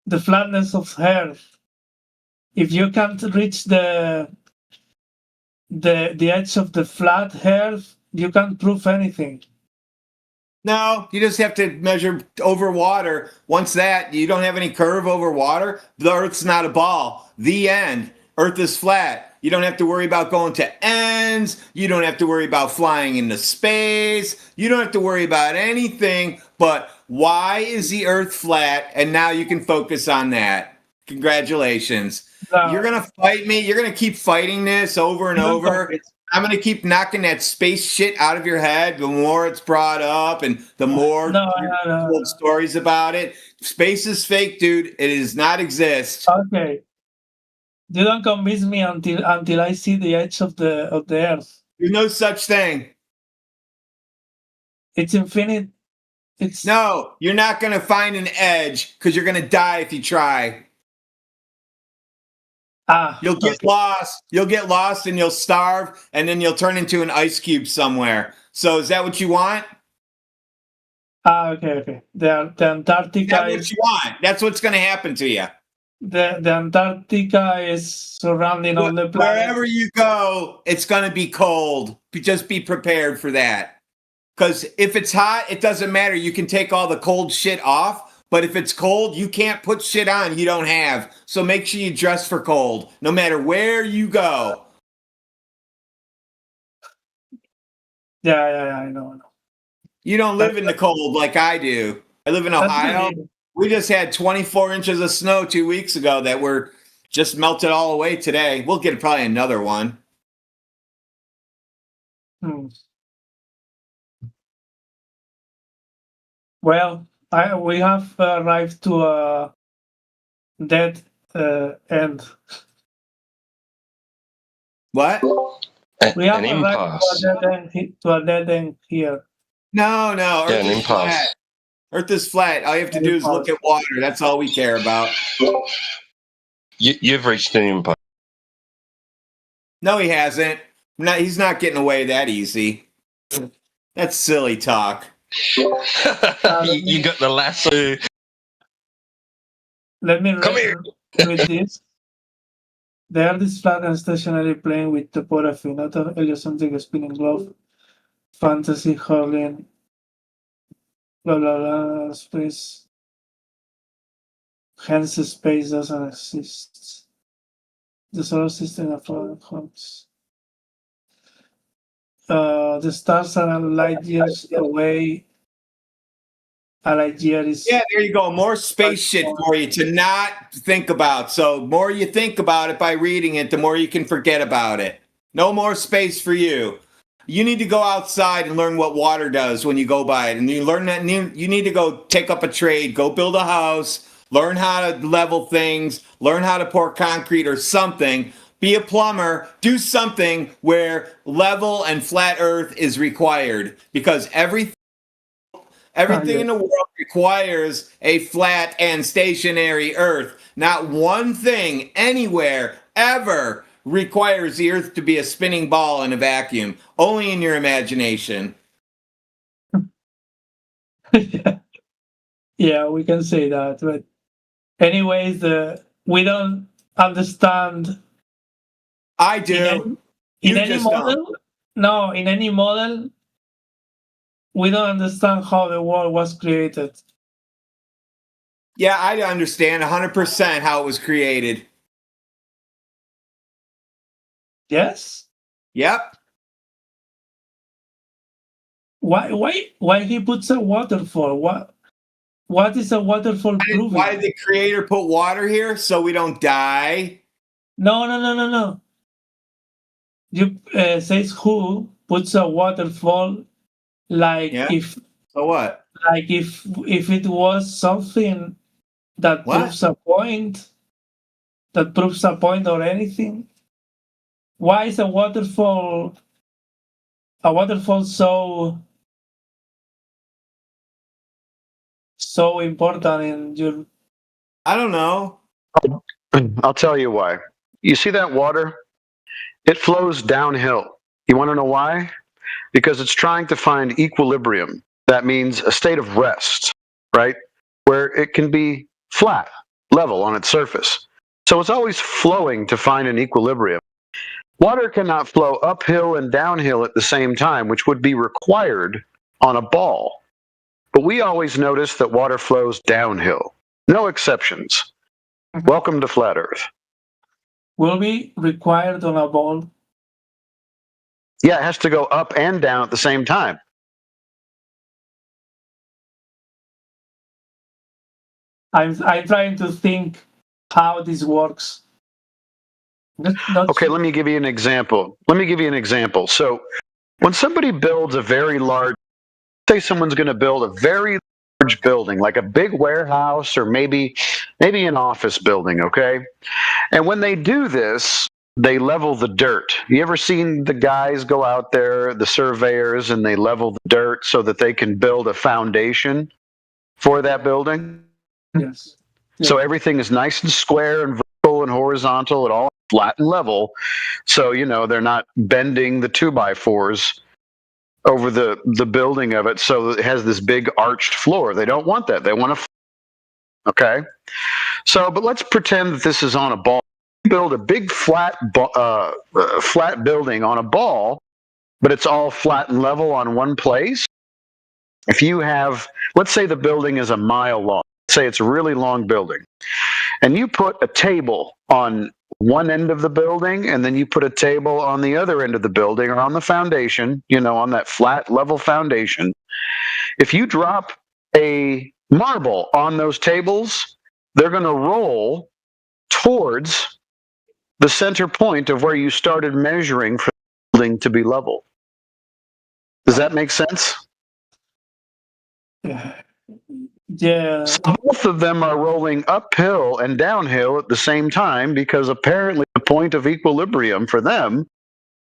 the flatness of Earth. If you can't reach the edge of the flat Earth, you can't prove anything. No, you just have to measure over water. Once that, you don't have any curve over water, the Earth's not a ball. The end. Earth is flat. You don't have to worry about going to ends. You don't have to worry about flying into space. You don't have to worry about anything but why is the Earth flat? And now you can focus on that. Congratulations. You're going to fight me. You're going to keep fighting this over and over. I'm going to keep knocking that space shit out of your head the more it's brought up and the more told stories about it. Space is fake, dude. It does not exist. Okay. You don't convince me until I see the edge of the Earth. There's no such thing. It's infinite. No, you're not going to find an edge because you're going to die if you try. You'll get lost. You'll get lost and you'll starve, and then you'll turn into an ice cube somewhere. So is that what you want? Okay. The Antarctica. That's what you want. That's what's going to happen to you. The Antarctica is surrounding all the planet. Wherever you go, it's going to be cold. Just be prepared for that. Because if it's hot, it doesn't matter. You can take all the cold shit off. But if it's cold, you can't put shit on you don't have. So make sure you dress for cold, no matter where you go. Yeah, I know. You don't live in the cold like I do. I live in Ohio. We just had 24 inches of snow 2 weeks ago that were just melted all away today. We'll get probably another one. Well, we have arrived to a dead end. What? We have arrived to a dead end here. No. Earth is flat. Earth is flat. All you have to do is look at water. That's all we care about. You've reached an impasse. No, he hasn't. He's not getting away that easy. That's silly talk. You got the lasso. Let me read this. The Earth is flat and stationary plane with topography, not an heliocentric spinning globe. Fantasy hurling. Blah blah blah. Space. Hence, space doesn't exist. The solar system of homes. The stars are light years away. A light year is. Yeah, there you go. More space shit for you to not think about. So, more you think about it by reading it, the more you can forget about it. No more space for you. You need to go outside and learn what water does when you go by it. And you learn that you need to go take up a trade, go build a house, learn how to level things, learn how to pour concrete or something. Be a plumber, do something where level and flat earth is required because everything in the world requires a flat and stationary earth. Not one thing anywhere ever requires the earth to be a spinning ball in a vacuum. Only in your imagination. Yeah, we can say that. But anyways, we don't understand. I do. In any model? No, in any model, we don't understand how the world was created. Yeah, I understand 100% how it was created. Yes? Yep. Why he puts a waterfall? What is a waterfall proving? Why did the creator put water here? So we don't die? No. You says who puts a waterfall like if so what? Like if it was something that proves a point or anything. Why is a waterfall so important in your? I don't know. I'll tell you why. You see that water? It flows downhill. You want to know why? Because it's trying to find equilibrium. That means a state of rest, right? Where it can be flat, level on its surface. So it's always flowing to find an equilibrium. Water cannot flow uphill and downhill at the same time, which would be required on a ball. But we always notice that water flows downhill. No exceptions. Welcome to Flat Earth. Will be required on a ball? Yeah, it has to go up and down at the same time. I'm trying to think how this works. Okay, let me give you an example. So when somebody builds a very large, say someone's going to build a very large building, like a big warehouse or maybe an office building, okay? And when they do this, they level the dirt. You ever seen the guys go out there, the surveyors, and they level the dirt so that they can build a foundation for that building? Yes. So everything is nice and square and vertical and horizontal, it all flat and level. So, they're not bending the 2x4s over the building of it, so it has this big arched floor. They don't want that. They want to, okay? So, but let's pretend that this is on a ball. You build a big flat building on a ball, but it's all flat and level on one place. If you have, let's say the building is a mile long. Say it's a really long building, and you put a table on one end of the building, and then you put a table on the other end of the building or on the foundation, on that flat level foundation. If you drop a marble on those tables, they're going to roll towards the center point of where you started measuring for the building to be level. Does that make sense? Yeah. So both of them are rolling uphill and downhill at the same time, because apparently the point of equilibrium for them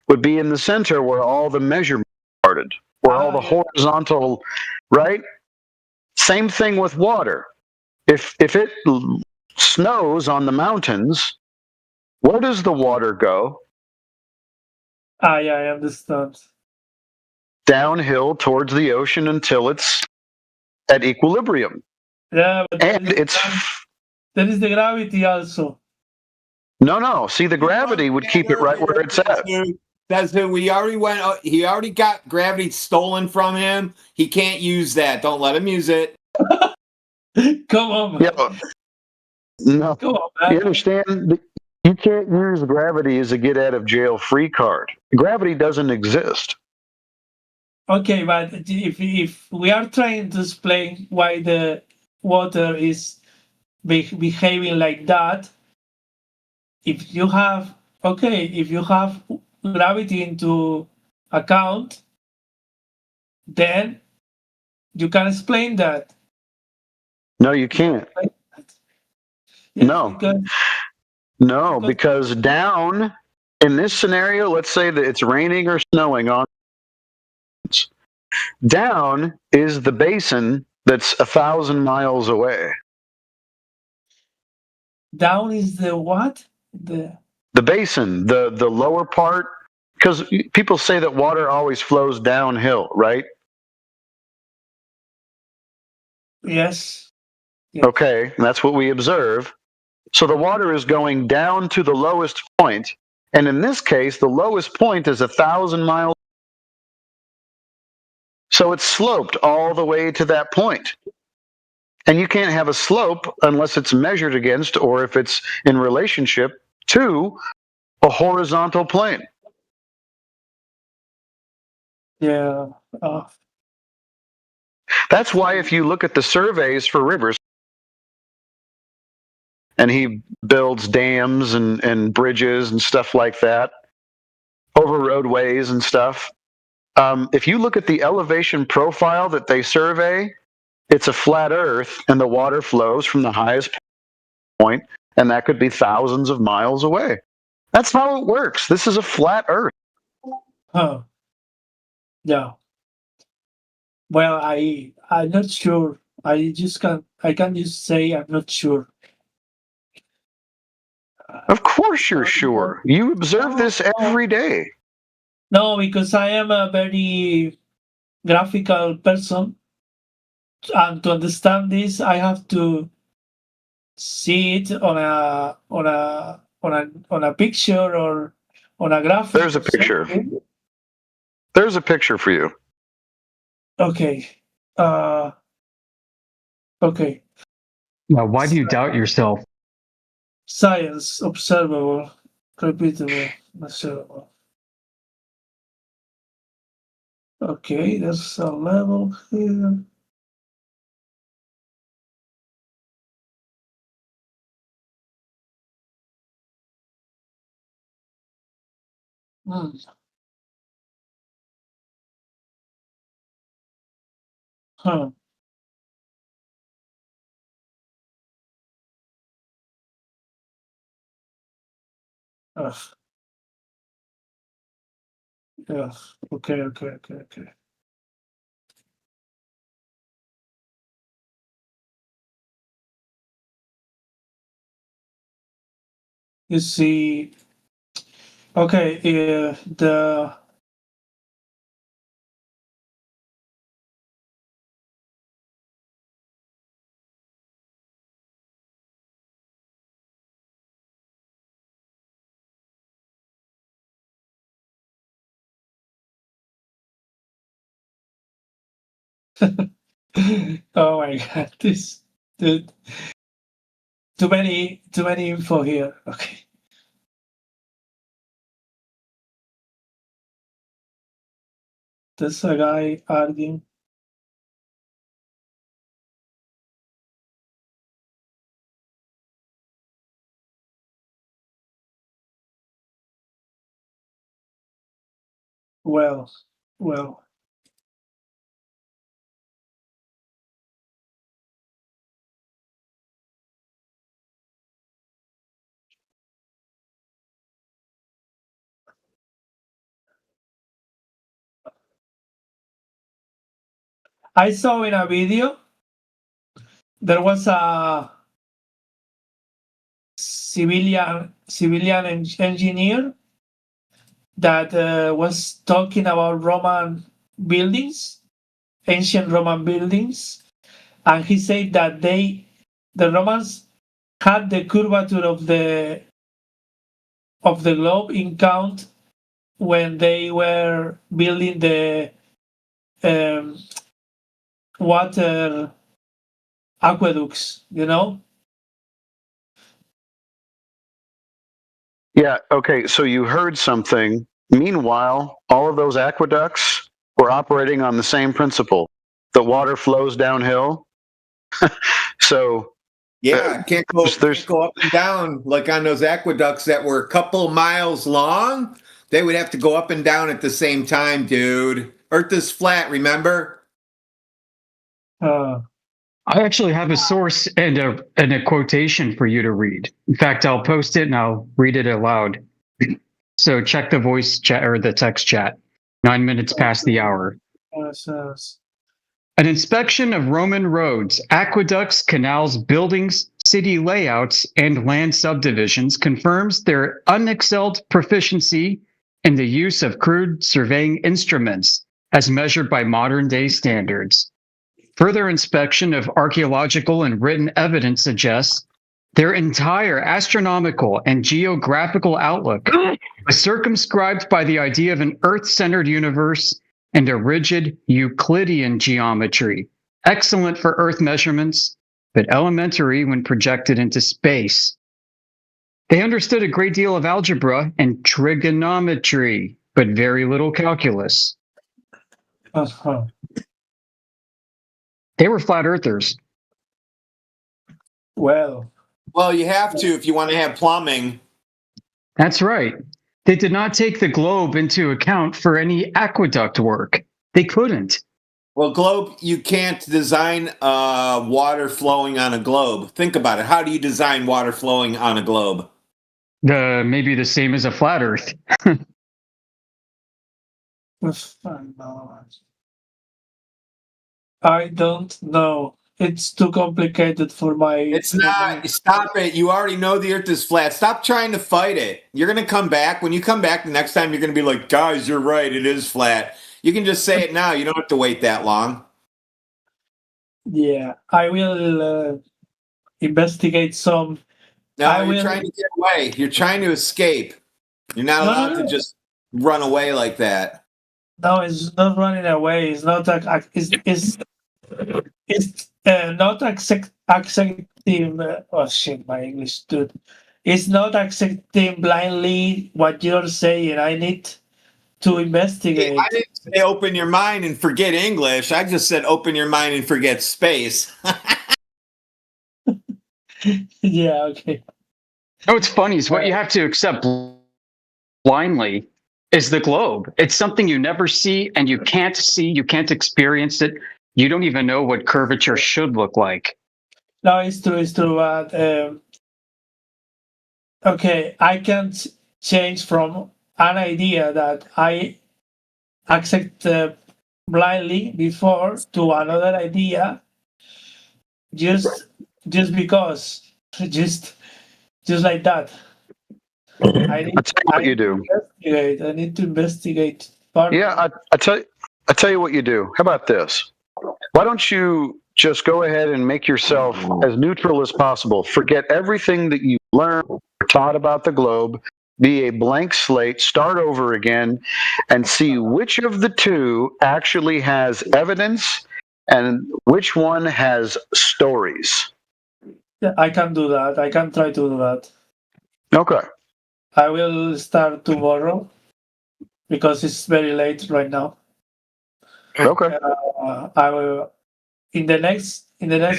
would be in the center where all the measurements started, where all the horizontal, right? Same thing with water. If it snows on the mountains, where does the water go? Yeah, I understand. Downhill towards the ocean until it's at equilibrium. Yeah, but and there is the gravity also. No. See, the gravity would keep it right where it's at. That's it. He already got gravity stolen from him. He can't use that. Don't let him use it. Come on, man. Yeah. No. Come on, man. You understand? You can't use gravity as a get out of jail free card. Gravity doesn't exist. Okay, but if we are trying to explain why the water is behaving like that, if you have gravity into account, then you can explain that. No, you can't. No. Because down in this scenario, let's say that it's raining or snowing on. Down is the basin that's 1,000 miles away. Down is the what? The basin, the lower part, because people say that water always flows downhill, right? Yes. Okay, and that's what we observe. So the water is going down to the lowest point, and in this case, the lowest point is 1,000 miles. So it's sloped all the way to that point. And you can't have a slope unless it's measured against, or if it's in relationship to, a horizontal plane. Yeah. That's why if you look at the surveys for rivers, and he builds dams and bridges and stuff like that, over roadways and stuff, if you look at the elevation profile that they survey, it's a flat earth, and the water flows from the highest point, and that could be thousands of miles away. That's how it works. This is a flat earth. Oh. Yeah. Well, I'm not sure. I can just say I'm not sure. Of course you're sure. You observe this every day. No, because I am a very graphical person. and to understand this, I have to see it on a picture or on a graphic. There's a picture. There's a picture for you. Okay. Okay. Now, why do you doubt yourself? Science, observable, repeatable, measurable. Okay, there's a level here. Hmm. Huh. Ugh. Yeah. Okay. You see, okay, the oh my god, this dude. Too many info here. Okay. There's a guy arguing. Well. I saw in a video there was a civilian engineer that was talking about Roman buildings, ancient Roman buildings, and he said that the Romans had the curvature of the globe in count when they were building the water aqueducts, you know? Yeah, okay, so you heard something. Meanwhile, all of those aqueducts were operating on the same principle. The water flows downhill. So Yeah, can't go up and down like on those aqueducts that were a couple miles long. They would have to go up and down at the same time, dude. Earth is flat, remember? I actually have a source and a quotation for you to read. In fact, I'll post it and I'll read it aloud. So check the voice chat or the text chat. 9 minutes past the hour. An inspection of Roman roads, aqueducts, canals, buildings, city layouts, and land subdivisions confirms their unexcelled proficiency in the use of crude surveying instruments as measured by modern-day standards. Further inspection of archaeological and written evidence suggests their entire astronomical and geographical outlook was circumscribed by the idea of an Earth-centered universe and a rigid Euclidean geometry, excellent for Earth measurements, but elementary when projected into space. They understood a great deal of algebra and trigonometry, but very little calculus. They were flat earthers. Well, you have to if you want to have plumbing. That's right. They did not take the globe into account for any aqueduct work. They couldn't. Well, globe, you can't design water flowing on a globe. Think about it. How do you design water flowing on a globe? Maybe the same as a flat earth. I don't know. It's too complicated for my... It's not. Stop it. You already know the earth is flat. Stop trying to fight it. You're going to come back. When you come back the next time, you're going to be like, guys, you're right. It is flat. You can just say it now. You don't have to wait that long. Yeah, I will investigate some. No, I you're will. trying to get away. You're trying to escape. You're not allowed to just run away like that. No, it's not running away. It's not like it's not accepting. Oh shit, my English, dude. It's not accepting blindly what you're saying. I need to investigate. I didn't say open your mind and forget English. I just said open your mind and forget space. Yeah, okay. Oh, it's funny is what you have to accept blindly is the globe. It's something you never see and you can't see, you can't experience it. You don't even know what curvature should look like. No, it's true, but okay, I can't change from an idea that I accept blindly before to another idea just because just like that. I need to investigate. Yeah, I tell you what you do. How about this? Why don't you just go ahead and make yourself as neutral as possible? Forget everything that you learned or taught about the globe. Be a blank slate, start over again, and see which of the two actually has evidence and which one has stories. Yeah, I can do that. I can try to do that. Okay. I will start tomorrow because it's very late right now. Okay. I will in the next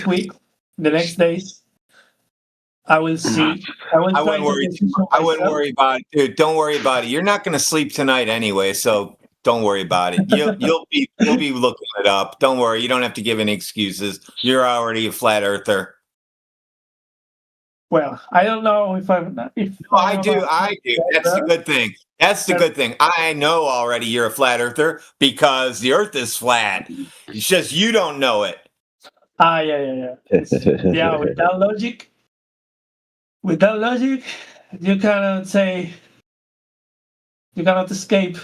week, the next days. I will see. I wouldn't worry about it, dude. Don't worry about it. You're not going to sleep tonight anyway, so don't worry about it. You'll be looking it up. Don't worry. You don't have to give any excuses. You're already a flat earther. Well, I don't know if I'm. I do. That's the good thing. That's the good thing. I know already you're a flat earther because the Earth is flat. It's just you don't know it. Yeah. Yeah, with that logic, you cannot say, you cannot escape.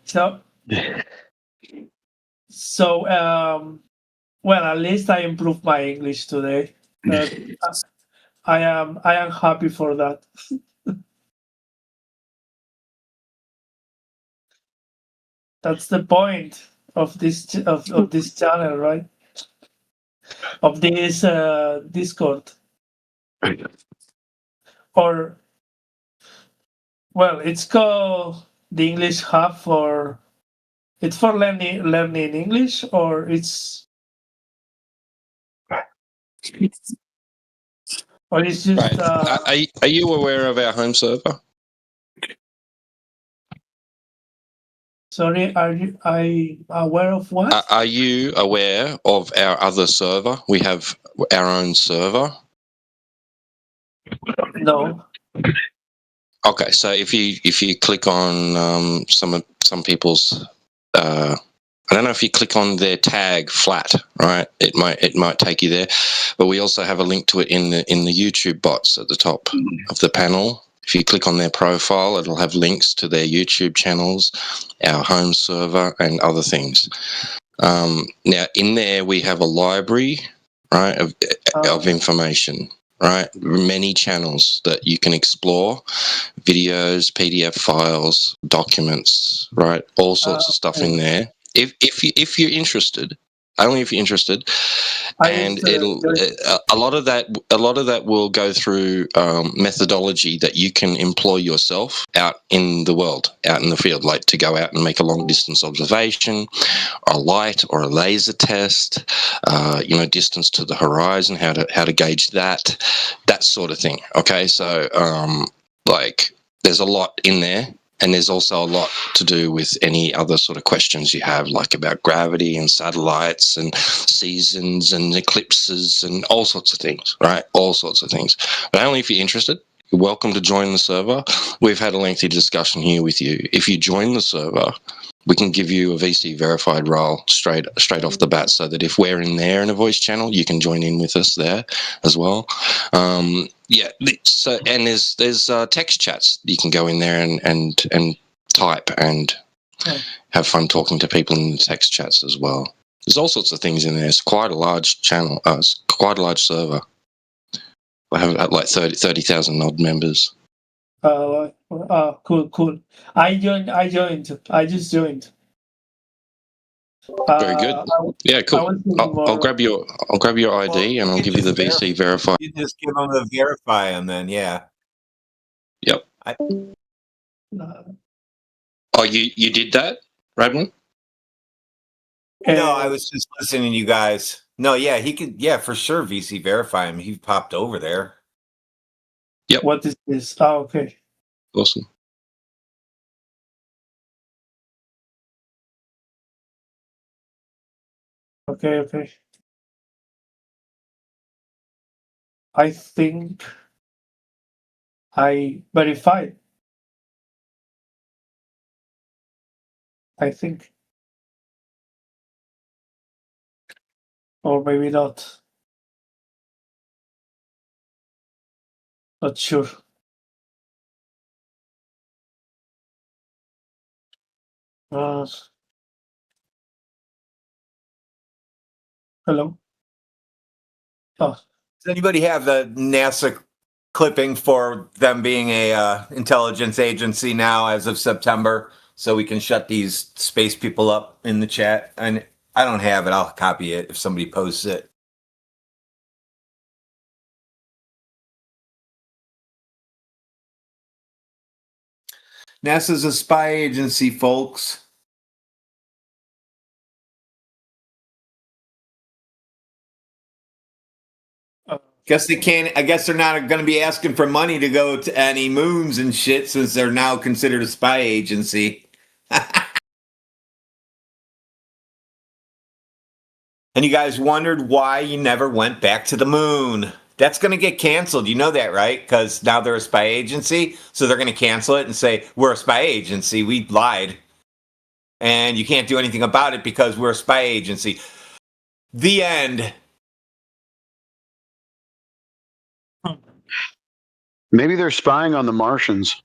So, well, at least I improved my English today. I am happy for that. That's the point of this of this channel, right? Of this Discord. Or, well, it's called the English Hub for. It's for learning English, or it's just. Right. Are you aware of our home server? Sorry, are you aware of what? Are you aware of our other server? We have our own server. No. Okay, so if you click on some people's, I don't know if you click on their tag flat, right? It might take you there, but we also have a link to it in the YouTube bots at the top of the panel. If you click on their profile, it'll have links to their YouTube channels, our home server, and other things. Now, in there, we have a library, right, of information, right? Many channels that you can explore, videos, PDF files, documents, right? All sorts of stuff in there. If you're interested. Only if you're interested, and it'll a lot of that will go through methodology that you can employ yourself out in the world, out in the field, like to go out and make a long distance observation, a light or a laser test, distance to the horizon, how to gauge that sort of thing. Okay, so there's a lot in there. And there's also a lot to do with any other sort of questions you have, like about gravity and satellites and seasons and eclipses and all sorts of things, right? All sorts of things. But only if you're interested. You're welcome to join the server. We've had a lengthy discussion here with you. If you join the server, we can give you a VC verified role straight off the bat, so that if we're in there in a voice channel, you can join in with us there as well. So and there's text chats. You can go in there and type and have fun talking to people in the text chats as well. There's all sorts of things in there. It's quite a large channel. It's quite a large server. I have like 30,000 odd members. Cool. I just joined. Very good. Yeah, cool. I'll grab your ID and I'll give you the VC verify. You just give them the verify them, then yeah. Yep. Oh, you did that, Radwin? No, I was just listening to you guys. No, yeah, he could. Yeah, for sure. VC verify him. He popped over there. Yep. What is this? Oh, okay. Awesome. Okay. I think I verified. I think. Or maybe not. Not sure. Hello? Oh. Does anybody have the NASA clipping for them being a intelligence agency now as of September, so we can shut these space people up in the chat? And I don't have it. I'll copy it if somebody posts it. NASA's a spy agency, folks. Guess they can't. I guess they're not going to be asking for money to go to any moons and shit, since they're now considered a spy agency. And you guys wondered why you never went back to the moon. That's going to get canceled. You know that, right? Because now they're a spy agency, so they're going to cancel it and say, we're a spy agency. We lied. And you can't do anything about it because we're a spy agency. The end. Maybe they're spying on the Martians.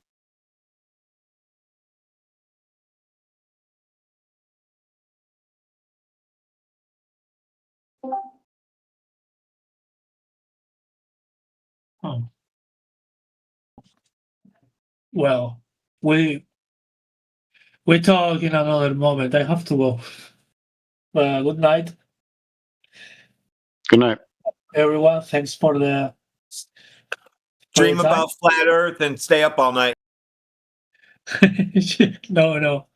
Oh. Well, we talk in another moment. I have to go. Good night, Good night. everyone. Thanks for the Dream time. about flat Earth and stay up all night. No.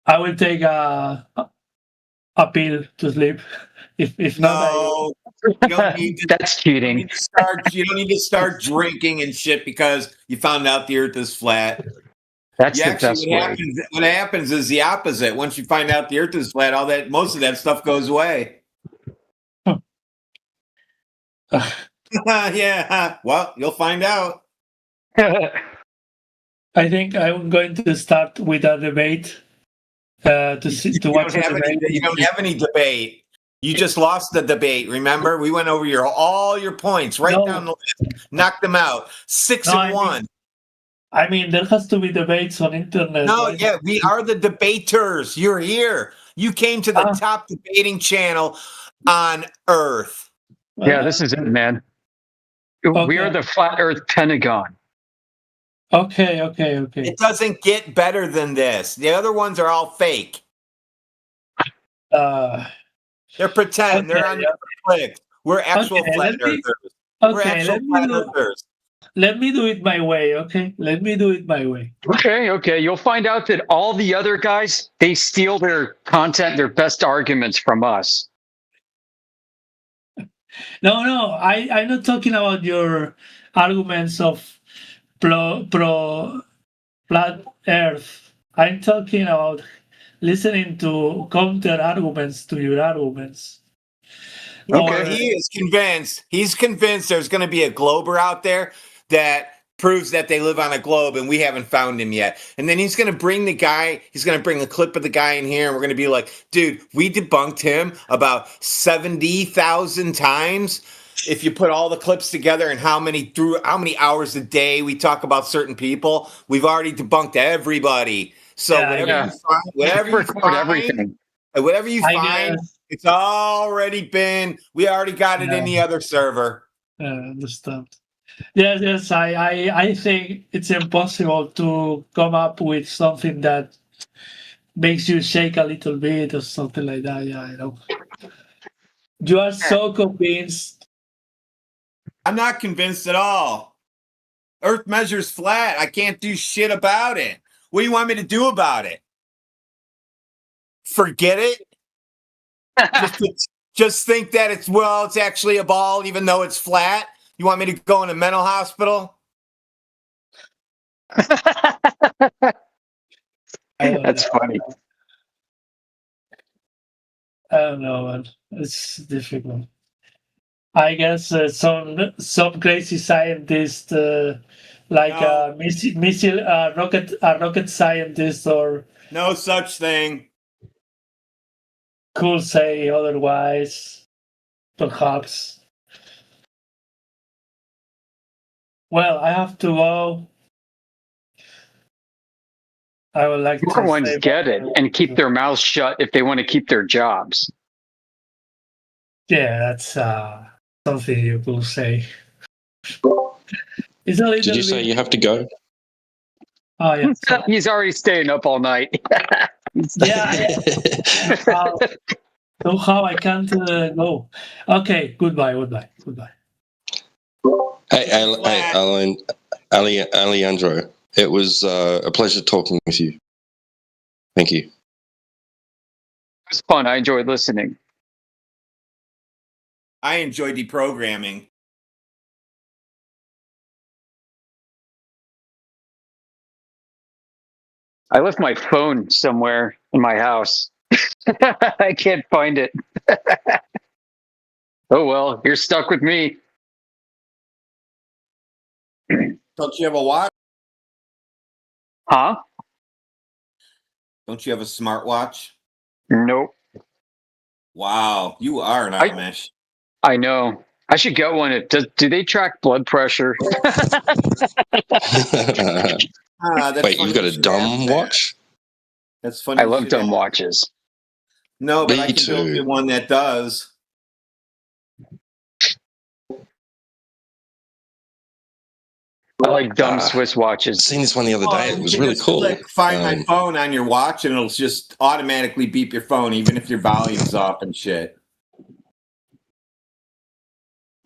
I will take a pill to sleep. If not, No, you don't need to, That's cheating. you don't need to start drinking and shit because you found out the Earth is flat. That's You the actually, best way. what happens is the opposite. Once you find out the Earth is flat, most of that stuff goes away. Yeah. Well, you'll find out. I think I'm going to start with a debate to watch the debate. You don't have any debate. You just lost the debate. Remember, we went over all your points right down the list, knocked them out. 6-1. I mean, there has to be debates on internet. No, right? yeah, we are the debaters. You're here. You came to the top debating channel on Earth. Yeah, this is it, man. We are the flat Earth Pentagon. Okay. It doesn't get better than this. The other ones are all fake. They're pretend. They're on click. We're actual flat earthers. We're actual flat earthers. Let me do it my way, okay? Let me do it my way. Okay. You'll find out that all the other guys, they steal their content, their best arguments from us. No, I'm not talking about your arguments of pro flat Earth. I'm talking about listening to counter arguments to your arguments. Okay, he is convinced. He's convinced there's going to be a glober out there that proves that they live on a globe, and we haven't found him yet. And then he's going to bring the guy. He's going to bring a clip of the guy in here, and we're going to be like, "Dude, we debunked him about 70,000 times." If you put all the clips together and how many hours a day we talk about certain people, we've already debunked everybody. So whatever you find, Whatever you I find, guess. it's already been. We already got it in the other server. Yeah, I understand. Yes. I think it's impossible to come up with something that makes you shake a little bit or something like that. Yeah, I know. You are so convinced. I'm not convinced at all. Earth measures flat. I can't do shit about it. What do you want me to do about it? Forget it? just think that it's actually a ball even though it's flat? You want me to go in a mental hospital? That's funny. I don't know, man. It's difficult. I guess some crazy scientist, like a missile, rocket scientist, or no such thing, could say otherwise, perhaps. Well, I have to go. I would like More to ones say get it and keep their mouths shut if they want to keep their jobs. Yeah, that's something you could say. It's a little Did you say you have to go? Oh yeah. He's already staying up all night. Yeah. Somehow I can't go. Okay, goodbye. Hey, Alejandro, it was a pleasure talking with you. Thank you. It was fun. I enjoyed listening. I enjoy deprogramming. I left my phone somewhere in my house. I can't find it. Oh well, you're stuck with me. Don't you have a watch? Huh? Don't you have a smartwatch? Nope. Wow, you are an Amish. I know. I should get one. Do they track blood pressure? That's Wait, you've got a dumb watch? That's funny. I love dumb watches. No, but Me I can build too. you one that does. I like dumb Swiss watches. Seen this one the other day. It was really cool. Find my phone on your watch, and it'll just automatically beep your phone, even if your volume's off and shit.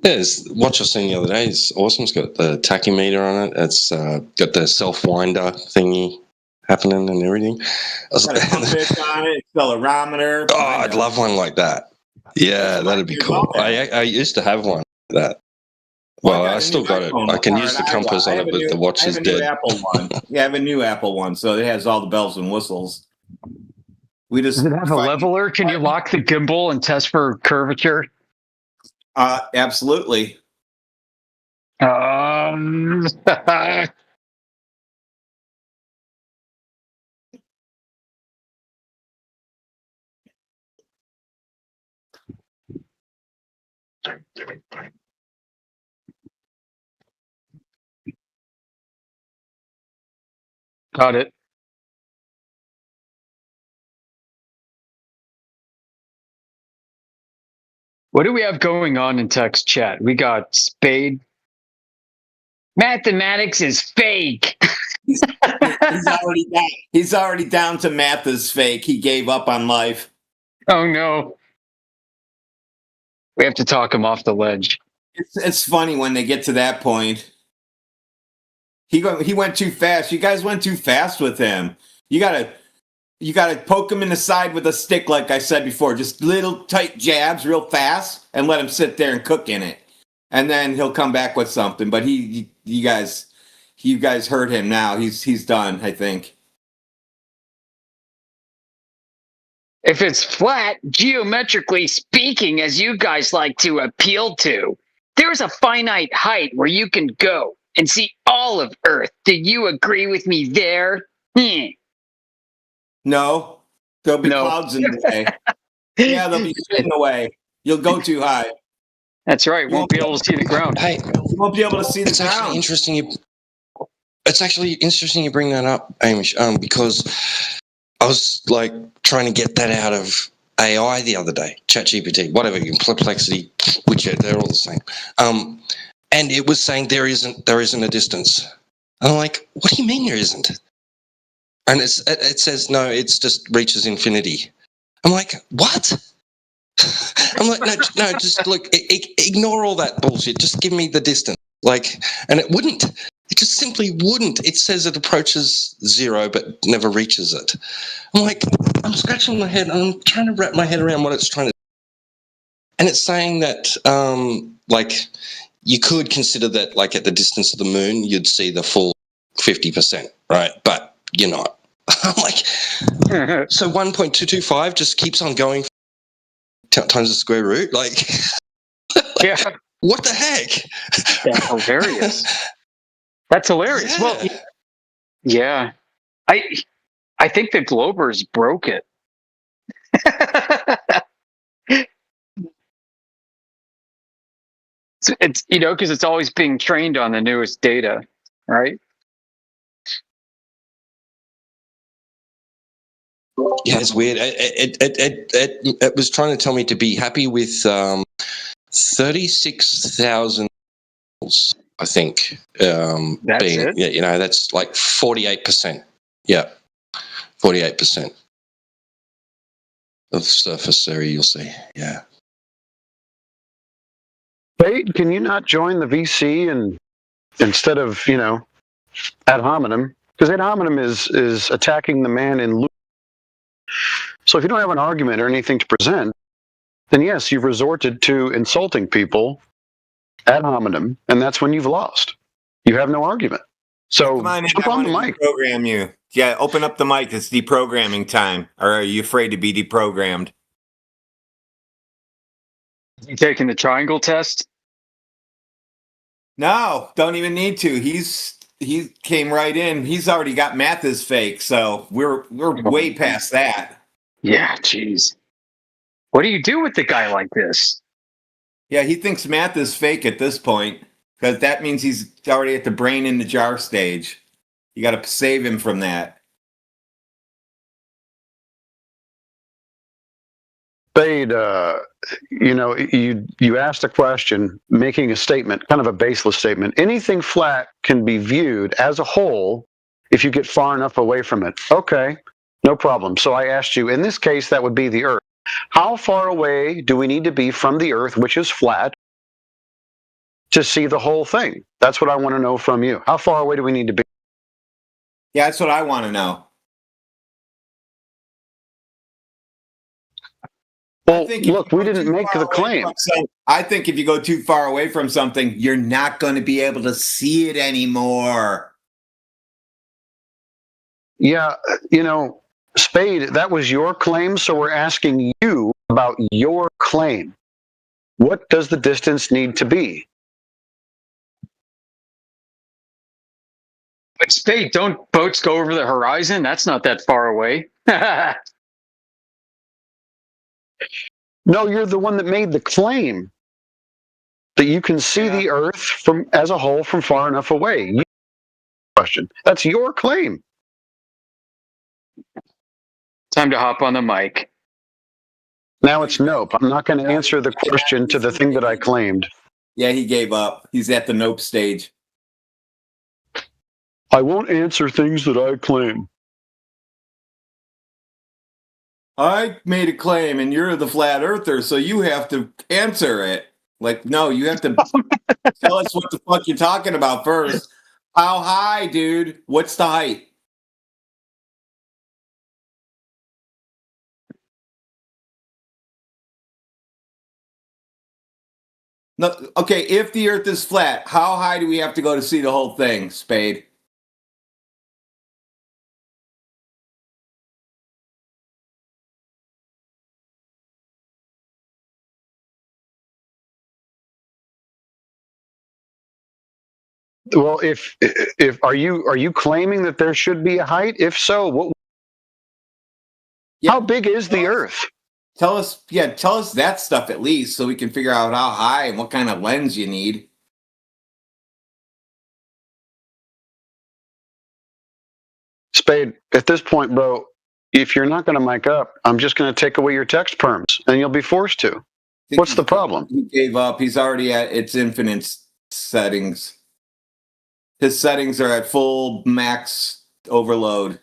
Yeah, this watch I seen the other day is awesome. It's got the tachymeter on it. It's got the self-winder thingy happening and everything. Got a compass on it, accelerometer. Oh, I'd love one like that. Yeah, that'd be cool. I used to have one like that. Well, I still got it. I can use the compass on it, but the watch is dead. Apple one. Yeah, I have a new Apple one, so it has all the bells and whistles. Does it have a leveler? Can you lock the gimbal and test for curvature? Absolutely. Got it. What do we have going on in text chat? We got Spade. Mathematics is fake. He's already down to math is fake. He gave up on life. Oh no. We have to talk him off the ledge. It's funny when they get to that point. He went too fast. You guys went too fast with him. You gotta poke him in the side with a stick, like I said before. Just little tight jabs, real fast, and let him sit there and cook in it. And then he'll come back with something. But you guys hurt him now. He's done, I think. If it's flat, geometrically speaking, as you guys like to appeal to, there's a finite height where you can go and see all of Earth. Do you agree with me there? No. There'll be clouds in the way. Yeah, they'll be shit in the way. You'll go too high. That's right. Won't be able to see the ground. Hey, you won't be able to see the ground. It's actually interesting you bring that up, Amish, because I was like trying to get that out of AI the other day, ChatGPT, whatever, Perplexity, whichever, they're all the same. And it was saying there isn't a distance. And I'm like, what do you mean there isn't? And it says no, it's just reaches infinity. I'm like, what? I'm like, no, just look, ignore all that bullshit. Just give me the distance. Like, and it wouldn't. It just simply wouldn't. It says it approaches 0, but never reaches it. I'm like, I'm scratching my head. I'm trying to wrap my head around what it's trying to. And it's saying that, like, you could consider that, like, at the distance of the moon, you'd see the full 50%, right? But you're not. I'm like, so 1.225 just keeps on going times the square root? Like, yeah. What the heck? That's hilarious. That's hilarious. Yeah. Well, yeah. I think the Globers broke it. It's because it's always being trained on the newest data, right? Yeah, it's weird. It was trying to tell me to be happy with 36,000, I think. That's it? Yeah, that's like 48%. Yeah, 48% of surface area, you'll see. Yeah. Wait, can you not join the VC and instead of, ad hominem? Because ad hominem is attacking the man in loop. So if you don't have an argument or anything to present, then yes, you've resorted to insulting people ad hominem, and that's when you've lost. You have no argument. So come on in, jump on the mic. Program you. Yeah, open up the mic. It's deprogramming time. Or are you afraid to be deprogrammed? You taking the triangle test? No, don't even need to. He came right in. He's already got math is fake, so we're way past that. Yeah, jeez. What do you do with a guy like this? Yeah, he thinks math is fake at this point, because that means he's already at the brain in the jar stage. You got to save him from that. Spade, you asked a question, making a statement, kind of a baseless statement. Anything flat can be viewed as a whole if you get far enough away from it. Okay, no problem. So I asked you, in this case, that would be the Earth. How far away do we need to be from the Earth, which is flat, to see the whole thing? That's what I want to know from you. How far away do we need to be? Yeah, that's what I want to know. Well, look, we didn't make the claim. I think if you go too far away from something, you're not going to be able to see it anymore. Yeah, Spade, that was your claim, so we're asking you about your claim. What does the distance need to be? But Spade, don't boats go over the horizon? That's not that far away. No, you're the one that made the claim that you can see the Earth from as a whole from far enough away. Question. That's your claim. Time to hop on the mic. Now it's nope. I'm not going to answer the question to the thing that I claimed. Yeah, he gave up. He's at the nope stage. I won't answer things that I claim. I made a claim and you're the flat earther, so you have to answer it. Like, no, you have to tell us what the fuck you're talking about first. How high, dude? What's the height? No, okay, if the earth is flat, how high do we have to go to see the whole thing, Spade? Well, if are you claiming that there should be a height? If so, what? How big is the Earth? Tell us that stuff at least, so we can figure out how high and what kind of lens you need. Spade, at this point, bro, if you're not going to mic up, I'm just going to take away your text perms, and you'll be forced to. What's the problem? He gave up. He's already at its infinite settings. His settings are at full max overload.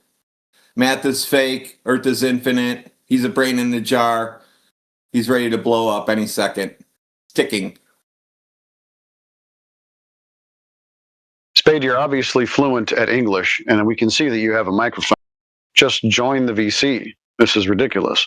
Math is fake. Earth is infinite. He's a brain in the jar. He's ready to blow up any second. It's ticking. Spade, you're obviously fluent at English, and we can see that you have a microphone. Just join the VC. This is ridiculous.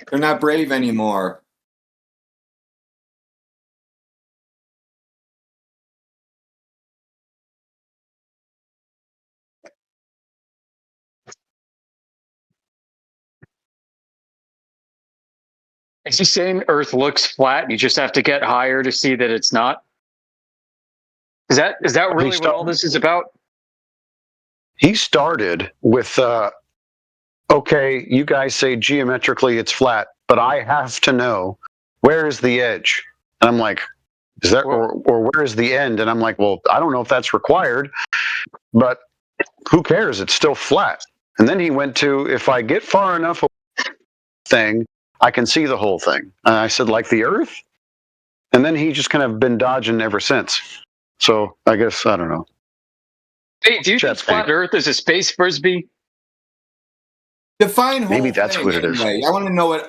They're not brave anymore. Is he saying Earth looks flat? You just have to get higher to see that it's not. Is that really what all this is about? He started with, okay, you guys say geometrically it's flat, but I have to know where is the edge. And I'm like, is that or where is the end? And I'm like, well, I don't know if that's required, but who cares? It's still flat. And then he went to, if I get far enough thing, I can see the whole thing. And I said, like the Earth? And then he just kind of been dodging ever since. So I guess, I don't know. Hey, do you think flat Earth is a space frisbee? Define whole Maybe that's thing what it is. anyway. I want to know what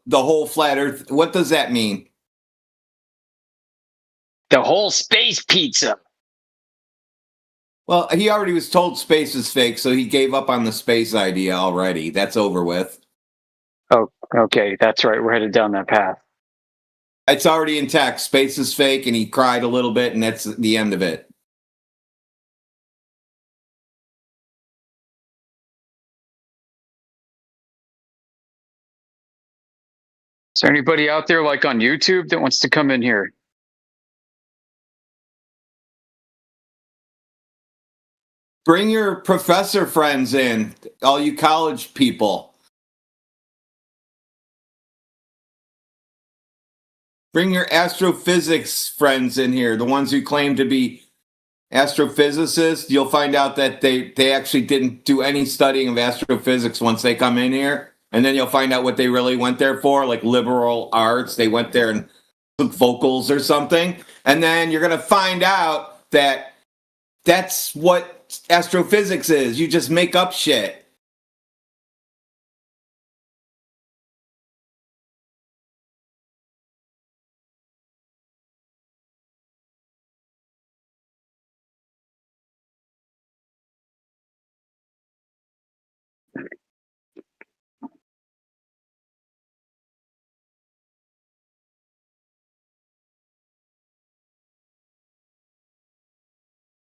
the whole flat Earth. What does that mean? The whole space pizza. Well, he already was told space is fake, so he gave up on the space idea already. That's over with. Oh, okay, that's right. We're headed down that path. It's already in text. Space is fake, and he cried a little bit, and that's the end of it. Is there anybody out there like on YouTube that wants to come in here? Bring your professor friends in, all you college people. Bring your astrophysics friends in here, the ones who claim to be astrophysicists. You'll find out that they actually didn't do any studying of astrophysics once they come in here. And then you'll find out what they really went there for, like liberal arts. They went there and took vocals or something. And then you're going to find out that that's what astrophysics is. You just make up shit.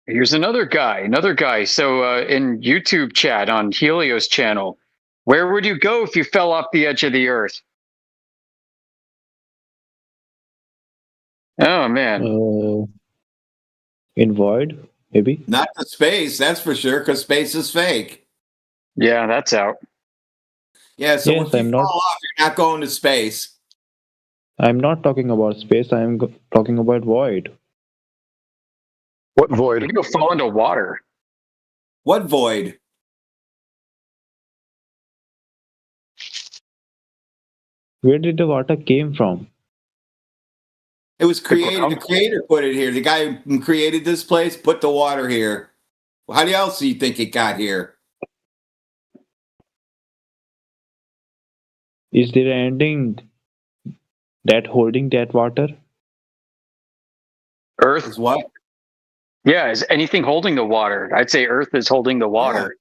Here's another guy. So in YouTube chat on Helios channel, where would you go if you fell off the edge of the Earth? Oh, man. In void, maybe? Not to space, that's for sure, because space is fake. Yeah, that's out. Yeah, so Yes, when you fall off, you're not going to space. I'm not talking about space. I'm talking about void. What void? You go fall into water. What void? Where did the water came from? It was created. The creator put it here. The guy who created this place put the water here. How else do you think it got here? Is there an ending that holding that water? Earth is what? Yeah, is anything holding the water? I'd say Earth is holding the water.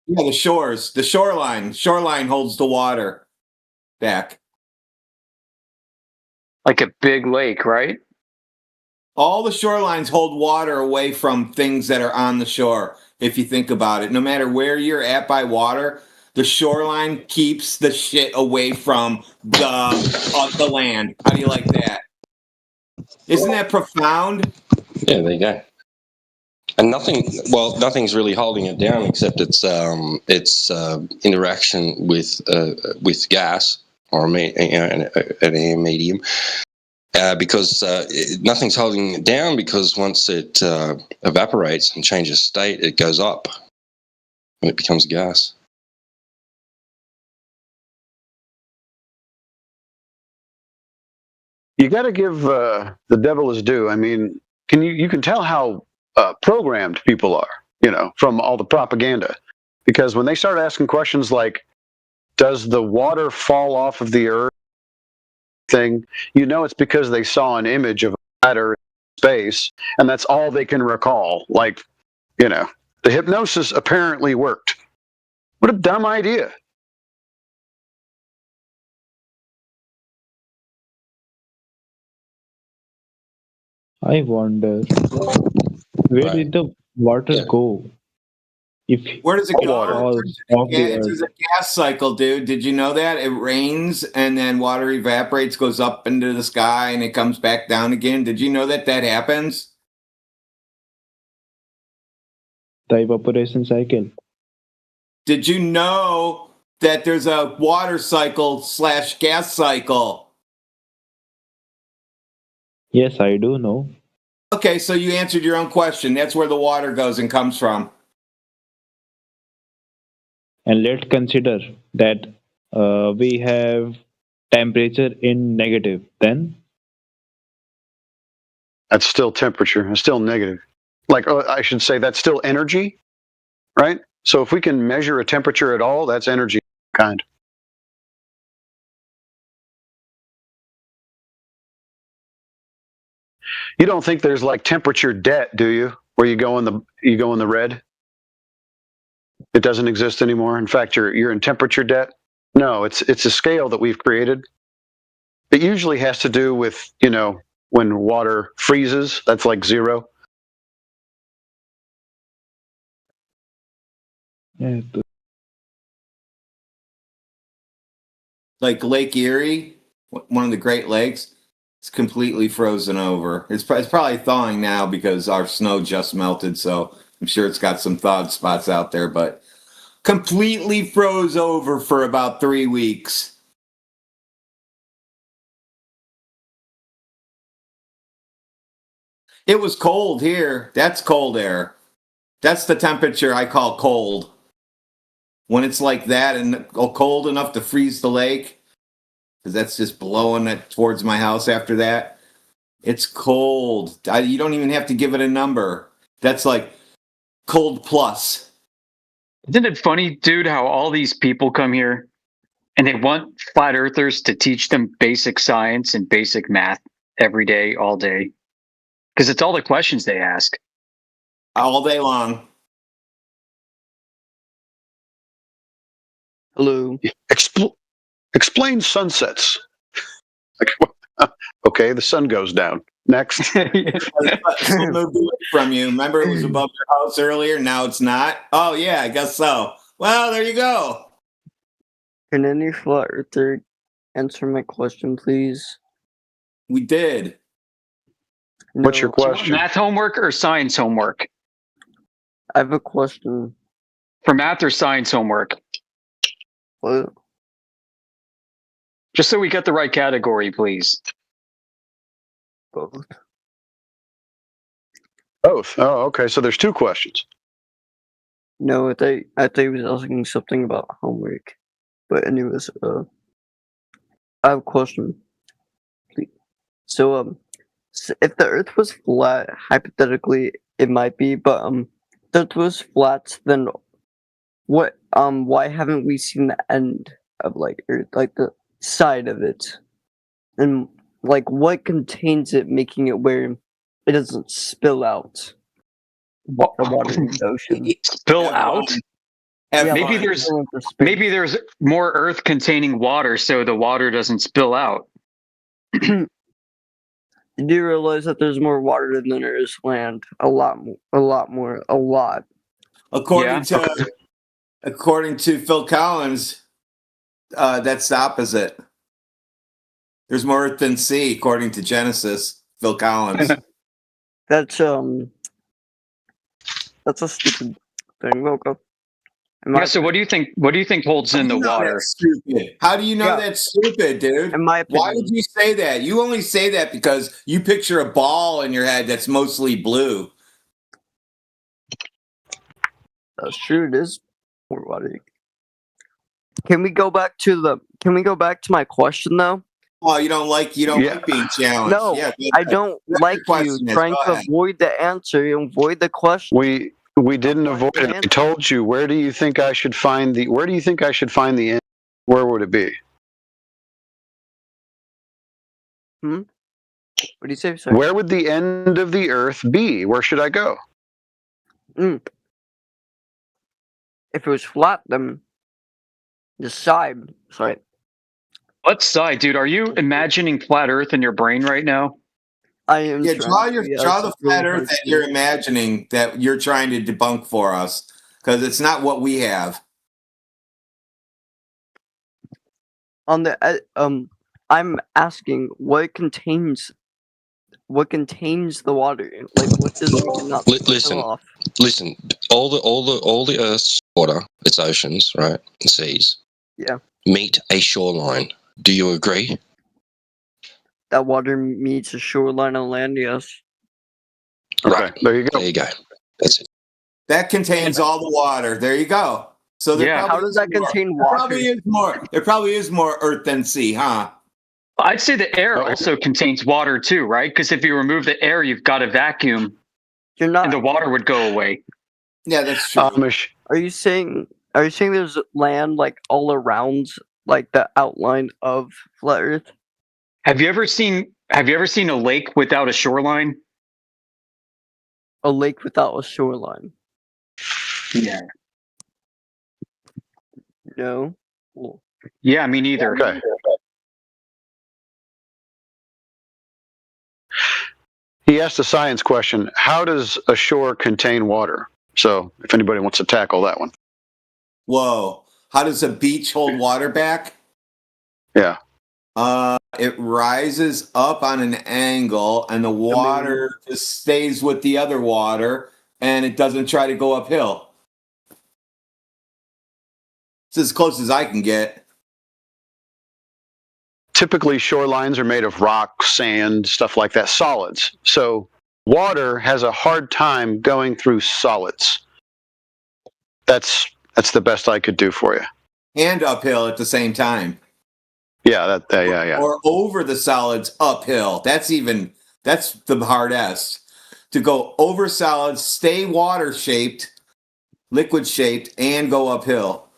Yeah, the shores, the shoreline. Shoreline holds the water back. like a big lake, right? All the shorelines hold water away from things that are on the shore. If you think about it, no matter where you're at by water, the shoreline keeps the shit away from the land. How do you like that? Isn't that profound? Yeah, there you go. And nothing's really holding it down except its interaction with gas or an air medium. Because nothing's holding it down, because once it evaporates and changes state, it goes up and it becomes gas. You got to give the devil his due. I mean, you can tell how programmed people are, from all the propaganda, because when they start asking questions like, "Does the water fall off of the earth?" thing, it's because they saw an image of a flat Earth in space, and that's all they can recall. Like, the hypnosis apparently worked. What a dumb idea. I wonder, where did the water go? Where does it go? It's It's a gas cycle, dude. Did you know that? It rains and then water evaporates, goes up into the sky, and it comes back down again. Did you know that happens? The evaporation cycle. Did you know that there's a water cycle / gas cycle? Yes, I do know. Okay, so you answered your own question. That's where the water goes and comes from. And let's consider that we have temperature in negative. Then that's still temperature. It's still negative. I should say that's still energy, right? So if we can measure a temperature at all, that's energy kind. You don't think there's temperature debt, do you? Where you go in the red? It doesn't exist anymore. In fact, you're in temperature debt. No, it's a scale that we've created. It usually has to do with, when water freezes, that's like 0. Yeah. Like Lake Erie, one of the Great Lakes, it's completely frozen over. It's probably thawing now because our snow just melted, so I'm sure it's got some thawed spots out there, but completely froze over for about 3 weeks. It was cold here. That's cold air. That's the temperature I call cold. When it's like that and cold enough to freeze the lake, because that's just blowing it towards my house after that. It's cold. You don't even have to give it a number. That's like cold plus. Isn't it funny, dude, how all these people come here and they want flat earthers to teach them basic science and basic math every day, all day? Because it's all the questions they ask. All day long. Hello. Explain sunsets. Okay, the sun goes down. Next. From you. Remember it was above your house earlier? Now it's not? Oh, yeah, I guess so. Well, there you go. Can any flat earther answer my question, please? We did. What's your question? Math homework or science homework? I have a question. For math or science homework? What? Just so we get the right category, please. Both. Both. Oh, okay. So there's 2 questions. No, I thought he was asking something about homework. But anyways, I have a question. Please. So if the Earth was flat, hypothetically it might be, but if the Earth was flat, then what? Why haven't we seen the end of Earth, the side of it, and what contains it, making it where it doesn't spill out the water in the ocean? Spill out? Yeah, maybe there's more Earth containing water, so the water doesn't spill out. Do you realize that there's more water than there is land? A lot more. According to Phil Collins, that's the opposite. There's more earth than sea, according to Genesis. Phil Collins. That's a stupid thing, Wilco. Yeah, so what do you think holds in the water? Stupid. How do you know that's stupid, dude? In my opinion. Why would you say that? You only say that because you picture a ball in your head that's mostly blue. That's true. It is more water. Can we go back to my question though? Oh, you don't like being challenged. No, yeah, I don't like you trying to avoid the answer and avoid the question. We didn't avoid it. I told you. Where do you think I should find the end? Where would it be? What do you say? Sorry. Where would the end of the earth be? Where should I go? If it was flat, then the side. Sorry. What side, dude? Are you imagining flat Earth in your brain right now? I am. Yeah, draw the flat Earth that you're imagining that you're trying to debunk for us, because it's not what we have. On the I'm asking what contains the water. Like what does it not Listen, off? listen. All the Earth's water, its oceans, right, and seas, Yeah. meet a shoreline. Do you agree? That water meets a shoreline on land, yes. Right. There you go. There you go. That's it. That contains all the water. There you go. So How does that contain water? There probably is more earth than sea, huh? I'd say the air also contains water too, right? Because if you remove the air, you've got a vacuum, and the water would go away. Yeah, that's true. Are you saying there's land like all around, like the outline of flat Earth? Have you ever seen a lake without a shoreline? A lake without a shoreline? Yeah. No. Yeah, me neither. Okay. He asked a science question. How does a shore contain water? So if anybody wants to tackle that one. Whoa. How does a beach hold water back? Yeah. It rises up on an angle and the water just stays with the other water and it doesn't try to go uphill. It's as close as I can get. Typically, shorelines are made of rock, sand, stuff like that, solids. So water has a hard time going through solids. That's the best I could do for you. And uphill at the same time. Yeah, yeah. Or over the solids uphill. That's the hardest. To go over solids, stay water shaped, liquid shaped, and go uphill.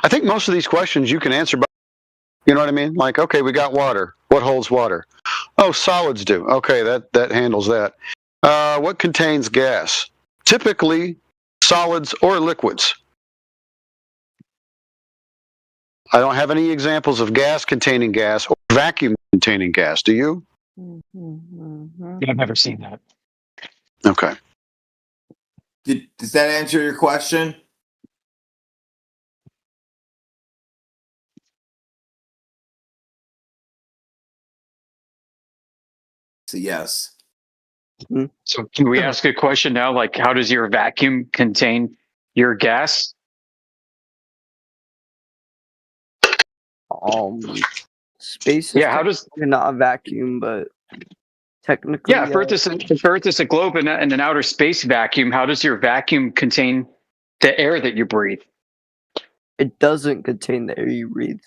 I think most of these questions you can answer by, you know what I mean? Like, okay, we got water. What holds water? Oh, solids do. Okay, that handles that. What contains gas? Typically, solids or liquids. I don't have any examples of gas containing gas or vacuum containing gas. Do you? Yeah, I've never seen that. Okay. Does that answer your question? So yes. So can we ask a question now? Like, how does your vacuum contain your gas? Space is how does not a vacuum, but technically. Yeah, if Earth is a globe in an outer space vacuum, how does your vacuum contain the air that you breathe? It doesn't contain the air you breathe.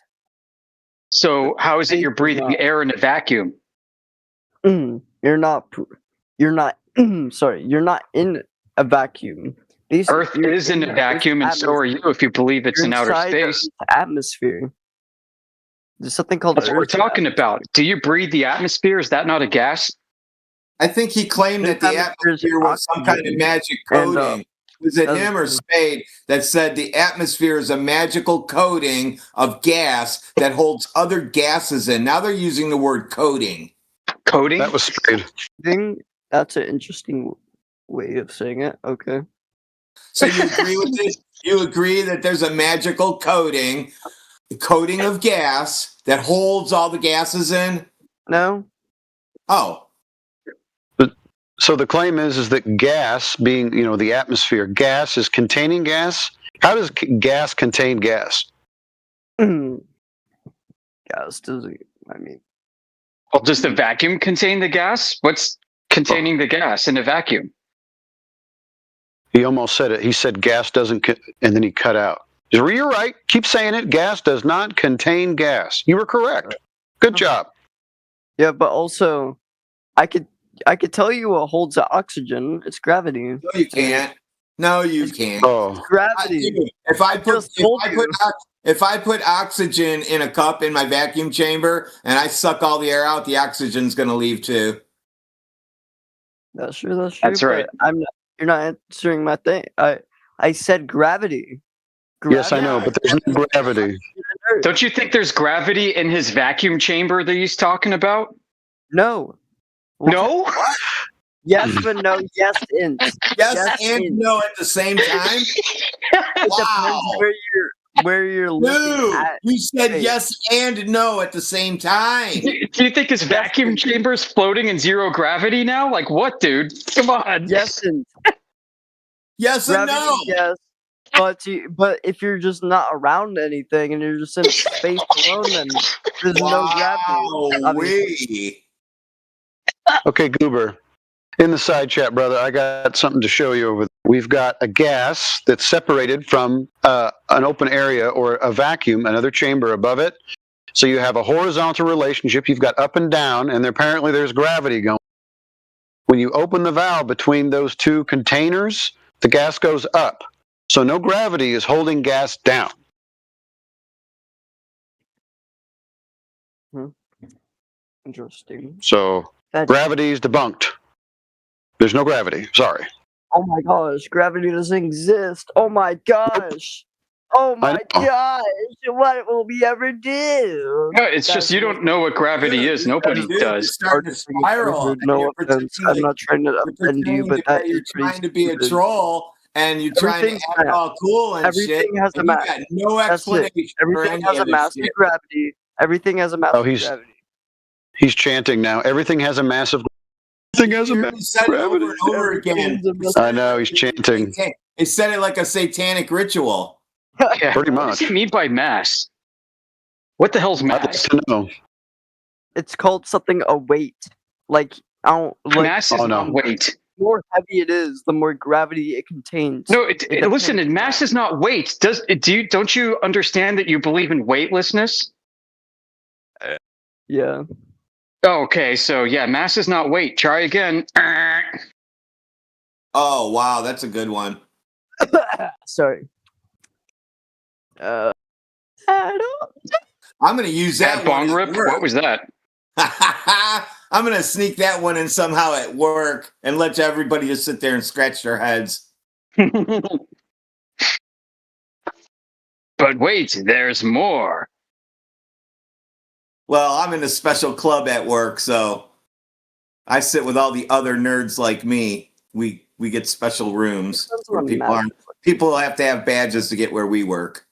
So how is it you're breathing air in a vacuum? You're not sorry, you're not in a vacuum. Earth is in a vacuum, and so are you if you believe it's in outer space. The atmosphere. There's something called. That's what we're talking about. Do you breathe the atmosphere? Is that not a gas? I think he claimed that the atmosphere was some kind of magic coating. Was it him or Spade that said the atmosphere is a magical coating of gas that holds other gases in? Now they're using the word coating. Coating? That was Spade. That's an interesting way of saying it. Okay. So you agree with this? You agree that there's a magical coating of gas that holds all the gases in? No. Oh. So the claim is that gas, being the atmosphere, gas is containing gas. How does gas contain gas? Gas doesn't. I mean, Well, does the vacuum contain the gas? What's containing the gas in a vacuum? He almost said it. He said gas doesn't, and then he cut out. You're right. Keep saying it. Gas does not contain gas. You were correct. Good job. Yeah, but also, I could tell you what holds the oxygen. It's gravity. No, you can't. No, you can't. Oh, gravity. If I put oxygen in a cup in my vacuum chamber and I suck all the air out, the oxygen's going to leave too. That's true. That's true. That's right. I'm not. You're not answering my thing. I said gravity. Yes, I know, but there's no gravity. Don't you think there's gravity in his vacuum chamber that he's talking about? No. No? Yes, but no. Yes, and yes and no at the same time. Wow. Where you're looking at. You said yes and no at the same time. Do you think his vacuum chamber is floating in zero gravity now? Like what, dude? Come on. Yes and yes and no. Yes, but if you're just not around anything and you're just in space alone, then there's no gravity. Okay, Goober. In the side chat, brother, I got something to show you over there. We've got a gas that's separated from an open area or a vacuum, another chamber above it. So you have a horizontal relationship. You've got up and down, and apparently there's gravity going. When you open the valve between those two containers, the gas goes up. So no gravity is holding gas down. Interesting. So gravity is debunked. There's no gravity. Sorry. Oh my gosh, gravity doesn't exist. Oh my gosh. Oh my gosh. What will we ever do? No, it's just you don't know what gravity is. Nobody does. Spiral. No offense. I'm not trying to offend you, but that you're trying to be a troll and you're trying to act all cool and shit. Everything has a mass. No explanation. Everything has a massive gravity. Everything has a massive gravity. He's chanting now. Everything has a massive. Everything has a massive gravity. Over and over again. I know he's chanting. He said it like a satanic ritual. Yeah, pretty much. What does he mean by mass? What the hell's mass? I'd like to know. It's called something a weight. Like mass is not weight. The more heavy it is, the more gravity it contains. No, listen. Mass is not weight. Don't you understand that you believe in weightlessness? Yeah. Oh, okay, so yeah, mass is not weight. Try again. Oh wow, that's a good one. Sorry. I don't. I'm gonna use that bong rip. What was that? I'm gonna sneak that one in somehow at work and let everybody just sit there and scratch their heads. But wait, there's more. Well, I'm in a special club at work, so I sit with all the other nerds like me. We get special rooms where people have to have badges to get where we work.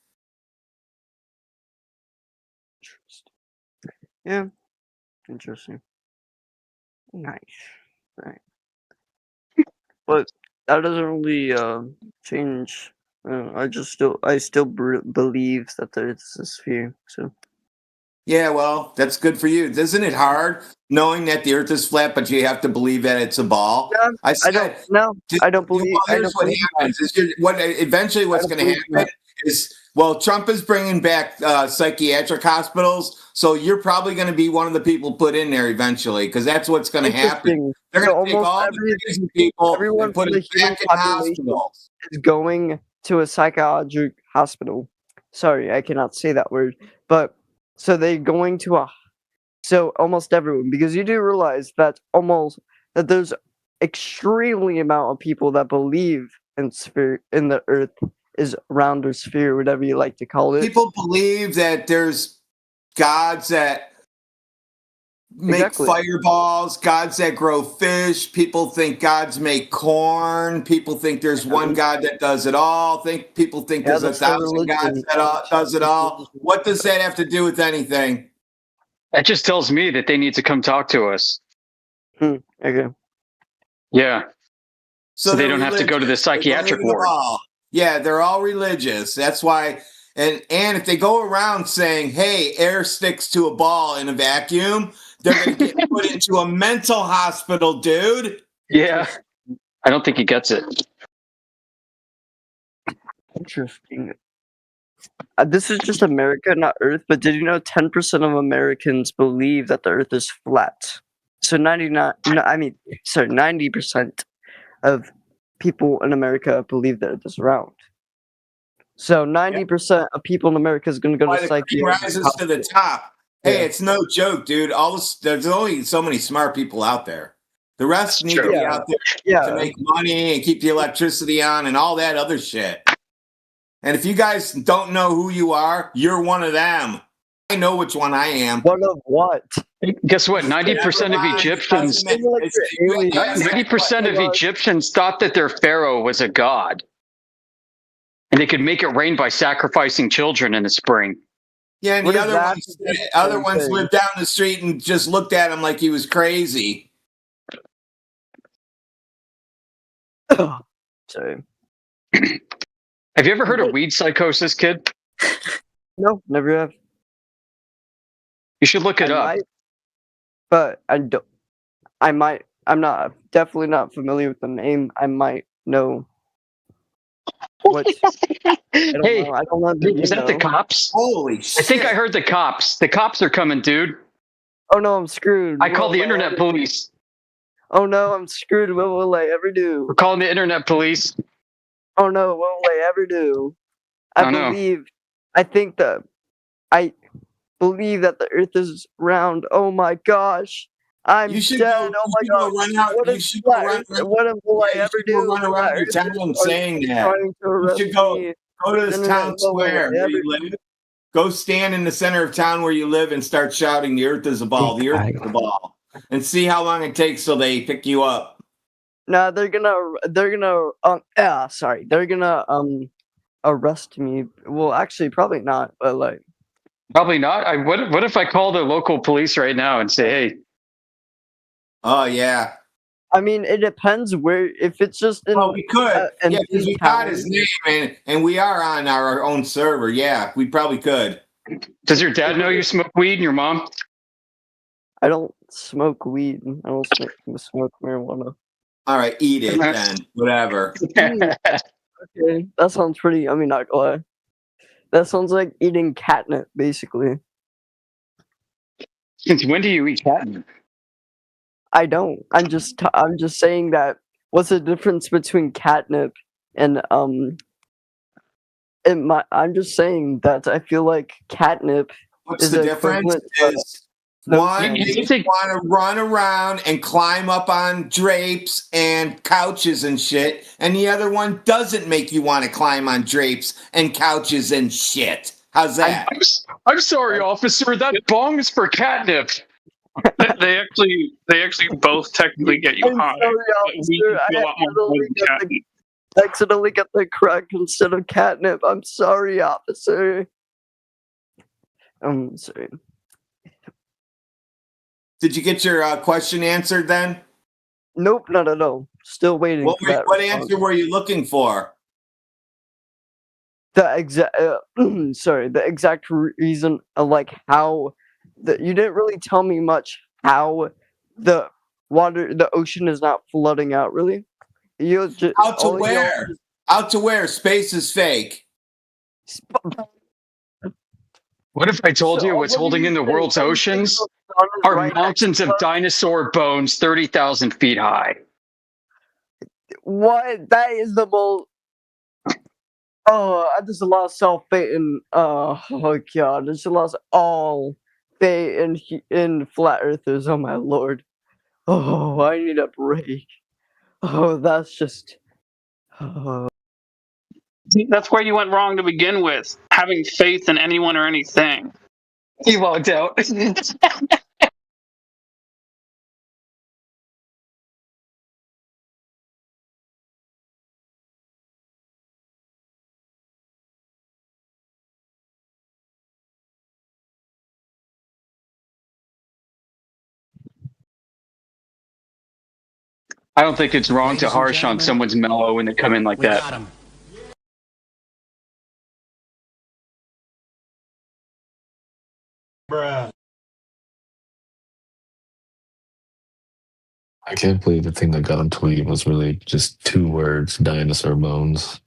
Yeah. Interesting. Nice. Right. But that doesn't really change. I still believe that there's a sphere. So. Yeah, well, that's good for you. Isn't it hard knowing that the Earth is flat, but you have to believe that it's a ball? Yeah, I don't believe. Well, here's what happens: eventually what's going to happen is, well, Trump is bringing back psychiatric hospitals, so you're probably going to be one of the people put in there eventually, because that's what's going to happen. They're going to take all the crazy people and put them back in hospitals. Is going to a psychiatric hospital. Sorry, I cannot say that word, but. So they're going to almost everyone, because you do realize that there's extremely amount of people that believe and sphere in the Earth is round or sphere, whatever you like to call it. People believe that there's gods that make fireballs, gods that grow fish. People think gods make corn. People think there's one god that does it all. People think there's 1,000 gods that does it all. What does that have to do with anything? That just tells me that they need to come talk to us. Okay. Yeah. So they they're don't have to go to the religious. psychiatric They believe ward. them all. Yeah, they're all religious. That's why. And if they go around saying, "Hey, air sticks to a ball in a vacuum," they're going to get put into a mental hospital, dude. Yeah. I don't think he gets it. Interesting. This is just America, not Earth, but did you know 10% of Americans believe that the Earth is flat? So 90% of people in America believe that Earth is round. So 90% of people in America is going to go Why to the cream psychiatric rises to the top. Hey, Yeah. it's no joke, dude. There's only so many smart people out there. The rest need to be out there to make money and keep the electricity on and all that other shit. And if you guys don't know who you are, you're one of them. I know which one I am. One of what? Guess what? 90% of Egyptians. 90% of Egyptians thought that their pharaoh was a god, and they could make it rain by sacrificing children in the spring. Yeah, and What the is other that? ones lived down the street and just looked at him like he was crazy. Sorry. Have you ever heard of weed psychosis, kid? No, never have. You should look it up. Might, but I don't. I might. I'm not definitely not familiar with the name. I might know. What? I don't know. I don't know. Is that the cops? Holy shit! I think I heard the cops. The cops are coming, dude. Oh no, I'm screwed. I called What the will internet ever- police. Oh no, I'm screwed. What will I ever do? We're calling the internet police. Oh no, what will I ever do? I think that I believe that the Earth is round. Oh my gosh, I'm You should dead. go- oh my you should go gosh, run out- what you is should go flat run Earth? around- What will I Yeah, you ever should go do? run around Flat your Earth town is saying that. trying to You arrest should go me. to this Internet, town what will I square where ever you live. Go stand in the center of town where you live and start shouting, "The Earth is a ball. The Earth is a ball," and see how long it takes till they pick you up. No, they're gonna arrest me. Well, actually, probably not. But like, Probably not. What if I call the local police right now and say, "Hey"? Oh yeah. I mean, it depends where. If it's just in, we could. an Yeah, because we in got town- his name and we are on our own server. Yeah, we probably could. Does your dad know you smoke weed and your mom? I don't smoke weed. I don't smoke marijuana. All right, eat it then. Whatever. Okay, that sounds pretty. I mean, not gonna lie. That sounds like eating catnip, basically. Since when do you eat catnip? I don't. I'm just saying that. What's the difference between catnip and I'm just saying that I feel like catnip What's is the difference? equivalent Is one You makes you want to run around and climb up on drapes and couches and shit, and the other one doesn't make you want to climb on drapes and couches and shit. How's that? I'm sorry, officer. That bong is for catnip. They actually both technically get you I'm high. sorry, but weed officer. can feel a lot more than catnip. I accidentally got the crack instead of catnip. I'm sorry, officer. I'm sorry. Did you get your question answered then? Nope, not at all. Still waiting. What, for that what response. answer were you looking for? The exact the exact reason like how you didn't really tell me much how the ocean is not flooding out really. You just Out to where? Out to where? Space is fake. What if I told you what's holding in the world's oceans are mountains of dinosaur bones 30,000 feet high? What? That is the most. Oh, I just lost all faith in. Oh God, I just lost all faith in flat earthers. Oh my lord. Oh, I need a break. Oh, that's just. See, that's where you went wrong to begin with, having faith in anyone or anything. He logged out. I don't think it's wrong to harsh on someone's mellow when they come in like that. Bruh. I can't believe the thing that got him tweeting was really just 2 words: dinosaur bones.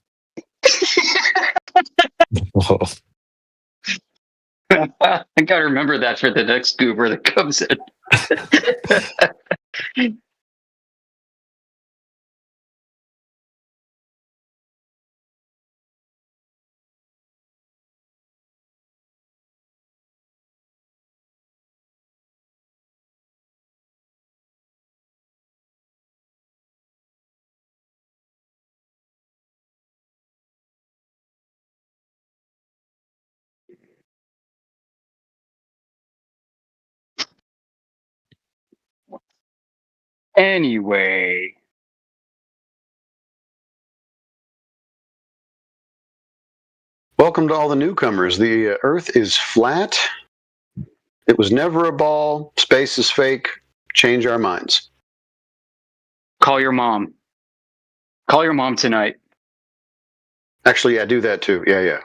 Whoa. I gotta remember that for the next goober that comes in. Anyway. Welcome to all the newcomers. The Earth is flat. It was never a ball. Space is fake. Change our minds. Call your mom. Call your mom tonight. Actually, yeah, do that too. Yeah.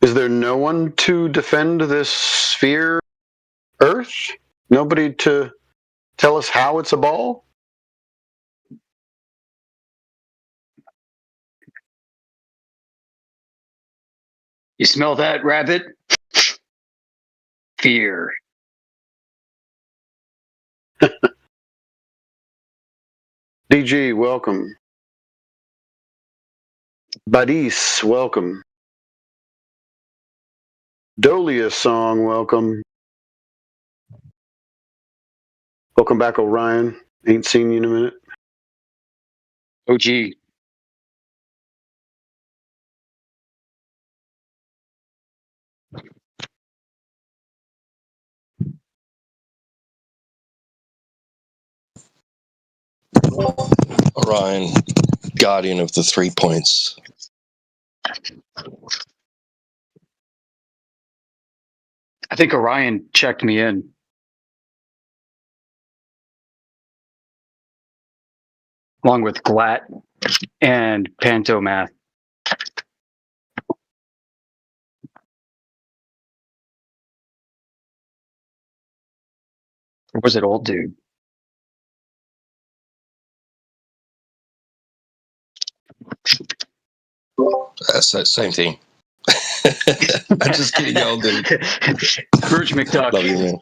Is there no one to defend this sphere, Earth? Nobody to tell us how it's a ball? You smell that, rabbit? Fear. DG, welcome. Badis, welcome. Dolia Song, welcome. Welcome back, Orion. Ain't seen you in a minute. OG. Orion, guardian of the 3 points. I think Orion checked me in. Along with Glat and Pantomath. Or was it old dude? Same thing. I'm just kidding, old dude. Scrooge McDuck. Love you, man.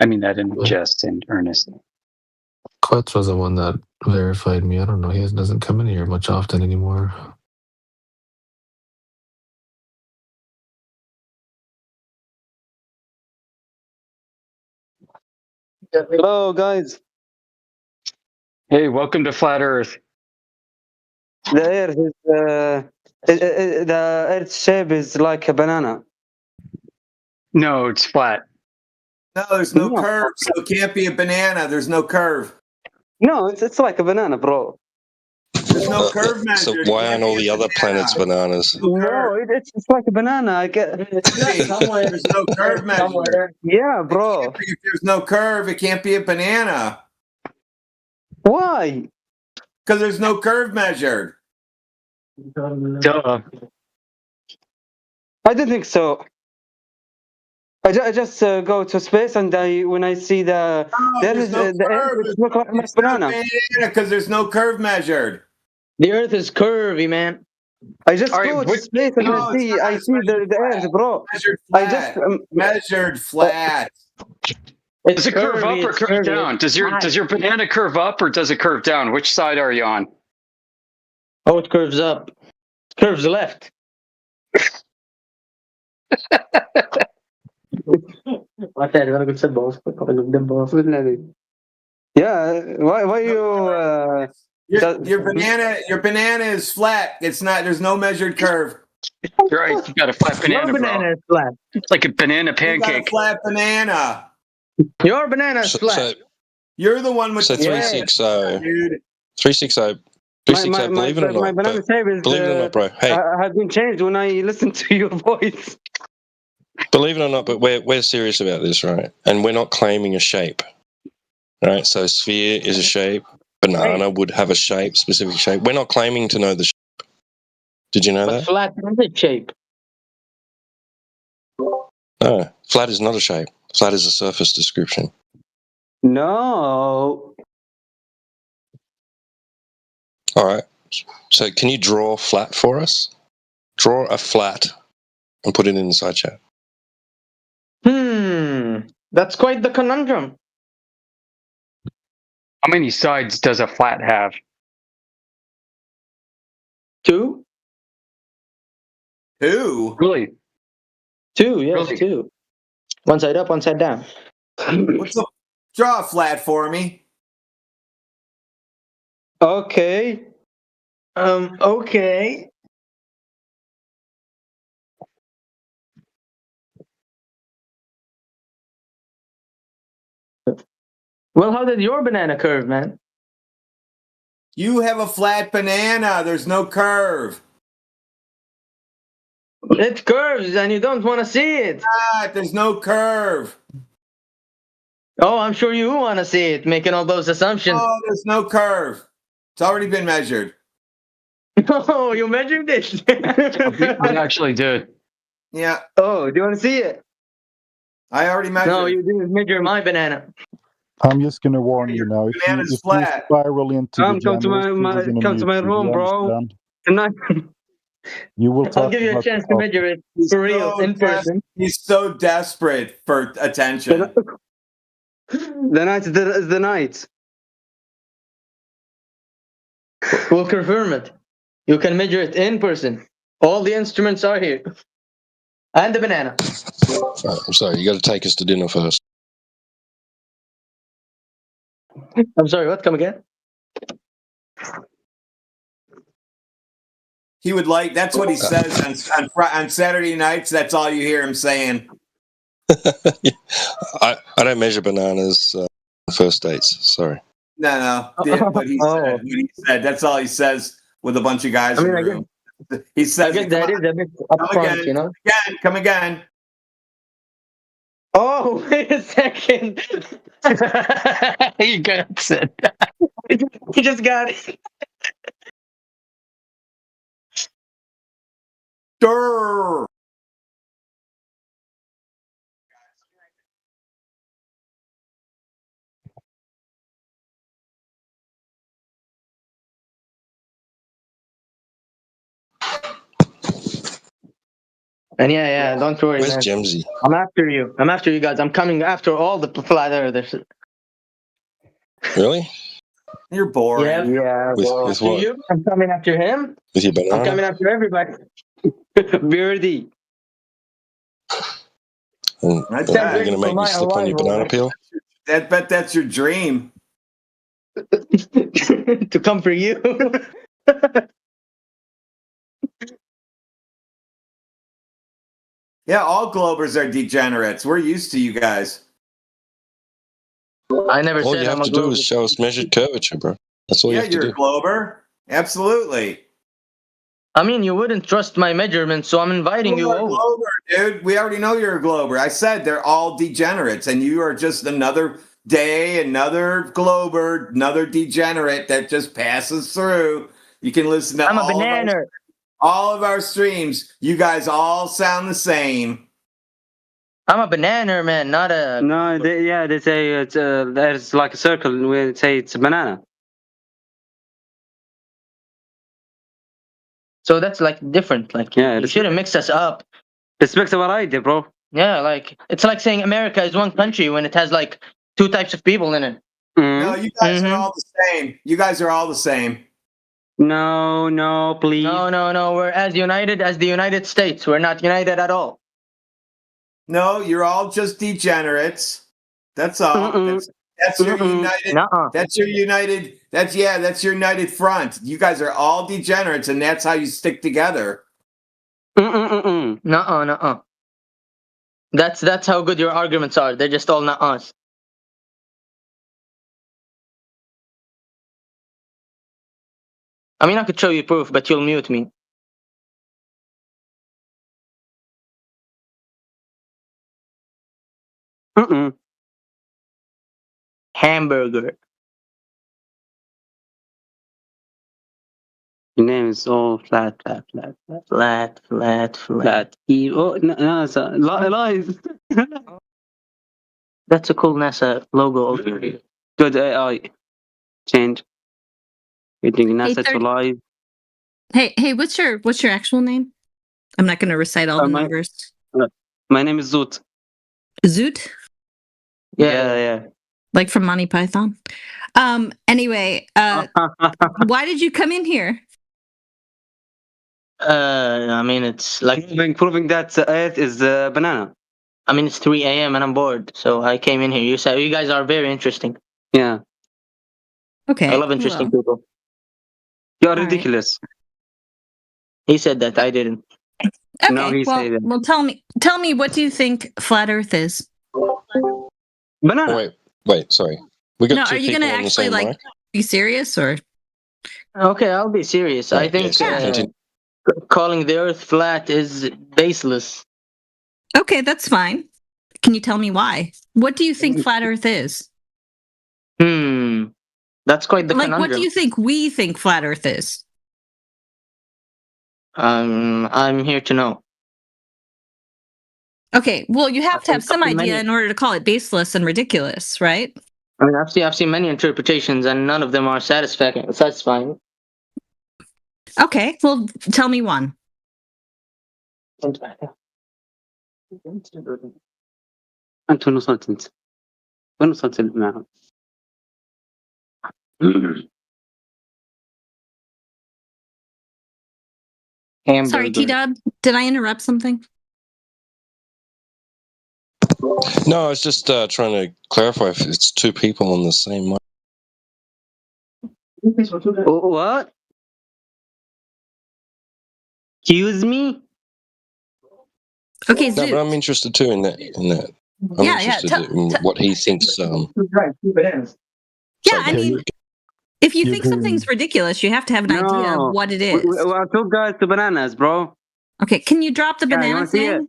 I mean that in jest and earnest. Quetz was the one that verified me. I don't know. He doesn't come in here much often anymore. Hello, guys. Hey, welcome to Flat Earth. The Earth is the Earth's shape is like a banana. No, it's flat. No, there's no curve, so it can't be a banana. There's no curve. No, it's like a banana, bro. There's no curve measure. So why aren't all the other planets bananas? No, it's like a banana. I get. There's no curve measure. Yeah, bro. If there's no curve, it can't be a banana. Why? Because there's no curve measured. Duh. I don't think so. I just go to space and when I see the There's no curve. Earth, it looks like a banana. Because there's no curve measured. The Earth is curvy, man. I just go to space and I see the Earth, bro. Measured flat. I just measured flat. Does it curve up or curve down? Does your banana curve up or does it curve down? Which side are you on? Oh, it curves up. Curves left. Yeah, why you Your banana is flat. It's not. There's no measured curve. Right, you got a flat banana, your banana bro. is flat. It's like a banana You got a pancake. flat banana. Your banana is flat. You're the one with So the 360. dude. 360. 360. Believe it or my not, banana shape is believe it or not, bro. Hey, has been changed when I listen to your voice. believe it or not, but we're serious about this, right? And we're not claiming a shape, right? So sphere is a shape. Banana would have a shape, specific shape. We're not claiming to know the shape. Did you know But that? flat is a shape. No, flat is not a shape. Flat is a surface description. No. All right. So can you draw flat for us? Draw a flat and put it in the side chat. That's quite the conundrum. How many sides does a flat have? 2? 2? Really? 2, yes, Really? 2. One side up, one side down. Draw a flat for me. Okay. Okay. Well, how did your banana curve, man? You have a flat banana. There's no curve. It curves and you don't want to see it. There's no curve. Oh, I'm sure you want to see it, making all those assumptions. Oh, there's no curve. It's already been measured. Oh, you measured it? I actually did. Yeah. Oh, do you want to see it? I already measured. No, you didn't measure my banana. I'm just gonna warn you now. If you spiral into Come the to my room, bro. Tonight. You will I'll give you a chance to measure it for real, in person. He's so desperate for attention. The night is the night. We'll confirm it. You can measure it in person. All the instruments are here. And the banana. I'm sorry, you got to take us to dinner first. I'm sorry, what? Come again? He would like. That's what he says on Saturday nights. That's all you hear him saying. I don't measure bananas on first dates. Sorry. No. What he said. What he said. That's all he says with a bunch of guys in the room. He says, I guess that is a bit upfront, you know? Come again. Oh, wait a second. You got it. He just got it. Durr. And yeah, don't worry. Where's man. Gemsy? I'm after you. I'm after you guys. I'm coming after all the flat earthers. Really? You're boring. Yeah. With what? You? I'm coming after him. With your banana? I'm coming after everybody. Beardy. You're going to make me slip on your banana peel? Bet that's your dream. To come for you. Yeah, all Globers are degenerates. We're used to you guys. I never All said you I'm have a to do Glober. is show us measured curvature, bro. That's all you Yeah, have to you're do. a Glober. Absolutely. I mean, you wouldn't trust my measurements, so I'm inviting you You're a over. Glober, dude. We already know you're a Glober. I said they're all degenerates, and you are just another day, another Glober, another degenerate that just passes through. You can listen to I'm a banana. all of our streams. You guys all sound the same. I'm a banana, man, not a... No, they say there's like a circle, and we say it's a banana. So that's like different. Like, Yeah, you shouldn't mix us up. Respect what I did, bro. Yeah, like, it's like saying America is one country when it has like 2 types of people in it. No, you guys are all the same. You guys are all the same. No, please. No. We're as united as the United States. We're not united at all. No, you're all just degenerates. That's all. That's your united. Nuh-uh. That's your united. That's your united front. You guys are all degenerates, and that's how you stick together. Nuh-uh. That's how good your arguments are. They're just all nuh-uhs. I mean, I could show you proof, but you'll mute me. Hamburger. Your name is all flat. Flat. Oh, NASA. Lies. That's a cool NASA logo. Good AI. Change. You think NASA to live? Hey, what's your actual name? I'm not going to recite all the numbers. My name is Zoot. Zoot? Yeah. Like from Monty Python. Anyway, why did you come in here? I mean, it's like proving that Earth is a banana. I mean, it's 3 a.m. and I'm bored, so I came in here. You said you guys are very interesting. Yeah. Okay. I love interesting people. You are ridiculous. He said that. I didn't. Okay. No, he said that. Well, tell me, what do you think flat Earth is? Banana. Wait. Sorry. We got No, two are you going to people on the actually same mic? be serious or? Okay, I'll be serious. I think calling the Earth flat is baseless. Okay, that's fine. Can you tell me why? What do you think flat Earth is? That's quite the conundrum. What do you think we think flat Earth is? I'm here to know. Okay, well, you have to have some idea in order to call it baseless and ridiculous, right? I mean, I've seen many interpretations, and none of them are satisfying. Okay, well, tell me one. أنت وين وصلت أنت؟ وين وصلت معهم؟ Sorry, T-Dub, did I interrupt something? No, I was just trying to clarify if it's two people on the same mic. What? Excuse me? Okay, No, but I'm interested too in that. I'm interested in what he thinks. Yeah, I mean, if you think something's ridiculous, you have to have an idea of what it is. We're two guys to bananas, bro. Okay, can you drop the banana thing?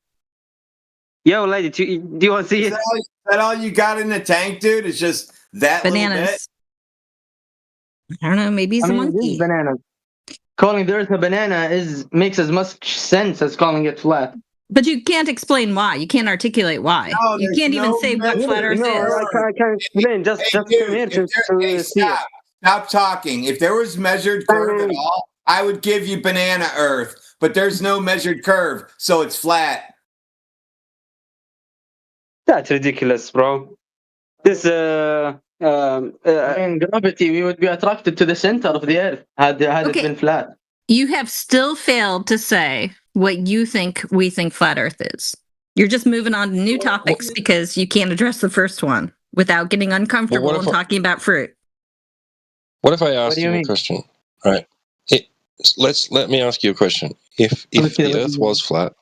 Yo, lady, do you want to see it? Is that all you got in the tank, dude? It's just that bananas. I don't know, maybe he's a monkey. Bananas. Calling the Earth a banana makes as much sense as calling it flat. But you can't explain why. You can't articulate why. No, you can't even say what flat Earth is. I can't explain. Just come here to see it. Stop talking. If there was measured curve at all, I would give you banana Earth. But there's no measured curve, so it's flat. That's ridiculous, bro. This in gravity, we would be attracted to the center of the Earth had it been flat. You have still failed to say what you think we think flat Earth is. You're just moving on to new topics because you can't address the first one without getting uncomfortable and talking about fruit. What if I asked you a question? All right. Let me ask you a question. If the Earth was flat,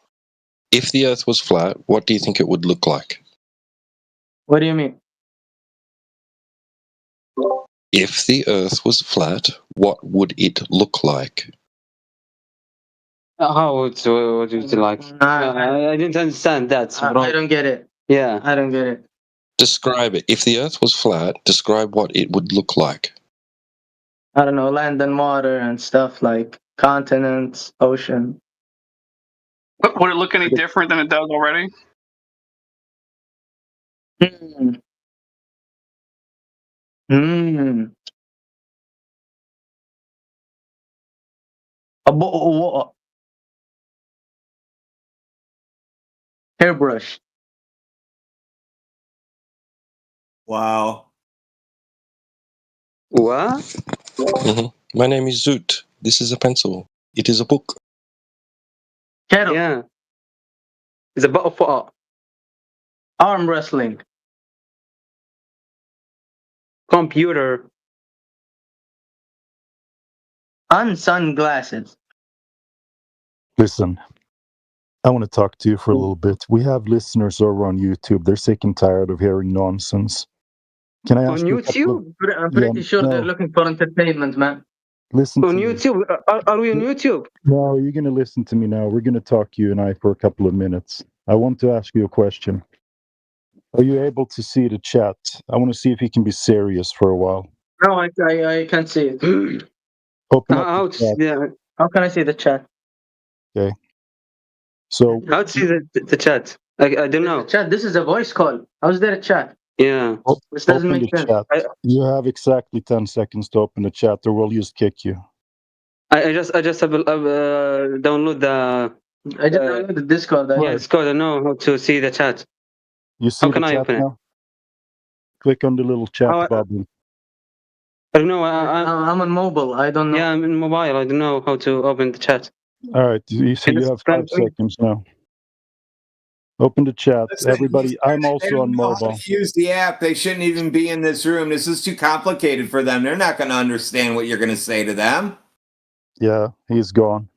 what do you think it would look like? What do you mean? If the Earth was flat, what would it look like? How would it like? I didn't understand that. Bro. I don't get it. Yeah, I don't get it. Describe it. If the Earth was flat, describe what it would look like. I don't know, land and water and stuff like continents, ocean. Would it look any different than it does already? Hairbrush. Wow. What? Mm-hmm. My name is Zoot. This is a pencil. It is a book. Kettle. Yeah. It's a bottle for arm wrestling. Computer. And sunglasses. Listen, I want to talk to you for a little bit. We have listeners over on YouTube. They're sick and tired of hearing nonsense. Can I ask On you a couple YouTube? I'm pretty sure they're looking for entertainment, man. Listen On to YouTube? Are we on YouTube? No, you're going to listen to me now. We're going to talk, you and I, for a couple of minutes. I want to ask you a question. Are you able to see the chat? I want to see if you can be serious for a while. No, I can't see it. Open up the chat. Yeah. How can I see the chat? Okay. So how to see the chat? I don't know. Chat. This is a voice call. How's there a chat? Yeah. This doesn't open make the sense. chat. You have exactly 10 seconds to open the chat, or we'll just kick you. I just have download the. I just downloaded the Discord. Yeah, Discord. I know how to see the chat. You see how can the I chat open now? it? Click on the little chat bubble. I don't know. I'm on mobile. I don't know. Yeah, I'm in mobile. I don't know how to open the chat. All right. So you have 5 seconds now. Open the chat. Listen, Everybody, I'm they also don't on know how mobile. to use the app. They shouldn't even be in this room. This is too complicated for them. They're not going to understand what you're going to say to them. Yeah, he's gone.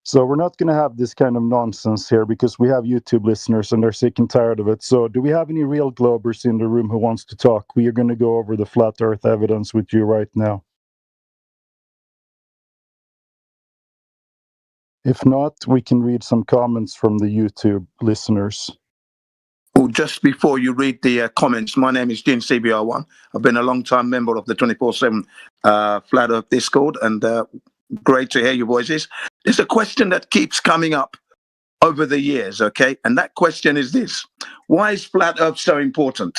So we're not going to have this kind of nonsense here because we have YouTube listeners and they're sick and tired of it. So do we have any real Globers in the room who wants to talk? We are going to go over the flat earth evidence with you right now. If not, we can read some comments from the YouTube listeners. Well, just before you read the comments, my name is Jin CBR1. I've been a long-time member of the 24/7 Flat Earth Discord, and great to hear your voices. There's a question that keeps coming up over the years, okay? And that question is this: why is Flat Earth so important?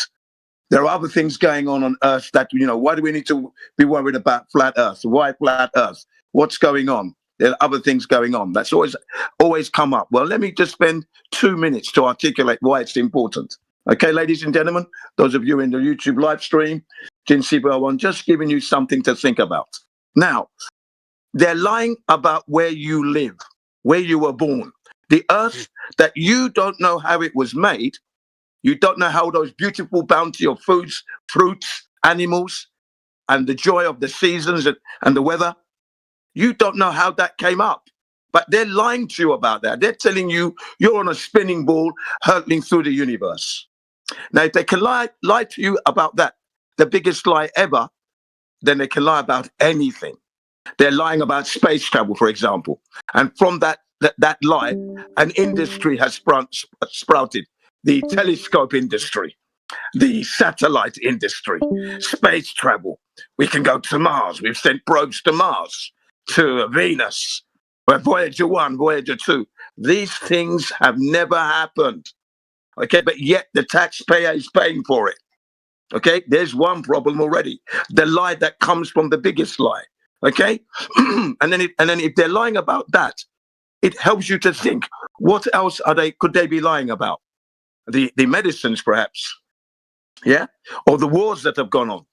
There are other things going on Earth that, why do we need to be worried about Flat Earth? Why Flat Earth? What's going on? There are other things going on. That's always come up. Well, let me just spend 2 minutes to articulate why it's important. Okay, ladies and gentlemen, those of you in the YouTube live stream, Jin CBR1, just giving you something to think about. Now, they're lying about where you live, where you were born. The earth that you don't know how it was made, you don't know how those beautiful bounty of foods, fruits, animals, and the joy of the seasons and the weather, you don't know how that came up. But they're lying to you about that. They're telling you you're on a spinning ball hurtling through the universe. Now, if they can lie to you about that, the biggest lie ever, then they can lie about anything. They're lying about space travel, for example. And from that lie, an industry has sprouted. The telescope industry, the satellite industry, space travel. We can go to Mars. We've sent probes to Mars, to Venus. Voyager 1, Voyager 2. These things have never happened. Okay, but yet the taxpayer is paying for it. Okay, there's one problem already. The lie that comes from the biggest lie. Okay, and then if they're lying about that, it helps you to think, what else could they be lying about? The medicines, perhaps, yeah, or the wars that have gone on,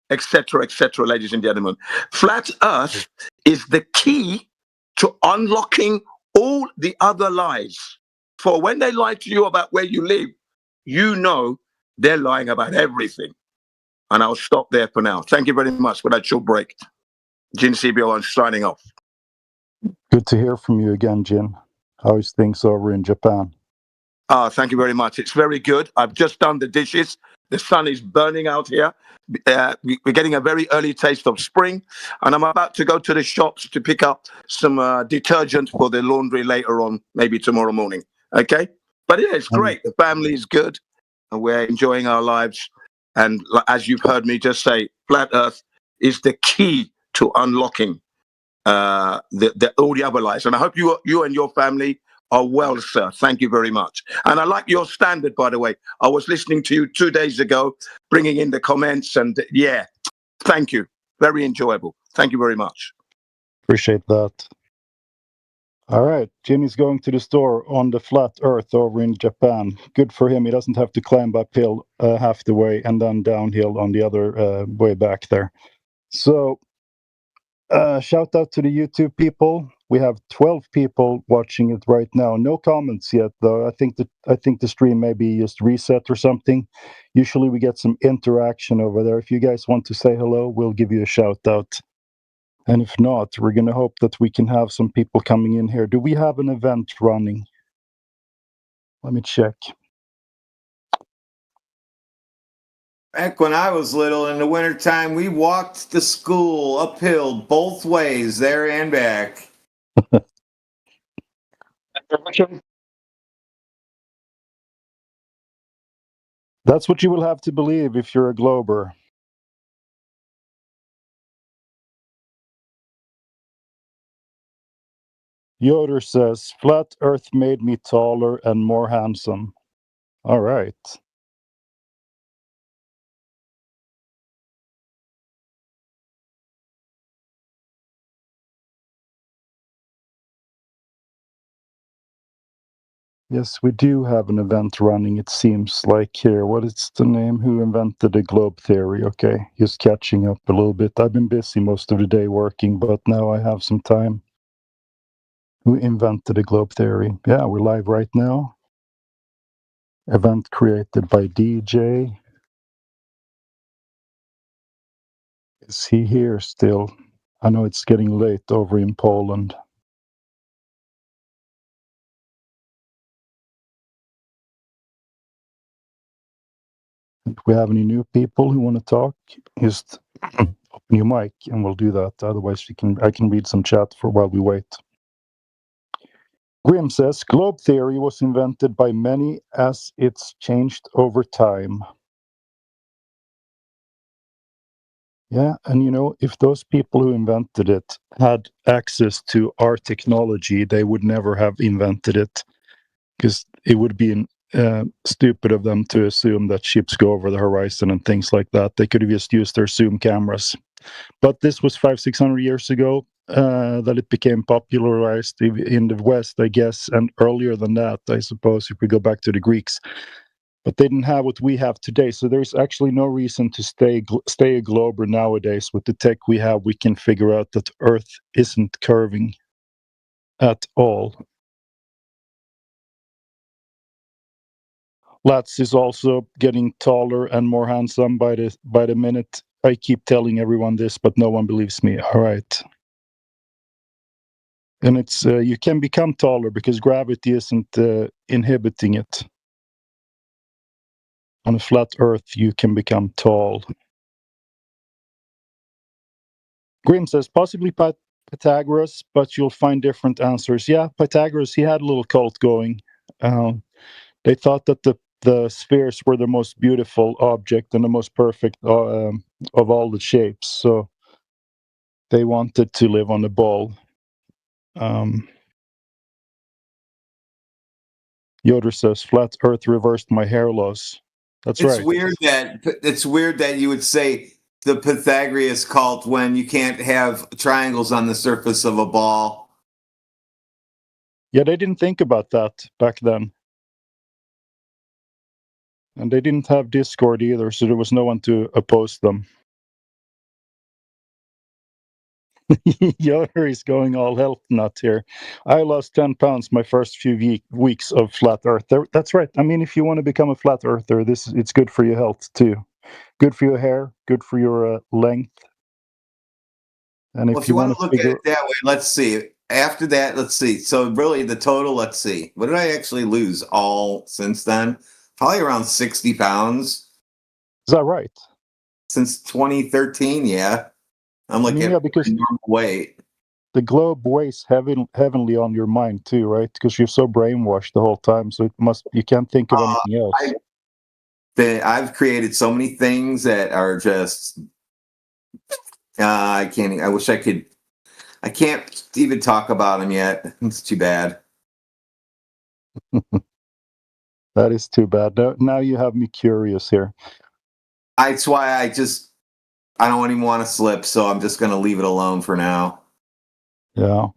etc., ladies and gentlemen. Flat Earth is the key to unlocking all the other lies. For when they lie to you about where you live, they're lying about everything. And I'll stop there for now. Thank you very much for that short break. Jin CBO signing off. Good to hear from you again, Jin. How's things over in Japan? Thank you very much. It's very good. I've just done the dishes. The sun is burning out here. We're getting a very early taste of spring. And I'm about to go to the shops to pick up some detergent for the laundry later on, maybe tomorrow morning. Okay? But yeah, it's great. The family is good. And we're enjoying our lives. And as you've heard me just say, Flat Earth is the key to unlocking all the other lies. And I hope you and your family are well, sir. Thank you very much. And I like your standard, by the way. I was listening to you 2 days ago, bringing in the comments, and yeah, thank you. Very enjoyable. Thank you very much. Appreciate that. All right, Jimmy's going to the store on the Flat Earth over in Japan. Good for him. He doesn't have to climb uphill half the way and then downhill on the other way back there. So Shout out to the YouTube people. We have 12 people watching it right now. No comments yet, though. I think the stream maybe just reset or something. Usually we get some interaction over there. If you guys want to say hello, we'll give you a shout out. And if not, we're gonna hope that we can have some people coming in here. Do we have an event running? Let me check. Back when I was little in the wintertime, we walked to school uphill both ways, there and back. That's what you will have to believe if you're a Glober. Yoder says, flat earth made me taller and more handsome. All right. Yes, we do have an event running, it seems like here. What is the name? Who invented the globe theory? Okay, just catching up a little bit. I've been busy most of the day working, but now I have some time. Who invented the globe theory? Yeah, we're live right now. Event created by DJ. Is he here still? I know it's getting late over in Poland. If we have any new people who want to talk, just open your mic and we'll do that. Otherwise, I can read some chat for while we wait. Grim says, globe theory was invented by many as it's changed over time. Yeah, and if those people who invented it had access to our technology, they would never have invented it, because it would be stupid of them to assume that ships go over the horizon and things like that. They could have just used their zoom cameras. But this was 500-600 years ago that it became popularized in the West, I guess, and earlier than that, I suppose, if we go back to the Greeks. But they didn't have what we have today, so there's actually no reason to stay a glober nowadays. With the tech we have, we can figure out that Earth isn't curving at all. Lats is also getting taller and more handsome by the minute. I keep telling everyone this, but no one believes me. All right. And it's you can become taller because gravity isn't inhibiting it. On a flat Earth, you can become tall. Grim says, possibly Pythagoras, but you'll find different answers. Yeah, Pythagoras, he had a little cult going. They thought that the spheres were the most beautiful object and the most perfect of all the shapes. So they wanted to live on the ball. Yoder says, flat Earth reversed my hair loss. That's right. It's weird that you would say the Pythagoras cult when you can't have triangles on the surface of a ball. Yeah, they didn't think about that back then. And they didn't have Discord either, so there was no one to oppose them. Yoder is going all health nut here. I lost 10 pounds my first few weeks of flat earth. That's right. I mean, if you want to become a flat earther, it's good for your health too. Good for your hair, good for your length. And if you want to look at it that way, let's see. After that, let's see. So really the total, let's see. What did I actually lose all since then? Probably around 60 pounds. Is that right? Since 2013, yeah. I'm like because normal weight. The globe weighs heavenly on your mind too, right? Because you're so brainwashed the whole time, so you can't think of anything else. I've created so many things that are just I can't. I wish I could. I can't even talk about them yet. It's too bad. That is too bad. Now you have me curious here. That's why I don't even want to slip, so I'm just going to leave it alone for now. Yeah.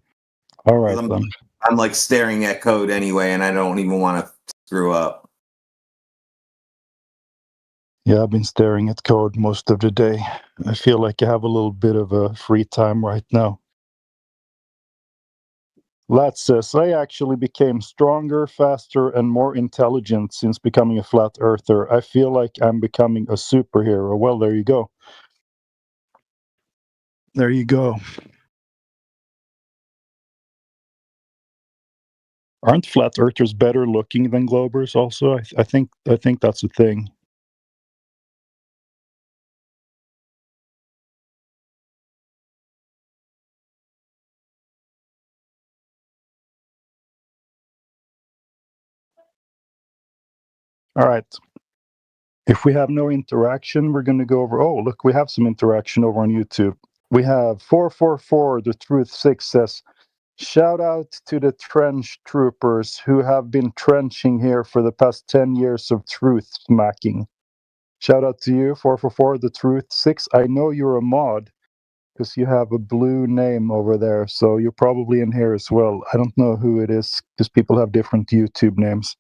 All right, then. I'm like staring at code anyway, and I don't even want to screw up. Yeah, I've been staring at code most of the day. I feel like I have a little bit of a free time right now. Lat says, I actually became stronger, faster, and more intelligent since becoming a flat earther. I feel like I'm becoming a superhero. Well, there you go. There you go. Aren't flat earthers better looking than globers also? I think that's a thing. All right. If we have no interaction, we're going to go over. Oh, look, we have some interaction over on YouTube. We have 444, The Truth 6 says, shout out to the trench troopers who have been trenching here for the past 10 years of truth smacking. Shout out to you, 444, The Truth 6. I know you're a mod because you have a blue name over there, so you're probably in here as well. I don't know who it is because people have different YouTube names.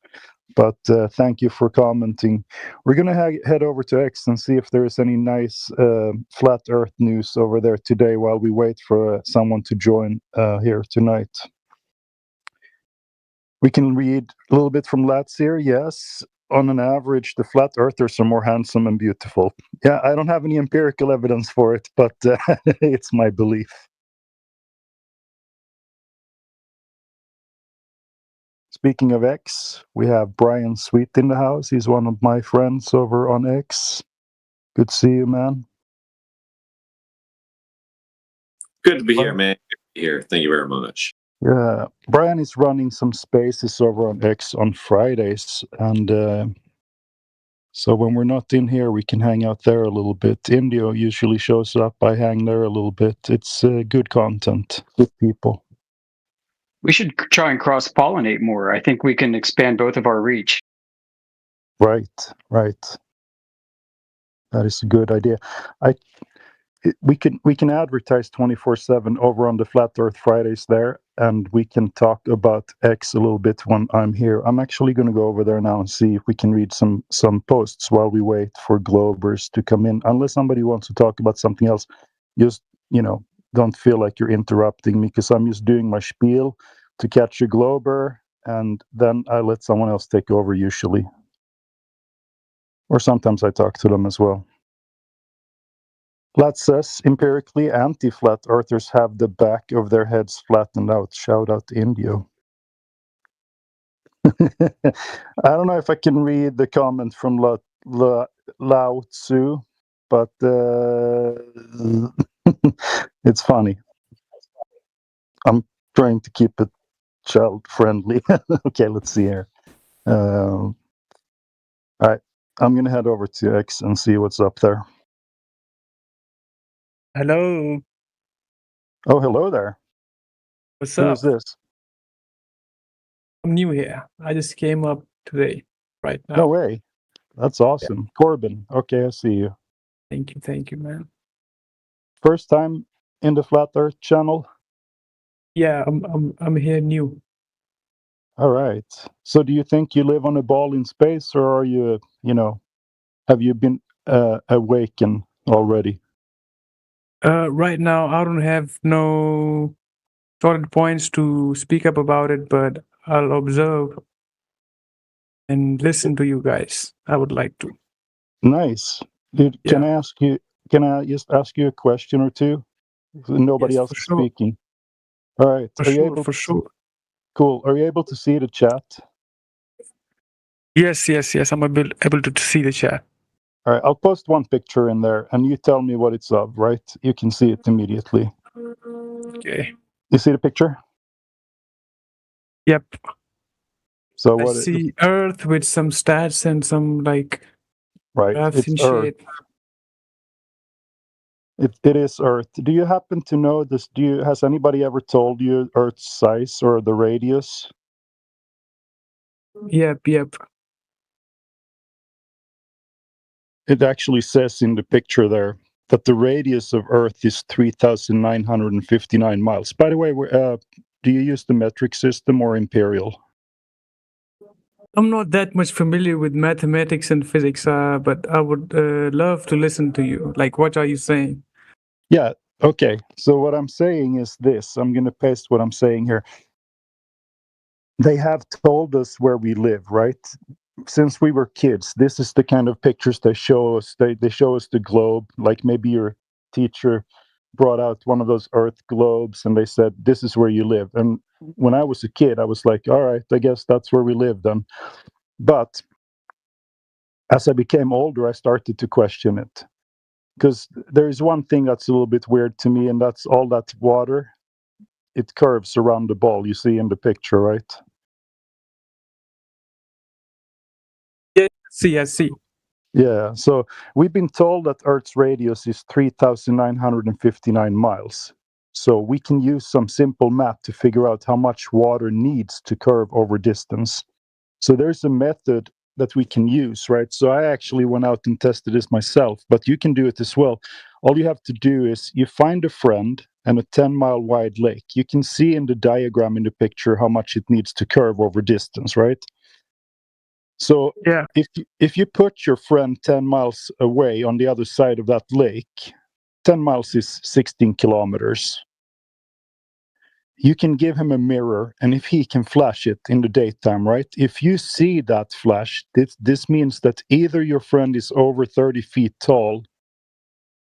But thank you for commenting. We're going to head over to X and see if there is any nice flat earth news over there today while we wait for someone to join here tonight. We can read a little bit from Lats here. Yes, on an average, the flat earthers are more handsome and beautiful. Yeah, I don't have any empirical evidence for it, but it's my belief. Speaking of X, we have Brian Sweet in the house. He's one of my friends over on X. Good to see you, man. Good to be here, man. Good to be here. Thank you very much. Yeah, Brian is running some spaces over on X on Fridays, and so when we're not in here, we can hang out there a little bit. Indio usually shows up. I hang there a little bit. It's good content, good people. We should try and cross-pollinate more. I think we can expand both of our reach. Right. That is a good idea. We can advertise 24/7 over on the Flat Earth Fridays there, and we can talk about X a little bit when I'm here. I'm actually going to go over there now and see if we can read some posts while we wait for Globers to come in. Unless somebody wants to talk about something else, just don't feel like you're interrupting me because I'm just doing my spiel to catch a Glober, and then I let someone else take over usually. Or sometimes I talk to them as well. Lat says, empirically, anti-flat earthers have the back of their heads flattened out. Shout out to Indio. I don't know if I can read the comment from Lao Tzu, but it's funny. I'm trying to keep it child friendly. Okay, let's see here. All right, I'm gonna head over to X and see what's up there. Hello. Oh, hello there. What's Who up? is this? I'm new here. I just came up today, right now. No way. That's awesome. Corbin. Okay, I see you. Thank you, man. First time in the Flat Earth channel? Yeah, I'm here new. All right. So do you think you live on a ball in space, or are you, have you been awakened already? Right now, I don't have no solid points to speak up about it, but I'll observe and listen to you guys. I would like to. Nice. Can I just ask you a question or two? Nobody else is speaking. All right. For sure. Cool. Are you able to see the chat? Yes. I'm able to see the chat. All right. I'll post one picture in there, and you tell me what it's of, right? You can see it immediately. Okay. You see the picture? Yep. So I see Earth with some stats and some right. graphs It's and Earth. shit. It is Earth. Do you happen to know this? Has anybody ever told you Earth's size or the radius? Yep. It actually says in the picture there that the radius of Earth is 3,959 miles. By the way, do you use the metric system or imperial? I'm not that much familiar with mathematics and physics, but I would love to listen to you. Like, what are you saying? Yeah. Okay. So what I'm saying is this. I'm going to paste what I'm saying here. They have told us where we live, right? Since we were kids, this is the kind of pictures they show us. They show us the globe. Like maybe your teacher brought out one of those Earth globes and they said, this is where you live. And when I was a kid, I was like, all right, I guess that's where we live then. But as I became older, I started to question it. Because there is one thing that's a little bit weird to me, and that's all that water. It curves around the ball you see in the picture, right? Yeah, I see. Yeah, so we've been told that Earth's radius is 3,959 miles. So we can use some simple math to figure out how much water needs to curve over distance. So there's a method that we can use, right? So I actually went out and tested this myself, but you can do it as well. All you have to do is you find a friend and a 10-mile wide lake. You can see in the diagram in the picture how much it needs to curve over distance, right? So yeah, if you put your friend 10 miles away on the other side of that lake, 10 miles is 16 kilometers. You can give him a mirror, and if he can flash it in the daytime, right? If you see that flash, this means that either your friend is over 30 feet tall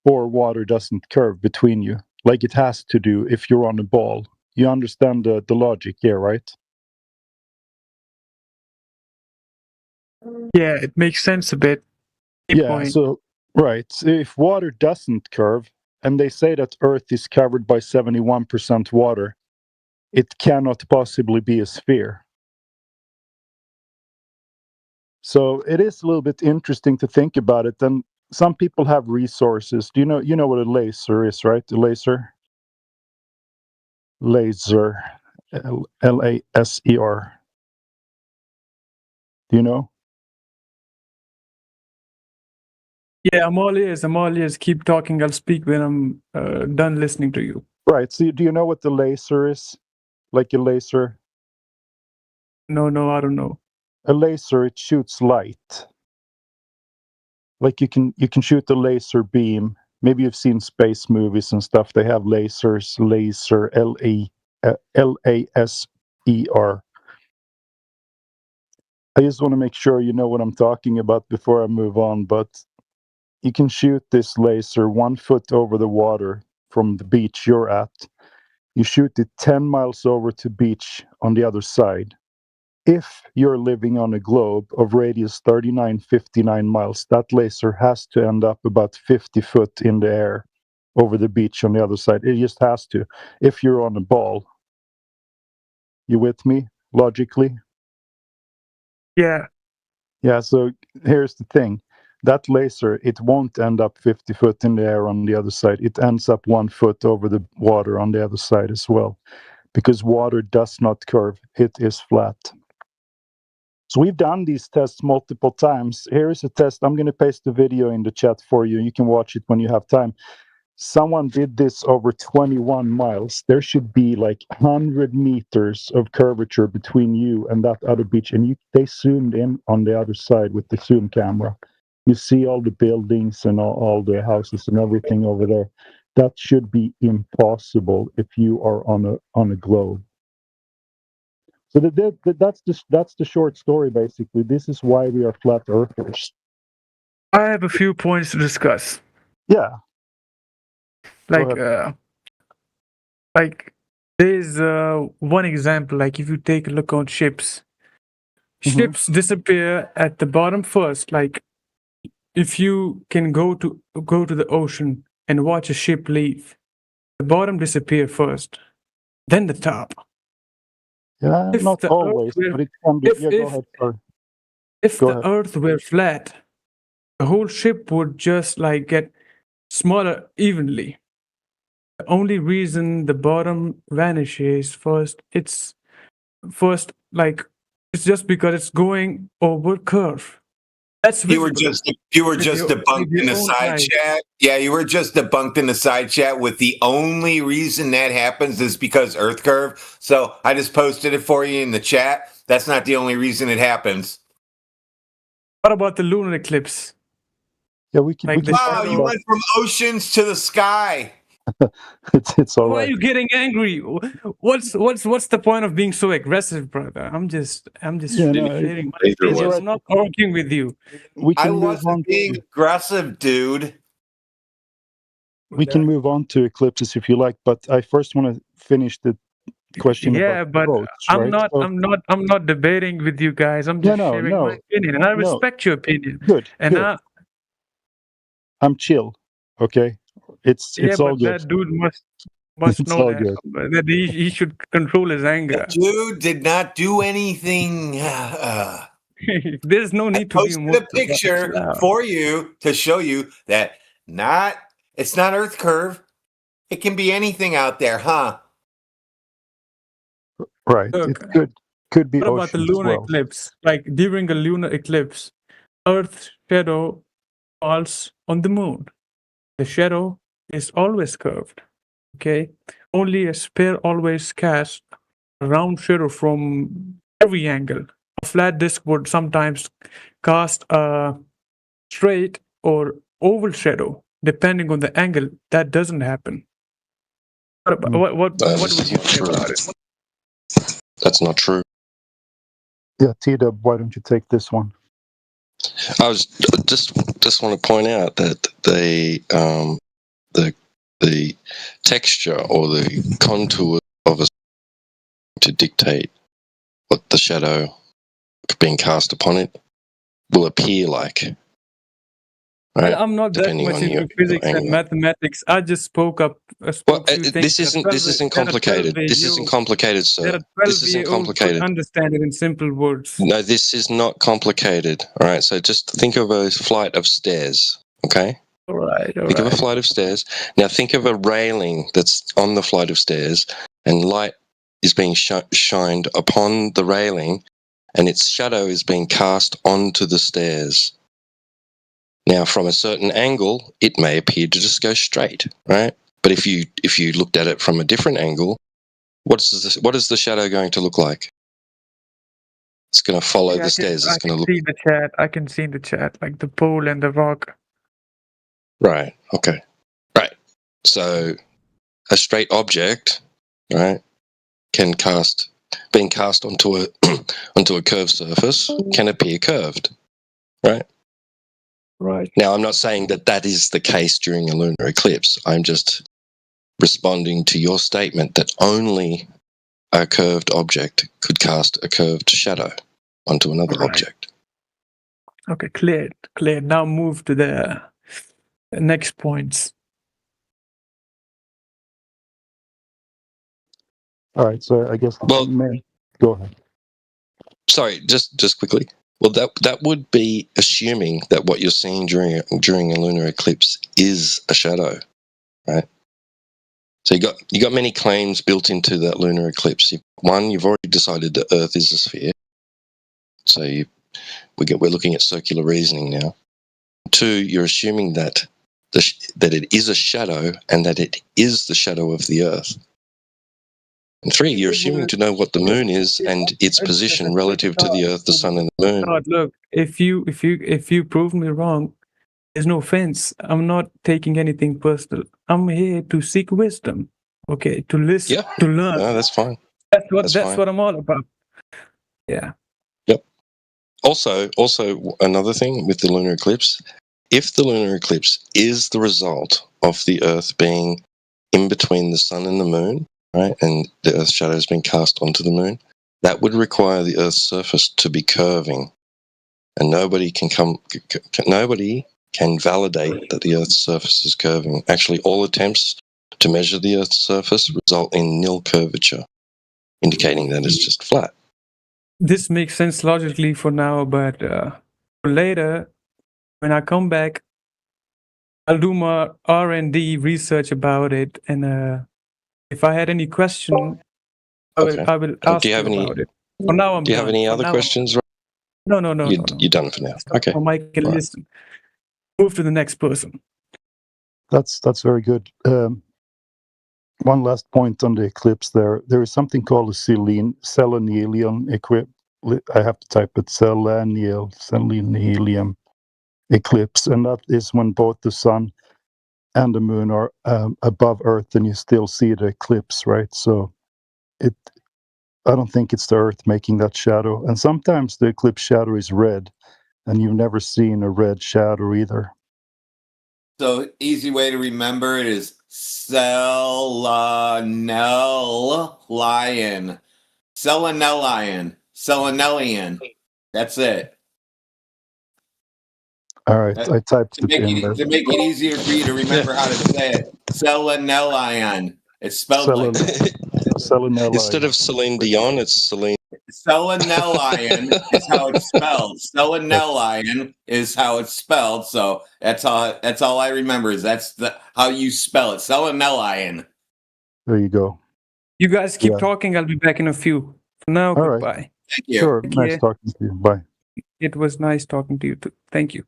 or water doesn't curve between you, like it has to do if you're on a ball. You understand the logic here, right? Yeah, it makes sense a bit. Yeah, so, right. So if water doesn't curve, and they say that Earth is covered by 71% water, it cannot possibly be a sphere. So it is a little bit interesting to think about it. And some people have resources. Do you know what a laser is, right? A laser? Laser. Laser. Do you know? Yeah, I'm all ears. Keep talking. I'll speak when I'm done listening to you. Right. So do you know what the laser is? Like a laser? No, I don't know. A laser, it shoots light. Like you can shoot a laser beam. Maybe you've seen space movies and stuff. They have lasers, laser, Laser. I just want to make sure you know what I'm talking about before I move on, but you can shoot this laser 1 foot over the water from the beach you're at. You shoot it 10 miles over to beach on the other side. If you're living on a globe of radius 3959 miles, that laser has to end up about 50 foot in the air over the beach on the other side. It just has to. If you're on a ball. You with me, logically? Yeah. Yeah, so here's the thing. That laser, it won't end up 50 foot in the air on the other side. It ends up 1 foot over the water on the other side as well. Because water does not curve. It is flat. So we've done these tests multiple times. Here is a test. I'm going to paste the video in the chat for you. You can watch it when you have time. Someone did this over 21 miles. There should be like 100 meters of curvature between you and that other beach. And they zoomed in on the other side with the zoom camera. You see all the buildings and all the houses and everything over there. That should be impossible if you are on a globe. So that's the short story, basically. This is why we are flat earthers. I have a few points to discuss. Yeah. Like there's one example. Like if you take a look on ships, ships disappear at the bottom first. Like if you can go to the ocean and watch a ship leave, the bottom disappear first, then the top. Yeah, not always, but it can be. Go ahead, sorry. If the Earth were flat, the whole ship would just like get smaller evenly. The only reason the bottom vanishes it's just because it's going over curve. That's you were just debunked in the side chat. Yeah, you were just debunked in the side chat with the only reason that happens is because Earth curve. So I just posted it for you in the chat. That's not the only reason it happens. What about the lunar eclipse? Yeah, we can. Like Wow, you went from oceans to the sky. It's all Why are right. you getting angry? What's the point of being so aggressive, brother? I'm just Yeah, no, sharing my opinion. I'm not arguing with you. We I can move on. wasn't being aggressive, dude. We can move on to eclipses if you like, but I first want to finish the question. Yeah, about but roads, I'm right? not. So- I'm not debating with you guys. I'm just sharing my opinion, and I respect your opinion. Good. And good. I'm chill. Okay, it's all but good. that dude must It's know all that good. that he should control his anger. Dude did not do anything. There's no need to be Posted a emotional. picture Chill out. for you to show you that it's not Earth curve. It can be anything out there, huh? Right. Look, It could be What about the oceans as lunar well. eclipse? Like during a lunar eclipse, Earth's shadow falls on the moon. The shadow is always curved. Okay, only a sphere always casts a round shadow from every angle. A flat disk would sometimes cast a straight or oval shadow depending on the angle. That doesn't happen. What would you say about it? That's not true. Yeah, T-Dub, why don't you take this one? I was just want to point out that the texture or the contour of a to dictate what the shadow being cast upon it will appear like. Right? I'm not that Depending much on into your physics and angle. mathematics. I just spoke few things. This isn't complicated. This isn't complicated, sir. This isn't complicated. Understand it in simple words. No, this is not complicated. All right, so just think of a flight of stairs. Okay. All right. Think of a flight of stairs. Now think of a railing that's on the flight of stairs, and light is being shined upon the railing, and its shadow is being cast onto the stairs. Now, from a certain angle, it may appear to just go straight, right? But if you looked at it from a different angle, what is the shadow going to look like? It's going to follow the stairs. It's going to look see the chat. I can see in the chat, like the pole and the rock. right. Okay, right. So, a straight object, right, being cast onto a onto a curved surface can appear curved, right? Right. Now, I'm not saying that is the case during a lunar eclipse. I'm just responding to your statement that only a curved object could cast a curved shadow onto another object. Okay, clear. Now move to the next points. All right, so I guess Well, go ahead. Sorry, just quickly. Well, that would be assuming that what you're seeing during a lunar eclipse is a shadow, right? So you got many claims built into that lunar eclipse. One, you've already decided that Earth is a sphere, so we're looking at circular reasoning now. Two, you're assuming that that it is a shadow and that it is the shadow of the Earth. And three, you're assuming to know what the moon is and its position relative to the Earth, the sun, and the moon. God, look, if you prove me wrong, there's no offense. I'm not taking anything personal. I'm here to seek wisdom. Okay, to listen, to learn. No, that's fine. That's fine. what I'm all about. Yeah. Yep. Also, another thing with the lunar eclipse, if the lunar eclipse is the result of the Earth being in between the sun and the moon, right, and the Earth's shadow has been cast onto the moon, that would require the Earth's surface to be curving, and nobody can validate that the Earth's surface is curving. Actually, all attempts to measure the Earth's surface result in nil curvature, indicating that it's just flat. This makes sense logically for now, but later, when I come back, I'll do my R&D research about it, and if I had any question, I will ask you about it. For now, I'm Do you done. have any For other now, questions? No. You're done for now. Okay. Mike can listen. Move to the next person. That's very good. One last point on the eclipse there. There is something called a selenium I have to type it, selenium eclipse, and that is when both the sun and the moon are above Earth, and you still see the eclipse, right? So I don't think it's the Earth making that shadow. And sometimes the eclipse shadow is red, and you've never seen a red shadow either. So easy way to remember it is selenelian. Selenelian. That's it. All right, I typed To it in there. make it easier for you to remember how to say it. Selenelian. It's spelled like that. Selenelian. Instead of Celine Dion, it's Celine. Selenelian is how it's spelled. Selenelian is how it's spelled. So that's all I remember is that's how you spell it. Selenelian. There you go. You guys keep talking. I'll be back in a few. For now, All goodbye. right. Thank you. Sure. Take Nice care. talking to you. Bye. It was nice talking to you too. Thank you.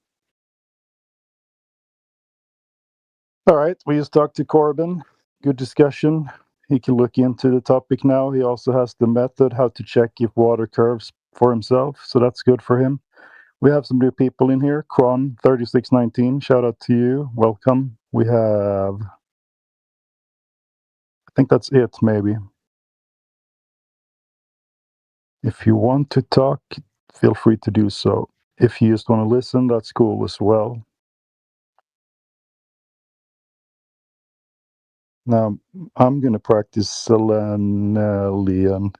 All right. We just talked to Corbin. Good discussion. He can look into the topic now. He also has the method how to check if water curves for himself. So that's good for him. We have some new people in here. Kron 3619. Shout out to you. Welcome. We have, I think that's it, maybe. If you want to talk, feel free to do so. If you just want to listen, that's cool as well. Now, I'm going to practice Selenelian.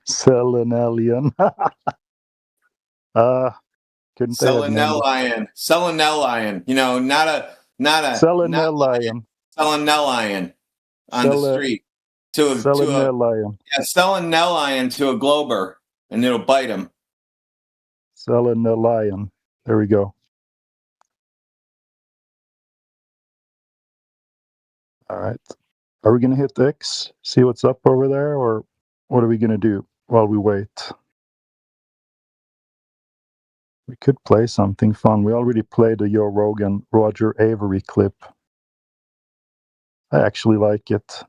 Couldn't say that name. Selenelian. You know, not a Selenelian. Selenelian on the street. Selenelian. Selenelian to a Glober, and it'll bite him. Selenelian. There we go. All right. Are we going to hit X, see what's up over there, or what are we going to do while we wait? We could play something fun. We already played the Joe Rogan, Roger Avery clip. I actually like it,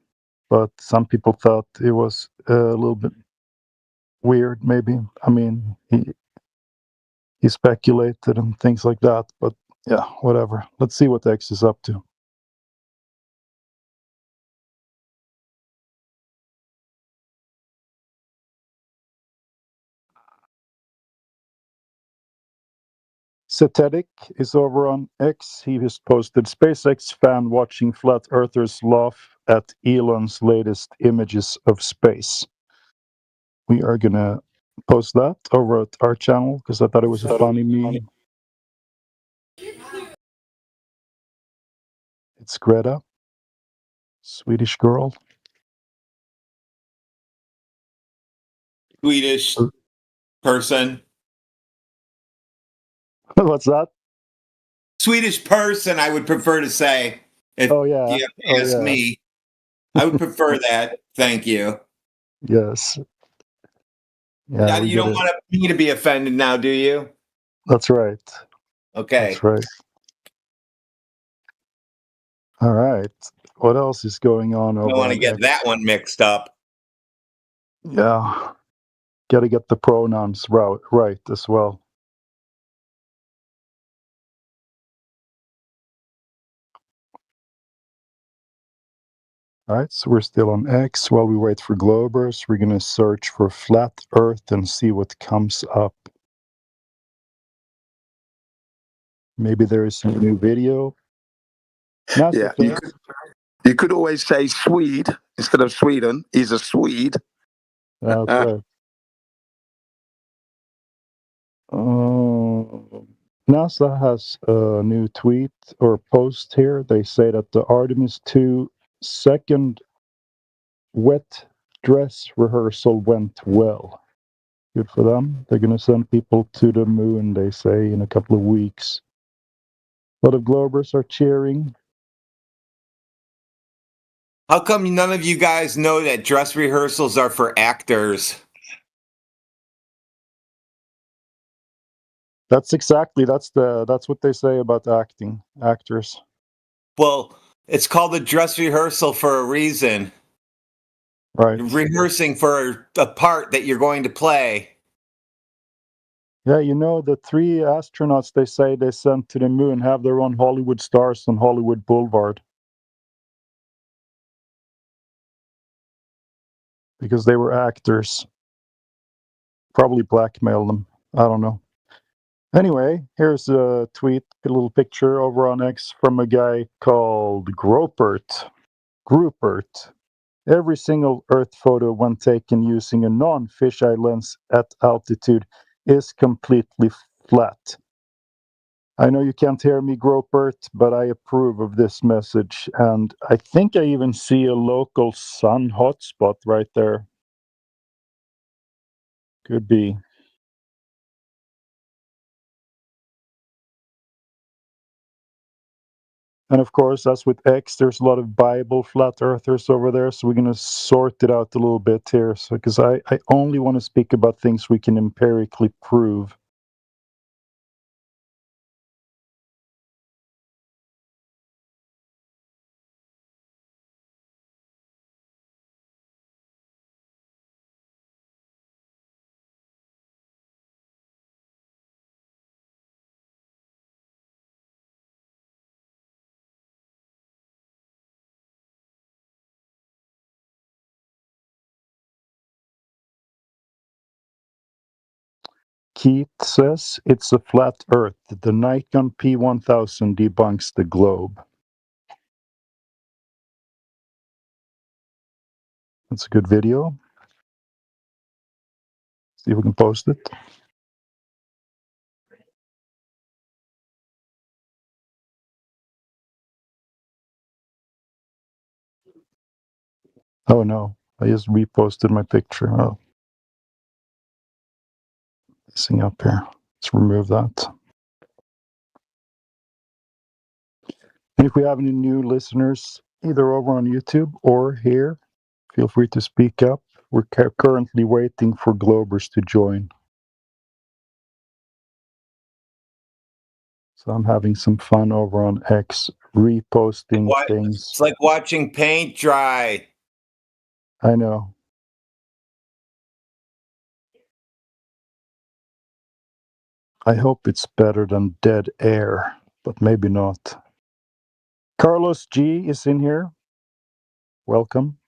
but some people thought it was a little bit weird, maybe. I mean, he speculated and things like that, but yeah, whatever. Let's see what X is up to. Cetetic is over on X. He has posted SpaceX fan watching flat earthers laugh at Elon's latest images of space. We are going to post that over at our channel because I thought it was a funny meme. It's Greta, Swedish girl. Swedish person. What's that? Swedish person, I would prefer to say. If you ask me, I would prefer that. Thank you. Yes. Yeah, You don't want me to be offended now, do you? That's right. Okay. That's right. All right. What else is going on over I don't want to on get X? that one mixed up. Yeah. Got to get the pronouns right as well. All right, so we're still on X. While we wait for Globers, we're going to search for flat Earth and see what comes up. Maybe there is some new video. Yeah, you could always say Swede instead of Sweden. He's a Swede. That's right. NASA has a new tweet or post here. They say that the Artemis 2 second wet dress rehearsal went well. Good for them. They're going to send people to the moon, they say, in a couple of weeks. A lot of Globers are cheering. How come none of you guys know that dress rehearsals are for actors? That's what they say about actors. Well, it's called a dress rehearsal for a reason. Right. You're rehearsing for a part that you're going to play. Yeah, you know, the 3 astronauts they say they sent to the moon have their own Hollywood stars on Hollywood Boulevard. Because they were actors. Probably blackmailed them. I don't know. Anyway, here's a tweet, a little picture over on X from a guy called Groupert. Every single Earth photo when taken using a non-fisheye lens at altitude is completely flat. I know you can't hear me, Groupert, but I approve of this message. And I think I even see a local sun hotspot right there. Could be. And of course, as with X, there's a lot of Bible flat earthers over there, so we're going to sort it out a little bit here. So, because I only want to speak about things we can empirically prove. Keith says it's a flat Earth. The Nikon P1000 debunks the globe. That's a good video. See if we can post it. Oh no, I just reposted my picture. Oh, this thing up here. Let's remove that. And if we have any new listeners, either over on YouTube or here, feel free to speak up. We're currently waiting for Globers to join. So I'm having some fun over on X, reposting things. It's like watching paint dry. I know. I hope it's better than dead air, but maybe not. Carlos G is in here. Welcome.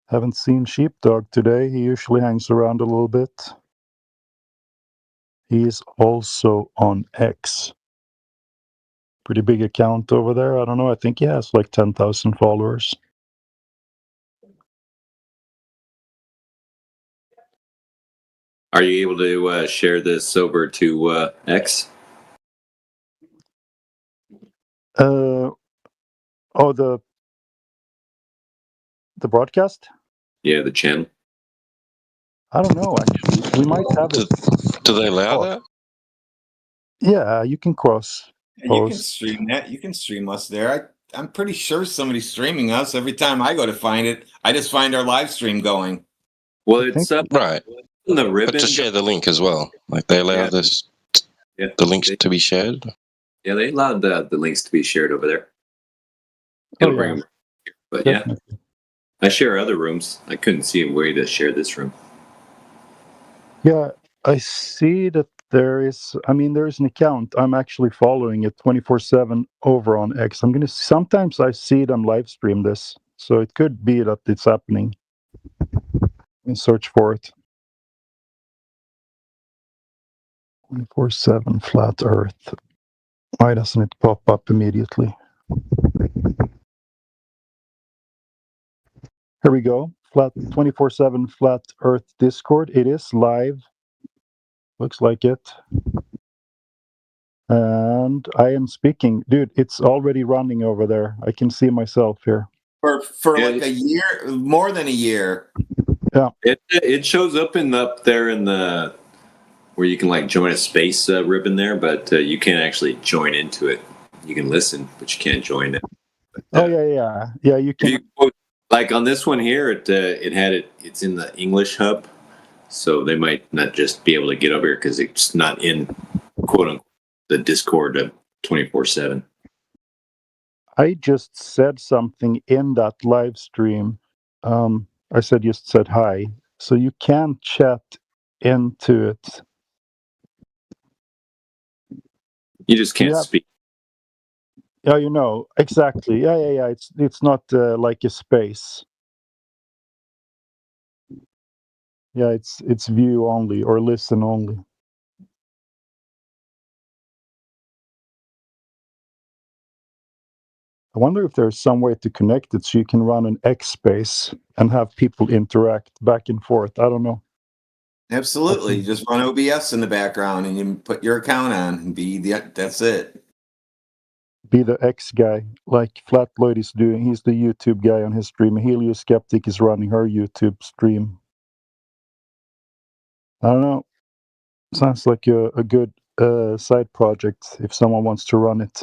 Haven't seen Sheepdog today. He usually hangs around a little bit. He is also on X. Pretty big account over there. I don't know. I think he has like 10,000 followers. Are you able to share this over to X? Oh, the broadcast? Yeah, the channel. I don't know, actually. We might have it. Do they allow that? Yeah, you can cross. And you can stream that. You can stream us there. I'm pretty sure somebody's streaming us. Every time I go to find it, I just find our live stream going. Well, it's up right in the ribbon. But to share the link as well. Like they allow the links to be shared. Yeah, they allowed the links to be shared over there. It'll bring them here. But yeah, I share other rooms. I couldn't see a way to share this room. Yeah, I see that there is an account. I'm actually following it 24/7 over on X. Sometimes I see them live stream this, so it could be that it's happening. And search for it. 24/7 flat Earth. Why doesn't it pop up immediately? Here we go. 24/7 flat Earth Discord. It is live. Looks like it. And I am speaking. Dude, it's already running over there. I can see myself here. For like a year, more than a year. Yeah. It shows up up there in the where you can like join a space ribbon there, but you can't actually join into it. You can listen, but you can't join it. But, yeah. You can. Like on this one here, it's in the English hub. So they might not just be able to get over here because it's not in quote unquote the Discord 24/7. I just said something in that live stream. I just said hi. So you can chat into it. You just can't speak. Yeah, exactly. Yeah. It's not like a space. Yeah, it's view only or listen only. I wonder if there's some way to connect it so you can run an X space and have people interact back and forth. I don't know. Absolutely. You just run OBS in the background and you put your account on and that's it. Be the X guy, like Flat Lloyd is doing. He's the YouTube guy on his stream. Helio Skeptic is running her YouTube stream. I don't know. Sounds like a good side project if someone wants to run it.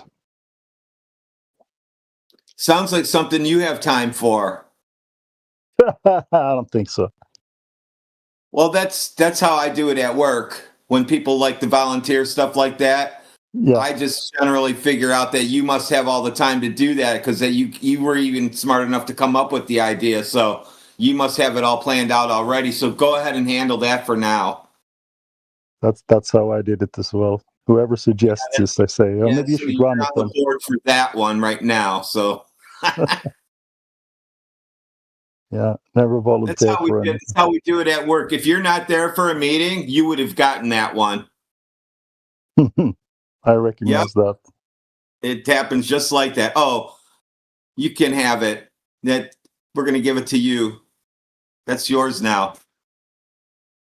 Sounds like something you have time for. I don't think so. Well, that's how I do it at work. When people like to volunteer stuff like that, I just generally figure out that you must have all the time to do that because that you were even smart enough to come up with the idea. So you must have it all planned out already. So go ahead and handle that for now. That's how I did it as well. Whoever suggests this, I say, maybe you so should run you're it. on the board for that one right now. So yeah, never volunteer for anything. That's how we do it at work. If you're not there for a meeting, you would have gotten that one. I recognize that. It happens just like that. Oh, you can have it. That we're going to give it to you. That's yours now.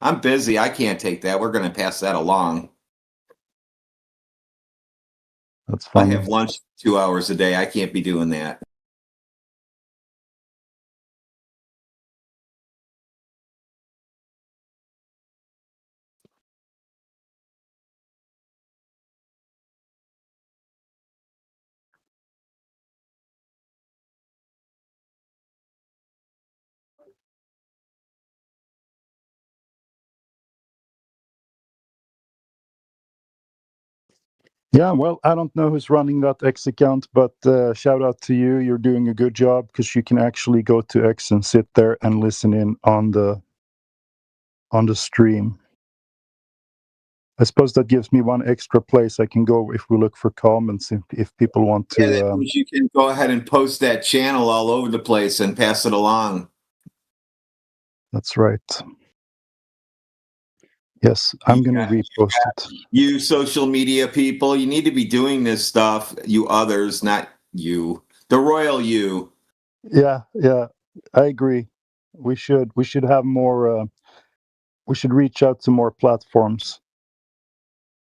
I'm busy. I can't take that. We're going to pass that along. That's fine. I have lunch 2 hours a day. I can't be doing that. Yeah, well, I don't know who's running that X account, but shout out to you. You're doing a good job because you can actually go to X and sit there and listen in on the stream. I suppose that gives me one extra place I can go if we look for comments if people want to. Yeah, that means you can go ahead and post that channel all over the place and pass it along. That's right. Yes, I'm going to repost it. You social media people, you need to be doing this stuff. You others, not you. The royal you. Yeah, I agree. We should have more. We should reach out to more platforms.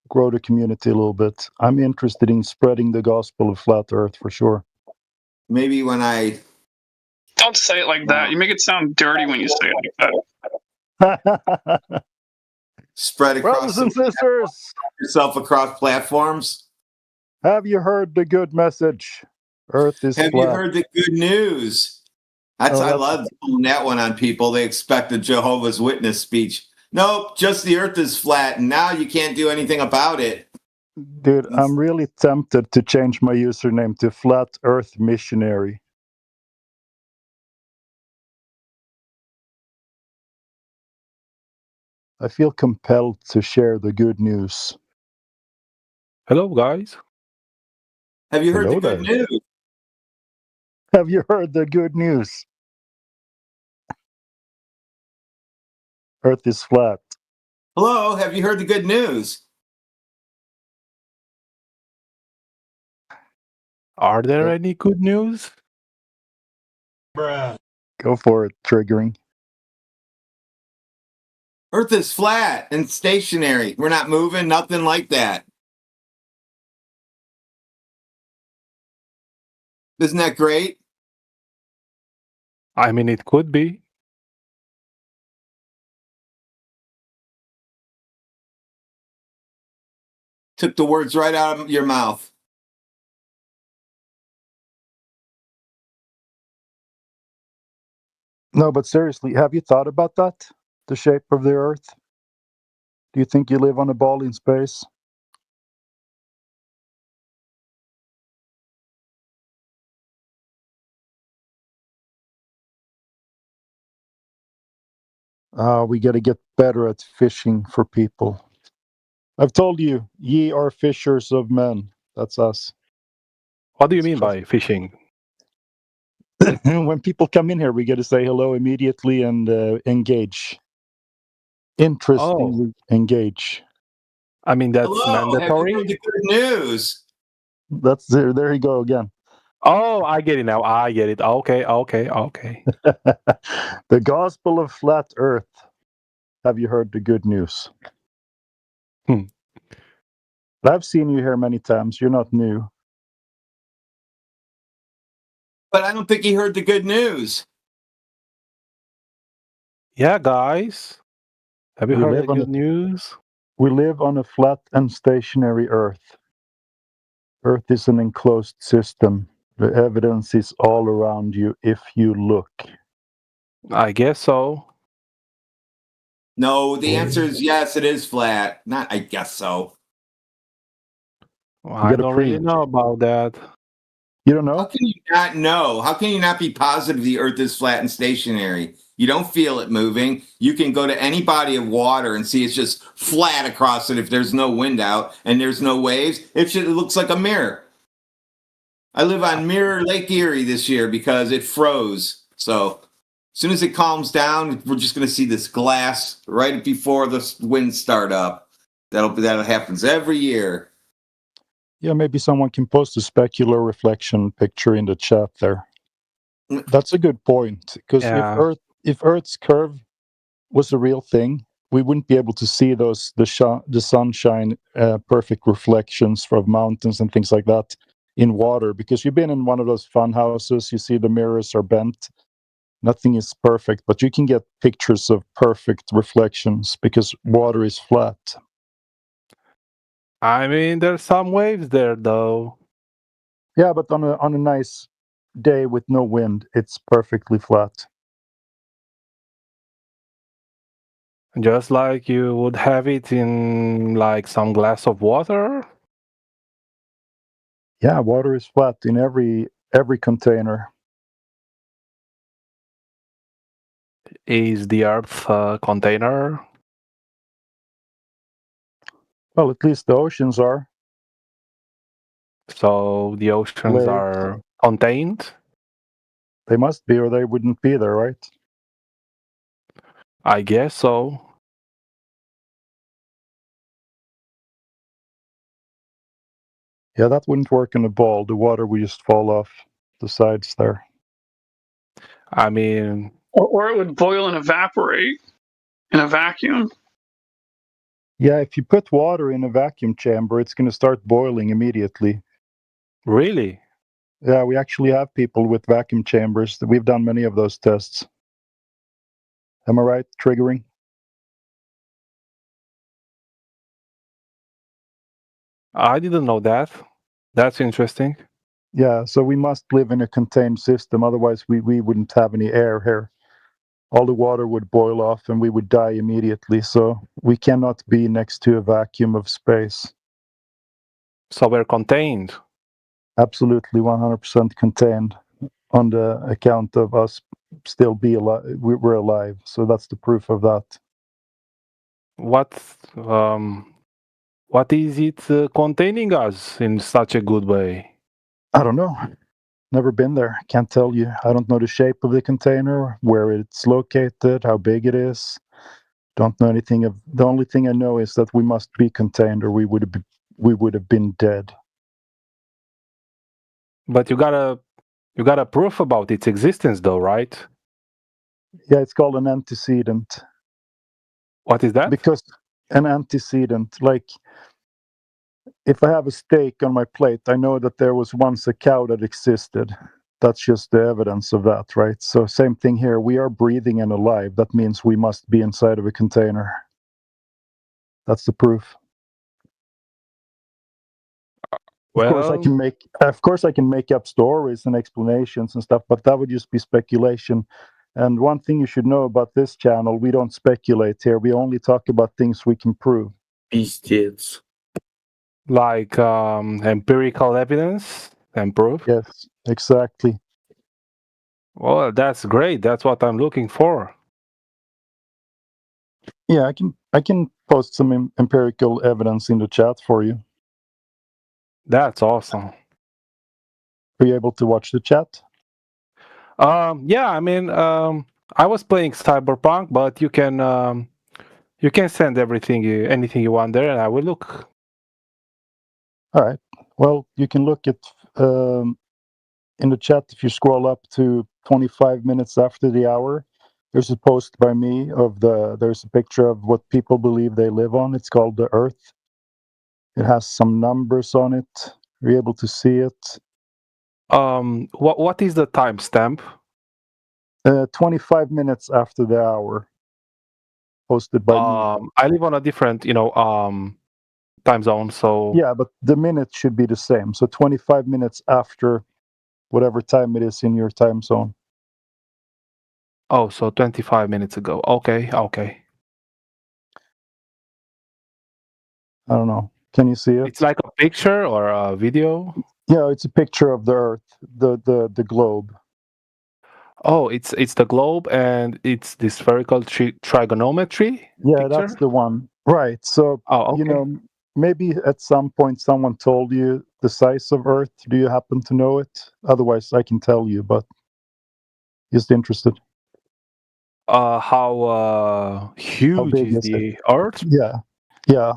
Grow the community a little bit. I'm interested in spreading the gospel of flat Earth for sure. Maybe when I don't say it like that. You make it sound dirty when you say it like that. Spread across brothers and sisters, yourself across platforms. Have you heard the good message? Earth is Have flat. you heard the good news? I love pulling that one on people. They expect a Jehovah's Witness speech. Nope, just the Earth is flat, and now you can't do anything about it. Dude, I'm really tempted to change my username to Flat Earth Missionary. I feel compelled to share the good news. Hello, guys. Have you heard the good news? Have you heard the good news? Earth is flat. Hello, have you heard the good news? Are there any good news? Bruh. Go for it, triggering. Earth is flat and stationary. We're not moving, nothing like that. Isn't that great? I mean, it could be. Took the words right out of your mouth. No, but seriously, have you thought about that? the shape of the Earth? Do you think you live on a ball in space? We got to get better at fishing for people. I've told you, ye are fishers of men. That's us. What do you mean by fishing? When people come in here, we got to say hello immediately and engage. Interestingly, engage. I mean, that's Hello, mandatory. have you heard the good news? That's there you go again. Oh, I get it now. I get it. Okay. The gospel of flat Earth. Have you heard the good news? I've seen you here many times. You're not new. But I don't think he heard the good news. Yeah, guys. Have you We heard live the on good news? We live on a flat and stationary Earth. Earth is an enclosed system. The evidence is all around you if you look. I guess so. No, the answer is yes, it is flat. Not I guess so. Well, I don't really know about that. You don't know? How can you not know? How can you not be positive the Earth is flat and stationary? You don't feel it moving. You can go to any body of water and see it's just flat across it if there's no wind out and there's no waves. It looks like a mirror. I live on Mirror Lake Erie this year because it froze. So as soon as it calms down, we're just going to see this glass right before the winds start up. That happens every year. Yeah, maybe someone can post a specular reflection picture in the chat there. That's a good point, because if Earth's curve was a real thing, we wouldn't be able to see the sunshine, perfect reflections from mountains and things like that in water, because you've been in one of those fun houses, you see the mirrors are bent. Nothing is perfect, but you can get pictures of perfect reflections because water is flat. I mean, there's some waves there, though. Yeah, but on a nice day with no wind, it's perfectly flat. Just like you would have it in like some glass of water. Yeah, water is flat in every container. Is the Earth a container? Well, at least the oceans are. So the oceans Lakes. are contained? They must be, or they wouldn't be there, right? I guess so. Yeah, that wouldn't work in a ball. The water would just fall off the sides there. I mean... Or it would boil and evaporate in a vacuum. Yeah, if you put water in a vacuum chamber, it's going to start boiling immediately. Really? Yeah, we actually have people with vacuum chambers. We've done many of those tests. Am I right? Triggering? I didn't know that. That's interesting. Yeah, so we must live in a contained system. Otherwise, we wouldn't have any air here. All the water would boil off and we would die immediately. So we cannot be next to a vacuum of space. So we're contained. Absolutely 100% contained on the account of us still be alive. We're alive. So that's the proof of that. What is it containing us in such a good way? I don't know. Never been there. Can't tell you. I don't know the shape of the container, where it's located, how big it is. Don't know anything of. The only thing I know is that we must be contained, or we would have been dead. But you got a proof about its existence, though, right? Yeah, it's called an antecedent. What is that? Because an antecedent, like if I have a steak on my plate, I know that there was once a cow that existed. That's just the evidence of that, right? So same thing here. We are breathing and alive. That means we must be inside of a container. That's the proof. Well, of course I can make up stories and explanations and stuff, but that would just be speculation. And one thing you should know about this channel, we don't speculate here. We only talk about things we can prove. Пиздец. Like empirical evidence and proof. Yes, exactly. Well, that's great. That's what I'm looking for. Yeah, I can post some empirical evidence in the chat for you. That's awesome. Are you able to watch the chat? Yeah, I mean, I was playing Cyberpunk, but you can send anything you want there, and I will look. All right. Well, you can look at in the chat if you scroll up to 25 minutes after the hour. There's a post by me there's a picture of what people believe they live on. It's called the Earth. It has some numbers on it. You're able to see it. What is the timestamp? 25 minutes after the hour. Posted by me. I live on a different, time zone, so Yeah, but the minute should be the same. So 25 minutes after whatever time it is in your time zone. Oh, so 25 minutes ago. Okay. I don't know. Can you see it? It's like a picture or a video? Yeah, it's a picture of the Earth, the globe. Oh, it's the globe and it's the spherical trigonometry. Yeah, picture? that's the one. Right. So, okay. Maybe at some point someone told you the size of Earth. Do you happen to know it? Otherwise, I can tell you, but just interested. How huge is the Earth? Yeah.